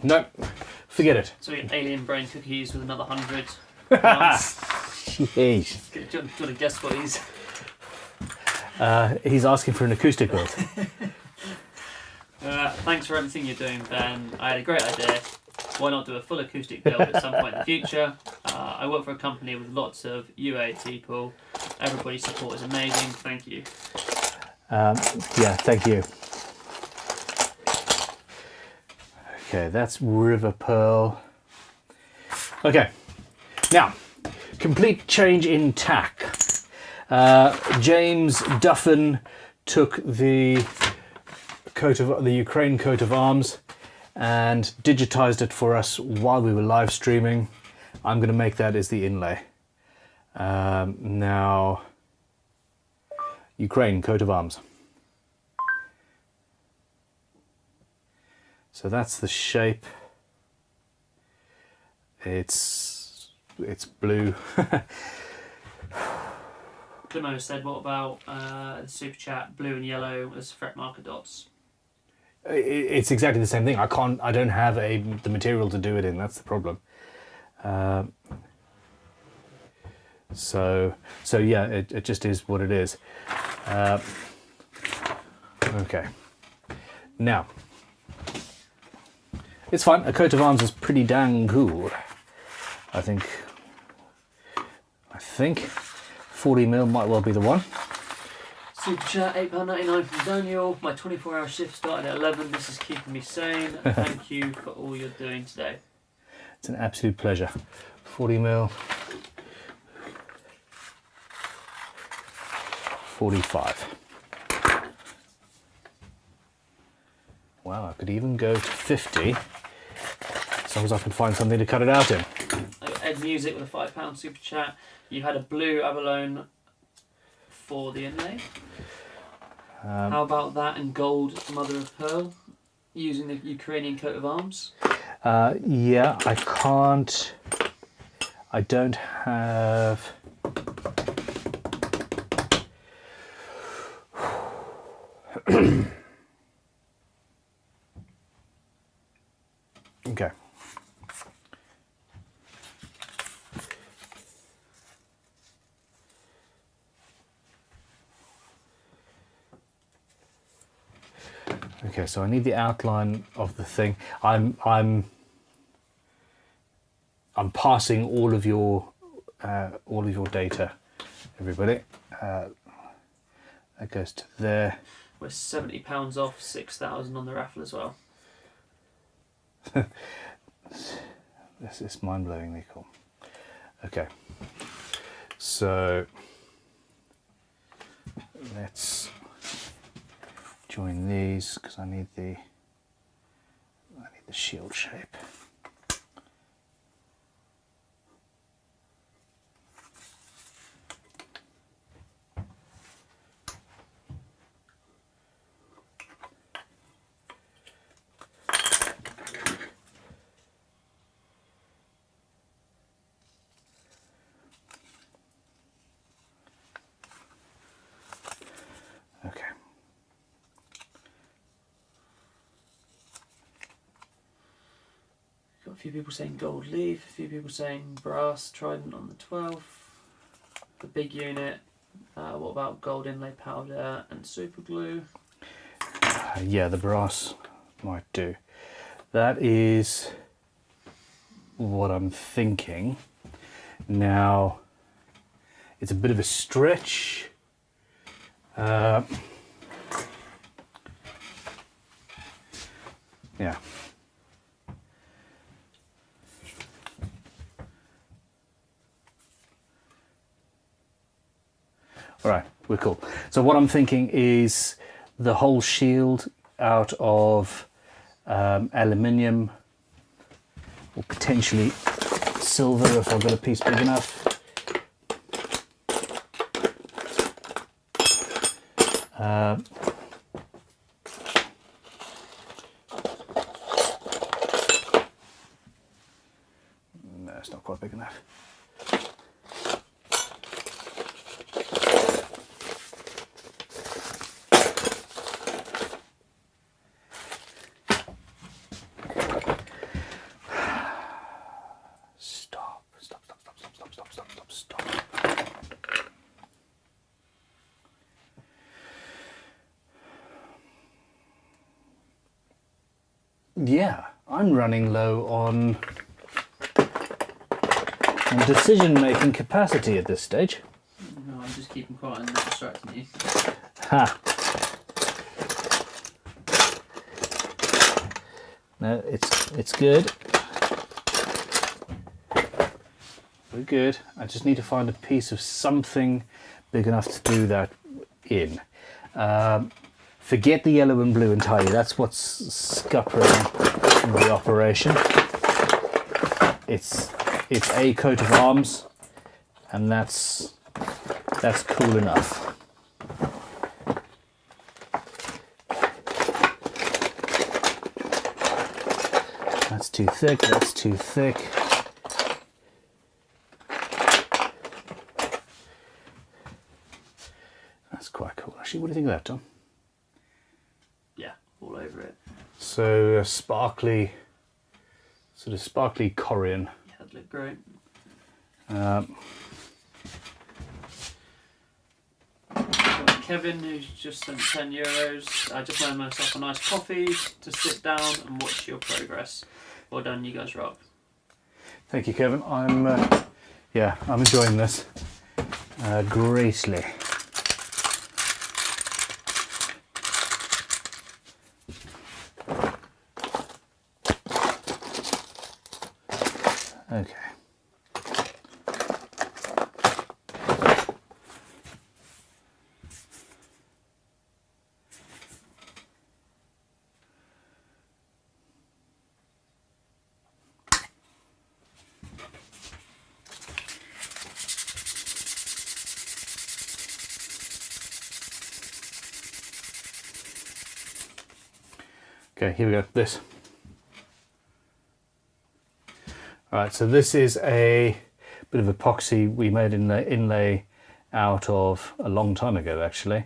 No, forget it. So we get alien brain cookies with another 100. Jeez. Do you want to guess what he's? He's asking for an acoustic build. Thanks for everything you're doing, Ben. I had a great idea. Why not do a full acoustic build at some point in the future? I work for a company with lots of UA people. Everybody's support is amazing. Thank you. Yeah, thank you. Okay, that's River Pearl. Okay, now, complete change in tack. James Duffin took the Ukraine coat of arms and digitized it for us while we were live streaming. I'm going to make that as the inlay. Now, Ukraine coat of arms. So that's the shape. It's blue. Climo said, what about the super chat, blue and yellow as fret marker dots? It's exactly the same thing. I don't have the material to do it in. That's the problem. So yeah, it just is what it is. Okay. Now, it's fine. A coat of arms is pretty dang cool. I think 40mm might well be the one. Super chat, £8.99 from Daniel. My 24-hour shift started at 11. This is keeping me sane. Thank you for all you're doing today. It's an absolute pleasure. 40mm. 45. Wow, I could even go to 50 as long as I can find something to cut it out in. I got Ed Music with a £5 super chat. You had a blue abalone for the inlay. How about that and gold mother of pearl using the Ukrainian coat of arms? Yeah, I can't. I don't have. Okay. Okay, so I need the outline of the thing. I'm passing all of your data, everybody. That goes to there. We're £70 off, 6,000 on the raffle as well. This is mind-blowingly cool. Okay, so let's join these because I need the shield shape. Okay. Got a few people saying gold leaf, a few people saying brass trident on the 12th. The big unit. What about gold inlay powder and super glue? Yeah, the brass might do. That is what I'm thinking. Now, it's a bit of a stretch. Yeah. All right, we're cool. So what I'm thinking is the whole shield out of aluminium or potentially silver if I've got a piece big enough. No, it's not quite big enough. Stop. Yeah, I'm running low on decision-making capacity at this stage. No, I'm just keeping quiet and not distracting you. Ha! No, it's good. We're good. I just need to find a piece of something big enough to do that in. Forget the yellow and blue entirely. That's what's scuppering the operation. It's a coat of arms, and that's cool enough. That's too thick. That's too thick. That's quite cool. Actually, what do you think of that, Tom? Yeah, all over it. So sparkly, sort of sparkly Corian. Yeah, that'd look great. Kevin, who's just sent €10. I just made myself a nice coffee to sit down and watch your progress. Well done, you guys rock. Thank you, Kevin. I'm enjoying this greatly. Okay. Okay, here we go. This. Alright, so this is a bit of epoxy we made in the inlay out of a long time ago, actually.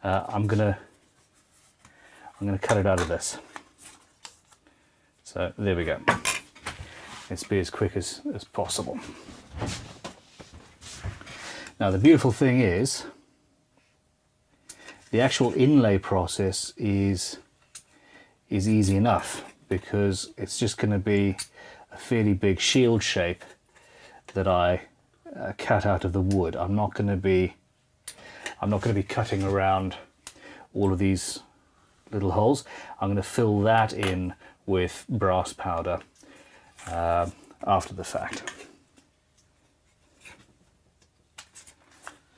I'm gonna cut it out of this. So there we go. Let's be as quick as possible. Now the beautiful thing is the actual inlay process is easy enough, because it's just going to be a fairly big shield shape that I cut out of the wood. I'm not going to be cutting around all of these little holes. I'm going to fill that in with brass powder after the fact.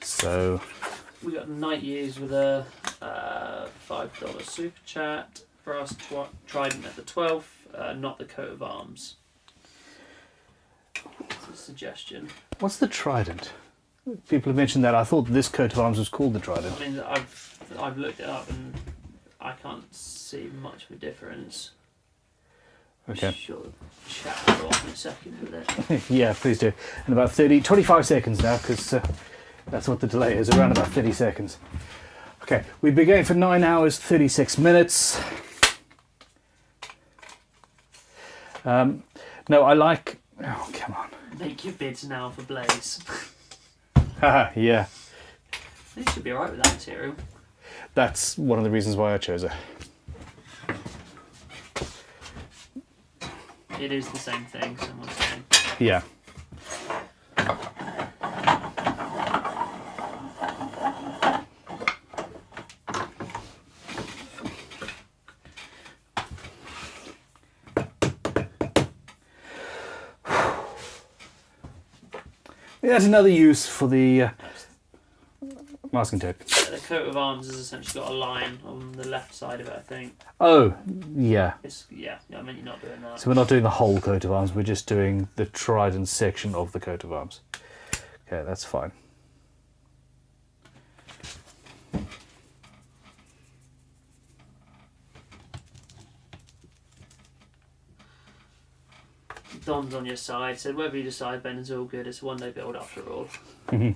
So we got Night Years with a $5 super chat. Brass trident at the 12th, not the coat of arms. That's a suggestion. what's the trident? People have mentioned that. I thought this coat of arms was called the trident. I mean, I've looked it up and I can't see much of a difference. Okay. Sure, chat will go off in a second with it. Yeah, please do. In about 25 seconds now, because that's what the delay is, around about 30 seconds. Okay, we've been going for 9 hours, 36 minutes. No, I like... Oh, come on. Make your bids now for Blaze. Haha, yeah. You should be alright with that material. That's one of the reasons why I chose it. It is the same thing, someone's saying. Yeah. That's another use for the masking tape. The coat of arms has essentially got a line on the left side of it, I think. Oh, yeah. Yeah, I mean, you're not doing that. So we're not doing the whole coat of arms, we're just doing the trident section of the coat of arms. Okay, that's fine. Don's on your side, said whether you decide, Ben, is all good. It's a one-day build after all. Yeah,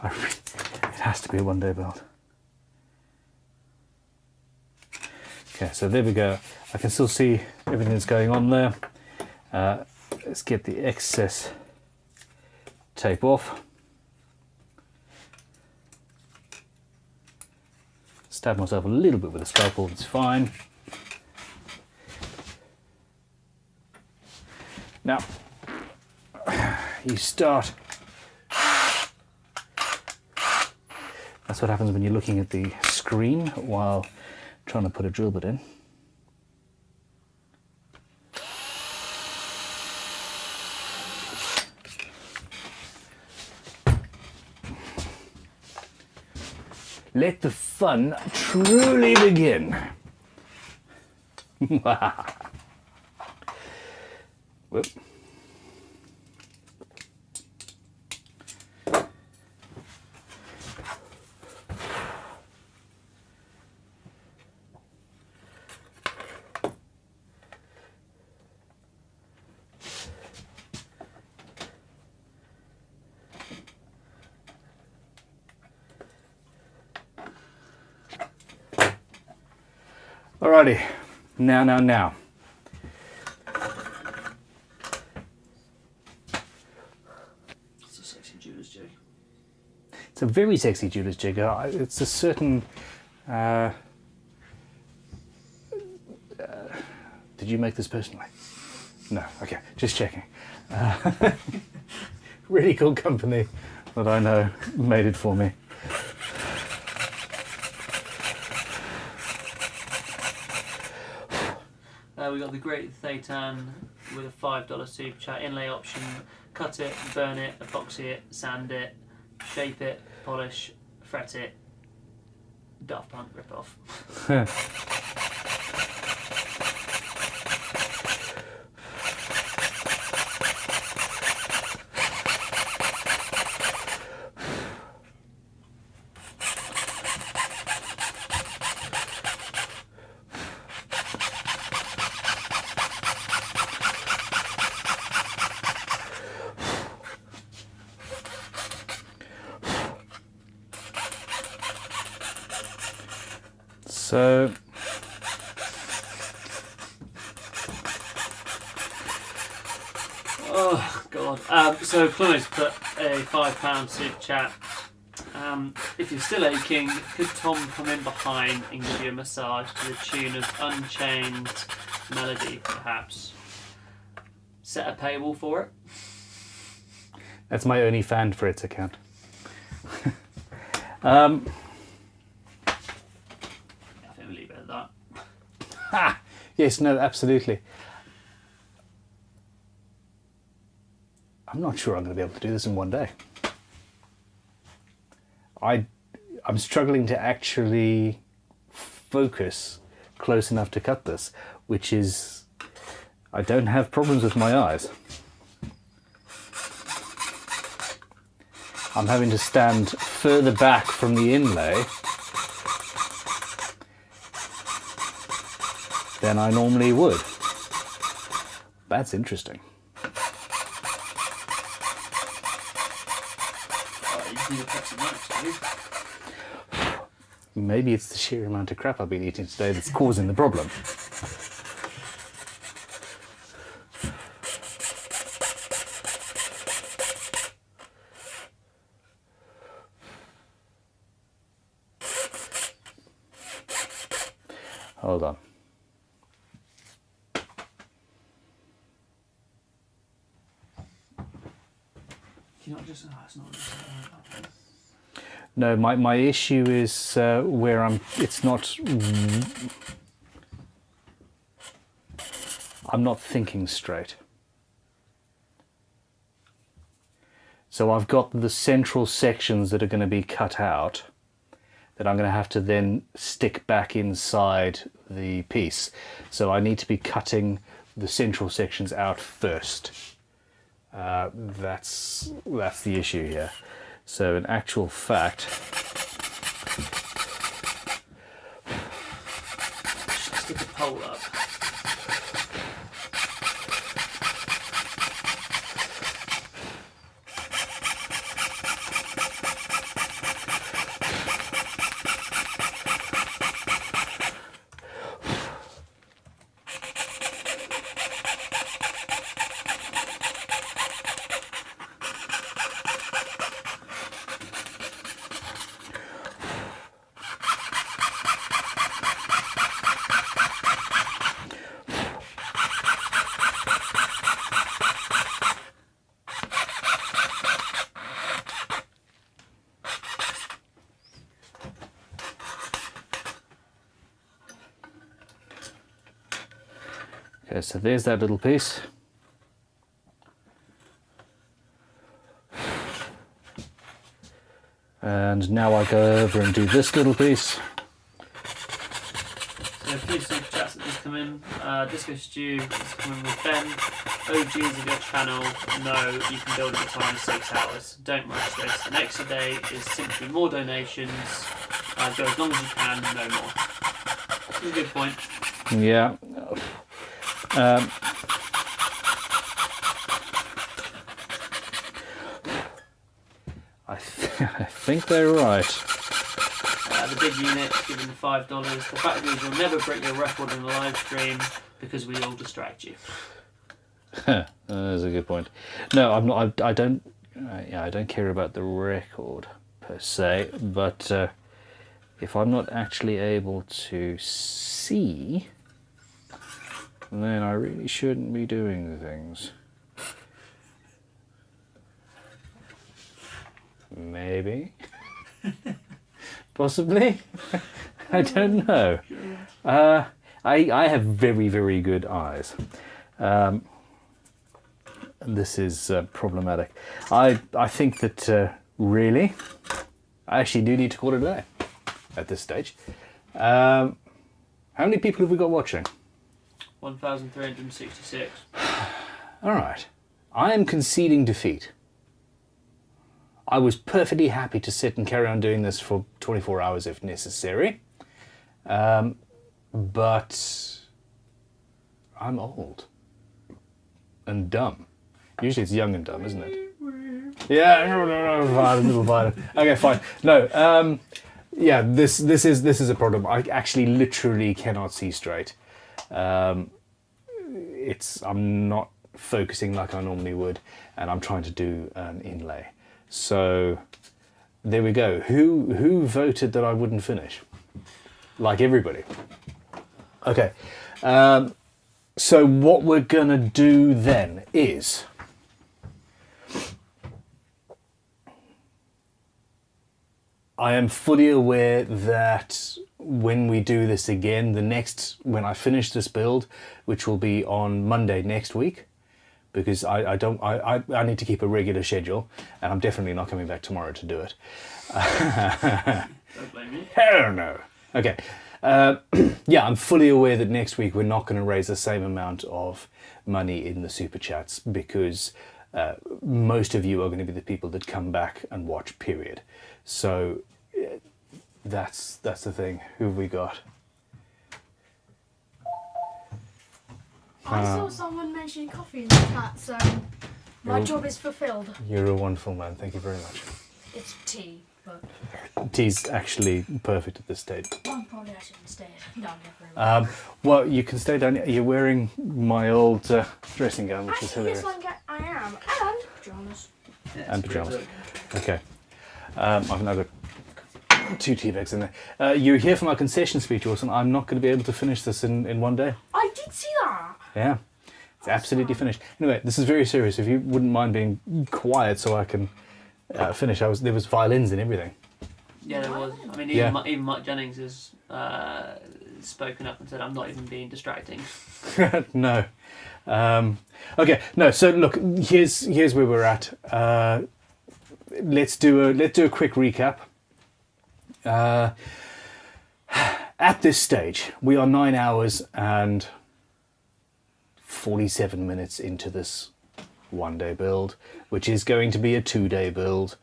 it has to be a one-day build. Okay, so there we go. I can still see everything that's going on there. Let's get the excess tape off. Stab myself a little bit with a scalpel, it's fine. Now, you start. That's what happens when you're looking at the screen while trying to put a drill bit in. Let the fun truly begin. Whoop. Alrighty, now. It's a sexy jeweller's joke. It's a very sexy jeweler's jig. It's a certain... did you make this personally? No, okay, just checking. Really cool company that I know made it for me. We got the Great Thaytan with a $5 super chat inlay option. Cut it, burn it, epoxy it, sand it, shape it, polish, fret it. Daft Punk rip off. So, oh god. So Chloe's put a £5 super chat. If you're still aching, could Tom come in behind and give you a massage to the tune of Unchained Melody, perhaps? Set a paywall for it. that's my only fan for its account. Leave it at that. Ha! Yes, no, absolutely. I'm not sure I'm going to be able to do this in one day. I'm struggling to actually focus close enough to cut this, which is... I don't have problems with my eyes. I'm having to stand further back from the inlay than I normally would. That's interesting. Maybe it's the sheer amount of crap I've been eating today that's causing the problem. Hold on. Can you not just... Oh, it's not just... No, my issue is where it's not... I'm not thinking straight. So I've got the central sections that are going to be cut out that I'm going to have to then stick back inside the piece. So I need to be cutting the central sections out first. That's the issue here. So in actual fact, stick a pole up. okay, so there's that little piece. And now I go over and do this little piece. So a few super chats that just come in. Disco Stew is coming with Ben. OGs of your channel know you can build a guitar in 6 hours. Don't rush this. An extra day is simply more donations. Go as long as you can, no more. That's a good point. Yeah. I think they're right. The big unit, given the $5. The fact is, you'll never break your record in a live stream because we all distract you. That's a good point. No, I'm not. I don't. Yeah, I don't care about the record. per se, but if I'm not actually able to see, then I really shouldn't be doing things. Maybe. Possibly. I don't know. I have very, very good eyes. This is problematic. I think that really, I actually do need to call it a day at this stage. How many people have we got watching? 1,366. All right. I am conceding defeat. I was perfectly happy to sit and carry on doing this for 24 hours if necessary. But I'm old and dumb. Usually it's young and dumb, isn't it? Yeah, fine. Okay, fine. No, yeah, this is a problem. I actually literally cannot see straight. I'm not focusing like I normally would, and I'm trying to do an inlay. So there we go. Who voted that I wouldn't finish? Like everybody. Okay. So what we're gonna do then is I am fully aware that when we do this again, when I finish this build, which will be on Monday next week, because I need to keep a regular schedule, and I'm definitely not coming back tomorrow to do it. Don't blame me. Hell no. Okay. Yeah, I'm fully aware that next week we're not going to raise the same amount of money in the super chats because most of you are going to be the people that come back and watch, period. So that's the thing. Who have we got? I saw someone mentioning coffee in the chat, so my job is fulfilled. You're a wonderful man. Thank you very much. It's tea, but Tea's actually perfect at this stage. probably I shouldn't stay down here for a minute. Well, you can stay down. You're wearing my old dressing gown, which is Actually, hilarious. yes, I am. And pajamas. Yeah, And it's pretty pyjamas. good. Okay. I've now got 2 tea bags in there. You're here for my concession speech, Orson. I'm not going to be able to finish this in one day. I did see that. Yeah. It's absolutely finished. Anyway, this is very serious. If you wouldn't mind being quiet so I can finish. There was violins and everything. Yeah, there was. I mean, even Mike Jennings has spoken up and said, "I'm not even being distracting." No. Okay. No. So look, here's where we're at. Let's do a quick recap. At this stage, we are 9 hours and 47 minutes into this one-day build, which is going to be a 2-day build,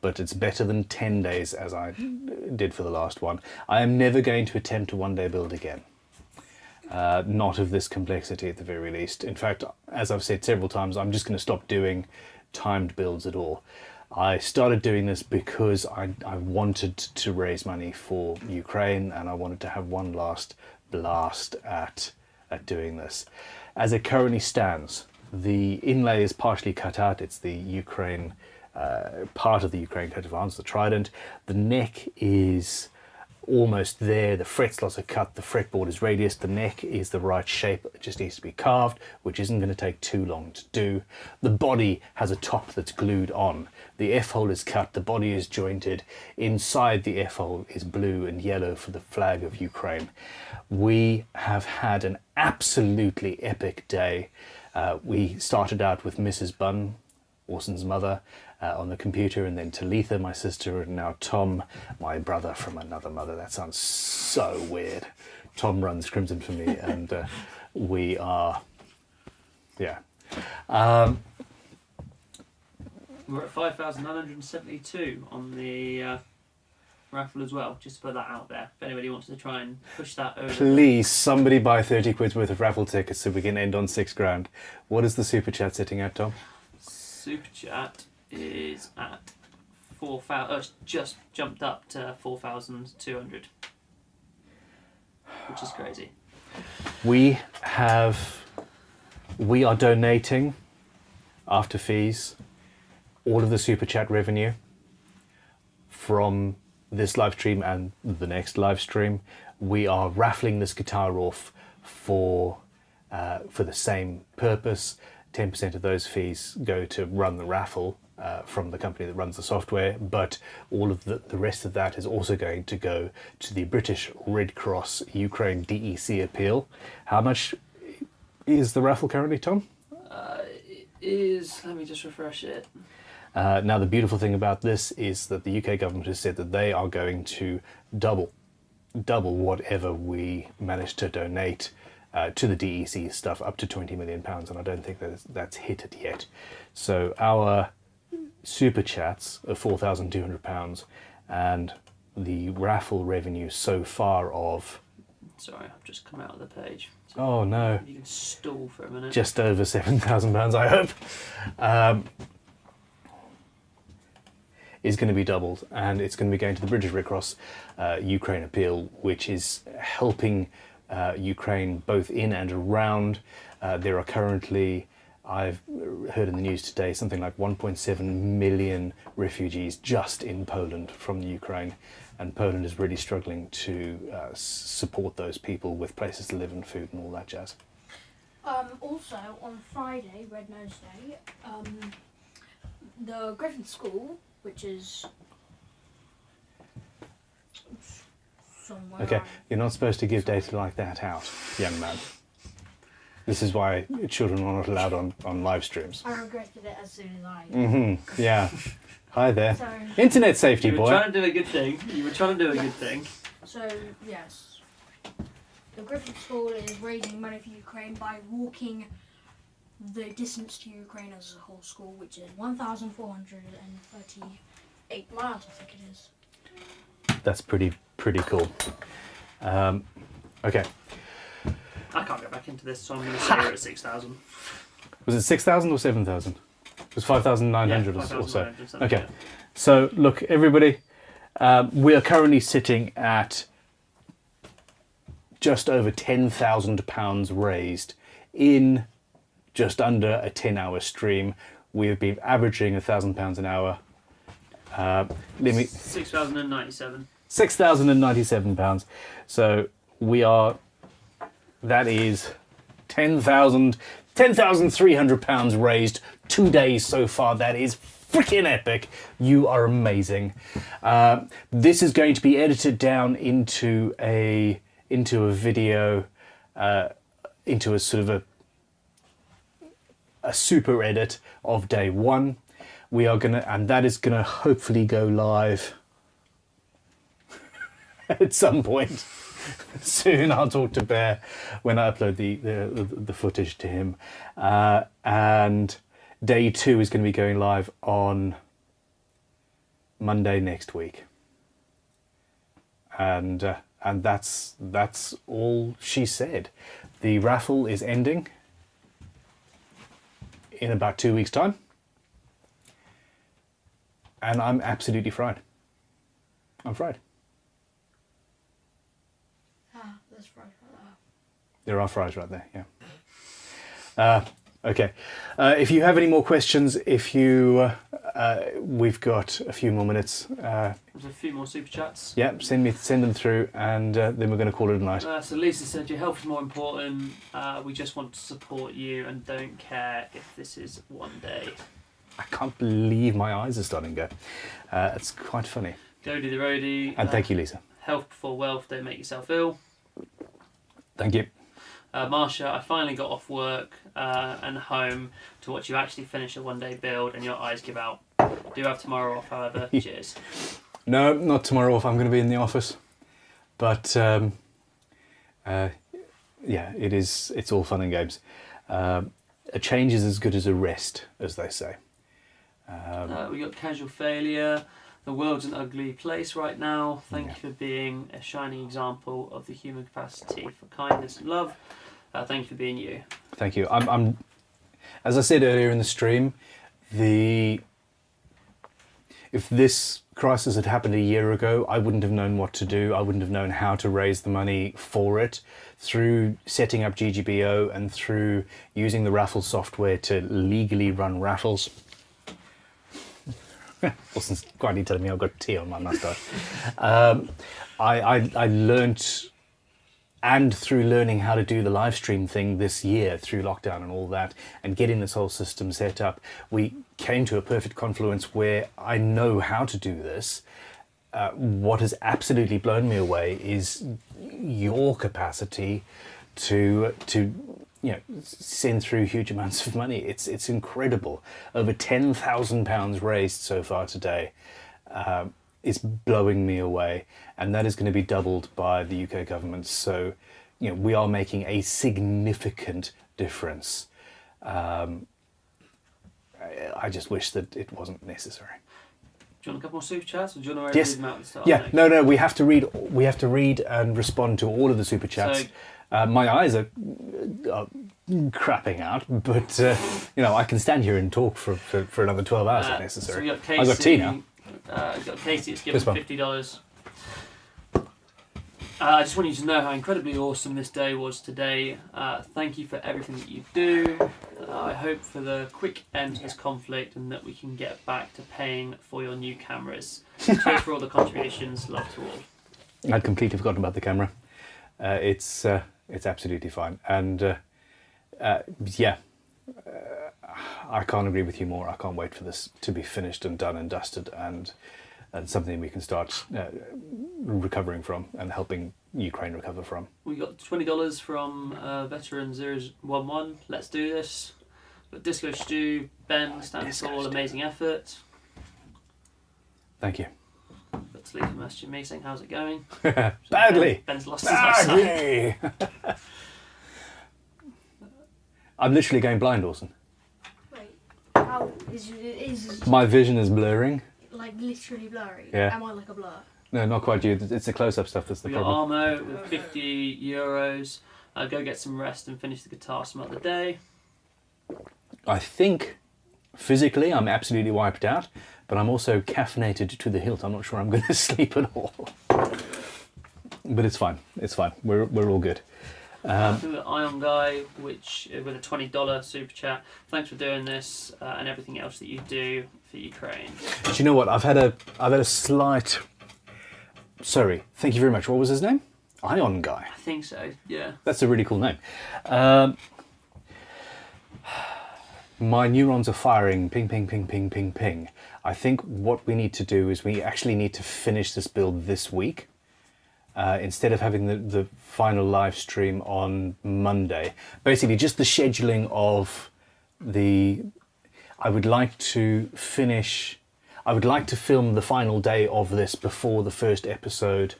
but it's better than 10 days as I did for the last one. I am never going to attempt a one-day build again. Not of this complexity at the very least. In fact, as I've said several times, I'm just going to stop doing timed builds at all. I started doing this because I wanted to raise money for Ukraine, and I wanted to have one last blast at doing this. As it currently stands, the inlay is partially cut out. It's the Ukraine part of the Ukraine coat of arms, the trident. The neck is almost there. The fret slots are cut. The fretboard is radius. The neck is the right shape. It just needs to be carved, which isn't going to take too long to do. The body has a top that's glued on. The F-hole is cut. The body is jointed. Inside the F-hole is blue and yellow for the flag of Ukraine. We have had an absolutely epic day. We started out with Mrs. Bunn, Orson's mother, on the computer, and then Talitha, my sister, and now Tom, my brother from another mother. That sounds so weird. Tom runs Crimson for me, and we are, yeah. We're at 5,972 on the raffle as well, just to put that out there. If anybody wants to try and push that over. Please, somebody buy 30 quid's worth of raffle tickets so we can end on 6 grand. What is the super chat sitting at, Tom? Super chat is at 4,000. It's just jumped up to 4,200, which is crazy. We are donating after fees all of the super chat revenue from this live stream and the next live stream, we are raffling this guitar off for the same purpose. 10% of those fees go to run the raffle from the company that runs the software, but all of the rest of that is also going to go to the British Red Cross Ukraine DEC appeal. How much is the raffle currently, Tom? It is, let me just refresh it. Now, the beautiful thing about this is that the UK government has said that they are going to double whatever we manage to donate to the DEC stuff, up to £20 million, and I don't think that's hit it yet. So our super chats of £4,200 and the raffle revenue so far of... Sorry, I've just come out of the page. So oh no. you can stall for a minute. Just over £7,000, I hope. Is going to be doubled, and it's going to be going to the British Red Cross Ukraine appeal, which is helping Ukraine both in and around. There are currently, I've heard in the news today, something like 1.7 million refugees just in Poland from the Ukraine, and Poland is really struggling to support those people with places to live and food and all that jazz. Also, on Friday, Red Nose Day, the Griffin School, which is somewhere. Okay, around- you're not supposed to give data like that out, young man. This is why children are not allowed on live streams. I regretted it as soon as I. Mm-hmm. Yeah. Hi there. So, Internet safety, You were boy. trying to do a good thing. You were trying to do a good thing. so yes, the Griffin School is raising money for Ukraine by walking the distance to Ukraine as a whole school, which is 1,438 miles, I think it is. That's pretty cool. Okay. I can't go back into this, so I'm going to say we're at 6,000. Was it 6,000 or 7,000? It was 5,900 or so. 5,900 something, Okay. yeah. So look, everybody, we are currently sitting at just over £10,000 raised in just under a 10-hour stream. We have been averaging £1,000 an hour. Let me 6,097. £6,097. So we are. That is £10,300 raised 2 days so far. That is freaking epic. You are amazing. This is going to be edited down into a video, into a sort of a super edit of day one. We are gonna, and that is gonna hopefully go live at some point soon. I'll talk to Bear when I upload the footage to him, and day two is going to be going live on Monday next week, and that's all she said. The raffle is ending in about 2 weeks' time, and I'm absolutely fried. I'm fried. That's right. There are fries right there, yeah. Okay. If you have any more questions, we've got a few more minutes. There's a few more super chats. Yeah, send them through, and then we're going to call it a night. So Lisa said, your health is more important. We just want to support you and don't care if this is one day. I can't believe my eyes are starting to go. It's quite funny. Go do the roadie. And thank you, Lisa. Health before wealth, don't make yourself ill. Thank you. Marsha, I finally got off work and home to watch you actually finish a one-day build and your eyes give out. Do have tomorrow off, however. Cheers. No, not tomorrow off. I'm going to be in the office. But yeah, it's all fun and games. A change is as good as a rest, as they say. We got casual failure. The world's an ugly place right now. Thank you for being a shining example of the human capacity for kindness and love. Thank you for being you. Thank you. I'm as I said earlier in the stream, if this crisis had happened a year ago, I wouldn't have known what to do. I wouldn't have known how to raise the money for it. Through setting up GGBO and through using the raffle software to legally run raffles, Wasn't quietly telling me I've got tea on my moustache. I learnt, and through learning how to do the live stream thing this year through lockdown and all that, and getting this whole system set up, we came to a perfect confluence where I know how to do this. What has absolutely blown me away is your capacity to send through huge amounts of money. It's incredible. Over £10,000 raised so far today. It's blowing me away, and that is going to be doubled by the UK government. So, we are making a significant difference. I just wish that it wasn't necessary. Do you want a couple more super chats, or do you want to read them out at the start? Yeah, no, we have to read. We have to read and respond to all of the super chats. So, my eyes are crapping out, but I can stand here and talk for another 12 hours if necessary. So we got Casey, I've got tea now. Got Casey that's given $50. I just want you to know how incredibly awesome this day was today. Thank you for everything that you do. I hope for the quick end to this conflict and that we can get back to paying for your new cameras. Cheers for all the contributions. Love to all. I'd completely forgotten about the camera. It's absolutely fine. And I can't agree with you more. I can't wait for this to be finished and done and dusted, and something we can start recovering from and helping Ukraine recover from. We got $20 from Veteran 011. Let's do this. Got Disco Stew, Ben, stands tall, amazing effort. Thank you. Got Talika messaging me saying, how's it going? Badly. Ben's lost his eyesight. Badly. I'm literally going blind, Orson. Wait, how is My vision is blurring. like literally blurry? Yeah. Am I like a blur? No, not quite you. It's the close-up stuff that's the We got problem. Armo with €50. Go get some rest and finish the guitar some other day. I think physically I'm absolutely wiped out, but I'm also caffeinated to the hilt. I'm not sure I'm going to sleep at all. But it's fine. It's fine. We're all good. The Ion Guy, which with a $20 super chat. Thanks for doing this and everything else that you do for Ukraine. Do you know what? I've had a slight. Sorry. Thank you very much. What was his name? Ion Guy. I think so. Yeah. That's a really cool name. My neurons are firing. Ping, ping, ping, ping, ping, ping. I think what we need to do is we actually need to finish this build this week. Instead of having the final live stream on Monday. Basically, just the scheduling of I would like to film the final day of this before the first episode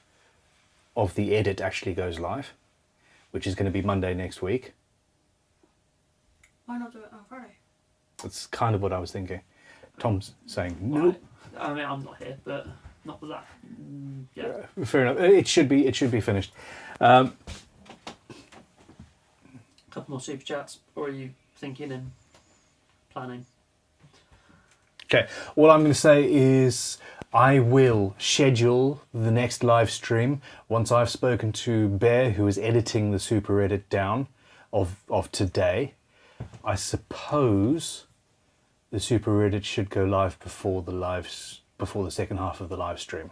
of the edit actually goes live, which is going to be Monday next week. Why not do it on Friday? That's kind of what I was thinking. Tom's saying no. Right. I mean, I'm not here, but not with that. Yeah. Fair enough. It should be finished. Couple more super chats, or are you thinking and planning? Okay. All I'm going to say is I will schedule the next live stream once I've spoken to Bear, who is editing the super edit down of today. I suppose the super edit should go live before the second half of the live stream,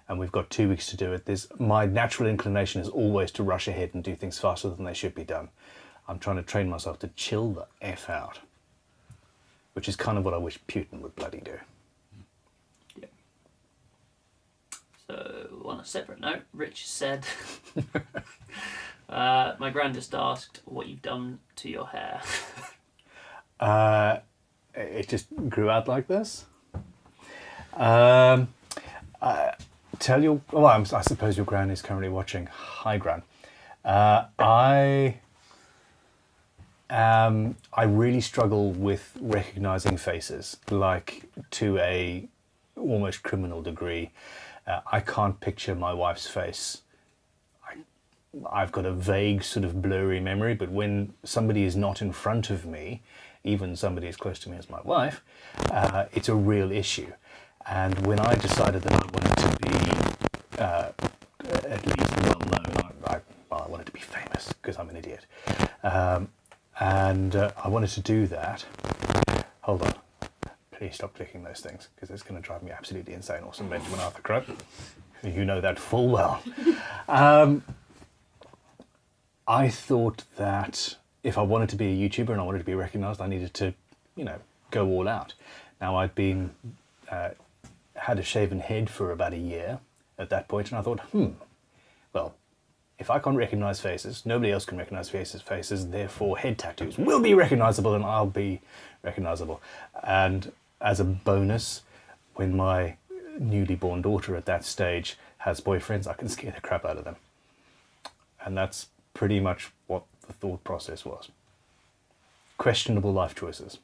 and we've got 2 weeks to do it. My natural inclination is always to rush ahead and do things faster than they should be done. I'm trying to train myself to chill the F out, which is kind of what I wish Putin would bloody do. Yeah. So, on a separate note, Rich said, my gran just asked what you've done to your hair. It just grew out like this. I suppose your gran is currently watching. Hi, gran. I really struggle with recognizing faces, like to a almost criminal degree. I can't picture my wife's face. I've got a vague sort of blurry memory, but when somebody is not in front of me, even somebody as close to me as my wife, it's a real issue. And when I decided that I wanted to be at least well known, I wanted to be famous because I'm an idiot. And I wanted to do that. Hold on, please stop clicking those things because it's going to drive me absolutely insane. Awesome Benjamin Arthur Crow. You know that full well. I thought that if I wanted to be a YouTuber and I wanted to be recognised, I needed to, you know, go all out. Now I'd been had a shaven head for about a year at that point, and I thought, well, if I can't recognise faces, nobody else can recognise faces, therefore head tattoos will be recognisable and I'll be recognisable. And as a bonus, when my newly born daughter at that stage has boyfriends, I can scare the crap out of them. And that's pretty much what the thought process was. Questionable life choices.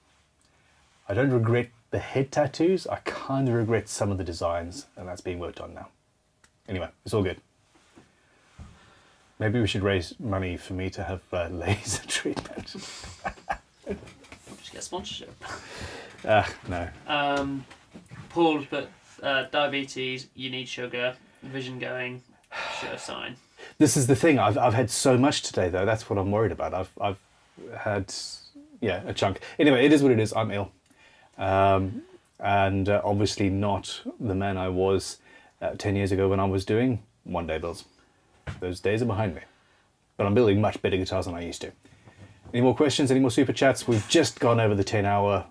I don't regret the head tattoos, I kind of regret some of the designs, and that's being worked on now. Anyway, it's all good. Maybe we should raise money for me to have laser treatment. Just get sponsorship. No. Paul put diabetes, you need sugar, vision going, sure sign. This is the thing. I've had so much today, though. That's what I'm worried about. I've had, yeah, a chunk. Anyway, it is what it is. I'm ill, and obviously not the man I was 10 years ago when I was doing one-day builds. Those days are behind me. But I'm building much better guitars than I used to. Any more questions? Any more super chats? We've just gone over the 10-hour.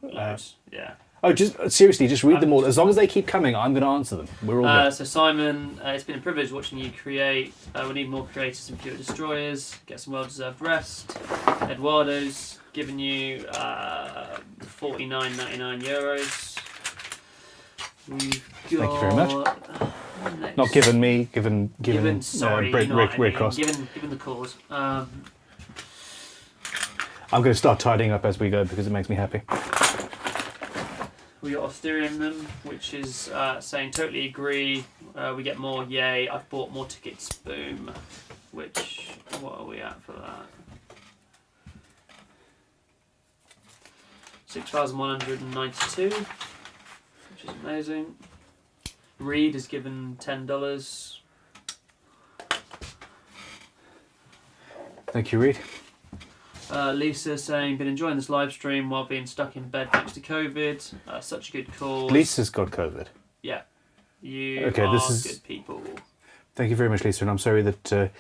Yeah. Oh, just seriously, just read them all. As long as they keep coming, I'm going to answer them. We're all good. So Simon, it's been a privilege watching you create. We need more creators and fewer destroyers. Get some well-deserved rest. Eduardo's given you €49.99. We've got, Thank you very much. Next. Not given me, given sorry, Rick, you know what I mean. Cross. Given the cause. I'm going to start tidying up as we go because it makes me happy. We got Austerium, which is saying totally agree. We get more, yay. I've bought more tickets, boom. Which, what are we at for that? 6,192, which is amazing. Reed has given $10. Thank you, Reed. Lisa saying, been enjoying this live stream while being stuck in bed thanks to COVID. Such a good cause. Lisa's got COVID. Yeah. You Okay, are this is good people. Thank you very much, Lisa, and I'm sorry that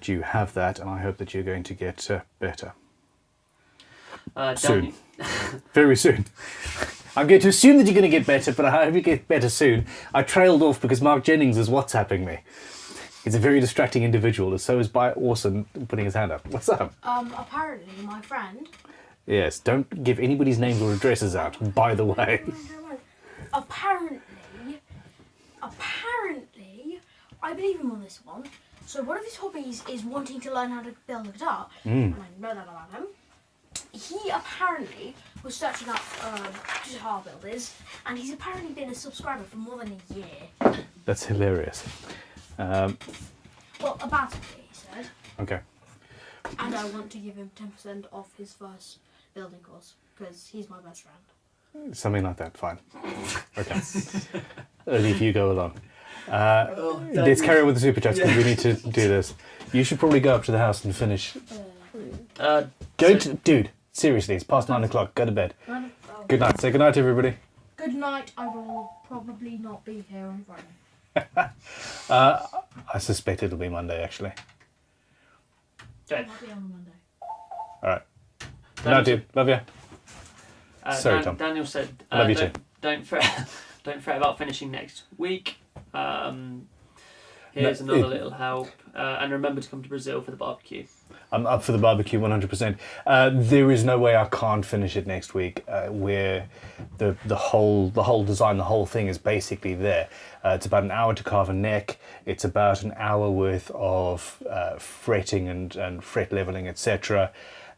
you have that, and I hope that you're going to get better soon. Very soon. I'm going to assume that you're going to get better, but I hope you get better soon. I trailed off because Mark Jennings is WhatsApping me. He's a very distracting individual, and so is by Orson putting his hand up. What's up? Apparently, my friend. Yes, don't give anybody's names or addresses out, by the way. Apparently, I believe him on this one. So one of his hobbies is wanting to learn how to build a guitar. And I know that about him. He apparently was searching up guitar builders, and he's apparently been a subscriber for more than a year. That's hilarious. Well, about a year, he said. Okay. And I want to give him 10% off his first building course, because he's my best friend. Something like that, fine. Okay. Only if you go along. Let's carry on with the super chats because we need to do this. You should probably go up to the house and finish. Dude, seriously, it's past 9 o'clock. Go to bed. Good night. Say good night to everybody. Good night. I will probably not be here on Friday. I suspect it'll be Monday, actually. Okay. I'll be on Monday. All right. Good night, dude. Love you. Sorry, Tom. Daniel said, Love you too. don't fret about finishing next week. Here's another little help. And remember to come to Brazil for the barbecue. I'm up for the barbecue 100%. There is no way I can't finish it next week. Where the whole design, the whole thing is basically there. It's about an hour to carve a neck. It's about an hour worth of fretting and fret leveling, etc.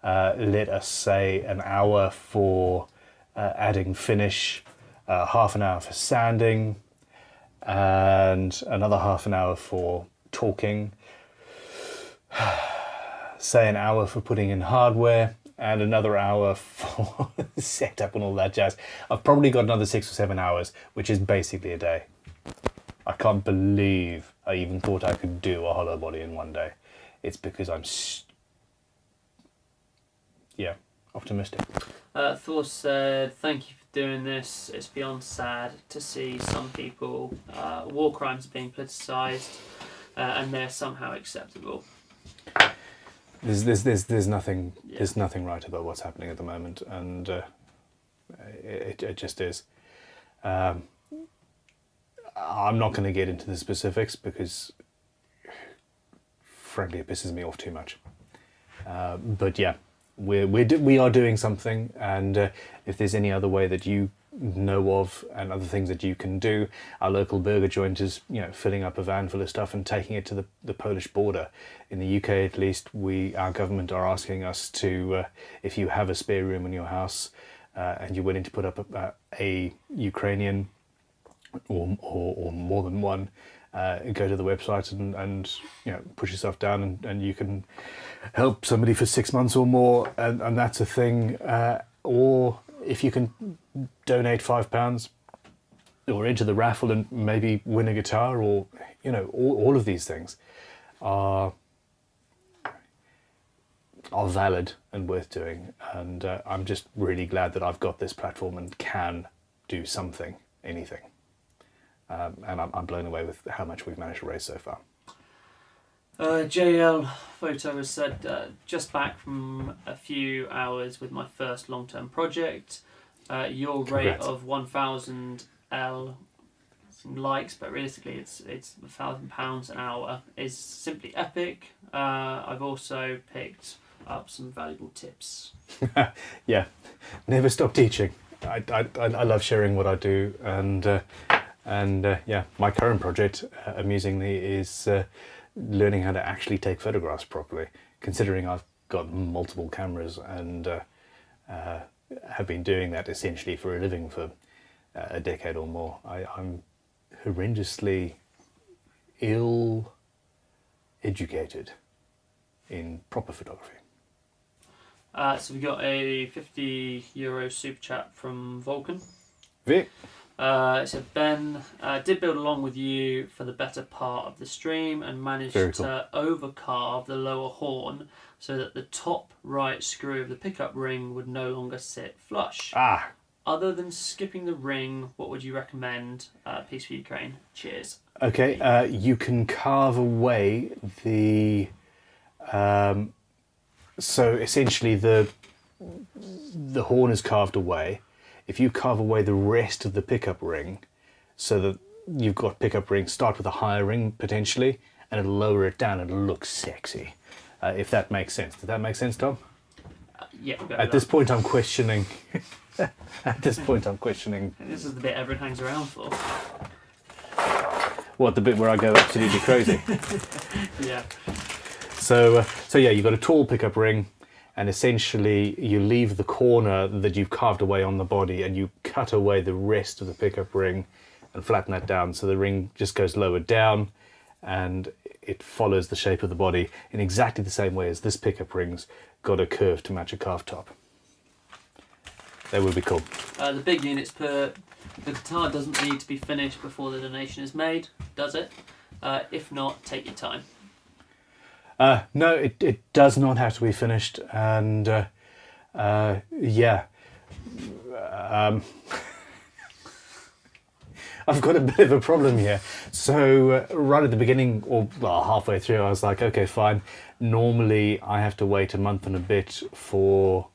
Let us say an hour for adding finish, half an hour for sanding, and another half an hour for talking. Say an hour for putting in hardware, and another hour for setup and all that jazz. I've probably got another 6 or 7 hours, which is basically a day. I can't believe I even thought I could do a hollow body in one day. It's because I'm... optimistic. Thor said, "Thank you for doing this. It's beyond sad to see some people war crimes being politicised, and they're somehow acceptable." There's nothing Yeah. there's nothing right about what's happening at the moment, and it just is. I'm not going to get into the specifics because, frankly, it pisses me off too much. But yeah, we are doing something, and if there's any other way that you know of and other things that you can do, our local burger joint is filling up a van full of stuff and taking it to the Polish border. In the UK, at least, our government are asking us to, if you have a spare room in your house and you're willing to put up a Ukrainian or more than one, go to the website and push yourself down and you can help somebody for 6 months or more, and that's a thing. Or if you can donate £5 or enter the raffle and maybe win a guitar, or all of these things are valid and worth doing, and I'm just really glad that I've got this platform and can do something, anything. And I'm blown away with how much we've managed to raise so far. JL Photo has said, just back from a few hours with my first long-term project. Your rate Congrats. of 1,000 L some likes, but realistically it's £1,000 an hour is simply epic. I've also picked up some valuable tips. Yeah, never stop teaching. I love sharing what I do, and yeah, my current project, amusingly, is learning how to actually take photographs properly, considering I've got multiple cameras and have been doing that essentially for a living for a decade or more. I'm horrendously ill-educated in proper photography. So we got a €50 super chat from Vulcan. Vic? It said, Ben, did build along with you for the better part of the stream and managed Very to overcarve the lower horn so that the top right screw of the pickup ring would no longer sit flush. Ah, Other than skipping the ring, what would you recommend? Peace for Ukraine. Cheers. okay. You can carve away the... so essentially the horn is carved away. If you carve away the rest of the pickup ring, so that you've got pickup ring, start with a higher ring potentially, and it'll lower it down and it'll look sexy. If that makes sense. Does that make sense, Tom? Yeah, we'll go At with this that. point I'm questioning... At this point I'm questioning... This is the bit everyone hangs around for. What, the bit where I go absolutely crazy? Yeah. So yeah, you've got a tall pickup ring, and essentially you leave the corner that you've carved away on the body and you cut away the rest of the pickup ring and flatten that down so the ring just goes lower down and it follows the shape of the body in exactly the same way as this pickup ring's got a curve to match a calf top. That would be cool. The big units per... The guitar doesn't need to be finished before the donation is made, does it? If not, take your time. No, it does not have to be finished, and yeah. I've got a bit of a problem here. So right at the beginning, or well, halfway through, I was like, okay, fine. Normally I have to wait a month and a bit for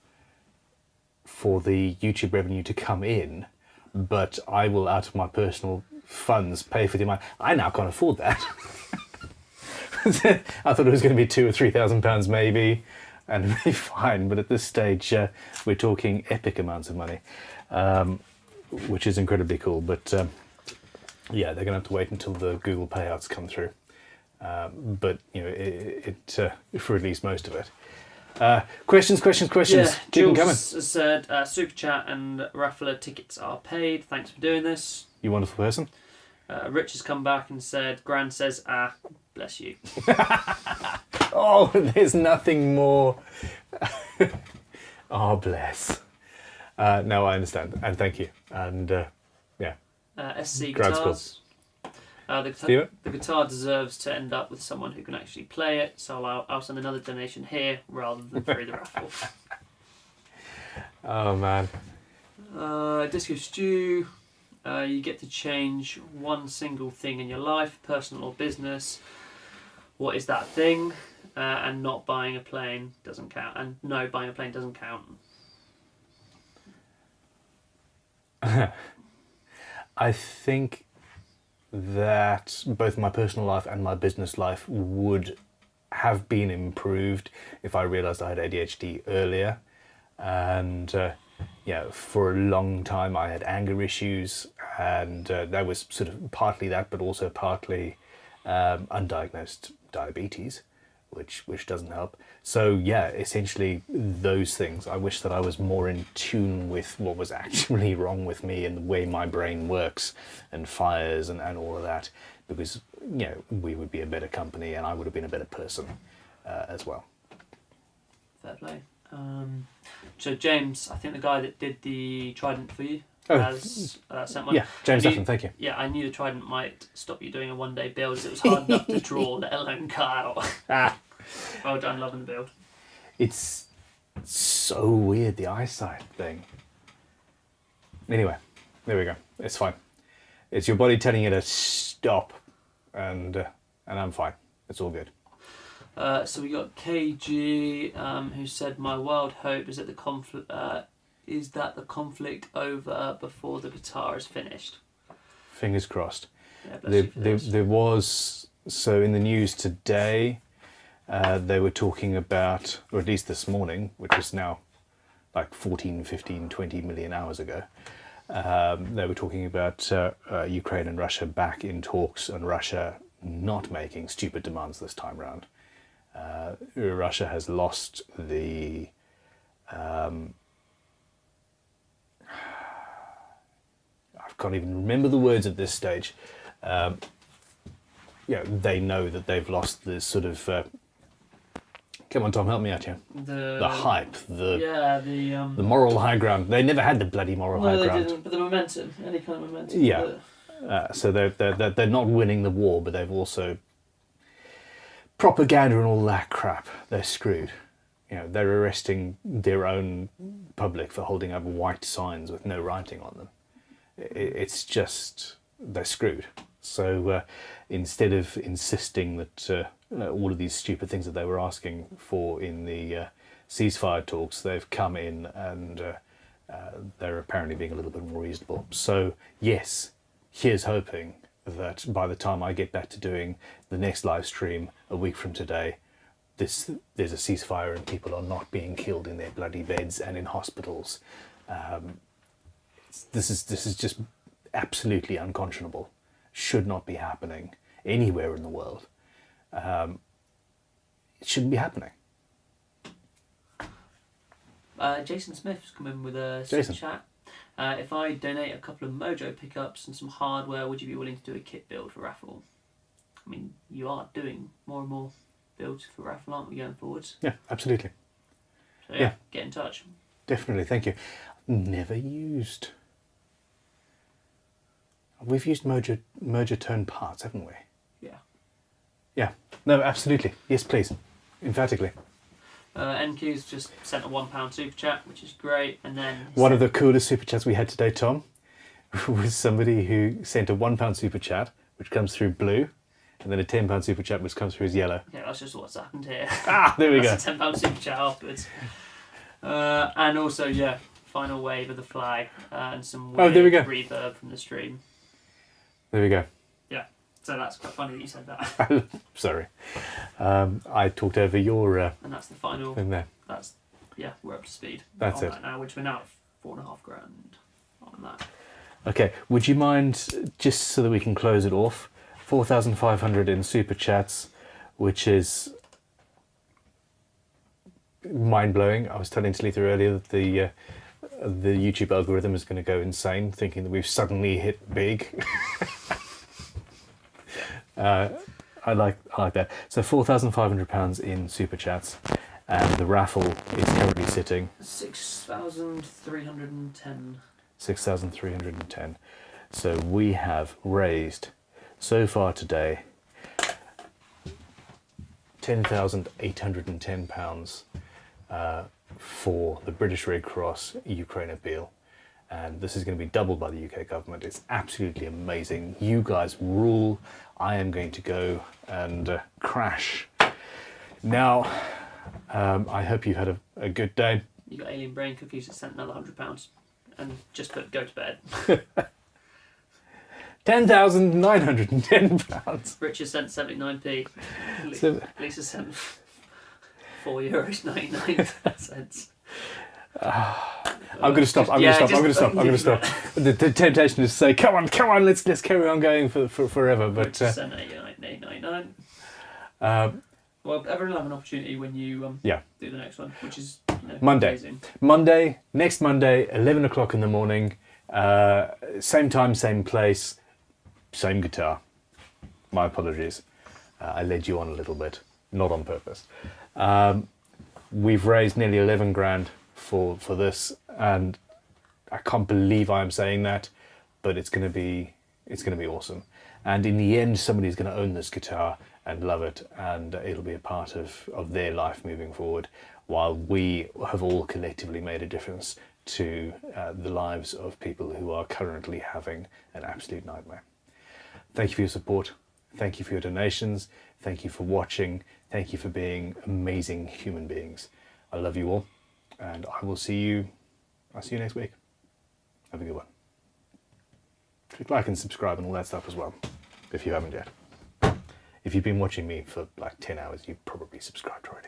the YouTube revenue to come in, but I will, out of my personal funds, pay for the amount. I now can't afford that. I thought it was going to be £2,000 or £3,000 maybe, and it'd be fine. But at this stage, we're talking epic amounts of money, which is incredibly cool. But yeah, they're going to have to wait until the Google payouts come through. But for at least most of it. Questions. Yeah, Keep them Jules coming. has said, super chat and raffler tickets are paid. Thanks for doing this. You wonderful person. Rich has come back and said, Gran says, bless you. Oh, there's nothing more. Oh, bless. No, I understand, and thank you. And yeah, SC Grad Guitars. Steven? The guitar deserves to end up with someone who can actually play it, so I'll send another donation here rather than through the raffle. Oh man. Disco Stew. You get to change one single thing in your life, personal or business. What is that thing? And not buying a plane doesn't count. And no, buying a plane doesn't count. I think that both my personal life and my business life would have been improved if I realised I had ADHD earlier. And yeah, for a long time I had anger issues, and that was sort of partly that, but also partly undiagnosed diabetes, which doesn't help. So yeah, essentially those things. I wish that I was more in tune with what was actually wrong with me and the way my brain works and fires and all of that, because you know, we would be a better company and I would have been a better person as well. Fair play. So James, I think the guy that did the Trident for you Oh, has sent one. Yeah, James Duffin, thank you. Yeah, I knew the Trident might stop you doing a one-day build, as it was hard enough to draw, let alone cut out. Ah, Well done, loving the build. it's so weird, the eyesight thing. Anyway, there we go. It's fine. It's your body telling you to stop, and I'm fine. It's all good. So we got KG, who said, "My wild hope is that the conflict over before the guitar is finished." Fingers crossed. Yeah, bless you for this. There was, so in the news today, they were talking about, or at least this morning, which is now like 14, 15, 20 million hours ago, they were talking about Ukraine and Russia back in talks, and Russia not making stupid demands this time round. Russia has lost the I can't even remember the words at this stage. Yeah, they know that they've lost the sort of come on, Tom, help me out here. The hype, the moral high ground. They never had the bloody moral high they ground. didn't, but the momentum, any kind of momentum. Yeah. So they're not winning the war, but they've also propaganda and all that crap. They're screwed. You know, they're arresting their own public for holding up white signs with no writing on them. It's just, they're screwed. So instead of insisting that all of these stupid things that they were asking for in the ceasefire talks, they've come in and they're apparently being a little bit more reasonable. So yes, here's hoping that by the time I get back to doing the next live stream a week from today, there's a ceasefire and people are not being killed in their bloody beds and in hospitals. This is just absolutely unconscionable. Should not be happening anywhere in the world. It shouldn't be happening. Jason Smith's come in with a super chat. If I donate a couple of Mojo pickups and some hardware, would you be willing to do a kit build for raffle? I mean, you are doing more and more builds for raffle, aren't we, going forwards? Yeah, absolutely. So yeah, get in touch. Definitely, thank you. Never used. We've used Mojo Tone parts, haven't we? Yeah. Yeah. No, absolutely. Yes, please. Emphatically. NQ's just sent a £1 super chat, which is great, and then one of the coolest super chats we had today, Tom, was somebody who sent a £1 super chat, which comes through blue, and then a £10 super chat, which comes through as yellow. Yeah, that's just what's happened here. Ah, there we go. That's a £10 super chat afterwards. And also, yeah, final wave of the flag and some weird there we go. reverb from the stream. There we go. Yeah, so that's quite funny that you said that. Sorry. I talked over your and that's the final. thing there. That's, yeah, we're up to speed. That's on it. That now, which we're now at £4,500 on that. Okay, would you mind, just so that we can close it off, 4,500 in super chats, which is mind-blowing. I was telling Talitha earlier that the YouTube algorithm is going to go insane, thinking that we've suddenly hit big. I like that. So £4,500 in super chats, and the raffle is currently sitting 6,310. 6,310. So we have raised so far today £10,810 for the British Red Cross Ukraine appeal. And this is going to be doubled by the UK government. It's absolutely amazing. You guys rule. I am going to go and crash. Now, I hope you've had a good day. You got alien brain cookies that sent another £100 and just put go to bed. £10,910. Richard sent 79p. So- Lisa sent €4.99. I'm going to stop. I'm going to stop. The temptation is to say, "Come on, let's carry on going for forever." But Richard sent 8.99. Well, everyone will have an opportunity when you do the next one, which is Monday. Amazing. Next Monday, 11 o'clock in the morning. Same time, same place, same guitar. My apologies. I led you on a little bit, not on purpose. We've raised nearly 11 grand for this, and I can't believe I'm saying that, but it's going to be awesome. And in the end, somebody's going to own this guitar and love it, and it'll be a part of their life moving forward, while we have all collectively made a difference to the lives of people who are currently having an absolute nightmare. Thank you for your support. Thank you for your donations. Thank you for watching. Thank you for being amazing human beings. I love you all, and I'll see you next week. Have a good one. Click like and subscribe and all that stuff as well, if you haven't yet. If you've been watching me for like 10 hours, you've probably subscribed already.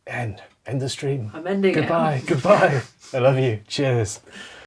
End the stream. I'm ending it. Goodbye. I love you. Cheers.